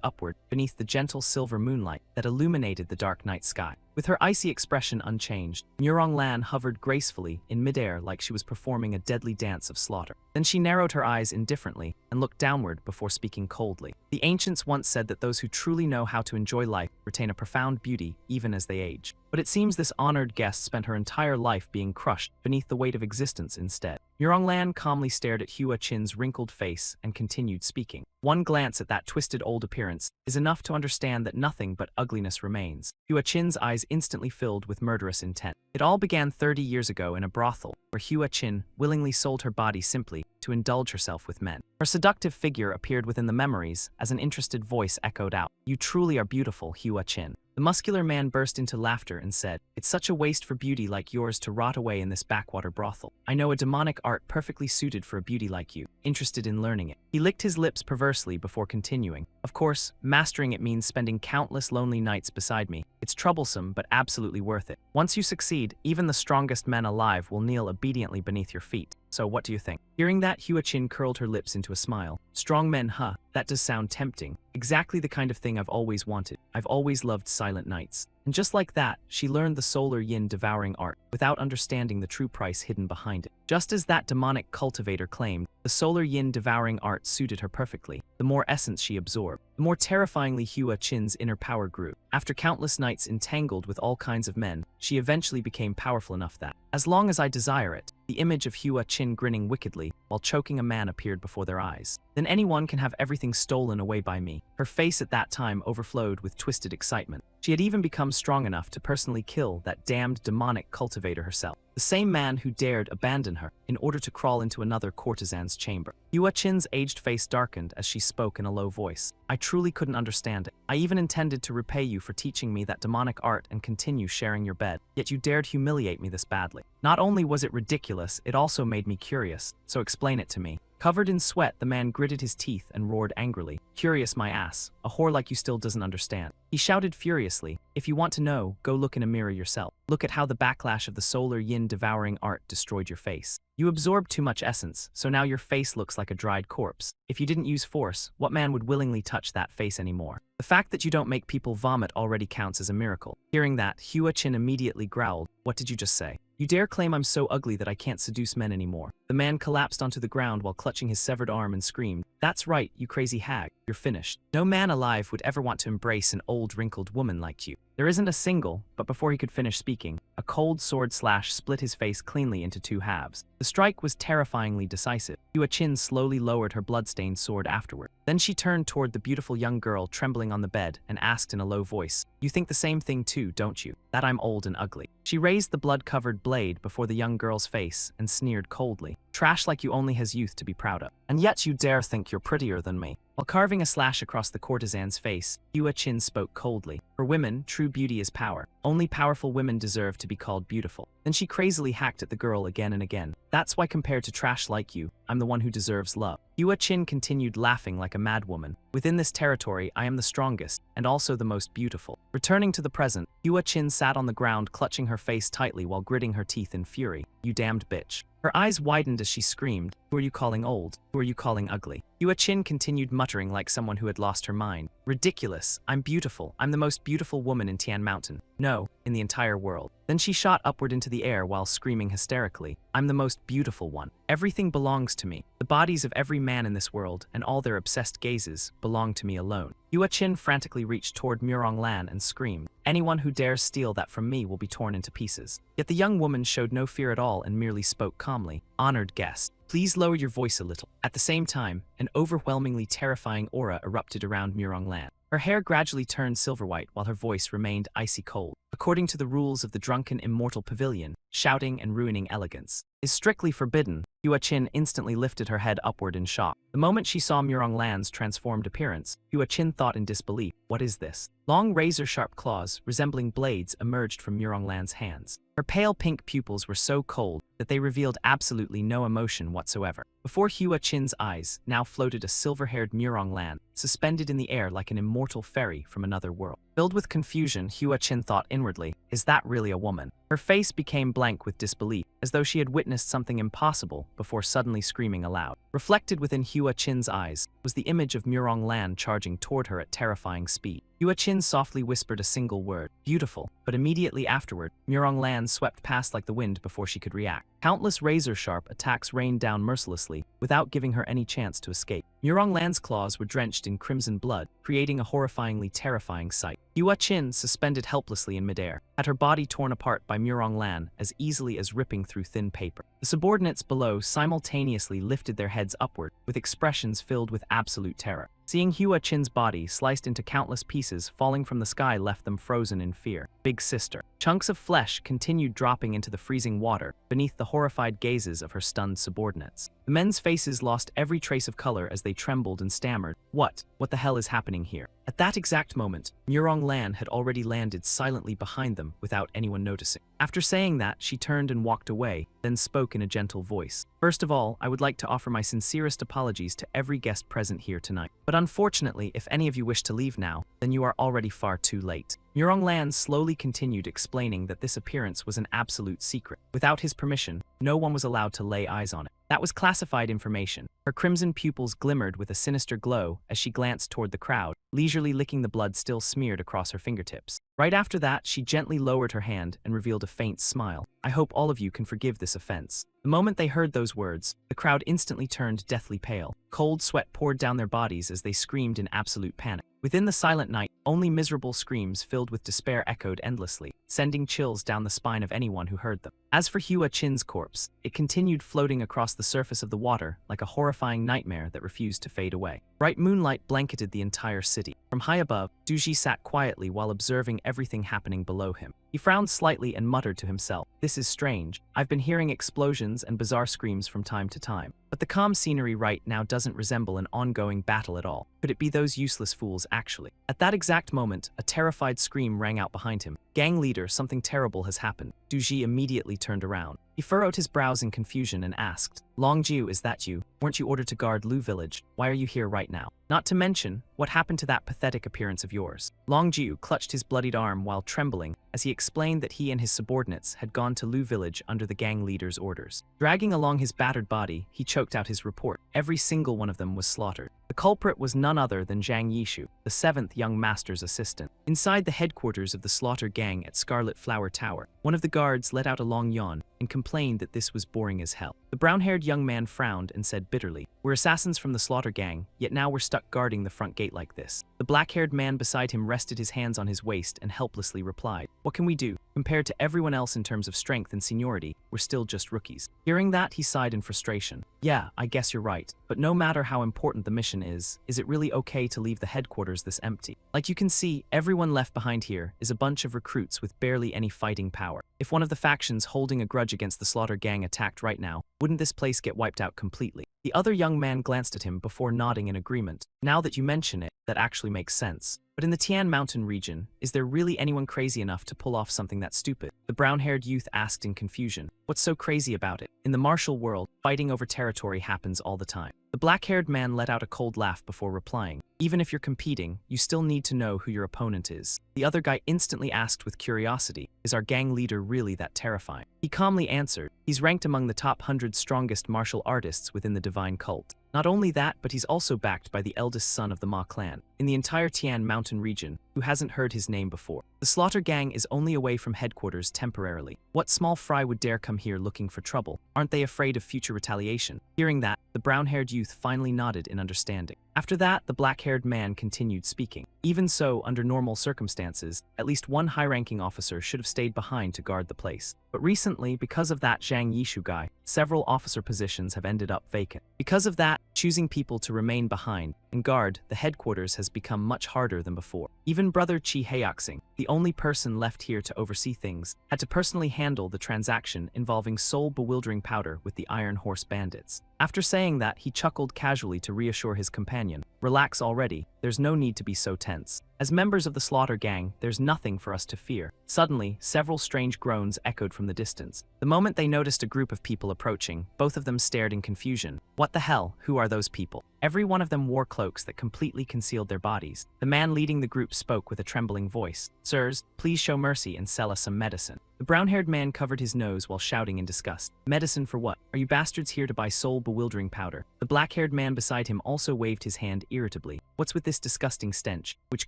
upward beneath the gentle silver moonlight that illuminated the dark night sky. With her icy expression unchanged, Murong Lan hovered gracefully in midair like she was performing a deadly dance of slaughter. Then she narrowed her eyes indifferently and looked downward before speaking coldly. "The ancients once said that those who truly know how to enjoy life retain a profound beauty even as they age. But it seems this honored guest spent her entire life being crushed beneath the weight of existence instead." Murong Lan calmly stared at Hua Chin's wrinkled face and continued speaking. "One glance at that twisted old appearance is enough to understand that nothing but ugliness remains." Hua Chin's eyes instantly filled with murderous intent. It all began 30 years ago in a brothel, where Hua Chin willingly sold her body simply to indulge herself with men. Her seductive figure appeared within the memories as an interested voice echoed out, "You truly are beautiful, Hua Chin." The muscular man burst into laughter and said, "It's such a waste for beauty like yours to rot away in this backwater brothel. I know a demonic art perfectly suited for a beauty like you, interested in learning it." He licked his lips perversely before continuing. "Of course, mastering it means spending countless lonely nights beside me. It's troublesome, but absolutely worth it. Once you succeed, even the strongest men alive will kneel obediently beneath your feet. So what do you think?" Hearing that, Hua Chin curled her lips into a smile. "Strong men, huh? That does sound tempting. Exactly the kind of thing I've always wanted. I've always loved silent nights." And just like that, she learned the solar yin devouring art, without understanding the true price hidden behind it. Just as that demonic cultivator claimed, the solar yin devouring art suited her perfectly. The more essence she absorbed, the more terrifyingly Hua Chin's inner power grew. After countless nights entangled with all kinds of men, she eventually became powerful enough that, as long as I desire it, the image of Hua Chin grinning wickedly while choking a man appeared before their eyes. Then anyone can have everything stolen away by me. Her face at that time overflowed with twisted excitement. She had even become strong enough to personally kill that damned demonic cultivator herself. The same man who dared abandon her in order to crawl into another courtesan's chamber. Hua Chin's aged face darkened as she spoke in a low voice. "I truly couldn't understand it. I even intended to repay you for teaching me that demonic art and continue sharing your bed. Yet you dared humiliate me this badly. Not only was it ridiculous, it also made me curious. So explain it to me." Covered in sweat, the man gritted his teeth and roared angrily. "Curious, my ass. A whore like you still doesn't understand." He shouted furiously, "If you want to know, go look in a mirror yourself. Look at how the backlash of the solar yin devouring art destroyed your face. You absorbed too much essence, so now your face looks like a dried corpse. If you didn't use force, what man would willingly touch that face anymore? The fact that you don't make people vomit already counts as a miracle." Hearing that, Hua Chin immediately growled, "What did you just say?" You dare claim I'm so ugly that I can't seduce men anymore. The man collapsed onto the ground while clutching his severed arm and screamed, "That's right, you crazy hag. You're finished. No man alive would ever want to embrace an old wrinkled woman like you." There isn't a single, but before he could finish speaking, a cold sword slash split his face cleanly into two halves. The strike was terrifyingly decisive. Hua Chin slowly lowered her blood-stained sword afterward. Then she turned toward the beautiful young girl trembling on the bed and asked in a low voice, "You think the same thing too, don't you? That I'm old and ugly?" She raised the blood-covered blade before the young girl's face and sneered coldly, "Trash like you only has youth to be proud of. And yet you dare think you're prettier than me." While carving a slash across the courtesan's face, Hua Chin spoke coldly. "For women, true beauty is power. Only powerful women deserve to be called beautiful." Then she crazily hacked at the girl again and again. "That's why compared to trash like you, I'm the one who deserves love." Hua Chin continued laughing like a madwoman. "Within this territory, I am the strongest, and also the most beautiful." Returning to the present, Hua Chin sat on the ground clutching her face tightly while gritting her teeth in fury. "You damned bitch." Her eyes widened as she screamed, "Who are you calling old? Who are you calling ugly?" Hua Chin continued muttering like someone who had lost her mind. "Ridiculous. I'm beautiful. I'm the most beautiful woman in Tian Mountain. No, in the entire world." Then she shot upward into the air while screaming hysterically, "I'm the most beautiful one. Everything belongs to me. The bodies of every man in this world and all their obsessed gazes belong to me alone." Hua Chin frantically reached toward Murong Lan and screamed, "Anyone who dares steal that from me will be torn into pieces." Yet the young woman showed no fear at all and merely spoke calmly, "Honored guest, please lower your voice a little." At the same time, an overwhelmingly terrifying aura erupted around Murong Lan. Her hair gradually turned silver white while her voice remained icy cold. According to the rules of the drunken immortal pavilion, shouting and ruining elegance is strictly forbidden. Hua Chin instantly lifted her head upward in shock. The moment she saw Murong Lan's transformed appearance, Hua Chin thought in disbelief, "What is this?" Long razor-sharp claws, resembling blades, emerged from Murong Lan's hands. Her pale pink pupils were so cold that they revealed absolutely no emotion whatsoever. Before Hua Chin's eyes now floated a silver-haired Murong Lan, suspended in the air like an immortal fairy from another world. Filled with confusion, Hua Chin thought inwardly, "Is that really a woman?" Her face became blank with disbelief, as though she had witnessed something impossible before suddenly screaming aloud. Reflected within Hua Chin's eyes was the image of Murong Lan charging toward her at terrifying speed. Hua Chin softly whispered a single word, "Beautiful," but immediately afterward, Murong Lan swept past like the wind before she could react. Countless razor-sharp attacks rained down mercilessly, without giving her any chance to escape. Murong Lan's claws were drenched in crimson blood, creating a horrifyingly terrifying sight. Hua Chin, suspended helplessly in midair, had her body torn apart by Murong Lan as easily as ripping through thin paper. The subordinates below simultaneously lifted their heads upward, with expressions filled with absolute terror. Seeing Hua Chin's body sliced into countless pieces falling from the sky left them frozen in fear. "Big sister." Chunks of flesh continued dropping into the freezing water beneath the horrified gazes of her stunned subordinates. The men's faces lost every trace of color as they trembled and stammered, What the hell is happening here?" At that exact moment, Murong Lan had already landed silently behind them without anyone noticing. After saying that, she turned and walked away, then spoke in a gentle voice. "First of all, I would like to offer my sincerest apologies to every guest present here tonight. But unfortunately, if any of you wish to leave now, then you are already far too late." Murong Lan slowly continued explaining that this appearance was an absolute secret. Without his permission, no one was allowed to lay eyes on it. That was classified information. Her crimson pupils glimmered with a sinister glow as she glanced toward the crowd, leisurely licking the blood still smeared across her fingertips. Right after that, she gently lowered her hand and revealed a faint smile. "I hope all of you can forgive this offense." The moment they heard those words, the crowd instantly turned deathly pale. Cold sweat poured down their bodies as they screamed in absolute panic. Within the silent night, only miserable screams filled with despair echoed endlessly, sending chills down the spine of anyone who heard them. As for Hua Chin's corpse, it continued floating across the surface of the water like a horrifying nightmare that refused to fade away. Bright moonlight blanketed the entire city. From high above, Duji sat quietly while observing everything happening below him. He frowned slightly and muttered to himself, "This is strange. I've been hearing explosions and bizarre screams from time to time. But the calm scenery right now doesn't resemble an ongoing battle at all. Could it be those useless fools actually?" At that exact moment, a terrified scream rang out behind him. "Gang leader, something terrible has happened." Duji immediately turned around. He furrowed his brows in confusion and asked, "Longjiu, is that you? Weren't you ordered to guard Lu village? Why are you here right now? Not to mention, what happened to that pathetic appearance of yours?" Longjiu clutched his bloodied arm while trembling as he explained that he and his subordinates had gone to Lu village under the gang leader's orders. Dragging along his battered body, he choked out his report. "Every single one of them was slaughtered." The culprit was none other than Zhang Yishu, the seventh young master's assistant. Inside the headquarters of the slaughter gang at Scarlet Flower Tower, one of the guards let out a long yawn and complained that this was boring as hell. The brown-haired young man frowned and said bitterly, "We're assassins from the slaughter gang, yet now we're stuck guarding the front gate like this." The black-haired man beside him rested his hands on his waist and helplessly replied, "What can we do? Compared to everyone else in terms of strength and seniority, we're still just rookies." Hearing that, he sighed in frustration. "Yeah, I guess you're right, but no matter how important the mission is it really okay to leave the headquarters this empty? Like you can see, everyone left behind here is a bunch of recruits with barely any fighting power. If one of the factions holding a grudge against the slaughter gang attacked right now, wouldn't this place get wiped out completely?" The other young man glanced at him before nodding in agreement. "Now that you mention it, that actually makes sense. But in the Tian Mountain region, is there really anyone crazy enough to pull off something that stupid?" The brown-haired youth asked in confusion. "What's so crazy about it? In the martial world, fighting over territory happens all the time." The black-haired man let out a cold laugh before replying, "Even if you're competing, you still need to know who your opponent is." The other guy instantly asked with curiosity, "Is our gang leader really that terrifying?" He calmly answered, "He's ranked among the top 100 strongest martial artists within the divine cult. Not only that, but he's also backed by the eldest son of the Ma clan in the entire Tian Mountain region, who hasn't heard his name before. The slaughter gang is only away from headquarters temporarily. What small fry would dare come here looking for trouble? Aren't they afraid of future retaliation?" Hearing that, the brown-haired youth finally nodded in understanding. After that, the black-haired man continued speaking. "Even so, under normal circumstances, at least one high-ranking officer should have stayed behind to guard the place. But recently, because of that Zhang Yishu guy, several officer positions have ended up vacant. Because of that, choosing people to remain behind and guard the headquarters has become much harder than before. Even brother Chi Heoxing, the only person left here to oversee things, had to personally handle the transaction involving soul-bewildering powder with the Iron Horse bandits." After saying that, he chuckled casually to reassure his companion, "Relax already, there's no need to be so tense. As members of the slaughter gang, there's nothing for us to fear." Suddenly, several strange groans echoed from the distance. The moment they noticed a group of people approaching, both of them stared in confusion. "What the hell? Who are those people?" Every one of them wore cloaks that completely concealed their bodies. The man leading the group spoke with a trembling voice, "Sirs, please show mercy and sell us some medicine." The brown-haired man covered his nose while shouting in disgust. "Medicine for what? Are you bastards here to buy soul-bewildering powder?" The black-haired man beside him also waved his hand irritably. "What's with this disgusting stench? Which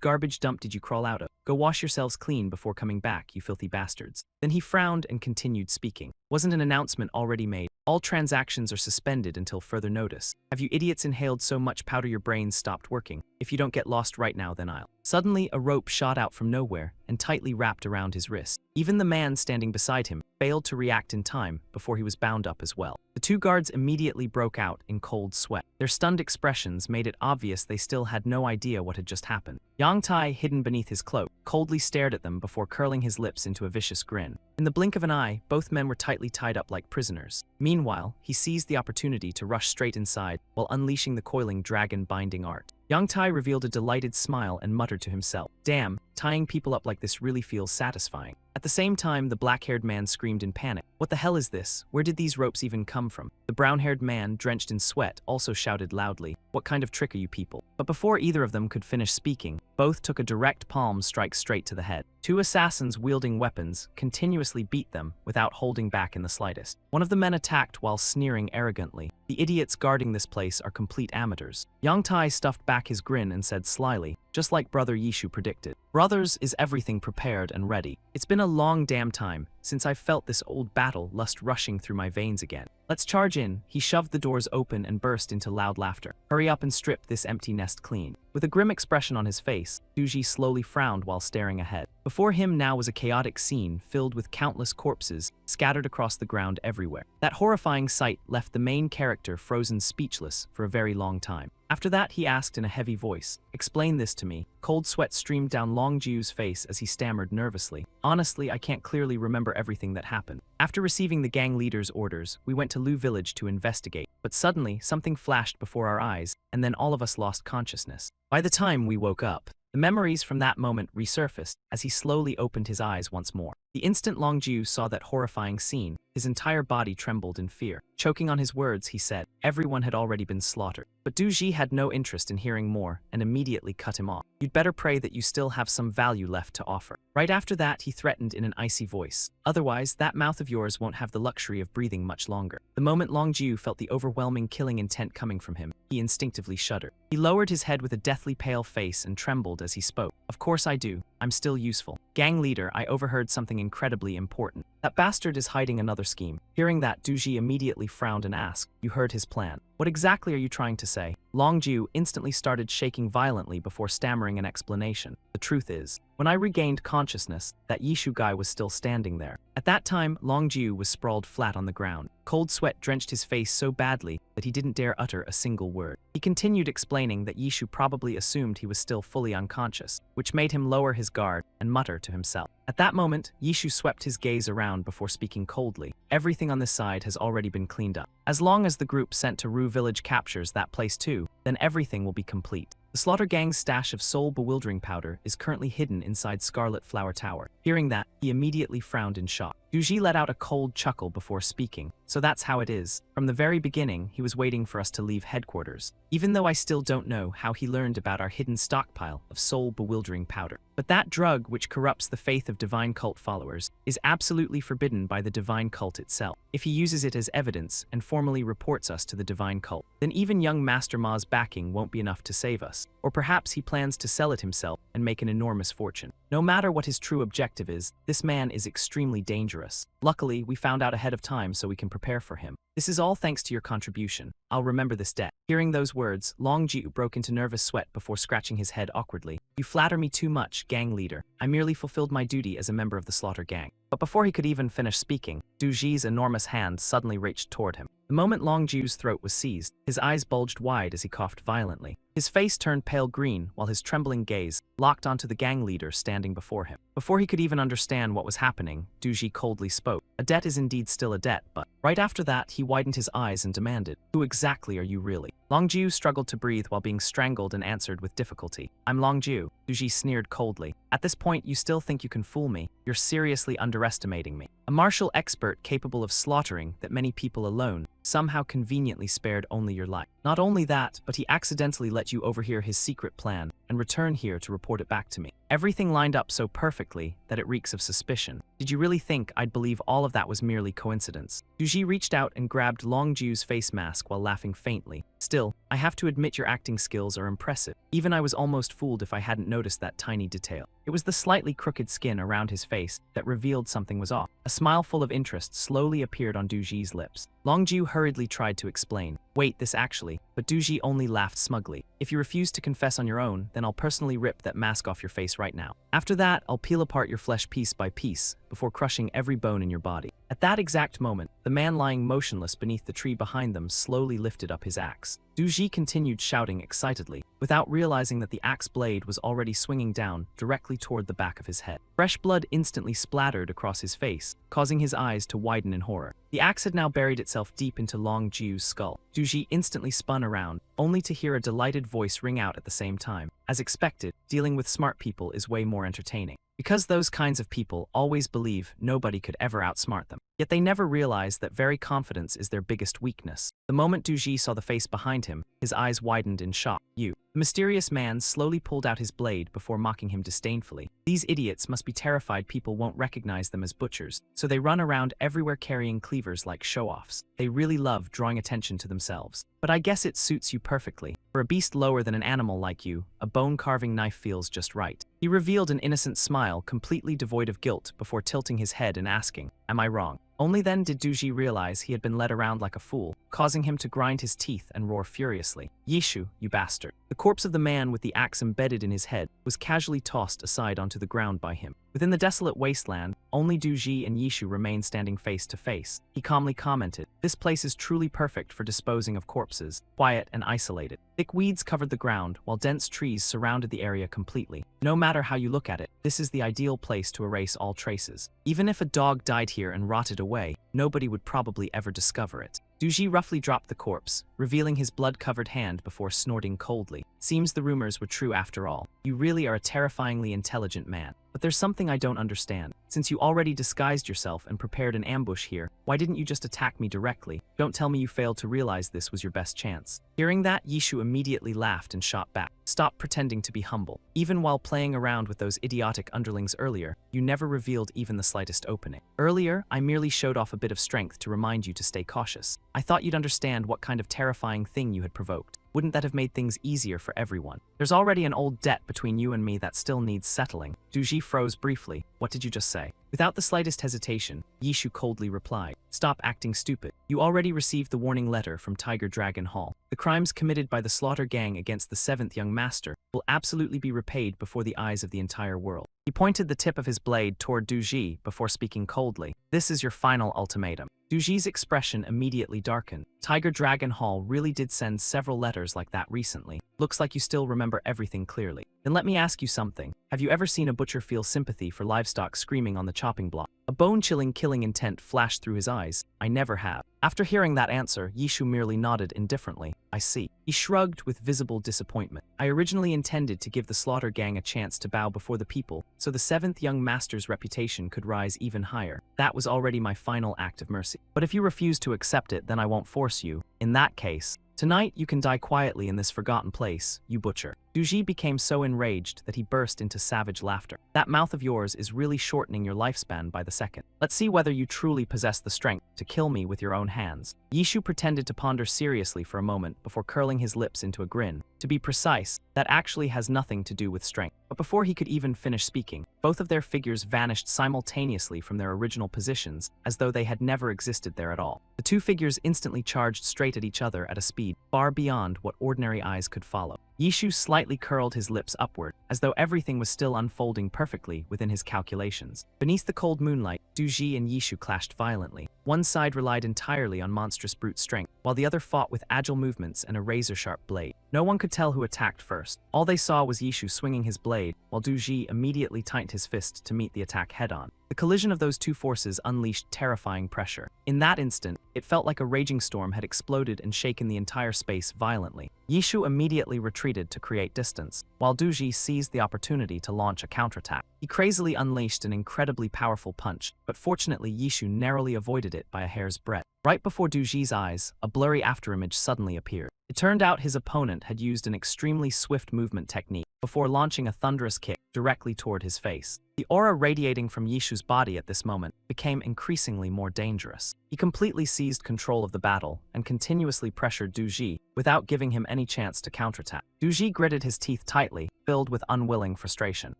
garbage dump did you crawl out of? Go wash yourselves clean before coming back, you filthy bastards." Then he frowned and continued speaking. "Wasn't an announcement already made? All transactions are suspended until further notice. Have you idiots inhaled so much powder your brains stopped working? If you don't get lost right now, then I'll..." Suddenly, a rope shot out from nowhere and tightly wrapped around his wrist. Even the man standing beside him failed to react in time before he was bound up as well. The two guards immediately broke out in cold sweat. Their stunned expressions made it obvious they still had no idea what had just happened. Yang Tai, hidden beneath his cloak, coldly stared at them before curling his lips into a vicious grin. In the blink of an eye, both men were tightly tied up like prisoners. Meanwhile, he seized the opportunity to rush straight inside while unleashing the coiling dragon binding art. Yang Tai revealed a delighted smile and muttered to himself, "Damn, tying people up like this really feels satisfying." At the same time, the black-haired man screamed in panic, "What the hell is this? Where did these ropes even come from?" The brown-haired man, drenched in sweat, also shouted loudly, "What kind of trick are you people?" But before either of them could finish speaking, both took a direct palm strike straight to the head. Two assassins wielding weapons continuously beat them without holding back in the slightest. One of the men attacked while sneering arrogantly, "The idiots guarding this place are complete amateurs." Yang Tai stuffed back his grin and said slyly, just like Brother Yishu predicted, "Brothers, is everything prepared and ready? It's been a long damn time since I felt this old battle lust rushing through my veins again. Let's charge in." He shoved the doors open and burst into loud laughter. "Hurry up and strip this empty nest clean." With a grim expression on his face, Suji slowly frowned while staring ahead. Before him now was a chaotic scene filled with countless corpses scattered across the ground everywhere. That horrifying sight left the main character frozen speechless for a very long time. After that, he asked in a heavy voice, "Explain this to me." Cold sweat streamed down Long Jiu's face as he stammered nervously, "Honestly, I can't clearly remember everything that happened. After receiving the gang leader's orders, we went to Lu Village to investigate, but suddenly something flashed before our eyes, and then all of us lost consciousness. By the time we woke up, the memories from that moment resurfaced as he slowly opened his eyes once more. The instant Longju saw that horrifying scene, his entire body trembled in fear. Choking on his words, he said, everyone had already been slaughtered. But Du Ji had no interest in hearing more and immediately cut him off. You'd better pray that you still have some value left to offer. Right after that, he threatened in an icy voice. Otherwise, that mouth of yours won't have the luxury of breathing much longer. The moment Longju felt the overwhelming killing intent coming from him, he instinctively shuddered. He lowered his head with a deathly pale face and trembled as he spoke. Of course I do. I'm still useful. Gang leader, I overheard something incredibly important. That bastard is hiding another scheme. Hearing that, Du Ji immediately frowned and asked, you heard his plan. What exactly are you trying to say? Longju instantly started shaking violently before stammering an explanation. The truth is, when I regained consciousness, that Yishu guy was still standing there. At that time, Longju was sprawled flat on the ground. Cold sweat drenched his face so badly that he didn't dare utter a single word. He continued explaining that Yishu probably assumed he was still fully unconscious, which made him lower his guard and mutter to himself. At that moment, Yishu swept his gaze around before speaking coldly. Everything on this side has already been cleaned up. As long as the group sent to Ru village captures that place too, then everything will be complete. The Slaughter Gang's stash of soul-bewildering powder is currently hidden inside Scarlet Flower Tower. Hearing that, he immediately frowned in shock. Du Ji let out a cold chuckle before speaking. So that's how it is. From the very beginning, he was waiting for us to leave headquarters, even though I still don't know how he learned about our hidden stockpile of soul-bewildering powder. But that drug, which corrupts the faith of divine cult followers, is absolutely forbidden by the divine cult itself. If he uses it as evidence and formally reports us to the divine cult, then even young Master Ma's backing won't be enough to save us. Or perhaps he plans to sell it himself and make an enormous fortune. No matter what his true objective is, this man is extremely dangerous. Luckily, we found out ahead of time so we can prepare for him. This is all thanks to your contribution. I'll remember this debt. Hearing those words, Longju broke into nervous sweat before scratching his head awkwardly. You flatter me too much, gang leader. I merely fulfilled my duty as a member of the Slaughter Gang. But before he could even finish speaking, Du Ji's enormous hand suddenly reached toward him. The moment Longju's throat was seized, his eyes bulged wide as he coughed violently. His face turned pale green while his trembling gaze locked onto the gang leader standing before him. Before he could even understand what was happening, Du Ji coldly spoke. A debt is indeed still a debt, but right after that, he widened his eyes and demanded, who exactly are you really? Longju struggled to breathe while being strangled and answered with difficulty. I'm Longju. Du Ji sneered coldly. At this point, you still think you can fool me? You're seriously underestimating me. A martial expert capable of slaughtering that many people alone somehow conveniently spared only your life. Not only that, but he accidentally let you overhear his secret plan and return here to report it back to me. Everything lined up so perfectly that it reeks of suspicion. Did you really think I'd believe all of that was merely coincidence? Du Ji reached out and grabbed Longju's face mask while laughing faintly. Still, I have to admit your acting skills are impressive. Even I was almost fooled if I hadn't noticed that tiny detail. It was the slightly crooked skin around his face that revealed something was off. A smile full of interest slowly appeared on Du Ji's lips. Longju hurriedly tried to explain. Wait, this actually, but Du Ji only laughed smugly. If you refuse to confess on your own, then I'll personally rip that mask off your face right now. After that, I'll peel apart your flesh piece by piece before crushing every bone in your body. At that exact moment, the man lying motionless beneath the tree behind them slowly lifted up his axe. Du Ji continued shouting excitedly, without realizing that the axe blade was already swinging down directly toward the back of his head. Fresh blood instantly splattered across his face, causing his eyes to widen in horror. The axe had now buried itself deep into Longju's skull. Du Ji instantly spun around, only to hear a delighted voice ring out at the same time. As expected, dealing with smart people is way more entertaining. Because those kinds of people always believe nobody could ever outsmart them. Yet they never realize that very confidence is their biggest weakness. The moment Du Ji saw the face behind him, his eyes widened in shock. You. The mysterious man slowly pulled out his blade before mocking him disdainfully. These idiots must be terrified people won't recognize them as butchers, so they run around everywhere carrying cleavers like show-offs. They really love drawing attention to themselves. But I guess it suits you perfectly. For a beast lower than an animal like you, a bone-carving knife feels just right. He revealed an innocent smile completely devoid of guilt before tilting his head and asking, am I wrong? Only then did Du Ji realize he had been led around like a fool, causing him to grind his teeth and roar furiously. Yishu, you bastard. The corpse of the man with the axe embedded in his head was casually tossed aside onto the ground by him. Within the desolate wasteland, only Du Ji and Yishu remained standing face to face. He calmly commented, this place is truly perfect for disposing of corpses, quiet and isolated. Thick weeds covered the ground, while dense trees surrounded the area completely. No matter how you look at it, this is the ideal place to erase all traces. Even if a dog died here and rotted away, nobody would probably ever discover it. Du Ji roughly dropped the corpse, revealing his blood-covered hand before snorting coldly. Seems the rumors were true after all. You really are a terrifyingly intelligent man. But there's something I don't understand. Since you already disguised yourself and prepared an ambush here, why didn't you just attack me directly? Don't tell me you failed to realize this was your best chance. Hearing that, Yishu immediately laughed and shot back. Stop pretending to be humble. Even while playing around with those idiotic underlings earlier, you never revealed even the slightest opening. Earlier, I merely showed off a bit of strength to remind you to stay cautious. I thought you'd understand what kind of terrifying thing you had provoked. Wouldn't that have made things easier for everyone? There's already an old debt between you and me that still needs settling. Duji froze briefly. What did you just say? Without the slightest hesitation, Yishu coldly replied, "Stop acting stupid. You already received the warning letter from Tiger Dragon Hall. The crimes committed by the Slaughter Gang against the 7th young master will absolutely be repaid before the eyes of the entire world." He pointed the tip of his blade toward Duji before speaking coldly. "This is your final ultimatum." Duji's expression immediately darkened. Tiger Dragon Hall really did send several letters like that recently. Looks like you still remember everything clearly. Then let me ask you something. Have you ever seen a butcher feel sympathy for livestock screaming on the chopping block? A bone-chilling killing intent flashed through his eyes. I never have. After hearing that answer, Yishu merely nodded indifferently. I see. He shrugged with visible disappointment. I originally intended to give the Slaughter Gang a chance to bow before the people, so the 7th young master's reputation could rise even higher. That was already my final act of mercy. But if you refuse to accept it, then I won't force you. In that case, tonight you can die quietly in this forgotten place, you butcher. Duji became so enraged that he burst into savage laughter. That mouth of yours is really shortening your lifespan by the second. Let's see whether you truly possess the strength to kill me with your own hands. Yishu pretended to ponder seriously for a moment before curling his lips into a grin. To be precise, that actually has nothing to do with strength. But before he could even finish speaking, both of their figures vanished simultaneously from their original positions, as though they had never existed there at all. The two figures instantly charged straight at each other at a speed far beyond what ordinary eyes could follow. Yishu slightly curled his lips upward, as though everything was still unfolding perfectly within his calculations. Beneath the cold moonlight, Duji and Yishu clashed violently. One side relied entirely on monstrous brute strength, while the other fought with agile movements and a razor-sharp blade. No one could tell who attacked first. All they saw was Yishu swinging his blade, while Duji immediately tightened his fist to meet the attack head-on. The collision of those two forces unleashed terrifying pressure. In that instant, it felt like a raging storm had exploded and shaken the entire space violently. Yishu immediately retreated to create distance, while Duji seized the opportunity to launch a counterattack. He crazily unleashed an incredibly powerful punch, but fortunately Yishu narrowly avoided it by a hair's breadth. Right before Duji's eyes, a blurry afterimage suddenly appeared. It turned out his opponent had used an extremely swift movement technique before launching a thunderous kick directly toward his face. The aura radiating from Yishu's body at this moment became increasingly more dangerous. He completely seized control of the battle and continuously pressured Duji without giving him any chance to counterattack. Duji gritted his teeth tightly, filled with unwilling frustration.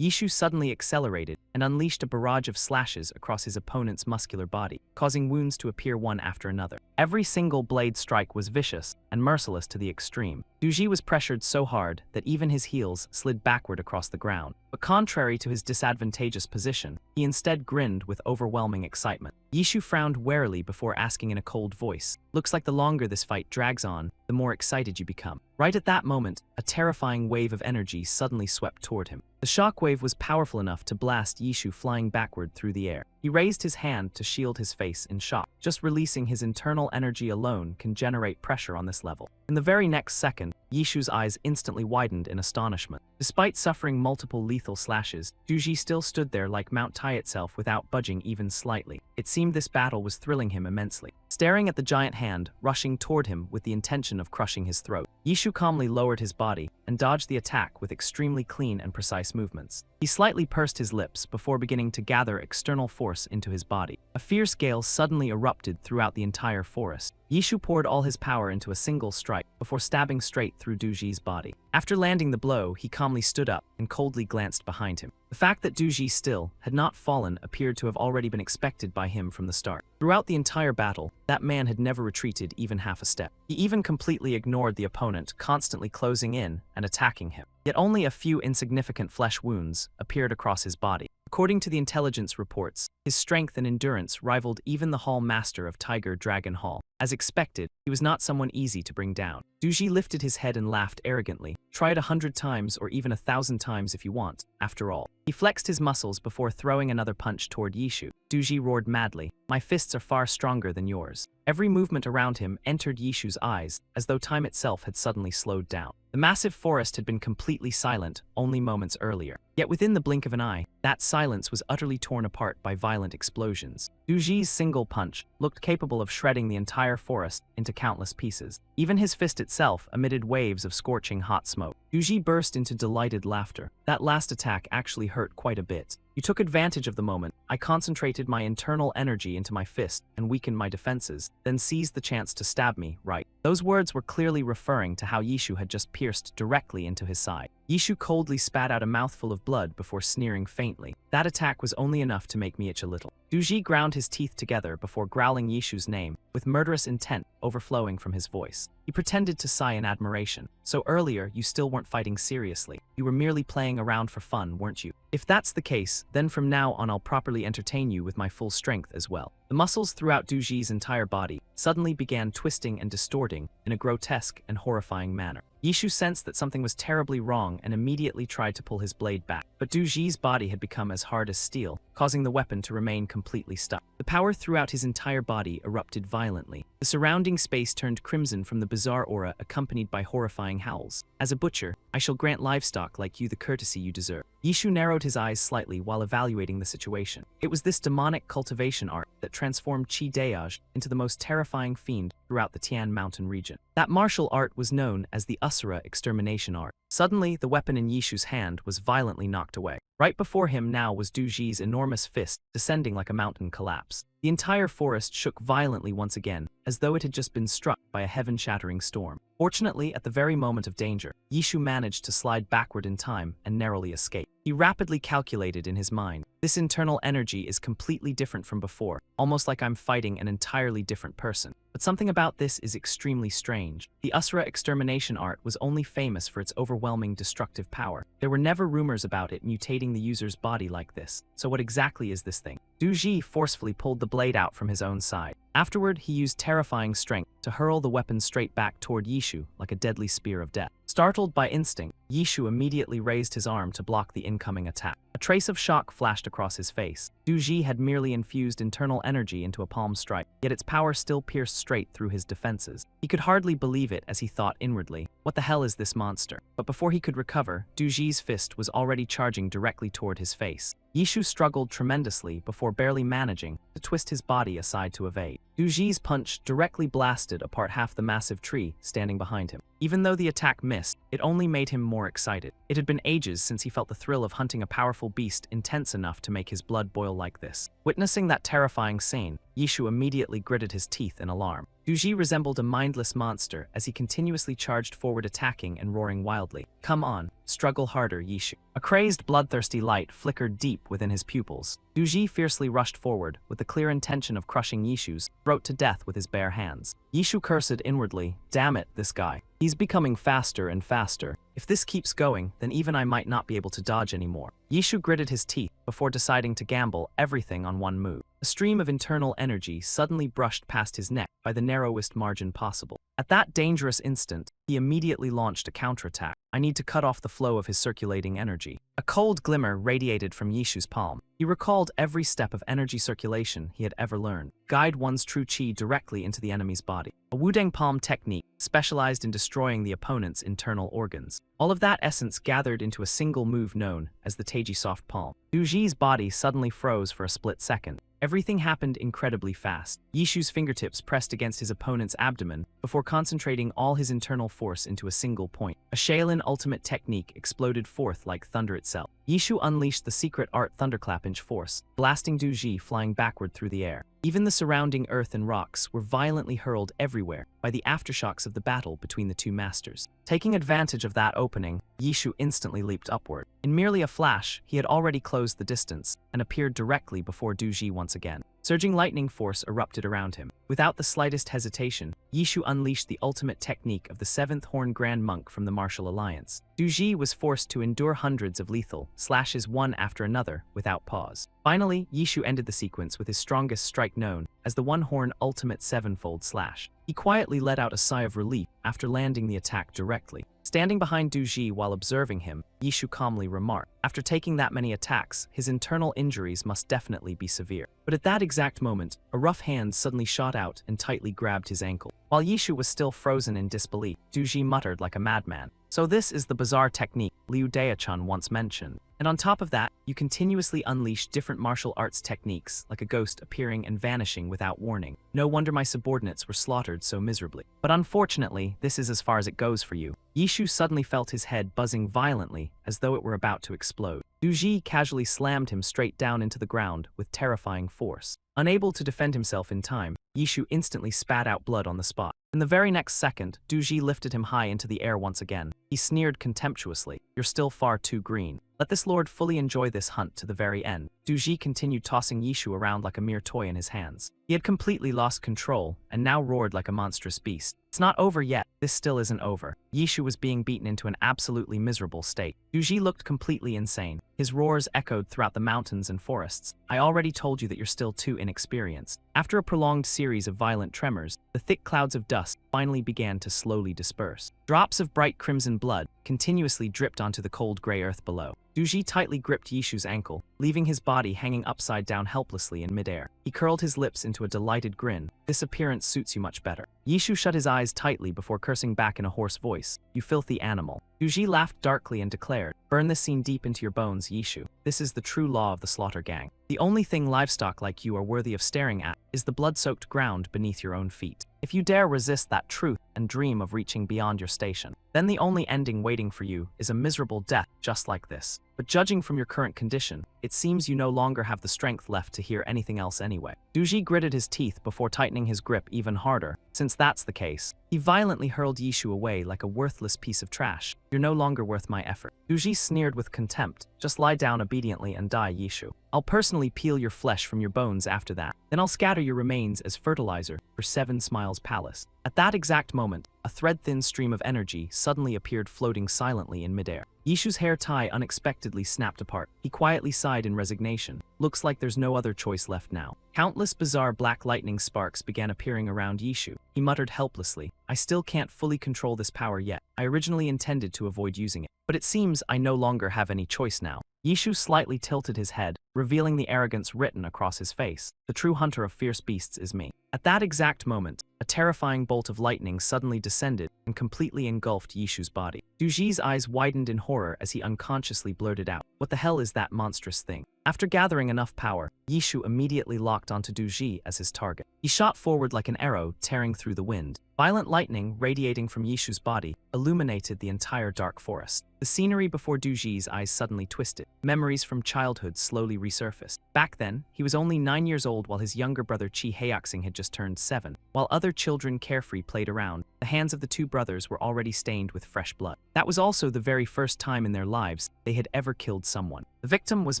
Yishu suddenly accelerated and unleashed a barrage of slashes across his opponent's muscular body, causing wounds to appear one after another. Every single blade strike was vicious and merciless to the extreme. Duji was pressured so hard that even his heels slid backward across the ground. But contrary to his disadvantageous position, he instead grinned with overwhelming excitement. Yishu frowned warily before asking in a cold voice, "Looks like the longer this fight drags on, the more excited you become." Right at that moment, a terrifying wave of energy suddenly swept toward him. The shockwave was powerful enough to blast Yishu flying backward through the air. He raised his hand to shield his face in shock. Just releasing his internal energy alone can generate pressure on this level. In the very next second, Yishu's eyes instantly widened in astonishment. Despite suffering multiple lethal slashes, Duji still stood there like Mount Tai itself without budging even slightly. It seemed this battle was thrilling him immensely. Staring at the giant hand, rushing toward him with the intention of crushing his throat, Yishu calmly lowered his body and dodged the attack with extremely clean and precise movements. He slightly pursed his lips before beginning to gather external force into his body. A fierce gale suddenly erupted throughout the entire forest. Yishu poured all his power into a single strike before stabbing straight through Duji's body. After landing the blow, he calmly stood up and coldly glanced behind him. The fact that Duji still had not fallen appeared to have already been expected by him from the start. Throughout the entire battle, that man had never retreated even half a step. He even completely ignored the opponent, constantly closing in and attacking him. Yet only a few insignificant flesh wounds appeared across his body. According to the intelligence reports, his strength and endurance rivaled even the Hall Master of Tiger Dragon Hall. As expected, he was not someone easy to bring down. Duji lifted his head and laughed arrogantly. Try it 100 times or even 1,000 times if you want, after all. He flexed his muscles before throwing another punch toward Yishu. Duji roared madly, "My fists are far stronger than yours." Every movement around him entered Yishu's eyes, as though time itself had suddenly slowed down. The massive forest had been completely silent only moments earlier. Yet within the blink of an eye, that silence was utterly torn apart by violent explosions. Duji's single punch looked capable of shredding the entire forest into countless pieces. Even his fist itself emitted waves of scorching hot smoke. Duji burst into delighted laughter. That last attack actually hurt quite a bit. You took advantage of the moment. I concentrated my internal energy into my fist and weakened my defenses, then seized the chance to stab me, right? Those words were clearly referring to how Yishu had just pierced directly into his side. Yishu coldly spat out a mouthful of blood before sneering faintly. That attack was only enough to make me itch a little. Duji ground his teeth together before growling Yishu's name, with murderous intent overflowing from his voice. He pretended to sigh in admiration. So earlier, you still weren't fighting seriously. You were merely playing around for fun, weren't you? If that's the case, then from now on I'll properly entertain you with my full strength as well. The muscles throughout Duji's entire body suddenly began twisting and distorting in a grotesque and horrifying manner. Yishu sensed that something was terribly wrong and immediately tried to pull his blade back. But Duji's body had become as hard as steel, causing the weapon to remain completely stuck. The power throughout his entire body erupted violently. The surrounding space turned crimson from the bizarre aura accompanied by horrifying howls. As a butcher, I shall grant livestock like you the courtesy you deserve. Yishu narrowed his eyes slightly while evaluating the situation. It was this demonic cultivation art that transformed Chi Deaj into the most terrifying fiend throughout the Tian Mountain region. That martial art was known as the Asura extermination art. Suddenly, the weapon in Yishu's hand was violently knocked away. Right before him now was Duji's enormous fist, descending like a mountain collapse. The entire forest shook violently once again, as though it had just been struck by a heaven-shattering storm. Fortunately, at the very moment of danger, Yishu managed to slide backward in time and narrowly escape. He rapidly calculated in his mind, this internal energy is completely different from before, almost like I'm fighting an entirely different person. But something about this is extremely strange. The Asura extermination art was only famous for its overwhelming destructive power. There were never rumors about it mutating the user's body like this. So what exactly is this thing? Duji forcefully pulled the blade out from his own side. Afterward, he used terrifying strength to hurl the weapon straight back toward Yishu like a deadly spear of death. Startled by instinct, Yishu immediately raised his arm to block the incoming attack. A trace of shock flashed across his face. Duji had merely infused internal energy into a palm strike, yet its power still pierced straight through his defenses. He could hardly believe it as he thought inwardly, what the hell is this monster? But before he could recover, Duji's fist was already charging directly toward his face. Yishu struggled tremendously before barely managing to twist his body aside to evade. Duji's punch directly blasted apart half the massive tree standing behind him. Even though the attack missed, it only made him more excited. It had been ages since he felt the thrill of hunting a powerful beast intense enough to make his blood boil like this. Witnessing that terrifying scene, Yishu immediately gritted his teeth in alarm. Duji resembled a mindless monster as he continuously charged forward, attacking and roaring wildly. Come on, struggle harder, Yishu. A crazed, bloodthirsty light flickered deep within his pupils. Duji fiercely rushed forward with the clear intention of crushing Yishu's throat to death with his bare hands. Yishu cursed inwardly, damn it, this guy. He's becoming faster and faster. If this keeps going, then even I might not be able to dodge anymore. Yishu gritted his teeth before deciding to gamble everything on one move. A stream of internal energy suddenly brushed past his neck by the narrowest margin possible. At that dangerous instant, he immediately launched a counterattack. I need to cut off the flow of his circulating energy. A cold glimmer radiated from Yishu's palm. He recalled every step of energy circulation he had ever learned. Guide one's true chi directly into the enemy's body. A Wudang palm technique specialized in destroying the opponent's internal organs. All of that essence gathered into a single move known as the Taiji soft palm. Duji's body suddenly froze for a split second. Everything happened incredibly fast. Yishu's fingertips pressed against his opponent's abdomen before concentrating all his internal force into a single point. A Shaolin ultimate technique exploded forth like thunder itself. Yishu unleashed the secret art thunderclap inch force, blasting Duji flying backward through the air. Even the surrounding earth and rocks were violently hurled everywhere by the aftershocks of the battle between the two masters. Taking advantage of that opening, Yishu instantly leaped upward. In merely a flash, he had already closed the distance and appeared directly before Duji once again. Surging lightning force erupted around him. Without the slightest hesitation, Yishu unleashed the ultimate technique of the seventh Horn Grand Monk from the Martial Alliance. Duji was forced to endure hundreds of lethal slashes one after another without pause. Finally, Yishu ended the sequence with his strongest strike known as the One-Horn Ultimate Sevenfold Slash. He quietly let out a sigh of relief after landing the attack directly. Standing behind Duji while observing him, Yishu calmly remarked. After taking that many attacks, his internal injuries must definitely be severe. But at that exact moment, a rough hand suddenly shot out and tightly grabbed his ankle. While Yishu was still frozen in disbelief, Duji muttered like a madman. So this is the bizarre technique Liu Daichan once mentioned. And on top of that, you continuously unleash different martial arts techniques, like a ghost appearing and vanishing without warning. No wonder my subordinates were slaughtered so miserably. But unfortunately, this is as far as it goes for you. Yishu suddenly felt his head buzzing violently, as though it were about to explode. Duji casually slammed him straight down into the ground with terrifying force. Unable to defend himself in time, Yishu instantly spat out blood on the spot. In the very next second, Duji lifted him high into the air once again. He sneered contemptuously, "You're still far too green. Let this lord fully enjoy this hunt to the very end." Duji continued tossing Yishu around like a mere toy in his hands. He had completely lost control, and now roared like a monstrous beast. "It's not over yet. This still isn't over." Yishu was being beaten into an absolutely miserable state. Duji looked completely insane. His roars echoed throughout the mountains and forests. "I already told you that you're still too inexperienced." After a prolonged series of violent tremors, the thick clouds of dust finally began to slowly disperse. Drops of bright crimson blood continuously dripped onto the cold gray earth below. Duji tightly gripped Yishu's ankle, leaving his body hanging upside down helplessly in midair. He curled his lips into a delighted grin. "This appearance suits you much better." Yishu shut his eyes tightly before cursing back in a hoarse voice. "You filthy animal." Duji laughed darkly and declared, "Burn this scene deep into your bones, Yishu. This is the true law of the slaughter gang. The only thing livestock like you are worthy of staring at is the blood-soaked ground beneath your own feet. If you dare resist that truth and dream of reaching beyond your station, then the only ending waiting for you is a miserable death just like this. But judging from your current condition, it seems you no longer have the strength left to hear anything else anyway." Duji gritted his teeth before tightening his grip even harder. Since that's the case, he violently hurled Yishu away like a worthless piece of trash. "You're no longer worth my effort." Duji sneered with contempt. "Just lie down obediently and die, Yishu. I'll personally peel your flesh from your bones after that. Then I'll scatter your remains as fertilizer for Seven Smiles Palace." At that exact moment, a thread-thin stream of energy suddenly appeared floating silently in midair. Yishu's hair tie unexpectedly snapped apart. He quietly sighed in resignation. "Looks like there's no other choice left now." Countless bizarre black lightning sparks began appearing around Yishu. He muttered helplessly, "I still can't fully control this power yet. I originally intended to avoid using it, but it seems I no longer have any choice now." Yishu slightly tilted his head, revealing the arrogance written across his face. "The true hunter of fierce beasts is me." At that exact moment, a terrifying bolt of lightning suddenly descended and completely engulfed Yishu's body. Duji's eyes widened in horror as he unconsciously blurted out, "What the hell is that monstrous thing?" After gathering enough power, Yishu immediately locked onto Duji as his target. He shot forward like an arrow tearing through the wind. Violent lightning radiating from Yishu's body illuminated the entire dark forest. The scenery before Duji's eyes suddenly twisted. Memories from childhood slowly resurfaced. Back then, he was only 9 years old while his younger brother Chi Heoxing had just turned 7. While other children carefree played around, the hands of the two brothers were already stained with fresh blood. That was also the very first time in their lives they had ever killed someone. The victim was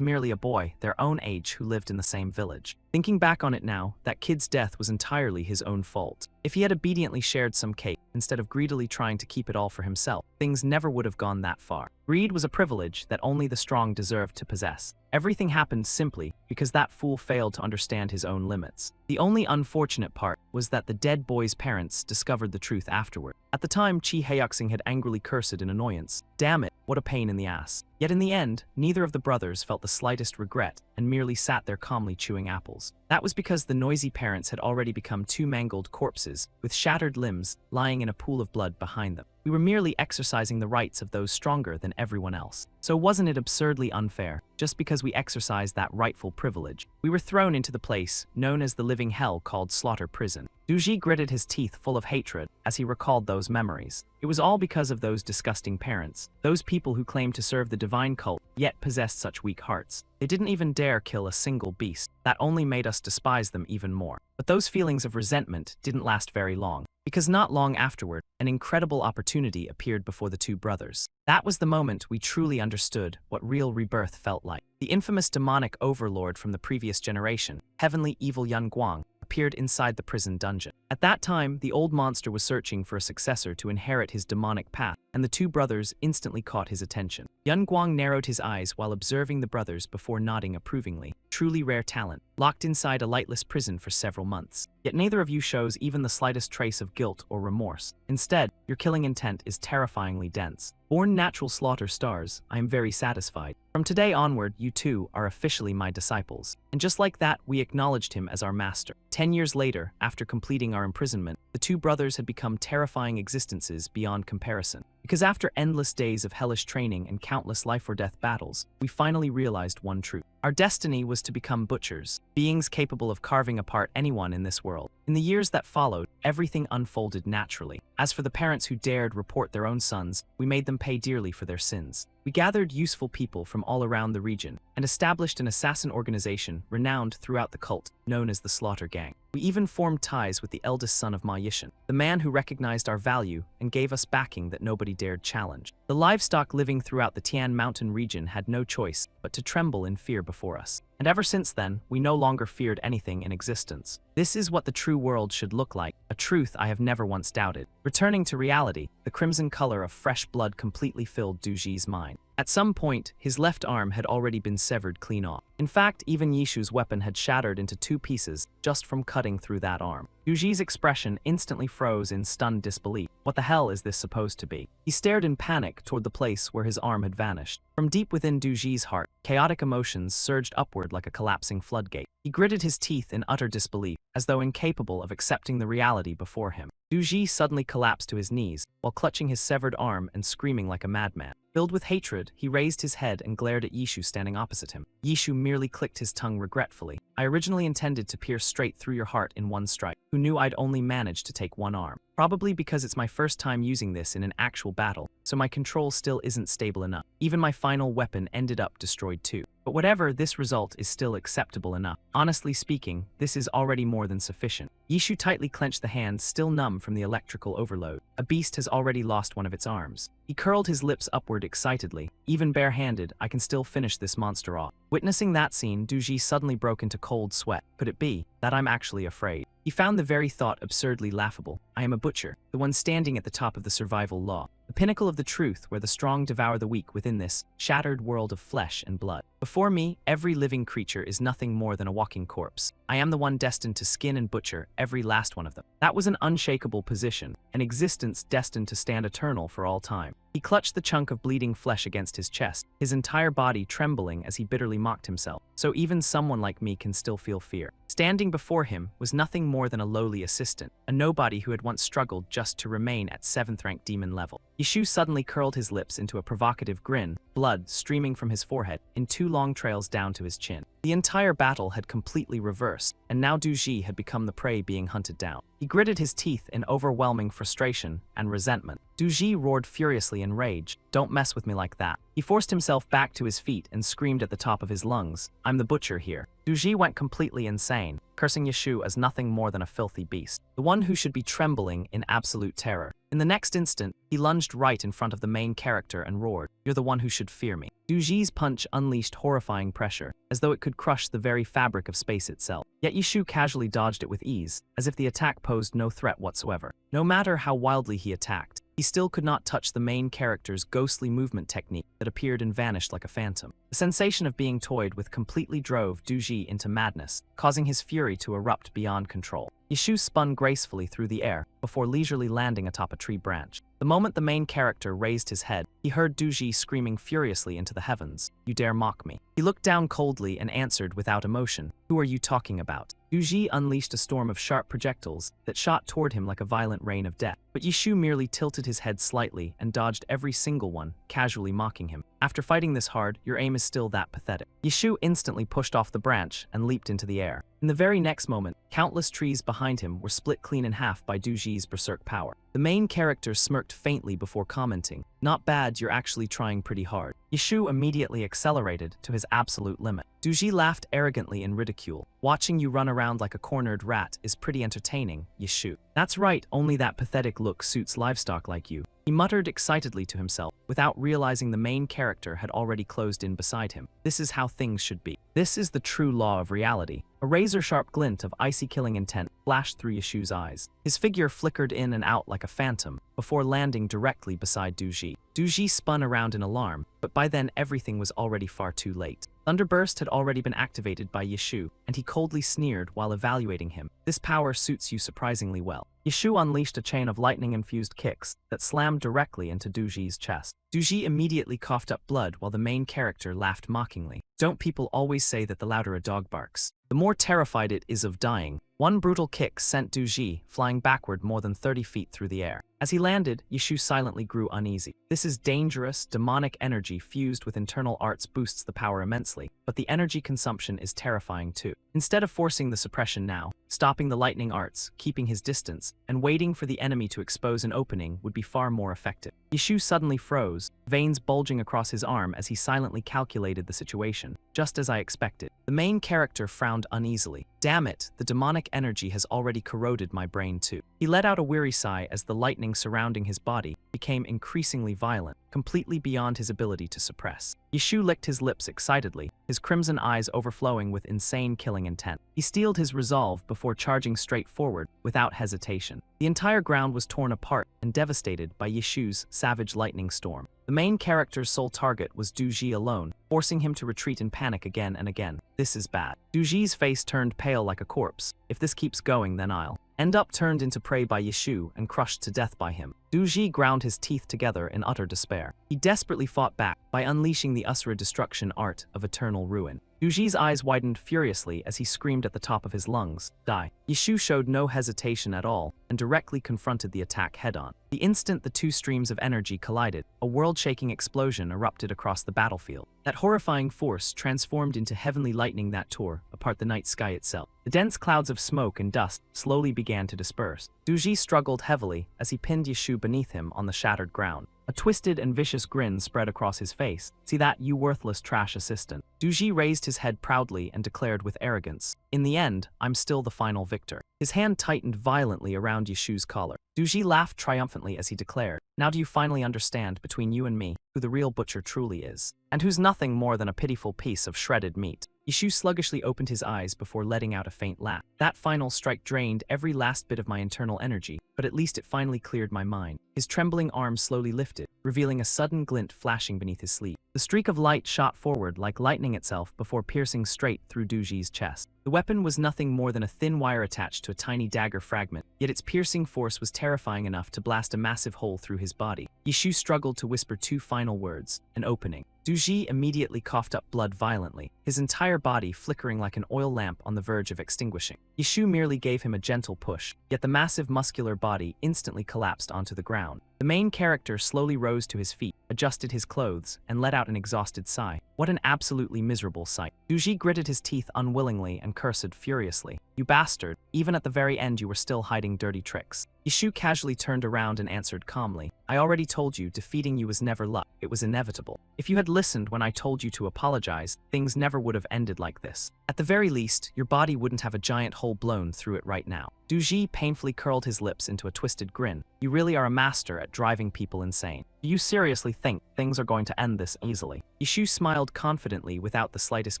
merely a boy their own age who lived in the same village. Thinking back on it now, that kid's death was entirely his own fault. If he had obediently shared some cake, instead of greedily trying to keep it all for himself, things never would have gone that far. Greed was a privilege that only the strong deserved to possess. Everything happened simply because that fool failed to understand his own limits. The only unfortunate part was that the dead boy's parents discovered the truth afterward. At the time, Chi Heoxing had angrily cursed in annoyance. "Damn it, what a pain in the ass." Yet in the end, neither of the brothers felt the slightest regret and merely sat there calmly chewing apples. That was because the noisy parents had already become two mangled corpses with shattered limbs lying in a pool of blood behind them. We were merely exercising the rights of those stronger than everyone else. So wasn't it absurdly unfair? Just because we exercised that rightful privilege, we were thrown into the place known as the living hell called Slaughter Prison. Duji gritted his teeth full of hatred as he recalled those memories. It was all because of those disgusting parents, those people who claimed to serve the divine cult, yet possessed such weak hearts. They didn't even dare kill a single beast. That only made us despise them even more. But those feelings of resentment didn't last very long, because not long afterward, an incredible opportunity appeared before the two brothers. That was the moment we truly understood what real rebirth felt like. The infamous demonic overlord from the previous generation, Heavenly Evil Yun Guang, appeared inside the prison dungeon. At that time, the old monster was searching for a successor to inherit his demonic path, and the two brothers instantly caught his attention. Yun Guang narrowed his eyes while observing the brothers before nodding approvingly. "Truly rare talent. locked inside a lightless prison for several months. Yet neither of you shows even the slightest trace of guilt or remorse. Instead, your killing intent is terrifyingly dense. Born natural slaughter stars, I am very satisfied. From today onward, you two are officially my disciples. And just like that, we acknowledged him as our master. 10 years later, after completing our imprisonment, the two brothers had become terrifying existences beyond comparison. Because after endless days of hellish training and countless life-or-death battles, we finally realized one truth. Our destiny was to become butchers, beings capable of carving apart anyone in this world. In the years that followed, everything unfolded naturally. As for the parents who dared report their own sons, we made them pay dearly for their sins. We gathered useful people from all around the region and established an assassin organization renowned throughout the cult, known as the Slaughter Gang. We even formed ties with the eldest son of Ma Yishan, the man who recognized our value and gave us backing that nobody dared challenge. The livestock living throughout the Tian Mountain region had no choice but to tremble in fear before us. And ever since then, we no longer feared anything in existence. This is what the true world should look like, a truth I have never once doubted. Returning to reality, the crimson color of fresh blood completely filled Duji's mind. At some point, his left arm had already been severed clean off. In fact, even Yishu's weapon had shattered into 2 pieces just from cutting through that arm. Duji's expression instantly froze in stunned disbelief. What the hell is this supposed to be? He stared in panic toward the place where his arm had vanished. From deep within Duji's heart, chaotic emotions surged upward like a collapsing floodgate. He gritted his teeth in utter disbelief, as though incapable of accepting the reality before him. Duji suddenly collapsed to his knees, while clutching his severed arm and screaming like a madman. Filled with hatred, he raised his head and glared at Yishu standing opposite him. Yishu merely clicked his tongue regretfully. I originally intended to pierce straight through your heart in one strike. Who knew I'd only managed to take one arm? Probably because it's my first time using this in an actual battle, so my control still isn't stable enough. Even my final weapon ended up destroyed too. But whatever, this result is still acceptable enough. Honestly speaking, this is already more than sufficient. Yishu tightly clenched the hand still numb from the electrical overload. A beast has already lost one of its arms. He curled his lips upward excitedly. Even barehanded, I can still finish this monster off. Witnessing that scene, Duji suddenly broke into cold sweat. Could it be that I'm actually afraid? He found the very thought absurdly laughable. I am a butcher, the one standing at the top of the survival law, the pinnacle of the truth where the strong devour the weak within this shattered world of flesh and blood. Before me, every living creature is nothing more than a walking corpse. I am the one destined to skin and butcher every last one of them. That was an unshakable position, an existence destined to stand eternal for all time. He clutched the chunk of bleeding flesh against his chest, his entire body trembling as he bitterly mocked himself. So even someone like me can still feel fear. Standing before him was nothing more than a lowly assistant, a nobody who had once struggled just to remain at 7th rank demon level. Yishu suddenly curled his lips into a provocative grin, blood streaming from his forehead in 2 long trails down to his chin. The entire battle had completely reversed, and now Duji had become the prey being hunted down. He gritted his teeth in overwhelming frustration and resentment. Duji roared furiously in rage. Don't mess with me like that. He forced himself back to his feet and screamed at the top of his lungs, I'm the butcher here. Duji went completely insane, cursing Yishu as nothing more than a filthy beast, the one who should be trembling in absolute terror. In the next instant, he lunged right in front of the main character and roared, You're the one who should fear me. Duji's punch unleashed horrifying pressure, as though it could crush the very fabric of space itself. Yet Yishu casually dodged it with ease, as if the attack posed no threat whatsoever. No matter how wildly he attacked, he still could not touch the main character's ghostly movement technique that appeared and vanished like a phantom. The sensation of being toyed with completely drove Duji into madness, causing his fury to erupt beyond control. Yishu spun gracefully through the air before leisurely landing atop a tree branch. The moment the main character raised his head, he heard Duji screaming furiously into the heavens, You dare mock me. He looked down coldly and answered without emotion, Who are you talking about? Duji unleashed a storm of sharp projectiles that shot toward him like a violent rain of death. But Yishu merely tilted his head slightly and dodged every single one, casually mocking him. After fighting this hard, your aim is still that pathetic. Yishu instantly pushed off the branch and leaped into the air. In the very next moment, countless trees behind him were split clean in half by Duji's berserk power. The main character smirked faintly before commenting, Not bad, you're actually trying pretty hard. Yishu immediately accelerated to his absolute limit. Duji laughed arrogantly in ridicule. Watching you run around like a cornered rat is pretty entertaining, Yishu. That's right, only that pathetic look suits livestock like you. He muttered excitedly to himself, without realizing the main character had already closed in beside him. This is how things should be. This is the true law of reality. A A razor-sharp glint of icy killing intent flashed through Yeshu's eyes. His figure flickered in and out like a phantom, before landing directly beside Duji. Duji spun around in alarm, but by then everything was already far too late. Thunderburst had already been activated by Yeshu, and he coldly sneered while evaluating him. This power suits you surprisingly well. Yeshu unleashed a chain of lightning-infused kicks that slammed directly into Duji's chest. Duji immediately coughed up blood while the main character laughed mockingly. Don't people always say that the louder a dog barks, the more terrified it is of dying? One brutal kick sent Duji flying backward more than 30 feet through the air. As he landed, Yeshu silently grew uneasy. This is dangerous, demonic energy fused with internal arts boosts the power immensely, but the energy consumption is terrifying too. Instead of forcing the suppression now, stopping the lightning arts, keeping his distance, and waiting for the enemy to expose an opening would be far more effective. Yeshu suddenly froze, veins bulging across his arm as he silently calculated the situation. Just as I expected. The main character frowned uneasily. Damn it, the demonic energy has already corroded my brain too. He let out a weary sigh as the lightning surrounding his body became increasingly violent, completely beyond his ability to suppress. Yeshu licked his lips excitedly, his crimson eyes overflowing with insane killing intent. He steeled his resolve before charging straight forward, without hesitation. The entire ground was torn apart and devastated by Yeshu's savage lightning storm. The main character's sole target was Duji alone, forcing him to retreat in panic again and again. This is bad. Duji's face turned pale like a corpse. If this keeps going, then I'll end up turned into prey by Yeshu and crushed to death by him. Duji ground his teeth together in utter despair. He desperately fought back by unleashing the Asura destruction art of eternal ruin. Duji's eyes widened furiously as he screamed at the top of his lungs, "Die!" Yeshu showed no hesitation at all and directly confronted the attack head-on. The instant the two streams of energy collided, a world-shaking explosion erupted across the battlefield. That horrifying force transformed into heavenly lightning that tore apart the night sky itself. The dense clouds of smoke and dust slowly began to disperse. Duji struggled heavily as he pinned Yeshu beneath him on the shattered ground. A twisted and vicious grin spread across his face. "See that, you worthless trash assistant." Duji raised his head proudly and declared with arrogance, "In the end, I'm still the final victor." His hand tightened violently around Yeshu's collar. Duji laughed triumphantly as he declared, "Now do you finally understand, between you and me, who the real butcher truly is, and who's nothing more than a pitiful piece of shredded meat?" Yeshu sluggishly opened his eyes before letting out a faint laugh. "That final strike drained every last bit of my internal energy, but at least it finally cleared my mind." His trembling arm slowly lifted, revealing a sudden glint flashing beneath his sleeve. The streak of light shot forward like lightning itself before piercing straight through Duji's chest. The weapon was nothing more than a thin wire attached to a tiny dagger fragment, yet its piercing force was terrifying enough to blast a massive hole through his body. Yeshu struggled to whisper two final words, "An opening." Duji immediately coughed up blood violently, his entire body flickering like an oil lamp on the verge of extinguishing. Yeshu merely gave him a gentle push, yet the massive muscular body instantly collapsed onto the ground. The main character slowly rose to his feet, adjusted his clothes, and let out an exhausted sigh. What an absolutely miserable sight. Duji gritted his teeth unwillingly and cursed furiously. "You bastard, even at the very end you were still hiding dirty tricks." Yeshu casually turned around and answered calmly, "I already told you defeating you was never luck, it was inevitable. If you had listened when I told you to apologize, things never would have ended like this. At the very least, your body wouldn't have a giant hole blown through it right now." Duji painfully curled his lips into a twisted grin. "You really are a master at driving people insane. Do you seriously think things are going to end this easily?" Yeshu smiled confidently without the slightest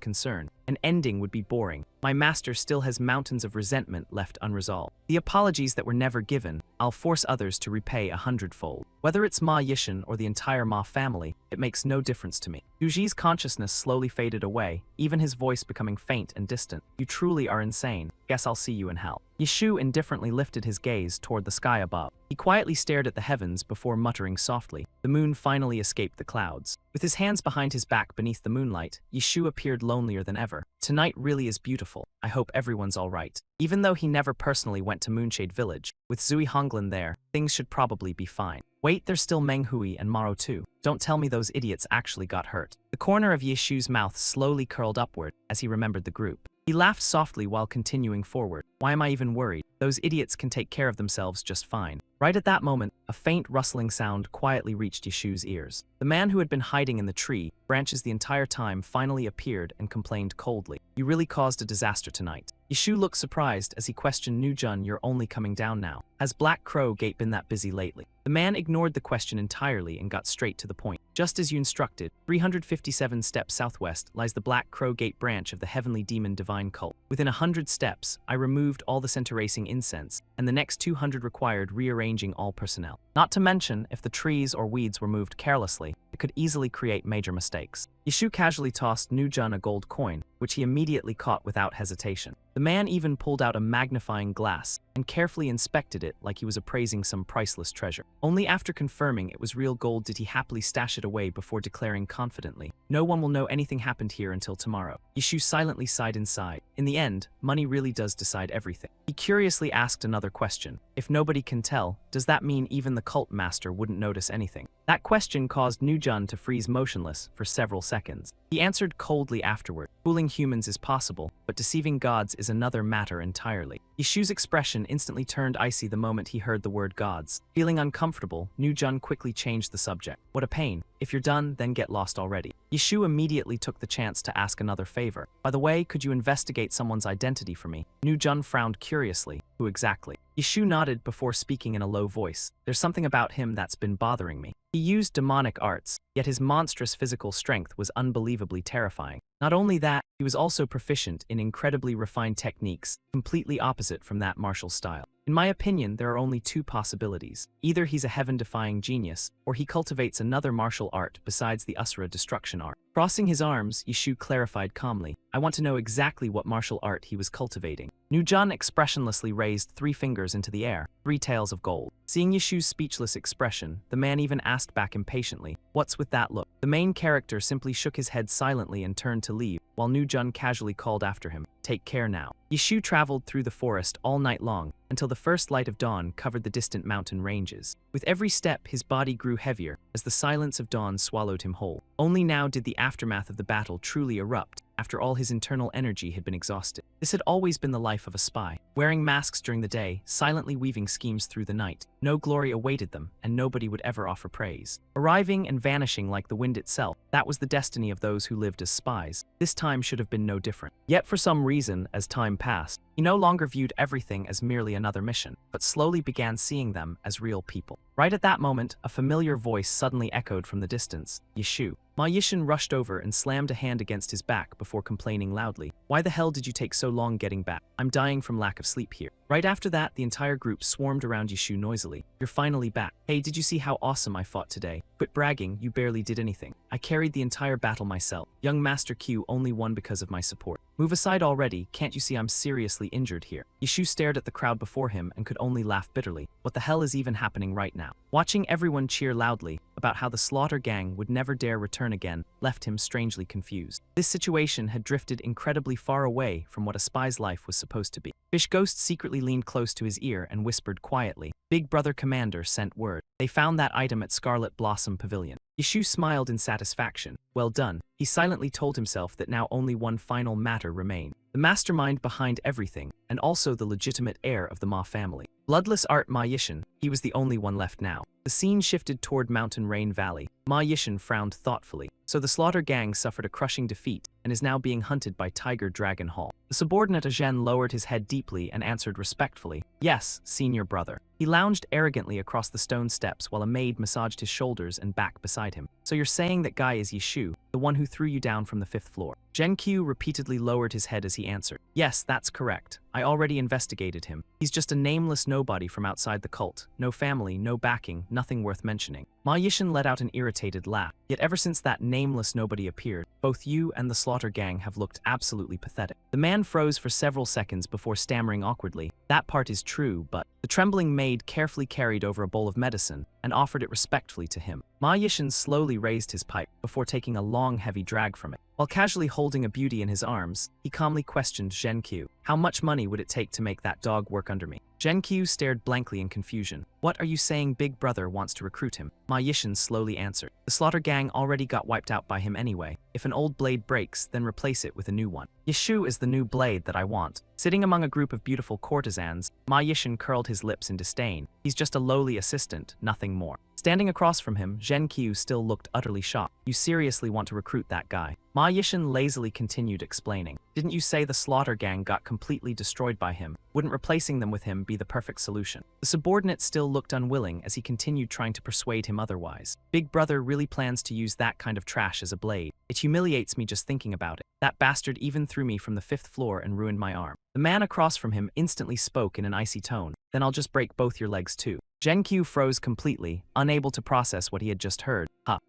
concern. "An ending would be boring. My master still has mountains of resentment left unresolved. The apologies that were never given, I'll force others to repay 100-fold. Whether it's Ma Yishin or the entire Ma family, it makes no difference to me." Duji's consciousness slowly faded away, even his voice becoming faint and distant. "You truly are insane. Guess I'll see you in hell." Yeshu indifferently lifted his gaze toward the sky above. He quietly stared at the heavens before muttering softly. The moon finally escaped the clouds. With his hands behind his back beneath the moonlight, Yeshu appeared lonelier than ever. "Tonight really is beautiful. I hope everyone's all right." Even though he never personally went to Moonshade Village, with Zui Honglin there, things should probably be fine. Wait, there's still Meng Hui and Maro too. Don't tell me those idiots actually got hurt. The corner of Yeshu's mouth slowly curled upward as he remembered the group. He laughed softly while continuing forward. "Why am I even worried? Those idiots can take care of themselves just fine." Right at that moment, a faint rustling sound quietly reached Yeshu's ears. The man who had been hiding in the tree, branches the entire time, finally appeared and complained coldly. "You really caused a disaster tonight." Yeshu looked surprised as he questioned Nujun, "You're only coming down now. Has Black Crow Gate been that busy lately?" The man ignored the question entirely and got straight to the point. "Just as you instructed, 357 steps southwest lies the Black Crow Gate branch of the Heavenly Demon Divine Cult. Within 100 steps, I removed all the center-racing incense, and the next 200 required rearranging all personnel. Not to mention, if the trees or weeds were moved carelessly, it could easily create major mistakes." Yeshu casually tossed Nujun a gold coin, which he immediately caught without hesitation. The man even pulled out a magnifying glass and carefully inspected it like he was appraising some priceless treasure. Only after confirming it was real gold did he happily stash it away before declaring confidently, "No one will know anything happened here until tomorrow." Yeshu silently sighed inside. In the end, money really does decide everything. He curiously asked another question. "If nobody can tell, does that mean even the cult master wouldn't notice anything?" That question caused Nujun to freeze motionless for several seconds. He answered coldly afterward, "Fooling humans is possible, but deceiving gods is another matter entirely." Yeshu's expression instantly turned icy the moment he heard the word gods. Feeling uncomfortable, Nujun quickly changed the subject. "What a pain. If you're done, then get lost already." Yeshu immediately took the chance to ask another favor. "By the way, could you investigate someone's identity for me?" Nujun frowned curiously. "Who exactly?" Yeshu nodded before speaking in a low voice. "There's something about him that's been bothering me. He used demonic arts, yet his monstrous physical strength was unbelievably terrifying. Not only that, he was also proficient in incredibly refined techniques, completely opposite from that martial style. In my opinion, there are only two possibilities. Either he's a heaven-defying genius, or he cultivates another martial art besides the Asura destruction art." Crossing his arms, Yeshu clarified calmly, "I want to know exactly what martial art he was cultivating." Nujun expressionlessly raised 3 fingers into the air, 3 tails of gold. Seeing Yeshu's speechless expression, the man even asked back impatiently, "What's with that look?" The main character simply shook his head silently and turned to leave, while Nujun casually called after him, "Take care now." Yeshu traveled through the forest all night long, until the first light of dawn covered the distant mountain ranges. With every step, his body grew heavier, as the silence of dawn swallowed him whole. Only now did the aftermath of the battle truly erupt, after all his internal energy had been exhausted. This had always been the life of a spy, wearing masks during the day, silently weaving schemes through the night. No glory awaited them, and nobody would ever offer praise. Arriving and vanishing like the wind itself, that was the destiny of those who lived as spies. This time should have been no different. Yet for some reason, as time passed, he no longer viewed everything as merely another mission, but slowly began seeing them as real people. Right at that moment, a familiar voice suddenly echoed from the distance, "Yeshu." Ma Yishin rushed over and slammed a hand against his back before complaining loudly, "Why the hell did you take so long getting back? I'm dying from lack of sleep here." Right after that, the entire group swarmed around Yeshu noisily. "You're finally back. Hey, did you see how awesome I fought today? Quit bragging, you barely did anything. I carried the entire battle myself. Young Master Q only won because of my support. Move aside already, can't you see I'm seriously injured here?" Yeshu stared at the crowd before him and could only laugh bitterly. What the hell is even happening right now? Watching everyone cheer loudly about how the Slaughter Gang would never dare return again left him strangely confused. This situation had drifted incredibly far away from what a spy's life was supposed to be. Fish Ghost secretly leaned close to his ear and whispered quietly, "Big Brother Commander sent word. They found that item at Scarlet Blossom Pavilion." Yeshu smiled in satisfaction. Well done. He silently told himself that now only one final matter remained. The mastermind behind everything, and also the legitimate heir of the Ma family. Bloodless Art Ma Yishin, he was the only one left now. The scene shifted toward Mountain Rain Valley. Ma Yishin frowned thoughtfully. So the Slaughter Gang suffered a crushing defeat and is now being hunted by Tiger Dragon Hall. The subordinate Agen lowered his head deeply and answered respectfully, "Yes, senior brother." He lounged arrogantly across the stone steps while a maid massaged his shoulders and back beside him. "So you're saying that guy is Yeshu, the one who threw you down from the 5th floor?" Gen Q repeatedly lowered his head as he answered, "Yes, that's correct. I already investigated him. He's just a nameless nobody from outside the cult. No family, no backing, nothing worth mentioning." Ma Yishin let out an irritated laugh. "Yet ever since that nameless nobody appeared, both you and the Slaughter Gang have looked absolutely pathetic." The man froze for several seconds before stammering awkwardly, "That part is true, but..." The trembling maid carefully carried over a bowl of medicine and offered it respectfully to him. Ma Yishin slowly raised his pipe before taking a long, heavy drag from it. While casually holding a beauty in his arms, he calmly questioned Zhenqiu. How much money would it take to make that dog work under me? Zhenqiu stared blankly in confusion. What are you saying? Big brother wants to recruit him? Ma Yishan slowly answered. The slaughter gang already got wiped out by him anyway. If an old blade breaks, then replace it with a new one. Yishu is the new blade that I want. Sitting among a group of beautiful courtesans, Ma Yishan curled his lips in disdain. He's just a lowly assistant, nothing more. Standing across from him, Zhenqiu still looked utterly shocked. You seriously want to recruit that guy? Ma Yishan lazily continued explaining. Didn't you say the slaughter gang got completely destroyed by him? Wouldn't replacing them with him be the perfect solution? The subordinate still looked unwilling as he continued trying to persuade him otherwise. Big brother really plans to use that kind of trash as a blade. It humiliates me just thinking about it. That bastard even threw me from the 5th floor and ruined my arm. The man across from him instantly spoke in an icy tone. Then I'll just break both your legs too. Zhenqiu froze completely, unable to process what he had just heard.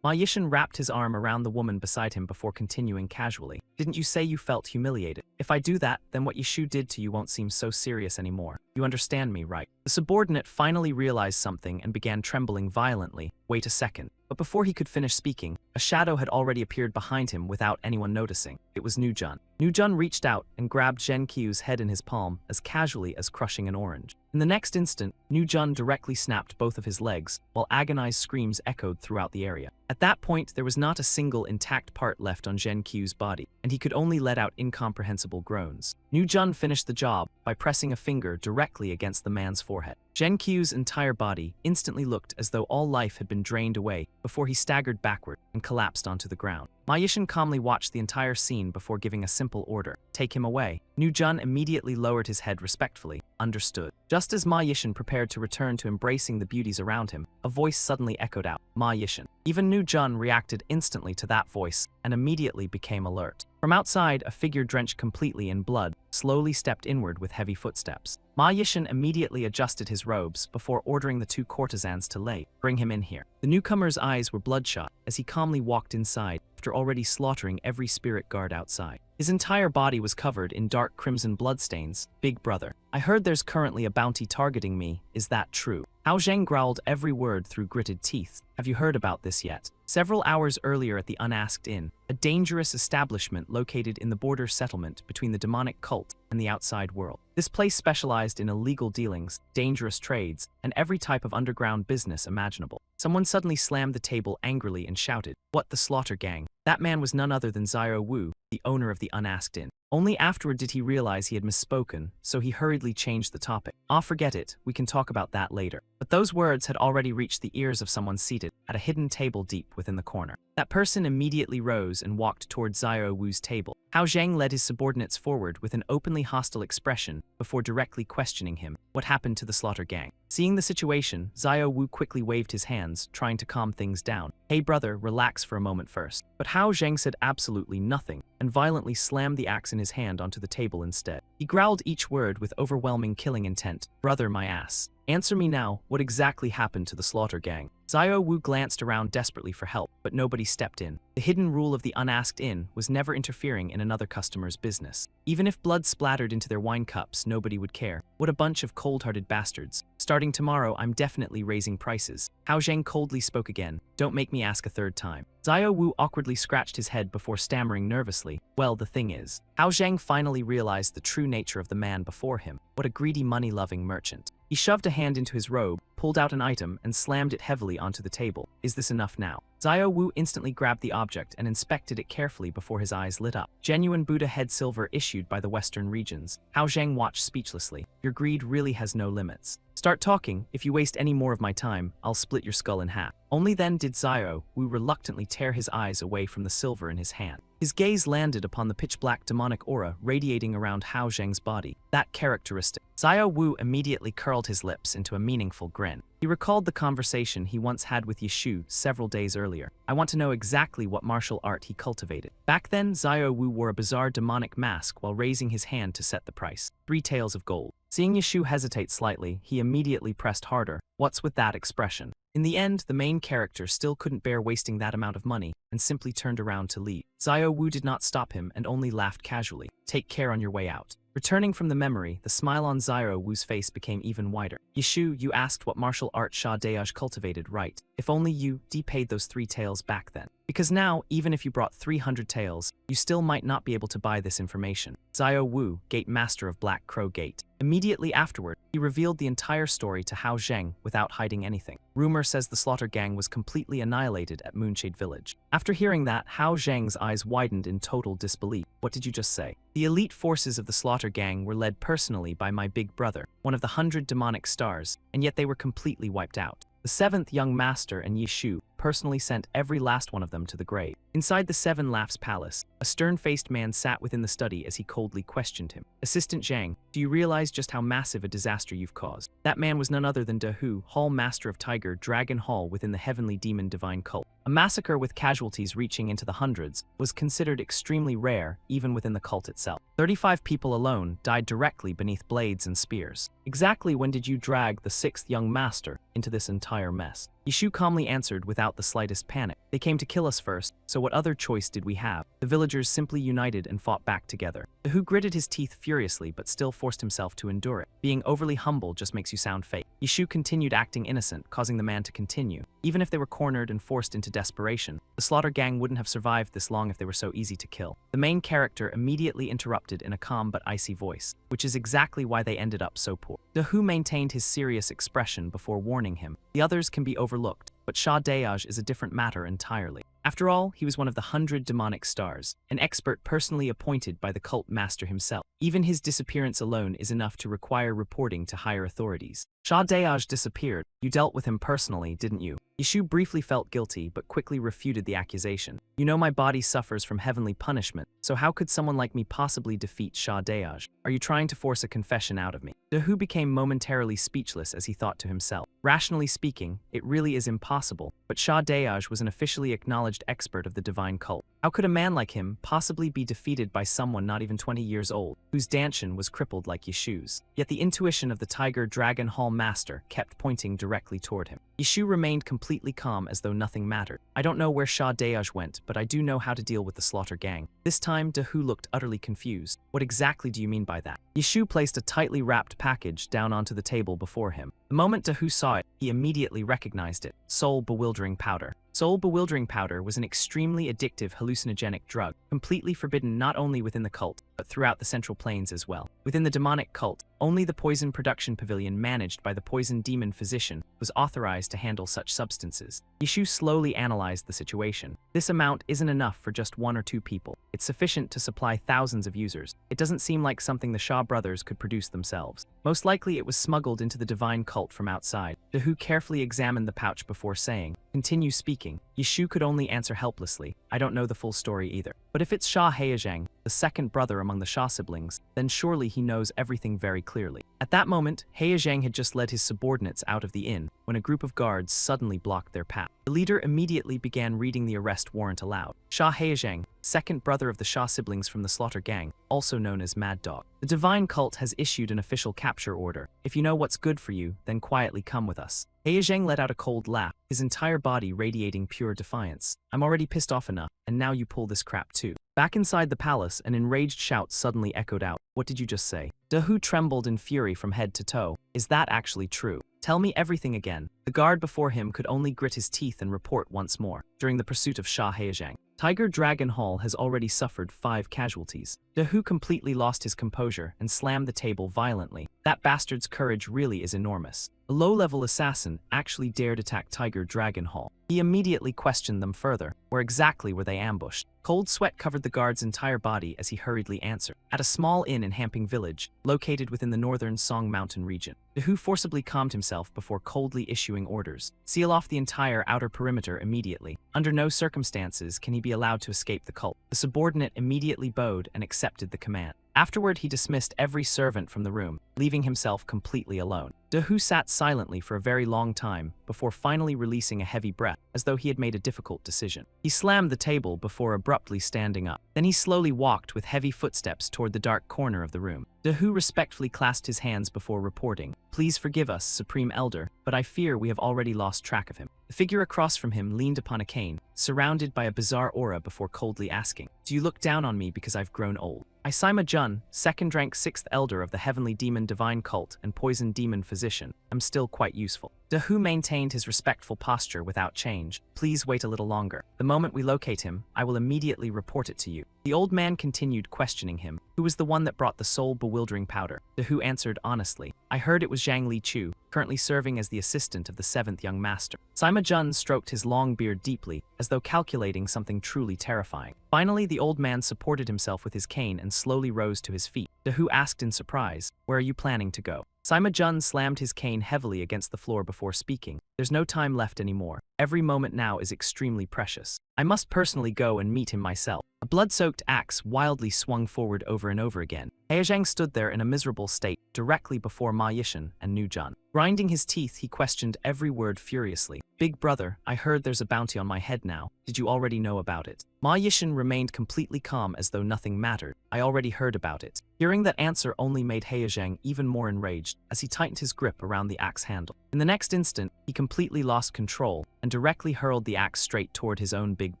Ma Yishan wrapped his arm around the woman beside him before continuing casually. Didn't you say you felt humiliated? If I do that, then what Yishu did to you won't seem so serious anymore. You understand me, right? The subordinate finally realized something and began trembling violently. Wait a second. But before he could finish speaking, a shadow had already appeared behind him without anyone noticing. It was Nujun. Nujun reached out and grabbed Zhenqiu's head in his palm as casually as crushing an orange. In the next instant, Nujun directly snapped both of his legs, while agonized screams echoed throughout the area. At that point, there was not a single intact part left on Zhenqiu's body, and he could only let out incomprehensible groans. Nujun finished the job by pressing a finger directly against the man's forehead. Zhenqiu's entire body instantly looked as though all life had been drained away before he staggered backward and collapsed onto the ground. Ma Yishan calmly watched the entire scene before giving a simple order. Take him away. Nujun immediately lowered his head respectfully. Understood. Just as Ma Yishan prepared to return to embracing the beauties around him, a voice suddenly echoed out, Ma Yishan. Even Nujun reacted instantly to that voice and immediately became alert. From outside, a figure drenched completely in blood slowly stepped inward with heavy footsteps. Ma Yishan immediately adjusted his robes before ordering the 2 courtesans to bring him in here. The newcomer's eyes were bloodshot as he calmly walked inside after already slaughtering every spirit guard outside. His entire body was covered in dark crimson bloodstains. Big brother, I heard there's currently a bounty targeting me. Is that true? Hao Zheng growled every word through gritted teeth. Have you heard about this yet? Several hours earlier at the Unasked Inn, a dangerous establishment located in the border settlement between the demonic cult and the outside world. This place specialized in illegal dealings, dangerous trades, and every type of underground business imaginable. Someone suddenly slammed the table angrily and shouted, "What, the slaughter gang?" That man was none other than Xiao Wu, the owner of the Unasked Inn. Only afterward did he realize he had misspoken, so he hurriedly changed the topic. Forget it, we can talk about that later. But those words had already reached the ears of someone seated at a hidden table deep within the corner. That person immediately rose and walked towards Xiao Wu's table. Hao Zheng led his subordinates forward with an openly hostile expression before directly questioning him. What happened to the slaughter gang? Seeing the situation, Xiao Wu quickly waved his hands, trying to calm things down. Hey brother, relax for a moment first. But Hao Zheng said absolutely nothing and violently slammed the axe in his hand onto the table instead. He growled each word with overwhelming killing intent. Brother, my ass. Answer me now, what exactly happened to the slaughter gang? Xiao Wu glanced around desperately for help, but nobody stepped in. The hidden rule of the Unasked Inn was never interfering in another customer's business. Even if blood splattered into their wine cups, nobody would care. What a bunch of cold-hearted bastards. Starting tomorrow, I'm definitely raising prices. Hao Zheng coldly spoke again. Don't make me ask a third time. Xiao Wu awkwardly scratched his head before stammering nervously. Well, the thing is, Hao Zheng finally realized the true nature of the man before him. What a greedy, money-loving merchant. He shoved a hand into his robe, pulled out an item, and slammed it heavily onto the table. Is this enough now? Xiao Wu instantly grabbed the object and inspected it carefully before his eyes lit up. Genuine Buddha head silver issued by the Western regions. Hao Zheng watched speechlessly. Your greed really has no limits. Start talking. If you waste any more of my time, I'll split your skull in half. Only then did Xiao Wu reluctantly tear his eyes away from the silver in his hand. His gaze landed upon the pitch-black demonic aura radiating around Hao Zheng's body. That characteristic. Xiao Wu immediately curled his lips into a meaningful grin. He recalled the conversation he once had with Yishu several days earlier. I want to know exactly what martial art he cultivated. Back then, Xiao Wu wore a bizarre demonic mask while raising his hand to set the price. 3 taels of gold. Seeing Yishu hesitate slightly, he immediately pressed harder. What's with that expression? In the end, the main character still couldn't bear wasting that amount of money and simply turned around to leave. Xiao Wu did not stop him and only laughed casually. Take care on your way out. Returning from the memory, the smile on Xiao Wu's face became even wider. Yishu, you asked what martial art Sha Deaj cultivated, right? If only you paid those 3 taels back then. Because now, even if you brought 300 taels, you still might not be able to buy this information. Xiao Wu, Gate Master of Black Crow Gate. Immediately afterward, he revealed the entire story to Hao Zheng without hiding anything. Rumor says the slaughter gang was completely annihilated at Moonshade Village. After hearing that, Hao Zheng's eyes widened in total disbelief. What did you just say? The elite forces of the slaughter gang were led personally by my big brother, one of the 100 demonic stars, and yet they were completely wiped out. The 7th young master and Yishu personally sent every last one of them to the grave. Inside the Seven Laughs Palace, a stern-faced man sat within the study as he coldly questioned him. Assistant Zhang, do you realize just how massive a disaster you've caused? That man was none other than De Hu, Hall Master of Tiger Dragon Hall within the Heavenly Demon Divine Cult. A massacre with casualties reaching into the hundreds was considered extremely rare even within the cult itself. 35 people alone died directly beneath blades and spears. Exactly when did you drag the 6th young master into this entire mess? Yishu calmly answered without the slightest panic. They came to kill us first, so what other choice did we have? The villagers simply united and fought back together. The Hu gritted his teeth furiously but still forced himself to endure it. Being overly humble just makes you sound fake. Yishu continued acting innocent, causing the man to continue. Even if they were cornered and forced into desperation, the slaughter gang wouldn't have survived this long if they were so easy to kill. The main character immediately interrupted in a calm but icy voice, which is exactly why they ended up so poor. De Hu maintained his serious expression before warning him. The others can be overlooked, but Sha Deaj is a different matter entirely. After all, he was one of the 100 demonic stars, an expert personally appointed by the cult master himself. Even his disappearance alone is enough to require reporting to higher authorities. Sha Deaj disappeared. You dealt with him personally, didn't you? Yishu briefly felt guilty, but quickly refuted the accusation. You know my body suffers from heavenly punishment, so how could someone like me possibly defeat Sha Deaj? Are you trying to force a confession out of me? De Hu became momentarily speechless as he thought to himself. Rationally speaking, it really is impossible, but Sha Deaj was an officially acknowledged expert of the divine cult. How could a man like him possibly be defeated by someone not even 20 years old, whose Danshan was crippled like Yishu's? Yet the intuition of the Tiger Dragon Hall master kept pointing directly toward him. Yishu remained completely calm as though nothing mattered. I don't know where Sha Deaj went, but I do know how to deal with the slaughter gang. This time, De Hu looked utterly confused. What exactly do you mean by that? Yishu placed a tightly wrapped package down onto the table before him. The moment De Hu saw it, he immediately recognized it. Soul Bewildering Powder. Soul Bewildering Powder was an extremely addictive hallucinogenic drug, completely forbidden not only within the cult, but throughout the Central Plains as well. Within the demonic cult, only the poison production pavilion managed by the poison demon physician was authorized to handle such substances. Yishu slowly analyzed the situation. This amount isn't enough for just 1 or 2 people. It's sufficient to supply thousands of users. It doesn't seem like something the Shaw brothers could produce themselves. Most likely it was smuggled into the divine cult from outside. De Hu carefully examined the pouch before saying, "Continue speaking." Yishu could only answer helplessly. I don't know the full story either. But if it's Sha Heizhang, the 2nd brother among the Sha siblings, then surely he knows everything very clearly. At that moment, Heizhang had just led his subordinates out of the inn when a group of guards suddenly blocked their path. The leader immediately began reading the arrest warrant aloud. Sha Heizhang, 2nd brother of the Sha siblings from the Slaughter Gang, also known as Mad Dog. The divine cult has issued an official capture order. If you know what's good for you, then quietly come with us. Heizhang let out a cold laugh, his entire body radiating pure defiance. I'm already pissed off enough, and now you pull this crap too. Back inside the palace, an enraged shout suddenly echoed out. What did you just say? De Hu trembled in fury from head to toe. Is that actually true? Tell me everything again. The guard before him could only grit his teeth and report once more. During the pursuit of Sha Heizhang, Tiger Dragon Hall has already suffered 5 casualties. De Hu completely lost his composure and slammed the table violently. That bastard's courage really is enormous. A low-level assassin actually dared attack Tiger Dragon Hall. He immediately questioned them further. Where exactly were they ambushed? Cold sweat covered the guard's entire body as he hurriedly answered. At a small inn in Hamping Village, located within the northern Song Mountain region. De Hu forcibly calmed himself before coldly issuing orders. Seal off the entire outer perimeter immediately. Under no circumstances can he be allowed to escape the cult. The subordinate immediately bowed and accepted the command. Afterward, he dismissed every servant from the room, leaving himself completely alone. De Hu sat silently for a very long time before finally releasing a heavy breath. as though he had made a difficult decision. He slammed the table before abruptly standing up. Then he slowly walked with heavy footsteps toward the dark corner of the room. Dahu respectfully clasped his hands before reporting, "Please forgive us, Supreme Elder, but I fear we have already lost track of him." The figure across from him leaned upon a cane, surrounded by a bizarre aura before coldly asking, "Do you look down on me because I've grown old?" I, Sima Jun, second rank 6th Elder of the Heavenly Demon Divine Cult and Poison Demon Physician, am still quite useful. Dahu maintained his respectful posture without change. "Please wait a little longer. The moment we locate him, I will immediately report it to you." The old man continued questioning him. "Who was the one that brought the soul-bewildering powder?" Dahu answered honestly, "I heard it was Zhang Li Chu, currently serving as the assistant of the 7th young master." Sima Jun stroked his long beard deeply, as though calculating something truly terrifying. Finally, the old man supported himself with his cane and slowly rose to his feet. Dahu asked in surprise, "Where are you planning to go?" Sima Jun slammed his cane heavily against the floor before speaking. "There's no time left anymore. Every moment now is extremely precious. I must personally go and meet him myself." A blood-soaked axe wildly swung forward over and over again. Heizhang stood there in a miserable state, directly before Ma Yishan and Nu Jun. Grinding his teeth, he questioned every word furiously. "Big brother, I heard there's a bounty on my head now. Did you already know about it?" Ma Yishan remained completely calm as though nothing mattered. "I already heard about it." Hearing that answer only made Heizhang even more enraged as he tightened his grip around the axe handle. In the next instant, he completely lost control and directly hurled the axe straight toward his own big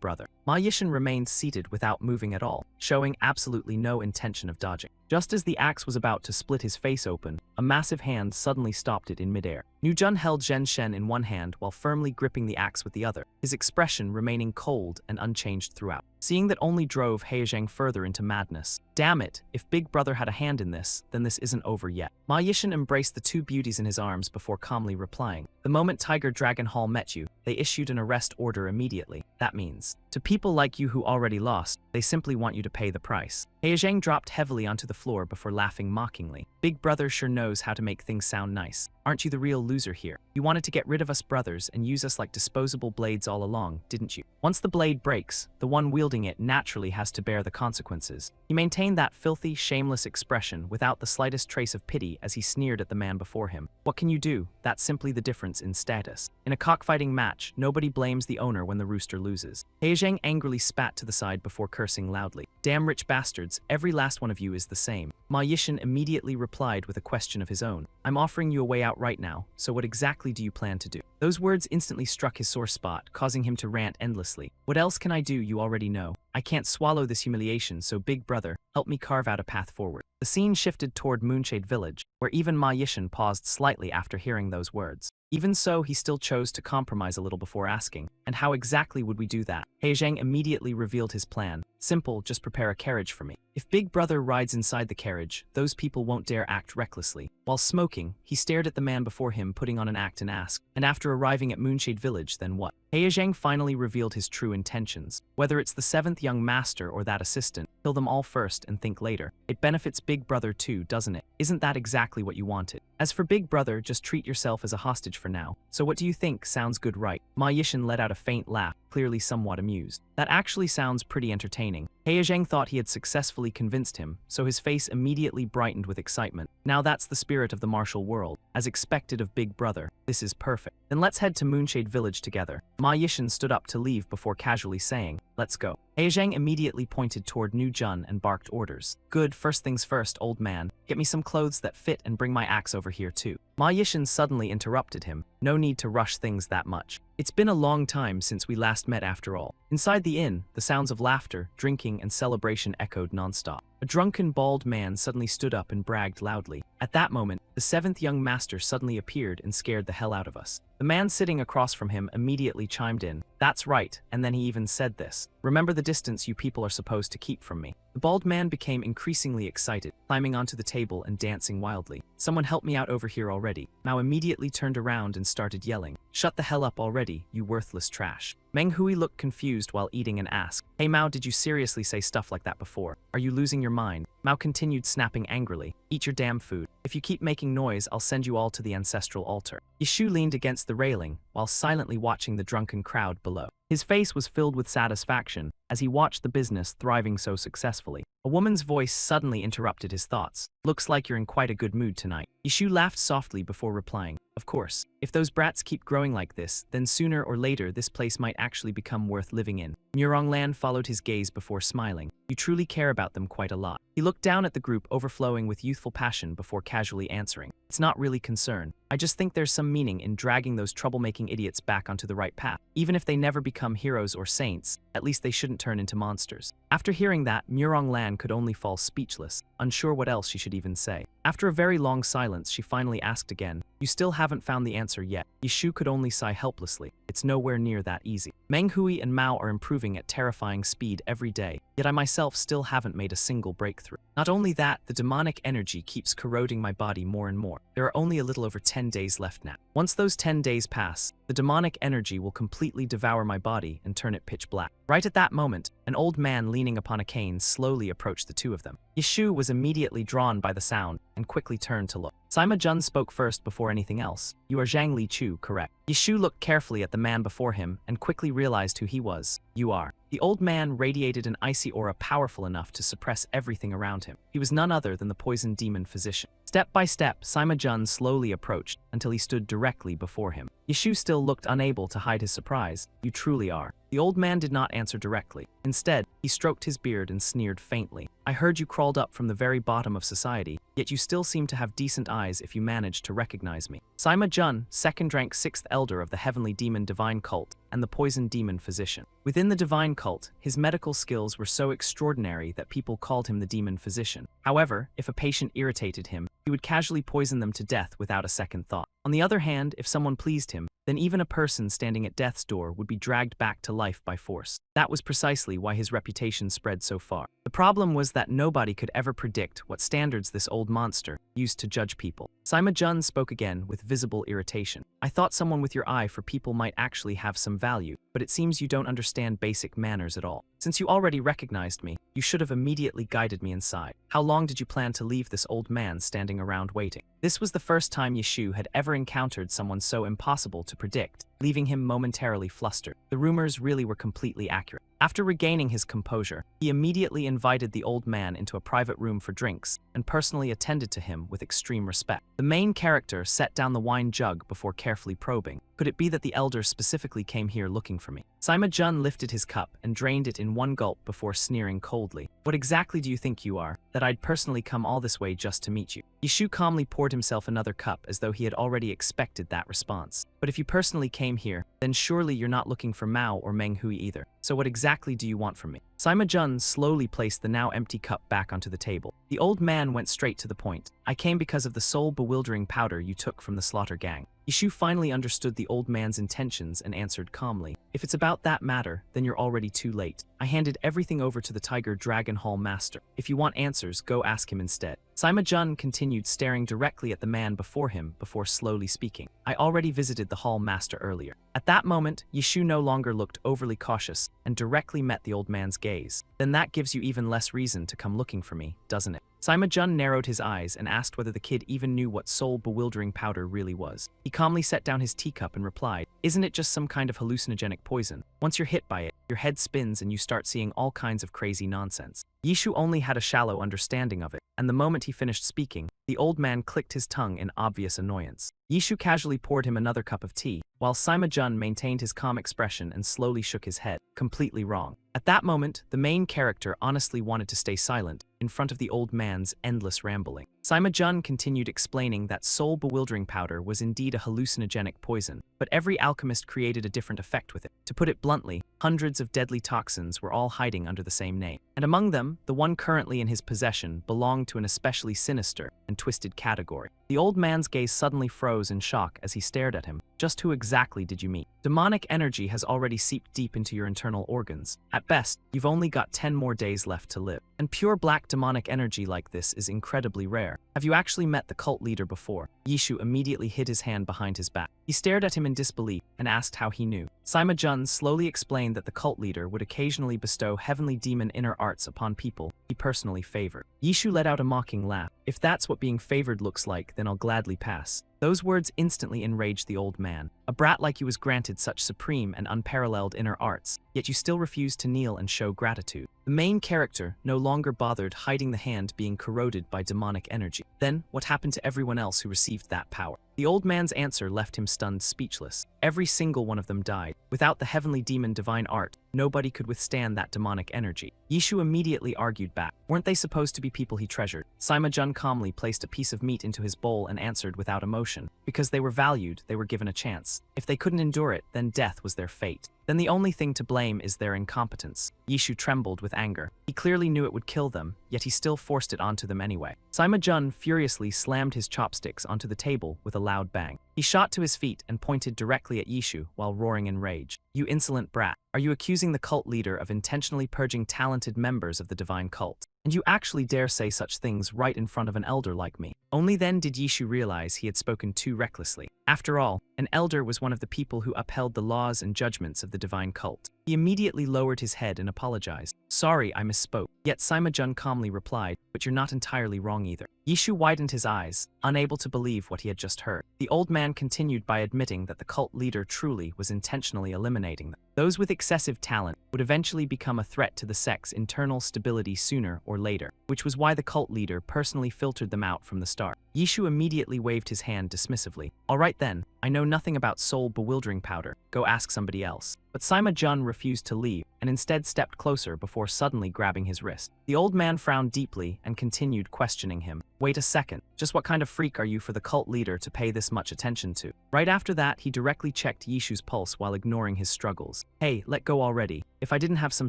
brother. Ma Yishan remained seated without moving at all, showing absolutely no intention of dodging. Just as the axe was about to split his face open, a massive hand suddenly stopped it in midair. Nu Jun held Zhen Shen in one hand while firmly gripping the axe with the other, his expression remaining cold and unchanged throughout. Seeing that only drove Heizhang further into madness. "Damn it, if Big Brother had a hand in this, then this isn't over yet." Ma Yishan embraced the two beauties in his arms before calmly replying, "The moment Tiger Dragon Hall met you, they issued an arrest order immediately. That means, to people like you who already lost, they simply want you to pay the price." Heizhang dropped heavily onto the floor before laughing mockingly. "Big Brother sure knows how to make things sound nice. Aren't you the real loser here? You wanted to get rid of us brothers and use us like disposable blades all along, didn't you? Once the blade breaks, the one wielding it naturally has to bear the consequences." He maintained that filthy, shameless expression without the slightest trace of pity as he sneered at the man before him. "What can you do? That's simply the difference in status. In a cockfighting match, nobody blames the owner when the rooster loses." Heizhang angrily spat to the side before cursing loudly. "Damn rich bastards, every last one of you is the same." Ma Yishan immediately replied with a question of his own. "I'm offering you a way out right now, so what exactly do you plan to do?" Those words instantly struck his sore spot, causing him to rant endlessly. "What else can I do? You already know. I can't swallow this humiliation, so Big Brother, help me carve out a path forward." The scene shifted toward Moonshade Village, where even Ma Yishan paused slightly after hearing those words. Even so, he still chose to compromise a little before asking, "And how exactly would we do that?" Heizhang immediately revealed his plan. "Simple, just prepare a carriage for me. If Big Brother rides inside the carriage, those people won't dare act recklessly." While smoking, he stared at the man before him putting on an act and asked, "And after arriving at Moonshade Village, then what?" Heizhang finally revealed his true intentions. "Whether it's the 7th young master or that assistant, kill them all first and think later. It benefits Big Brother too, doesn't it? Isn't that exactly what you wanted? As for Big Brother, just treat yourself as a hostage for now. So what do you think? Sounds good, right?" Ma Yishan let out a faint laugh, clearly somewhat amused. "That actually sounds pretty entertaining." Heizhang thought he had successfully convinced him, so his face immediately brightened with excitement. Now that's the spirit of the martial world, as expected of Big Brother. This is perfect. Then let's head to Moonshade Village together. Ma Yishan stood up to leave before casually saying, "Let's go." Heizhang immediately pointed toward Nu Jun and barked orders. "Good, first things first, old man. Get me some clothes that fit and bring my axe over here too." Ma Yishan suddenly interrupted him. "No need to rush things that much. It's been a long time since we last met after all." Inside the inn, the sounds of laughter, drinking, and celebration echoed nonstop. A drunken, bald man suddenly stood up and bragged loudly. At that moment, the 7th young master suddenly appeared and scared the hell out of us. The man sitting across from him immediately chimed in. "That's right," and then he even said this. "Remember the distance you people are supposed to keep from me." The bald man became increasingly excited, climbing onto the table and dancing wildly. "Someone help me out over here already." Mao immediately turned around and started yelling, "Shut the hell up already, you worthless trash." Meng Hui looked confused while eating and asked, "Hey Mao, did you seriously say stuff like that before? Are you losing your mind?" Mao continued snapping angrily, "Eat your damn food. If you keep making noise, I'll send you all to the ancestral altar." Yishu leaned against the railing, while silently watching the drunken crowd below. His face was filled with satisfaction as he watched the business thriving so successfully. A woman's voice suddenly interrupted his thoughts. "Looks like you're in quite a good mood tonight." Yishu laughed softly before replying, Of course, if those brats keep growing like this, then sooner or later this place might actually become worth living in. Muronglan followed his gaze before smiling. You truly care about them quite a lot. He looked down at the group overflowing with youthful passion before casually answering. It's not really concern. I just think there's some meaning in dragging those troublemaking idiots back onto the right path. Even if they never become heroes or saints, at least they shouldn't turn into monsters. After hearing that, Muronglan could only fall speechless, unsure what else she should even say. After a very long silence, she finally asked again, "You still haven't found the answer yet." Yishu could only sigh helplessly. It's nowhere near that easy. Menghui and Mao are improving at terrifying speed every day, yet I myself still haven't made a single breakthrough. Not only that, the demonic energy keeps corroding my body more and more. There are only a little over 10 days left now. Once those 10 days pass, the demonic energy will completely devour my body and turn it pitch black. Right at that moment, an old man leaning upon a cane slowly approached the two of them. Yishu was immediately drawn by the sound and quickly turned to look. Sima Jun spoke first before anything else. "You are Zhang Li Chu, correct?" Yishu looked carefully at the man before him and quickly realized who he was. "You are." The old man radiated an icy aura powerful enough to suppress everything around him. He was none other than the poison demon physician. Step by step, Sima Jun slowly approached until he stood directly before him. Yishu still looked unable to hide his surprise. "You truly are." The old man did not answer directly. Instead, he stroked his beard and sneered faintly. "I heard you crawled up from the very bottom of society, yet you still seem to have decent eyes if you managed to recognize me." Sima Jun, second rank 6th elder of the Heavenly Demon Divine Cult and the Poison Demon Physician. Within the Divine Cult, his medical skills were so extraordinary that people called him the Demon Physician. However, if a patient irritated him, he would casually poison them to death without a second thought. On the other hand, if someone pleased him, then even a person standing at death's door would be dragged back to life by force. That was precisely why his reputation spread so far. The problem was that nobody could ever predict what standards this old monster used to judge people. Sima Jun spoke again with visible irritation. "I thought someone with your eye for people might actually have some value, but it seems you don't understand basic manners at all. Since you already recognized me, you should have immediately guided me inside. How long did you plan to leave this old man standing around waiting?" This was the first time Yishu had ever encountered someone so impossible to predict, leaving him momentarily flustered. The rumors really were completely accurate. After regaining his composure, he immediately invited the old man into a private room for drinks and personally attended to him with extreme respect. The main character set down the wine jug before carefully probing. Could it be that the elder specifically came here looking for me? Sima Jun lifted his cup and drained it in one gulp before sneering coldly. "What exactly do you think you are, that I'd personally come all this way just to meet you?" Yishu calmly poured himself another cup as though he had already expected that response. "But if you personally came here, then surely you're not looking for Mao or Menghui either. So what exactly do you want from me?" Sima Jun slowly placed the now empty cup back onto the table. The old man went straight to the point. "I came because of the soul-bewildering powder you took from the slaughter gang." Yishu finally understood the old man's intentions and answered calmly. "If it's about that matter, then you're already too late. I handed everything over to the Tiger Dragon Hall Master. If you want answers, go ask him instead." Sima Jun continued staring directly at the man before him before slowly speaking. "I already visited the Hall Master earlier." At that moment, Yishu no longer looked overly cautious and directly met the old man's gaze. "Then that gives you even less reason to come looking for me, doesn't it?" Sima Jun narrowed his eyes and asked whether the kid even knew what soul-bewildering powder really was. He calmly set down his teacup and replied, "Isn't it just some kind of hallucinogenic poison? Once you're hit by it, your head spins and you start seeing all kinds of crazy nonsense." Yishu only had a shallow understanding of it, and the moment he finished speaking, the old man clicked his tongue in obvious annoyance. Yishu casually poured him another cup of tea, while Sima Jun maintained his calm expression and slowly shook his head. Completely wrong. At that moment, the main character honestly wanted to stay silent in front of the old man's endless rambling. Sima Jun continued explaining that soul-bewildering powder was indeed a hallucinogenic poison, but every alchemist created a different effect with it. To put it bluntly, hundreds of deadly toxins were all hiding under the same name. And among them, the one currently in his possession belonged to an especially sinister and twisted category. The old man's gaze suddenly froze in shock as he stared at him. "Just who exactly did you meet? Demonic energy has already seeped deep into your internal organs. At best, you've only got 10 more days left to live. And pure black demonic energy like this is incredibly rare. Have you actually met the cult leader before?" Yishu immediately hid his hand behind his back. He stared at him in disbelief and asked how he knew. Sima Jun slowly explained that the cult leader would occasionally bestow heavenly demon inner arts upon people he personally favored. Yishu let out a mocking laugh. If that's what being favored looks like, then I'll gladly pass. Those words instantly enraged the old man. A brat like you was granted such supreme and unparalleled inner arts, yet you still refuse to kneel and show gratitude. The main character no longer bothered hiding the hand being corroded by demonic energy. Then, what happened to everyone else who received that power? The old man's answer left him stunned, speechless. Every single one of them died. Without the heavenly demon divine art, nobody could withstand that demonic energy. Yishu immediately argued back. Weren't they supposed to be people he treasured? Sima-jun calmly placed a piece of meat into his bowl and answered without emotion. Because they were valued, they were given a chance. If they couldn't endure it, then death was their fate. Then the only thing to blame is their incompetence. Yishu trembled with anger. He clearly knew it would kill them, yet he still forced it onto them anyway. Sima-jun furiously slammed his chopsticks onto the table with a loud bang. He shot to his feet and pointed directly at Yishu while roaring in rage. You insolent brat, are you accusing the cult leader of intentionally purging talented members of the divine cult? And you actually dare say such things right in front of an elder like me? Only then did Yishu realize he had spoken too recklessly. After all, an elder was one of the people who upheld the laws and judgments of the divine cult. He immediately lowered his head and apologized. Sorry, I misspoke. Yet Sima-jun calmly replied, but you're not entirely wrong either. Yishu widened his eyes, unable to believe what he had just heard. The old man continued by admitting that the cult leader truly was intentionally eliminating them. Those with excessive talent would eventually become a threat to the sect's internal stability sooner or later, which was why the cult leader personally filtered them out from the start. Yishu immediately waved his hand dismissively. All right then, I know nothing about soul bewildering powder. Go ask somebody else. But Sima-jun refused to leave and instead stepped closer before suddenly grabbing his wrist. The old man frowned deeply and continued questioning him. Wait a second, just what kind of freak are you for the cult leader to pay this much attention to? Right after that, he directly checked Yishu's pulse while ignoring his struggles. Hey, let go already. If I didn't have some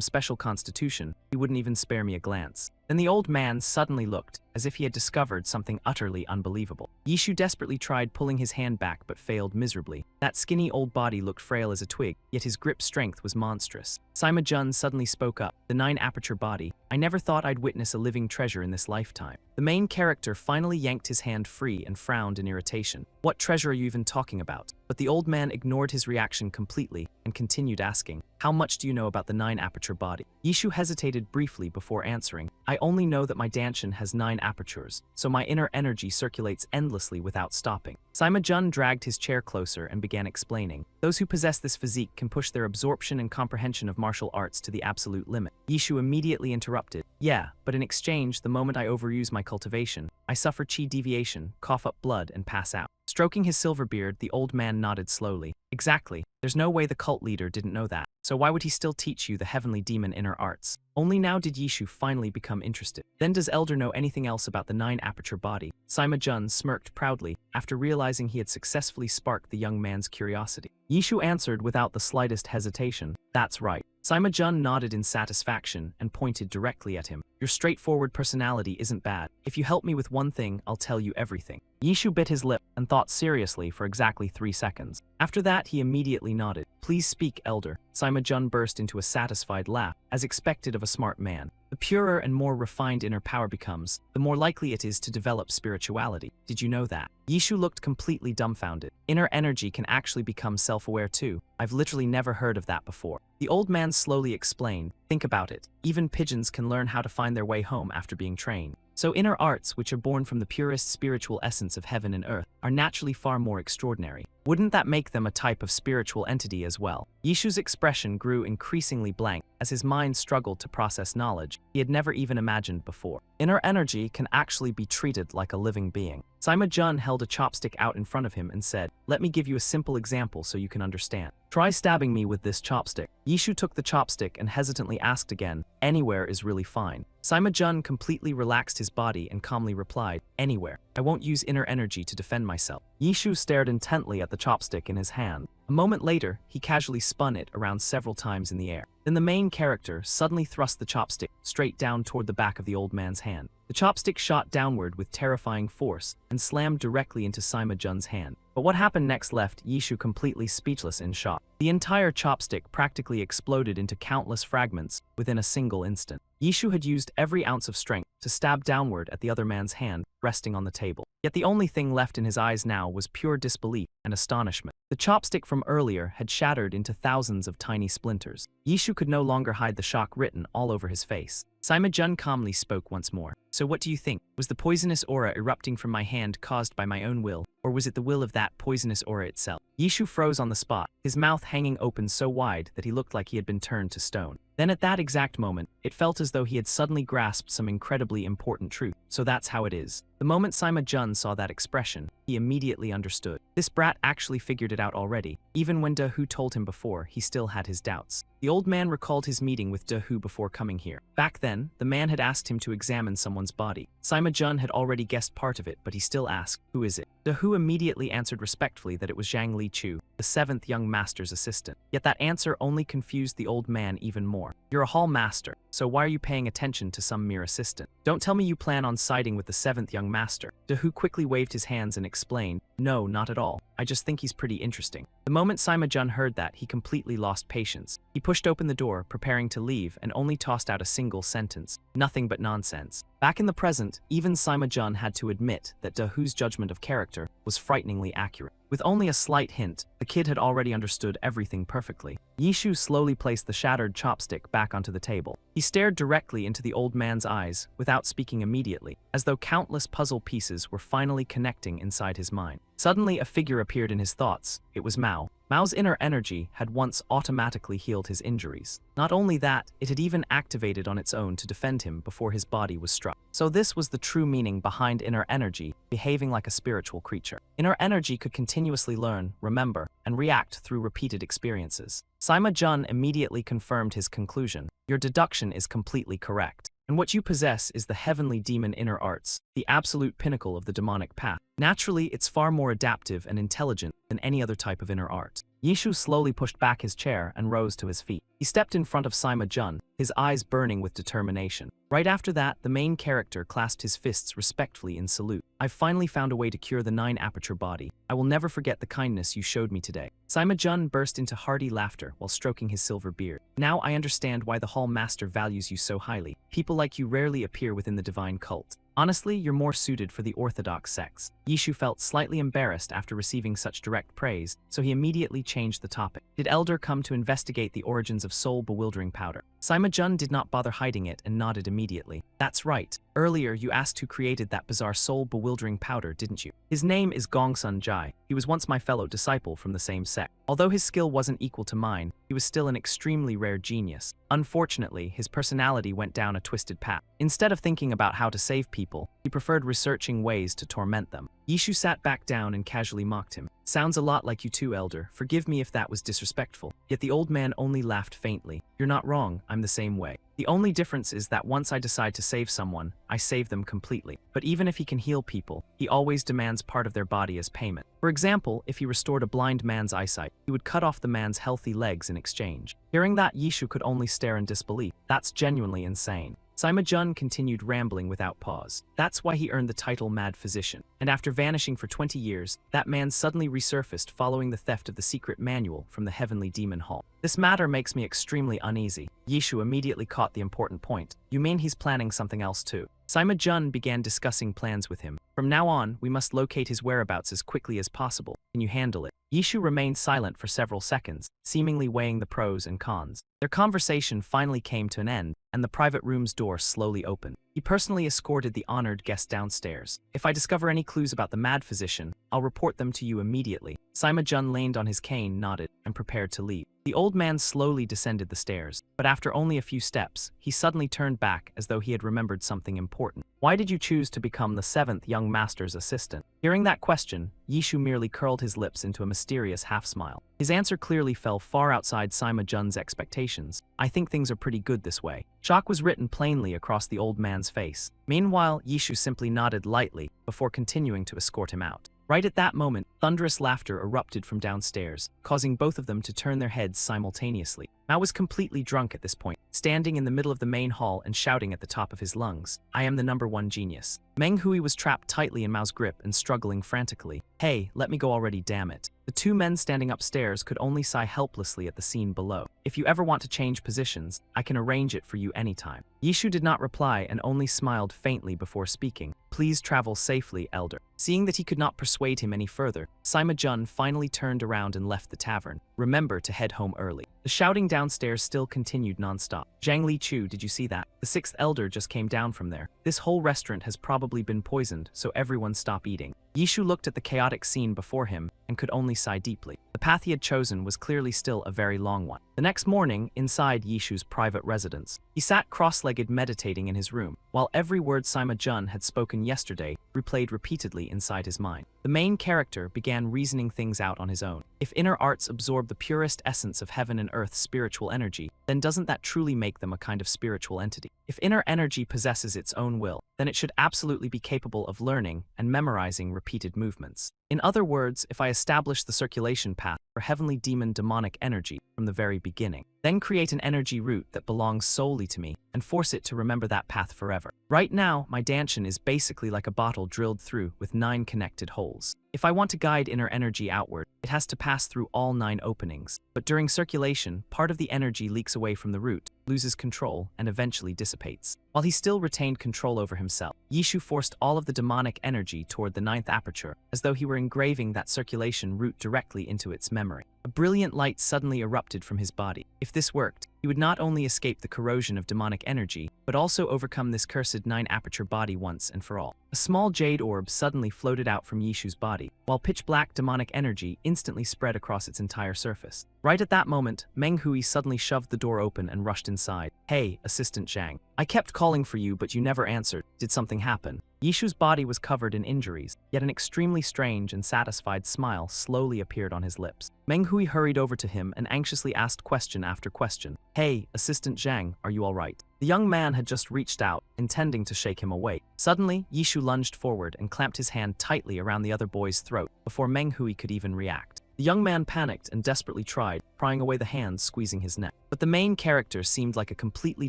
special constitution, he wouldn't even spare me a glance. Then the old man suddenly looked, as if he had discovered something utterly unbelievable. Yishu desperately tried pulling his hand back but failed miserably. That skinny old body looked frail as a twig, yet his grip strength was monstrous. Sima-jun suddenly spoke up. The 9-aperture body. I never thought I'd witness a living treasure in this lifetime. The main character finally yanked his hand free and frowned in irritation. What treasure are you even talking about? But the old man ignored his reaction completely and continued asking, how much do you know about the 9-aperture body? Yishu hesitated briefly before answering, I only know that my danshin has 9 apertures, so my inner energy circulates endlessly without stopping. Sima-jun dragged his chair closer and began explaining. Those who possess this physique can push their absorption and comprehension of martial arts to the absolute limit. Yishu immediately interrupted. Yeah, but in exchange, the moment I overuse my cultivation, I suffer chi deviation, cough up blood, and pass out. Stroking his silver beard, the old man nodded slowly. Exactly. There's no way the cult leader didn't know that. So why would he still teach you the heavenly demon inner arts? Only now did Yishu finally become interested. Then does Elder know anything else about the 9-aperture body? Sima-jun smirked proudly after realizing he had successfully sparked the young man's curiosity. Yishu answered without the slightest hesitation. That's right. Sima-jun nodded in satisfaction and pointed directly at him. Your straightforward personality isn't bad. If you help me with one thing, I'll tell you everything. Yishu bit his lip and thought seriously for exactly 3 seconds. After that, he immediately nodded. Please speak, Elder. Sima-jun burst into a satisfied laugh, as expected of a smart man. The purer and more refined inner power becomes, the more likely it is to develop spirituality. Did you know that? Yishu looked completely dumbfounded. Inner energy can actually become self-aware too. I've literally never heard of that before. The old man slowly explained. Think about it. Even pigeons can learn how to find their way home after being trained. So inner arts, which are born from the purest spiritual essence of heaven and earth, are naturally far more extraordinary. Wouldn't that make them a type of spiritual entity as well? Yishu's expression grew increasingly blank as his mind struggled to process knowledge he had never even imagined before. Inner energy can actually be treated like a living being. Sima-jun held a chopstick out in front of him and said, let me give you a simple example so you can understand. Try stabbing me with this chopstick. Yishu took the chopstick and hesitantly asked again, anywhere is really fine. Sima-jun completely relaxed his body and calmly replied, anywhere. I won't use inner energy to defend myself. Yishu stared intently at the chopstick in his hand. A moment later, he casually spun it around several times in the air. Then the main character suddenly thrust the chopstick straight down toward the back of the old man's hand. The chopstick shot downward with terrifying force and slammed directly into Sima-jun's hand. But what happened next left Yishu completely speechless in shock. The entire chopstick practically exploded into countless fragments within a single instant. Yishu had used every ounce of strength to stab downward at the other man's hand, resting on the table. Yet the only thing left in his eyes now was pure disbelief and astonishment. The chopstick from earlier had shattered into thousands of tiny splinters. Yishu could no longer hide the shock written all over his face. Sima-jun calmly spoke once more. So what do you think? Was the poisonous aura erupting from my hand caused by my own will, or was it the will of that poisonous aura itself? Yishu froze on the spot, his mouth hanging open so wide that he looked like he had been turned to stone. Then at that exact moment, it felt as though he had suddenly grasped some incredibly important truth. So that's how it is. The moment Sima-jun saw that expression, he immediately understood. This brat actually figured it out already. Even when De-hu told him before, he still had his doubts. The old man recalled his meeting with De-hu before coming here. Back then, the man had asked him to examine someone's body. Sima-jun had already guessed part of it, but he still asked, "Who is it?" De-hu immediately answered respectfully that it was Zhang Li-chu, the 7th young master's assistant. Yet that answer only confused the old man even more. You're a hall master, so why are you paying attention to some mere assistant? Don't tell me you plan on siding with the 7th young master. De-hu quickly waved his hands and explained, "No, not at all. I just think he's pretty interesting." The moment Sima-jun heard that, he completely lost patience. He pushed open the door, preparing to leave, and only tossed out a single sentence. Nothing but nonsense. Back in the present, even Sima-jun had to admit that De-hu's judgment of character was frighteningly accurate. With only a slight hint, the kid had already understood everything perfectly. Yishu slowly placed the shattered chopstick back onto the table. He stared directly into the old man's eyes, without speaking immediately, as though countless puzzle pieces were finally connecting inside his mind. Suddenly, a figure appeared in his thoughts. It was Mao. Mao's inner energy had once automatically healed his injuries. Not only that, it had even activated on its own to defend him before his body was struck. So this was the true meaning behind inner energy, behaving like a spiritual creature. Inner energy could continuously learn, remember, and react through repeated experiences. Sima-jun immediately confirmed his conclusion. Your deduction is completely correct. And what you possess is the heavenly demon inner arts, the absolute pinnacle of the demonic path. Naturally, it's far more adaptive and intelligent than any other type of inner art. Yishu slowly pushed back his chair and rose to his feet. He stepped in front of Sima-jun, his eyes burning with determination. Right after that, the main character clasped his fists respectfully in salute. I've finally found a way to cure the 9-aperture body. I will never forget the kindness you showed me today. Sima-jun burst into hearty laughter while stroking his silver beard. Now I understand why the hall master values you so highly. People like you rarely appear within the divine cult. Honestly, you're more suited for the orthodox sects. Yishu felt slightly embarrassed after receiving such direct praise, so he immediately changed the topic. Did Elder come to investigate the origins of soul-bewildering powder? Sima-jun did not bother hiding it and nodded immediately. That's right. Earlier, you asked who created that bizarre soul-bewildering powder, didn't you? His name is Gongsun Jai. He was once my fellow disciple from the same sect. Although his skill wasn't equal to mine, he was still an extremely rare genius. Unfortunately, his personality went down a twisted path. Instead of thinking about how to save people, he preferred researching ways to torment them. Yishu sat back down and casually mocked him. Sounds a lot like you too, Elder. Forgive me if that was disrespectful. Yet the old man only laughed faintly. You're not wrong, I'm the same way. The only difference is that once I decide to save someone, I save them completely. But even if he can heal people, he always demands part of their body as payment. For example, if he restored a blind man's eyesight, he would cut off the man's healthy legs in exchange. Hearing that, Yishu could only stare in disbelief. That's genuinely insane. Sima-jun continued rambling without pause. That's why he earned the title Mad Physician. And after vanishing for 20 years, that man suddenly resurfaced following the theft of the secret manual from the Heavenly Demon Hall. This matter makes me extremely uneasy. Yishu immediately caught the important point. You mean he's planning something else too? Sima-jun began discussing plans with him. From now on, we must locate his whereabouts as quickly as possible. Can you handle it? Yishu remained silent for several seconds, seemingly weighing the pros and cons. Their conversation finally came to an end, and the private room's door slowly opened. He personally escorted the honored guest downstairs. If I discover any clues about the mad physician, I'll report them to you immediately. Sima-jun leaned on his cane, nodded, and prepared to leave. The old man slowly descended the stairs, but after only a few steps, he suddenly turned back as though he had remembered something important. Why did you choose to become the 7th young master's assistant? Hearing that question, Yishu merely curled his lips into a mysterious half-smile. His answer clearly fell far outside Sima-jun's expectations. I think things are pretty good this way. Shock was written plainly across the old man's face. Meanwhile, Yishu simply nodded lightly before continuing to escort him out. Right at that moment, thunderous laughter erupted from downstairs, causing both of them to turn their heads simultaneously. Mao was completely drunk at this point, standing in the middle of the main hall and shouting at the top of his lungs, "I am the #1 genius." Meng Hui was trapped tightly in Mao's grip and struggling frantically. "Hey, let me go already, damn it." The two men standing upstairs could only sigh helplessly at the scene below. "If you ever want to change positions, I can arrange it for you anytime." Yishu did not reply and only smiled faintly before speaking. "Please travel safely, elder." Seeing that he could not persuade him any further, Sima Jun finally turned around and left the tavern. "Remember to head home early." The shouting downstairs still continued non-stop. "Zhang Li Chu, did you see that? The 6th elder just came down from there. This whole restaurant has probably been poisoned, so everyone stop eating." Yishu looked at the chaotic scene before him and could only sigh deeply. The path he had chosen was clearly still a very long one. The next morning, inside Yishu's private residence, he sat cross-legged meditating in his room, while every word Sima Jun had spoken yesterday replayed repeatedly inside his mind. The main character began reasoning things out on his own. If inner arts absorb the purest essence of heaven and earth's spiritual energy, then doesn't that truly make them a kind of spiritual entity? If inner energy possesses its own will, then it should absolutely be capable of learning and memorizing repeated movements. In other words, if I establish the circulation path for heavenly demonic energy from the very beginning, then create an energy root that belongs solely to me and force it to remember that path forever. Right now, my Danshin is basically like a bottle drilled through with 9 connected holes. If I want to guide inner energy outward, it has to pass through all 9 openings. But during circulation, part of the energy leaks away from the root, loses control, and eventually dissipates. While he still retained control over himself, Yishu forced all of the demonic energy toward the 9th aperture, as though he were engraving that circulation route directly into its memory. A brilliant light suddenly erupted from his body. If this worked, he would not only escape the corrosion of demonic energy, but also overcome this cursed 9-aperture body once and for all. A small jade orb suddenly floated out from Yishu's body, while pitch-black demonic energy instantly spread across its entire surface. Right at that moment, Meng Hui suddenly shoved the door open and rushed inside. "Hey, Assistant Zhang. I kept calling for you, but you never answered. Did something happen?" Yishu's body was covered in injuries, yet an extremely strange and satisfied smile slowly appeared on his lips. Meng Hui hurried over to him and anxiously asked question after question. "Hey, Assistant Zhang, are you all right?" The young man had just reached out, intending to shake him awake. Suddenly, Yishu lunged forward and clamped his hand tightly around the other boy's throat before Meng Hui could even react. The young man panicked and desperately tried, prying away the hands squeezing his neck. But the main character seemed like a completely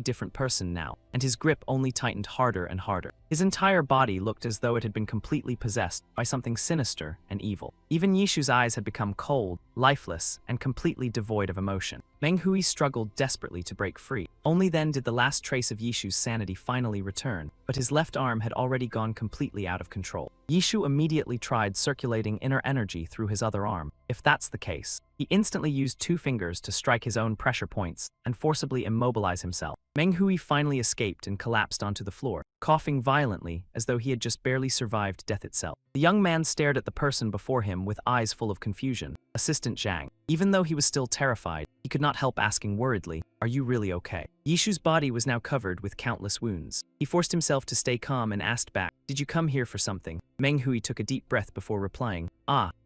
different person now, and his grip only tightened harder and harder. His entire body looked as though it had been completely possessed by something sinister and evil. Even Yishu's eyes had become cold, lifeless, and completely devoid of emotion. Meng Hui struggled desperately to break free. Only then did the last trace of Yishu's sanity finally return, but his left arm had already gone completely out of control. Yishu immediately tried circulating inner energy through his other arm. If that's the case, he instantly used 2 fingers to strike his own pressure points and forcibly immobilize himself. Meng Hui finally escaped and collapsed onto the floor, coughing violently as though he had just barely survived death itself. The young man stared at the person before him with eyes full of confusion. Assistant Zhang. Even though he was still terrified, he could not help asking worriedly, "Are you really okay?" Yishu's body was now covered with countless wounds. He forced himself to stay calm and asked back, "Did you come here for something?" Meng Hui took a deep breath before replying,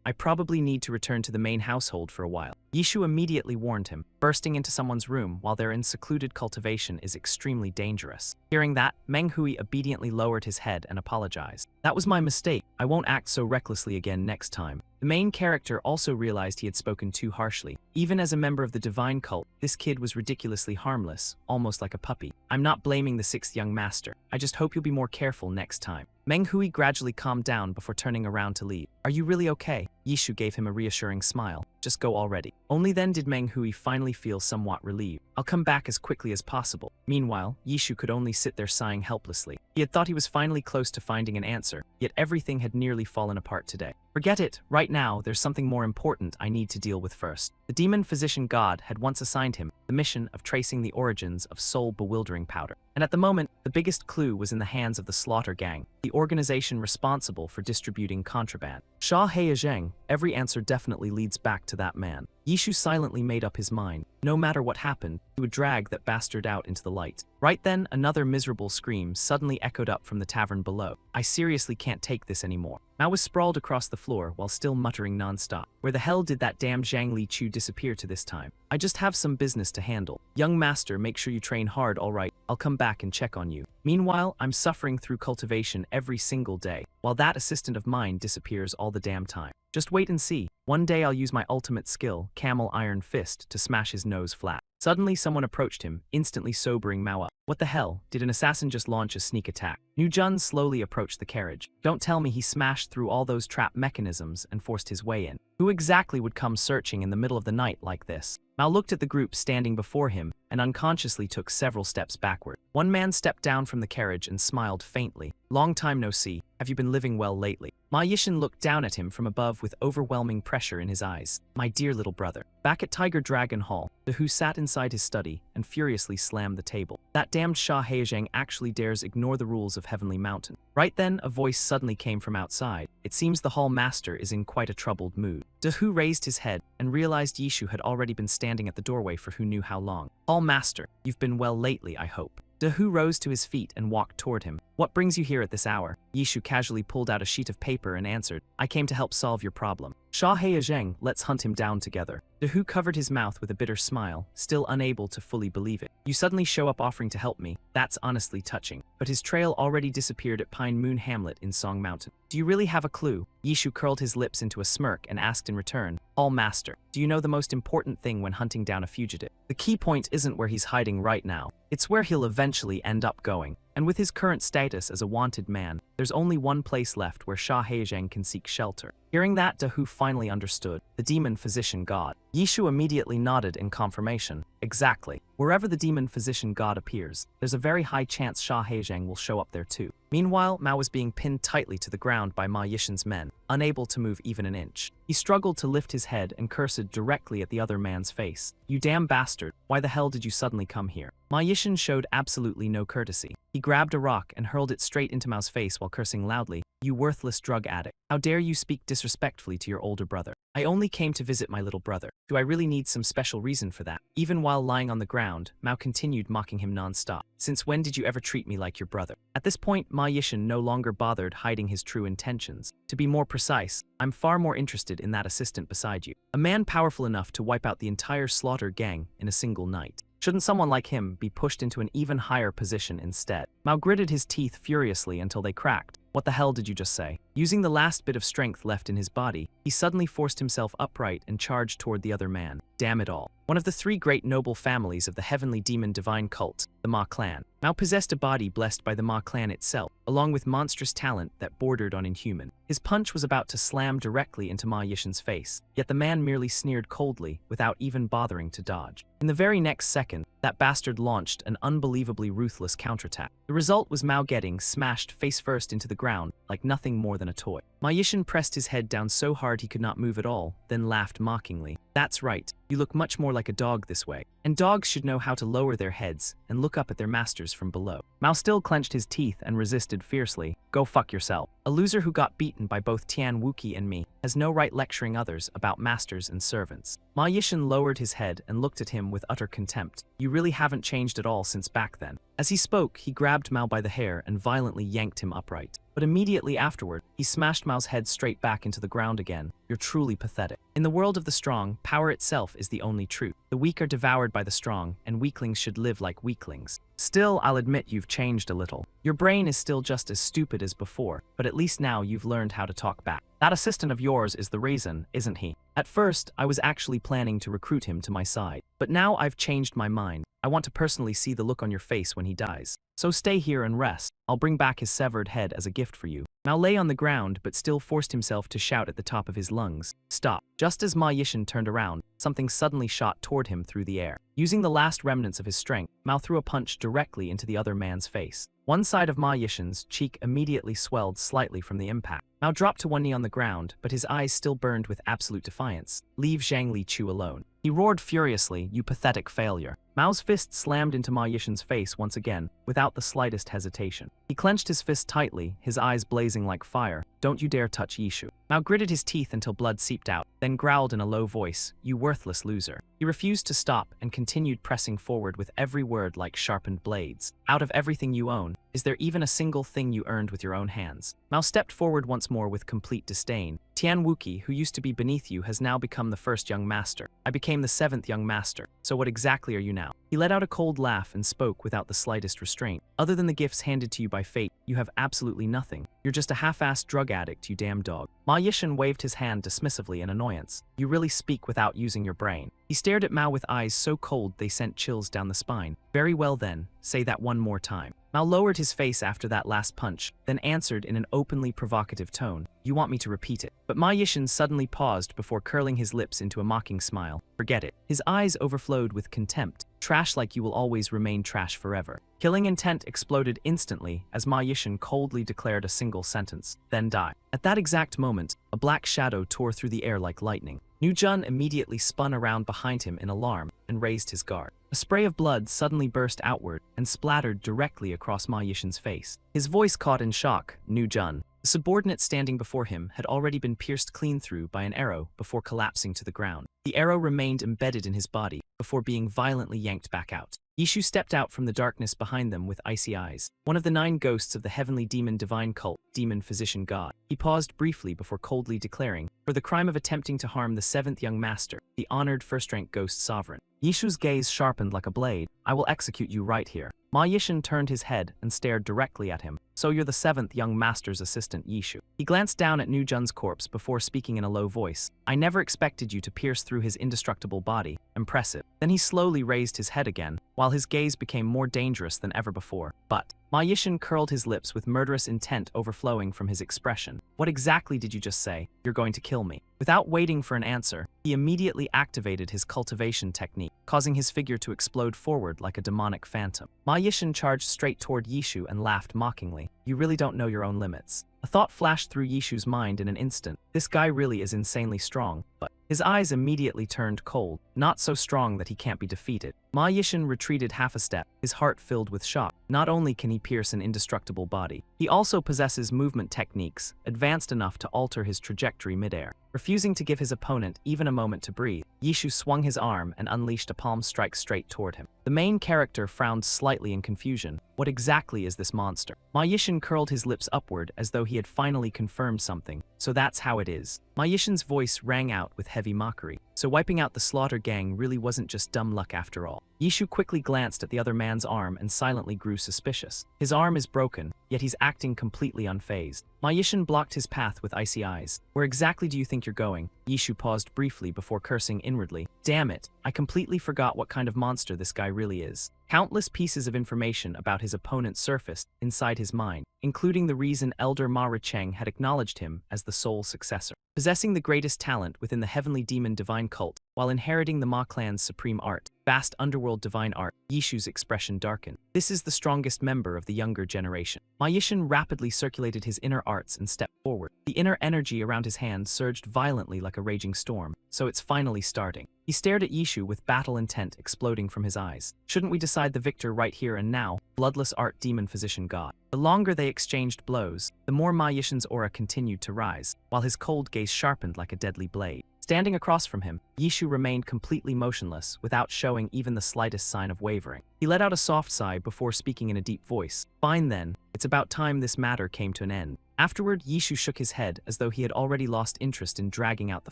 I probably need to return to the main household for a while." Yishu immediately warned him, bursting into someone's room while they're in secluded cultivation is extremely dangerous. Hearing that, Meng Hui obediently lowered his head and apologized. "That was my mistake. I won't act so recklessly again next time." The main character also realized he had spoken too harshly. Even as a member of the divine cult, this kid was ridiculously harmless, almost like a puppy. "I'm not blaming the 6th young master. I just hope you'll be more careful next time." Meng Hui gradually calmed down before turning around to leave. "Are you really okay?" Yishu gave him a reassuring smile. "Just go already." Only then did Meng Hui finally feel somewhat relieved. "I'll come back as quickly as possible." Meanwhile, Yishu could only sit there sighing helplessly. He had thought he was finally close to finding an answer, yet everything had nearly fallen apart today. "Forget it. Right now, there's something more important I need to deal with first." The demon physician god had once assigned him the mission of tracing the origins of soul-bewildering powder. And at the moment, the biggest clue was in the hands of the Slaughter Gang, the organization responsible for distributing contraband. Sha Heizheng, every answer definitely leads back to that man. Yishu silently made up his mind. No matter what happened, he would drag that bastard out into the light. Right then, another miserable scream suddenly echoed up from the tavern below. "I seriously can't take this anymore." Mao was sprawled across the floor while still muttering non-stop. "Where the hell did that damn Zhang Li Chu disappear to this time? I just have some business to handle. Young master, make sure you train hard, alright? I'll come back and check on you." Meanwhile, I'm suffering through cultivation every single day, while that assistant of mine disappears all the damn time. Just wait and see. One day I'll use my ultimate skill, Camel Iron Fist, to smash his nose flat. Suddenly someone approached him, instantly sobering Mao up. What the hell, did an assassin just launch a sneak attack? Nu Jun slowly approached the carriage. Don't tell me he smashed through all those trap mechanisms and forced his way in. Who exactly would come searching in the middle of the night like this? Mao looked at the group standing before him and unconsciously took several steps backward. One man stepped down from the carriage and smiled faintly. Long time no see. Have you been living well lately? Ma Yishan looked down at him from above with overwhelming pressure in his eyes. My dear little brother. Back at Tiger Dragon Hall, the Hu sat inside his study and furiously slammed the table. That damned Sha Heizheng actually dares ignore the rules of Heavenly Mountain. Right then, a voice suddenly came from outside. It seems the hall master is in quite a troubled mood. De Hu raised his head and realized Yishu had already been standing at the doorway for who knew how long. Hall master, you've been well lately, I hope. De Hu rose to his feet and walked toward him. What brings you here at this hour? Yishu casually pulled out a sheet of paper and answered, I came to help solve your problem. Sha Heizheng, let's hunt him down together. De Hu covered his mouth with a bitter smile, still unable to fully believe it. You suddenly show up offering to help me. That's honestly touching. But his trail already disappeared at Pine Moon Hamlet in Song Mountain. Do you really have a clue? Yishu curled his lips into a smirk and asked in return, All Master, do you know the most important thing when hunting down a fugitive? The key point isn't where he's hiding right now. It's where he'll eventually end up going. And with his current status as a wanted man, there's only one place left where Sha Heizheng can seek shelter. Hearing that, De Hu finally understood. The demon physician god. Yishu immediately nodded in confirmation. Exactly. Wherever the demon physician god appears, there's a very high chance Sha Heizheng will show up there too. Meanwhile, Mao was being pinned tightly to the ground by Ma Yishan's men, unable to move even an inch. He struggled to lift his head and cursed directly at the other man's face. You damn bastard, why the hell did you suddenly come here? Ma Yishan showed absolutely no courtesy. He grabbed a rock and hurled it straight into Mao's face while cursing loudly, You worthless drug addict. How dare you speak disrespectfully to your older brother? I only came to visit my little brother. Do I really need some special reason for that? Even while lying on the ground, Mao continued mocking him non-stop. Since when did you ever treat me like your brother? At this point, Ma Yishan no longer bothered hiding his true intentions. To be more precise, I'm far more interested in that assistant beside you. A man powerful enough to wipe out the entire slaughter gang in a single night. Shouldn't someone like him be pushed into an even higher position instead? Mao gritted his teeth furiously until they cracked. What the hell did you just say? Using the last bit of strength left in his body, he suddenly forced himself upright and charged toward the other man. Damn it all. One of the three great noble families of the heavenly demon divine cult, the Ma clan. Mao possessed a body blessed by the Ma clan itself, along with monstrous talent that bordered on inhuman. His punch was about to slam directly into Ma Yishan's face, yet the man merely sneered coldly without even bothering to dodge. In the very next second, that bastard launched an unbelievably ruthless counterattack. The result was Mao getting smashed face first into the ground like nothing more than a toy. Ma Yishan pressed his head down so hard he could not move at all, then laughed mockingly. That's right, you look much more like a dog this way. And dogs should know how to lower their heads and look up at their masters from below. Mao still clenched his teeth and resisted fiercely. Go fuck yourself. A loser who got beaten by both Tian Wuki and me has no right lecturing others about masters and servants. Ma Yishan lowered his head and looked at him with utter contempt. You really haven't changed at all since back then. As he spoke, he grabbed Mao by the hair and violently yanked him upright. But immediately afterward, he smashed Mao's head straight back into the ground again. You're truly pathetic. In the world of the strong, power itself is the only truth. The weak are devoured by the strong, and weaklings should live like weaklings. Still, I'll admit you've changed a little. Your brain is still just as stupid as before, but at least now you've learned how to talk back. That assistant of yours is the reason, isn't he? At first, I was actually planning to recruit him to my side, but now I've changed my mind. I want to personally see the look on your face when he dies. So stay here and rest. I'll bring back his severed head as a gift for you. Mao lay on the ground but still forced himself to shout at the top of his lungs. Stop. Just as Ma Yishan turned around, something suddenly shot toward him through the air. Using the last remnants of his strength, Mao threw a punch directly into the other man's face. One side of Ma Yishan's cheek immediately swelled slightly from the impact. Mao dropped to one knee on the ground, but his eyes still burned with absolute defiance. Leave Zhang Lichu alone. He roared furiously, you pathetic failure. Mao's fist slammed into Ma Yishan's face once again, without the slightest hesitation. He clenched his fist tightly, his eyes blazing like fire. Don't you dare touch Yishu. Mao gritted his teeth until blood seeped out, then growled in a low voice, you worthless loser. He refused to stop and continued pressing forward with every word like sharpened blades. Out of everything you own, is there even a single thing you earned with your own hands? Mao stepped forward once more with complete disdain. Tian Wuki, who used to be beneath you, has now become the first young master. I became the seventh young master. So what exactly are you now? He let out a cold laugh and spoke without the slightest restraint. Other than the gifts handed to you by fate, you have absolutely nothing. You're just a half-assed drug addict, you damn dog. Ma Yishan waved his hand dismissively in annoyance. You really speak without using your brain. He stared at Mao with eyes so cold they sent chills down the spine. Very well then, say that one more time. Mao lowered his face after that last punch, then answered in an openly provocative tone, you want me to repeat it. But Ma Yishan suddenly paused before curling his lips into a mocking smile. Forget it. His eyes overflowed with contempt. Trash like you will always remain trash forever. Killing intent exploded instantly as Ma Yishan coldly declared a single sentence, then die. At that exact moment, a black shadow tore through the air like lightning. Nu Jun immediately spun around behind him in alarm and raised his guard. A spray of blood suddenly burst outward and splattered directly across Ma Yishan's face. His voice caught in shock, Nu Jun. The subordinate standing before him had already been pierced clean through by an arrow before collapsing to the ground. The arrow remained embedded in his body before being violently yanked back out. Yishu stepped out from the darkness behind them with icy eyes. One of the 9 ghosts of the heavenly demon divine cult, demon physician god. He paused briefly before coldly declaring, for the crime of attempting to harm the 7th young master, the honored first-rank ghost sovereign. Yishu's gaze sharpened like a blade. I will execute you right here. Ma Yishan turned his head and stared directly at him. So you're the 7th young master's assistant, Yishu. He glanced down at Nu Jun's corpse before speaking in a low voice. I never expected you to pierce through his indestructible body. Impressive. Then he slowly raised his head again, while his gaze became more dangerous than ever before. But Ma Yishan curled his lips with murderous intent overflowing from his expression. What exactly did you just say? You're going to kill me. Without waiting for an answer, he immediately activated his cultivation technique, causing his figure to explode forward like a demonic phantom. Ma Yishan charged straight toward Yishu and laughed mockingly. You really don't know your own limits. A thought flashed through Yishu's mind in an instant. This guy really is insanely strong, but his eyes immediately turned cold, not so strong that he can't be defeated. Ma Yishan retreated half a step, his heart filled with shock. Not only can he pierce an indestructible body, he also possesses movement techniques advanced enough to alter his trajectory midair. Refusing to give his opponent even a moment to breathe, Yishu swung his arm and unleashed a palm strike straight toward him. The main character frowned slightly in confusion. What exactly is this monster? Ma Yishan curled his lips upward as though he had finally confirmed something. So that's how it is. Ma Yishan's voice rang out with heavy mockery. So wiping out the slaughter gang really wasn't just dumb luck after all. Yishu quickly glanced at the other man's arm and silently grew suspicious. His arm is broken, yet he's acting completely unfazed. Ma Yishan blocked his path with icy eyes. Where exactly do you think you're going? Yishu paused briefly before cursing inwardly. Damn it, I completely forgot what kind of monster this guy really is. Countless pieces of information about his opponent surfaced inside his mind, including the reason Elder Ma Cheng had acknowledged him as the sole successor. Possessing the greatest talent within the heavenly demon divine cult, while inheriting the Ma clan's supreme art, vast underworld divine art, Yishu's expression darkened. This is the strongest member of the younger generation. Ma Yishan rapidly circulated his inner arts and stepped forward. The inner energy around his hand surged violently like a raging storm. So it's finally starting. He stared at Yishu with battle intent exploding from his eyes. Shouldn't we decide the victor right here and now? Bloodless art demon physician god. The longer they exchanged blows, the more Ma Yishan's aura continued to rise, while his cold gaze sharpened like a deadly blade. Standing across from him, Yishu remained completely motionless without showing even the slightest sign of wavering. He let out a soft sigh before speaking in a deep voice. Fine then, it's about time this matter came to an end. Afterward, Yishu shook his head as though he had already lost interest in dragging out the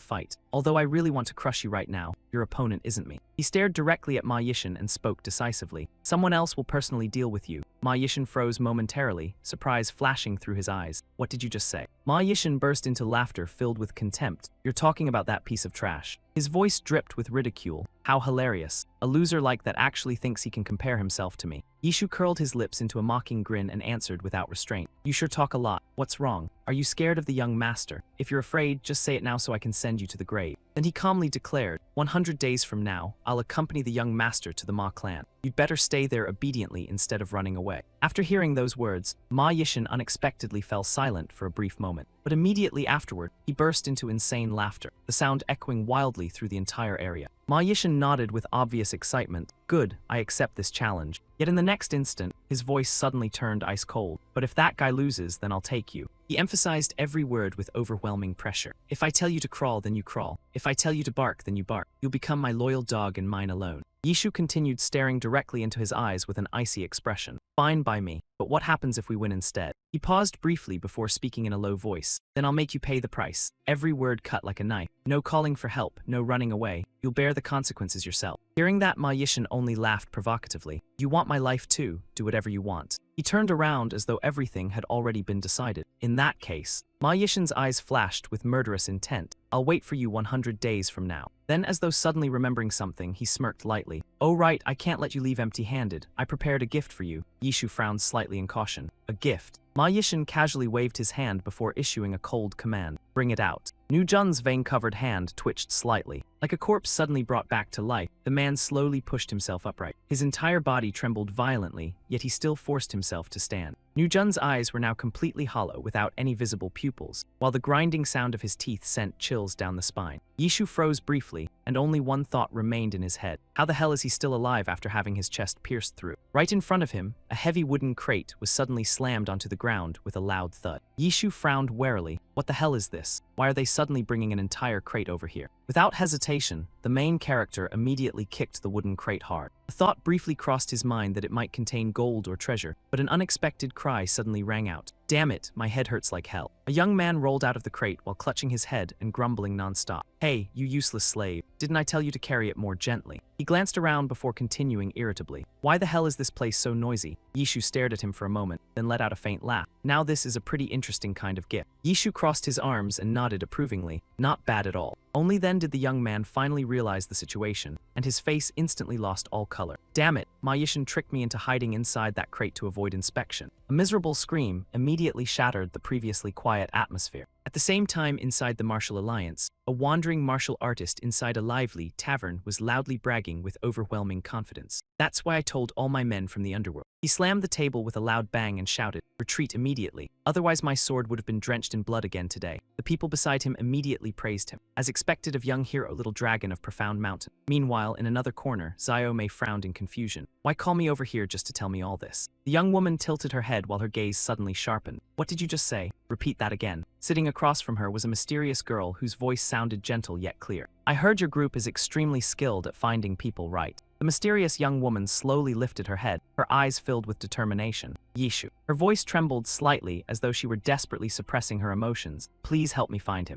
fight. Although I really want to crush you right now, your opponent isn't me. He stared directly at Ma Yishan and spoke decisively. Someone else will personally deal with you. Ma Yishan froze momentarily, surprise flashing through his eyes. What did you just say? Ma Yishan burst into laughter filled with contempt. You're talking about that piece of trash. His voice dripped with ridicule. How hilarious. A loser like that actually thinks he can compare himself to me. Yishu curled his lips into a mocking grin and answered without restraint. You sure talk a lot. What's wrong? Are you scared of the young master? If you're afraid, just say it now so I can send you to the grave. Then he calmly declared, 100 days from now, I'll accompany the young master to the Ma clan. You'd better stay there obediently instead of running away. After hearing those words, Ma Yishan unexpectedly fell silent for a brief moment. But immediately afterward, he burst into insane laughter, the sound echoing wildly through the entire area. Ma Yishan nodded with obvious excitement. Good, I accept this challenge. Yet in the next instant, his voice suddenly turned ice cold. But if that guy loses, then I'll take you. He emphasized every word with overwhelming pressure. If I tell you to crawl, then you crawl. If I tell you to bark, then you bark. You'll become my loyal dog and mine alone. Yishu continued staring directly into his eyes with an icy expression. Fine by me, but what happens if we win instead? He paused briefly before speaking in a low voice. Then I'll make you pay the price. Every word cut like a knife. No calling for help, no running away. You'll bear the consequences yourself. Hearing that, Ma Yishan only laughed provocatively. You want my life too, do whatever you want. He turned around as though everything had already been decided. In that case, Ma Yishan's eyes flashed with murderous intent. I'll wait for you 100 days from now. Then, as though suddenly remembering something, he smirked lightly. Oh right, I can't let you leave empty-handed. I prepared a gift for you. Yishu frowned slightly in caution. A gift? Ma Yishin casually waved his hand before issuing a cold command. Bring it out. Nu Jun's vein-covered hand twitched slightly. Like a corpse suddenly brought back to life, the man slowly pushed himself upright. His entire body trembled violently, yet he still forced himself to stand. Nu Jun's eyes were now completely hollow without any visible pupils, while the grinding sound of his teeth sent chills down the spine. Yishu froze briefly, and only one thought remained in his head. How the hell is he still alive after having his chest pierced through? Right in front of him, a heavy wooden crate was suddenly slammed onto the ground with a loud thud. Yishu frowned warily. What the hell is this? Why are they suddenly bringing an entire crate over here? Without hesitation, the main character immediately kicked the wooden crate hard. The thought briefly crossed his mind that it might contain gold or treasure, but an unexpected cry suddenly rang out. Damn it, my head hurts like hell. A young man rolled out of the crate while clutching his head and grumbling nonstop. Hey, you useless slave. Didn't I tell you to carry it more gently? He glanced around before continuing irritably. Why the hell is this place so noisy? Yishu stared at him for a moment, then let out a faint laugh. Now this is a pretty interesting kind of gift. Yishu crossed his arms and nodded approvingly. Not bad at all. Only then did the young man finally realize the situation, and his face instantly lost all color. Damn it, Ma Yishin tricked me into hiding inside that crate to avoid inspection. A miserable scream immediately shattered the previously quiet atmosphere. At the same time, inside the Martial Alliance, a wandering martial artist inside a lively tavern was loudly bragging with overwhelming confidence. That's why I told all my men from the underworld. He slammed the table with a loud bang and shouted, "Retreat immediately, otherwise my sword would have been drenched in blood again today." The people beside him immediately praised him, as expected of young hero Little Dragon of Profound Mountain. Meanwhile, in another corner, Xiaomei frowned in confusion. Why call me over here just to tell me all this? The young woman tilted her head while her gaze suddenly sharpened. What did you just say? Repeat that again. Sitting across from her was a mysterious girl whose voice sounded gentle yet clear. I heard your group is extremely skilled at finding people right. The mysterious young woman slowly lifted her head, her eyes filled with determination. Yishu. Her voice trembled slightly as though she were desperately suppressing her emotions. Please help me find him.